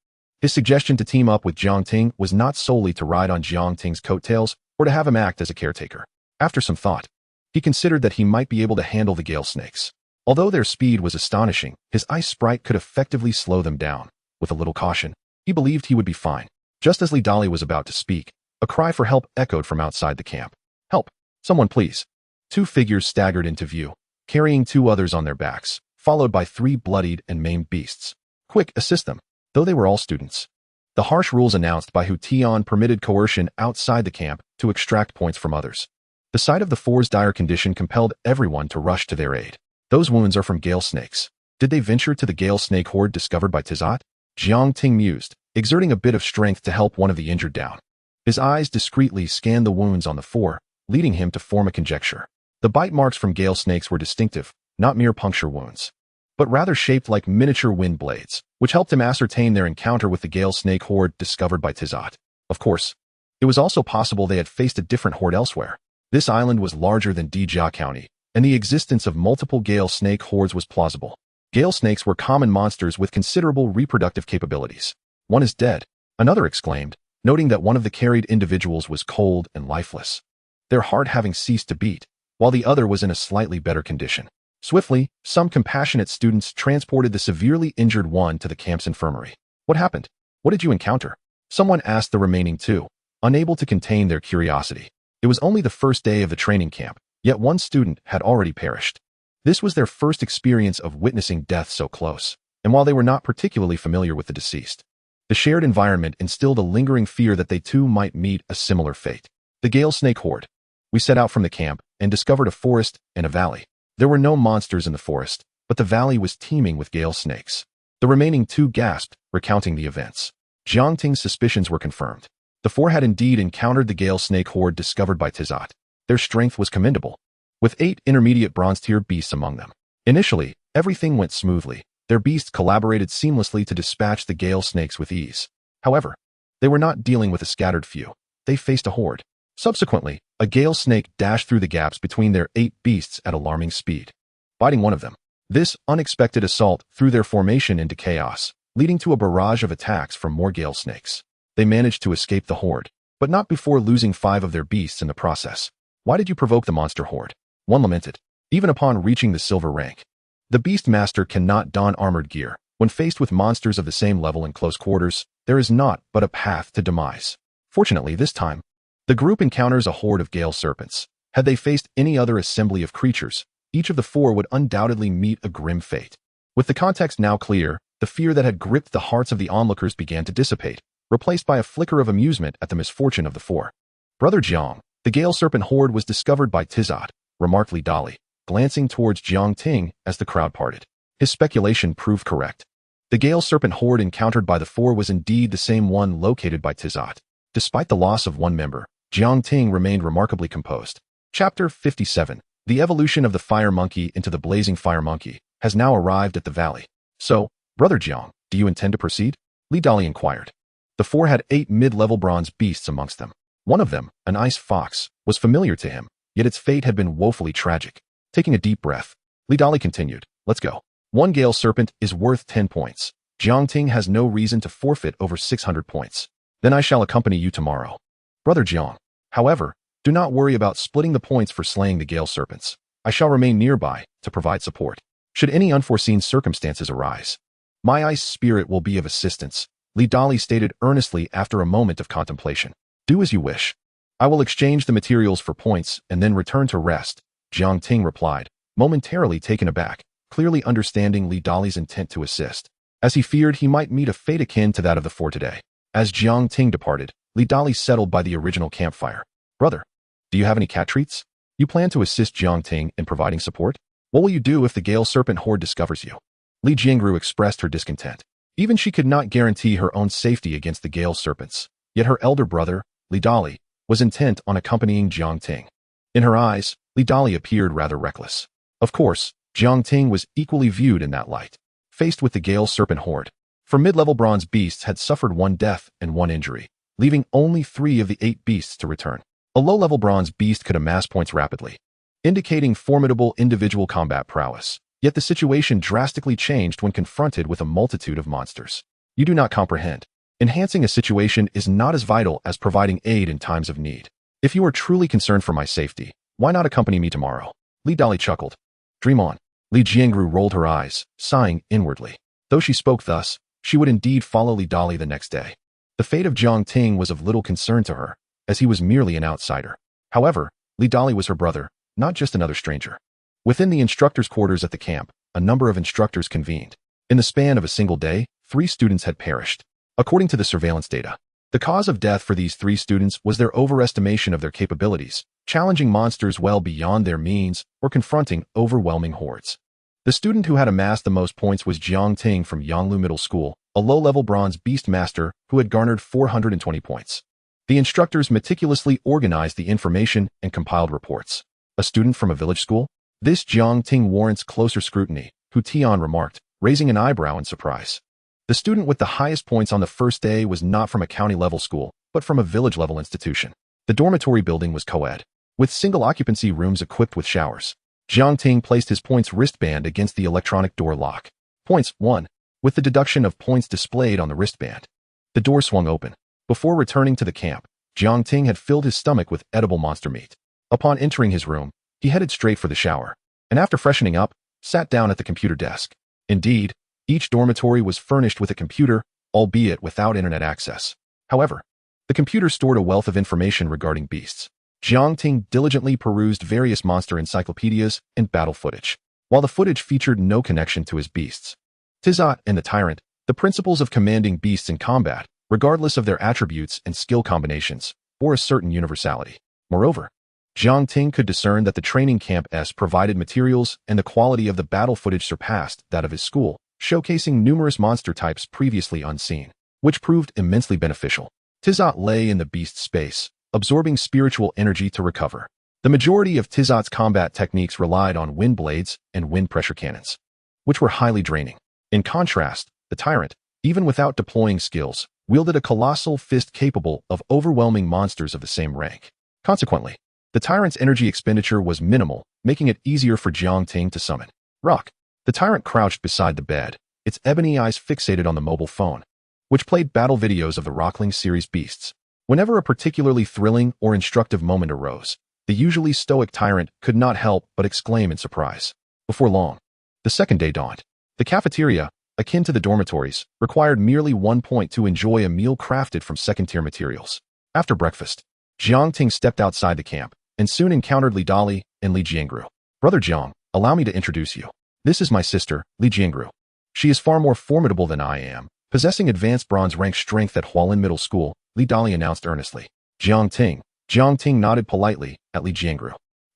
His suggestion to team up with Jiang Ting was not solely to ride on Jiang Ting's coattails or to have him act as a caretaker. After some thought, he considered that he might be able to handle the Gale Snakes. Although their speed was astonishing, his ice sprite could effectively slow them down. With a little caution, he believed he would be fine. Just as Li Dali was about to speak, a cry for help echoed from outside the camp. "Help! Someone please!" 2 figures staggered into view, carrying 2 others on their backs, followed by 3 bloodied and maimed beasts. "Quick, assist them!" Though they were all students, the harsh rules announced by Hu Tian permitted coercion outside the camp to extract points from others. The sight of the 4's dire condition compelled everyone to rush to their aid. "Those wounds are from gale snakes. Did they venture to the gale snake horde discovered by Tizot?" Jiang Ting mused, exerting a bit of strength to help one of the injured down. His eyes discreetly scanned the wounds on the 4, leading him to form a conjecture. The bite marks from gale snakes were distinctive, not mere puncture wounds, but rather shaped like miniature wind blades, which helped him ascertain their encounter with the gale snake horde discovered by Tizot. Of course, it was also possible they had faced a different horde elsewhere. This island was larger than Dijia County, and the existence of multiple gale snake hordes was plausible. Gale snakes were common monsters with considerable reproductive capabilities. "One is dead," another exclaimed, noting that one of the carried individuals was cold and lifeless, their heart having ceased to beat, while the other was in a slightly better condition. Swiftly, some compassionate students transported the severely injured one to the camp's infirmary. "What happened? What did you encounter?" someone asked the remaining 2, unable to contain their curiosity. It was only the first day of the training camp, yet one student had already perished. This was their first experience of witnessing death so close, and while they were not particularly familiar with the deceased, the shared environment instilled a lingering fear that they too might meet a similar fate. The Gale Snake Horde. We set out from the camp and discovered a forest and a valley. There were no monsters in the forest, but the valley was teeming with gale snakes. The remaining 2 gasped, recounting the events. Jiang Ting's suspicions were confirmed. The 4 had indeed encountered the gale snake horde discovered by Tizot. Their strength was commendable, with 8 intermediate bronze-tier beasts among them. Initially, everything went smoothly. Their beasts collaborated seamlessly to dispatch the gale snakes with ease. However, they were not dealing with a scattered few. They faced a horde. Subsequently, a gale snake dashed through the gaps between their 8 beasts at alarming speed, biting one of them. This unexpected assault threw their formation into chaos, leading to a barrage of attacks from more gale snakes. They managed to escape the horde, but not before losing 5 of their beasts in the process. "Why did you provoke the monster horde?" one lamented. Even upon reaching the silver rank, the beast master cannot don armored gear. When faced with monsters of the same level in close quarters, there is naught but a path to demise. Fortunately, this time, the group encounters a horde of gale serpents. Had they faced any other assembly of creatures, each of the 4 would undoubtedly meet a grim fate. With the context now clear, the fear that had gripped the hearts of the onlookers began to dissipate, replaced by a flicker of amusement at the misfortune of the 4. "Brother Jiang, the gale serpent horde was discovered by Tizot," remarked Li Dali, glancing towards Jiang Ting as the crowd parted. His speculation proved correct. The gale serpent horde encountered by the 4 was indeed the same one located by Tizot. Despite the loss of one member, Jiang Ting remained remarkably composed. Chapter 57. The evolution of the fire monkey into the blazing fire monkey has now arrived at the valley. So, Brother Jiang, do you intend to proceed? Li Dali inquired. The four had 8 mid-level bronze beasts amongst them. One of them, an ice fox, was familiar to him, yet its fate had been woefully tragic. Taking a deep breath, Li Dali continued, let's go. 1 gale serpent is worth 10 points. Jiang Ting has no reason to forfeit over 600 points. Then I shall accompany you tomorrow. Brother Jiang, however, do not worry about splitting the points for slaying the gale serpents. I shall remain nearby to provide support, should any unforeseen circumstances arise. My ice spirit will be of assistance, Li Dali stated earnestly after a moment of contemplation. Do as you wish. I will exchange the materials for points and then return to rest, Jiang Ting replied, momentarily taken aback, clearly understanding Li Dali's intent to assist, as he feared he might meet a fate akin to that of the four today. As Jiang Ting departed, Li Dali settled by the original campfire. Brother, do you have any cat treats? You plan to assist Jiang Ting in providing support? What will you do if the Gale Serpent Horde discovers you? Li Jiangru expressed her discontent. Even she could not guarantee her own safety against the Gale Serpents, yet her elder brother, Li Dali, was intent on accompanying Jiang Ting. In her eyes, Li Dali appeared rather reckless. Of course, Jiang Ting was equally viewed in that light. Faced with the Gale Serpent Horde, for mid-level bronze beasts had suffered 1 death and 1 injury, leaving only 3 of the 8 beasts to return. A low-level bronze beast could amass points rapidly, indicating formidable individual combat prowess. Yet the situation drastically changed when confronted with a multitude of monsters. You do not comprehend. Enhancing a situation is not as vital as providing aid in times of need. If you are truly concerned for my safety, why not accompany me tomorrow? Li Dali chuckled. Dream on. Li Jiangru rolled her eyes, sighing inwardly. Though she spoke thus, she would indeed follow Li Dali the next day. The fate of Jiang Ting was of little concern to her, as he was merely an outsider. However, Li Dali was her brother, not just another stranger. Within the instructors' quarters at the camp, a number of instructors convened. In the span of a single day, 3 students had perished. According to the surveillance data, the cause of death for these 3 students was their overestimation of their capabilities, challenging monsters well beyond their means or confronting overwhelming hordes. The student who had amassed the most points was Jiang Ting from Yanglu Middle School, a low-level bronze beast master who had garnered 420 points. The instructors meticulously organized the information and compiled reports. A student from a village school? This Jiang Ting warrants closer scrutiny, Hu Tian remarked, raising an eyebrow in surprise. The student with the highest points on the first day was not from a county-level school, but from a village-level institution. The dormitory building was co-ed, with single-occupancy rooms equipped with showers. Jiang Ting placed his points wristband against the electronic door lock. Points 1. With the deduction of points displayed on the wristband. The door swung open. Before returning to the camp, Jiang Ting had filled his stomach with edible monster meat. Upon entering his room, he headed straight for the shower, and after freshening up, sat down at the computer desk. Indeed, each dormitory was furnished with a computer, albeit without internet access. However, the computer stored a wealth of information regarding beasts. Jiang Ting diligently perused various monster encyclopedias and battle footage. While the footage featured no connection to his beasts, Tizot and the Tyrant, the principles of commanding beasts in combat, regardless of their attributes and skill combinations, bore a certain universality. Moreover, Jiang Ting could discern that the training camp S provided materials and the quality of the battle footage surpassed that of his school, showcasing numerous monster types previously unseen, which proved immensely beneficial. Tizot lay in the beast space, absorbing spiritual energy to recover. The majority of Tizot's combat techniques relied on wind blades and wind pressure cannons, which were highly draining. In contrast, the Tyrant, even without deploying skills, wielded a colossal fist capable of overwhelming monsters of the same rank. Consequently, the Tyrant's energy expenditure was minimal, making it easier for Jiang Ting to summon. Rock. The Tyrant crouched beside the bed, its ebony eyes fixated on the mobile phone, which played battle videos of the Rockling series beasts. Whenever a particularly thrilling or instructive moment arose, the usually stoic Tyrant could not help but exclaim in surprise. Before long, the second day dawned. The cafeteria, akin to the dormitories, required merely 1 point to enjoy a meal crafted from second-tier materials. After breakfast, Jiang Ting stepped outside the camp and soon encountered Li Dali and Li Jiangru. Brother Jiang, allow me to introduce you. This is my sister, Li Jiangru. She is far more formidable than I am, possessing advanced bronze rank strength at Hualin Middle School, Li Dali announced earnestly. Jiang Ting nodded politely at Li Jiangru.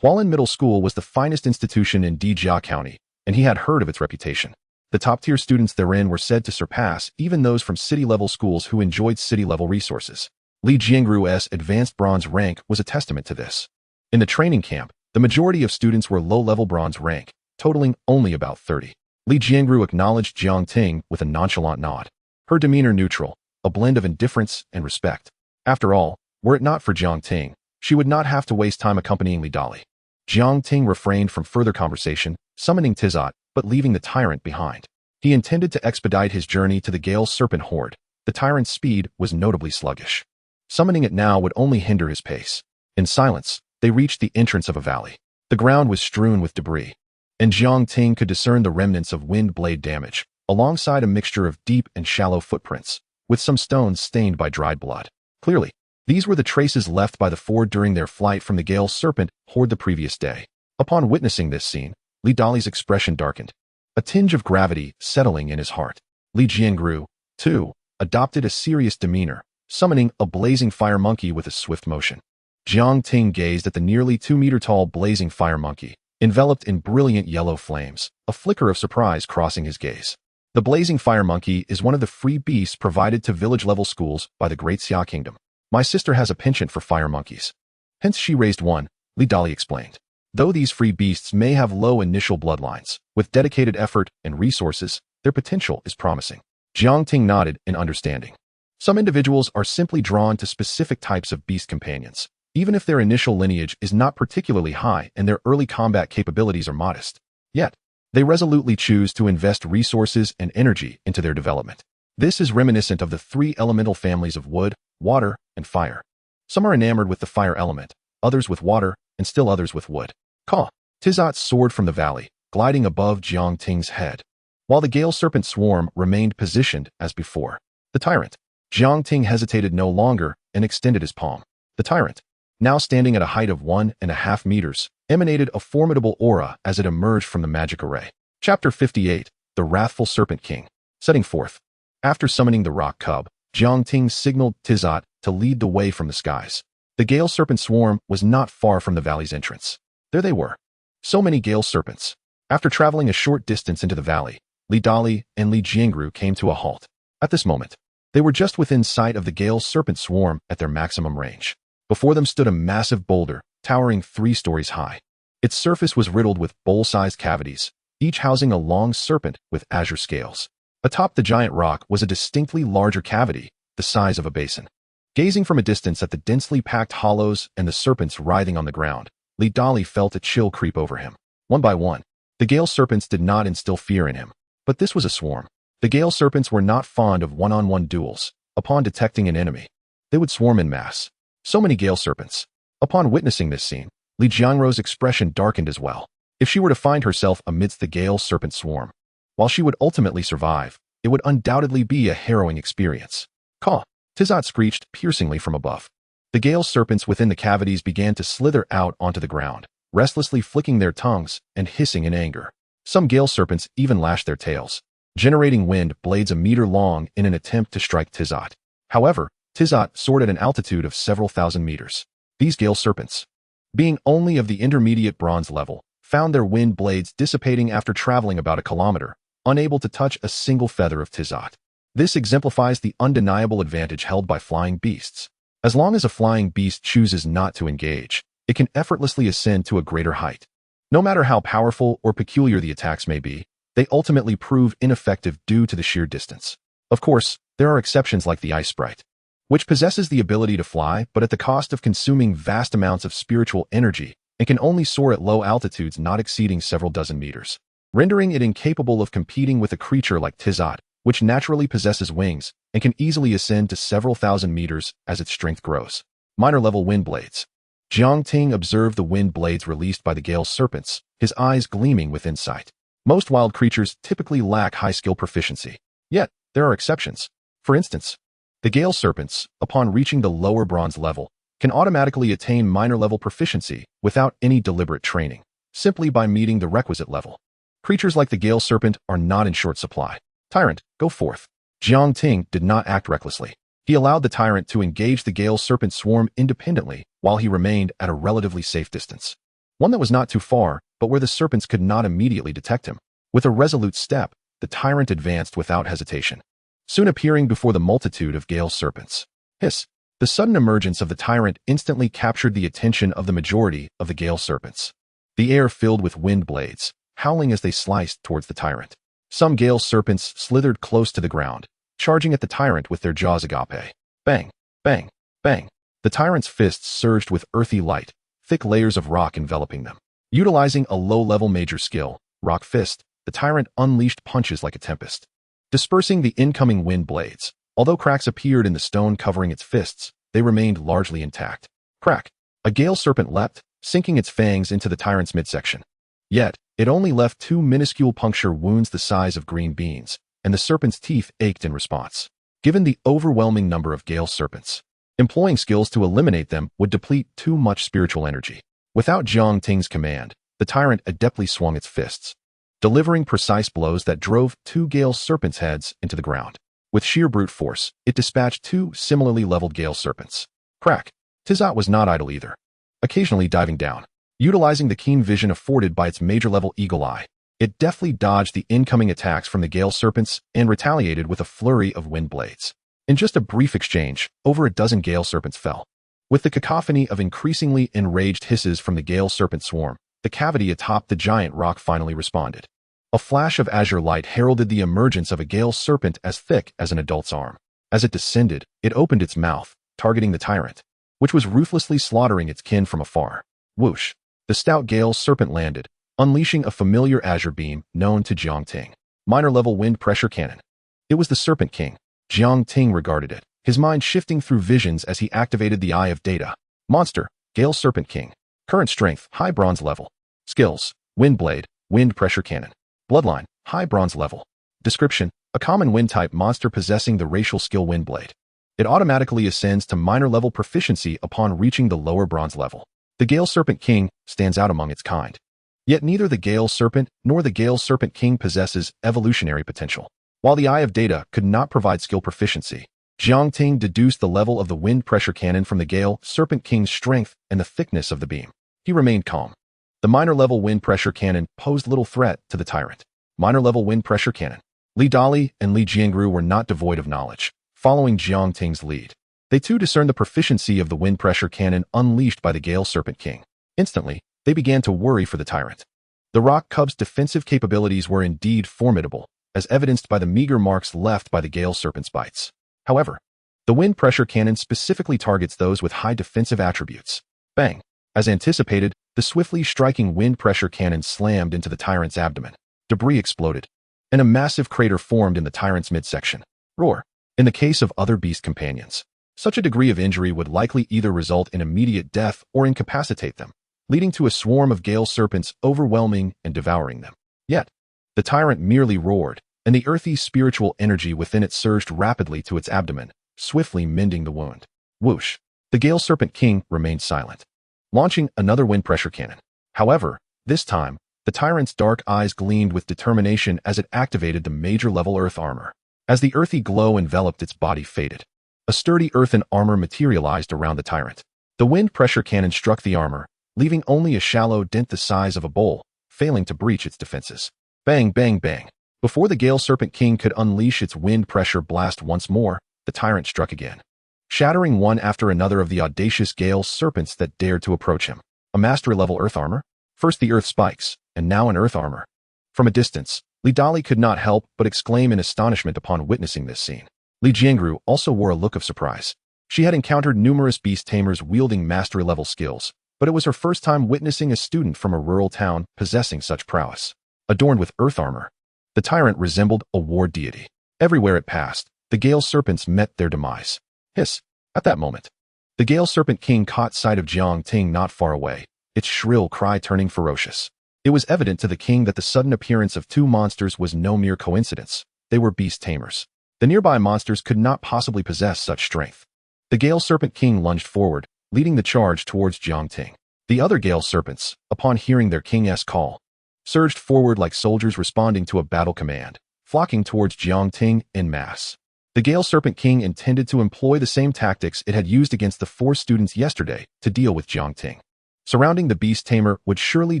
Hualin Middle School was the finest institution in Dijia County, and he had heard of its reputation. The top-tier students therein were said to surpass even those from city-level schools who enjoyed city-level resources. Li Jiangru's advanced bronze rank was a testament to this. In the training camp, the majority of students were low-level bronze rank, totaling only about 30. Li Jiangru acknowledged Jiang Ting with a nonchalant nod. Her demeanor neutral, a blend of indifference and respect. After all, were it not for Jiang Ting, she would not have to waste time accompanying Li Dali. Jiang Ting refrained from further conversation, summoning Tizot, but leaving the tyrant behind. He intended to expedite his journey to the Gale Serpent Horde. The tyrant's speed was notably sluggish. Summoning it now would only hinder his pace. In silence, they reached the entrance of a valley. The ground was strewn with debris, and Jiang Ting could discern the remnants of wind blade damage, alongside a mixture of deep and shallow footprints, with some stones stained by dried blood. Clearly, these were the traces left by the four during their flight from the Gale Serpent Horde the previous day. Upon witnessing this scene, Li Dali's expression darkened, a tinge of gravity settling in his heart. Li Jiangru, too, adopted a serious demeanor, summoning a blazing fire monkey with a swift motion. Jiang Ting gazed at the nearly 2-meter-tall blazing fire monkey, enveloped in brilliant yellow flames, a flicker of surprise crossing his gaze. The blazing fire monkey is one of the free beasts provided to village-level schools by the Great Xia Kingdom. My sister has a penchant for fire monkeys. Hence she raised one, Li Dali explained. Though these free beasts may have low initial bloodlines, with dedicated effort and resources, their potential is promising. Jiang Ting nodded in understanding. Some individuals are simply drawn to specific types of beast companions, even if their initial lineage is not particularly high and their early combat capabilities are modest. Yet, they resolutely choose to invest resources and energy into their development. This is reminiscent of the 3 elemental families of wood, water, and fire. Some are enamored with the fire element, others with water, and still others with wood. Caw! Tizot soared from the valley, gliding above Jiang Ting's head, while the Gale Serpent swarm remained positioned as before. The tyrant. Jiang Ting hesitated no longer and extended his palm. The tyrant, now standing at a height of 1.5 meters, emanated a formidable aura as it emerged from the magic array. Chapter 58, The Wrathful Serpent King. Setting forth. After summoning the rock cub, Jiang Ting signaled Tizot to lead the way from the skies. The Gale Serpent swarm was not far from the valley's entrance. There they were. So many Gale Serpents. After traveling a short distance into the valley, Li Dali and Li Jiangru came to a halt. At this moment, they were just within sight of the Gale Serpent swarm at their maximum range. Before them stood a massive boulder, towering 3 stories high. Its surface was riddled with bowl-sized cavities, each housing a long serpent with azure scales. Atop the giant rock was a distinctly larger cavity, the size of a basin. Gazing from a distance at the densely packed hollows and the serpents writhing on the ground, Li Dali felt a chill creep over him. One by one, the Gale Serpents did not instill fear in him. But this was a swarm. The Gale Serpents were not fond of one-on-one duels. Upon detecting an enemy, they would swarm in mass. So many Gale Serpents. Upon witnessing this scene, Li Jiangru's expression darkened as well. If she were to find herself amidst the Gale Serpent swarm, while she would ultimately survive, it would undoubtedly be a harrowing experience. Caw! Tizot screeched piercingly from above. The Gale Serpents within the cavities began to slither out onto the ground, restlessly flicking their tongues and hissing in anger. Some Gale Serpents even lashed their tails, generating wind blades a meter long in an attempt to strike Tizot. However, Tizot soared at an altitude of several thousand meters. These Gale Serpents, being only of the intermediate bronze level, found their wind blades dissipating after traveling about a kilometer, unable to touch a single feather of Tizot. This exemplifies the undeniable advantage held by flying beasts. As long as a flying beast chooses not to engage, it can effortlessly ascend to a greater height. No matter how powerful or peculiar the attacks may be, they ultimately prove ineffective due to the sheer distance. Of course, there are exceptions like the Ice Sprite, which possesses the ability to fly but at the cost of consuming vast amounts of spiritual energy and can only soar at low altitudes not exceeding several dozen meters, rendering it incapable of competing with a creature like Tizot, which naturally possesses wings and can easily ascend to several thousand meters as its strength grows. Minor-level wind blades. Jiang Ting observed the wind blades released by the Gale Serpents, his eyes gleaming with insight. Most wild creatures typically lack high skill proficiency. Yet, there are exceptions. For instance, the Gale Serpents, upon reaching the lower bronze level, can automatically attain minor-level proficiency without any deliberate training, simply by meeting the requisite level. Creatures like the Gale Serpent are not in short supply. Tyrant, go forth. Jiang Ting did not act recklessly. He allowed the tyrant to engage the Gale Serpent swarm independently while he remained at a relatively safe distance. One that was not too far, but where the serpents could not immediately detect him. With a resolute step, the tyrant advanced without hesitation, soon appearing before the multitude of Gale Serpents. Hiss! The sudden emergence of the tyrant instantly captured the attention of the majority of the Gale Serpents. The air filled with wind blades, howling as they sliced towards the tyrant. Some Gale Serpents slithered close to the ground, charging at the tyrant with their jaws agape. Bang, bang, bang. The tyrant's fists surged with earthy light, thick layers of rock enveloping them. Utilizing a low-level major skill, Rock Fist, the tyrant unleashed punches like a tempest, dispersing the incoming wind blades. Although cracks appeared in the stone covering its fists, they remained largely intact. Crack! A Gale Serpent leapt, sinking its fangs into the tyrant's midsection. Yet, it only left 2 minuscule puncture wounds the size of green beans, and the serpent's teeth ached in response. Given the overwhelming number of Gale Serpents, employing skills to eliminate them would deplete too much spiritual energy. Without Jiang Ting's command, the tyrant adeptly swung its fists, delivering precise blows that drove 2 Gale Serpents' heads into the ground. With sheer brute force, it dispatched 2 similarly leveled Gale Serpents. Crack! Tizot was not idle either, occasionally diving down. Utilizing the keen vision afforded by its major-level eagle eye, it deftly dodged the incoming attacks from the Gale Serpents and retaliated with a flurry of wind blades. In just a brief exchange, over a dozen Gale Serpents fell. With the cacophony of increasingly enraged hisses from the Gale Serpent swarm, the cavity atop the giant rock finally responded. A flash of azure light heralded the emergence of a Gale Serpent as thick as an adult's arm. As it descended, it opened its mouth, targeting the tyrant, which was ruthlessly slaughtering its kin from afar. Whoosh! The stout Gale Serpent landed, unleashing a familiar azure beam known to Jiang Ting. Minor-level wind pressure cannon. It was the Serpent King. Jiang Ting regarded it, his mind shifting through visions as he activated the Eye of Data. Monster, Gale Serpent King. Current strength, high bronze level. Skills, Wind Blade, wind pressure cannon. Bloodline, high bronze level. Description, a common wind-type monster possessing the racial skill Wind Blade. It automatically ascends to minor-level proficiency upon reaching the lower bronze level. The Gale Serpent King stands out among its kind. Yet neither the Gale Serpent nor the Gale Serpent King possesses evolutionary potential. While the Eye of Data could not provide skill proficiency, Jiang Ting deduced the level of the wind pressure cannon from the Gale Serpent King's strength and the thickness of the beam. He remained calm. The minor-level wind pressure cannon posed little threat to the tyrant. Minor-level wind pressure cannon. Li Dali and Li Jiangru were not devoid of knowledge, following Jiang Ting's lead. They too discerned the proficiency of the wind pressure cannon unleashed by the Gale Serpent King. Instantly, they began to worry for the tyrant. The rock cub's defensive capabilities were indeed formidable, as evidenced by the meager marks left by the Gale Serpent's bites. However, the wind pressure cannon specifically targets those with high defensive attributes. Bang! As anticipated, the swiftly striking wind pressure cannon slammed into the tyrant's abdomen. Debris exploded, and a massive crater formed in the tyrant's midsection. Roar! In the case of other beast companions, such a degree of injury would likely either result in immediate death or incapacitate them, leading to a swarm of Gale Serpents overwhelming and devouring them. Yet, the tyrant merely roared, and the earthy spiritual energy within it surged rapidly to its abdomen, swiftly mending the wound. Whoosh! The Gale Serpent King remained silent, launching another wind pressure cannon. However, this time, the tyrant's dark eyes gleamed with determination as it activated the major-level earth armor. As the earthy glow enveloped its body faded, a sturdy earthen armor materialized around the tyrant. The wind pressure cannon struck the armor, leaving only a shallow dent the size of a bowl, failing to breach its defenses. Bang, bang, bang. Before the Gale Serpent King could unleash its wind pressure blast once more, the tyrant struck again, shattering one after another of the audacious Gale Serpents that dared to approach him. A mastery-level earth armor? First the earth spikes, and now an earth armor. From a distance, Li Dali could not help but exclaim in astonishment upon witnessing this scene. Li Jiangru also wore a look of surprise. She had encountered numerous beast tamers wielding mastery-level skills, but it was her first time witnessing a student from a rural town possessing such prowess. Adorned with earth armor, the tyrant resembled a war deity. Everywhere it passed, the Gale Serpents met their demise. Hiss! At that moment, the Gale Serpent King caught sight of Jiang Ting not far away, its shrill cry turning ferocious. It was evident to the king that the sudden appearance of 2 monsters was no mere coincidence. They were beast tamers. The nearby monsters could not possibly possess such strength. The Gale Serpent King lunged forward, leading the charge towards Jiang Ting. The other Gale Serpents, upon hearing their king's call, surged forward like soldiers responding to a battle command, flocking towards Jiang Ting en masse. The Gale Serpent King intended to employ the same tactics it had used against the 4 students yesterday to deal with Jiang Ting. Surrounding the beast tamer would surely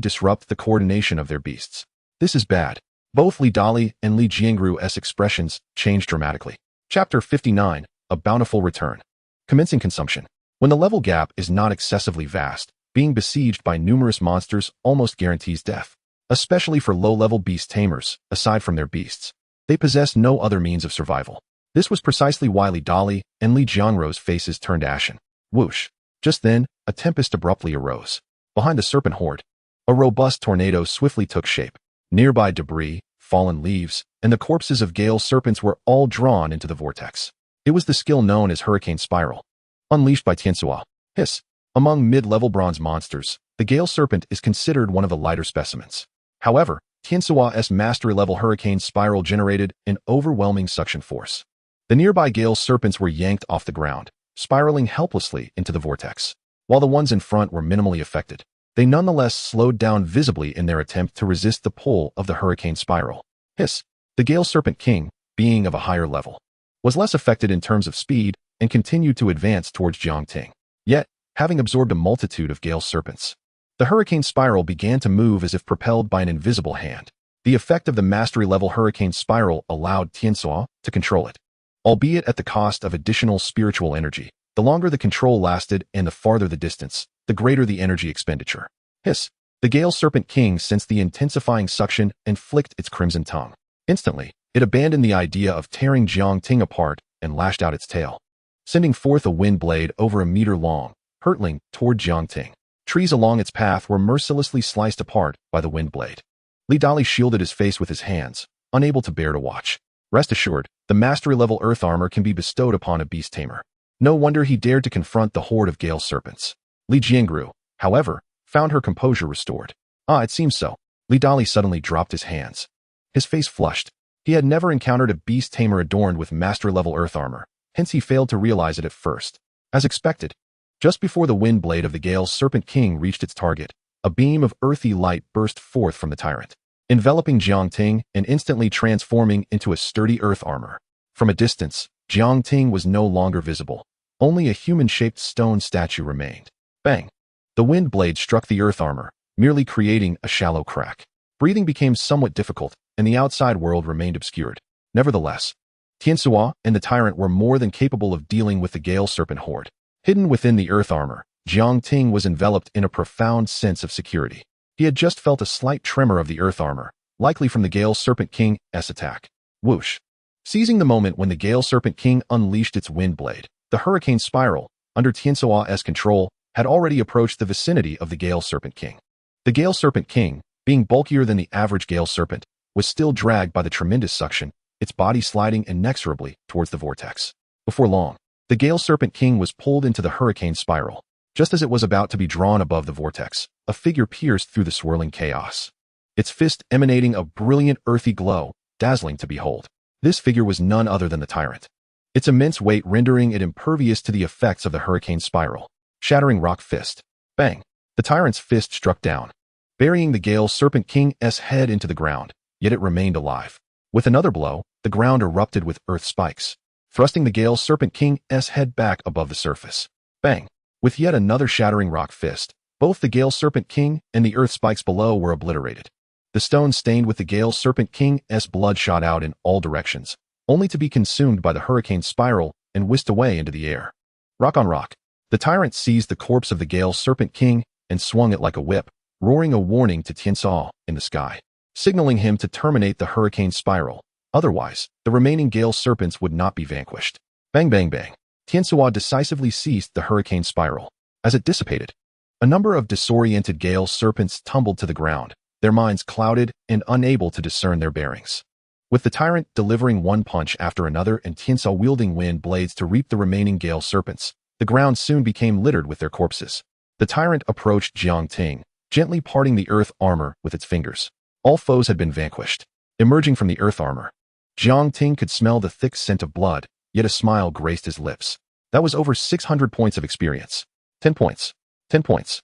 disrupt the coordination of their beasts. This is bad. Both Li Dali and Li Jiangru's expressions changed dramatically. Chapter 59, A Bountiful Return. Commencing consumption. When the level gap is not excessively vast, being besieged by numerous monsters almost guarantees death. Especially for low-level beast tamers, aside from their beasts. They possess no other means of survival. This was precisely why Li Dali and Li Jiangro's faces turned ashen. Whoosh. Just then, a tempest abruptly arose. Behind the serpent horde, a robust tornado swiftly took shape. Nearby debris, fallen leaves, and the corpses of gale serpents were all drawn into the vortex. It was the skill known as Hurricane Spiral, unleashed by Tianxua. Hiss. Among mid-level bronze monsters, the gale serpent is considered one of the lighter specimens. However, Tianxua's mastery-level Hurricane Spiral generated an overwhelming suction force. The nearby gale serpents were yanked off the ground, spiraling helplessly into the vortex. While the ones in front were minimally affected, they nonetheless slowed down visibly in their attempt to resist the pull of the Hurricane Spiral. Hiss. The Gale Serpent King, being of a higher level, was less affected in terms of speed and continued to advance towards Jiangting. Yet, having absorbed a multitude of gale serpents, the Hurricane Spiral began to move as if propelled by an invisible hand. The effect of the mastery-level Hurricane Spiral allowed Tianxua to control it, albeit at the cost of additional spiritual energy. The longer the control lasted and the farther the distance, the greater the energy expenditure. Hiss. The Gale Serpent King sensed the intensifying suction and flicked its crimson tongue. Instantly, it abandoned the idea of tearing Jiangting apart and lashed out its tail, sending forth a wind blade over a meter long, hurtling toward Jiangting. Trees along its path were mercilessly sliced apart by the wind blade. Li Dali shielded his face with his hands, unable to bear to watch. Rest assured, the mastery-level earth armor can be bestowed upon a beast tamer. No wonder he dared to confront the horde of gale serpents. Li Jiangru, however, found her composure restored. Ah, it seems so. Li Dali suddenly dropped his hands. His face flushed. He had never encountered a beast tamer adorned with master-level earth armor, hence he failed to realize it at first. As expected, just before the wind blade of the Gale Serpent King reached its target, a beam of earthy light burst forth from the tyrant, enveloping Jiangting and instantly transforming into a sturdy earth armor. From a distance, Jiangting was no longer visible. Only a human-shaped stone statue remained. Bang! The wind blade struck the earth armor, merely creating a shallow crack. Breathing became somewhat difficult, and the outside world remained obscured. Nevertheless, Tianxua and the tyrant were more than capable of dealing with the Gale Serpent horde. Hidden within the earth armor, Jiangting was enveloped in a profound sense of security. He had just felt a slight tremor of the earth armor, likely from the Gale Serpent King's attack. Whoosh! Seizing the moment when the Gale Serpent King unleashed its wind blade, the Hurricane Spiral, under Tianxua's control, had already approached the vicinity of the Gale Serpent King. The Gale Serpent King, being bulkier than the average Gale Serpent, was still dragged by the tremendous suction, its body sliding inexorably towards the vortex. Before long, the Gale Serpent King was pulled into the Hurricane Spiral. Just as it was about to be drawn above the vortex, a figure pierced through the swirling chaos, its fist emanating a brilliant earthy glow, dazzling to behold. This figure was none other than the tyrant, its immense weight rendering it impervious to the effects of the Hurricane Spiral. Shattering rock fist. Bang! The tyrant's fist struck down, burying the Gale Serpent King's head into the ground, yet it remained alive. With another blow, the ground erupted with earth spikes, thrusting the Gale Serpent King's head back above the surface. Bang! With yet another shattering rock fist, both the Gale Serpent King and the earth spikes below were obliterated. The stone stained with the Gale Serpent King's blood shot out in all directions, only to be consumed by the Hurricane Spiral and whisked away into the air. Rock on rock. The tyrant seized the corpse of the Gale Serpent King and swung it like a whip, roaring a warning to Tianxua in the sky, signaling him to terminate the Hurricane Spiral. Otherwise, the remaining Gale Serpents would not be vanquished. Bang bang bang. Tianxua decisively ceased the Hurricane Spiral. As it dissipated, a number of disoriented Gale Serpents tumbled to the ground, their minds clouded and unable to discern their bearings. With the tyrant delivering one punch after another and Tianxua wielding wind blades to reap the remaining Gale Serpents, the ground soon became littered with their corpses. The tyrant approached Jiangting, gently parting the earth armor with its fingers. All foes had been vanquished. Emerging from the earth armor, Jiangting could smell the thick scent of blood, yet a smile graced his lips. That was over 600 points of experience. 10 points. 10 points.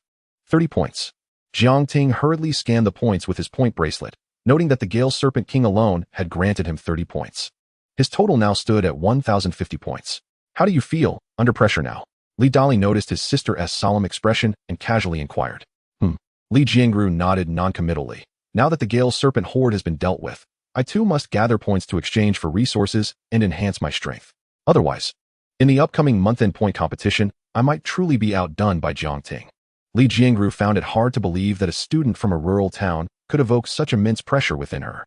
30 points. Jiangting hurriedly scanned the points with his point bracelet, noting that the Gale Serpent King alone had granted him 30 points. His total now stood at 1,050 points. How do you feel, under pressure now? Li Dali noticed his sister's solemn expression and casually inquired. Li Jiangru nodded noncommittally. Now that the Gale Serpent horde has been dealt with, I too must gather points to exchange for resources and enhance my strength. Otherwise, In the upcoming month-end point competition, I might truly be outdone by Jiang Ting. Li Jiangru found it hard to believe that a student from a rural town could evoke such immense pressure within her.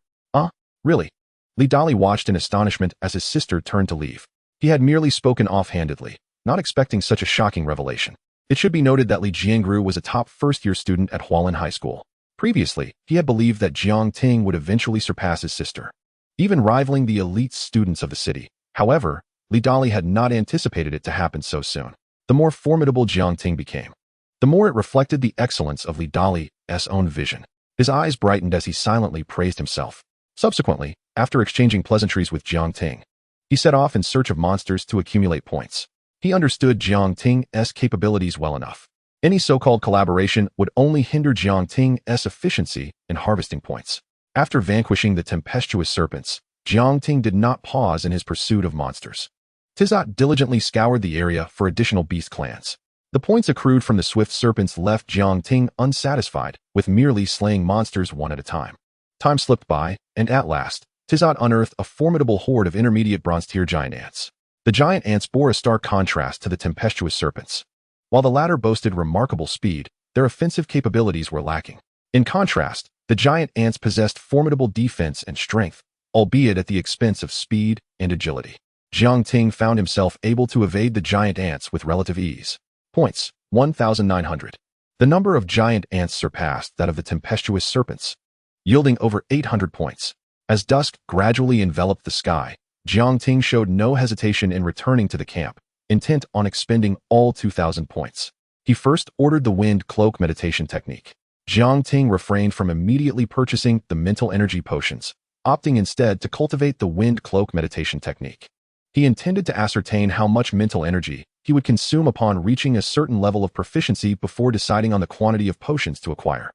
Really? Li Dali watched in astonishment as his sister turned to leave. He had merely spoken offhandedly, not expecting such a shocking revelation. It should be noted that Li Jiangru was a top first-year student at Hualin High School. Previously, he had believed that Jiang Ting would eventually surpass his sister, even rivaling the elite students of the city. However, Li Dali had not anticipated it to happen so soon. The more formidable Jiang Ting became, the more it reflected the excellence of Li Dali's own vision. His eyes brightened as he silently praised himself. Subsequently, after exchanging pleasantries with Jiang Ting, he set off in search of monsters to accumulate points. He understood Jiang Ting's capabilities well enough. Any so-called collaboration would only hinder Jiang Ting's efficiency in harvesting points. After vanquishing the tempestuous serpents, Jiang Ting did not pause in his pursuit of monsters. Tizot diligently scoured the area for additional beast clans. The points accrued from the swift serpents left Jiang Ting unsatisfied with merely slaying monsters one at a time. Time slipped by, and at last, Tizot unearthed a formidable horde of intermediate bronze-tier giant ants. The giant ants bore a stark contrast to the tempestuous serpents. While the latter boasted remarkable speed, their offensive capabilities were lacking. In contrast, the giant ants possessed formidable defense and strength, albeit at the expense of speed and agility. Jiang Ting found himself able to evade the giant ants with relative ease. Points, 1,900. The number of giant ants surpassed that of the tempestuous serpents, yielding over 800 points. As dusk gradually enveloped the sky, Jiang Ting showed no hesitation in returning to the camp, intent on expending all 2,000 points. He first ordered the wind cloak meditation technique. Jiang Ting refrained from immediately purchasing the mental energy potions, opting instead to cultivate the wind cloak meditation technique. He intended to ascertain how much mental energy he would consume upon reaching a certain level of proficiency before deciding on the quantity of potions to acquire.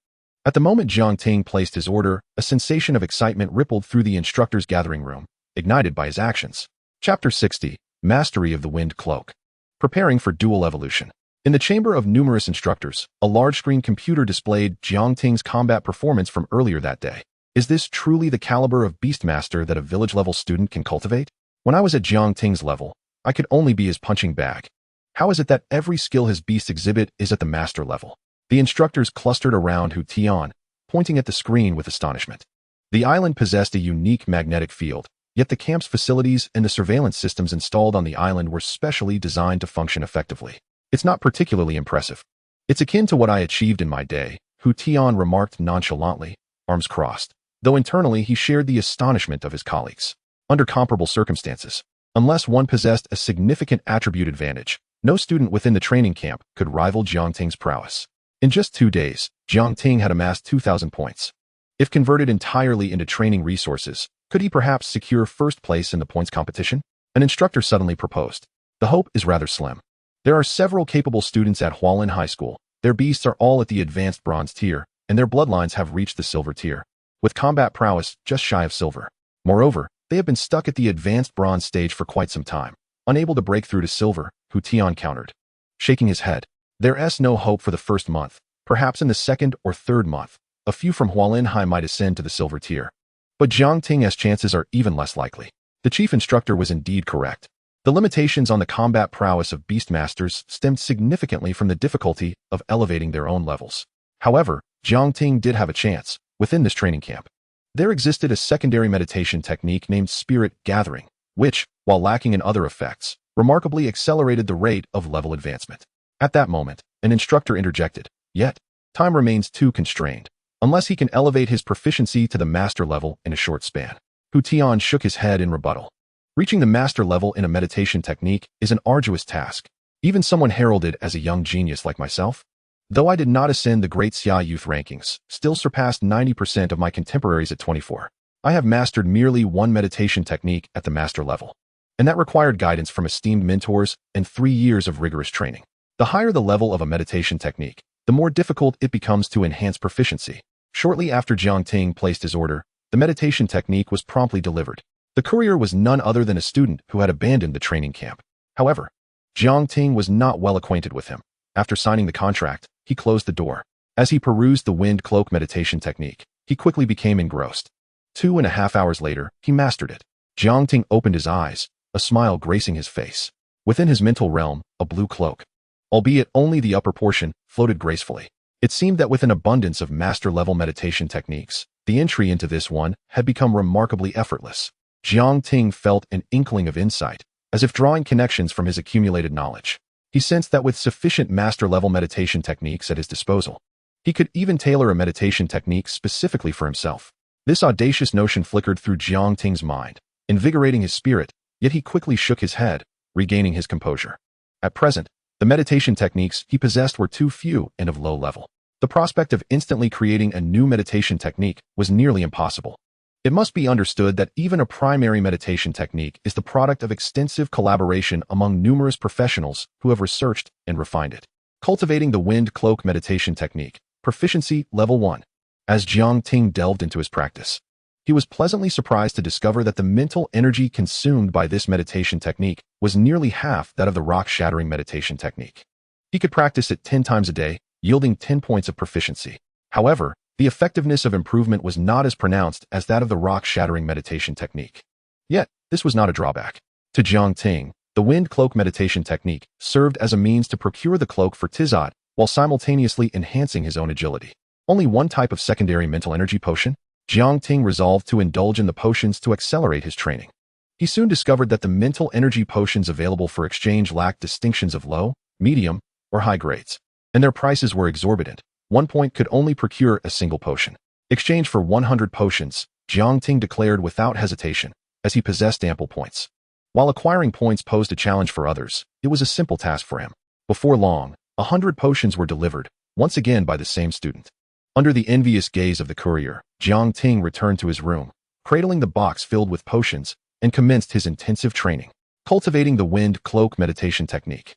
At the moment Jiang Ting placed his order, a sensation of excitement rippled through the instructor's gathering room, ignited by his actions. Chapter 60, Mastery of the Wind Cloak. Preparing for Dual Evolution. In the chamber of numerous instructors, a large-screen computer displayed Jiang Ting's combat performance from earlier that day. Is this truly the caliber of Beastmaster that a village-level student can cultivate? When I was at Jiang Ting's level, I could only be his punching bag. How is it that every skill his beasts exhibit is at the master level? The instructors clustered around Hu Tian, pointing at the screen with astonishment. The island possessed a unique magnetic field, yet the camp's facilities and the surveillance systems installed on the island were specially designed to function effectively. It's not particularly impressive. It's akin to what I achieved in my day, Hu Tian remarked nonchalantly, arms crossed, though internally he shared the astonishment of his colleagues. Under comparable circumstances, unless one possessed a significant attribute advantage, no student within the training camp could rival Jiang Ting's prowess. In just 2 days, Jiang Ting had amassed 2,000 points. If converted entirely into training resources, could he perhaps secure first place in the points competition? An instructor suddenly proposed. The hope is rather slim. There are several capable students at Hualin High School. Their beasts are all at the advanced bronze tier, and their bloodlines have reached the silver tier, with combat prowess just shy of silver. Moreover, they have been stuck at the advanced bronze stage for quite some time, unable to break through to silver, Hu Tian countered. Shaking his head, there's no hope for the first month. Perhaps in the second or third month, a few from Hualin High might ascend to the silver tier. But Jiang Ting's chances are even less likely. The chief instructor was indeed correct. The limitations on the combat prowess of Beastmasters stemmed significantly from the difficulty of elevating their own levels. However, Jiang Ting did have a chance within this training camp. There existed a secondary meditation technique named Spirit Gathering, which, while lacking in other effects, remarkably accelerated the rate of level advancement. At that moment, an instructor interjected, yet, time remains too constrained, unless he can elevate his proficiency to the master level in a short span. Hu Tian shook his head in rebuttal. Reaching the master level in a meditation technique is an arduous task, even someone heralded as a young genius like myself. Though I did not ascend the Great Xia Youth rankings, still surpassed 90% of my contemporaries at 24. I have mastered merely one meditation technique at the master level, and that required guidance from esteemed mentors and 3 years of rigorous training. The higher the level of a meditation technique, the more difficult it becomes to enhance proficiency. Shortly after Jiang Ting placed his order, the meditation technique was promptly delivered. The courier was none other than a student who had abandoned the training camp. However, Jiang Ting was not well acquainted with him. After signing the contract, he closed the door. As he perused the wind cloak meditation technique, he quickly became engrossed. 2.5 hours later, he mastered it. Jiang Ting opened his eyes, a smile gracing his face. Within his mental realm, a blue cloak, albeit only the upper portion, floated gracefully. It seemed that with an abundance of master-level meditation techniques, the entry into this one had become remarkably effortless. Jiang Ting felt an inkling of insight, as if drawing connections from his accumulated knowledge. He sensed that with sufficient master-level meditation techniques at his disposal, he could even tailor a meditation technique specifically for himself. This audacious notion flickered through Jiang Ting's mind, invigorating his spirit, yet he quickly shook his head, regaining his composure. At present, the meditation techniques he possessed were too few and of low level. The prospect of instantly creating a new meditation technique was nearly impossible. It must be understood that even a primary meditation technique is the product of extensive collaboration among numerous professionals who have researched and refined it. Cultivating the Wind Cloak meditation technique, proficiency level 1. As Jiang Ting delved into his practice, he was pleasantly surprised to discover that the mental energy consumed by this meditation technique was nearly half that of the rock-shattering meditation technique. He could practice it 10 times a day, yielding 10 points of proficiency. However, the effectiveness of improvement was not as pronounced as that of the rock-shattering meditation technique. Yet, this was not a drawback. To Jiang Ting, the Wind Cloak meditation technique served as a means to procure the cloak for Tizot while simultaneously enhancing his own agility. Only one type of secondary mental energy potion? Jiang Ting resolved to indulge in the potions to accelerate his training. He soon discovered that the mental energy potions available for exchange lacked distinctions of low, medium, or high grades, and their prices were exorbitant. 1 point could only procure a single potion. Exchange for 100 potions, Jiang Ting declared without hesitation, as he possessed ample points. While acquiring points posed a challenge for others, it was a simple task for him. Before long, 100 potions were delivered, once again by the same student. Under the envious gaze of the courier, Jiang Ting returned to his room, cradling the box filled with potions, and commenced his intensive training. Cultivating the Wind Cloak meditation technique.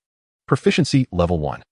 Proficiency level 1.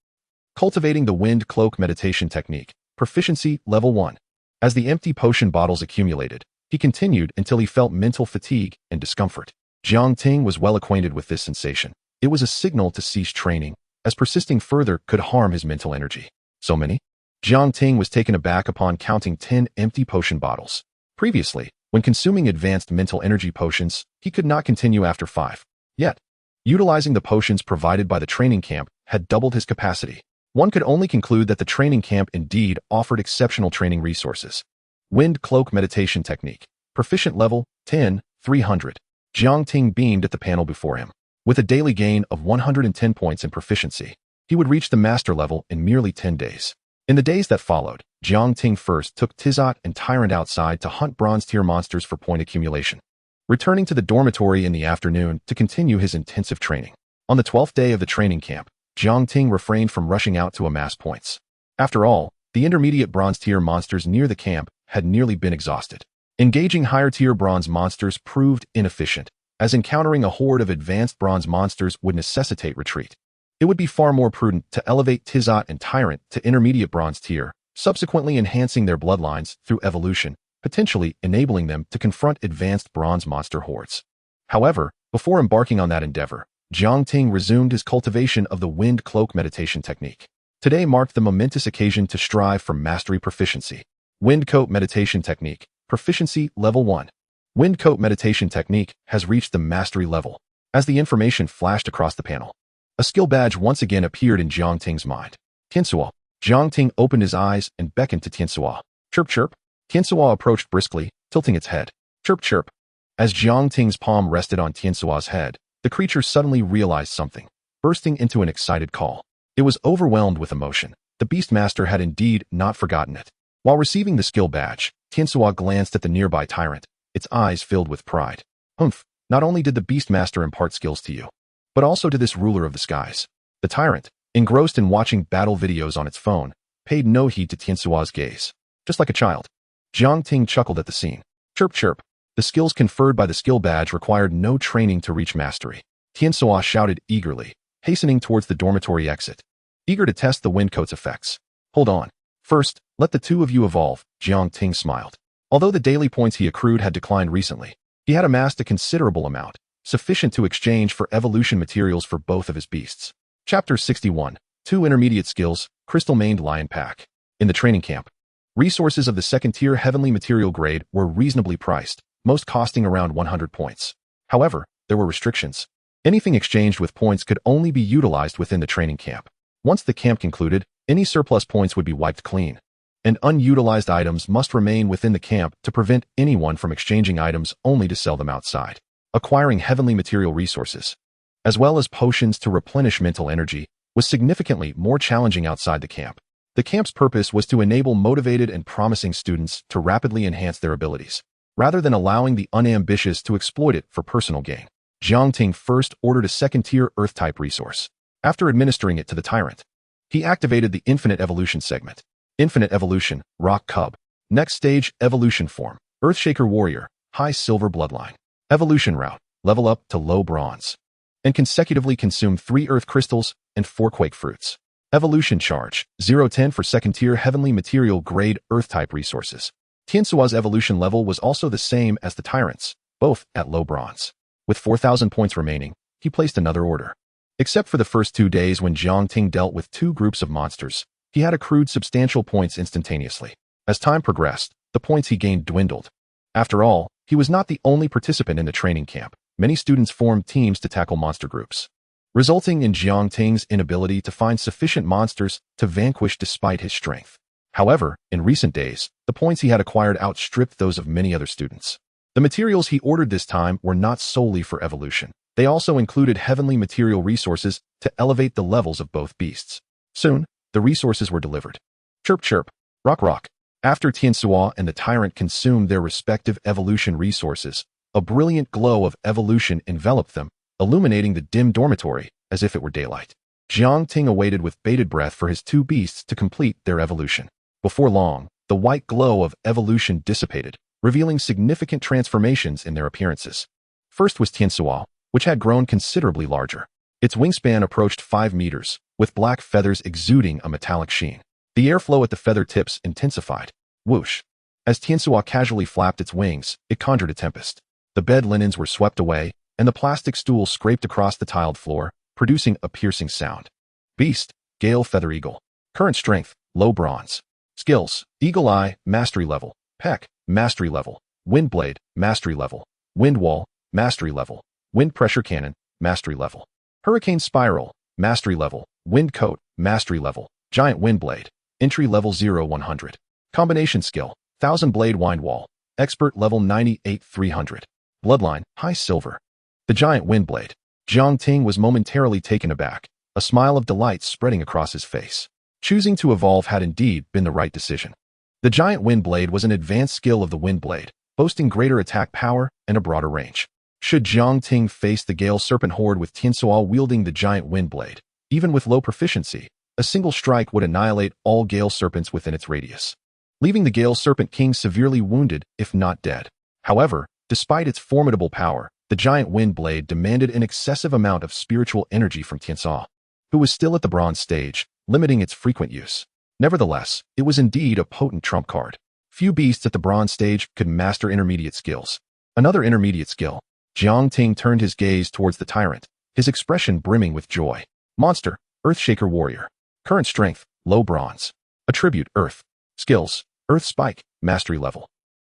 Cultivating the Wind Cloak meditation technique. Proficiency level 1. As the empty potion bottles accumulated, he continued until he felt mental fatigue and discomfort. Jiang Ting was well acquainted with this sensation. It was a signal to cease training, as persisting further could harm his mental energy. So many? Jiang Ting was taken aback upon counting 10 empty potion bottles. Previously, when consuming advanced mental energy potions, he could not continue after 5. Yet, utilizing the potions provided by the training camp had doubled his capacity. One could only conclude that the training camp indeed offered exceptional training resources. Wind Cloak meditation technique. Proficient level 10, 300. Jiang Ting beamed at the panel before him. With a daily gain of 110 points in proficiency, he would reach the master level in merely 10 days. In the days that followed, Jiang Ting first took Tizot and Tyrant outside to hunt bronze-tier monsters for point accumulation, returning to the dormitory in the afternoon to continue his intensive training. On the 12th day of the training camp, Jiang Ting refrained from rushing out to amass points. After all, the intermediate bronze-tier monsters near the camp had nearly been exhausted. Engaging higher-tier bronze monsters proved inefficient, as encountering a horde of advanced bronze monsters would necessitate retreat. It would be far more prudent to elevate Tizot and Tyrant to intermediate bronze tier, subsequently enhancing their bloodlines through evolution, potentially enabling them to confront advanced bronze monster hordes. However, before embarking on that endeavor, Jiang Ting resumed his cultivation of the Wind Cloak meditation technique. Today marked the momentous occasion to strive for mastery proficiency. Wind Coat meditation technique. Proficiency level 1. Wind Coat meditation technique has reached the mastery level. As the information flashed across the panel, a skill badge once again appeared in Jiang Ting's mind. Tiansuo. Jiang Ting opened his eyes and beckoned to Tiansuo. Chirp chirp. Tiansuo approached briskly, tilting its head. Chirp chirp. As Jiang Ting's palm rested on Tiansuo's head, the creature suddenly realized something, bursting into an excited call. It was overwhelmed with emotion. The Beastmaster had indeed not forgotten it. While receiving the skill badge, Tiansuo glanced at the nearby tyrant, its eyes filled with pride. Humph, not only did the Beastmaster impart skills to you, but also to this ruler of the skies. The tyrant, engrossed in watching battle videos on its phone, paid no heed to Tiansuo's gaze. Just like a child, Jiang Ting chuckled at the scene. Chirp chirp. The skills conferred by the skill badge required no training to reach mastery. Tiansuo shouted eagerly, hastening towards the dormitory exit, eager to test the Windcoat's effects. Hold on. First, let the two of you evolve, Jiang Ting smiled. Although the daily points he accrued had declined recently, he had amassed a considerable amount, sufficient to exchange for evolution materials for both of his beasts. Chapter 61. 2 Intermediate Skills, Crystal-Maned Lion Pack. In the training camp, resources of the second-tier heavenly material grade were reasonably priced, most costing around 100 points. However, there were restrictions. Anything exchanged with points could only be utilized within the training camp. Once the camp concluded, any surplus points would be wiped clean, and unutilized items must remain within the camp to prevent anyone from exchanging items only to sell them outside. Acquiring heavenly material resources, as well as potions to replenish mental energy, was significantly more challenging outside the camp. The camp's purpose was to enable motivated and promising students to rapidly enhance their abilities, rather than allowing the unambitious to exploit it for personal gain. Jiang Ting first ordered a second-tier Earth-type resource. After administering it to the tyrant, he activated the Infinite Evolution segment. Infinite Evolution, Rock Cub. Next stage, Evolution Form, Earthshaker Warrior, High Silver Bloodline. Evolution Route, level up to Low Bronze. And consecutively consume 3 Earth Crystals and 4 Quake Fruits. Evolution Charge, 0-10 for second-tier Heavenly Material Grade Earth-type resources. Tiansua's evolution level was also the same as the tyrant's, both at Low Bronze. With 4,000 points remaining, he placed another order. Except for the first 2 days when Jiang Ting dealt with 2 groups of monsters, he had accrued substantial points instantaneously. As time progressed, the points he gained dwindled. After all, he was not the only participant in the training camp. Many students formed teams to tackle monster groups, resulting in Jiang Ting's inability to find sufficient monsters to vanquish despite his strength. However, in recent days, the points he had acquired outstripped those of many other students. The materials he ordered this time were not solely for evolution. They also included heavenly material resources to elevate the levels of both beasts. Soon, the resources were delivered. Chirp chirp, rock rock. After Tiansua and the tyrant consumed their respective evolution resources, a brilliant glow of evolution enveloped them, illuminating the dim dormitory as if it were daylight. Jiang Ting awaited with bated breath for his 2 beasts to complete their evolution. Before long, the white glow of evolution dissipated, revealing significant transformations in their appearances. First was Tiansua, which had grown considerably larger. Its wingspan approached 5 meters, with black feathers exuding a metallic sheen. The airflow at the feather tips intensified. Whoosh! As Tiansua casually flapped its wings, it conjured a tempest. The bed linens were swept away, and the plastic stool scraped across the tiled floor, producing a piercing sound. Beast, Gale Feather Eagle. Current strength, Low Bronze. Skills, Eagle Eye, Mastery Level. Peck, Mastery Level. Wind Blade, Mastery Level. Wind Wall, Mastery Level. Wind Pressure Cannon, Mastery Level. Hurricane Spiral, Mastery Level. Wind Coat, Mastery Level. Giant Wind Blade, Entry Level 0-100. Combination Skill, Thousand Blade Wind Wall. Expert Level 98-300. Bloodline, High Silver. The Giant Wind Blade. Jiang Ting was momentarily taken aback, a smile of delight spreading across his face. Choosing to evolve had indeed been the right decision. The Giant Wind Blade was an advanced skill of the Wind Blade, boasting greater attack power and a broader range. Should Jiang Ting face the Gale Serpent Horde with Tiansua wielding the Giant Wind Blade, even with low proficiency, a single strike would annihilate all Gale Serpents within its radius, leaving the Gale Serpent King severely wounded, if not dead. However, despite its formidable power, the Giant Wind Blade demanded an excessive amount of spiritual energy from Tiansua, who was still at the bronze stage, limiting its frequent use. Nevertheless, it was indeed a potent trump card. Few beasts at the bronze stage could master intermediate skills. Another intermediate skill. Jiang Ting turned his gaze towards the tyrant, his expression brimming with joy. Monster, Earthshaker Warrior. Current strength, Low Bronze. Attribute, Earth. Skills, Earth Spike, Mastery Level.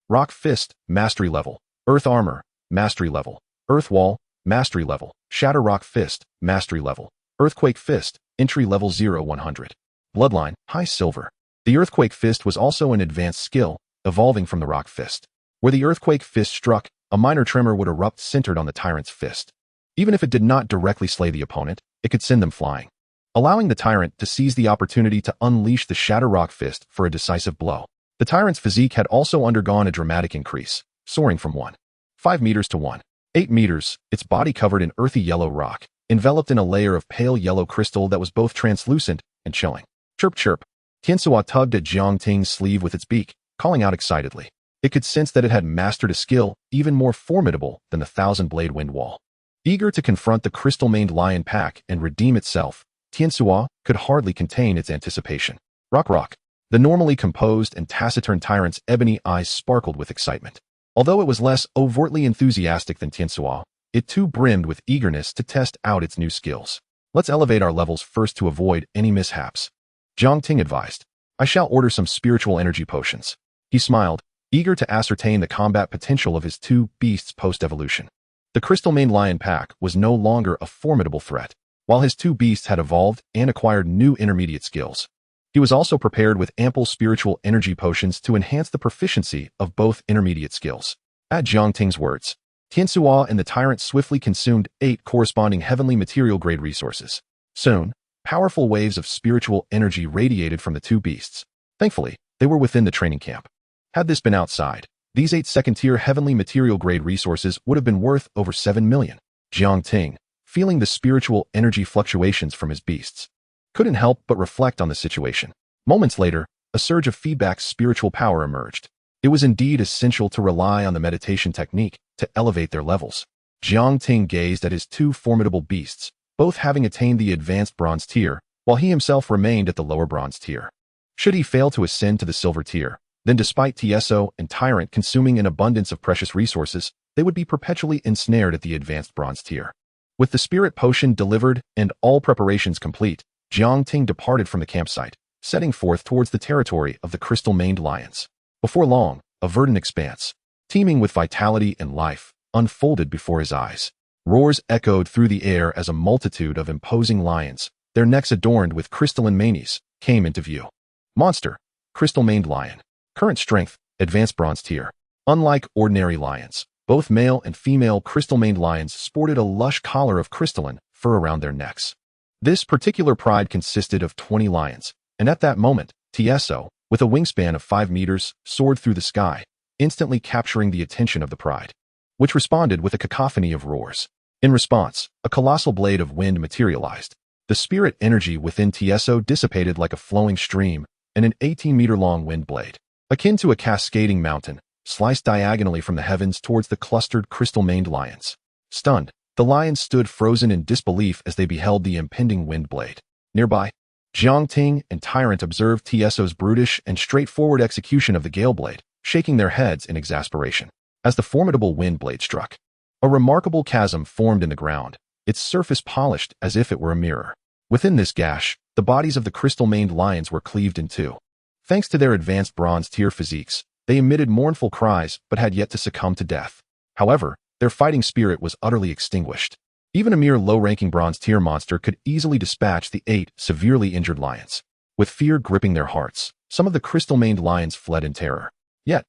Rock Fist, Mastery Level. Earth Armor, Mastery Level. Earth Wall, Mastery Level. Shatter Rock Fist, Mastery Level. Earthquake Fist, Entry Level 0-100. Bloodline, High Silver. The Earthquake Fist was also an advanced skill, evolving from the Rock Fist. Where the Earthquake Fist struck, a minor tremor would erupt centered on the tyrant's fist. Even if it did not directly slay the opponent, it could send them flying, allowing the tyrant to seize the opportunity to unleash the Shatter Rock Fist for a decisive blow. The tyrant's physique had also undergone a dramatic increase, soaring from 1.5 meters to 1.8 meters, its body covered in earthy yellow rock, enveloped in a layer of pale yellow crystal that was both translucent and chilling. Chirp chirp. Tiansua tugged at Jiang Ting's sleeve with its beak, calling out excitedly. It could sense that it had mastered a skill even more formidable than the thousand-blade wind wall. Eager to confront the crystal-maned lion pack and redeem itself, Tiansua could hardly contain its anticipation. Rock rock. The normally composed and taciturn tyrant's ebony eyes sparkled with excitement. Although it was less overtly enthusiastic than Tiansua, it too brimmed with eagerness to test out its new skills. Let's elevate our levels first to avoid any mishaps. Jiang Ting advised. I shall order some spiritual energy potions. He smiled, eager to ascertain the combat potential of his 2 beasts post-evolution. The crystal-maned lion pack was no longer a formidable threat, while his two beasts had evolved and acquired new intermediate skills. He was also prepared with ample spiritual energy potions to enhance the proficiency of both intermediate skills. At Jiang Ting's words, Tianxua and the tyrant swiftly consumed 8 corresponding heavenly material-grade resources. Soon, powerful waves of spiritual energy radiated from the two beasts. Thankfully, they were within the training camp. Had this been outside, these 8 second-tier heavenly material-grade resources would have been worth over 7 million. Jiang Ting, feeling the spiritual energy fluctuations from his beasts, couldn't help but reflect on the situation. Moments later, a surge of feedback spiritual power emerged. It was indeed essential to rely on the meditation technique to elevate their levels. Jiang Ting gazed at his two formidable beasts, both having attained the advanced bronze tier, while he himself remained at the lower bronze tier. Should he fail to ascend to the silver tier, then despite TSO and Tyrant consuming an abundance of precious resources, they would be perpetually ensnared at the advanced bronze tier. With the spirit potion delivered and all preparations complete, Jiang Ting departed from the campsite, setting forth towards the territory of the crystal-maned lions. Before long, a verdant expanse, teeming with vitality and life, unfolded before his eyes. Roars echoed through the air as a multitude of imposing lions, their necks adorned with crystalline manes, came into view. Monster, crystal-maned lion. Current strength, advanced bronze tier. Unlike ordinary lions, both male and female crystal-maned lions sported a lush collar of crystalline fur around their necks. This particular pride consisted of 20 lions, and at that moment, TSO, with a wingspan of 5 meters, soared through the sky, instantly capturing the attention of the pride, which responded with a cacophony of roars. In response, a colossal blade of wind materialized. The spirit energy within TSO dissipated like a flowing stream, and an 18-meter-long wind blade, akin to a cascading mountain, sliced diagonally from the heavens towards the clustered crystal-maned lions. Stunned, the lions stood frozen in disbelief as they beheld the impending wind blade. Nearby, Jiang Ting and Tyrant observed TSO's brutish and straightforward execution of the gale blade, shaking their heads in exasperation. As the formidable wind blade struck, a remarkable chasm formed in the ground, its surface polished as if it were a mirror. Within this gash, the bodies of the crystal-maned lions were cleaved in two. Thanks to their advanced bronze-tier physiques, they emitted mournful cries but had yet to succumb to death. However, their fighting spirit was utterly extinguished. Even a mere low-ranking bronze-tier monster could easily dispatch the 8 severely injured lions. With fear gripping their hearts, some of the crystal-maned lions fled in terror. Yet,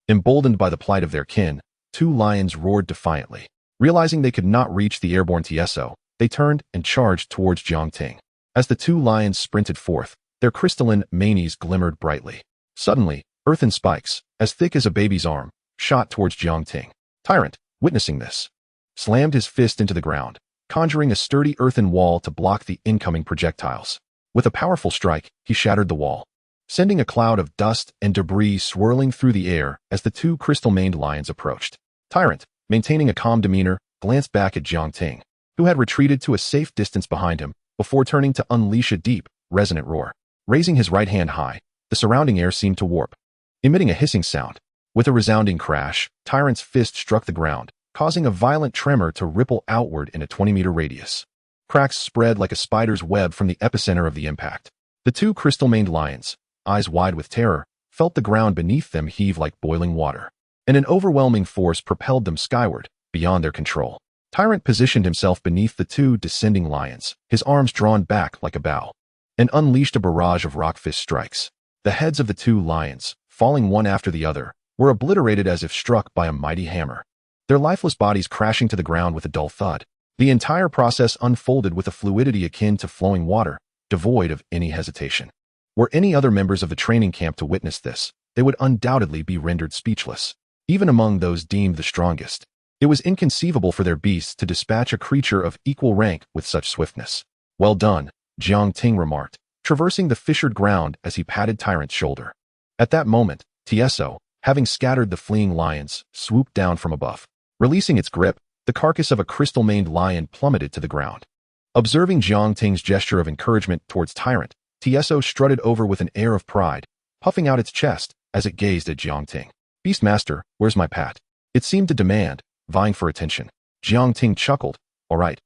emboldened by the plight of their kin, 2 lions roared defiantly. Realizing they could not reach the airborne TSO, they turned and charged towards Jiang Ting. As the 2 lions sprinted forth, their crystalline manes glimmered brightly. Suddenly, earthen spikes, as thick as a baby's arm, shot towards Jiang Ting. Tyrant, witnessing this, slammed his fist into the ground, conjuring a sturdy earthen wall to block the incoming projectiles. With a powerful strike, he shattered the wall, sending a cloud of dust and debris swirling through the air as the 2 crystal-maned lions approached. Tyrant, maintaining a calm demeanor, glanced back at Jiang Ting, who had retreated to a safe distance behind him, before turning to unleash a deep, resonant roar. Raising his right hand high, the surrounding air seemed to warp, emitting a hissing sound. With a resounding crash, Tyrant's fist struck the ground, causing a violent tremor to ripple outward in a 20-meter radius. Cracks spread like a spider's web from the epicenter of the impact. The 2 crystal-maned lions, eyes wide with terror, felt the ground beneath them heave like boiling water, and an overwhelming force propelled them skyward, beyond their control. Tyrant positioned himself beneath the 2 descending lions, his arms drawn back like a bow, and unleashed a barrage of rock fist strikes. The heads of the 2 lions, falling one after the other, were obliterated as if struck by a mighty hammer, their lifeless bodies crashing to the ground with a dull thud. The entire process unfolded with a fluidity akin to flowing water, devoid of any hesitation. Were any other members of the training camp to witness this, they would undoubtedly be rendered speechless. Even among those deemed the strongest, it was inconceivable for their beasts to dispatch a creature of equal rank with such swiftness. Well done, Jiang Ting remarked, traversing the fissured ground as he patted Tyrant's shoulder. At that moment, TSO, having scattered the fleeing lions, swooped down from above. Releasing its grip, the carcass of a crystal-maned lion plummeted to the ground. Observing Jiang Ting's gesture of encouragement towards Tyrant, TSO strutted over with an air of pride, puffing out its chest as it gazed at Jiang Ting. Beastmaster, where's my pat? It seemed to demand, vying for attention. Jiang Ting chuckled. All right,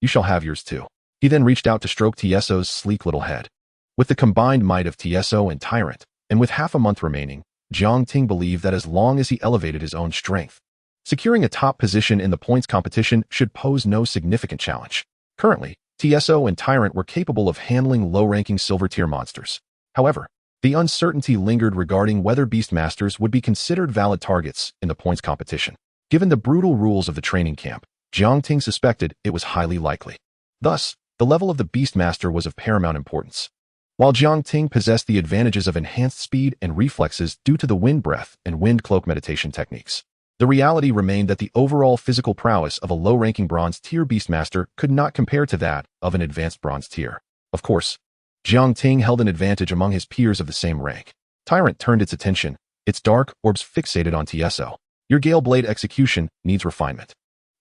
you shall have yours too. He then reached out to stroke TSO's sleek little head. With the combined might of TSO and Tyrant, and with half a month remaining, Jiang Ting believed that as long as he elevated his own strength, Securing a top position in the points competition should pose no significant challenge. Currently, TSO and Tyrant were capable of handling low-ranking silver-tier monsters. However, the uncertainty lingered regarding whether Beastmasters would be considered valid targets in the points competition. Given the brutal rules of the training camp, Jiang Ting suspected it was highly likely. Thus, the level of the Beastmaster was of paramount importance. While Jiang Ting possessed the advantages of enhanced speed and reflexes due to the wind breath and wind cloak meditation techniques, the reality remained that the overall physical prowess of a low-ranking bronze-tier Beastmaster could not compare to that of an advanced bronze tier. Of course, Jiang Ting held an advantage among his peers of the same rank. Tyrant turned its attention, its dark orbs fixated on TSO. Your Gale Blade execution needs refinement.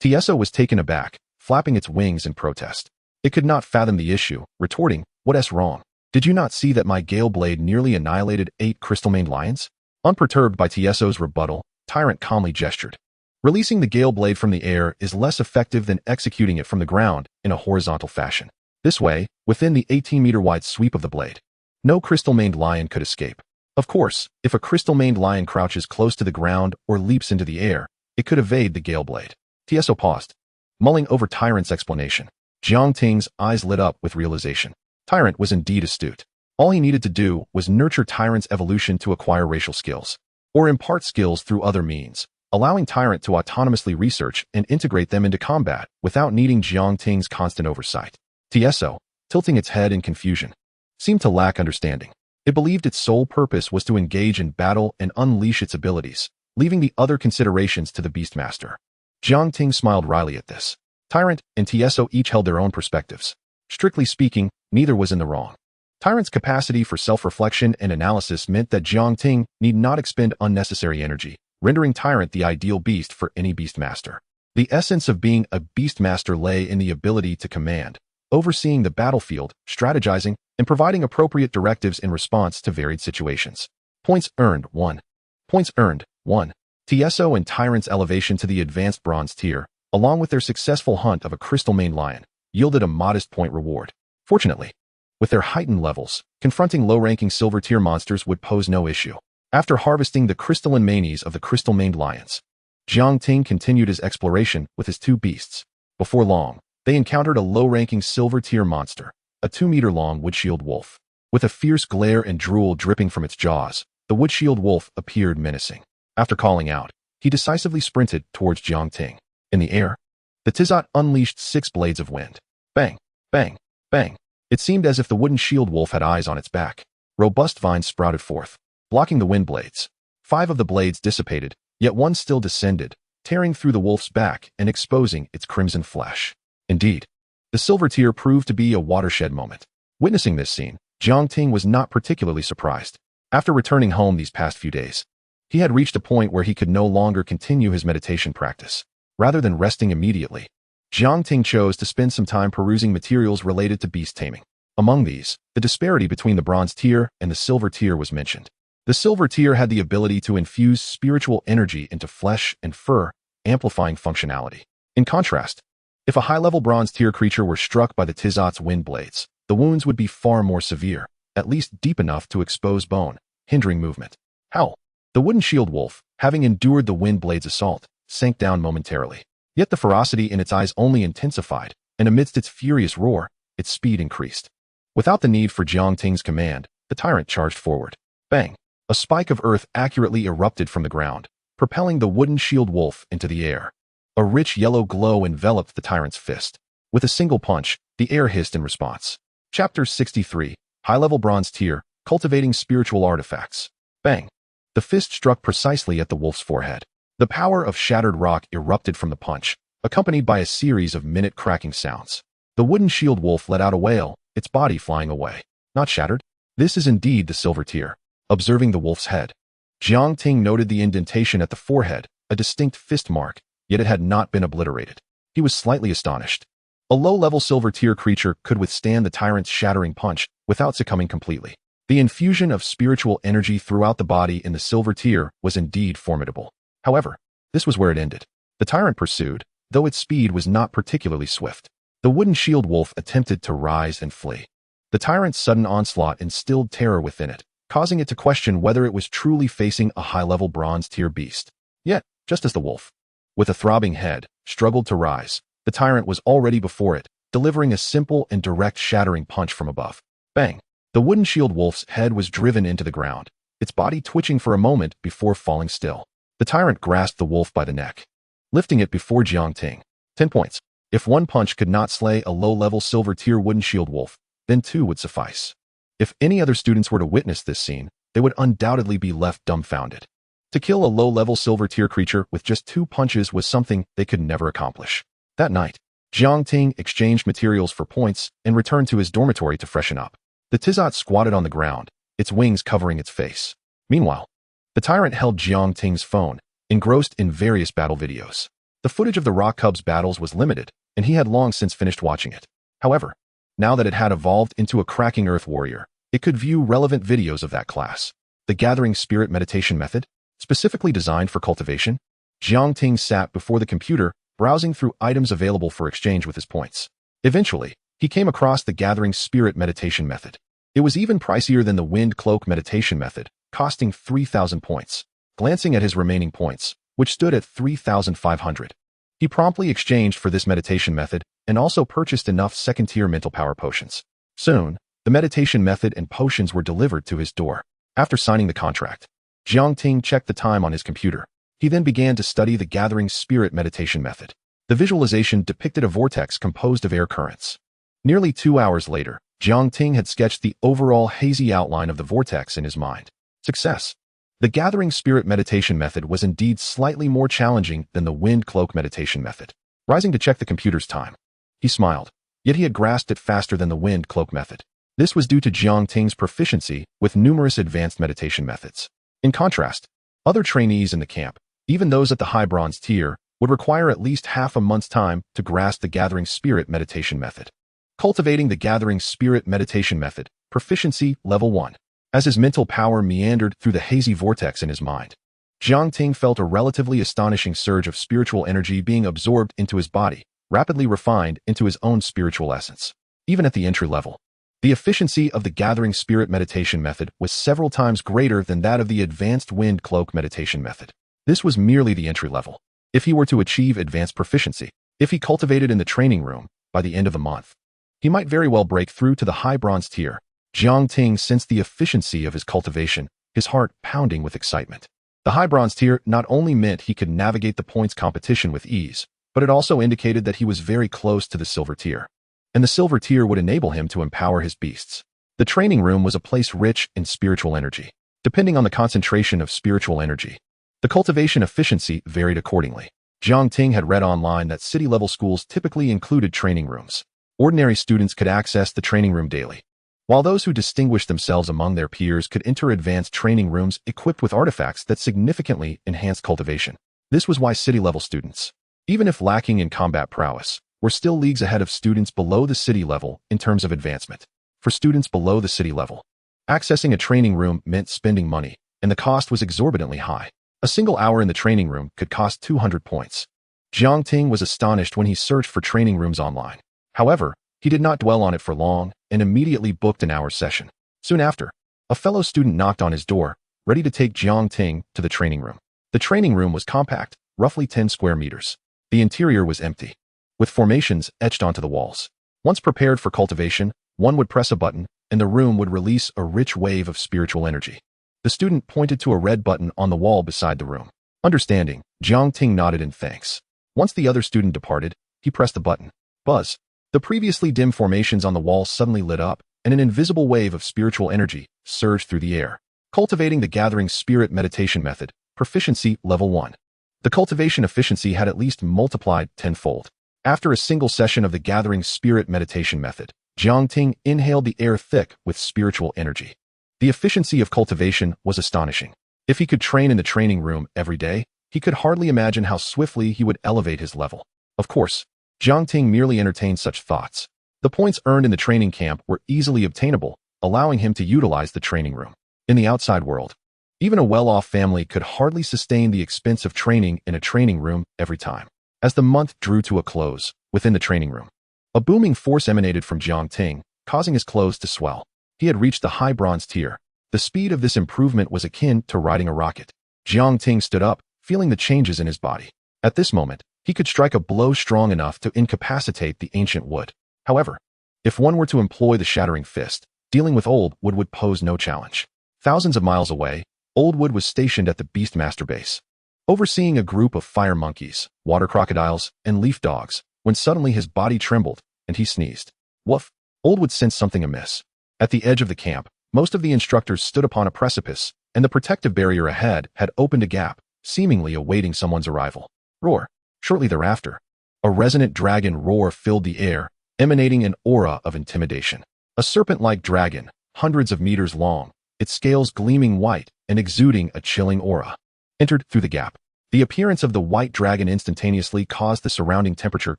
TSO was taken aback, flapping its wings in protest. It could not fathom the issue, retorting, "What's wrong? Did you not see that my Gale Blade nearly annihilated 8 crystal-maned lions?" Unperturbed by TSO's rebuttal, Tyrant calmly gestured. Releasing the Gale Blade from the air is less effective than executing it from the ground in a horizontal fashion. This way, within the 18-meter-wide sweep of the blade, no crystal-maned lion could escape. Of course, if a crystal-maned lion crouches close to the ground or leaps into the air, it could evade the Gale Blade. TSO paused, mulling over Tyrant's explanation. Jiang Ting's eyes lit up with realization. Tyrant was indeed astute. All he needed to do was nurture Tyrant's evolution to acquire racial skills, or impart skills through other means, allowing Tyrant to autonomously research and integrate them into combat without needing Jiang Ting's constant oversight. TSO, tilting its head in confusion, seemed to lack understanding. It believed its sole purpose was to engage in battle and unleash its abilities, leaving the other considerations to the Beastmaster. Jiang Ting smiled wryly at this. Tyrant and TSO each held their own perspectives. Strictly speaking, neither was in the wrong. Tyrant's capacity for self-reflection and analysis meant that Jiang Ting need not expend unnecessary energy, rendering Tyrant the ideal beast for any Beastmaster. The essence of being a Beastmaster lay in the ability to command, overseeing the battlefield, strategizing, and providing appropriate directives in response to varied situations. Points earned 1. Points earned 1. TSO and Tyrant's elevation to the advanced bronze tier, along with their successful hunt of a crystal-maned lion, yielded a modest point reward. Fortunately, with their heightened levels, confronting low-ranking silver-tier monsters would pose no issue. After harvesting the crystalline manes of the crystal-maned lions, Jiang Ting continued his exploration with his 2 beasts. Before long, they encountered a low-ranking silver-tier monster, a 2-meter-long wood-shield wolf. With a fierce glare and drool dripping from its jaws, the wood-shield wolf appeared menacing. After calling out, he decisively sprinted towards Jiang Ting. In the air, the Tizot unleashed 6 blades of wind. Bang, bang, bang. It seemed as if the wooden shield wolf had eyes on its back. Robust vines sprouted forth, blocking the wind blades. 5 of the blades dissipated, yet one still descended, tearing through the wolf's back and exposing its crimson flesh. Indeed, the silver tier proved to be a watershed moment. Witnessing this scene, Jiang Ting was not particularly surprised. After returning home these past few days, he had reached a point where he could no longer continue his meditation practice. Rather than resting immediately, Jiang Ting chose to spend some time perusing materials related to beast taming. Among these, the disparity between the bronze tier and the silver tier was mentioned. The silver tier had the ability to infuse spiritual energy into flesh and fur, amplifying functionality. In contrast, if a high-level bronze tier creature were struck by the Tizot's wind blades, the wounds would be far more severe, at least deep enough to expose bone, hindering movement. Howl. The wooden shield wolf, having endured the wind blade's assault, sank down momentarily. Yet the ferocity in its eyes only intensified, and amidst its furious roar, its speed increased. Without the need for Jiang Ting's command, the tyrant charged forward. Bang! A spike of earth accurately erupted from the ground, propelling the wooden shield wolf into the air. A rich yellow glow enveloped the tyrant's fist. With a single punch, the air hissed in response. Chapter 63, High-Level Bronze Tier, Cultivating Spiritual Artifacts. Bang! The fist struck precisely at the wolf's forehead. The power of shattered rock erupted from the punch, accompanied by a series of minute-cracking sounds. The wooden shield wolf let out a wail, its body flying away. Not shattered? This is indeed the silver tier. Observing the wolf's head, Jiang Ting noted the indentation at the forehead, a distinct fist mark, yet it had not been obliterated. He was slightly astonished. A low-level silver tier creature could withstand the tyrant's shattering punch without succumbing completely. The infusion of spiritual energy throughout the body in the silver tier was indeed formidable. However, this was where it ended. The tyrant pursued, though its speed was not particularly swift. The wooden shield wolf attempted to rise and flee. The tyrant's sudden onslaught instilled terror within it, causing it to question whether it was truly facing a high-level bronze tier beast. Yet, just as the wolf with a throbbing head, struggled to rise. The tyrant was already before it, delivering a simple and direct shattering punch from above. Bang! The wooden shield wolf's head was driven into the ground, its body twitching for a moment before falling still. The tyrant grasped the wolf by the neck, lifting it before Jiang Ting. 10 points. If one punch could not slay a low-level silver-tier wooden shield wolf, then 2 would suffice. If any other students were to witness this scene, they would undoubtedly be left dumbfounded. To kill a low-level silver-tier creature with just 2 punches was something they could never accomplish. That night, Jiang Ting exchanged materials for points and returned to his dormitory to freshen up. The Tizot squatted on the ground, its wings covering its face. Meanwhile, the tyrant held Jiang Ting's phone, engrossed in various battle videos. The footage of the Rock Cubs battles was limited, and he had long since finished watching it. However, now that it had evolved into a cracking Earth Warrior, it could view relevant videos of that class. The Gathering Spirit Meditation Method, specifically designed for cultivation. Jiang Ting sat before the computer, browsing through items available for exchange with his points. Eventually, he came across the Gathering Spirit Meditation Method. It was even pricier than the Wind Cloak Meditation Method, costing 3,000 points. Glancing at his remaining points, which stood at 3,500, he promptly exchanged for this meditation method and also purchased enough second-tier mental power potions. Soon, the meditation method and potions were delivered to his door. After signing the contract, Jiang Ting checked the time on his computer. He then began to study the Gathering Spirit Meditation Method. The visualization depicted a vortex composed of air currents. Nearly 2 hours later, Jiang Ting had sketched the overall hazy outline of the vortex in his mind. Success! The Gathering Spirit Meditation Method was indeed slightly more challenging than the Wind Cloak Meditation Method. Rising to check the computer's time, he smiled, yet he had grasped it faster than the Wind Cloak Method. This was due to Jiang Ting's proficiency with numerous advanced meditation methods. In contrast, other trainees in the camp, even those at the high bronze tier, would require at least half a month's time to grasp the Gathering Spirit Meditation Method. Cultivating the Gathering Spirit Meditation Method, Proficiency Level 1. As his mental power meandered through the hazy vortex in his mind, Jiang Ting felt a relatively astonishing surge of spiritual energy being absorbed into his body, rapidly refined into his own spiritual essence. Even at the entry level, the efficiency of the Gathering Spirit Meditation Method was several times greater than that of the Advanced Wind Cloak Meditation Method. This was merely the entry level. If he were to achieve advanced proficiency, if he cultivated in the training room, by the end of the month, he might very well break through to the high bronze tier. Jiang Ting sensed the efficiency of his cultivation, his heart pounding with excitement. The high bronze tier not only meant he could navigate the points competition with ease, but it also indicated that he was very close to the silver tier. And the silver tier would enable him to empower his beasts. The training room was a place rich in spiritual energy. Depending on the concentration of spiritual energy, the cultivation efficiency varied accordingly. Jiang Ting had read online that city-level schools typically included training rooms. Ordinary students could access the training room daily, while those who distinguished themselves among their peers could enter advanced training rooms equipped with artifacts that significantly enhanced cultivation. This was why city-level students, even if lacking in combat prowess, were still leagues ahead of students below the city level in terms of advancement. For students below the city level, accessing a training room meant spending money, and the cost was exorbitantly high. A single hour in the training room could cost 200 points. Jiang Ting was astonished when he searched for training rooms online. However, he did not dwell on it for long and immediately booked an hour session. Soon after, a fellow student knocked on his door, ready to take Jiang Ting to the training room. The training room was compact, roughly 10 square meters. The interior was empty, with formations etched onto the walls. Once prepared for cultivation, one would press a button, and the room would release a rich wave of spiritual energy. The student pointed to a red button on the wall beside the room. Understanding, Jiang Ting nodded in thanks. Once the other student departed, he pressed the button. Buzz. The previously dim formations on the wall suddenly lit up, and an invisible wave of spiritual energy surged through the air. Cultivating the Gathering Spirit Meditation Method, Proficiency Level 1. The cultivation efficiency had at least multiplied tenfold. After a single session of the Gathering Spirit Meditation Method, Jiang Ting inhaled the air thick with spiritual energy. The efficiency of cultivation was astonishing. If he could train in the training room every day, he could hardly imagine how swiftly he would elevate his level. Of course, Jiang Ting merely entertained such thoughts. The points earned in the training camp were easily obtainable, allowing him to utilize the training room. In the outside world, even a well-off family could hardly sustain the expense of training in a training room every time. As the month drew to a close, within the training room, a booming force emanated from Jiang Ting, causing his clothes to swell. He had reached the high bronze tier. The speed of this improvement was akin to riding a rocket. Jiang Ting stood up, feeling the changes in his body. At this moment, he could strike a blow strong enough to incapacitate the ancient wood. However, if one were to employ the shattering fist, dealing with Old Wood would pose no challenge. Thousands of miles away, Old Wood was stationed at the Beastmaster base, overseeing a group of fire monkeys, water crocodiles, and leaf dogs, when suddenly his body trembled, and he sneezed. Woof! Old Wood sensed something amiss. At the edge of the camp, most of the instructors stood upon a precipice, and the protective barrier ahead had opened a gap, seemingly awaiting someone's arrival. Roar! Shortly thereafter, a resonant dragon roar filled the air, emanating an aura of intimidation. A serpent-like dragon, hundreds of meters long, its scales gleaming white and exuding a chilling aura, entered through the gap. The appearance of the white dragon instantaneously caused the surrounding temperature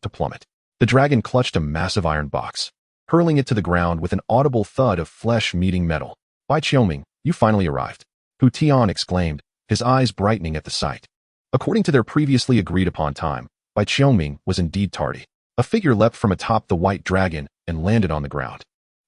to plummet. The dragon clutched a massive iron box, hurling it to the ground with an audible thud of flesh meeting metal. "Bai Qiuming, you finally arrived," Hu Tian exclaimed, his eyes brightening at the sight. According to their previously agreed-upon time, Bai Qiuming was indeed tardy. A figure leapt from atop the white dragon and landed on the ground.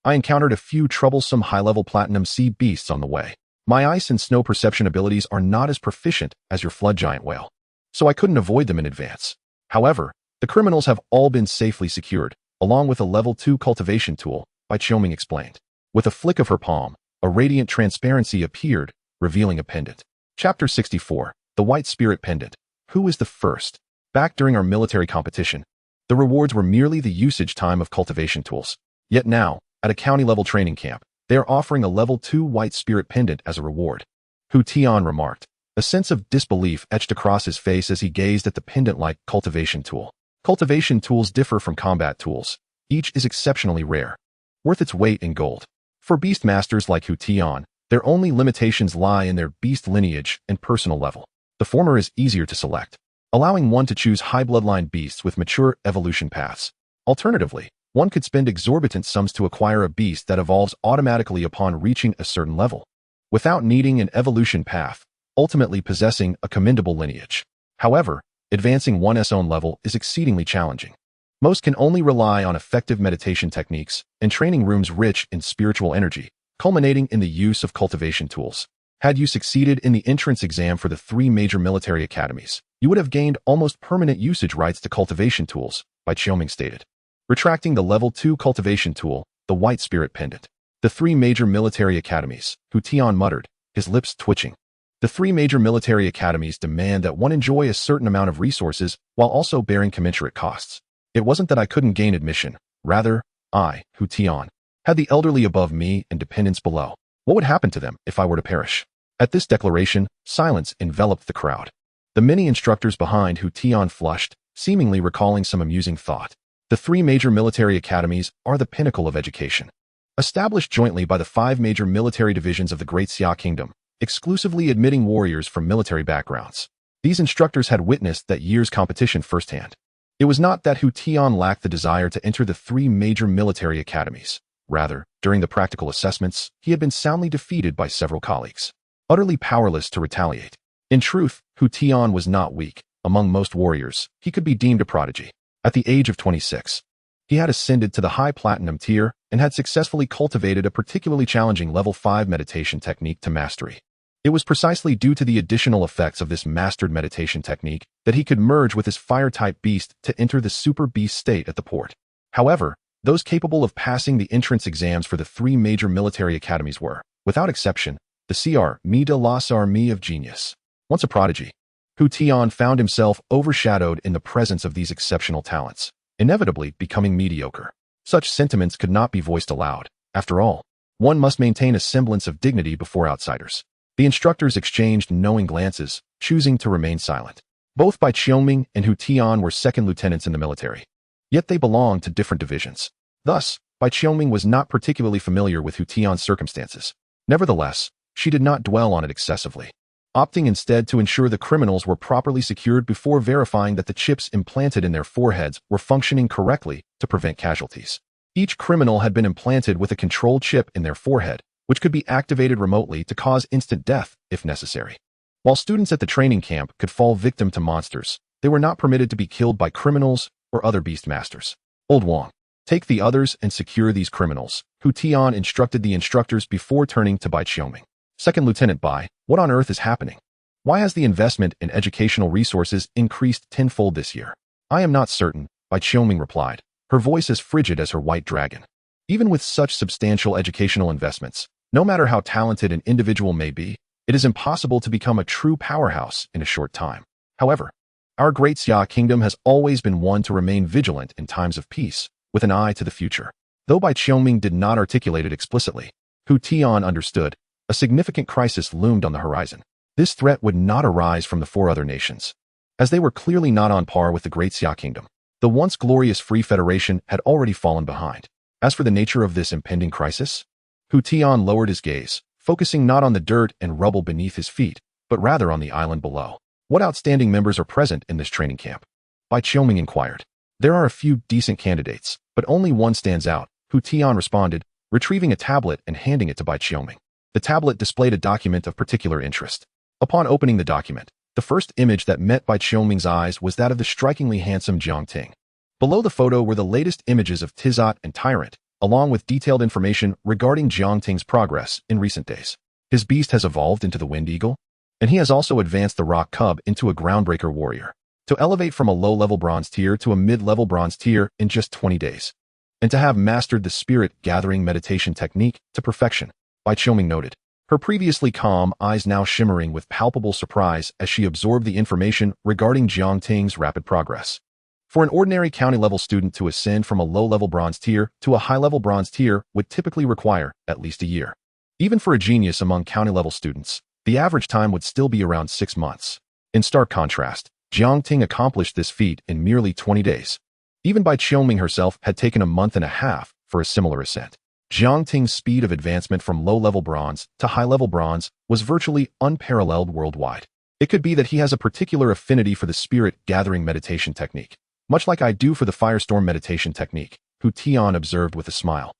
"I encountered a few troublesome high-level platinum sea beasts on the way. My ice and snow perception abilities are not as proficient as your flood giant whale, so I couldn't avoid them in advance. However, the criminals have all been safely secured, along with a level 2 cultivation tool," Bai Qiuming explained. With a flick of her palm, a radiant transparency appeared, revealing a pendant. Chapter 64, The White Spirit Pendant. Who is the first? Back during our military competition, the rewards were merely the usage time of cultivation tools. Yet now, at a county-level training camp, they are offering a level 2 White Spirit Pendant as a reward. Hu Tian remarked. A sense of disbelief etched across his face as he gazed at the pendant-like cultivation tool. Cultivation tools differ from combat tools. Each is exceptionally rare, worth its weight in gold. For beastmasters like Hu Tian, their only limitations lie in their beast lineage and personal level. The former is easier to select, allowing one to choose high bloodline beasts with mature evolution paths. Alternatively, one could spend exorbitant sums to acquire a beast that evolves automatically upon reaching a certain level, without needing an evolution path, ultimately possessing a commendable lineage. However, advancing one's own level is exceedingly challenging. Most can only rely on effective meditation techniques and training rooms rich in spiritual energy, culminating in the use of cultivation tools. Had you succeeded in the entrance exam for the 3 major military academies, you would have gained almost permanent usage rights to cultivation tools, Bai Qiuming stated, retracting the level 2 cultivation tool, the White Spirit Pendant. The 3 major military academies, Hu Tian muttered, his lips twitching. The 3 major military academies demand that one enjoy a certain amount of resources while also bearing commensurate costs. It wasn't that I couldn't gain admission. Rather, I, Hu Tian, had the elderly above me and dependents below. What would happen to them if I were to perish? At this declaration, silence enveloped the crowd. The many instructors behind Hu Tian flushed, seemingly recalling some amusing thought. The 3 major military academies are the pinnacle of education. Established jointly by the 5 major military divisions of the Great Xia Kingdom, exclusively admitting warriors from military backgrounds. These instructors had witnessed that year's competition firsthand. It was not that Hu Tian lacked the desire to enter the 3 major military academies. Rather, during the practical assessments, he had been soundly defeated by several colleagues, utterly powerless to retaliate. In truth, Hu Tian was not weak. Among most warriors, he could be deemed a prodigy. At the age of 26, he had ascended to the high platinum tier and had successfully cultivated a particularly challenging level 5 meditation technique to mastery. It was precisely due to the additional effects of this mastered meditation technique that he could merge with his fire-type beast to enter the super beast state at the port. However, those capable of passing the entrance exams for the 3 major military academies were, without exception, the Cr. de las Army of Genius. Once a prodigy, Hu Tian found himself overshadowed in the presence of these exceptional talents, inevitably becoming mediocre. Such sentiments could not be voiced aloud. After all, one must maintain a semblance of dignity before outsiders. The instructors exchanged knowing glances, choosing to remain silent. Both Bai Qiuming and Hu Tian were second lieutenants in the military, yet they belonged to different divisions. Thus, Bai Qiuming was not particularly familiar with Hu Tian's circumstances. Nevertheless, she did not dwell on it excessively, opting instead to ensure the criminals were properly secured before verifying that the chips implanted in their foreheads were functioning correctly to prevent casualties. Each criminal had been implanted with a control chip in their forehead, which could be activated remotely to cause instant death if necessary. While students at the training camp could fall victim to monsters, they were not permitted to be killed by criminals or other beastmasters. Old Wang, take the others and secure these criminals, Hu Tian instructed the instructors before turning to Bai Qiuming. Second Lieutenant Bai, what on earth is happening? Why has the investment in educational resources increased tenfold this year? I am not certain, Bai Qiuming replied, her voice as frigid as her white dragon. Even with such substantial educational investments, no matter how talented an individual may be, it is impossible to become a true powerhouse in a short time. However, our great Xia kingdom has always been one to remain vigilant in times of peace, with an eye to the future. Though Bai Qiuming did not articulate it explicitly, Hu Tian understood, a significant crisis loomed on the horizon. This threat would not arise from the four other nations, as they were clearly not on par with the great Xia kingdom. The once glorious Free Federation had already fallen behind. As for the nature of this impending crisis, Hu Tian lowered his gaze, focusing not on the dirt and rubble beneath his feet, but rather on the island below. What outstanding members are present in this training camp? Bai Qiuming inquired. There are a few decent candidates, but only one stands out, Hu Tian responded, retrieving a tablet and handing it to Bai Qiuming. The tablet displayed a document of particular interest. Upon opening the document, the first image that met Bai Qiuming's eyes was that of the strikingly handsome Jiang Ting. Below the photo were the latest images of Tizot and Tyrant, along with detailed information regarding Jiang Ting's progress in recent days. His beast has evolved into the Wind Eagle, and he has also advanced the Rock Cub into a groundbreaker warrior, to elevate from a low-level bronze tier to a mid-level bronze tier in just 20 days, and to have mastered the spirit-gathering meditation technique to perfection, Bai Qiuming noted, her previously calm eyes now shimmering with palpable surprise as she absorbed the information regarding Jiang Ting's rapid progress. For an ordinary county-level student to ascend from a low-level bronze tier to a high-level bronze tier would typically require at least a year. Even for a genius among county-level students, the average time would still be around 6 months. In stark contrast, Jiang Ting accomplished this feat in merely 20 days. Even Bai Qiuming herself had taken a month and a half for a similar ascent. Jiang Ting's speed of advancement from low-level bronze to high-level bronze was virtually unparalleled worldwide. It could be that he has a particular affinity for the spirit-gathering meditation technique, much like I do for the firestorm meditation technique, Hu Tian observed with a smile,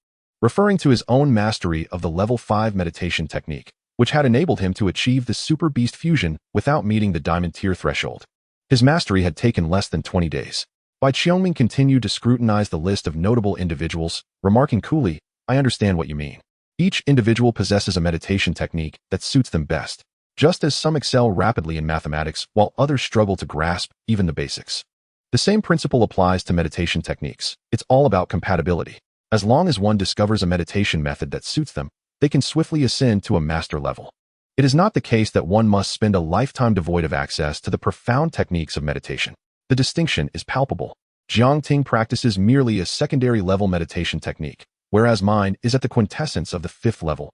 referring to his own mastery of the level 5 meditation technique, which had enabled him to achieve the super beast fusion without meeting the diamond tier threshold. His mastery had taken less than 20 days. Bai Qiuming continued to scrutinize the list of notable individuals, remarking coolly, I understand what you mean. Each individual possesses a meditation technique that suits them best, just as some excel rapidly in mathematics while others struggle to grasp even the basics. The same principle applies to meditation techniques. It's all about compatibility. As long as one discovers a meditation method that suits them, they can swiftly ascend to a master level. It is not the case that one must spend a lifetime devoid of access to the profound techniques of meditation. The distinction is palpable. Jiang Ting practices merely a secondary level meditation technique, whereas mine is at the quintessence of the fifth level.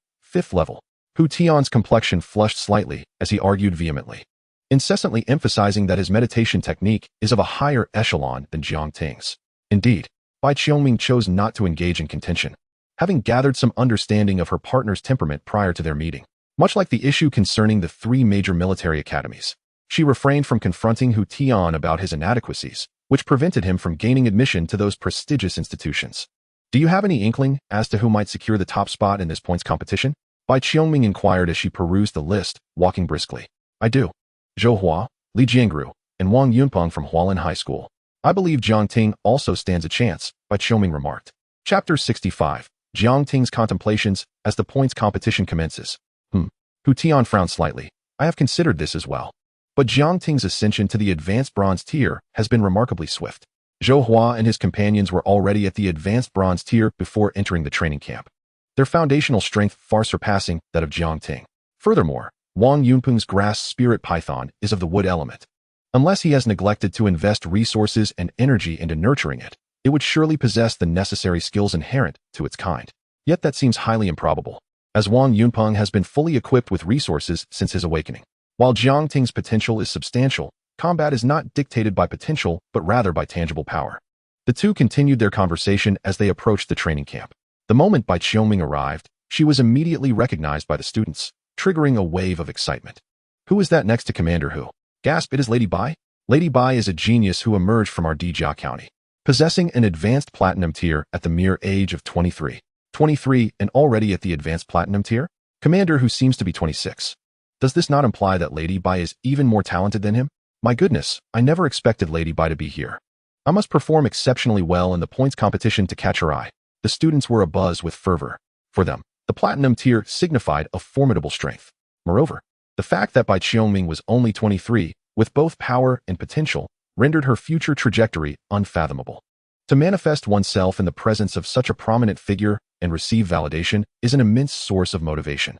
Hu Tian's complexion flushed slightly as he argued vehemently, incessantly emphasizing that his meditation technique is of a higher echelon than Jiang Ting's. Indeed, Bai Qiuming chose not to engage in contention, having gathered some understanding of her partner's temperament prior to their meeting. Much like the issue concerning the 3 major military academies, she refrained from confronting Hu Tian about his inadequacies, which prevented him from gaining admission to those prestigious institutions. Do you have any inkling as to who might secure the top spot in this points competition? Bai Qiuming inquired as she perused the list, walking briskly. I do. Zhou Hua, Li Jiangru, and Wang Yunpeng from Hualin High School. I believe Jiang Ting also stands a chance, Bai Qiuming remarked. Chapter 65. Jiang Ting's contemplations as the points competition commences. Hu Tian frowned slightly. I have considered this as well. But Jiang Ting's ascension to the advanced bronze tier has been remarkably swift. Zhou Hua and his companions were already at the advanced bronze tier before entering the training camp, their foundational strength far surpassing that of Jiang Ting. Furthermore, Wang Yunpeng's grass spirit python is of the wood element. Unless he has neglected to invest resources and energy into nurturing it, it would surely possess the necessary skills inherent to its kind. Yet that seems highly improbable, as Wang Yunpeng has been fully equipped with resources since his awakening. While Jiang Ting's potential is substantial, combat is not dictated by potential but rather by tangible power. The two continued their conversation as they approached the training camp. The moment Bai Qiuming arrived, she was immediately recognized by the students, triggering a wave of excitement. Who is that next to Commander Hu? Gasp, it is Lady Bai? Lady Bai is a genius who emerged from our Dijia County, possessing an advanced platinum tier at the mere age of 23. 23 and already at the advanced platinum tier? Commander Hu seems to be 26. Does this not imply that Lady Bai is even more talented than him? My goodness, I never expected Lady Bai to be here. I must perform exceptionally well in the points competition to catch her eye. The students were abuzz with fervor. For them, the platinum tier signified a formidable strength. Moreover, The fact that Bai Qiongming was only 23, with both power and potential, rendered her future trajectory unfathomable. To manifest oneself in the presence of such a prominent figure and receive validation is an immense source of motivation.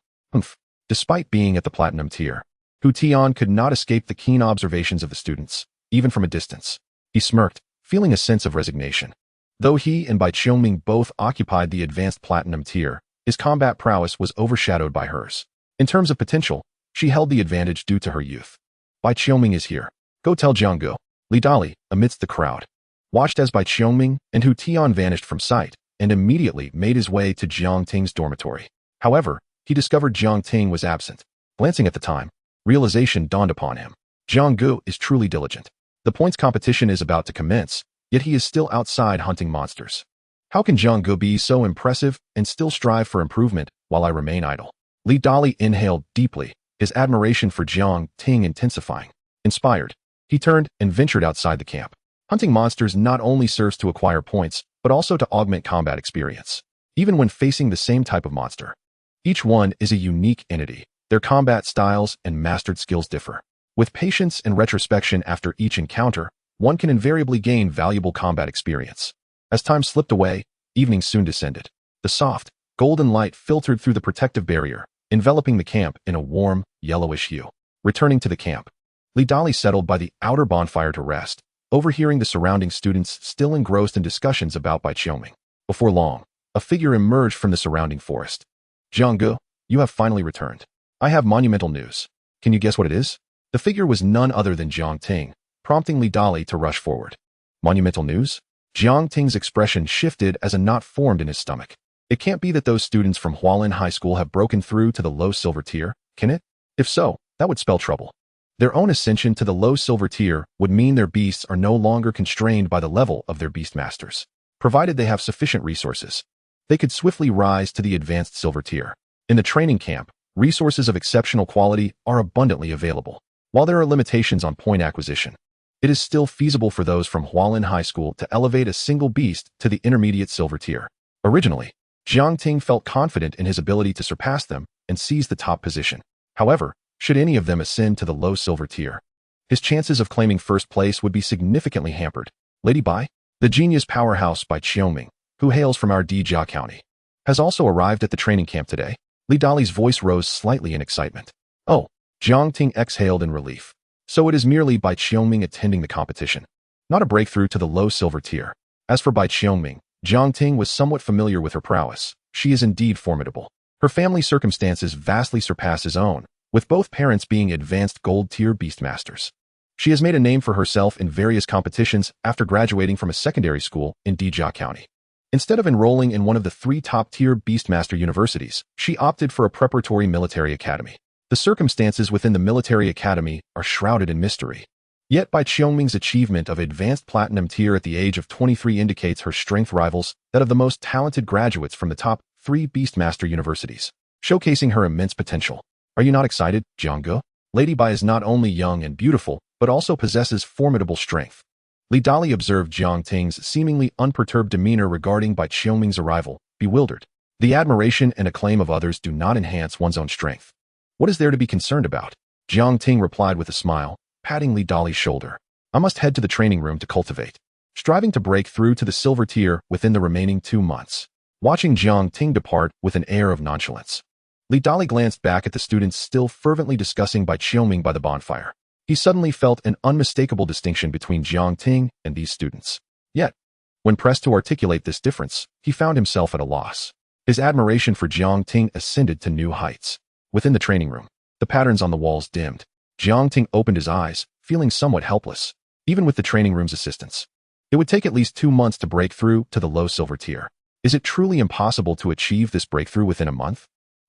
Despite being at the platinum tier, Hu Tian could not escape the keen observations of the students, even from a distance. He smirked, feeling a sense of resignation. Though he and Bai Qiongming both occupied the advanced platinum tier, his combat prowess was overshadowed by hers. In terms of potential, she held the advantage due to her youth. Bai Qiongming is here. Go tell Jianggu. Li Dali, amidst the crowd, watched as Bai Qiongming and Hu Tian vanished from sight and immediately made his way to Jiang Ting's dormitory. However, he discovered Jiang Ting was absent. Glancing at the time, realization dawned upon him. Jianggu is truly diligent. The points competition is about to commence, yet he is still outside hunting monsters. How can Jianggu be so impressive and still strive for improvement while I remain idle? Li Dali inhaled deeply, his admiration for Jiang Ting intensifying. Inspired, he turned and ventured outside the camp. Hunting monsters not only serves to acquire points, but also to augment combat experience. Even when facing the same type of monster, each one is a unique entity. Their combat styles and mastered skills differ. With patience and retrospection after each encounter, one can invariably gain valuable combat experience. As time slipped away, evening soon descended. The soft, golden light filtered through the protective barrier, enveloping the camp in a warm, yellowish hue. Returning to the camp, Li Dali settled by the outer bonfire to rest, overhearing the surrounding students still engrossed in discussions about Bai Qiongming. Before long, a figure emerged from the surrounding forest. Jianggu, you have finally returned. I have monumental news. Can you guess what it is? The figure was none other than Jiang Ting, prompting Li Dali to rush forward. Monumental news? Jiang Ting's expression shifted as a knot formed in his stomach. It can't be that those students from Hualin High School have broken through to the low silver tier, can it? If so, that would spell trouble. Their own ascension to the low silver tier would mean their beasts are no longer constrained by the level of their beast masters. Provided they have sufficient resources, they could swiftly rise to the advanced silver tier. In the training camp, resources of exceptional quality are abundantly available. While there are limitations on point acquisition, it is still feasible for those from Hualin High School to elevate a single beast to the intermediate silver tier. Originally, Jiang Ting felt confident in his ability to surpass them and seize the top position. However, should any of them ascend to the low silver tier, his chances of claiming first place would be significantly hampered. Lady Bai, the genius powerhouse Bai Qiongming, who hails from our Dijia County, has also arrived at the training camp today. Li Dali's voice rose slightly in excitement. Oh, Jiang Ting exhaled in relief. So it is merely Bai Qiongming attending the competition, not a breakthrough to the low silver tier. As for Bai Qiongming, Jiang Ting was somewhat familiar with her prowess. She is indeed formidable. Her family circumstances vastly surpass his own, with both parents being advanced gold-tier beastmasters. She has made a name for herself in various competitions after graduating from a secondary school in Dijia County. Instead of enrolling in one of the 3 top-tier beastmaster universities, she opted for a preparatory military academy. The circumstances within the military academy are shrouded in mystery. Yet Bai Qiongming's achievement of advanced platinum tier at the age of 23 indicates her strength rivals that of the most talented graduates from the top 3 beastmaster universities, showcasing her immense potential. Are you not excited, Jianggu? Lady Bai is not only young and beautiful, but also possesses formidable strength. Li Dali observed Jiang Ting's seemingly unperturbed demeanor regarding Bai Qiongming's arrival, bewildered. The admiration and acclaim of others do not enhance one's own strength. What is there to be concerned about? Jiang Ting replied with a smile, patting Li Dali's shoulder. I must head to the training room to cultivate, striving to break through to the silver tier within the remaining 2 months. Watching Jiang Ting depart with an air of nonchalance, Li Dali glanced back at the students still fervently discussing Bai Qiongming by the bonfire. He suddenly felt an unmistakable distinction between Jiang Ting and these students. Yet, when pressed to articulate this difference, he found himself at a loss. His admiration for Jiang Ting ascended to new heights. Within the training room, the patterns on the walls dimmed. Jiang Ting opened his eyes, feeling somewhat helpless, even with the training room's assistance. It would take at least 2 months to break through to the low silver tier. Is it truly impossible to achieve this breakthrough within a month?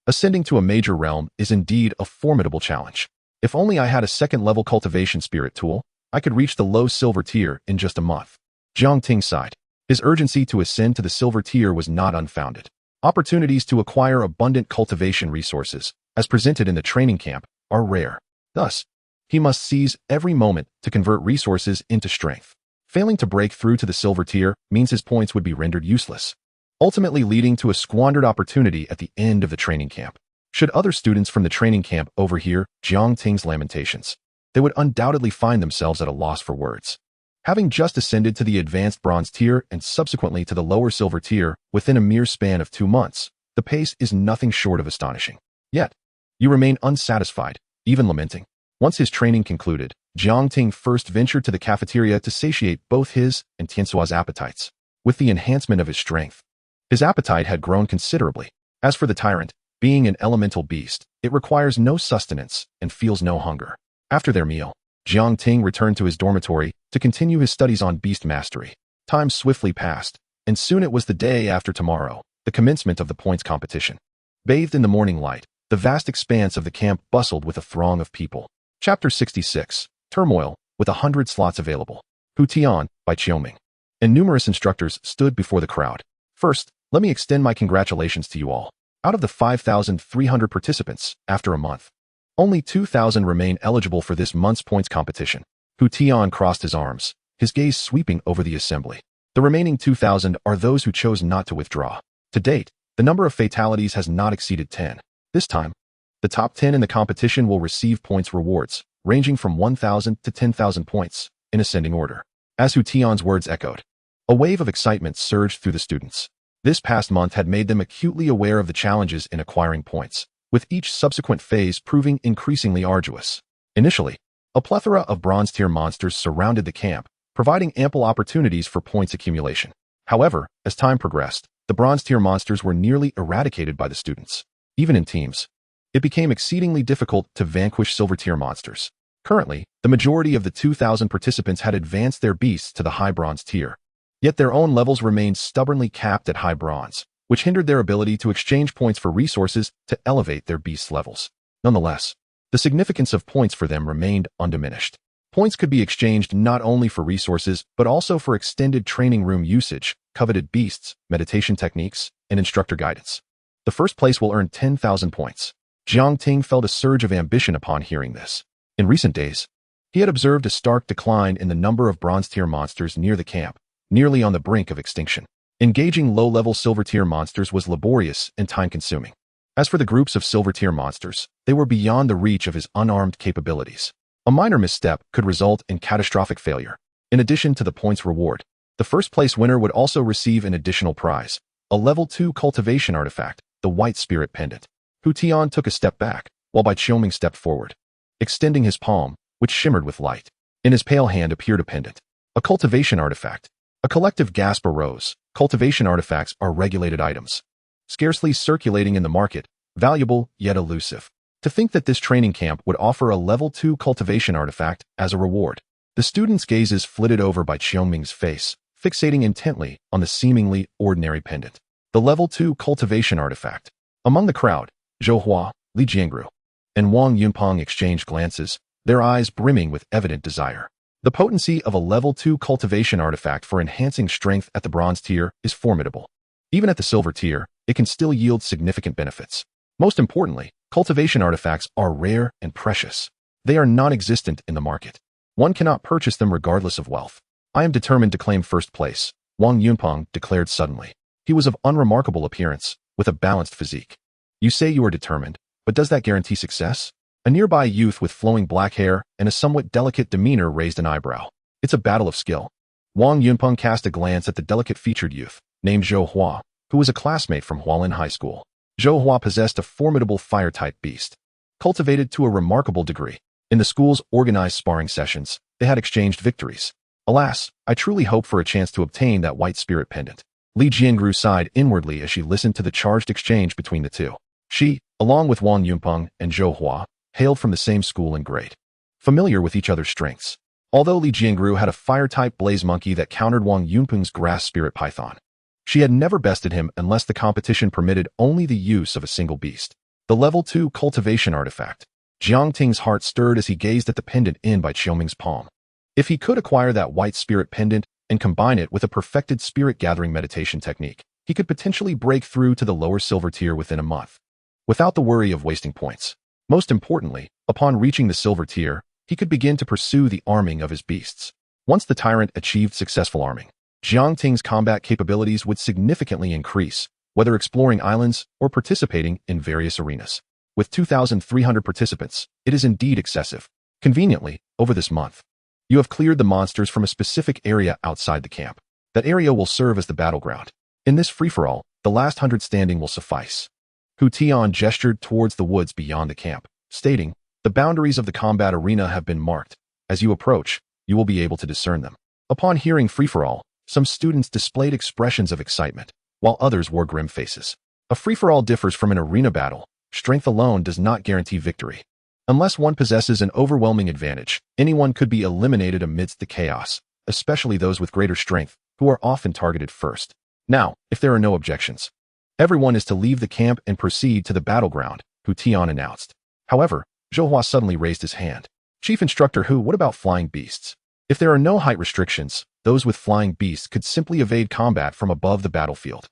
Ascending to a major realm is indeed a formidable challenge. If only I had a second-level cultivation spirit tool, I could reach the low silver tier in just a month. Jiang Ting sighed. His urgency to ascend to the silver tier was not unfounded. Opportunities to acquire abundant cultivation resources, as presented in the training camp, are rare. Thus, he must seize every moment to convert resources into strength. Failing to break through to the silver tier means his points would be rendered useless, ultimately leading to a squandered opportunity at the end of the training camp. Should other students from the training camp overhear Jiang Ting's lamentations, they would undoubtedly find themselves at a loss for words. Having just ascended to the advanced bronze tier and subsequently to the lower silver tier within a mere span of 2 months, the pace is nothing short of astonishing. Yet, you remain unsatisfied, even lamenting. Once his training concluded, Jiang Ting first ventured to the cafeteria to satiate both his and Tiansua's appetites. With the enhancement of his strength, his appetite had grown considerably. As for the tyrant, being an elemental beast, it requires no sustenance and feels no hunger. After their meal, Jiang Ting returned to his dormitory to continue his studies on beast mastery. Time swiftly passed, and soon it was the day after tomorrow, the commencement of the points competition. Bathed in the morning light, the vast expanse of the camp bustled with a throng of people. Chapter 66, Turmoil, with 100 slots available. Hu Tian, by Qiuming. And numerous instructors stood before the crowd. First, let me extend my congratulations to you all. Out of the 5,300 participants, after a month, only 2,000 remain eligible for this month's points competition. Hu Tian crossed his arms, his gaze sweeping over the assembly. The remaining 2,000 are those who chose not to withdraw. To date, the number of fatalities has not exceeded 10. This time, the top 10 in the competition will receive points rewards, ranging from 1,000 to 10,000 points, in ascending order. As Hu Tian's words echoed, a wave of excitement surged through the students. This past month had made them acutely aware of the challenges in acquiring points, with each subsequent phase proving increasingly arduous. Initially, a plethora of bronze-tier monsters surrounded the camp, providing ample opportunities for points accumulation. However, as time progressed, the bronze-tier monsters were nearly eradicated by the students. Even in teams, it became exceedingly difficult to vanquish silver-tier monsters. Currently, the majority of the 2,000 participants had advanced their beasts to the high bronze tier. Yet their own levels remained stubbornly capped at high bronze, which hindered their ability to exchange points for resources to elevate their beast levels. Nonetheless, the significance of points for them remained undiminished. Points could be exchanged not only for resources, but also for extended training room usage, coveted beasts, meditation techniques, and instructor guidance. The first place will earn 10,000 points. Jiang Ting felt a surge of ambition upon hearing this. In recent days, he had observed a stark decline in the number of bronze-tier monsters near the camp, nearly on the brink of extinction. Engaging low-level silver-tier monsters was laborious and time-consuming. As for the groups of silver-tier monsters, they were beyond the reach of his unarmed capabilities. A minor misstep could result in catastrophic failure. In addition to the points reward, the first-place winner would also receive an additional prize, a level 2 cultivation artifact, the White Spirit Pendant. Hu Tian took a step back, while Bai Qiuming stepped forward, extending his palm, which shimmered with light. In his pale hand appeared a pendant, a cultivation artifact. A collective gasp arose. Cultivation artifacts are regulated items, scarcely circulating in the market, valuable yet elusive. To think that this training camp would offer a level 2 cultivation artifact as a reward. The students' gazes flitted over by Qiuming's face, fixating intently on the seemingly ordinary pendant. The level 2 cultivation artifact. Among the crowd, Zhou Hua, Li Jiangru, and Wang Yunpeng exchanged glances, their eyes brimming with evident desire. The potency of a level 2 cultivation artifact for enhancing strength at the bronze tier is formidable. Even at the silver tier, it can still yield significant benefits. Most importantly, cultivation artifacts are rare and precious. They are non-existent in the market. One cannot purchase them regardless of wealth. I am determined to claim first place, Wang Yunpeng declared suddenly. He was of unremarkable appearance, with a balanced physique. You say you are determined, but does that guarantee success? A nearby youth with flowing black hair and a somewhat delicate demeanor raised an eyebrow. It's a battle of skill. Wang Yunpeng cast a glance at the delicate-featured youth, named Zhou Hua, who was a classmate from Hualin High School. Zhou Hua possessed a formidable fire-type beast, cultivated to a remarkable degree. In the school's organized sparring sessions, they had exchanged victories. Alas, I truly hope for a chance to obtain that White Spirit Pendant. Li Jiangru sighed inwardly as she listened to the charged exchange between the two. She, along with Wang Yunpeng and Zhou Hua, hailed from the same school and grade, familiar with each other's strengths. Although Li Jiangru had a fire-type blaze monkey that countered Wang Yunpeng's grass spirit python, she had never bested him unless the competition permitted only the use of a single beast. The level 2 cultivation artifact. Jiang Ting's heart stirred as he gazed at the pendant in Bai Qiuming's palm. If he could acquire that White Spirit Pendant and combine it with a perfected spirit-gathering meditation technique, he could potentially break through to the lower silver tier within a month, without the worry of wasting points. Most importantly, upon reaching the silver tier, he could begin to pursue the arming of his beasts. Once the tyrant achieved successful arming, Jiang Ting's combat capabilities would significantly increase, whether exploring islands or participating in various arenas. With 2,300 participants, it is indeed excessive. Conveniently, over this month, you have cleared the monsters from a specific area outside the camp. That area will serve as the battleground. In this free-for-all, the last 100 standing will suffice. Hu Tian gestured towards the woods beyond the camp, stating, the boundaries of the combat arena have been marked. As you approach, you will be able to discern them. Upon hearing free-for-all, some students displayed expressions of excitement, while others wore grim faces. A free-for-all differs from an arena battle. Strength alone does not guarantee victory. Unless one possesses an overwhelming advantage, anyone could be eliminated amidst the chaos, especially those with greater strength, who are often targeted first. Now, if there are no objections, everyone is to leave the camp and proceed to the battleground, Hu Tian announced. However, Zhou suddenly raised his hand. Chief Instructor Hu, what about flying beasts? If there are no height restrictions, those with flying beasts could simply evade combat from above the battlefield.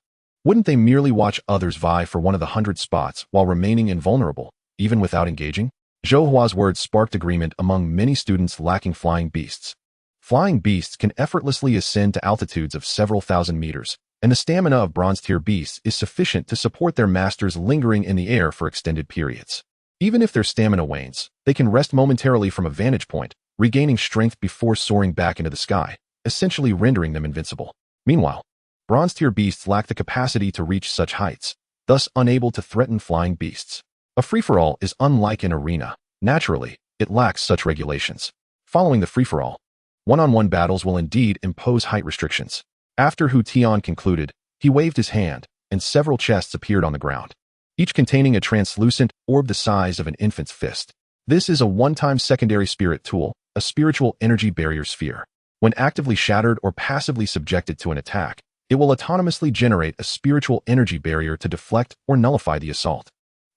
Wouldn't they merely watch others vie for one of the 100 spots while remaining invulnerable, even without engaging? Zhou Hua's words sparked agreement among many students lacking flying beasts. Flying beasts can effortlessly ascend to altitudes of several thousand meters, and the stamina of bronze-tier beasts is sufficient to support their masters lingering in the air for extended periods. Even if their stamina wanes, they can rest momentarily from a vantage point, regaining strength before soaring back into the sky, essentially rendering them invincible. Meanwhile, bronze-tier beasts lack the capacity to reach such heights, thus unable to threaten flying beasts. A free-for-all is unlike an arena. Naturally, it lacks such regulations. Following the free-for-all, one-on-one battles will indeed impose height restrictions. After Hu Tian concluded, he waved his hand, and several chests appeared on the ground, each containing a translucent orb the size of an infant's fist. This is a one-time secondary spirit tool, a spiritual energy barrier sphere. When actively shattered or passively subjected to an attack, it will autonomously generate a spiritual energy barrier to deflect or nullify the assault.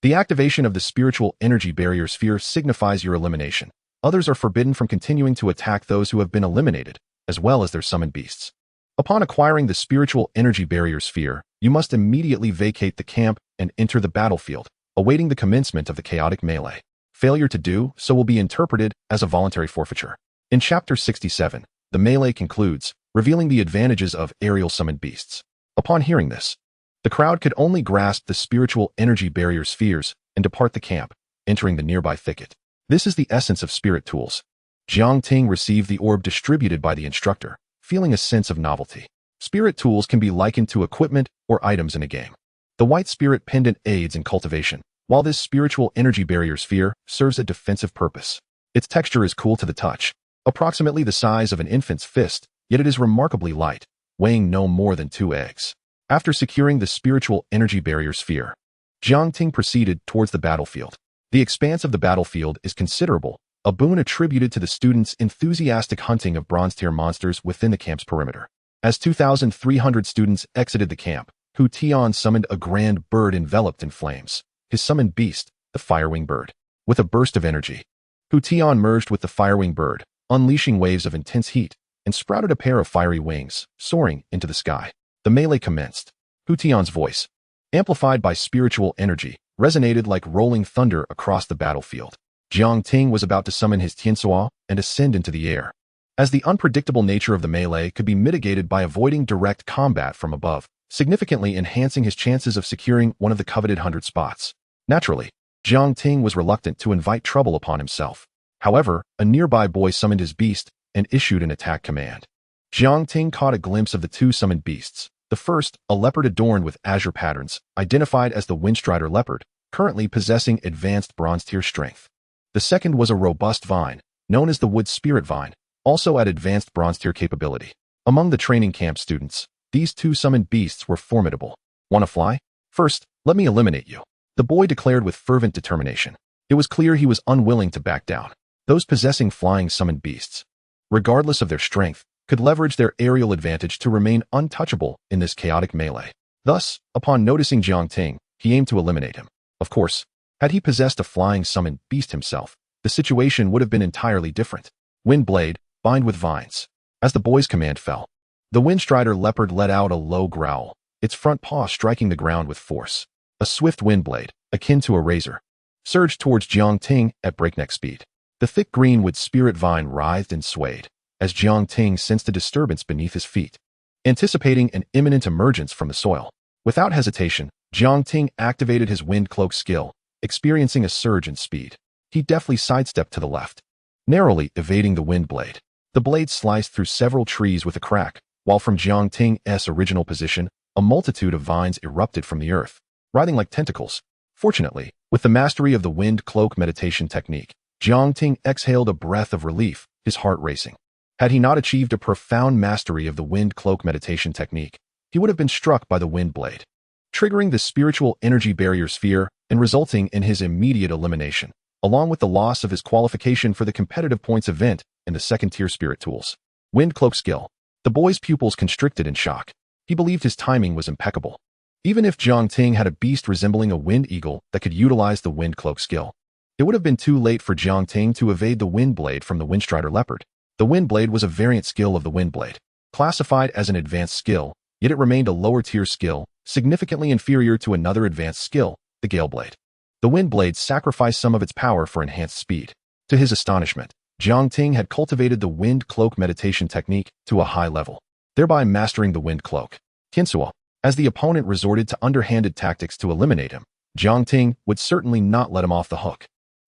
The activation of the spiritual energy barrier sphere signifies your elimination. Others are forbidden from continuing to attack those who have been eliminated, as well as their summoned beasts. Upon acquiring the spiritual energy barrier sphere, you must immediately vacate the camp and enter the battlefield, awaiting the commencement of the chaotic melee. Failure to do so will be interpreted as a voluntary forfeiture. In Chapter 67, the melee concludes, revealing the advantages of aerial summoned beasts. Upon hearing this, the crowd could only grasp the spiritual energy barrier spheres and depart the camp, entering the nearby thicket. This is the essence of spirit tools. Jiang Ting received the orb distributed by the instructor, feeling a sense of novelty. Spirit tools can be likened to equipment or items in a game. The white spirit pendant aids in cultivation, while this spiritual energy barrier sphere serves a defensive purpose. Its texture is cool to the touch, approximately the size of an infant's fist, yet it is remarkably light, weighing no more than 2 eggs. After securing the spiritual energy barrier sphere, Jiang Ting proceeded towards the battlefield. The expanse of the battlefield is considerable, a boon attributed to the students' enthusiastic hunting of bronze-tier monsters within the camp's perimeter. As 2,300 students exited the camp, Hu Tian summoned a grand bird enveloped in flames. His summoned beast, the firewing bird. With a burst of energy, Hu Tian merged with the firewing bird, unleashing waves of intense heat, and sprouted a pair of fiery wings, soaring into the sky. The melee commenced. Hu Tian's voice, amplified by spiritual energy, resonated like rolling thunder across the battlefield. Jiang Ting was about to summon his Tiansuo and ascend into the air. As the unpredictable nature of the melee could be mitigated by avoiding direct combat from above, significantly enhancing his chances of securing one of the coveted 100 spots. Naturally, Jiang Ting was reluctant to invite trouble upon himself. However, a nearby boy summoned his beast and issued an attack command. Jiang Ting caught a glimpse of the 2 summoned beasts. The first, a leopard adorned with azure patterns, identified as the Windstrider leopard, currently possessing advanced bronze-tier strength. The second was a robust vine, known as the wood spirit vine, also at advanced bronze-tier capability. Among the training camp students, these 2 summoned beasts were formidable. Want to fly? First, let me eliminate you, the boy declared with fervent determination. It was clear he was unwilling to back down. Those possessing flying summoned beasts, regardless of their strength, could leverage their aerial advantage to remain untouchable in this chaotic melee. Thus, upon noticing Jiang Ting, he aimed to eliminate him. Of course, had he possessed a flying summoned beast himself, the situation would have been entirely different. Wind blade, bind with vines. As the boy's command fell, the Windstrider leopard let out a low growl, its front paw striking the ground with force. A swift wind blade, akin to a razor, surged towards Jiang Ting at breakneck speed. The thick green wood spirit vine writhed and swayed, as Jiang Ting sensed a disturbance beneath his feet. Anticipating an imminent emergence from the soil, without hesitation, Jiang Ting activated his wind cloak skill, experiencing a surge in speed. He deftly sidestepped to the left, narrowly evading the wind blade. The blade sliced through several trees with a crack, while from Jiang Ting's original position, a multitude of vines erupted from the earth, writhing like tentacles. Fortunately, with the mastery of the wind cloak meditation technique, Jiang Ting exhaled a breath of relief, his heart racing. Had he not achieved a profound mastery of the wind cloak meditation technique, he would have been struck by the wind blade, triggering the spiritual energy barrier sphere and resulting in his immediate elimination, along with the loss of his qualification for the competitive points event in the second-tier spirit tools. Wind cloak skill. The boy's pupils constricted in shock. He believed his timing was impeccable. Even if Jiang Ting had a beast resembling a wind eagle that could utilize the wind cloak skill, it would have been too late for Jiang Ting to evade the wind blade from the Windstrider leopard. The wind blade was a variant skill of the wind blade, classified as an advanced skill, yet it remained a lower-tier skill, significantly inferior to another advanced skill, the gale blade. The wind blade sacrificed some of its power for enhanced speed. To his astonishment, Jiang Ting had cultivated the wind cloak meditation technique to a high level, thereby mastering the wind cloak. Tiansuo. As the opponent resorted to underhanded tactics to eliminate him, Jiang Ting would certainly not let him off the hook.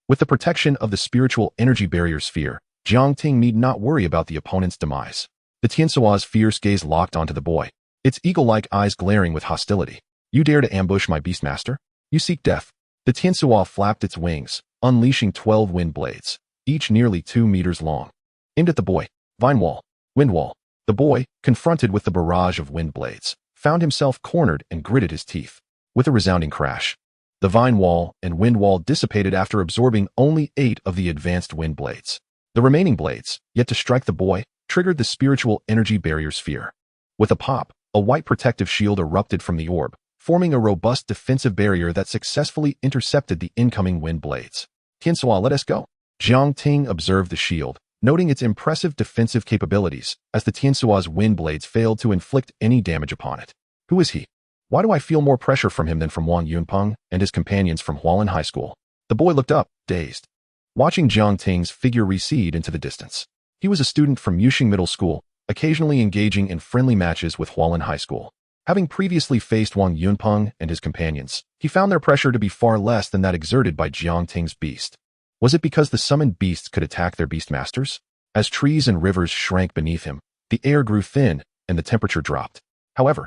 With the protection of the spiritual energy barrier sphere, Jiang Ting need not worry about the opponent's demise. The Tiansuo's fierce gaze locked onto the boy, its eagle-like eyes glaring with hostility. You dare to ambush my beastmaster? You seek death. The Tiansuo flapped its wings, unleashing 12 wind blades, each nearly 2 meters long, aimed at the boy. Vine wall, wind wall. The boy, confronted with the barrage of wind blades, found himself cornered and gritted his teeth. With a resounding crash, the vine wall and wind wall dissipated after absorbing only 8 of the advanced wind blades. The remaining blades, yet to strike the boy, triggered the spiritual energy barrier sphere. With a pop, a white protective shield erupted from the orb, forming a robust defensive barrier that successfully intercepted the incoming wind blades. Tiansuo, let us go. Jiang Ting observed the shield, noting its impressive defensive capabilities, as the Tiansuo's wind blades failed to inflict any damage upon it. Who is he? Why do I feel more pressure from him than from Wang Yunpeng and his companions from Hualin High School? The boy looked up, dazed, watching Jiang Ting's figure recede into the distance. He was a student from Yuxing Middle School, occasionally engaging in friendly matches with Hualin High School. Having previously faced Wang Yunpeng and his companions, he found their pressure to be far less than that exerted by Jiang Ting's beast. Was it because the summoned beasts could attack their beast masters? As trees and rivers shrank beneath him, the air grew thin and the temperature dropped. However,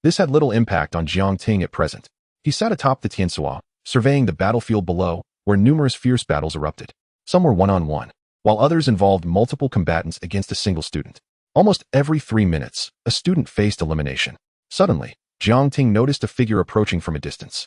this had little impact on Jiang Ting at present. He sat atop the Tiansuo, surveying the battlefield below, where numerous fierce battles erupted. Some were one-on-one, while others involved multiple combatants against a single student. Almost every 3 minutes, a student faced elimination. Suddenly, Jiang Ting noticed a figure approaching from a distance.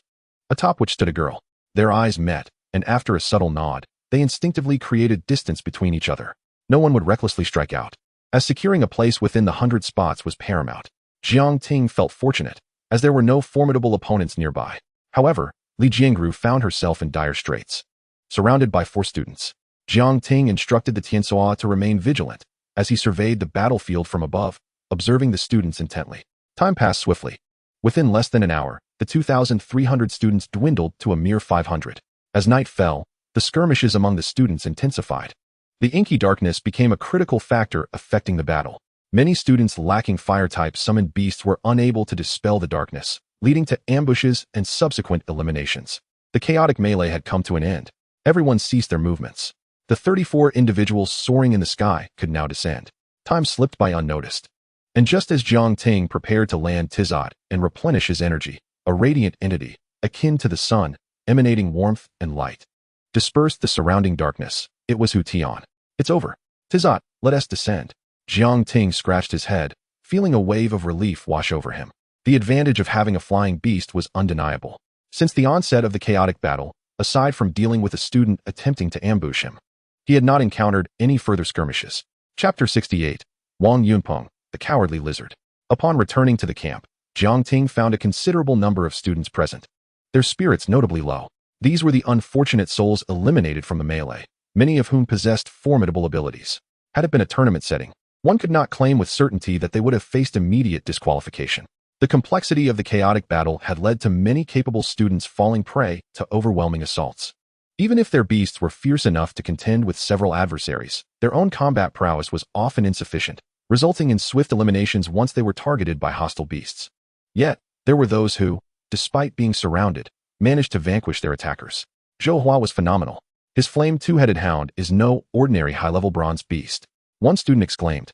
Atop which stood a girl. Their eyes met, and after a subtle nod, they instinctively created distance between each other. No one would recklessly strike out, as securing a place within the 100 spots was paramount. Jiang Ting felt fortunate, as there were no formidable opponents nearby. However, Li Jiangru found herself in dire straits. Surrounded by 4 students, Jiang Ting instructed the Tiansuo to remain vigilant, as he surveyed the battlefield from above, observing the students intently. Time passed swiftly. Within less than an hour, the 2,300 students dwindled to a mere 500. As night fell, the skirmishes among the students intensified. The inky darkness became a critical factor affecting the battle. Many students lacking fire-type summoned beasts were unable to dispel the darkness, leading to ambushes and subsequent eliminations. The chaotic melee had come to an end. Everyone ceased their movements. The 34 individuals soaring in the sky could now descend. Time slipped by unnoticed. And just as Jiang Ting prepared to land Tizot and replenish his energy, a radiant entity, akin to the sun, emanating warmth and light, dispersed the surrounding darkness. It was Hu Tian. It's over. Tizot, let us descend. Jiang Ting scratched his head, feeling a wave of relief wash over him. The advantage of having a flying beast was undeniable. Since the onset of the chaotic battle, aside from dealing with a student attempting to ambush him, he had not encountered any further skirmishes. Chapter 68. Wang Yunpeng, the Cowardly Lizard. Upon returning to the camp, Jiang Ting found a considerable number of students present, their spirits notably low. These were the unfortunate souls eliminated from the melee, many of whom possessed formidable abilities. Had it been a tournament setting, one could not claim with certainty that they would have faced immediate disqualification. The complexity of the chaotic battle had led to many capable students falling prey to overwhelming assaults. Even if their beasts were fierce enough to contend with several adversaries, their own combat prowess was often insufficient, resulting in swift eliminations once they were targeted by hostile beasts. Yet, there were those who, despite being surrounded, managed to vanquish their attackers. Zhou Hua was phenomenal. His flame two-headed hound is no ordinary high-level bronze beast. One student exclaimed.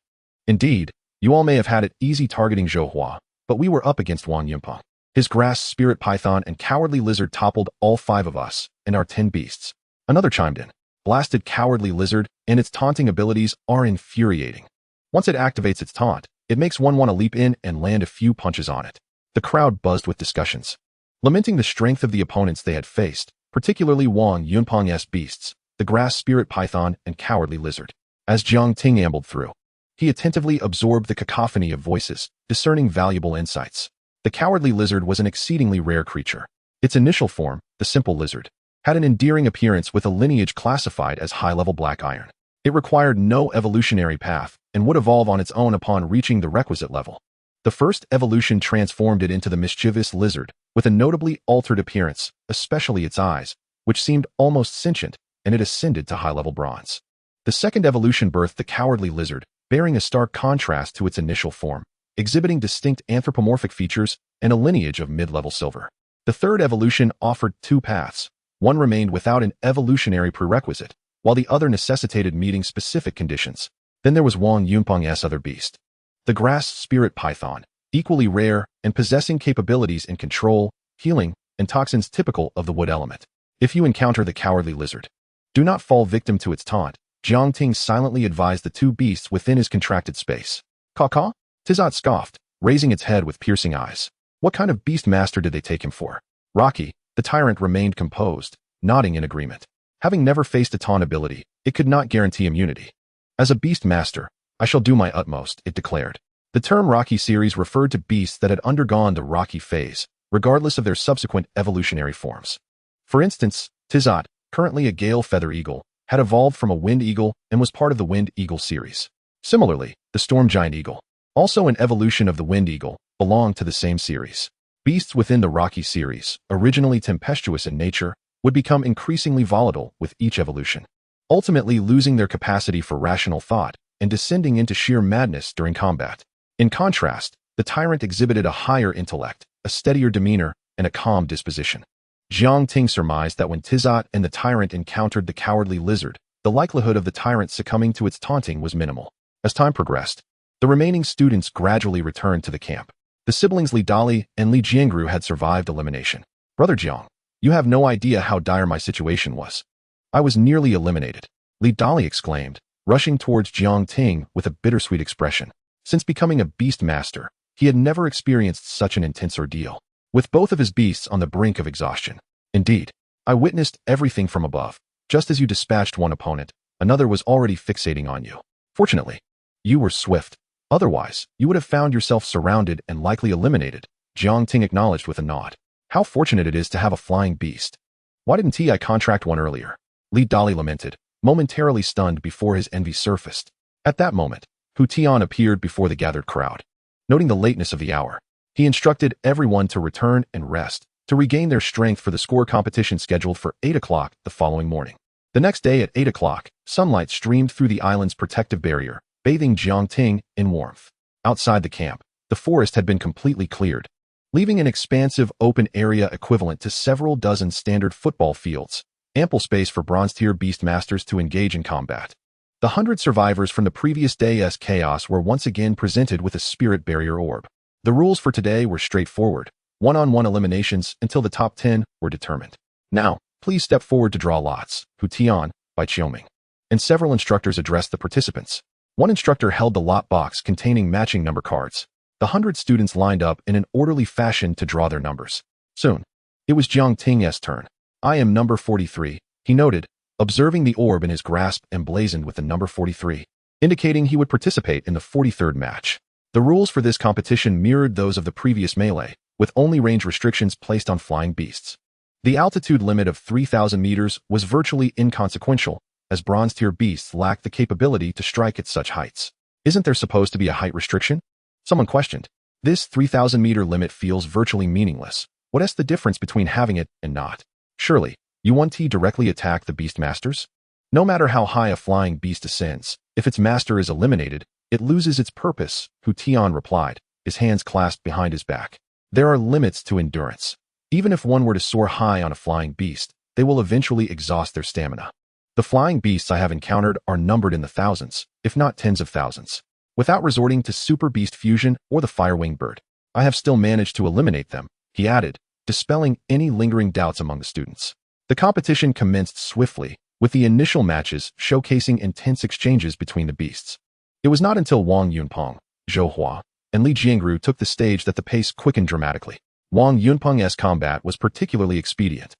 Indeed, you all may have had it easy targeting Zhou Hua, but we were up against Wang Yunpeng. His grass spirit python and cowardly lizard toppled all 5 of us and our 10 beasts. Another chimed in. Blasted cowardly lizard and its taunting abilities are infuriating. Once it activates its taunt, it makes one want to leap in and land a few punches on it. The crowd buzzed with discussions. Lamenting the strength of the opponents they had faced, particularly Wang Yunpeng's beasts, the grass spirit python and cowardly lizard. As Jiang Ting ambled through, he attentively absorbed the cacophony of voices, discerning valuable insights. The cowardly lizard was an exceedingly rare creature. Its initial form, the simple lizard, had an endearing appearance with a lineage classified as high-level black iron. It required no evolutionary path and would evolve on its own upon reaching the requisite level. The first evolution transformed it into the mischievous lizard, with a notably altered appearance, especially its eyes, which seemed almost sentient, and it ascended to high-level bronze. The second evolution birthed the cowardly lizard, bearing a stark contrast to its initial form, exhibiting distinct anthropomorphic features and a lineage of mid-level silver. The third evolution offered 2 paths. One remained without an evolutionary prerequisite, while the other necessitated meeting specific conditions. Then there was Wang Yunpeng's other beast. The grass spirit python, equally rare and possessing capabilities in control, healing, and toxins typical of the wood element. If you encounter the cowardly lizard, do not fall victim to its taunt. Jiang Ting silently advised the 2 beasts within his contracted space. Caw-caw? Tizot scoffed, raising its head with piercing eyes. What kind of beast master did they take him for? Rocky, the tyrant, remained composed, nodding in agreement. Having never faced a taunt ability, it could not guarantee immunity. As a beast master, I shall do my utmost, it declared. The term Rocky series referred to beasts that had undergone the Rocky phase, regardless of their subsequent evolutionary forms. For instance, Tizot, currently a gale feather eagle, had evolved from a wind eagle and was part of the wind eagle series. Similarly, the storm giant eagle, also an evolution of the wind eagle, belonged to the same series. Beasts within the Rocky series, originally tempestuous in nature, would become increasingly volatile with each evolution, ultimately losing their capacity for rational thought and descending into sheer madness during combat. In contrast, the tyrant exhibited a higher intellect, a steadier demeanor, and a calm disposition. Jiang Ting surmised that when Tizot and the tyrant encountered the cowardly lizard, the likelihood of the tyrant succumbing to its taunting was minimal. As time progressed, the remaining students gradually returned to the camp. The siblings Li Dali and Li Jiangru had survived elimination. Brother Jiang, you have no idea how dire my situation was. I was nearly eliminated, Li Dali exclaimed, rushing towards Jiang Ting with a bittersweet expression. Since becoming a beast master, he had never experienced such an intense ordeal, with both of his beasts on the brink of exhaustion. Indeed, I witnessed everything from above. Just as you dispatched one opponent, another was already fixating on you. Fortunately, you were swift. Otherwise, you would have found yourself surrounded and likely eliminated, Jiang Ting acknowledged with a nod. How fortunate it is to have a flying beast. Why didn't I contract one earlier? Li Dali lamented, momentarily stunned before his envy surfaced. At that moment, Hu Tian appeared before the gathered crowd. Noting the lateness of the hour, he instructed everyone to return and rest, to regain their strength for the score competition scheduled for 8 o'clock the following morning. The next day at 8 o'clock, sunlight streamed through the island's protective barrier, bathing Jiang Ting in warmth. Outside the camp, the forest had been completely cleared, leaving an expansive open area equivalent to several dozen standard football fields, ample space for bronze-tier beast masters to engage in combat. The 100 survivors from the previous day's chaos were once again presented with a spirit barrier orb. The rules for today were straightforward, one-on-one eliminations until the top 10 were determined. Now, please step forward to draw lots, Hu Tian, by Qiuming. And several instructors addressed the participants. One instructor held the lot box containing matching number cards. The 100 students lined up in an orderly fashion to draw their numbers. Soon, it was Jiang Ting's turn. I am number 43, he noted, observing the orb in his grasp emblazoned with the number 43, indicating he would participate in the 43rd match. The rules for this competition mirrored those of the previous melee, with only range restrictions placed on flying beasts. The altitude limit of 3,000 meters was virtually inconsequential, as bronze-tier beasts lacked the capability to strike at such heights. Isn't there supposed to be a height restriction? Someone questioned. This 3,000-meter limit feels virtually meaningless. What is the difference between having it and not? Surely, you want to directly attack the beast masters? No matter how high a flying beast ascends, if its master is eliminated, it loses its purpose, Hu Tian replied, his hands clasped behind his back. There are limits to endurance. Even if one were to soar high on a flying beast, they will eventually exhaust their stamina. The flying beasts I have encountered are numbered in the thousands, if not tens of thousands. Without resorting to Super Beast Fusion or the Firewing Bird, I have still managed to eliminate them, he added, dispelling any lingering doubts among the students. The competition commenced swiftly, with the initial matches showcasing intense exchanges between the beasts. It was not until Wang Yunpeng, Zhou Hua, and Li Jiangru took the stage that the pace quickened dramatically. Wang Yunpeng's combat was particularly expedient.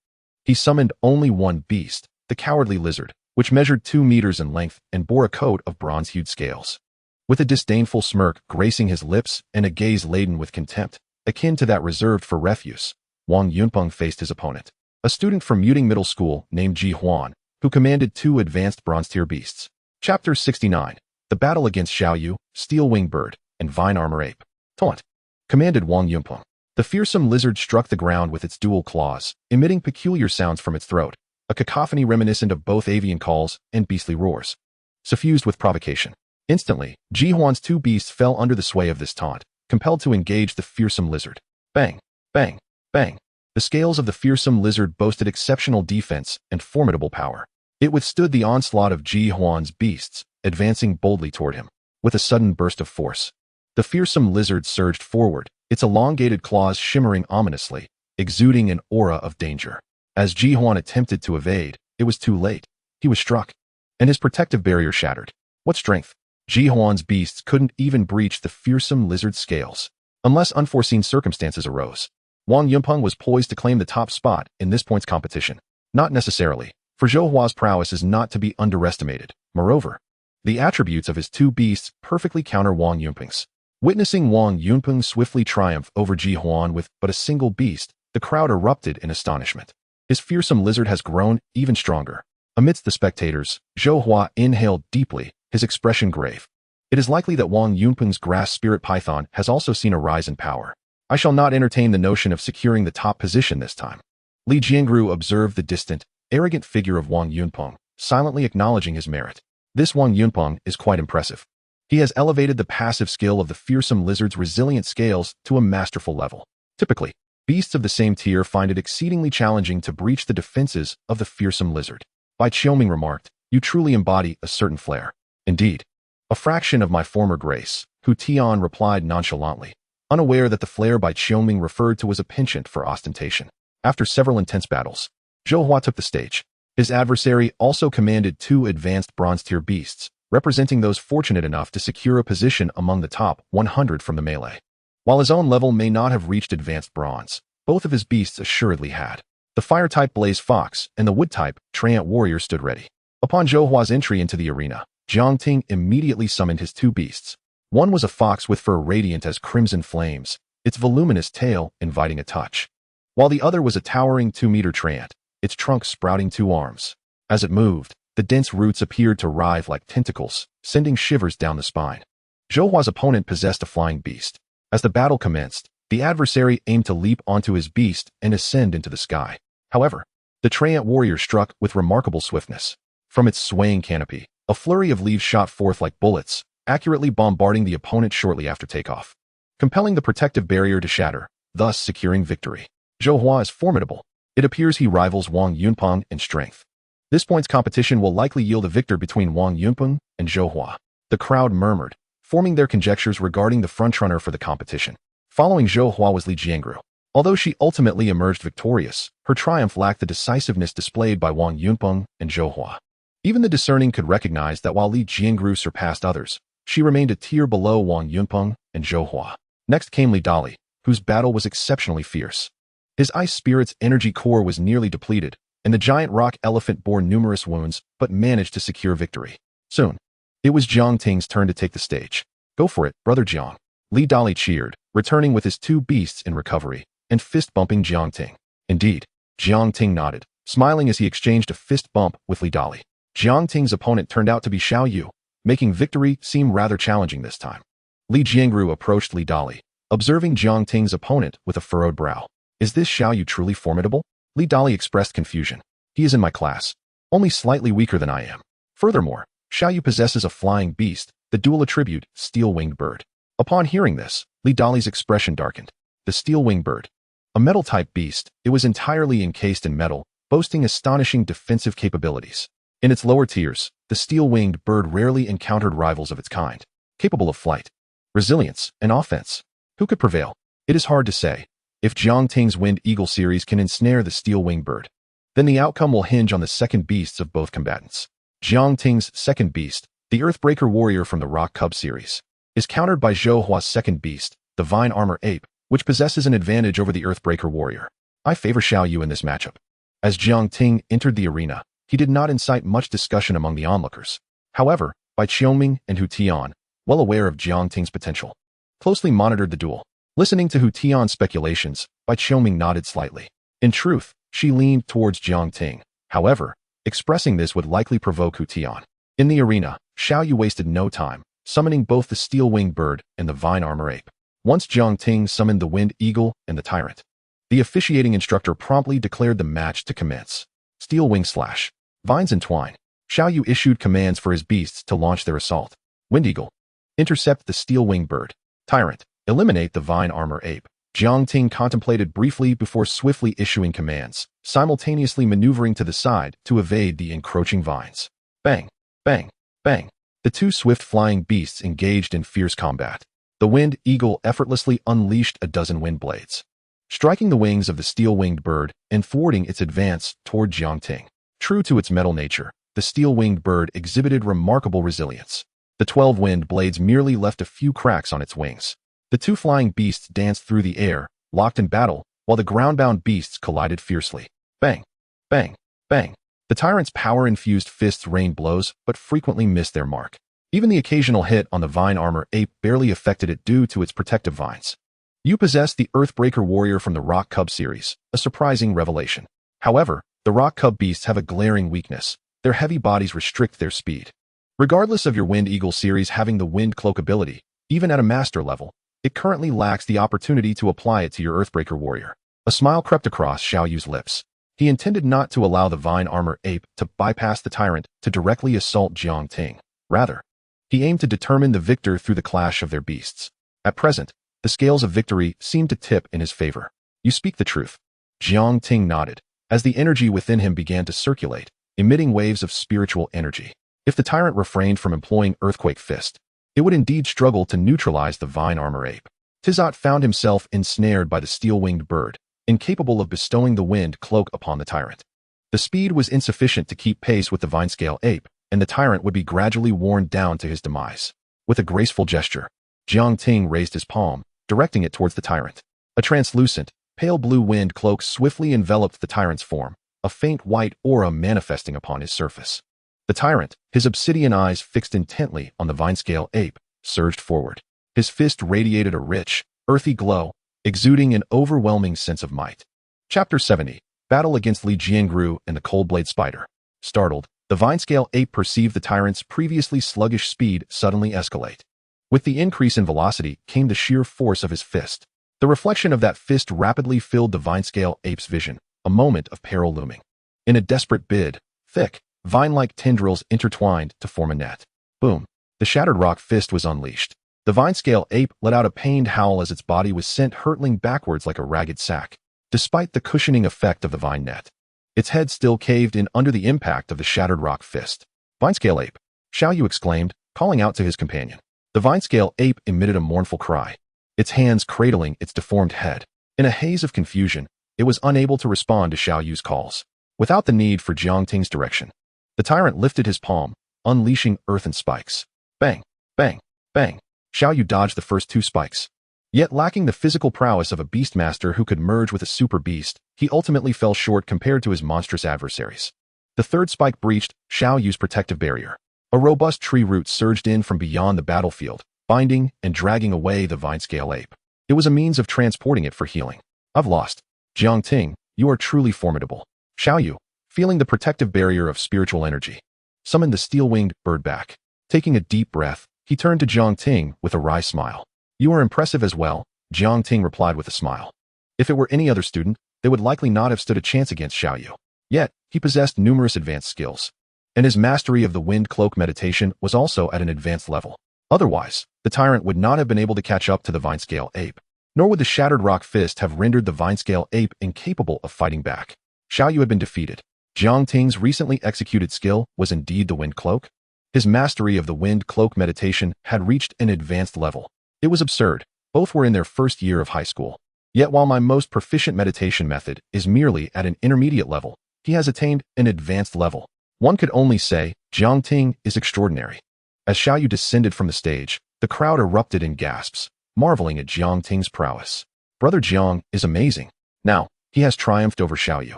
He summoned only one beast, the cowardly lizard, which measured 2 meters in length and bore a coat of bronze-hued scales. With a disdainful smirk gracing his lips and a gaze laden with contempt, akin to that reserved for refuse, Wang Yunpeng faced his opponent, a student from Muting Middle School named Ji Huan, who commanded 2 advanced bronze-tier beasts. Chapter 69. The Battle Against Xiaoyu, Steel Wing Bird, and Vine Armor Ape. Taunt. Commanded Wang Yunpeng. The fearsome lizard struck the ground with its dual claws, emitting peculiar sounds from its throat, a cacophony reminiscent of both avian calls and beastly roars, suffused with provocation. Instantly, Ji Huan's 2 beasts fell under the sway of this taunt, compelled to engage the fearsome lizard. Bang, bang, bang. The scales of the fearsome lizard boasted exceptional defense and formidable power. It withstood the onslaught of Ji Huan's beasts, advancing boldly toward him. With a sudden burst of force, the fearsome lizard surged forward, its elongated claws shimmering ominously, exuding an aura of danger. As Ji Huan attempted to evade, it was too late. He was struck, and his protective barrier shattered. What strength! Ji Huan's beasts couldn't even breach the fearsome lizard's scales, unless unforeseen circumstances arose. Wang Yunpeng was poised to claim the top spot in this points competition. Not necessarily, for Zhou Hua's prowess is not to be underestimated. Moreover, the attributes of his 2 beasts perfectly counter Wang Yunpeng's. Witnessing Wang Yunpeng swiftly triumph over Ji Huan with but a single beast, the crowd erupted in astonishment. His fearsome lizard has grown even stronger. Amidst the spectators, Zhou Hua inhaled deeply, his expression grave. It is likely that Wang Yunpeng's grass spirit python has also seen a rise in power. I shall not entertain the notion of securing the top position this time. Li Jiangru observed the distant, arrogant figure of Wang Yunpeng, silently acknowledging his merit. This Wang Yunpeng is quite impressive. He has elevated the passive skill of the fearsome lizard's resilient scales to a masterful level. Typically, beasts of the same tier find it exceedingly challenging to breach the defenses of the fearsome lizard. Bai Qiuming remarked, "You truly embody a certain flair." Indeed. A fraction of my former grace, Hu Tian replied nonchalantly, unaware that the flair Bai Qiuming referred to was a penchant for ostentation. After several intense battles, Zhou Hua took the stage. His adversary also commanded 2 advanced bronze-tier beasts, representing those fortunate enough to secure a position among the top 100 from the melee. While his own level may not have reached advanced bronze, both of his beasts assuredly had. The fire-type Blaze Fox and the wood-type Treant Warrior stood ready. Upon Zhou Hua's entry into the arena, Jiang Ting immediately summoned his 2 beasts. One was a fox with fur radiant as crimson flames, its voluminous tail inviting a touch, while the other was a towering 2-meter Treant, its trunk sprouting 2 arms. As it moved, the dense roots appeared to writhe like tentacles, sending shivers down the spine. Zhou Hua's opponent possessed a flying beast. As the battle commenced, the adversary aimed to leap onto his beast and ascend into the sky. However, the Treant Warrior struck with remarkable swiftness. From its swaying canopy, a flurry of leaves shot forth like bullets, accurately bombarding the opponent shortly after takeoff, compelling the protective barrier to shatter, thus securing victory. Zhou Hua is formidable. It appears he rivals Wang Yunpeng in strength. This points competition will likely yield a victor between Wang Yunpeng and Zhou Hua. The crowd murmured, forming their conjectures regarding the frontrunner for the competition. Following Zhou Hua was Li Jiangru. Although she ultimately emerged victorious, her triumph lacked the decisiveness displayed by Wang Yunpeng and Zhou Hua. Even the discerning could recognize that while Li Jiangru surpassed others, she remained a tier below Wang Yunpeng and Zhou Hua. Next came Li Dali, whose battle was exceptionally fierce. His ice spirit's energy core was nearly depleted, and the giant rock elephant bore numerous wounds but managed to secure victory. Soon, it was Jiang Ting's turn to take the stage. "Go for it, brother Jiang." Li Dali cheered, returning with his 2 beasts in recovery, and fist-bumping Jiang Ting. Indeed, Jiang Ting nodded, smiling as he exchanged a fist bump with Li Dali. Jiang Ting's opponent turned out to be Xiaoyu, making victory seem rather challenging this time. Li Jiangru approached Li Dali, observing Jiang Ting's opponent with a furrowed brow. "Is this Xiaoyu truly formidable?" Li Dali expressed confusion. "He is in my class, only slightly weaker than I am. Furthermore, Xiaoyu possesses a flying beast, the dual attribute Steel-Winged Bird." Upon hearing this, Li Dali's expression darkened. The Steel-Winged Bird. A metal-type beast, it was entirely encased in metal, boasting astonishing defensive capabilities. In its lower tiers, the steel-winged bird rarely encountered rivals of its kind, capable of flight, resilience, and offense. Who could prevail? It is hard to say. If Jiang Ting's Wind Eagle series can ensnare the steel-winged bird, then the outcome will hinge on the second beasts of both combatants. Jiang Ting's second beast, the Earthbreaker warrior from the Rock Cub series, is countered by Zhou Hua's second beast, the Vine Armor Ape, which possesses an advantage over the Earthbreaker warrior. I favor Xiao Yu in this matchup. As Jiang Ting entered the arena, he did not incite much discussion among the onlookers. However, Bai Qiongming and Hu Tian, well aware of Jiang Ting's potential, closely monitored the duel. Listening to Hu Tian's speculations, Bai Qiongming nodded slightly. In truth, she leaned towards Jiang Ting. However, expressing this would likely provoke Hu Tian. In the arena, Xiao Yu wasted no time, summoning both the steel-winged bird and the Vine Armor Ape. Once Jiang Ting summoned the Wind Eagle and the Tyrant, the officiating instructor promptly declared the match to commence. Steel Wing Slash. Vines Entwine. Xiao Yu issued commands for his beasts to launch their assault. Wind Eagle. Intercept the steel-winged bird. Tyrant. Eliminate the Vine Armor Ape. Jiang Ting contemplated briefly before swiftly issuing commands, simultaneously maneuvering to the side to evade the encroaching vines. Bang, bang, bang. The two swift-flying beasts engaged in fierce combat. The Wind Eagle effortlessly unleashed a dozen wind blades, striking the wings of the steel-winged bird and thwarting its advance toward Jiang Ting. True to its metal nature, the steel-winged bird exhibited remarkable resilience. The 12 wind blades merely left a few cracks on its wings. The two flying beasts danced through the air, locked in battle, while the ground-bound beasts collided fiercely. Bang, bang, bang. The tyrant's power-infused fists rained blows, but frequently missed their mark. Even the occasional hit on the Vine Armor Ape barely affected it due to its protective vines. You possess the Earthbreaker warrior from the Rock Cub series, a surprising revelation. However, the Rock Cub beasts have a glaring weakness. Their heavy bodies restrict their speed. Regardless of your Wind Eagle series having the Wind Cloak ability, even at a master level, it currently lacks the opportunity to apply it to your Earthbreaker warrior. A smile crept across Xiao Yu's lips. He intended not to allow the Vine Armor Ape to bypass the tyrant to directly assault Jiang Ting. Rather, he aimed to determine the victor through the clash of their beasts. At present, the scales of victory seemed to tip in his favor. You speak the truth. Jiang Ting nodded, as the energy within him began to circulate, emitting waves of spiritual energy. If the tyrant refrained from employing Earthquake Fist, it would indeed struggle to neutralize the Vine Armor Ape. Tizot found himself ensnared by the steel-winged bird, incapable of bestowing the Wind Cloak upon the tyrant. The speed was insufficient to keep pace with the Vine-scale ape, and the tyrant would be gradually worn down to his demise. With a graceful gesture, Jiang Ting raised his palm, directing it towards the tyrant. A translucent, pale blue wind cloak swiftly enveloped the tyrant's form, a faint white aura manifesting upon his surface. The tyrant, his obsidian eyes fixed intently on the vine-scale ape, surged forward. His fist radiated a rich, earthy glow, exuding an overwhelming sense of might. Chapter 70. Battle against Li Jiangru and the Cold-Blade Spider. Startled, the vine-scale ape perceived the tyrant's previously sluggish speed suddenly escalate. With the increase in velocity came the sheer force of his fist. The reflection of that fist rapidly filled the vine-scale ape's vision, a moment of peril looming. In a desperate bid, thick, vine-like tendrils intertwined to form a net. Boom. The shattered rock fist was unleashed. The vine-scale ape let out a pained howl as its body was sent hurtling backwards like a ragged sack. Despite the cushioning effect of the vine net, its head still caved in under the impact of the shattered rock fist. Vine-scale ape, Xiao Yu exclaimed, calling out to his companion. The vine-scale ape emitted a mournful cry, its hands cradling its deformed head. In a haze of confusion, it was unable to respond to Xiao Yu's calls. Without the need for Jiang Ting's direction, the tyrant lifted his palm, unleashing earthen spikes. Bang, bang, bang. Xiao Yu dodged the first two spikes. Yet lacking the physical prowess of a beastmaster who could merge with a super beast, he ultimately fell short compared to his monstrous adversaries. The third spike breached Xiao Yu's protective barrier. A robust tree root surged in from beyond the battlefield, binding and dragging away the vine-scale ape. It was a means of transporting it for healing. I've lost. Jiang Ting, you are truly formidable. Xiao Yu, feeling the protective barrier of spiritual energy, summoned the steel-winged bird back. Taking a deep breath, he turned to Jiang Ting with a wry smile. You are impressive as well, Jiang Ting replied with a smile. If it were any other student, they would likely not have stood a chance against Xiao Yu. Yet, he possessed numerous advanced skills, and his mastery of the wind cloak meditation was also at an advanced level. Otherwise, the tyrant would not have been able to catch up to the vine-scale ape, nor would the shattered rock fist have rendered the vine-scale ape incapable of fighting back. Xiao Yu had been defeated. Jiang Ting's recently executed skill was indeed the Wind Cloak. His mastery of the Wind Cloak meditation had reached an advanced level. It was absurd. Both were in their first year of high school. Yet while my most proficient meditation method is merely at an intermediate level, he has attained an advanced level. One could only say Jiang Ting is extraordinary. As Xiao Yu descended from the stage, the crowd erupted in gasps, marveling at Jiang Ting's prowess. Brother Jiang is amazing. Now, he has triumphed over Xiao Yu.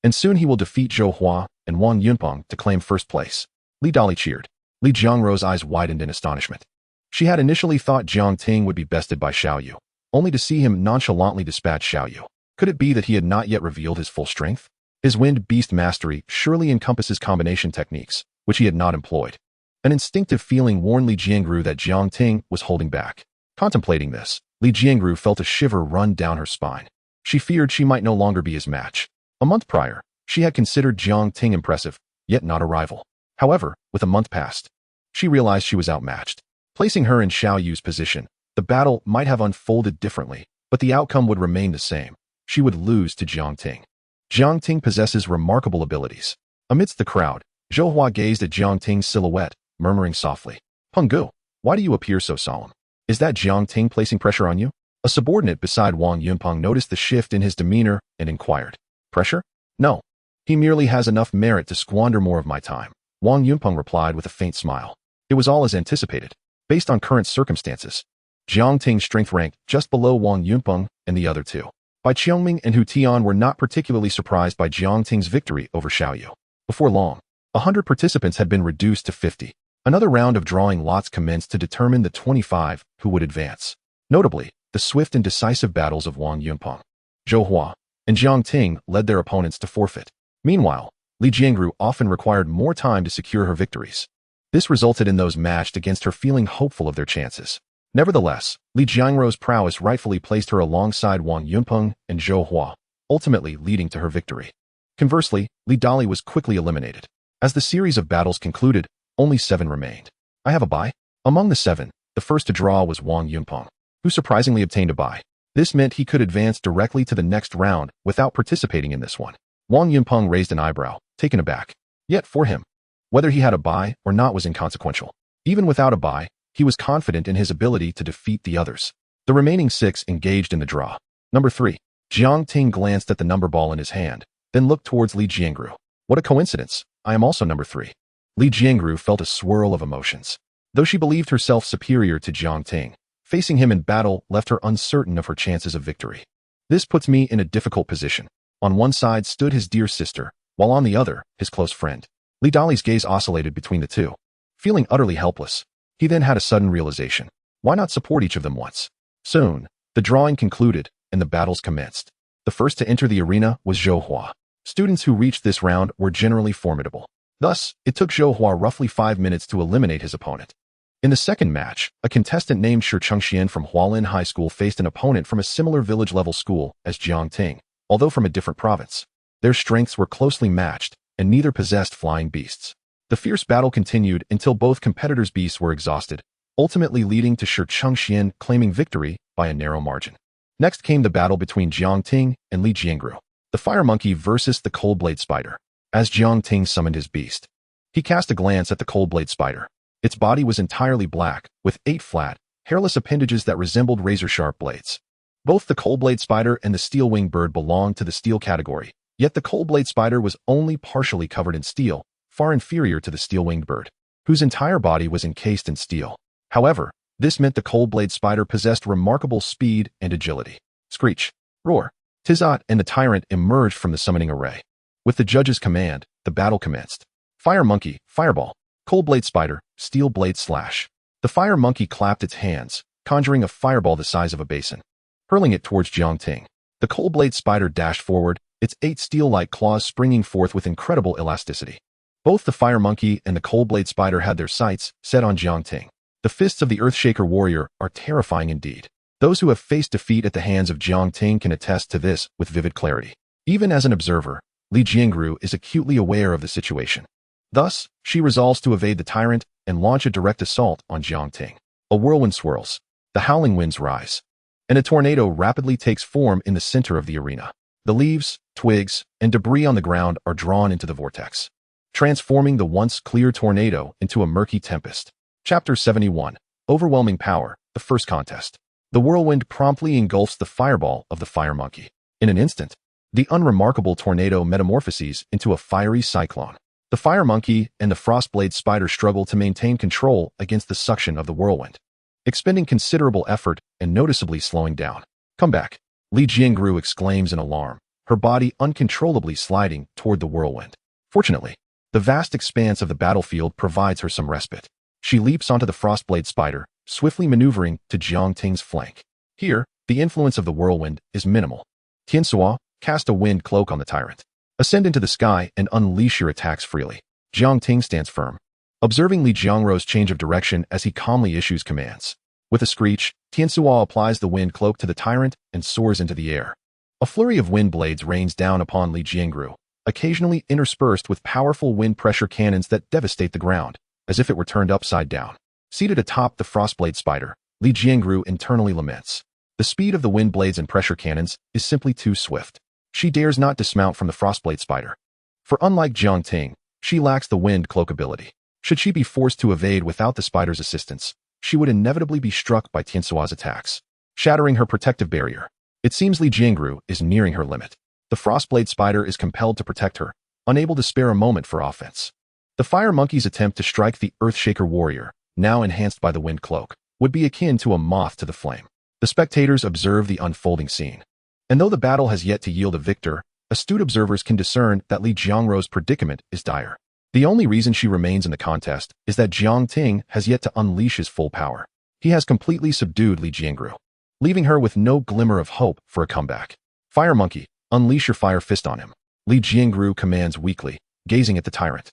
And soon he will defeat Zhou Hua and Wang Yunpeng to claim first place. Li Dali cheered. Li Jiangro's eyes widened in astonishment. She had initially thought Jiang Ting would be bested by Xiao Yu, only to see him nonchalantly dispatch Xiao Yu. Could it be that he had not yet revealed his full strength? His wind beast mastery surely encompasses combination techniques, which he had not employed. An instinctive feeling warned Li Jiangru that Jiang Ting was holding back. Contemplating this, Li Jiangru felt a shiver run down her spine. She feared she might no longer be his match. A month prior, she had considered Jiang Ting impressive, yet not a rival. However, with a month past, she realized she was outmatched. Placing her in Xiao Yu's position, the battle might have unfolded differently, but the outcome would remain the same. She would lose to Jiang Ting. Jiang Ting possesses remarkable abilities. Amidst the crowd, Zhou Hua gazed at Jiang Ting's silhouette, murmuring softly, "Penggu, why do you appear so solemn? Is that Jiang Ting placing pressure on you?" A subordinate beside Wang Yunpeng noticed the shift in his demeanor and inquired, "Pressure? No. He merely has enough merit to squander more of my time." Wang Yunpeng replied with a faint smile. It was all as anticipated. Based on current circumstances, Jiang Ting's strength ranked just below Wang Yunpeng and the other two. Bai Qiongming and Hu Tian were not particularly surprised by Jiang Ting's victory over Xiao Yu. Before long, 100 participants had been reduced to 50. Another round of drawing lots commenced to determine the 25 who would advance. Notably, the swift and decisive battles of Wang Yunpeng, Zhou Hua, and Jiang Ting led their opponents to forfeit. Meanwhile, Li Jiangru often required more time to secure her victories. This resulted in those matched against her feeling hopeful of their chances. Nevertheless, Li Jiangro's prowess rightfully placed her alongside Wang Yunpeng and Zhou Hua, ultimately leading to her victory. Conversely, Li Dali was quickly eliminated. As the series of battles concluded, only 7 remained. I have a bye? Among the 7, the first to draw was Wang Yunpeng, who surprisingly obtained a bye. This meant he could advance directly to the next round without participating in this one. Wang Yunpeng raised an eyebrow, taken aback. Yet for him, whether he had a bye or not was inconsequential. Even without a bye, he was confident in his ability to defeat the others. The remaining 6 engaged in the draw. Number 3. Jiang Ting glanced at the number ball in his hand, then looked towards Li Jiangru. What a coincidence. I am also number 3. Li Jiangru felt a swirl of emotions. Though she believed herself superior to Jiang Ting, facing him in battle left her uncertain of her chances of victory. This puts me in a difficult position. On one side stood his dear sister, while on the other, his close friend. Li Dali's gaze oscillated between the two. Feeling utterly helpless, he then had a sudden realization. Why not support each of them once? Soon, the drawing concluded, and the battles commenced. The first to enter the arena was Zhou Hua. Students who reached this round were generally formidable. Thus, it took Zhou Hua roughly 5 minutes to eliminate his opponent. In the second match, a contestant named Shi Chengxian from Hualin High School faced an opponent from a similar village-level school as Jiang Ting, although from a different province. Their strengths were closely matched, and neither possessed flying beasts. The fierce battle continued until both competitors' beasts were exhausted, ultimately leading to Shi Chengxian claiming victory by a narrow margin. Next came the battle between Jiang Ting and Li Jiangru, the fire monkey versus the cold blade spider. As Jiang Ting summoned his beast, he cast a glance at the cold blade spider. Its body was entirely black, with 8 flat, hairless appendages that resembled razor-sharp blades. Both the cold blade spider and the steel-winged bird belonged to the steel category, yet the cold blade spider was only partially covered in steel, far inferior to the steel-winged bird, whose entire body was encased in steel. However, this meant the cold blade spider possessed remarkable speed and agility. Screech, roar, Tizot, and the tyrant emerged from the summoning array. With the judge's command, the battle commenced. Fire monkey, fireball. Cold blade spider, steel blade slash. The fire monkey clapped its hands, conjuring a fireball the size of a basin, hurling it towards Jiang Ting. The cold blade spider dashed forward, its 8 steel-like claws springing forth with incredible elasticity. Both the fire monkey and the cold blade spider had their sights set on Jiang Ting. The fists of the Earthshaker warrior are terrifying indeed. Those who have faced defeat at the hands of Jiang Ting can attest to this with vivid clarity. Even as an observer, Li Jiangru is acutely aware of the situation. Thus, she resolves to evade the tyrant and launch a direct assault on Jiang Ting. A whirlwind swirls, the howling winds rise, and a tornado rapidly takes form in the center of the arena. The leaves, twigs, and debris on the ground are drawn into the vortex, transforming the once clear tornado into a murky tempest. Chapter 71. Overwhelming Power, the First Contest. The whirlwind promptly engulfs the fireball of the fire monkey. In an instant, the unremarkable tornado metamorphoses into a fiery cyclone. The fire monkey and the frostblade spider struggle to maintain control against the suction of the whirlwind, expending considerable effort and noticeably slowing down. "Come back," Li Jiangru exclaims in alarm, her body uncontrollably sliding toward the whirlwind. Fortunately, the vast expanse of the battlefield provides her some respite. She leaps onto the frostblade spider, swiftly maneuvering to Jiang Ting's flank. Here, the influence of the whirlwind is minimal. "Tiansuo, cast a wind cloak on the tyrant. Ascend into the sky and unleash your attacks freely." Jiang Ting stands firm, observing Li Jiangru's change of direction as he calmly issues commands. With a screech, Tiansuo applies the wind cloak to the tyrant and soars into the air. A flurry of wind blades rains down upon Li Jiangru, occasionally interspersed with powerful wind pressure cannons that devastate the ground, as if it were turned upside down. Seated atop the frostblade spider, Li Jiangru internally laments. The speed of the wind blades and pressure cannons is simply too swift. She dares not dismount from the frostblade spider. For unlike Jiang Ting, she lacks the wind cloak ability. Should she be forced to evade without the spider's assistance, she would inevitably be struck by Tiansuo's attacks, shattering her protective barrier. It seems Li Jiangru is nearing her limit. The frostblade spider is compelled to protect her, unable to spare a moment for offense. The fire monkey's attempt to strike the Earthshaker warrior, now enhanced by the wind cloak, would be akin to a moth to the flame. The spectators observe the unfolding scene. And though the battle has yet to yield a victor, astute observers can discern that Li Jiangru's predicament is dire. The only reason she remains in the contest is that Jiang Ting has yet to unleash his full power. He has completely subdued Li Jiangru, leaving her with no glimmer of hope for a comeback. "Fire monkey, unleash your fire fist on him," Li Jiangru commands weakly, gazing at the tyrant,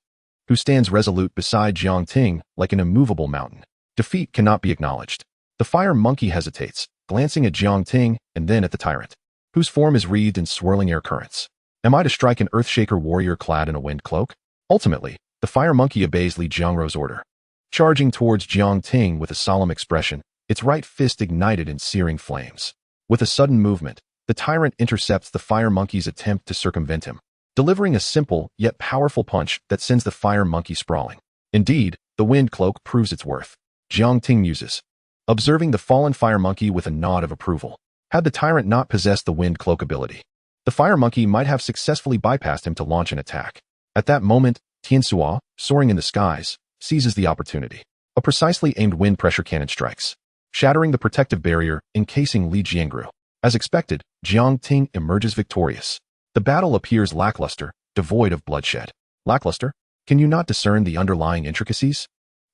who stands resolute beside Jiang Ting like an immovable mountain. Defeat cannot be acknowledged. The fire monkey hesitates, glancing at Jiang Ting and then at the tyrant, whose form is wreathed in swirling air currents. Am I to strike an Earthshaker warrior clad in a wind cloak? Ultimately, the fire monkey obeys Li Jiangru's order. Charging towards Jiang Ting with a solemn expression, its right fist ignited in searing flames. With a sudden movement, the tyrant intercepts the fire monkey's attempt to circumvent him, delivering a simple yet powerful punch that sends the fire monkey sprawling. Indeed, the wind cloak proves its worth. Jiang Ting muses, observing the fallen fire monkey with a nod of approval. Had the tyrant not possessed the wind cloak ability, the fire monkey might have successfully bypassed him to launch an attack. At that moment, Tiansuo, soaring in the skies, seizes the opportunity. A precisely aimed wind pressure cannon strikes, shattering the protective barrier encasing Li Jiangru. As expected, Jiang Ting emerges victorious. The battle appears lackluster, devoid of bloodshed. Lackluster? Can you not discern the underlying intricacies?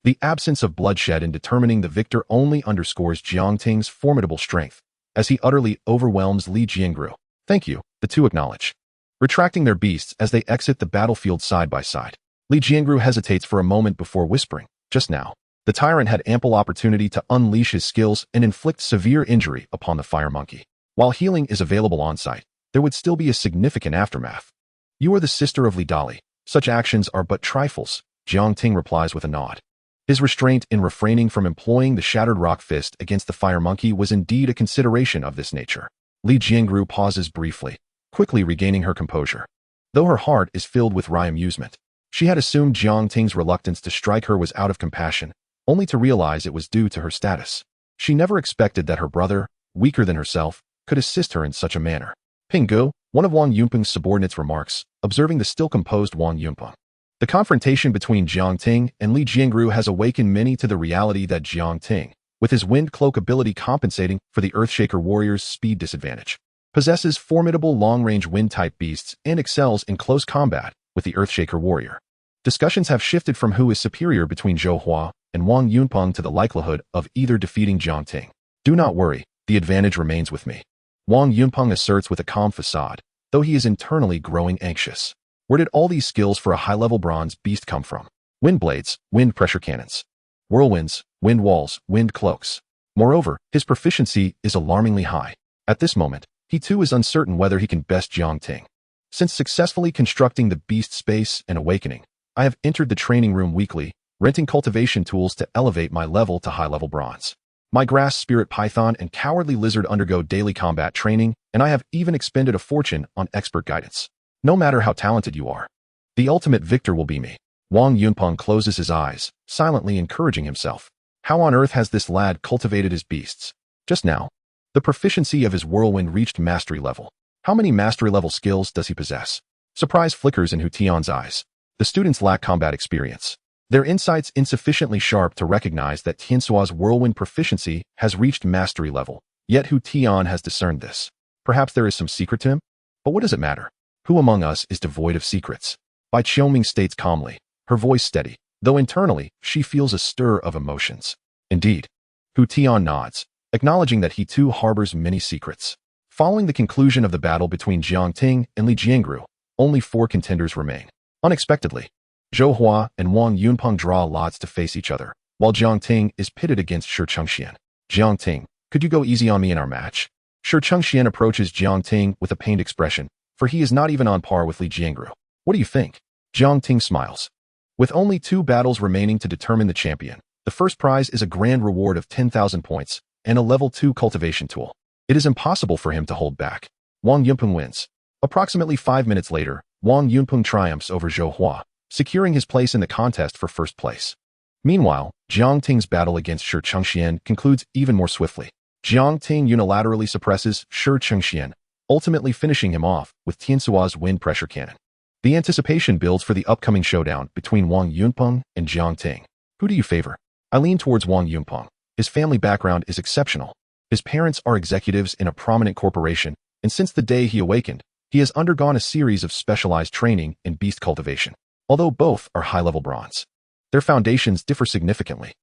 The absence of bloodshed in determining the victor only underscores Jiang Ting's formidable strength, as he utterly overwhelms Li Jiangru. "Thank you," the two acknowledge, retracting their beasts as they exit the battlefield side by side. Li Jiangru hesitates for a moment before whispering, "Just now, the tyrant had ample opportunity to unleash his skills and inflict severe injury upon the fire monkey. While healing is available on site, there would still be a significant aftermath. You are the sister of Li Dali. Such actions are but trifles," Jiang Ting replies with a nod. His restraint in refraining from employing the shattered rock fist against the fire monkey was indeed a consideration of this nature. Li Jiangru pauses briefly, quickly regaining her composure. Though her heart is filled with wry amusement, she had assumed Jiang Ting's reluctance to strike her was out of compassion, only to realize it was due to her status. She never expected that her brother, weaker than herself, could assist her in such a manner. Ping Gu, one of Wang Yunpeng's subordinates, remarks, observing the still composed Wang Yunpeng. The confrontation between Jiang Ting and Li Jiangru has awakened many to the reality that Jiang Ting, with his wind cloak ability compensating for the Earthshaker warrior's speed disadvantage, possesses formidable long-range wind-type beasts and excels in close combat with the Earthshaker warrior. Discussions have shifted from who is superior between Zhou Hua and Wang Yunpeng to the likelihood of either defeating Jiang Ting. "Do not worry, the advantage remains with me," Wang Yunpeng asserts with a calm facade, though he is internally growing anxious. Where did all these skills for a high-level bronze beast come from? Wind blades, wind pressure cannons, whirlwinds, wind walls, wind cloaks. Moreover, his proficiency is alarmingly high. At this moment, he too is uncertain whether he can best Jiang Ting. Since successfully constructing the beast space and awakening, I have entered the training room weekly, renting cultivation tools to elevate my level to high-level bronze. My grass spirit python and cowardly lizard undergo daily combat training, and I have even expended a fortune on expert guidance. No matter how talented you are, the ultimate victor will be me. Wang Yunpeng closes his eyes, silently encouraging himself. How on earth has this lad cultivated his beasts? Just now, the proficiency of his whirlwind reached mastery level. How many mastery level skills does he possess? Surprise flickers in Hu Tian's eyes. The students lack combat experience. Their insight's insufficiently sharp to recognize that Tiansua's whirlwind proficiency has reached mastery level. Yet Hu Tian has discerned this. Perhaps there is some secret to him? But what does it matter? Who among us is devoid of secrets? Bai Qiuming states calmly, her voice steady, though internally she feels a stir of emotions. Indeed. Hu Tian nods, acknowledging that he too harbors many secrets. Following the conclusion of the battle between Jiang Ting and Li Jiangru, only 4 contenders remain. Unexpectedly, Zhou Hua and Wang Yunpeng draw lots to face each other, while Jiang Ting is pitted against Shi Chengxian. Jiang Ting, could you go easy on me in our match? Shi Chengxian approaches Jiang Ting with a pained expression, for he is not even on par with Li Jiangru. What do you think? Jiang Ting smiles. With only 2 battles remaining to determine the champion, the first prize is a grand reward of 10,000 points and a level 2 cultivation tool. It is impossible for him to hold back. Wang Yunpeng wins. Approximately 5 minutes later, Wang Yunpeng triumphs over Zhou Hua, securing his place in the contest for first place. Meanwhile, Jiang Ting's battle against Shi Chengxian concludes even more swiftly. Jiang Ting unilaterally suppresses Shi Chengxian, ultimately finishing him off with Tiansua's wind pressure cannon. The anticipation builds for the upcoming showdown between Wang Yunpeng and Jiang Ting. Who do you favor? I lean towards Wang Yunpeng. His family background is exceptional. His parents are executives in a prominent corporation, and since the day he awakened, he has undergone a series of specialized training in beast cultivation. Although both are high-level bronze, their foundations differ significantly.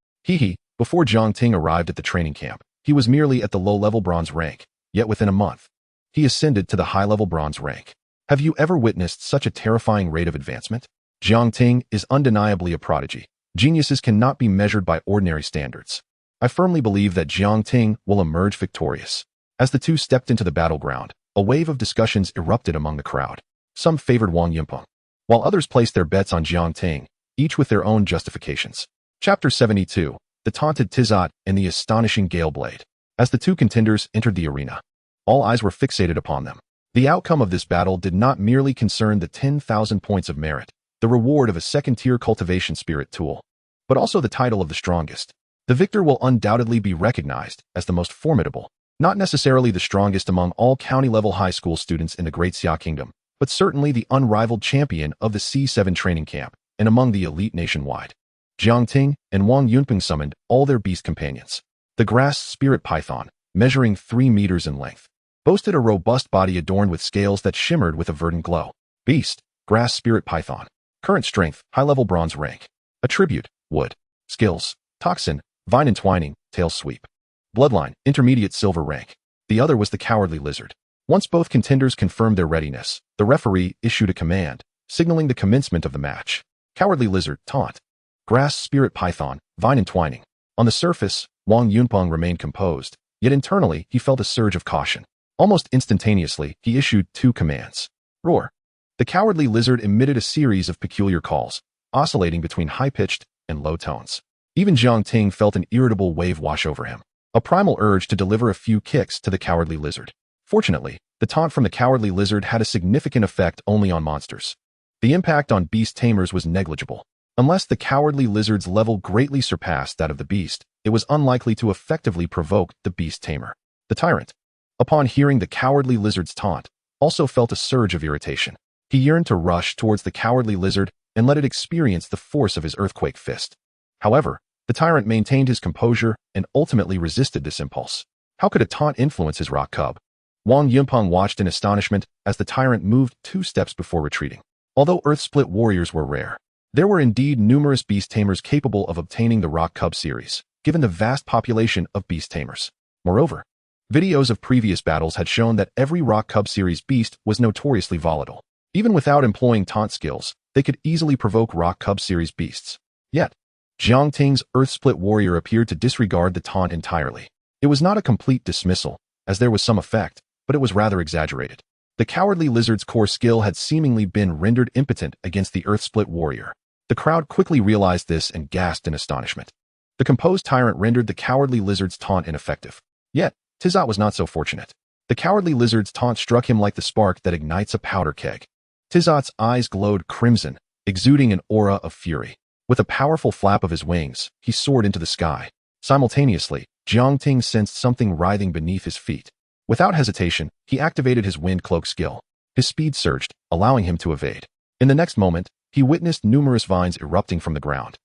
Before Jiang Ting arrived at the training camp, he was merely at the low-level bronze rank, yet within a month, he ascended to the high-level bronze rank. Have you ever witnessed such a terrifying rate of advancement? Jiang Ting is undeniably a prodigy. Geniuses cannot be measured by ordinary standards. I firmly believe that Jiang Ting will emerge victorious. As the two stepped into the battleground, a wave of discussions erupted among the crowd. Some favored Wang Yunpeng, while others placed their bets on Jiang Ting, each with their own justifications. Chapter 72, The Taunted Tizot and the Astonishing Gale Blade. As the 2 contenders entered the arena, all eyes were fixated upon them. The outcome of this battle did not merely concern the 10,000 points of merit, the reward of a second-tier cultivation spirit tool, but also the title of the strongest. The victor will undoubtedly be recognized as the most formidable, not necessarily the strongest among all county-level high school students in the Great Xia Kingdom, but certainly the unrivaled champion of the C7 training camp and among the elite nationwide. Jiang Ting and Wang Yunpeng summoned all their beast companions. The grass spirit python, measuring 3 meters in length, boasted a robust body adorned with scales that shimmered with a verdant glow. Beast, grass spirit python. Current strength, high-level bronze rank. Attribute, wood. Skills, toxin, vine entwining, tail sweep. Bloodline, intermediate silver rank. The other was the cowardly lizard. Once both contenders confirmed their readiness, the referee issued a command, signaling the commencement of the match. Cowardly lizard, taunt. Grass spirit python, vine entwining. On the surface, Wang Yunpeng remained composed, yet internally he felt a surge of caution. Almost instantaneously, he issued 2 commands. Roar. The cowardly lizard emitted a series of peculiar calls, oscillating between high-pitched and low tones. Even Jiang Ting felt an irritable wave wash over him, a primal urge to deliver a few kicks to the cowardly lizard. Fortunately, the taunt from the cowardly lizard had a significant effect only on monsters. The impact on Beast Tamers was negligible. Unless the cowardly lizard's level greatly surpassed that of the beast, it was unlikely to effectively provoke the Beast Tamer. The tyrant, upon hearing the cowardly lizard's taunt, also felt a surge of irritation. He yearned to rush towards the cowardly lizard and let it experience the force of his earthquake fist. However, the tyrant maintained his composure and ultimately resisted this impulse. How could a taunt influence his rock cub? Wang Yunpeng watched in astonishment as the tyrant moved 2 steps before retreating. Although Earth-split warriors were rare, there were indeed numerous beast tamers capable of obtaining the rock cub series, given the vast population of beast tamers. Moreover, videos of previous battles had shown that every rock cub series beast was notoriously volatile. Even without employing taunt skills, they could easily provoke rock cub series beasts. Yet, Jiang Ting's earth-split warrior appeared to disregard the taunt entirely. It was not a complete dismissal, as there was some effect, but it was rather exaggerated. The cowardly lizard's core skill had seemingly been rendered impotent against the earth-split warrior. The crowd quickly realized this and gasped in astonishment. The composed tyrant rendered the cowardly lizard's taunt ineffective. Yet, Tizot was not so fortunate. The cowardly lizard's taunt struck him like the spark that ignites a powder keg. Tizot's eyes glowed crimson, exuding an aura of fury. With a powerful flap of his wings, he soared into the sky. Simultaneously, Jiangting sensed something writhing beneath his feet. Without hesitation, he activated his wind cloak skill. His speed surged, allowing him to evade. In the next moment, he witnessed numerous vines erupting from the ground,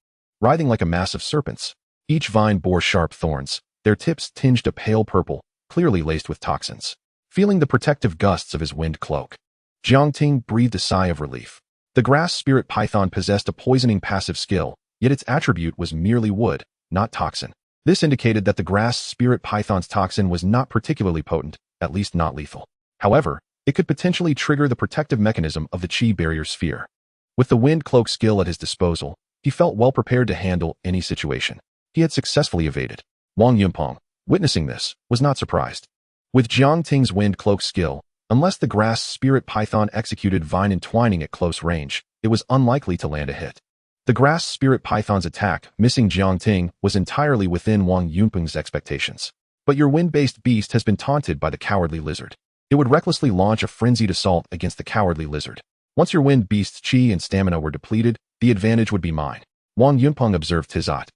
writhing like a mass of serpents. Each vine bore sharp thorns, their tips tinged a pale purple, clearly laced with toxins. Feeling the protective gusts of his wind cloak, Jiangting breathed a sigh of relief. The grass spirit python possessed a poisoning passive skill, yet its attribute was merely wood, not toxin. This indicated that the grass spirit python's toxin was not particularly potent, at least not lethal. However, it could potentially trigger the protective mechanism of the chi barrier sphere. With the wind cloak skill at his disposal, he felt well prepared to handle any situation. He had successfully evaded. Wang Yunpeng, witnessing this, was not surprised. With Jiangting's wind cloak skill, unless the grass spirit python executed vine entwining at close range, it was unlikely to land a hit. The grass spirit python's attack, missing Jiangting, was entirely within Wang Yunpeng's expectations. But your wind-based beast has been taunted by the cowardly lizard. It would recklessly launch a frenzied assault against the cowardly lizard. Once your wind beast's chi and stamina were depleted, the advantage would be mine. Wang Yunpeng observed Tizot,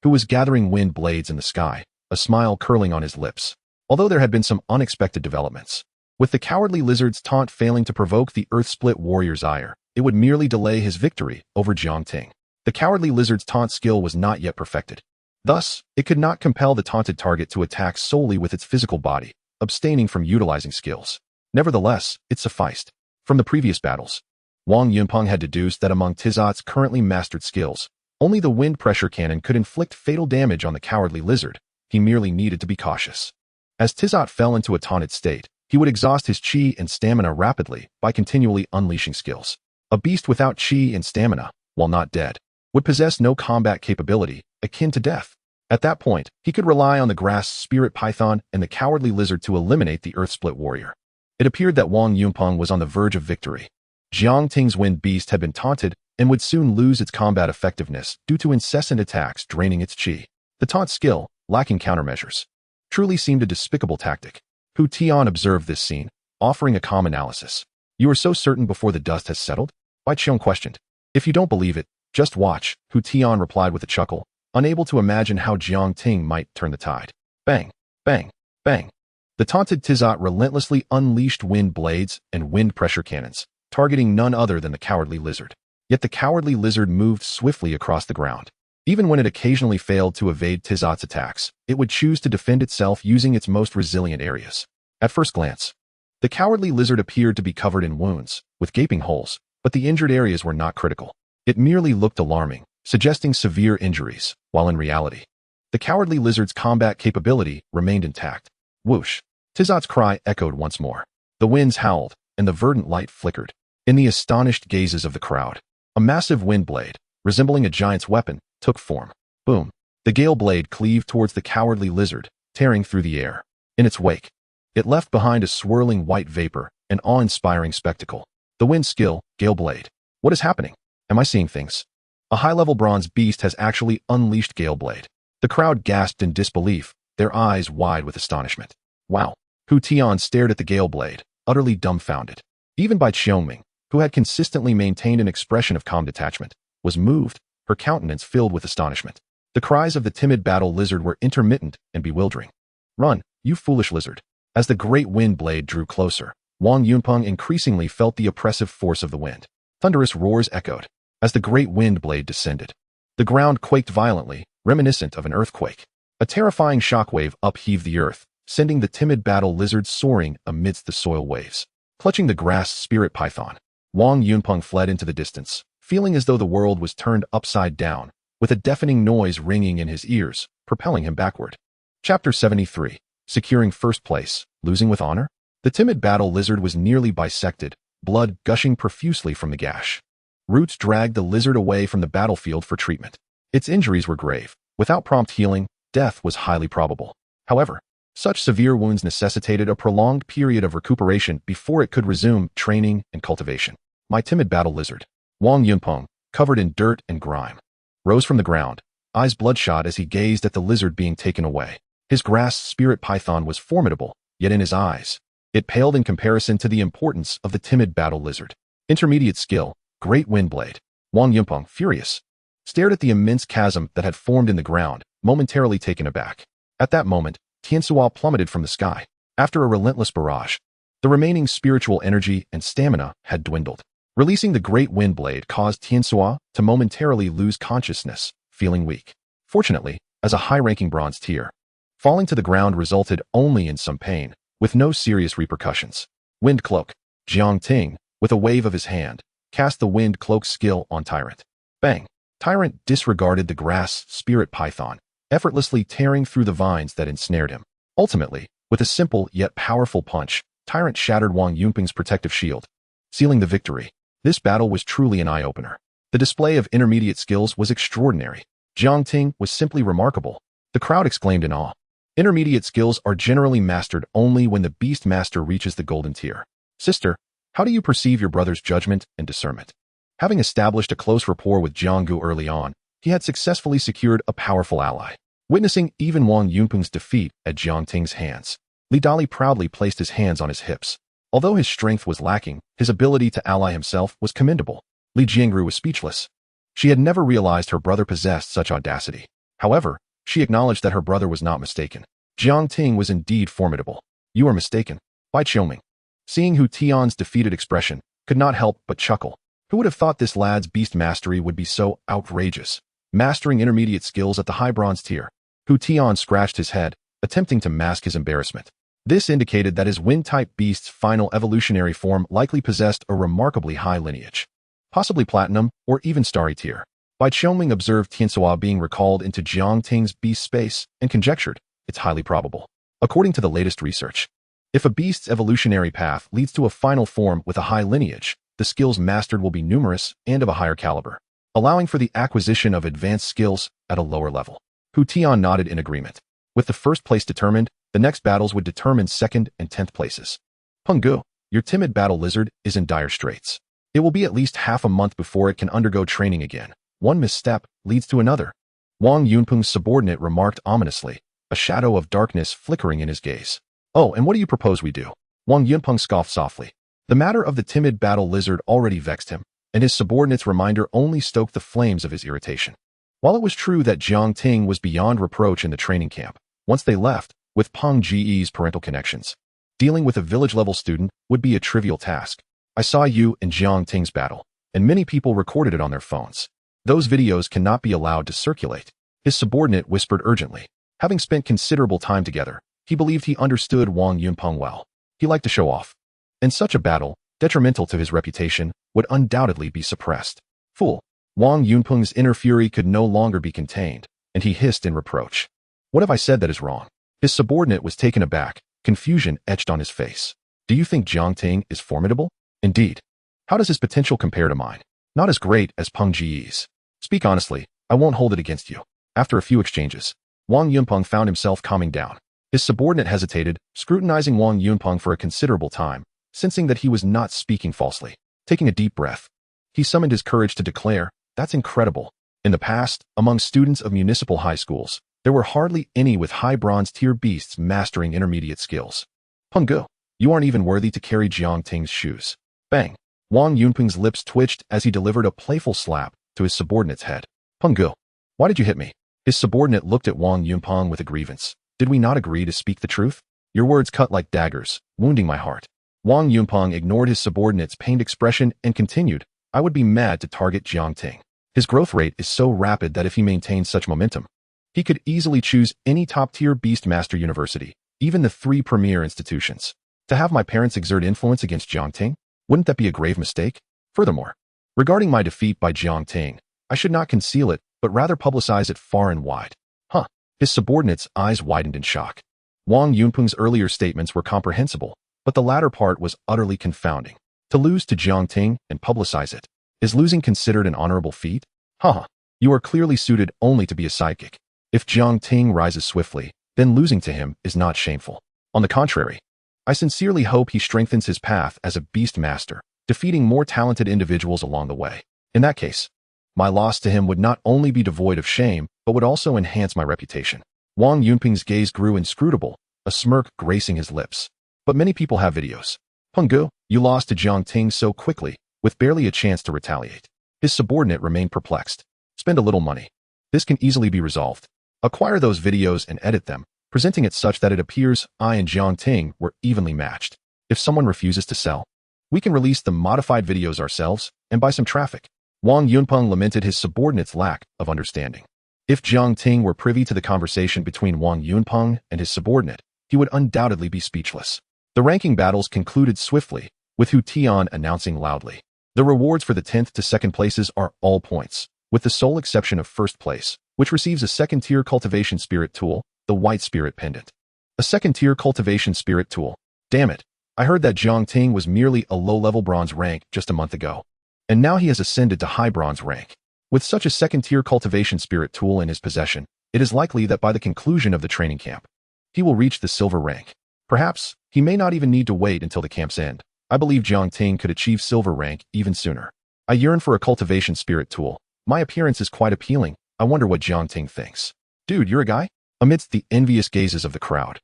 who was gathering wind blades in the sky, a smile curling on his lips. Although there had been some unexpected developments, with the cowardly lizard's taunt failing to provoke the earth-split warrior's ire, it would merely delay his victory over Jiangting. The cowardly lizard's taunt skill was not yet perfected. Thus, it could not compel the taunted target to attack solely with its physical body, abstaining from utilizing skills. Nevertheless, it sufficed. From the previous battles, Wang Yunpeng had deduced that among Tizot's currently mastered skills, only the wind pressure cannon could inflict fatal damage on the cowardly lizard. He merely needed to be cautious. As Tizot fell into a taunted state, he would exhaust his chi and stamina rapidly by continually unleashing skills. A beast without chi and stamina, while not dead, would possess no combat capability, akin to death. At that point, he could rely on the grass spirit python and the cowardly lizard to eliminate the earth-split warrior. It appeared that Wang Yunpeng was on the verge of victory. Jiangting's wind beast had been taunted and would soon lose its combat effectiveness due to incessant attacks draining its chi. The taunt skill, lacking countermeasures, truly seemed a despicable tactic. Hu Tian observed this scene, offering a calm analysis. "You are so certain before the dust has settled?" Bai Qiong questioned. "If you don't believe it, just watch," Hu Tian replied with a chuckle, unable to imagine how Jiangting might turn the tide. Bang, bang, bang. The taunted Tizot relentlessly unleashed wind blades and wind pressure cannons, targeting none other than the cowardly lizard. Yet the cowardly lizard moved swiftly across the ground. Even when it occasionally failed to evade Tizot's attacks, it would choose to defend itself using its most resilient areas. At first glance, the cowardly lizard appeared to be covered in wounds, with gaping holes, but the injured areas were not critical. It merely looked alarming, suggesting severe injuries, while in reality, the cowardly lizard's combat capability remained intact. Whoosh! Tizot's cry echoed once more. The winds howled, and the verdant light flickered. In the astonished gazes of the crowd, a massive wind blade, resembling a giant's weapon, took form. Boom! The gale blade cleaved towards the cowardly lizard, tearing through the air. In its wake, it left behind a swirling white vapor, an awe-inspiring spectacle. The wind skill, gale blade. What is happening? Am I seeing things? A high-level bronze beast has actually unleashed gale blade. The crowd gasped in disbelief, their eyes wide with astonishment. Wow! Hu Tian stared at the gale blade, utterly dumbfounded. Even Bai Qiongming, who had consistently maintained an expression of calm detachment, was moved, her countenance filled with astonishment. The cries of the timid battle lizard were intermittent and bewildering. "Run, you foolish lizard!" As the great wind blade drew closer, Wang Yunpeng increasingly felt the oppressive force of the wind. Thunderous roars echoed as the great wind blade descended. The ground quaked violently, reminiscent of an earthquake. A terrifying shockwave upheaved the earth, sending the timid battle lizard soaring amidst the soil waves. Clutching the grass spirit python, Wang Yunpeng fled into the distance, feeling as though the world was turned upside down, with a deafening noise ringing in his ears, propelling him backward. Chapter 73. Securing first place, losing with honor? The timid battle lizard was nearly bisected, blood gushing profusely from the gash. Roots dragged the lizard away from the battlefield for treatment. Its injuries were grave. Without prompt healing, death was highly probable. However, such severe wounds necessitated a prolonged period of recuperation before it could resume training and cultivation. My timid battle lizard, Wang Yunpeng, covered in dirt and grime, rose from the ground, eyes bloodshot as he gazed at the lizard being taken away. His grasped spirit python was formidable, yet in his eyes, it paled in comparison to the importance of the timid battle lizard. Intermediate skill, Great Wind Blade. Wang Yunpeng, furious, stared at the immense chasm that had formed in the ground, momentarily taken aback. At that moment, Tianxua plummeted from the sky. After a relentless barrage, the remaining spiritual energy and stamina had dwindled. Releasing the Great Wind Blade caused Tianxua to momentarily lose consciousness, feeling weak. Fortunately, as a high-ranking bronze tier, falling to the ground resulted only in some pain, with no serious repercussions. Wind Cloak. Jiang Ting, with a wave of his hand, cast the Wind Cloak skill on Tyrant. Bang! Tyrant disregarded the grass spirit python, effortlessly tearing through the vines that ensnared him. Ultimately, with a simple yet powerful punch, Tyrant shattered Wang Yunpeng's protective shield, sealing the victory. This battle was truly an eye-opener. The display of intermediate skills was extraordinary. Jiang Ting was simply remarkable. The crowd exclaimed in awe. Intermediate skills are generally mastered only when the Beast Master reaches the golden tier. Sister, how do you perceive your brother's judgment and discernment? Having established a close rapport with Jianggu early on, he had successfully secured a powerful ally. Witnessing even Wang Yunpeng's defeat at Jiang Ting's hands, Li Dali proudly placed his hands on his hips. Although his strength was lacking, his ability to ally himself was commendable. Li Jiangru was speechless. She had never realized her brother possessed such audacity. However, she acknowledged that her brother was not mistaken. Jiang Ting was indeed formidable. You are mistaken. Bai Qiuming, seeing Hu Tian's defeated expression, could not help but chuckle. Who would have thought this lad's beast mastery would be so outrageous? Mastering intermediate skills at the high bronze tier. Hu Tian scratched his head, attempting to mask his embarrassment. This indicated that his wind-type beast's final evolutionary form likely possessed a remarkably high lineage, possibly platinum or even starry tier. Bai Qiuming observed Tianxua being recalled into Jiang Ting's beast space and conjectured, it's highly probable. According to the latest research, if a beast's evolutionary path leads to a final form with a high lineage, the skills mastered will be numerous and of a higher caliber, allowing for the acquisition of advanced skills at a lower level. Hu Tian nodded in agreement. With the first place determined, the next battles would determine 2nd and 10th places. Peng Gu, your timid battle lizard is in dire straits. It will be at least half a month before it can undergo training again. One misstep leads to another. Wang Yunpeng's subordinate remarked ominously, a shadow of darkness flickering in his gaze. Oh, and what do you propose we do? Wang Yunpeng scoffed softly. The matter of the timid battle lizard already vexed him, and his subordinate's reminder only stoked the flames of his irritation. While it was true that Jiang Ting was beyond reproach in the training camp, once they left, with Peng Ge's parental connections, dealing with a village-level student would be a trivial task. I saw you in Jiang Ting's battle, and many people recorded it on their phones. Those videos cannot be allowed to circulate. His subordinate whispered urgently. Having spent considerable time together, he believed he understood Wang Yunpeng well. He liked to show off. And such a battle, detrimental to his reputation, would undoubtedly be suppressed. Fool. Wang Yunpeng's inner fury could no longer be contained, and he hissed in reproach. What have I said that is wrong? His subordinate was taken aback, confusion etched on his face. Do you think Jiang Ting is formidable? Indeed. How does his potential compare to mine? Not as great as Peng Ge's. Speak honestly, I won't hold it against you. After a few exchanges, Wang Yunpeng found himself calming down. His subordinate hesitated, scrutinizing Wang Yunpeng for a considerable time, sensing that he was not speaking falsely. Taking a deep breath, he summoned his courage to declare, that's incredible. In the past, among students of municipal high schools, there were hardly any with high bronze tier beasts mastering intermediate skills. Peng Gu, you aren't even worthy to carry Jiang Ting's shoes. Bang! Wang Yunpeng's lips twitched as he delivered a playful slap to his subordinate's head. Peng Gu, why did you hit me? His subordinate looked at Wang Yunpeng with a grievance. Did we not agree to speak the truth? Your words cut like daggers, wounding my heart. Wang Yunpeng ignored his subordinate's pained expression and continued, I would be mad to target Jiang Ting. His growth rate is so rapid that if he maintains such momentum, he could easily choose any top-tier Beastmaster university, even the 3 premier institutions. To have my parents exert influence against Jiang Ting, wouldn't that be a grave mistake? Furthermore, regarding my defeat by Jiang Ting, I should not conceal it, but rather publicize it far and wide. Huh. His subordinate's eyes widened in shock. Wang Yunpeng's earlier statements were comprehensible, but the latter part was utterly confounding. To lose to Jiang Ting and publicize it, is losing considered an honorable feat? Haha, you are clearly suited only to be a sidekick. If Jiang Ting rises swiftly, then losing to him is not shameful. On the contrary, I sincerely hope he strengthens his path as a beast master, defeating more talented individuals along the way. In that case, my loss to him would not only be devoid of shame, but would also enhance my reputation. Wang Yunping's gaze grew inscrutable, a smirk gracing his lips. But many people have videos. Penggu, you lost to Jiang Ting so quickly, with barely a chance to retaliate. His subordinate remained perplexed. Spend a little money. This can easily be resolved. Acquire those videos and edit them, presenting it such that it appears I and Jiang Ting were evenly matched. If someone refuses to sell, we can release the modified videos ourselves and buy some traffic. Wang Yunpeng lamented his subordinate's lack of understanding. If Jiang Ting were privy to the conversation between Wang Yunpeng and his subordinate, he would undoubtedly be speechless. The ranking battles concluded swiftly, with Hu Tian announcing loudly. The rewards for the 10th to 2nd places are all points, with the sole exception of 1st place, which receives a 2nd-tier cultivation spirit tool, the White Spirit Pendant. A 2nd-tier cultivation spirit tool. Damn it, I heard that Jiang Ting was merely a low-level bronze rank just a month ago. And now he has ascended to high bronze rank. With such a 2nd-tier cultivation spirit tool in his possession, it is likely that by the conclusion of the training camp, he will reach the silver rank. Perhaps, he may not even need to wait until the camp's end. I believe Jiang Ting could achieve silver rank even sooner. I yearn for a cultivation spirit tool. My appearance is quite appealing. I wonder what Jiang Ting thinks. Dude, you're a guy? Amidst the envious gazes of the crowd,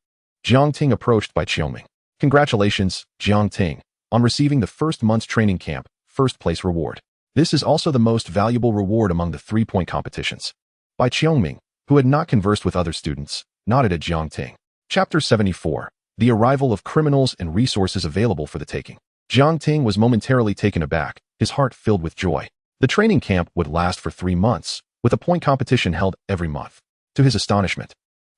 Jiang Ting approached by Qiuming. Congratulations, Jiang Ting, on receiving the 1st month's training camp, 1st place reward. This is also the most valuable reward among the 3-point competitions. By Qiuming, who had not conversed with other students, nodded at Jiang Ting. Chapter 74. The arrival of criminals and resources available for the taking. Jiang Ting was momentarily taken aback, his heart filled with joy. The training camp would last for 3 months, with a point competition held every month. To his astonishment,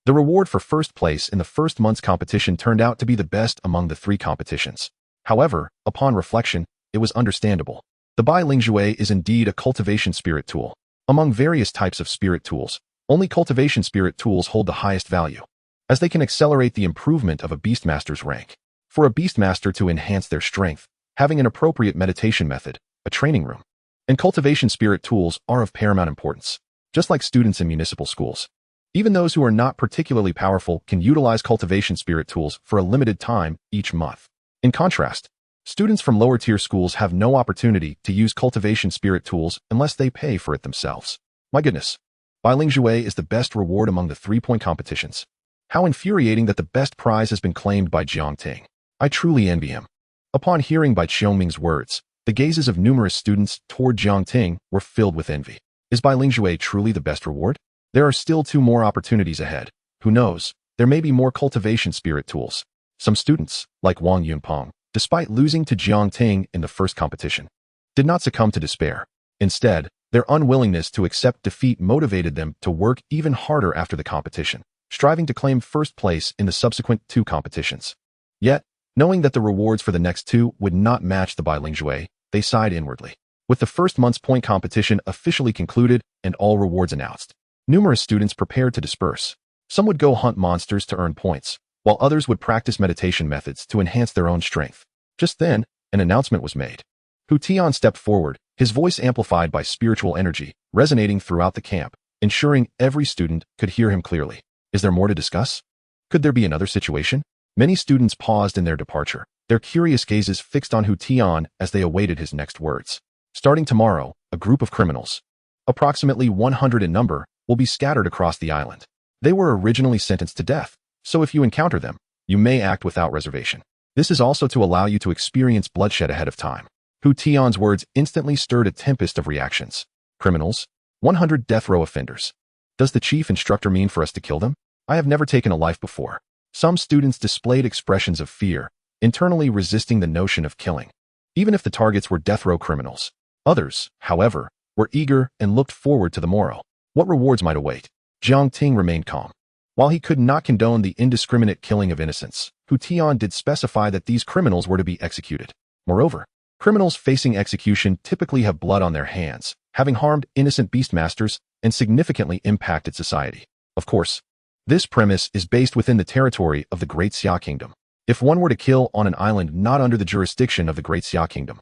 the reward for 1st place in the 1st month's competition turned out to be the best among the 3 competitions. However, upon reflection, it was understandable. The Bai Lingjue is indeed a cultivation spirit tool. Among various types of spirit tools, only cultivation spirit tools hold the highest value, as they can accelerate the improvement of a beastmaster's rank. For a beastmaster to enhance their strength, having an appropriate meditation method, a training room, and cultivation spirit tools are of paramount importance. Just like students in municipal schools, even those who are not particularly powerful can utilize cultivation spirit tools for a limited time each month. In contrast, students from lower-tier schools have no opportunity to use cultivation spirit tools unless they pay for it themselves. My goodness, Bai Lingjue is the best reward among the 3-point competitions. How infuriating that the best prize has been claimed by Jiang Ting. I truly envy him. Upon hearing Bai Qiuming's words, the gazes of numerous students toward Jiang Ting were filled with envy. Is Bai Lingjue truly the best reward? There are still 2 more opportunities ahead. Who knows, there may be more cultivation spirit tools. Some students, like Wang Yunpeng, despite losing to Jiang Ting in the 1st competition, did not succumb to despair. Instead, their unwillingness to accept defeat motivated them to work even harder after the competition, striving to claim 1st place in the subsequent 2 competitions. Yet, knowing that the rewards for the next 2 would not match the Bai Lingjue, they sighed inwardly. With the 1st month's point competition officially concluded and all rewards announced, numerous students prepared to disperse. Some would go hunt monsters to earn points, while others would practice meditation methods to enhance their own strength. Just then, an announcement was made. Hu Tian stepped forward, his voice amplified by spiritual energy, resonating throughout the camp, ensuring every student could hear him clearly. Is there more to discuss? Could there be another situation? Many students paused in their departure, their curious gazes fixed on Hu Tian as they awaited his next words. Starting tomorrow, a group of criminals, approximately 100 in number, will be scattered across the island. They were originally sentenced to death, so if you encounter them, you may act without reservation. This is also to allow you to experience bloodshed ahead of time. Hu Tian's words instantly stirred a tempest of reactions. Criminals? 100 death row offenders. Does the chief instructor mean for us to kill them? I have never taken a life before. Some students displayed expressions of fear, internally resisting the notion of killing, even if the targets were death row criminals. Others, however, were eager and looked forward to the morrow. What rewards might await? Jiang Ting remained calm. While he could not condone the indiscriminate killing of innocents, Hu Tian did specify that these criminals were to be executed. Moreover, criminals facing execution typically have blood on their hands, having harmed innocent beastmasters and significantly impacted society. Of course, this premise is based within the territory of the Great Xia Kingdom. If one were to kill on an island not under the jurisdiction of the Great Xia Kingdom,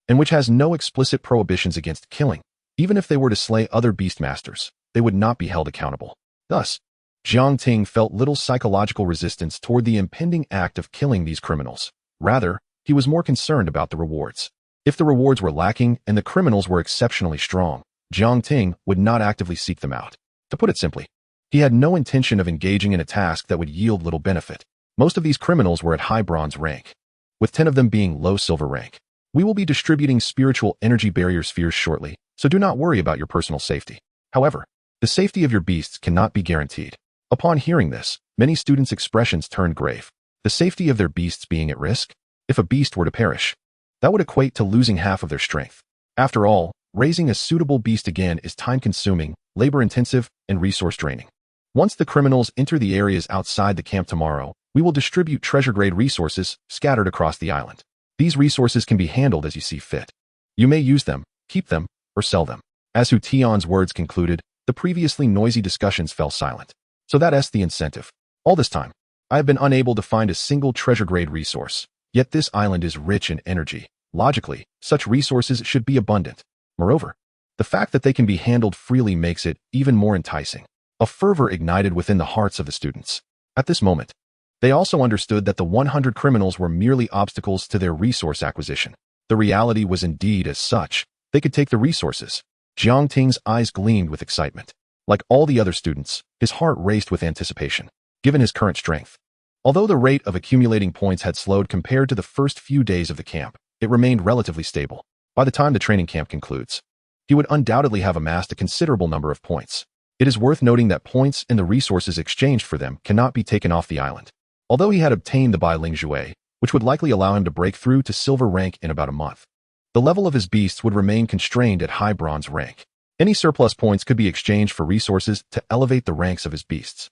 and which has no explicit prohibitions against killing, even if they were to slay other beastmasters, they would not be held accountable. Thus, Jiang Ting felt little psychological resistance toward the impending act of killing these criminals. Rather, he was more concerned about the rewards. If the rewards were lacking and the criminals were exceptionally strong, Jiang Ting would not actively seek them out. To put it simply, he had no intention of engaging in a task that would yield little benefit. Most of these criminals were at high bronze rank, with 10 of them being low silver rank. We will be distributing spiritual energy barrier spheres shortly, so do not worry about your personal safety. However, the safety of your beasts cannot be guaranteed. Upon hearing this, many students' expressions turned grave. The safety of their beasts being at risk? If a beast were to perish, that would equate to losing half of their strength. After all, raising a suitable beast again is time-consuming, labor-intensive, and resource-draining. Once the criminals enter the areas outside the camp tomorrow, we will distribute treasure-grade resources scattered across the island. These resources can be handled as you see fit. You may use them, keep them, or sell them. As Hu Tian's words concluded, the previously noisy discussions fell silent. So that's the incentive. All this time, I have been unable to find a single treasure-grade resource. Yet this island is rich in energy. Logically, such resources should be abundant. Moreover, the fact that they can be handled freely makes it even more enticing. A fervor ignited within the hearts of the students. At this moment, they also understood that the 100 criminals were merely obstacles to their resource acquisition. The reality was indeed as such. They could take the resources. Jiang Ting's eyes gleamed with excitement. Like all the other students, his heart raced with anticipation. Given his current strength, although the rate of accumulating points had slowed compared to the first few days of the camp, it remained relatively stable. By the time the training camp concludes, he would undoubtedly have amassed a considerable number of points. It is worth noting that points and the resources exchanged for them cannot be taken off the island. Although he had obtained the Bai Ling Jue, which would likely allow him to break through to silver rank in about a month, the level of his beasts would remain constrained at high bronze rank. Any surplus points could be exchanged for resources to elevate the ranks of his beasts,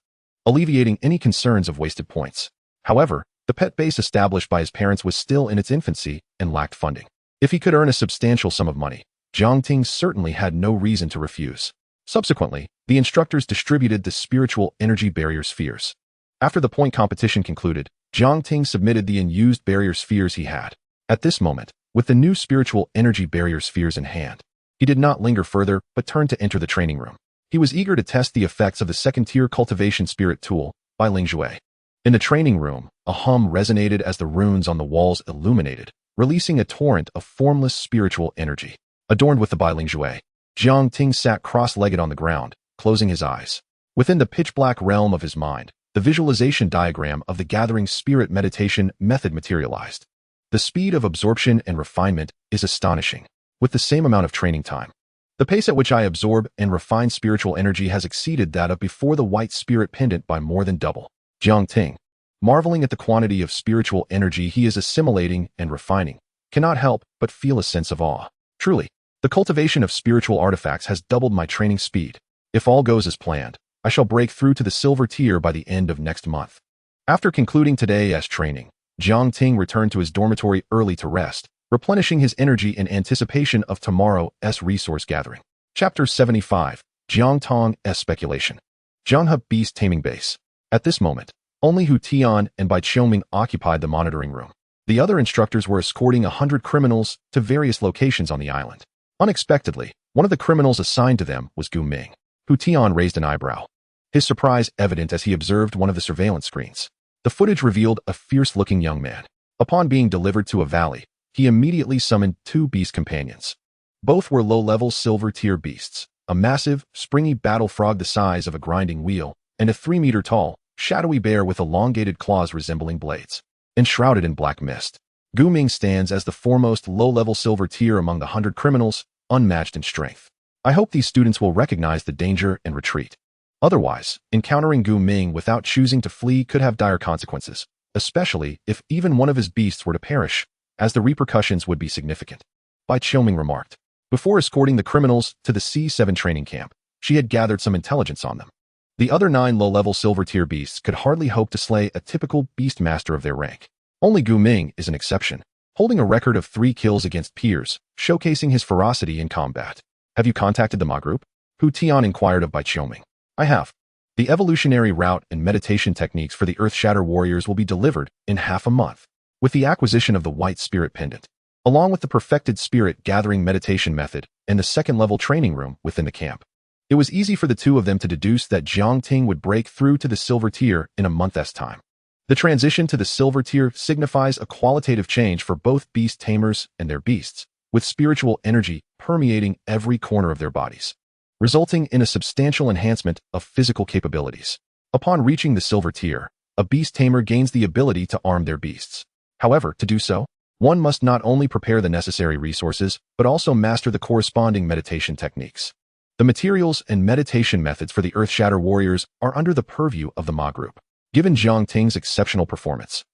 alleviating any concerns of wasted points. However, the pet base established by his parents was still in its infancy and lacked funding. If he could earn a substantial sum of money, Jiang Ting certainly had no reason to refuse. Subsequently, the instructors distributed the spiritual energy barrier spheres. After the point competition concluded, Jiang Ting submitted the unused barrier spheres he had. At this moment, with the new spiritual energy barrier spheres in hand, he did not linger further but turned to enter the training room. He was eager to test the effects of the second-tier cultivation spirit tool, Bai Ling Jue. In the training room, a hum resonated as the runes on the walls illuminated, releasing a torrent of formless spiritual energy. Adorned with the Bai Ling Jue, Jiang Ting sat cross-legged on the ground, closing his eyes. Within the pitch-black realm of his mind, the visualization diagram of the gathering spirit meditation method materialized. The speed of absorption and refinement is astonishing. With the same amount of training time, the pace at which I absorb and refine spiritual energy has exceeded that of before the white spirit pendant by more than double. Jiang Ting, marveling at the quantity of spiritual energy he is assimilating and refining, cannot help but feel a sense of awe. Truly, the cultivation of spiritual artifacts has doubled my training speed. If all goes as planned, I shall break through to the silver tier by the end of next month. After concluding today's training, Jiang Ting returned to his dormitory early to rest, replenishing his energy in anticipation of tomorrow's resource gathering. Chapter 75, Jiang Tong's Speculation. Zhanghe Beast Taming Base. At this moment, only Hu Tian and Bai Qiuming occupied the monitoring room. The other instructors were escorting 100 criminals to various locations on the island. Unexpectedly, one of the criminals assigned to them was Gu Ming. Hu Tian raised an eyebrow, his surprise evident as he observed one of the surveillance screens. The footage revealed a fierce-looking young man. Upon being delivered to a valley, he immediately summoned 2 beast companions. Both were low-level silver-tier beasts, a massive, springy battle frog the size of a grinding wheel, and a 3-meter-tall, shadowy bear with elongated claws resembling blades. Enshrouded in black mist, Gu Ming stands as the foremost low-level silver tier among the 100 criminals, unmatched in strength. I hope these students will recognize the danger and retreat. Otherwise, encountering Gu Ming without choosing to flee could have dire consequences, especially if even one of his beasts were to perish, as the repercussions would be significant. Bai Qiuming remarked. Before escorting the criminals to the C7 training camp, she had gathered some intelligence on them. The other 9 low-level silver-tier beasts could hardly hope to slay a typical beast master of their rank. Only Gu Ming is an exception, holding a record of 3 kills against peers, showcasing his ferocity in combat. Have you contacted the Ma group? Hu Tian inquired of Bai Qiuming. I have. The evolutionary route and meditation techniques for the Earth-Shatter warriors will be delivered in half a month. With the acquisition of the White Spirit Pendant, along with the perfected spirit gathering meditation method and the second-level training room within the camp, it was easy for the 2 of them to deduce that Jiang Ting would break through to the silver tier in a month's time. The transition to the silver tier signifies a qualitative change for both beast tamers and their beasts, with spiritual energy permeating every corner of their bodies. resulting in a substantial enhancement of physical capabilities. Upon reaching the silver tier, a beast tamer gains the ability to arm their beasts. However, to do so, one must not only prepare the necessary resources, but also master the corresponding meditation techniques. The materials and meditation methods for the Earth Shatter Warriors are under the purview of the Ma Group. Given Jiang Ting's exceptional performance,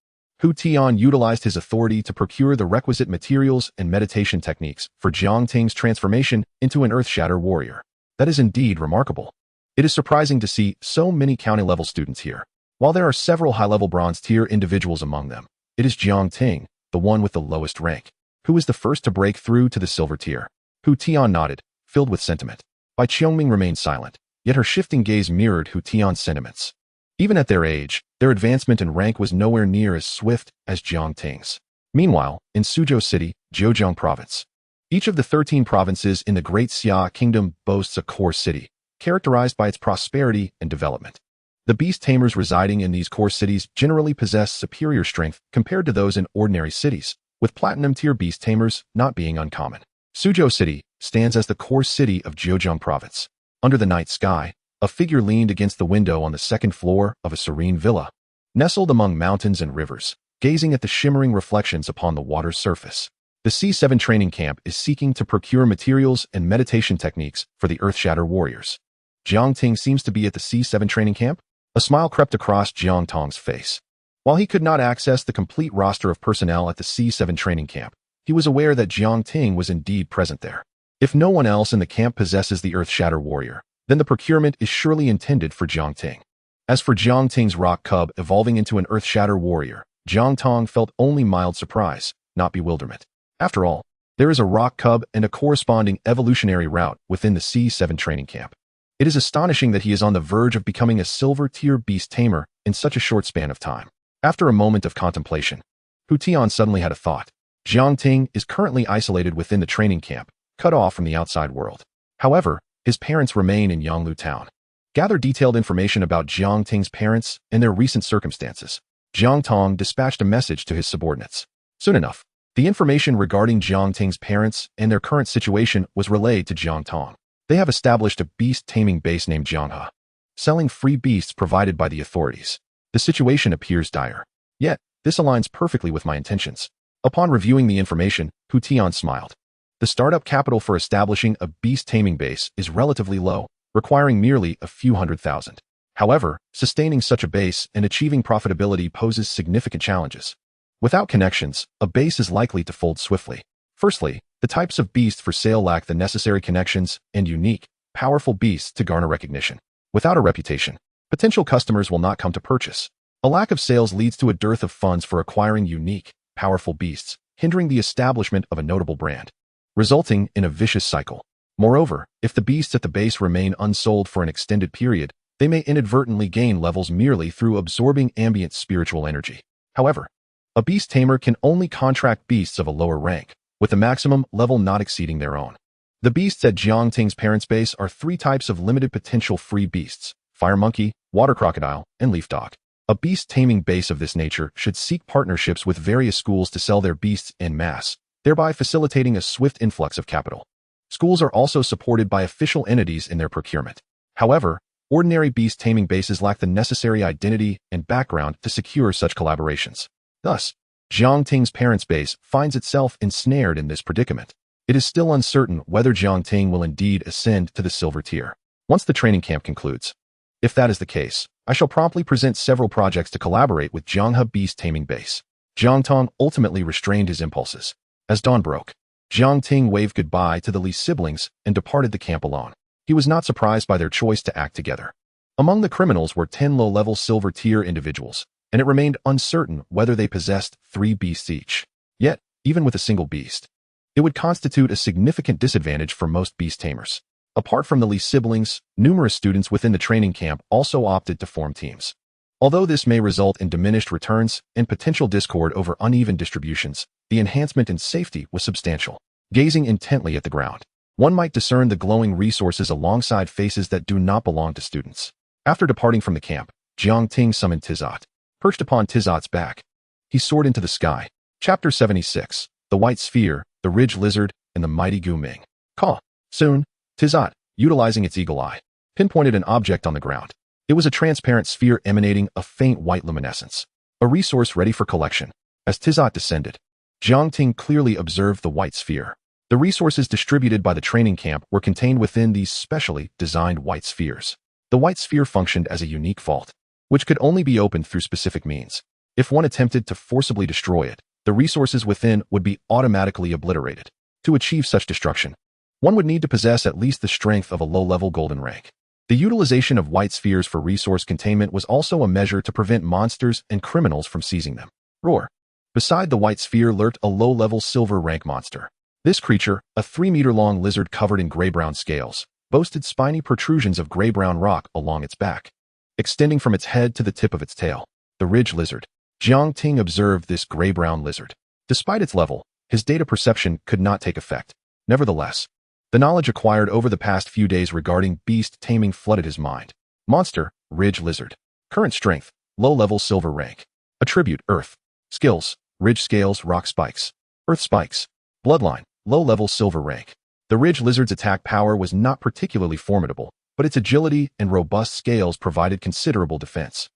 Hu Tian utilized his authority to procure the requisite materials and meditation techniques for Jiang Ting's transformation into an Earth Shatter Warrior. That is indeed remarkable. It is surprising to see so many county-level students here. While there are several high-level bronze-tier individuals among them, it is Jiang Ting, the one with the lowest rank, who is the first to break through to the silver tier. Hu Tian nodded, filled with sentiment. Bai Qiongming remained silent, yet her shifting gaze mirrored Hu Tian's sentiments. Even at their age, their advancement in rank was nowhere near as swift as Jiang Ting's. Meanwhile, in Suzhou City, Zhejiang Province, each of the 13 provinces in the Great Xia Kingdom boasts a core city, characterized by its prosperity and development. The beast tamers residing in these core cities generally possess superior strength compared to those in ordinary cities, with platinum-tier beast tamers not being uncommon. Suzhou City stands as the core city of Zhejiang Province. Under the night sky, a figure leaned against the window on the second floor of a serene villa, nestled among mountains and rivers, gazing at the shimmering reflections upon the water's surface. The C7 training camp is seeking to procure materials and meditation techniques for the Earth Shatter Warriors. Jiang Ting seems to be at the C7 training camp? A smile crept across Jiang Tong's face. While he could not access the complete roster of personnel at the C7 training camp, he was aware that Jiang Ting was indeed present there. If no one else in the camp possesses the Earth Shatter Warrior, then the procurement is surely intended for Jiang Ting. As for Jiang Ting's rock cub evolving into an Earth Shatter Warrior, Jiang Tong felt only mild surprise, not bewilderment. After all, there is a rock cub and a corresponding evolutionary route within the C7 training camp. It is astonishing that he is on the verge of becoming a silver-tier beast tamer in such a short span of time. After a moment of contemplation, Hu Tian suddenly had a thought. Jiang Ting is currently isolated within the training camp, cut off from the outside world. However, his parents remain in Yanglu Town. Gather detailed information about Jiang Ting's parents and their recent circumstances. Jiang Tong dispatched a message to his subordinates. Soon enough, the information regarding Jiang Ting's parents and their current situation was relayed to Jiang Tong. They have established a beast taming base named Jianghe, selling free beasts provided by the authorities. The situation appears dire. Yet, this aligns perfectly with my intentions. Upon reviewing the information, Hu Tian smiled. The startup capital for establishing a beast taming base is relatively low, requiring merely a few $100,000. However, sustaining such a base and achieving profitability poses significant challenges. Without connections, a base is likely to fold swiftly. Firstly, the types of beasts for sale lack the necessary connections and unique, powerful beasts to garner recognition. Without a reputation, potential customers will not come to purchase. A lack of sales leads to a dearth of funds for acquiring unique, powerful beasts, hindering the establishment of a notable brand, resulting in a vicious cycle. Moreover, if the beasts at the base remain unsold for an extended period, they may inadvertently gain levels merely through absorbing ambient spiritual energy. However, a beast tamer can only contract beasts of a lower rank, with the maximum level not exceeding their own. The beasts at Jiang Ting's parents' base are 3 types of limited potential free beasts: fire monkey, water crocodile, and leaf dog. A beast taming base of this nature should seek partnerships with various schools to sell their beasts en masse, thereby facilitating a swift influx of capital. Schools are also supported by official entities in their procurement. However, ordinary beast taming bases lack the necessary identity and background to secure such collaborations. Thus, Jiang Ting's parents' base finds itself ensnared in this predicament. It is still uncertain whether Jiang Ting will indeed ascend to the silver tier once the training camp concludes. If that is the case, I shall promptly present several projects to collaborate with Jianghe Beast Taming Base. Jiang Tong ultimately restrained his impulses. As dawn broke, Jiang Ting waved goodbye to the Li siblings and departed the camp alone. He was not surprised by their choice to act together. Among the criminals were 10 low-level silver-tier individuals, and it remained uncertain whether they possessed 3 beasts each. Yet, even with a single beast, it would constitute a significant disadvantage for most beast tamers. Apart from the Li siblings, numerous students within the training camp also opted to form teams. Although this may result in diminished returns and potential discord over uneven distributions, the enhancement in safety was substantial. Gazing intently at the ground, one might discern the glowing resources alongside faces that do not belong to students. After departing from the camp, Jiang Ting summoned Tizot. Perched upon Tizot's back, he soared into the sky. Chapter 76, The White Sphere, the Ridge Lizard, and the Mighty Gu Ming. Caw. Soon, Tizot, utilizing its eagle eye, pinpointed an object on the ground. It was a transparent sphere emanating a faint white luminescence, a resource ready for collection. As Tizot descended, Jiangting clearly observed the white sphere. The resources distributed by the training camp were contained within these specially designed white spheres. The white sphere functioned as a unique vault, which could only be opened through specific means. If one attempted to forcibly destroy it, the resources within would be automatically obliterated. To achieve such destruction, one would need to possess at least the strength of a low-level golden rank. The utilization of white spheres for resource containment was also a measure to prevent monsters and criminals from seizing them. Roar. Beside the white sphere lurked a low-level silver rank monster. This creature, a 3-meter-long lizard covered in gray-brown scales, boasted spiny protrusions of gray-brown rock along its back, extending from its head to the tip of its tail. The ridge lizard. Jiangting observed this gray-brown lizard. Despite its level, his data perception could not take effect. Nevertheless, the knowledge acquired over the past few days regarding beast taming flooded his mind. Monster, ridge lizard. Current strength, low-level silver rank. Attribute, earth. Skills, ridge scales, rock spikes. Earth spikes. Bloodline, low-level silver rank. The ridge lizard's attack power was not particularly formidable, but its agility and robust scales provided considerable defense,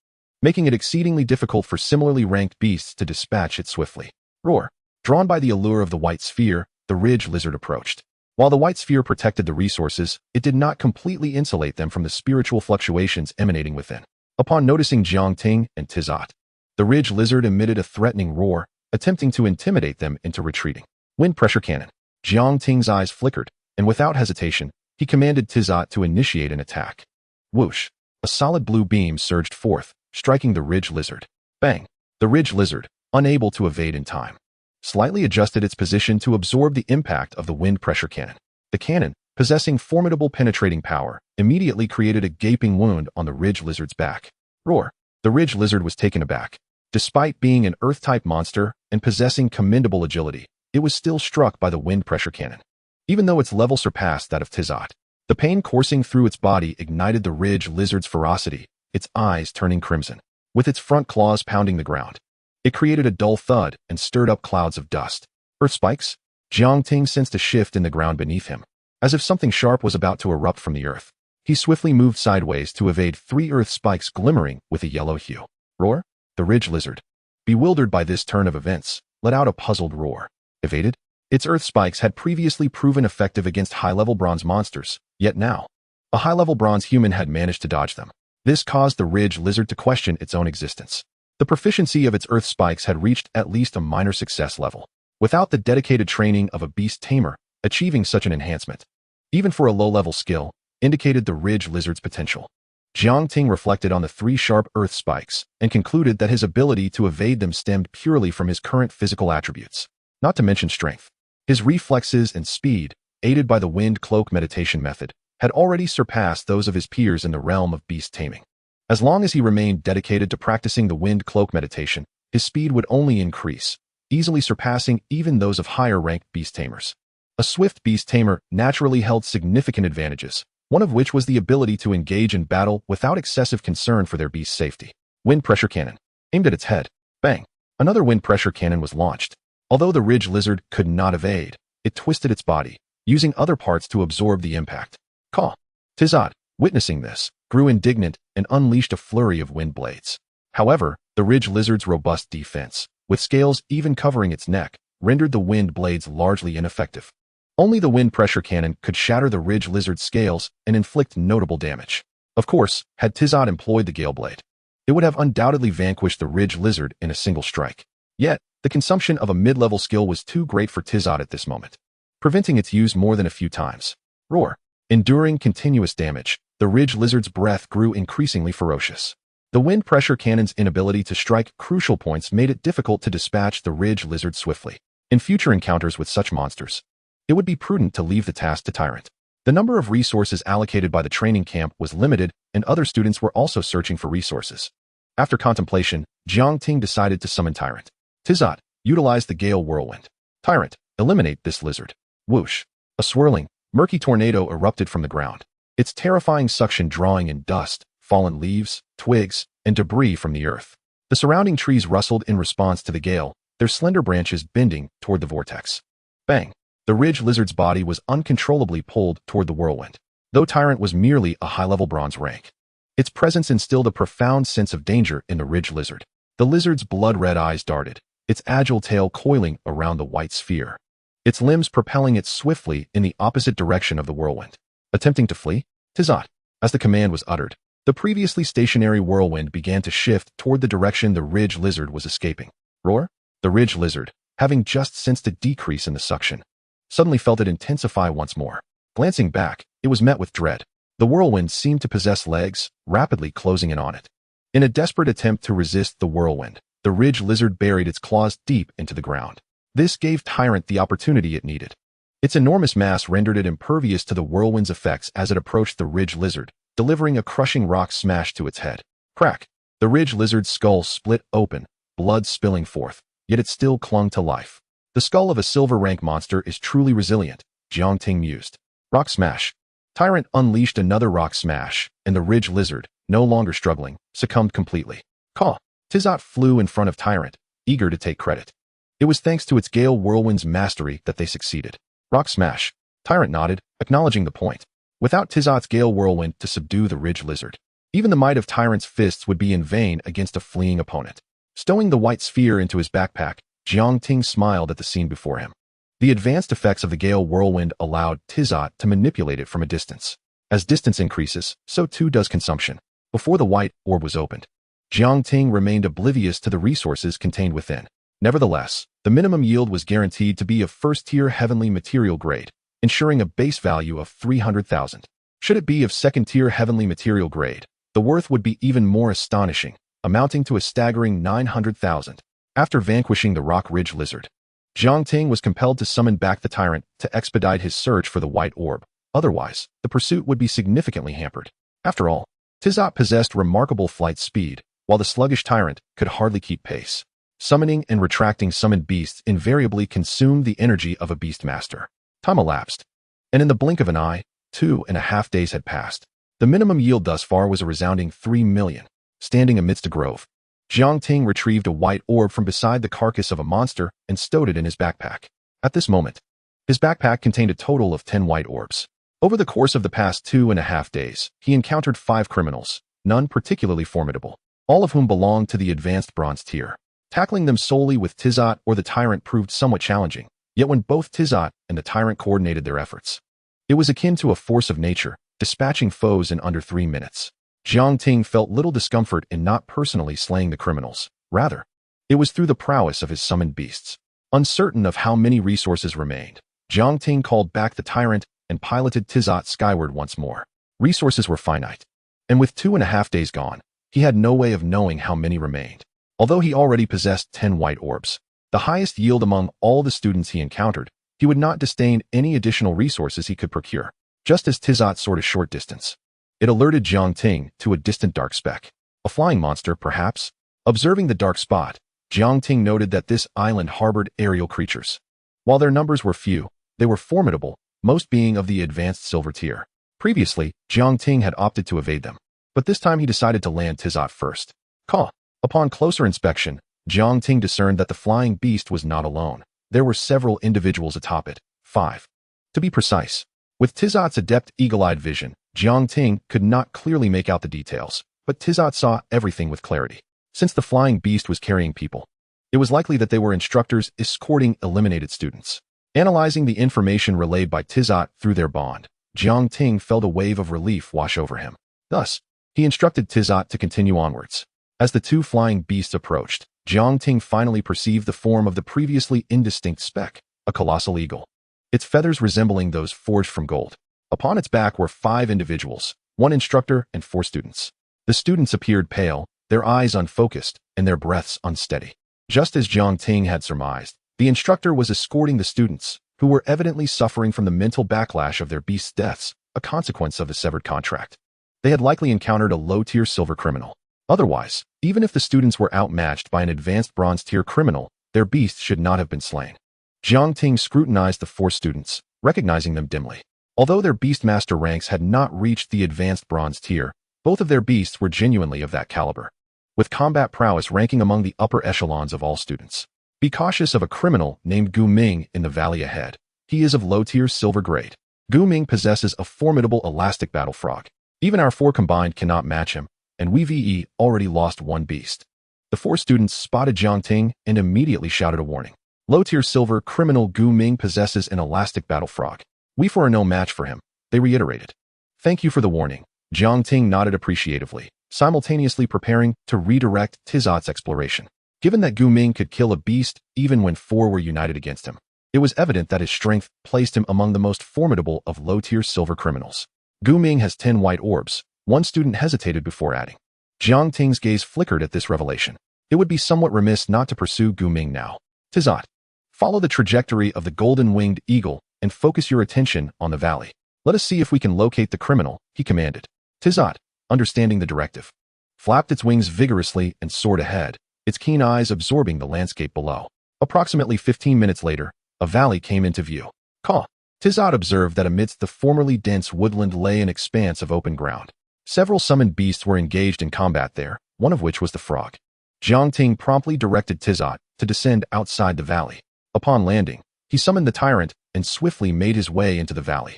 making it exceedingly difficult for similarly ranked beasts to dispatch it swiftly. Roar. Drawn by the allure of the white sphere, the ridge lizard approached. While the white sphere protected the resources, it did not completely insulate them from the spiritual fluctuations emanating within. Upon noticing Jiangting and Tizot, the ridge lizard emitted a threatening roar, attempting to intimidate them into retreating. Wind pressure cannon. Jiangting's eyes flickered, and without hesitation, he commanded Tizot to initiate an attack. Whoosh. A solid blue beam surged forth, striking the ridge lizard. Bang. The ridge lizard, unable to evade in time, slightly adjusted its position to absorb the impact of the wind pressure cannon. The cannon, possessing formidable penetrating power, immediately created a gaping wound on the ridge lizard's back. Roar. The ridge lizard was taken aback. Despite being an earth-type monster and possessing commendable agility, it was still struck by the wind pressure cannon. Even though its level surpassed that of Tizot, the pain coursing through its body ignited the ridge lizard's ferocity, its eyes turning crimson, with its front claws pounding the ground. It created a dull thud and stirred up clouds of dust. Earth spikes? Jiangting sensed a shift in the ground beneath him, as if something sharp was about to erupt from the earth. He swiftly moved sideways to evade 3 earth spikes glimmering with a yellow hue. Roar? The ridge lizard, bewildered by this turn of events, let out a puzzled roar. Evaded? Its earth spikes had previously proven effective against high-level bronze monsters, yet now, a high-level bronze human had managed to dodge them. This caused the ridge lizard to question its own existence. The proficiency of its earth spikes had reached at least a minor success level. Without the dedicated training of a beast tamer, achieving such an enhancement, even for a low-level skill, indicated the ridge lizard's potential. Jiangting reflected on the 3 sharp earth spikes and concluded that his ability to evade them stemmed purely from his current physical attributes, not to mention strength. His reflexes and speed, aided by the wind cloak meditation method, had already surpassed those of his peers in the realm of beast taming. As long as he remained dedicated to practicing the wind cloak meditation, his speed would only increase, easily surpassing even those of higher-ranked beast tamers. A swift beast tamer naturally held significant advantages, one of which was the ability to engage in battle without excessive concern for their beast's safety. Wind pressure cannon. Aimed at its head. Bang. Another wind pressure cannon was launched. Although the ridge lizard could not evade, it twisted its body, using other parts to absorb the impact. Caw. Tizot, witnessing this, grew indignant and unleashed a flurry of wind blades. However, the ridge lizard's robust defense, with scales even covering its neck, rendered the wind blades largely ineffective. Only the wind pressure cannon could shatter the ridge lizard's scales and inflict notable damage. Of course, had Tizot employed the gale blade, it would have undoubtedly vanquished the ridge lizard in a single strike. Yet, the consumption of a mid-level skill was too great for Tizot at this moment, preventing its use more than a few times. Roar. Enduring continuous damage, the ridge lizard's breath grew increasingly ferocious. The wind pressure cannon's inability to strike crucial points made it difficult to dispatch the ridge lizard swiftly. In future encounters with such monsters, it would be prudent to leave the task to Tyrant. The number of resources allocated by the training camp was limited, and other students were also searching for resources. After contemplation, Jiangting decided to summon Tyrant. Tizot, utilize the Gale Whirlwind. Tyrant, eliminate this lizard. Whoosh. A swirling, murky tornado erupted from the ground, its terrifying suction drawing in dust, fallen leaves, twigs, and debris from the earth. The surrounding trees rustled in response to the gale, their slender branches bending toward the vortex. Bang. The ridge lizard's body was uncontrollably pulled toward the whirlwind. though Tyrant was merely a high-level bronze rank. Its presence instilled a profound sense of danger in the ridge lizard. The lizard's blood-red eyes darted, its agile tail coiling around the white sphere, its limbs propelling it swiftly in the opposite direction of the whirlwind. Attempting to flee? Tizot. As the command was uttered, the previously stationary whirlwind began to shift toward the direction the ridge lizard was escaping. Roar? The ridge lizard, having just sensed a decrease in the suction, suddenly felt it intensify once more. Glancing back, it was met with dread. The whirlwind seemed to possess legs, rapidly closing in on it. In a desperate attempt to resist the whirlwind, the ridge lizard buried its claws deep into the ground. This gave Tyrant the opportunity it needed. Its enormous mass rendered it impervious to the whirlwind's effects as it approached the ridge lizard, delivering a crushing rock smash to its head. Crack! The ridge lizard's skull split open, blood spilling forth, yet it still clung to life. The skull of a silver rank monster is truly resilient, Jiang Ting mused. Rock smash. Tyrant unleashed another rock smash, and the ridge lizard, no longer struggling, succumbed completely. Caw! Tizot flew in front of Tyrant, eager to take credit. It was thanks to its Gale Whirlwind's mastery that they succeeded. Rock smash. Tyrant nodded, acknowledging the point. Without Tizot's Gale Whirlwind to subdue the ridge lizard, even the might of Tyrant's fists would be in vain against a fleeing opponent. Stowing the white sphere into his backpack, Jiang Ting smiled at the scene before him. The advanced effects of the Gale Whirlwind allowed Tizot to manipulate it from a distance. As distance increases, so too does consumption. Before the white orb was opened, Jiang Ting remained oblivious to the resources contained within. Nevertheless, the minimum yield was guaranteed to be of first-tier heavenly material grade, ensuring a base value of 300,000. Should it be of second-tier heavenly material grade, the worth would be even more astonishing, amounting to a staggering 900,000. After vanquishing the rock ridge lizard, Jiang Ting was compelled to summon back the Tyrant to expedite his search for the white orb. Otherwise, the pursuit would be significantly hampered. After all, Tizot possessed remarkable flight speed, while the sluggish Tyrant could hardly keep pace. Summoning and retracting summoned beasts invariably consumed the energy of a beastmaster. Time elapsed, and in the blink of an eye, 2.5 days had passed. The minimum yield thus far was a resounding 3 million. Standing amidst a grove, Jiang Ting retrieved a white orb from beside the carcass of a monster and stowed it in his backpack. At this moment, his backpack contained a total of 10 white orbs. Over the course of the past 2.5 days, he encountered 5 criminals, none particularly formidable, all of whom belonged to the advanced bronze tier. Tackling them solely with Tizot or the Tyrant proved somewhat challenging, yet when both Tizot and the Tyrant coordinated their efforts, it was akin to a force of nature, dispatching foes in under 3 minutes. Jiang Ting felt little discomfort in not personally slaying the criminals. Rather, it was through the prowess of his summoned beasts. Uncertain of how many resources remained, Jiang Ting called back the Tyrant and piloted Tizot skyward once more. Resources were finite, and with 2.5 days gone, he had no way of knowing how many remained. Although he already possessed 10 white orbs, the highest yield among all the students he encountered, he would not disdain any additional resources he could procure. Just as Tizot soared a short distance, it alerted Jiang Ting to a distant dark speck. A flying monster, perhaps? Observing the dark spot, Jiang Ting noted that this island harbored aerial creatures. While their numbers were few, they were formidable, most being of the advanced silver tier. Previously, Jiang Ting had opted to evade them, but this time he decided to land Tizot first. Caw! Upon closer inspection, Jiang Ting discerned that the flying beast was not alone. There were several individuals atop it, 5. To be precise, with Tizot's adept eagle-eyed vision, Jiang Ting could not clearly make out the details, but Tizot saw everything with clarity. Since the flying beast was carrying people, it was likely that they were instructors escorting eliminated students. Analyzing the information relayed by Tizot through their bond, Jiang Ting felt a wave of relief wash over him. Thus, he instructed Tizot to continue onwards. As the 2 flying beasts approached, Jiang Ting finally perceived the form of the previously indistinct speck, a colossal eagle, its feathers resembling those forged from gold. Upon its back were 5 individuals, 1 instructor and 4 students. The students appeared pale, their eyes unfocused, and their breaths unsteady. Just as Jiang Ting had surmised, the instructor was escorting the students, who were evidently suffering from the mental backlash of their beasts' deaths, a consequence of the severed contract. They had likely encountered a low-tier silver criminal. Otherwise, even if the students were outmatched by an advanced bronze-tier criminal, their beasts should not have been slain. Jiang Ting scrutinized the 4 students, recognizing them dimly. Although their beastmaster ranks had not reached the advanced bronze tier, both of their beasts were genuinely of that caliber, with combat prowess ranking among the upper echelons of all students. Be cautious of a criminal named Gu Ming in the valley ahead. He is of low-tier silver grade. Gu Ming possesses a formidable elastic battle frog. Even our four combined cannot match him, and we already lost one beast. The four students spotted Jiang Ting and immediately shouted a warning. Low-tier silver criminal Gu Ming possesses an elastic battle frog. We four are no match for him, they reiterated. Thank you for the warning. Jiang Ting nodded appreciatively, simultaneously preparing to redirect Tizot's exploration. Given that Gu Ming could kill a beast even when four were united against him, it was evident that his strength placed him among the most formidable of low-tier silver criminals. Gu Ming has 10 white orbs. One student hesitated before adding. Jiang Ting's gaze flickered at this revelation. It would be somewhat remiss not to pursue Gu Ming now. Tizot, follow the trajectory of the golden-winged eagle and focus your attention on the valley. Let us see if we can locate the criminal, he commanded. Tizot, understanding the directive, flapped its wings vigorously and soared ahead, its keen eyes absorbing the landscape below. Approximately 15 minutes later, a valley came into view. Caw. Tizot observed that amidst the formerly dense woodland lay an expanse of open ground. Several summoned beasts were engaged in combat there, one of which was the frog. Jiang Ting promptly directed Tizot to descend outside the valley. Upon landing, he summoned the tyrant and swiftly made his way into the valley.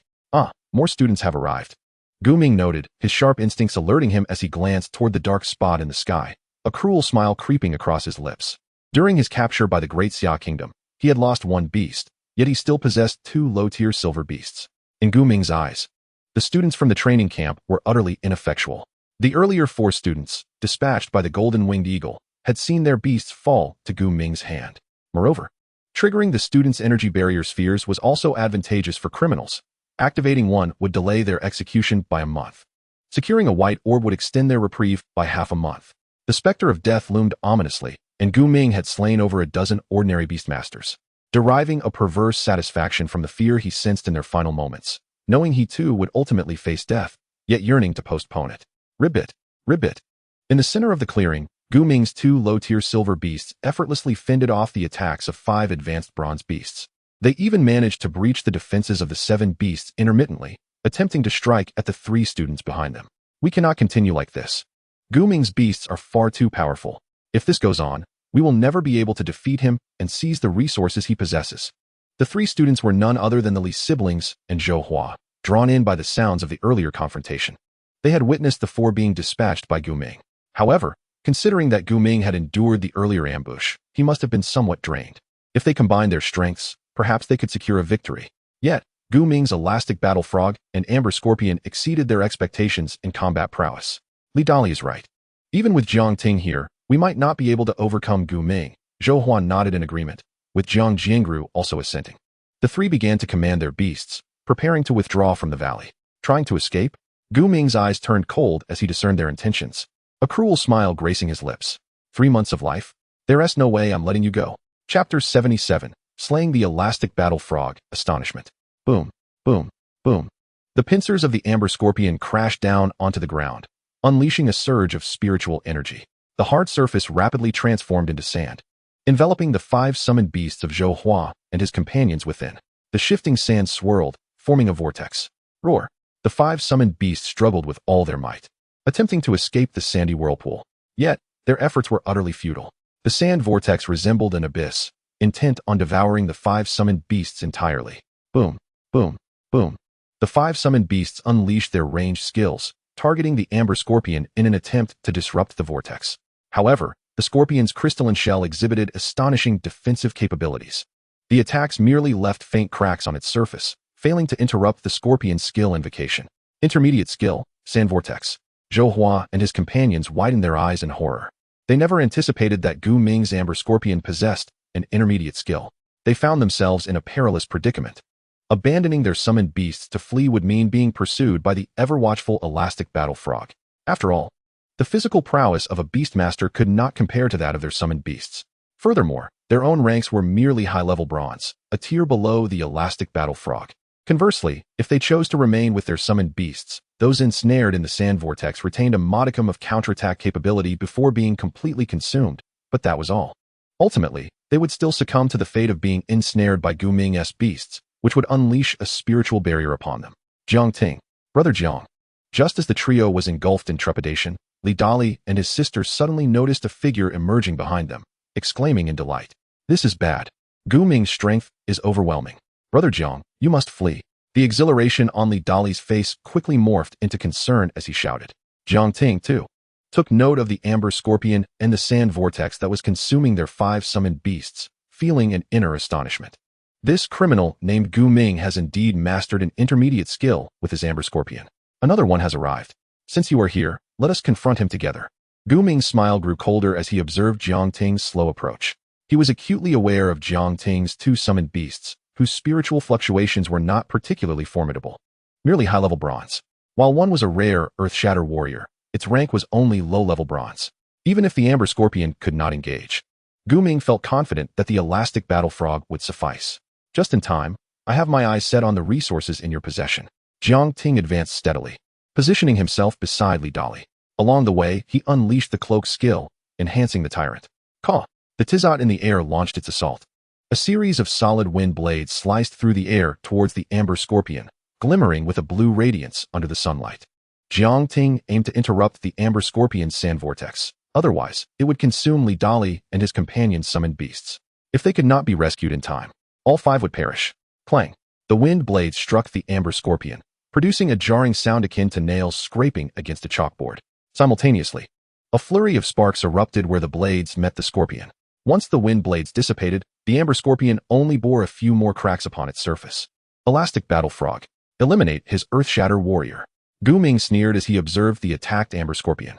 More students have arrived. Gu Ming noted, his sharp instincts alerting him as he glanced toward the dark spot in the sky, a cruel smile creeping across his lips. During his capture by the Great Xia Kingdom, he had lost one beast, yet he still possessed 2 low-tier silver beasts. In Gu Ming's eyes, the students from the training camp were utterly ineffectual. The earlier 4 students, dispatched by the golden-winged eagle, had seen their beasts fall to Gu Ming's hand. Moreover, triggering the students' energy barrier spheres was also advantageous for criminals. Activating one would delay their execution by a month. Securing a white orb would extend their reprieve by half a month. The specter of death loomed ominously, and Gu Ming had slain over a dozen ordinary beastmasters, deriving a perverse satisfaction from the fear he sensed in their final moments, knowing he too would ultimately face death, yet yearning to postpone it. Ribbit, ribbit. In the center of the clearing, Gu Ming's 2 low-tier silver beasts effortlessly fended off the attacks of 5 advanced bronze beasts. They even managed to breach the defenses of the 7 beasts intermittently, attempting to strike at the 3 students behind them. We cannot continue like this. Gu Ming's beasts are far too powerful. If this goes on, we will never be able to defeat him and seize the resources he possesses. The 3 students were none other than the Li siblings and Zhou Hua, drawn in by the sounds of the earlier confrontation. They had witnessed the 4 being dispatched by Gu Ming. However, considering that Gu Ming had endured the earlier ambush, he must have been somewhat drained. If they combined their strengths, perhaps they could secure a victory. Yet, Gu Ming's elastic battle frog and amber scorpion exceeded their expectations in combat prowess. Li Dali is right. Even with Jiang Ting here, we might not be able to overcome Gu Ming. Zhou Huan nodded in agreement, with Jiang Jiangru also assenting. The 3 began to command their beasts, preparing to withdraw from the valley. Trying to escape? Gu Ming's eyes turned cold as he discerned their intentions, a cruel smile gracing his lips. 3 months of life? There's no way I'm letting you go. Chapter 77. Slaying the elastic battle frog, astonishment. Boom, boom, boom. The pincers of the amber scorpion crashed down onto the ground, unleashing a surge of spiritual energy. The hard surface rapidly transformed into sand, enveloping the 5 summoned beasts of Zhou Hua and his companions within. The shifting sand swirled, forming a vortex. Roar. The 5 summoned beasts struggled with all their might, attempting to escape the sandy whirlpool. Yet, their efforts were utterly futile. The sand vortex resembled an abyss, intent on devouring the 5 summoned beasts entirely. Boom, boom, boom. The 5 summoned beasts unleashed their ranged skills, targeting the amber scorpion in an attempt to disrupt the vortex. However, the scorpion's crystalline shell exhibited astonishing defensive capabilities. The attacks merely left faint cracks on its surface, failing to interrupt the scorpion's skill invocation. Intermediate skill, sand vortex. Zhou Hua and his companions widened their eyes in horror. They never anticipated that Gu Ming's amber scorpion possessed an intermediate skill. They found themselves in a perilous predicament. Abandoning their summoned beasts to flee would mean being pursued by the ever-watchful elastic battle frog. After all, the physical prowess of a beastmaster could not compare to that of their summoned beasts. Furthermore, their own ranks were merely high-level bronze, a tier below the elastic battle frog. Conversely, if they chose to remain with their summoned beasts, those ensnared in the sand vortex retained a modicum of counterattack capability before being completely consumed, but that was all. Ultimately, they would still succumb to the fate of being ensnared by Gu Ming's beasts, which would unleash a spiritual barrier upon them. Jiang Ting, Brother Jiang. Just as the trio was engulfed in trepidation, Li Dali and his sister suddenly noticed a figure emerging behind them, exclaiming in delight. This is bad. Gu Ming's strength is overwhelming. Brother Jiang, you must flee. The exhilaration on Li Dali's face quickly morphed into concern as he shouted. Jiang Ting, too, took note of the amber scorpion and the sand vortex that was consuming their 5 summoned beasts, feeling an inner astonishment. This criminal named Gu Ming has indeed mastered an intermediate skill with his amber scorpion. Another one has arrived. Since you are here, let us confront him together. Gu Ming's smile grew colder as he observed Jiang Ting's slow approach. He was acutely aware of Jiang Ting's 2 summoned beasts, whose spiritual fluctuations were not particularly formidable, merely high-level bronze. While one was a rare Earth-Shatter warrior, its rank was only low-level bronze. Even if the Amber Scorpion could not engage, Gu Ming felt confident that the elastic battle frog would suffice. Just in time, I have my eyes set on the resources in your possession. Jiang Ting advanced steadily, positioning himself beside Li Dali. Along the way, he unleashed the cloak skill, enhancing the tyrant. Caw! The Tizot in the air launched its assault. A series of solid wind blades sliced through the air towards the amber scorpion, glimmering with a blue radiance under the sunlight. Jiang Ting aimed to interrupt the amber scorpion's sand vortex. Otherwise, it would consume Li Dali and his companions' summoned beasts. If they could not be rescued in time, all 5 would perish. Clang! The wind blades struck the amber scorpion, producing a jarring sound akin to nails scraping against a chalkboard. Simultaneously, a flurry of sparks erupted where the blades met the scorpion. Once the wind blades dissipated, the amber scorpion only bore a few more cracks upon its surface. Elastic battle frog. Eliminate his Earth-Shatter warrior. Gu Ming sneered as he observed the attacked amber scorpion.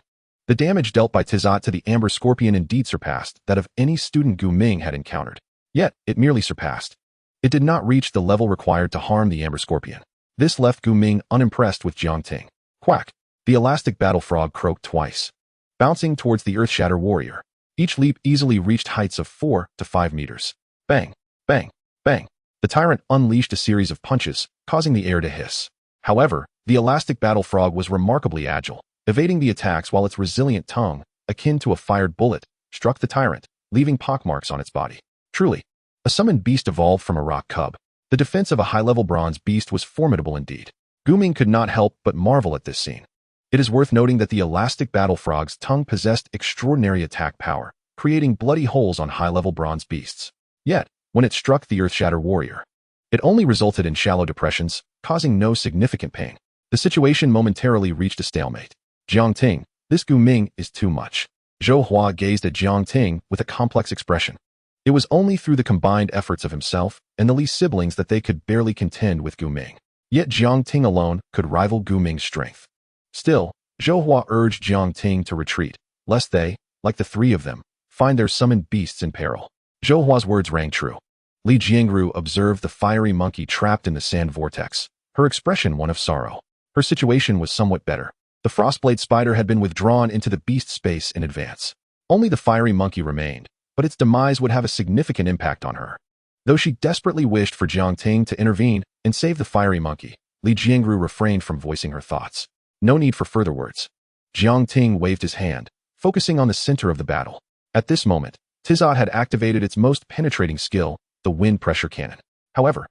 The damage dealt by Tizot to the amber scorpion indeed surpassed that of any student Gu Ming had encountered. Yet, it merely surpassed. It did not reach the level required to harm the amber scorpion. This left Gu Ming unimpressed with Jiang Ting. Quack! The elastic battle frog croaked twice, bouncing towards the Earth-Shatter warrior. Each leap easily reached heights of 4 to 5 meters. Bang! Bang! Bang! The tyrant unleashed a series of punches, causing the air to hiss. However, the elastic battle frog was remarkably agile, evading the attacks while its resilient tongue, akin to a fired bullet, struck the tyrant, leaving pockmarks on its body. Truly, a summoned beast evolved from a rock cub. The defense of a high-level bronze beast was formidable indeed. Gu Ming could not help but marvel at this scene. It is worth noting that the elastic battle frog's tongue possessed extraordinary attack power, creating bloody holes on high-level bronze beasts. Yet, when it struck the Earth-Shatter warrior, it only resulted in shallow depressions, causing no significant pain. The situation momentarily reached a stalemate. Jiang Ting, this Gu Ming is too much. Zhou Hua gazed at Jiang Ting with a complex expression. It was only through the combined efforts of himself and the Li siblings that they could barely contend with Gu Ming. Yet Jiang Ting alone could rival Gu Ming's strength. Still, Zhou Hua urged Jiang Ting to retreat, lest they, like the 3 of them, find their summoned beasts in peril. Zhou Hua's words rang true. Li Jiangru observed the fiery monkey trapped in the sand vortex, her expression one of sorrow. Her situation was somewhat better. The frostblade spider had been withdrawn into the beast space in advance. Only the fiery monkey remained, but its demise would have a significant impact on her. Though she desperately wished for Jiang Ting to intervene and save the fiery monkey, Li Jiangru refrained from voicing her thoughts. No need for further words. Jiang Ting waved his hand, focusing on the center of the battle. At this moment, Tizot had activated its most penetrating skill, the wind pressure cannon. However,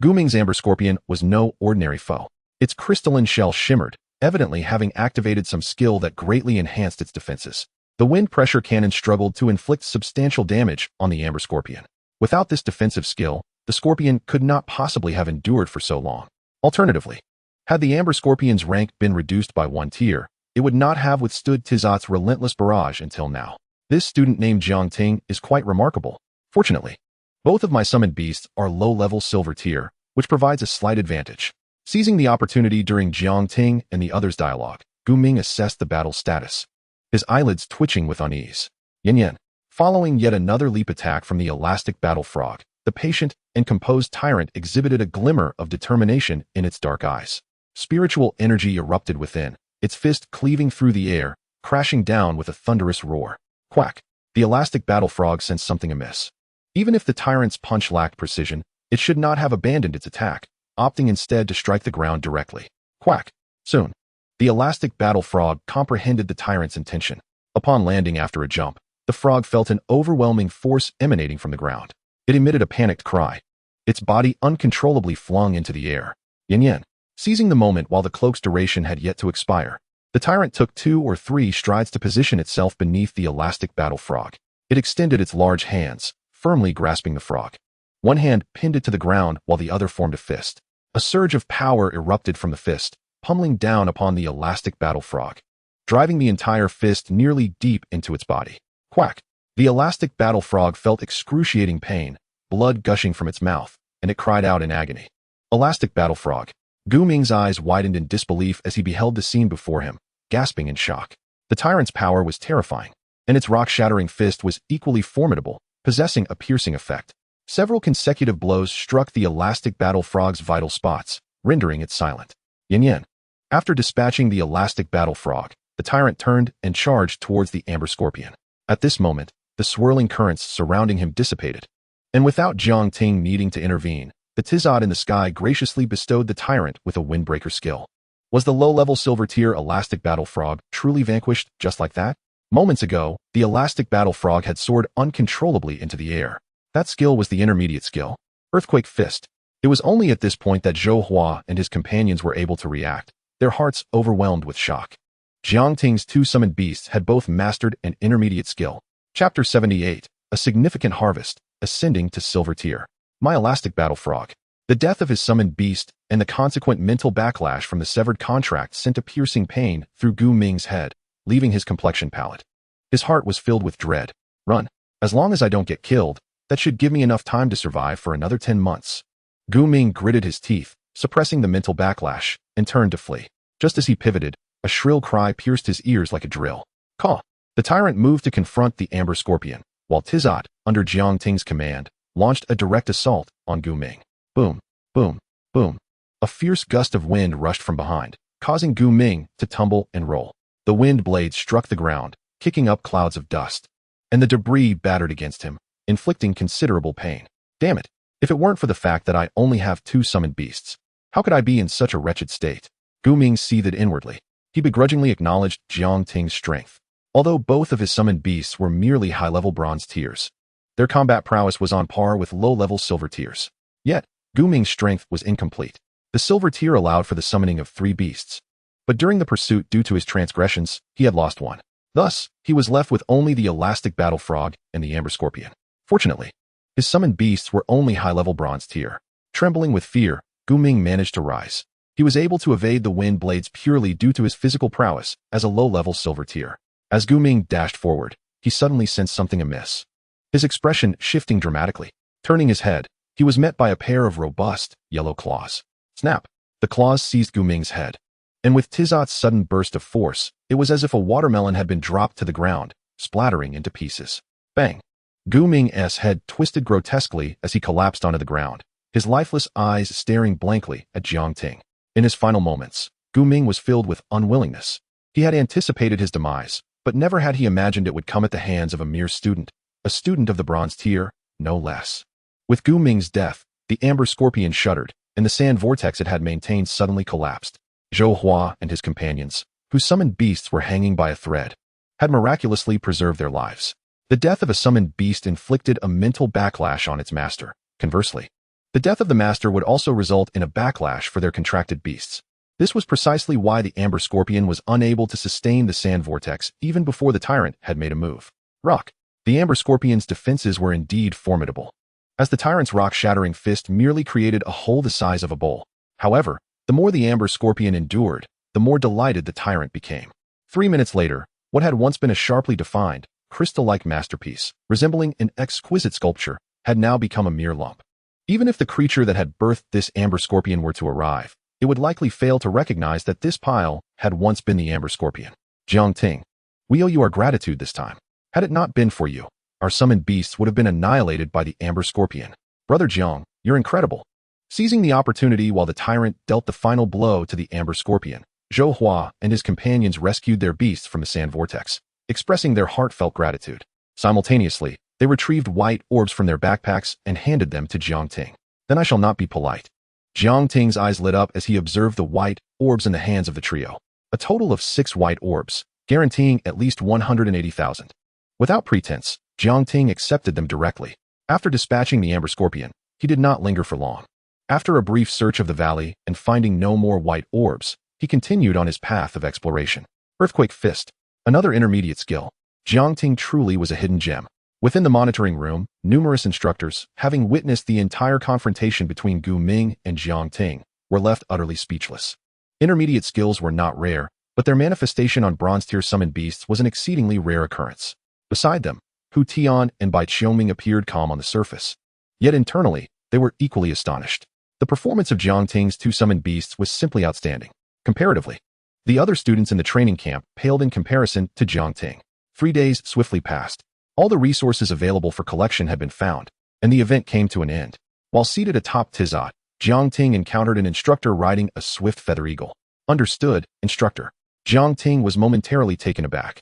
Gu Ming's amber scorpion was no ordinary foe. Its crystalline shell shimmered, evidently having activated some skill that greatly enhanced its defenses. The wind pressure cannon struggled to inflict substantial damage on the amber scorpion. Without this defensive skill, the scorpion could not possibly have endured for so long. Alternatively, had the amber scorpion's rank been reduced by 1 tier, it would not have withstood Tizot's relentless barrage until now. This student named Jiang Ting is quite remarkable. Fortunately, both of my summoned beasts are low-level silver tier, which provides a slight advantage. Seizing the opportunity during Jiang Ting and the others' dialogue, Gu Ming assessed the battle status, his eyelids twitching with unease. Yin. Following yet another leap attack from the elastic battle frog, the patient and composed tyrant exhibited a glimmer of determination in its dark eyes. Spiritual energy erupted within, its fist cleaving through the air, crashing down with a thunderous roar. Quack! The elastic battle frog sensed something amiss. Even if the tyrant's punch lacked precision, it should not have abandoned its attack, opting instead to strike the ground directly. Quack! Soon, the elastic battle frog comprehended the tyrant's intention. Upon landing after a jump, the frog felt an overwhelming force emanating from the ground. It emitted a panicked cry. Its body uncontrollably flung into the air. Yin. Seizing the moment while the cloak's duration had yet to expire, the tyrant took 2 or 3 strides to position itself beneath the elastic battle frog. It extended its large hands, firmly grasping the frog. One hand pinned it to the ground while the other formed a fist. A surge of power erupted from the fist, pummeling down upon the elastic battle frog, driving the entire fist nearly deep into its body. Quack! The elastic battle frog felt excruciating pain, blood gushing from its mouth, and it cried out in agony. Elastic battle frog. Gu Ming's eyes widened in disbelief as he beheld the scene before him, gasping in shock. The tyrant's power was terrifying, and its rock-shattering fist was equally formidable, possessing a piercing effect. Several consecutive blows struck the elastic battle frog's vital spots, rendering it silent. Yin. After dispatching the elastic battle frog, the tyrant turned and charged towards the amber scorpion. At this moment, the swirling currents surrounding him dissipated, and without Jiang Ting needing to intervene, the Tizot in the sky graciously bestowed the tyrant with a windbreaker skill. Was the low-level silver tier elastic battle frog truly vanquished just like that? Moments ago, the elastic battle frog had soared uncontrollably into the air. That skill was the intermediate skill, Earthquake Fist. It was only at this point that Zhou Hua and his companions were able to react, their hearts overwhelmed with shock. Jiang Ting's two summoned beasts had both mastered an intermediate skill. Chapter 78, A Significant Harvest, Ascending to Silver Tier. My elastic battle frog. The death of his summoned beast and the consequent mental backlash from the severed contract sent a piercing pain through Gu Ming's head, leaving his complexion pallid. His heart was filled with dread. Run. As long as I don't get killed, that should give me enough time to survive for another 10 months. Gu Ming gritted his teeth, suppressing the mental backlash, and turned to flee. Just as he pivoted, a shrill cry pierced his ears like a drill. Caw! The tyrant moved to confront the amber scorpion, while Tizot, under Jiang Ting's command, launched a direct assault on Gu Ming. Boom, boom, boom. A fierce gust of wind rushed from behind, causing Gu Ming to tumble and roll. The wind blades struck the ground, kicking up clouds of dust, and the debris battered against him, inflicting considerable pain. Damn it! If it weren't for the fact that I only have 2 summoned beasts, how could I be in such a wretched state? Gu Ming seethed inwardly. He begrudgingly acknowledged Jiang Ting's strength, although both of his summoned beasts were merely high-level bronze tiers. Their combat prowess was on par with low-level silver tiers. Yet, Gu Ming's strength was incomplete. The silver tier allowed for the summoning of 3 beasts, but during the pursuit due to his transgressions, he had lost 1. Thus, he was left with only the elastic battle frog and the amber scorpion. Fortunately, his summoned beasts were only high-level bronze tier. Trembling with fear, Gu Ming managed to rise. He was able to evade the wind blades purely due to his physical prowess as a low-level silver tier. As Gu Ming dashed forward, he suddenly sensed something amiss. His expression shifting dramatically. Turning his head, he was met by a pair of robust, yellow claws. Snap! The claws seized Gu Ming's head. And with Tizot's sudden burst of force, it was as if a watermelon had been dropped to the ground, splattering into pieces. Bang! Gu Ming's head twisted grotesquely as he collapsed onto the ground, his lifeless eyes staring blankly at Jiang Ting. In his final moments, Gu Ming was filled with unwillingness. He had anticipated his demise, but never had he imagined it would come at the hands of a mere student, a student of the bronze tier, no less. With Gu Ming's death, the amber scorpion shuddered, and the sand vortex it had maintained suddenly collapsed. Zhou Hua and his companions, whose summoned beasts were hanging by a thread, had miraculously preserved their lives. The death of a summoned beast inflicted a mental backlash on its master. Conversely, the death of the master would also result in a backlash for their contracted beasts. This was precisely why the amber scorpion was unable to sustain the sand vortex even before the tyrant had made a move. Rock. The amber scorpion's defenses were indeed formidable, as the tyrant's rock-shattering fist merely created a hole the size of a bowl. However, the more the amber scorpion endured, the more delighted the tyrant became. 3 minutes later, what had once been a sharply defined, crystal-like masterpiece, resembling an exquisite sculpture, had now become a mere lump. Even if the creature that had birthed this amber scorpion were to arrive, it would likely fail to recognize that this pile had once been the amber scorpion. Jiang Ting, we owe you our gratitude this time. Had it not been for you, our summoned beasts would have been annihilated by the amber scorpion. Brother Jiang, you're incredible. Seizing the opportunity while the tyrant dealt the final blow to the amber scorpion, Zhou Hua and his companions rescued their beasts from the sand vortex, expressing their heartfelt gratitude. Simultaneously, they retrieved white orbs from their backpacks and handed them to Jiang Ting. Then I shall not be polite. Jiang Ting's eyes lit up as he observed the white orbs in the hands of the trio. A total of 6 white orbs, guaranteeing at least 180,000. Without pretense, Jiang Ting accepted them directly. After dispatching the amber scorpion, he did not linger for long. After a brief search of the valley and finding no more white orbs, he continued on his path of exploration. Earthquake Fist. Another intermediate skill. Jiang Ting truly was a hidden gem. Within the monitoring room, numerous instructors, having witnessed the entire confrontation between Gu Ming and Jiang Ting, were left utterly speechless. Intermediate skills were not rare, but their manifestation on bronze-tier summoned beasts was an exceedingly rare occurrence. Beside them, Hu Tian and Bai Qiongming appeared calm on the surface. Yet internally, they were equally astonished. The performance of Jiang Ting's two summoned beasts was simply outstanding. Comparatively, the other students in the training camp paled in comparison to Jiang Ting. 3 days swiftly passed. All the resources available for collection had been found, and the event came to an end. While seated atop Tizot, Jiang Ting encountered an instructor riding a swift feather eagle. Understood, instructor. Jiang Ting was momentarily taken aback.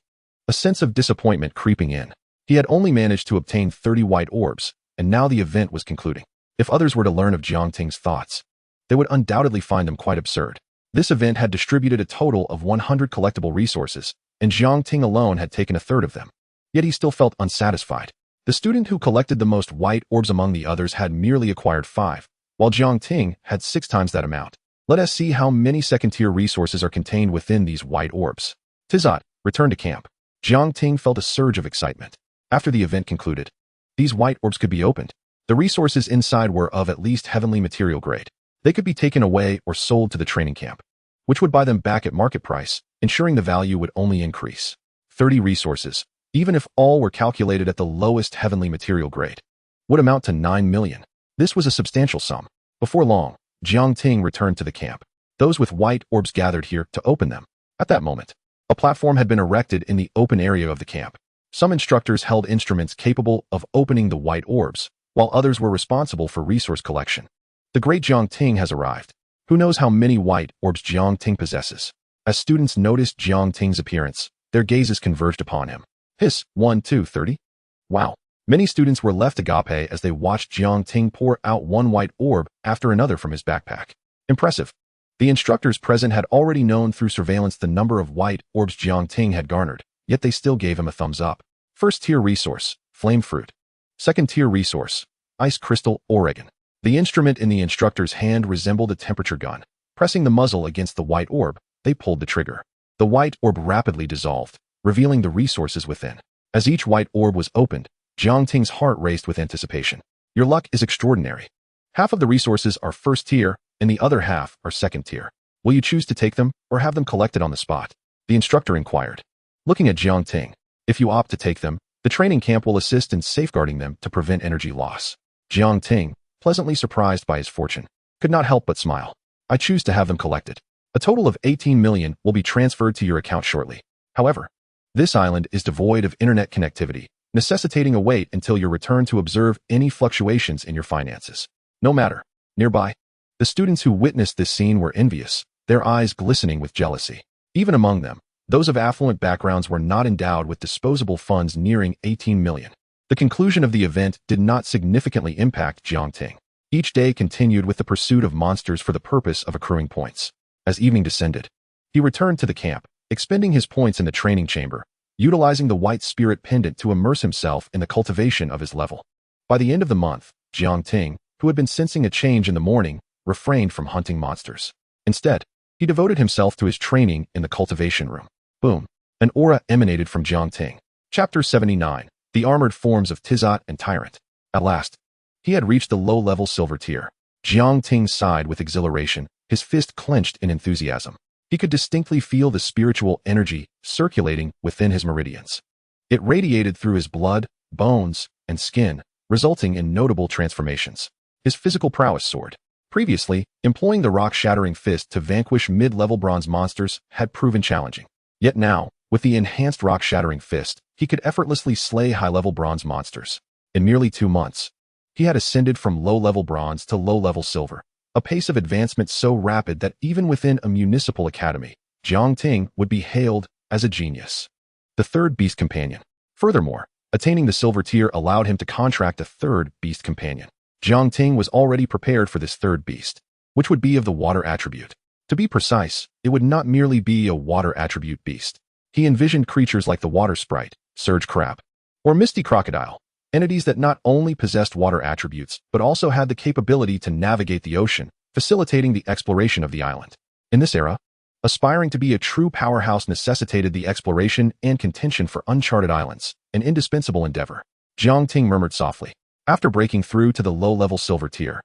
A sense of disappointment creeping in. He had only managed to obtain 30 white orbs, and now the event was concluding. If others were to learn of Jiang Ting's thoughts, they would undoubtedly find them quite absurd. This event had distributed a total of 100 collectible resources, and Jiang Ting alone had taken a third of them. Yet he still felt unsatisfied. The student who collected the most white orbs among the others had merely acquired 5, while Jiang Ting had 6 times that amount. Let us see how many second-tier resources are contained within these white orbs. Tizot, return to camp. Jiang Ting felt a surge of excitement. After the event concluded, these white orbs could be opened. The resources inside were of at least heavenly material grade. They could be taken away or sold to the training camp, which would buy them back at market price, ensuring the value would only increase. 30 resources, even if all were calculated at the lowest heavenly material grade, would amount to 9 million. This was a substantial sum. Before long, Jiang Ting returned to the camp. Those with white orbs gathered here to open them. At that moment, a platform had been erected in the open area of the camp. Some instructors held instruments capable of opening the white orbs, while others were responsible for resource collection. The great Jiang Ting has arrived. Who knows how many white orbs Jiang Ting possesses? As students noticed Jiang Ting's appearance, their gazes converged upon him. Hiss, 1, 2, 30? Wow. Many students were left agape as they watched Jiang Ting pour out one white orb after another from his backpack. Impressive. The instructors present had already known through surveillance the number of white orbs Jiang Ting had garnered, yet they still gave him a thumbs up. First-tier resource, flame fruit. Second-tier resource, ice crystal Oregon. The instrument in the instructor's hand resembled a temperature gun. Pressing the muzzle against the white orb, they pulled the trigger. The white orb rapidly dissolved, revealing the resources within. As each white orb was opened, Jiang Ting's heart raced with anticipation. Your luck is extraordinary. Half of the resources are first tier, and the other half are second tier. Will you choose to take them, or have them collected on the spot? The instructor inquired. Looking at Jiang Ting, if you opt to take them, the training camp will assist in safeguarding them to prevent energy loss. Jiang Ting, pleasantly surprised by his fortune, could not help but smile. I choose to have them collected. A total of 18 million will be transferred to your account shortly. However, this island is devoid of internet connectivity, necessitating a wait until your return to observe any fluctuations in your finances. No matter. Nearby, the students who witnessed this scene were envious, their eyes glistening with jealousy. Even among them, those of affluent backgrounds were not endowed with disposable funds nearing 18 million. The conclusion of the event did not significantly impact Jiang Ting. Each day continued with the pursuit of monsters for the purpose of accruing points. As evening descended, he returned to the camp, expending his points in the training chamber, utilizing the white spirit pendant to immerse himself in the cultivation of his level. By the end of the month, Jiang Ting, who had been sensing a change in the morning, refrained from hunting monsters. Instead, he devoted himself to his training in the cultivation room. Boom. An aura emanated from Jiang Ting. Chapter 79. The Armored Forms of Tizot and Tyrant. At last, he had reached the low-level silver tier. Jiang Ting sighed with exhilaration, his fist clenched in enthusiasm. He could distinctly feel the spiritual energy circulating within his meridians. It radiated through his blood, bones, and skin, resulting in notable transformations. His physical prowess soared. Previously, employing the rock-shattering fist to vanquish mid-level bronze monsters had proven challenging. Yet now, with the enhanced rock-shattering fist, he could effortlessly slay high-level bronze monsters. In merely 2 months, he had ascended from low-level bronze to low-level silver, a pace of advancement so rapid that even within a municipal academy, Jiang Ting would be hailed as a genius. The third beast companion. Furthermore, attaining the silver tier allowed him to contract a third beast companion. Jiang Ting was already prepared for this third beast, which would be of the water attribute. To be precise, it would not merely be a water attribute beast. He envisioned creatures like the water sprite, surge crab, or misty crocodile, entities that not only possessed water attributes, but also had the capability to navigate the ocean, facilitating the exploration of the island. In this era, aspiring to be a true powerhouse necessitated the exploration and contention for uncharted islands, an indispensable endeavor. Jiang Ting murmured softly. After breaking through to the low-level silver tier,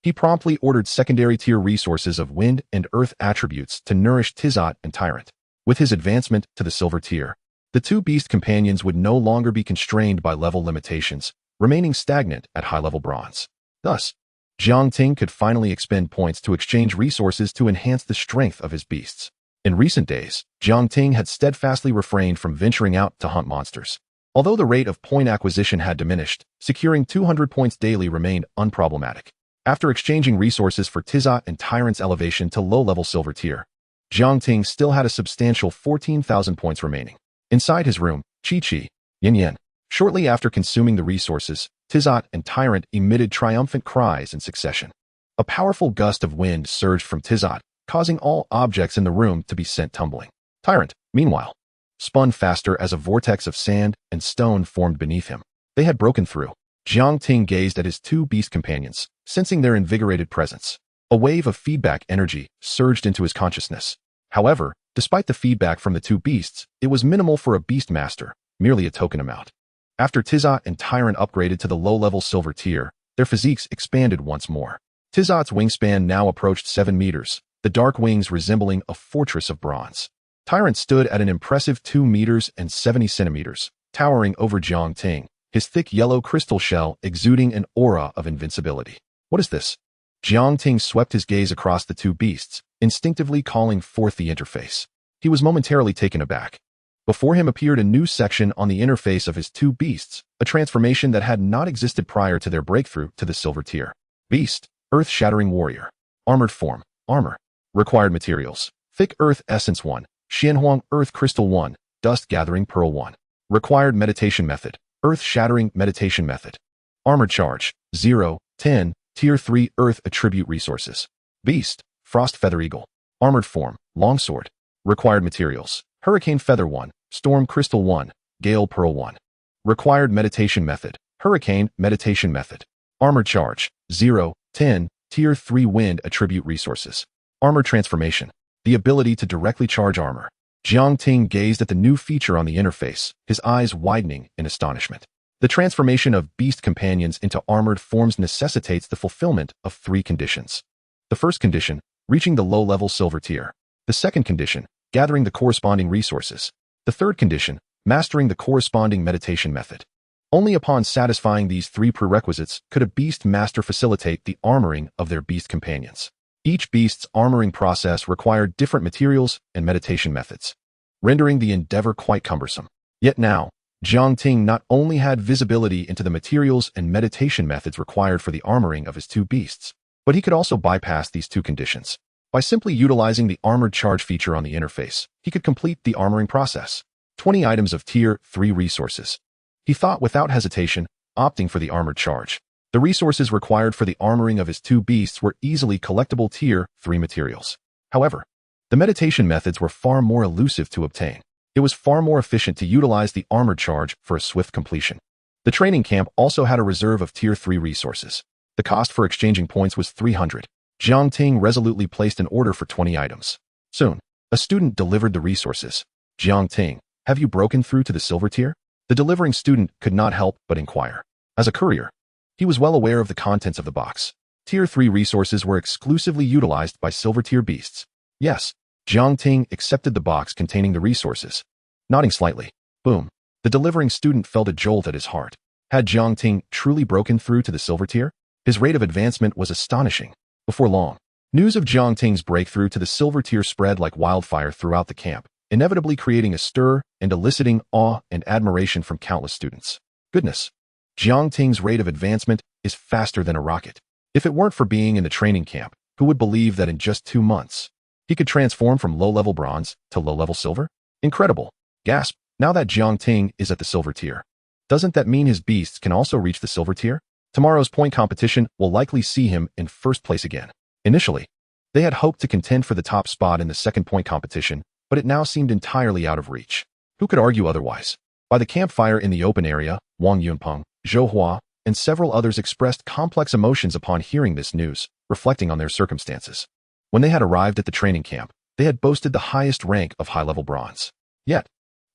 He promptly ordered secondary tier resources of wind and earth attributes to nourish Tizot and Tyrant. With his advancement to the silver tier, the two beast companions would no longer be constrained by level limitations, remaining stagnant at high-level bronze. Thus, Jiang Ting could finally expend points to exchange resources to enhance the strength of his beasts. In recent days, Jiang Ting had steadfastly refrained from venturing out to hunt monsters. Although the rate of point acquisition had diminished, securing 200 points daily remained unproblematic. After exchanging resources for Tizot and Tyrant's elevation to low-level silver tier, Jiang Ting still had a substantial 14,000 points remaining. Inside his room, Chi-Chi, Yin-Yin. Shortly after consuming the resources, Tizot and Tyrant emitted triumphant cries in succession. A powerful gust of wind surged from Tizot, causing all objects in the room to be sent tumbling. Tyrant, meanwhile, spun faster as a vortex of sand and stone formed beneath him. They had broken through. Jiang Ting gazed at his two beast companions, sensing their invigorated presence. A wave of feedback energy surged into his consciousness. However, despite the feedback from the two beasts, it was minimal for a beast master, merely a token amount. After Tizot and Tyrant upgraded to the low-level silver tier, their physiques expanded once more. Tizot's wingspan now approached 7 meters, the dark wings resembling a fortress of bronze. Tyrant stood at an impressive 2 meters and 70 centimeters, towering over Jiang Ting, his thick yellow crystal shell exuding an aura of invincibility. What is this? Jiang Ting swept his gaze across the two beasts, instinctively calling forth the interface. He was momentarily taken aback. Before him appeared a new section on the interface of his two beasts, a transformation that had not existed prior to their breakthrough to the silver tier. Beast, Earth-Shattering Warrior. Armored Form, Armor. Required Materials: Thick Earth Essence 1, Xianhuang Earth Crystal 1, Dust Gathering Pearl 1. Required Meditation Method: Earth-Shattering Meditation Method. Armored Charge: 0, 10, Tier 3 Earth Attribute Resources. Beast, Frost Feather Eagle. Armored Form, Longsword. Required Materials: Hurricane Feather 1, Storm Crystal 1, Gale Pearl 1. Required Meditation Method: Hurricane Meditation Method. Armor Charge: 0, 10, Tier 3 Wind Attribute Resources. Armor Transformation: the ability to directly charge armor. Jiang Ting gazed at the new feature on the interface, his eyes widening in astonishment. The transformation of beast companions into armored forms necessitates the fulfillment of 3 conditions. The first condition, reaching the low-level silver tier. The second condition, gathering the corresponding resources. The third condition, mastering the corresponding meditation method. Only upon satisfying these 3 prerequisites could a beast master facilitate the armoring of their beast companions. Each beast's armoring process required different materials and meditation methods, rendering the endeavor quite cumbersome. Yet now, Jiang Ting not only had visibility into the materials and meditation methods required for the armoring of his two beasts, but he could also bypass these 2 conditions. By simply utilizing the Armored Charge feature on the interface, he could complete the armoring process. 20 items of Tier 3 resources. He thought without hesitation, opting for the Armored Charge. The resources required for the armoring of his 2 beasts were easily collectible Tier 3 materials. However, the meditation methods were far more elusive to obtain. It was far more efficient to utilize the Armored Charge for a swift completion. The training camp also had a reserve of Tier 3 resources. The cost for exchanging points was 300. Jiang Ting resolutely placed an order for 20 items. Soon, a student delivered the resources. Jiang Ting, have you broken through to the silver tier? The delivering student could not help but inquire. As a courier, he was well aware of the contents of the box. Tier 3 resources were exclusively utilized by silver tier beasts. Yes, Jiang Ting accepted the box containing the resources. Nodding slightly, boom, the delivering student felt a jolt at his heart. Had Jiang Ting truly broken through to the silver tier? His rate of advancement was astonishing. Before long, news of Jiang Ting's breakthrough to the silver tier spread like wildfire throughout the camp, inevitably creating a stir and eliciting awe and admiration from countless students. Goodness, Jiang Ting's rate of advancement is faster than a rocket. If it weren't for being in the training camp, who would believe that in just 2 months, he could transform from low-level bronze to low-level silver? Incredible. Gasp. Now that Jiang Ting is at the silver tier, doesn't that mean his beasts can also reach the silver tier? Tomorrow's point competition will likely see him in first place again. Initially, they had hoped to contend for the top spot in the second point competition, but it now seemed entirely out of reach. Who could argue otherwise? By the campfire in the open area, Wang Yunpeng, Zhou Hua, and several others expressed complex emotions upon hearing this news, reflecting on their circumstances. When they had arrived at the training camp, they had boasted the highest rank of high-level bronze. Yet,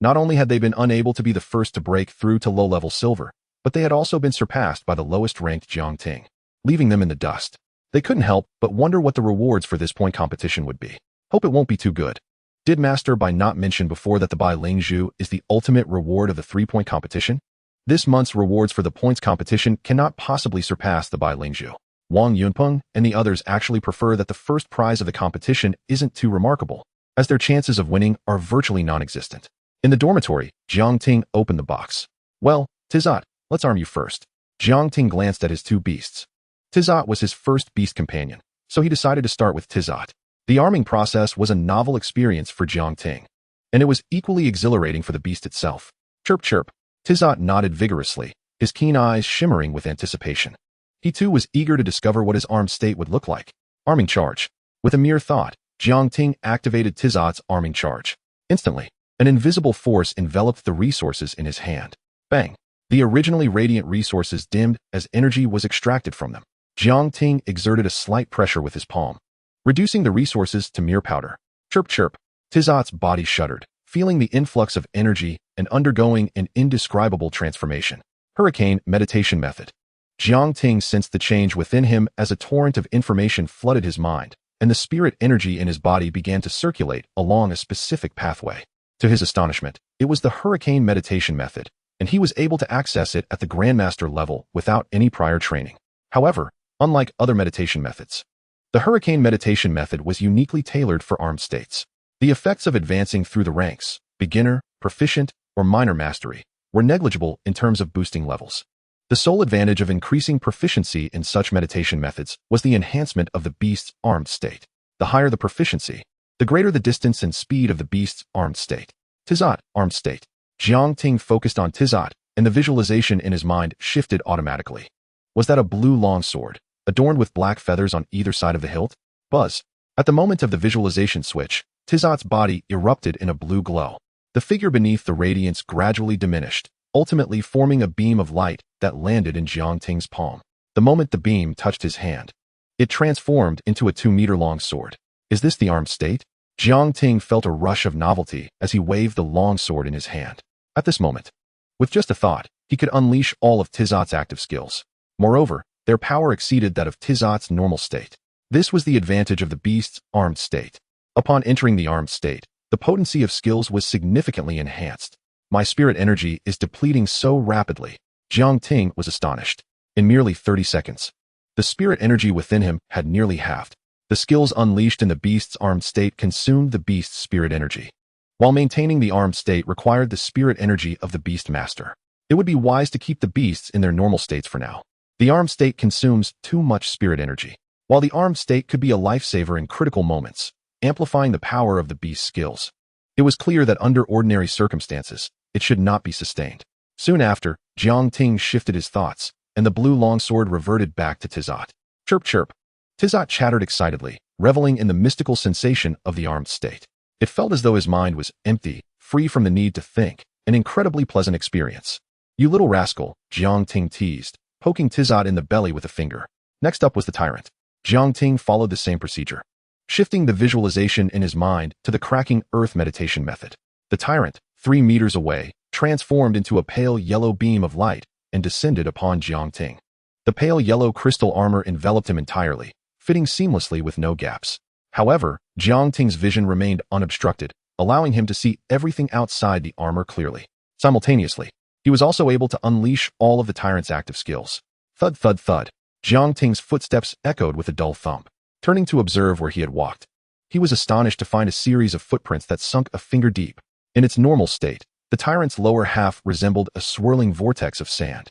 not only had they been unable to be the first to break through to low-level silver, but they had also been surpassed by the lowest-ranked Jiang Ting, leaving them in the dust. They couldn't help but wonder what the rewards for this point competition would be. Hope it won't be too good. Did Master Bai not mention before that the Bai Lingzhu is the ultimate reward of the 3-point competition? This month's rewards for the points competition cannot possibly surpass the Bai Lingzhu. Wang Yunpeng and the others actually prefer that the first prize of the competition isn't too remarkable, as their chances of winning are virtually non-existent. In the dormitory, Jiang Ting opened the box. Well, Tizot, let's arm you first. Jiang Ting glanced at his 2 beasts. Tizot was his first beast companion, so he decided to start with Tizot. The arming process was a novel experience for Jiang Ting, and it was equally exhilarating for the beast itself. Chirp chirp. Tizot nodded vigorously, his keen eyes shimmering with anticipation. He too was eager to discover what his armed state would look like. Arming charge. With a mere thought, Jiang Ting activated Tizot's arming charge. Instantly, an invisible force enveloped the resources in his hand. Bang! The originally radiant resources dimmed as energy was extracted from them. Jiang Ting exerted a slight pressure with his palm, reducing the resources to mere powder. Chirp chirp. Tizot's body shuddered, feeling the influx of energy and undergoing an indescribable transformation. Hurricane meditation method. Jiang Ting sensed the change within him as a torrent of information flooded his mind, and the spirit energy in his body began to circulate along a specific pathway. To his astonishment, it was the hurricane meditation method, and he was able to access it at the Grandmaster level without any prior training. However, unlike other meditation methods, the hurricane meditation method was uniquely tailored for armed states. The effects of advancing through the ranks, beginner, proficient, or minor mastery, were negligible in terms of boosting levels. The sole advantage of increasing proficiency in such meditation methods was the enhancement of the beast's armed state. The higher the proficiency, the greater the distance and speed of the beast's armed state. Tizot, armed state. Jiang Ting focused on Tizot, and the visualization in his mind shifted automatically. Was that a blue longsword, adorned with black feathers on either side of the hilt? Buzz. At the moment of the visualization switch, Tizot's body erupted in a blue glow. The figure beneath the radiance gradually diminished, ultimately forming a beam of light that landed in Jiang Ting's palm. The moment the beam touched his hand, it transformed into a 2-meter-long sword. Is this the armed state? Jiang Ting felt a rush of novelty as he waved the long sword in his hand. At this moment, with just a thought, he could unleash all of Tizot's active skills. Moreover, their power exceeded that of Tizot's normal state. This was the advantage of the beast's armed state. Upon entering the armed state, the potency of skills was significantly enhanced. My spirit energy is depleting so rapidly. Jiang Ting was astonished. In merely 30 seconds, the spirit energy within him had nearly halved. The skills unleashed in the beast's armed state consumed the beast's spirit energy, while maintaining the armed state required the spirit energy of the beast master. It would be wise to keep the beasts in their normal states for now. The armed state consumes too much spirit energy, while the armed state could be a lifesaver in critical moments, amplifying the power of the beast's skills. It was clear that under ordinary circumstances, it should not be sustained. Soon after, Jiang Ting shifted his thoughts, and the blue longsword reverted back to Tizot. Chirp chirp. Tizot chattered excitedly, reveling in the mystical sensation of the armed state. It felt as though his mind was empty, free from the need to think, an incredibly pleasant experience. You little rascal, Jiang Ting teased, poking Tizot in the belly with a finger. Next up was the tyrant. Jiang Ting followed the same procedure, shifting the visualization in his mind to the cracking earth meditation method. The tyrant, 3 meters away, transformed into a pale yellow beam of light and descended upon Jiang Ting. The pale yellow crystal armor enveloped him entirely, fitting seamlessly with no gaps. However, Jiang Ting's vision remained unobstructed, allowing him to see everything outside the armor clearly. Simultaneously, he was also able to unleash all of the tyrant's active skills. Thud thud thud. Jiang Ting's footsteps echoed with a dull thump. Turning to observe where he had walked, he was astonished to find a series of footprints that sunk a finger deep. In its normal state, the tyrant's lower half resembled a swirling vortex of sand.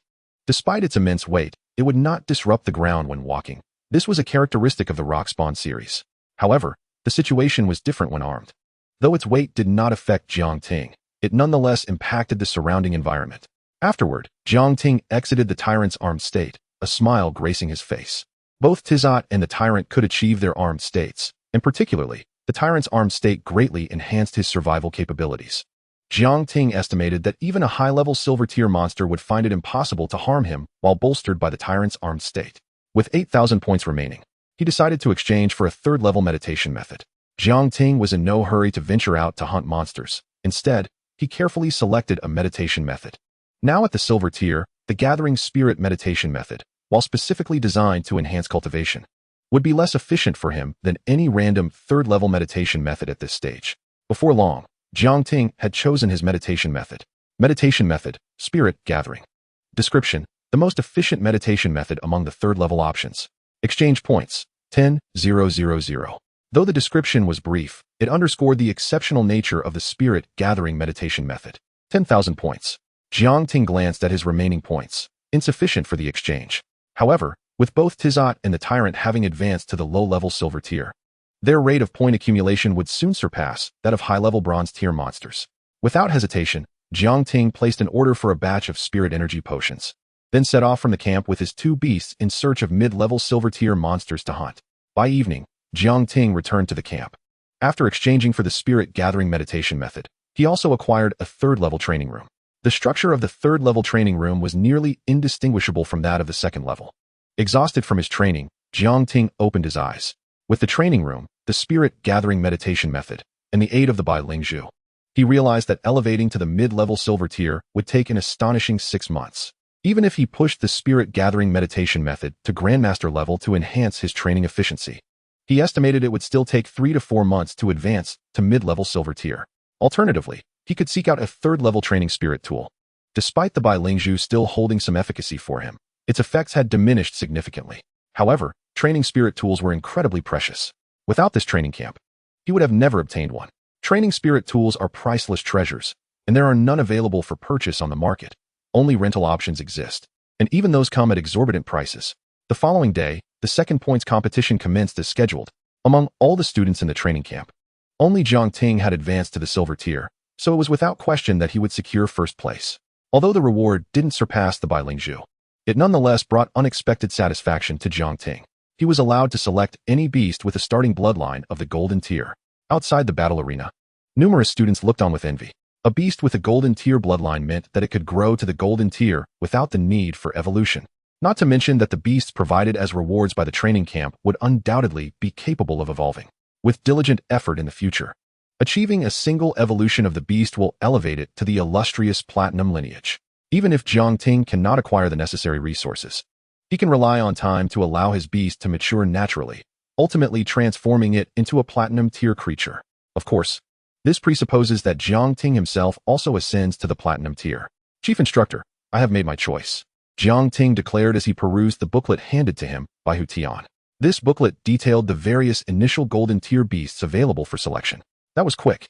Despite its immense weight, it would not disrupt the ground when walking. This was a characteristic of the Rock Spawn series. However, the situation was different when armed. Though its weight did not affect Jiang Ting, it nonetheless impacted the surrounding environment. Afterward, Jiang Ting exited the tyrant's armed state, a smile gracing his face. Both Tizot and the tyrant could achieve their armed states, and particularly, the tyrant's armed state greatly enhanced his survival capabilities. Jiang Ting estimated that even a high-level silver-tier monster would find it impossible to harm him while bolstered by the tyrant's armed state. With 8,000 points remaining, he decided to exchange for a third-level meditation method. Jiang Ting was in no hurry to venture out to hunt monsters. Instead, he carefully selected a meditation method. Now at the silver tier, the Gathering Spirit meditation method, while specifically designed to enhance cultivation, would be less efficient for him than any random third-level meditation method at this stage. Before long, Jiang Ting had chosen his meditation method. Meditation method, spirit gathering. Description: the most efficient meditation method among the third-level options. Exchange points, 10,000. Though the description was brief, it underscored the exceptional nature of the spirit gathering meditation method. 10,000 points. Jiang Ting glanced at his remaining points, insufficient for the exchange. However, with both Tizot and the Tyrant having advanced to the low-level silver tier, their rate of point accumulation would soon surpass that of high-level bronze tier monsters. Without hesitation, Jiang Ting placed an order for a batch of spirit energy potions, then set off from the camp with his 2 beasts in search of mid-level silver tier monsters to hunt. By evening, Jiang Ting returned to the camp. After exchanging for the spirit gathering meditation method, he also acquired a third-level training room. The structure of the third-level training room was nearly indistinguishable from that of the second level. Exhausted from his training, Jiang Ting opened his eyes. With the training room, the spirit gathering meditation method, and the aid of the Bai Ling Zhu, he realized that elevating to the mid-level silver tier would take an astonishing 6 months. Even if he pushed the spirit gathering meditation method to Grandmaster level to enhance his training efficiency, he estimated it would still take 3 to 4 months to advance to mid-level silver tier. Alternatively, he could seek out a third-level training spirit tool. Despite the Bai Ling Zhu still holding some efficacy for him, its effects had diminished significantly. However, training spirit tools were incredibly precious. Without this training camp, he would have never obtained one. Training spirit tools are priceless treasures, and there are none available for purchase on the market. Only rental options exist, and even those come at exorbitant prices. The following day, the second points competition commenced as scheduled. Among all the students in the training camp, only Jiang Ting had advanced to the silver tier, so it was without question that he would secure first place. Although the reward didn't surpass the Bai Ling Zhu, it nonetheless brought unexpected satisfaction to Jiang Ting. He was allowed to select any beast with a starting bloodline of the golden tier. Outside the battle arena, numerous students looked on with envy. A beast with a golden tier bloodline meant that it could grow to the golden tier without the need for evolution. Not to mention that the beasts provided as rewards by the training camp would undoubtedly be capable of evolving, with diligent effort in the future. Achieving a single evolution of the beast will elevate it to the illustrious platinum lineage. Even if Jiang Ting cannot acquire the necessary resources, he can rely on time to allow his beast to mature naturally, ultimately transforming it into a platinum tier creature. Of course, this presupposes that Jiang Ting himself also ascends to the platinum tier. Chief Instructor, I have made my choice, Jiang Ting declared as he perused the booklet handed to him by Hu Tian. This booklet detailed the various initial golden tier beasts available for selection. That was quick,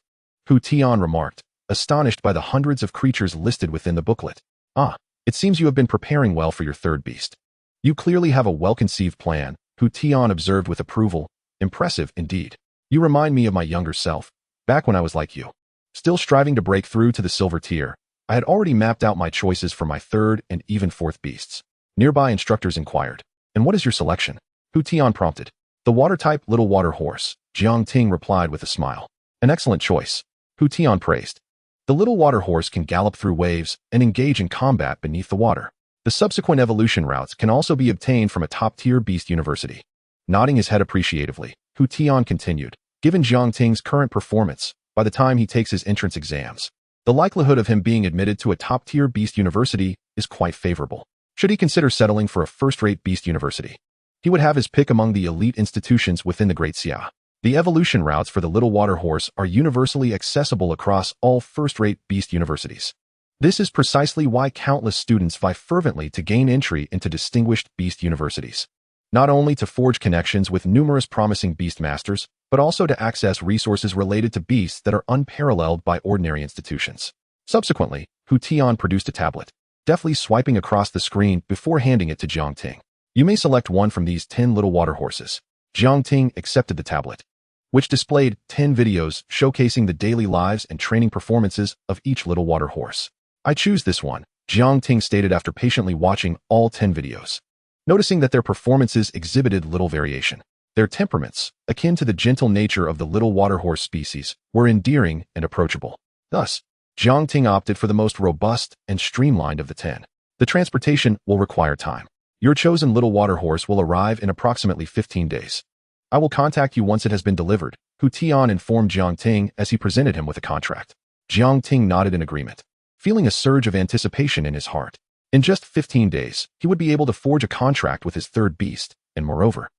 Hu Tian remarked, astonished by the hundreds of creatures listed within the booklet. Ah, it seems you have been preparing well for your third beast. You clearly have a well-conceived plan, Hu Tian observed with approval. Impressive indeed. You remind me of my younger self, back when I was like you. Still striving to break through to the silver tier, I had already mapped out my choices for my third and even fourth beasts. Nearby instructors inquired, and what is your selection? Hu Tian prompted. The water-type little water horse, Jiang Ting replied with a smile. An excellent choice, Hu Tian praised. The little water horse can gallop through waves and engage in combat beneath the water. The subsequent evolution routes can also be obtained from a top-tier beast university. Nodding his head appreciatively, Hu Tian continued. Given Jiang Ting's current performance, by the time he takes his entrance exams, the likelihood of him being admitted to a top-tier beast university is quite favorable. Should he consider settling for a first-rate beast university, he would have his pick among the elite institutions within the Great Xia. The evolution routes for the little water horse are universally accessible across all first-rate beast universities. This is precisely why countless students vie fervently to gain entry into distinguished beast universities. Not only to forge connections with numerous promising beast masters, but also to access resources related to beasts that are unparalleled by ordinary institutions. Subsequently, Hu Tian produced a tablet, deftly swiping across the screen before handing it to Jiang Ting. You may select one from these 10 little water horses. Jiang Ting accepted the tablet, which displayed 10 videos showcasing the daily lives and training performances of each little water horse. I choose this one, Jiang Ting stated after patiently watching all 10 videos. Noticing that their performances exhibited little variation. Their temperaments, akin to the gentle nature of the little water horse species, were endearing and approachable. Thus, Jiang Ting opted for the most robust and streamlined of the 10. The transportation will require time. Your chosen little water horse will arrive in approximately 15 days. I will contact you once it has been delivered, Hu Tian informed Jiang Ting as he presented him with a contract. Jiang Ting nodded in agreement, feeling a surge of anticipation in his heart. In just 15 days, he would be able to forge a contract with his third beast, and moreover,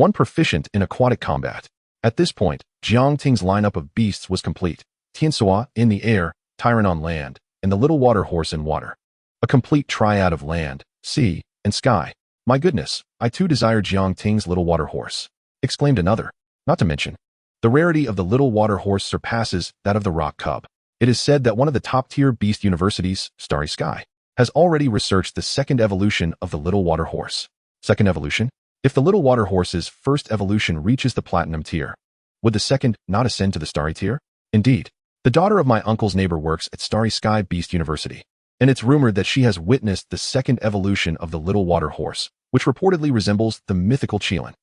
one proficient in aquatic combat. At this point, Jiang Ting's lineup of beasts was complete. Tianxua in the air, Tyrant on land, and the little water horse in water. A complete triad of land, sea, and sky. My goodness, I too desire Jiang Ting's little water horse, exclaimed another. Not to mention, the rarity of the little water horse surpasses that of the rock cub. It is said that one of the top-tier beast universities, Starry Sky, has already researched the second evolution of the little water horse. Second evolution? If the little water horse's first evolution reaches the platinum tier, would the second not ascend to the starry tier? Indeed, the daughter of my uncle's neighbor works at Starry Sky Beast University, and it's rumored that she has witnessed the second evolution of the little water horse, which reportedly resembles the mythical Qilin.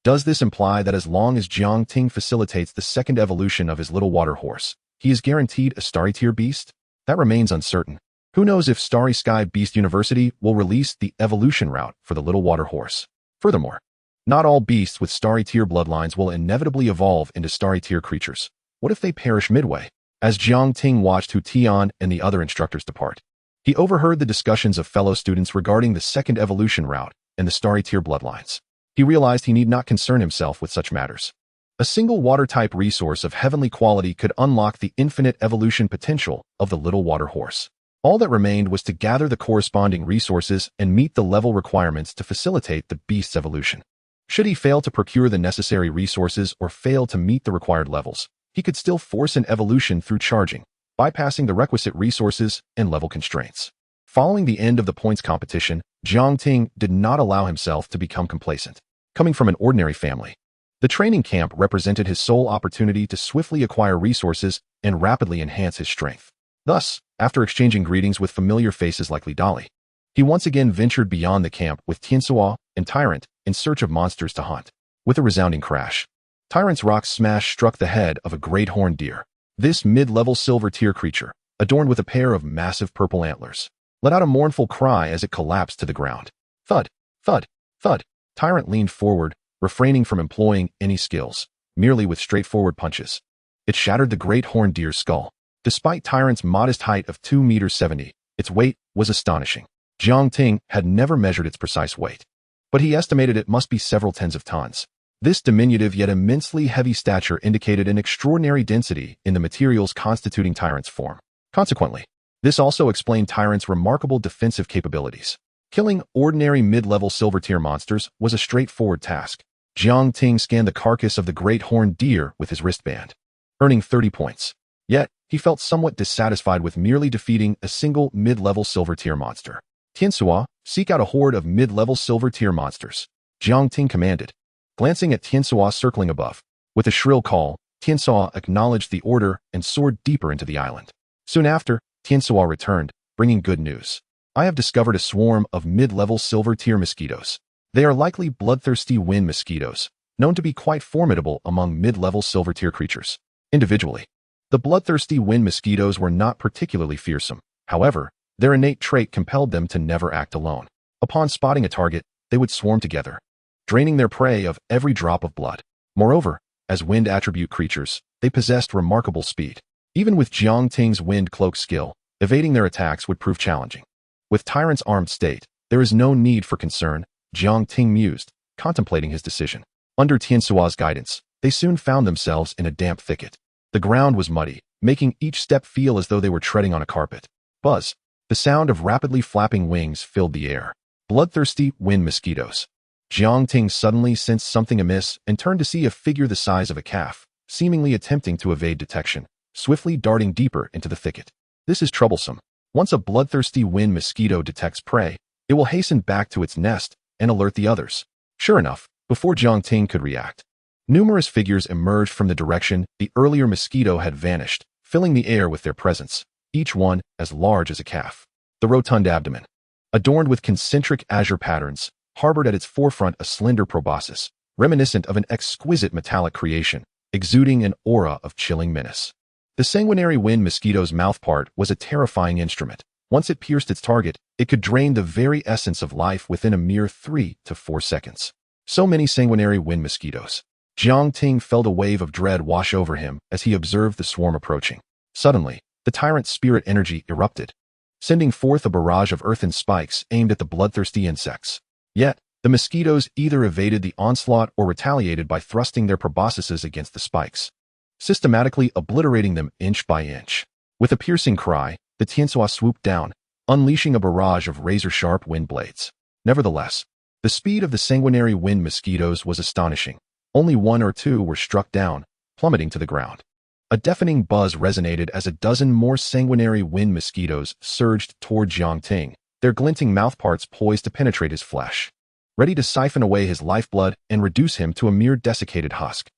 Does this imply that as long as Jiang Ting facilitates the second evolution of his little water horse, he is guaranteed a starry tier beast? That remains uncertain. Who knows if Starry Sky Beast University will release the evolution route for the little water horse. Furthermore, not all beasts with starry tier bloodlines will inevitably evolve into starry tier creatures. What if they perish midway? As Jiang Ting watched Hu Tian and the other instructors depart, he overheard the discussions of fellow students regarding the second evolution route and the starry tier bloodlines. He realized he need not concern himself with such matters. A single water-type resource of heavenly quality could unlock the infinite evolution potential of the little water horse. All that remained was to gather the corresponding resources and meet the level requirements to facilitate the beast's evolution. Should he fail to procure the necessary resources or fail to meet the required levels, he could still force an evolution through charging, bypassing the requisite resources and level constraints. Following the end of the points competition, Jiang Ting did not allow himself to become complacent. Coming from an ordinary family, the training camp represented his sole opportunity to swiftly acquire resources and rapidly enhance his strength. Thus, after exchanging greetings with familiar faces like Li Dali, he once again ventured beyond the camp with Tianxua and Tyrant in search of monsters to hunt. With a resounding crash, Tyrant's rock smash struck the head of a great horned deer. This mid-level silver tier creature, adorned with a pair of massive purple antlers, let out a mournful cry as it collapsed to the ground. Thud, thud, thud. Tyrant leaned forward, refraining from employing any skills, merely with straightforward punches. It shattered the great horned deer's skull. Despite Tyrant's modest height of 2 meters 70, its weight was astonishing. Jiang Ting had never measured its precise weight, but he estimated it must be several tens of tons. This diminutive yet immensely heavy stature indicated an extraordinary density in the materials constituting Tyrant's form. Consequently, this also explained Tyrant's remarkable defensive capabilities. Killing ordinary mid-level silver tier monsters was a straightforward task. Jiang Ting scanned the carcass of the great horned deer with his wristband, earning 30 points. Yet, he felt somewhat dissatisfied with merely defeating a single mid-level silver tier monster. Tianxua, seek out a horde of mid-level silver tier monsters, Jiang Ting commanded. Glancing at Tianxua circling above, with a shrill call, Tianxua acknowledged the order and soared deeper into the island. Soon after, Tianxua returned, bringing good news. I have discovered a swarm of mid-level silver tier mosquitoes. They are likely bloodthirsty wind mosquitoes, known to be quite formidable among mid-level silver tier creatures. Individually, the bloodthirsty wind mosquitoes were not particularly fearsome. However, their innate trait compelled them to never act alone. Upon spotting a target, they would swarm together, draining their prey of every drop of blood. Moreover, as wind attribute creatures, they possessed remarkable speed. Even with Jiang Ting's wind cloak skill, evading their attacks would prove challenging. With Tyrant's armed state, there is no need for concern, Jiang Ting mused, contemplating his decision. Under Tianxua's guidance, they soon found themselves in a damp thicket. The ground was muddy, making each step feel as though they were treading on a carpet. Buzz. The sound of rapidly flapping wings filled the air. Bloodthirsty wind mosquitoes. Jiang Ting suddenly sensed something amiss and turned to see a figure the size of a calf, seemingly attempting to evade detection, swiftly darting deeper into the thicket. This is troublesome. Once a bloodthirsty wind mosquito detects prey, it will hasten back to its nest and alert the others. Sure enough, before Jiang Ting could react, numerous figures emerged from the direction the earlier mosquito had vanished, filling the air with their presence, each one as large as a calf. The rotund abdomen, adorned with concentric azure patterns, harbored at its forefront a slender proboscis, reminiscent of an exquisite metallic creation, exuding an aura of chilling menace. The sanguinary wind mosquito's mouthpart was a terrifying instrument. Once it pierced its target, it could drain the very essence of life within a mere 3 to 4 seconds. So many sanguinary wind mosquitoes. Jiang Ting felt a wave of dread wash over him as he observed the swarm approaching. Suddenly, the tyrant's spirit energy erupted, sending forth a barrage of earthen spikes aimed at the bloodthirsty insects. Yet, The mosquitoes either evaded the onslaught or retaliated by thrusting their proboscises against the spikes, systematically obliterating them inch by inch. With a piercing cry, the Tianxua swooped down, unleashing a barrage of razor-sharp wind blades. Nevertheless, the speed of the sanguinary wind mosquitoes was astonishing. Only one or two were struck down, plummeting to the ground. A deafening buzz resonated as a dozen more sanguinary wind mosquitoes surged toward Jiang Ting, their glinting mouthparts poised to penetrate his flesh, ready to siphon away his lifeblood and reduce him to a mere desiccated husk.